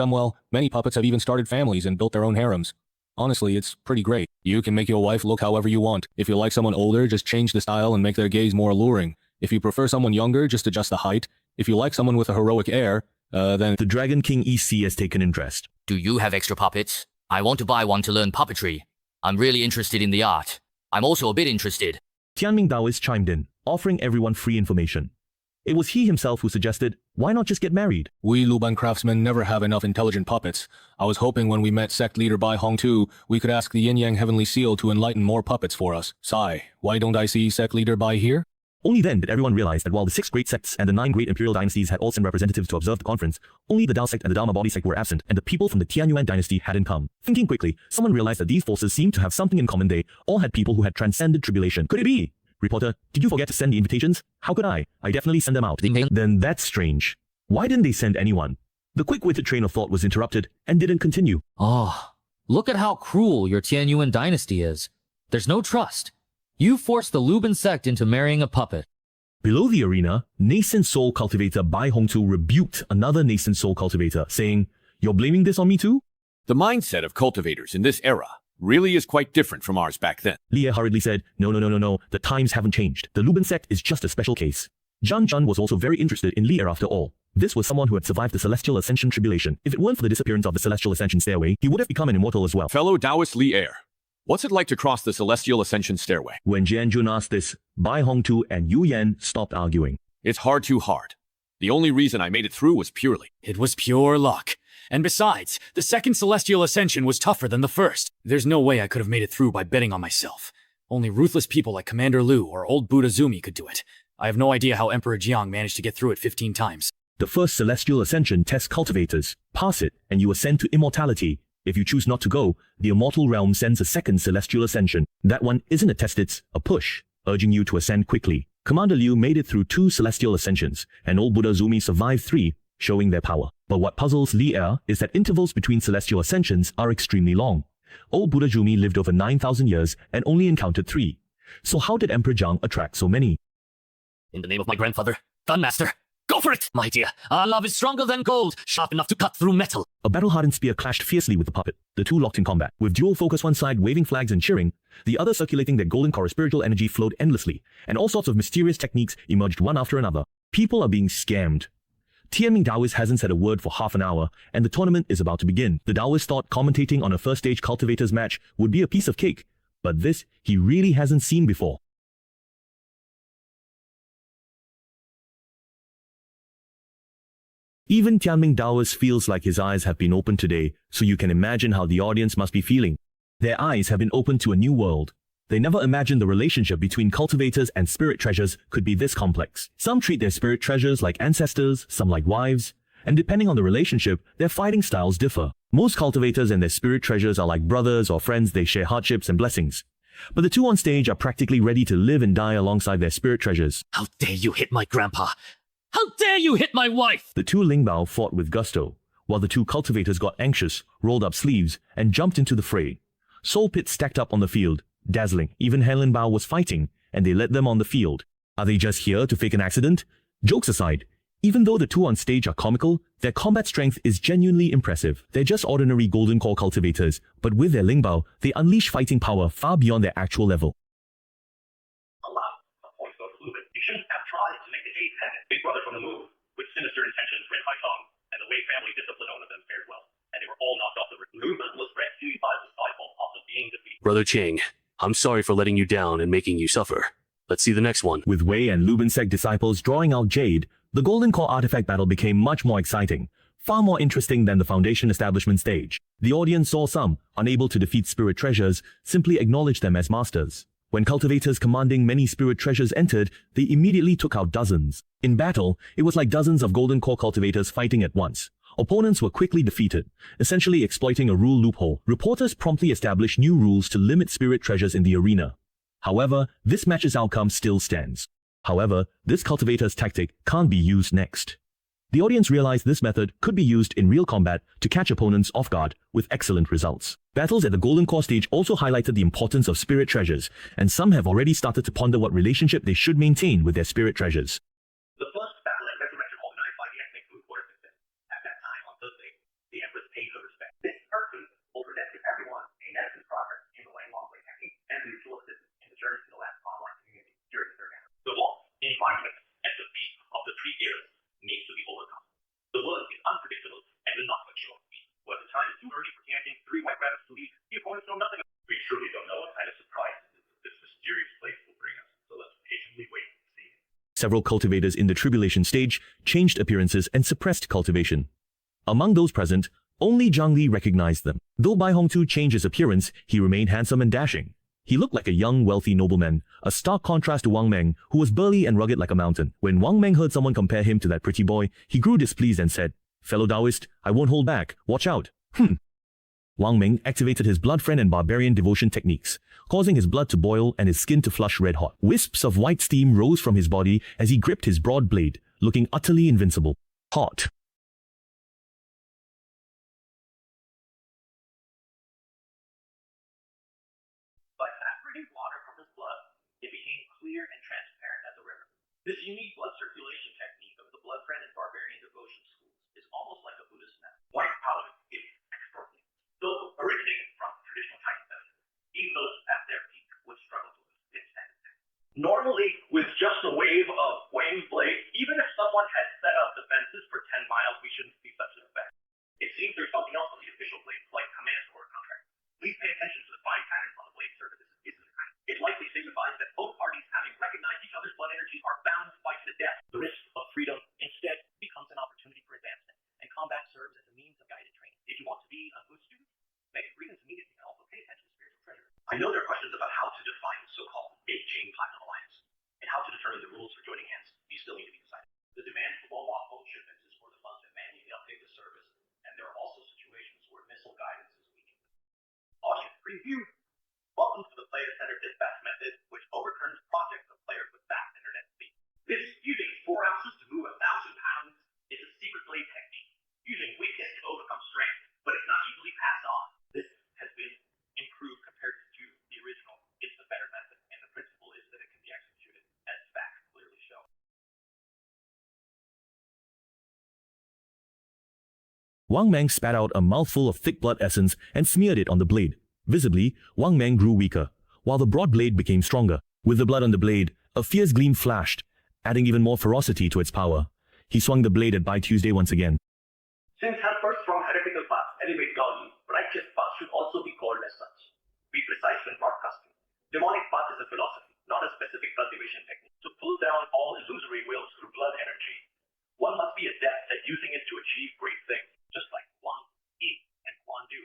many puppets have even started families and built their own harems. Honestly, it's pretty great. You can make your wife look however you want. If you like someone older, just change the style and make their gaze more alluring. If you prefer someone younger, just adjust the height. If you like someone with a heroic air, then..." The Dragon King EC has taken interest. "Do you have extra puppets? I want to buy one to learn puppetry. I'm really interested in the art. I'm also a bit interested." Tianming Taoist chimed in, offering everyone free information. It was he himself who suggested, why not just get married? "We Luban craftsmen never have enough intelligent puppets. I was hoping when we met sect leader Bai Hong Tu, we could ask the Yin-Yang Heavenly Seal to enlighten more puppets for us. Sigh, why don't I see sect leader Bai here?" Only then did everyone realize that while the 6 great sects and the 9 great imperial dynasties had all sent representatives to observe the conference, only the Dao sect and the Dharma Body sect were absent, and the people from the Tianyuan dynasty hadn't come. Thinking quickly, someone realized that these forces seemed to have something in common. They all had people who had transcended tribulation. Could it be? Reporter, did you forget to send the invitations? How could I? I definitely send them out. Then that's strange. Why didn't they send anyone? The quick-witted train of thought was interrupted and didn't continue. Oh, look at how cruel your Tianyuan dynasty is. There's no trust. You forced the Luban sect into marrying a puppet. Below the arena, nascent soul cultivator Bai Hongtu rebuked another nascent soul cultivator, saying, "You're blaming this on me too?" The mindset of cultivators in this era really is quite different from ours back then. Lie hurriedly said, No, the times haven't changed. The Luban sect is just a special case. Zhang Zhan was also very interested in Lie after all. This was someone who had survived the Celestial Ascension tribulation. If it weren't for the disappearance of the Celestial Ascension stairway, he would have become an immortal as well. Fellow Taoist Lie, what's it like to cross the Celestial Ascension stairway? When Jian Jun asked this, Bai Hongtu and Yu Yan stopped arguing. It's too hard. The only reason I made it through was It was pure luck. And besides, the second Celestial Ascension was tougher than the first. There's no way I could have made it through by betting on myself. Only ruthless people like Commander Liu or old Buddha Zumi could do it. I have no idea how Emperor Jiang managed to get through it 15 times. The first Celestial Ascension tests cultivators. Pass it, and you ascend to immortality. If you choose not to go, the immortal realm sends a second Celestial Ascension. That one isn't a test, it's a push, urging you to ascend quickly. Commander Liu made it through 2 Celestial Ascensions, and old Buddha Zumi survived 3, showing their power. But what puzzles Lie is that intervals between Celestial Ascensions are extremely long. Old Buddha Zumi lived over 9,000 years and only encountered 3. So how did Emperor Jiang attract so many? In the name of my grandfather, Gun Master, Go for it, my dear. Our love is stronger than gold, sharp enough to cut through metal. A battle-hardened spear clashed fiercely with the puppet. The two locked in combat. With dual focus, one side waving flags and cheering, the other circulating their golden core spiritual energy flowed endlessly, and all sorts of mysterious techniques emerged one after another. People are being scammed. Tianming Taoist hasn't said a word for half an hour, and the tournament is about to begin. The Taoist thought commentating on a first-stage cultivators match would be a piece of cake, but this he really hasn't seen before. Even Tianming Taoist feels like his eyes have been opened today, so you can imagine how the audience must be feeling. Their eyes have been opened to a new world. They never imagined the relationship between cultivators and spirit treasures could be this complex. Some treat their spirit treasures like ancestors, some like wives, and depending on the relationship, their fighting styles differ. Most cultivators and their spirit treasures are like brothers or friends. They share hardships and blessings. But the two on stage are practically ready to live and die alongside their spirit treasures. How dare you hit my grandpa! How dare you hit my wife! The two Lingbao fought with gusto, while the two cultivators got anxious, rolled up sleeves, and jumped into the fray. Soul pits stacked up on the field, dazzling. Even Helen Bao was fighting, and they led them on the field. Are they just here to fake an accident? Jokes aside, even though the two on stage are comical, their combat strength is genuinely impressive. They're just ordinary golden core cultivators, but with their Lingbao, they unleash fighting power far beyond their actual level. You shouldn't have tried to make the Jade happen. Big brother from the move, with sinister intentions, ran high tongue, and the Wei family discipline of them fared well, and they were all knocked off the ring. Movement was rescued by the disciple after being defeated. Brother Chang, I'm sorry for letting you down and making you suffer. Let's see the next one. With Wei and Lubinsec disciples drawing out Jade, the Golden Core artifact battle became much more exciting, far more interesting than the Foundation establishment stage. The audience saw some, unable to defeat spirit treasures, simply acknowledge them as masters. When cultivators commanding many spirit treasures entered, they immediately took out dozens. In battle, it was like dozens of Golden Core cultivators fighting at once. Opponents were quickly defeated, essentially exploiting a rule loophole. Reporters promptly established new rules to limit spirit treasures in the arena. However, this match's outcome still stands. However, this cultivator's tactic can't be used next. The audience realized this method could be used in real combat to catch opponents off guard with excellent results. Battles at the Golden Core stage also highlighted the importance of spirit treasures, and some have already started to ponder what relationship they should maintain with their spirit treasures. The first battle at Resurrection organized by the ethnic food quarter system. At that time, on Thursday, the Empress paid her respect. This person will present to everyone a medicine progress in the Wang Long technique and mutual assistance in the journey to the last online community during the third battle. The loss, environment, and the peak of the three eras needs to be overcome. The world is unpredictable and will not mature. Where the time is too early for camping 3 white rabbits to leave, the opponents know nothing. We truly don't know what kind of surprises this mysterious place will bring us, so let's patiently wait and see. Several cultivators in the tribulation stage changed appearances and suppressed cultivation. Among those present, only Zhang Li recognized them. Though Bai Hongtu changed his appearance, he remained handsome and dashing. He looked like a young, wealthy nobleman, a stark contrast to Wang Meng, who was burly and rugged like a mountain. When Wang Meng heard someone compare him to that pretty boy, he grew displeased and said, "Fellow Taoist, I won't hold back. Watch out." Wang Meng activated his blood friend and barbarian devotion techniques, causing his blood to boil and his skin to flush red hot. Wisps of white steam rose from his body as he gripped his broad blade, looking utterly invincible. Hot. By evaporating water from his blood, it became clear and transparent as a river. This unique blood circulation technique of the blood friend and barbarian devotion schools is almost like a Buddhist method. White powder is extraordinary. Though originating from traditional Chinese medicine, even those at their peak would struggle to withstand it. Normally, with just a wave of Wang's blade, even if someone had set up defenses for 10 miles, we shouldn't see such an effect. It seems there's something else on the official blade, like command store contract. Please pay attention to the fine patterns on the blade surfaces. It likely signifies that both parties, having recognized each other's blood energy, are bound to fight to the death. The risk of freedom instead becomes an opportunity for advancement, and combat serves as a means of guided training. If you want to be a good student, make agreements immediately and also pay attention to spiritual treasure. I know there are questions about how to define the so-called Beijing Platinum Alliance, and how to determine the rules for joining hands. These still need to be decided. The demand for low-off shipments is for the funds to manually update the service, and there are also situations where missile guidance is weakened. Audience preview. Welcome to the player-centered dispatch method, which overturns projects of players with fast internet speed. This using 4 ounces to move 1,000 pounds is a secret blade technique, using weakness to overcome strength, but it's not easily passed on. This has been improved compared to the original. It's the better method, and the principle is that it can be executed, as facts clearly show. Wang Mang spat out a mouthful of thick blood essence and smeared it on the blade. Visibly, Wang Mang grew weaker, while the broad blade became stronger. With the blood on the blade, a fierce gleam flashed, adding even more ferocity to its power. He swung the blade at Bai Tuesday once again. Since helpers from heretical paths elevate godly, righteous paths should also be called as such. Be precise when broadcasting. Demonic path is a philosophy, not a specific cultivation technique. To pull down all illusory wills through blood energy, one must be adept at using it to achieve great things, just like Wang, Yi, and Quan do.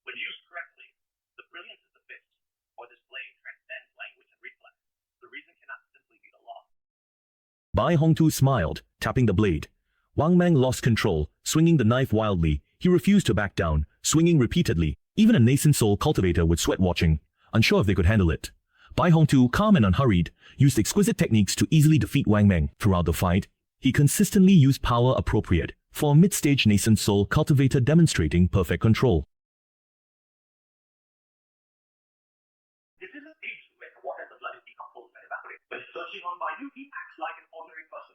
When used correctly, the brilliance of the fist, or this blade, transcends language and reflex. The reason cannot simply be the law. Bai Hongtu smiled, tapping the blade. Wang Mang lost control, swinging the knife wildly. He refused to back down, swinging repeatedly. Even a nascent soul cultivator would sweat watching, unsure if they could handle it. Bai Hongtu, calm and unhurried, used exquisite techniques to easily defeat Wang Mang. Throughout the fight, he consistently used power appropriate for a mid-stage nascent soul cultivator demonstrating perfect control. This is a stage where the water in the blood is decomposed and evaporates. When searching on Bai Yu, he acts like an ordinary person.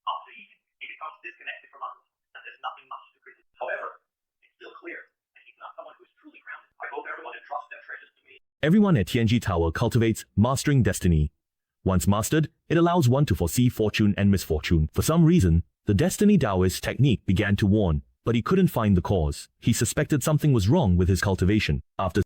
After eating, he becomes disconnected from others, and there's nothing much to criticize. However, it's still clear that he's not someone who is truly grounded. I hope everyone entrusts their treasures to me. Everyone at Tianji Tower cultivates mastering destiny. Once mastered, it allows one to foresee fortune and misfortune. For some reason, the Destiny Taoist technique began to warn, but he couldn't find the cause. He suspected something was wrong with his cultivation. After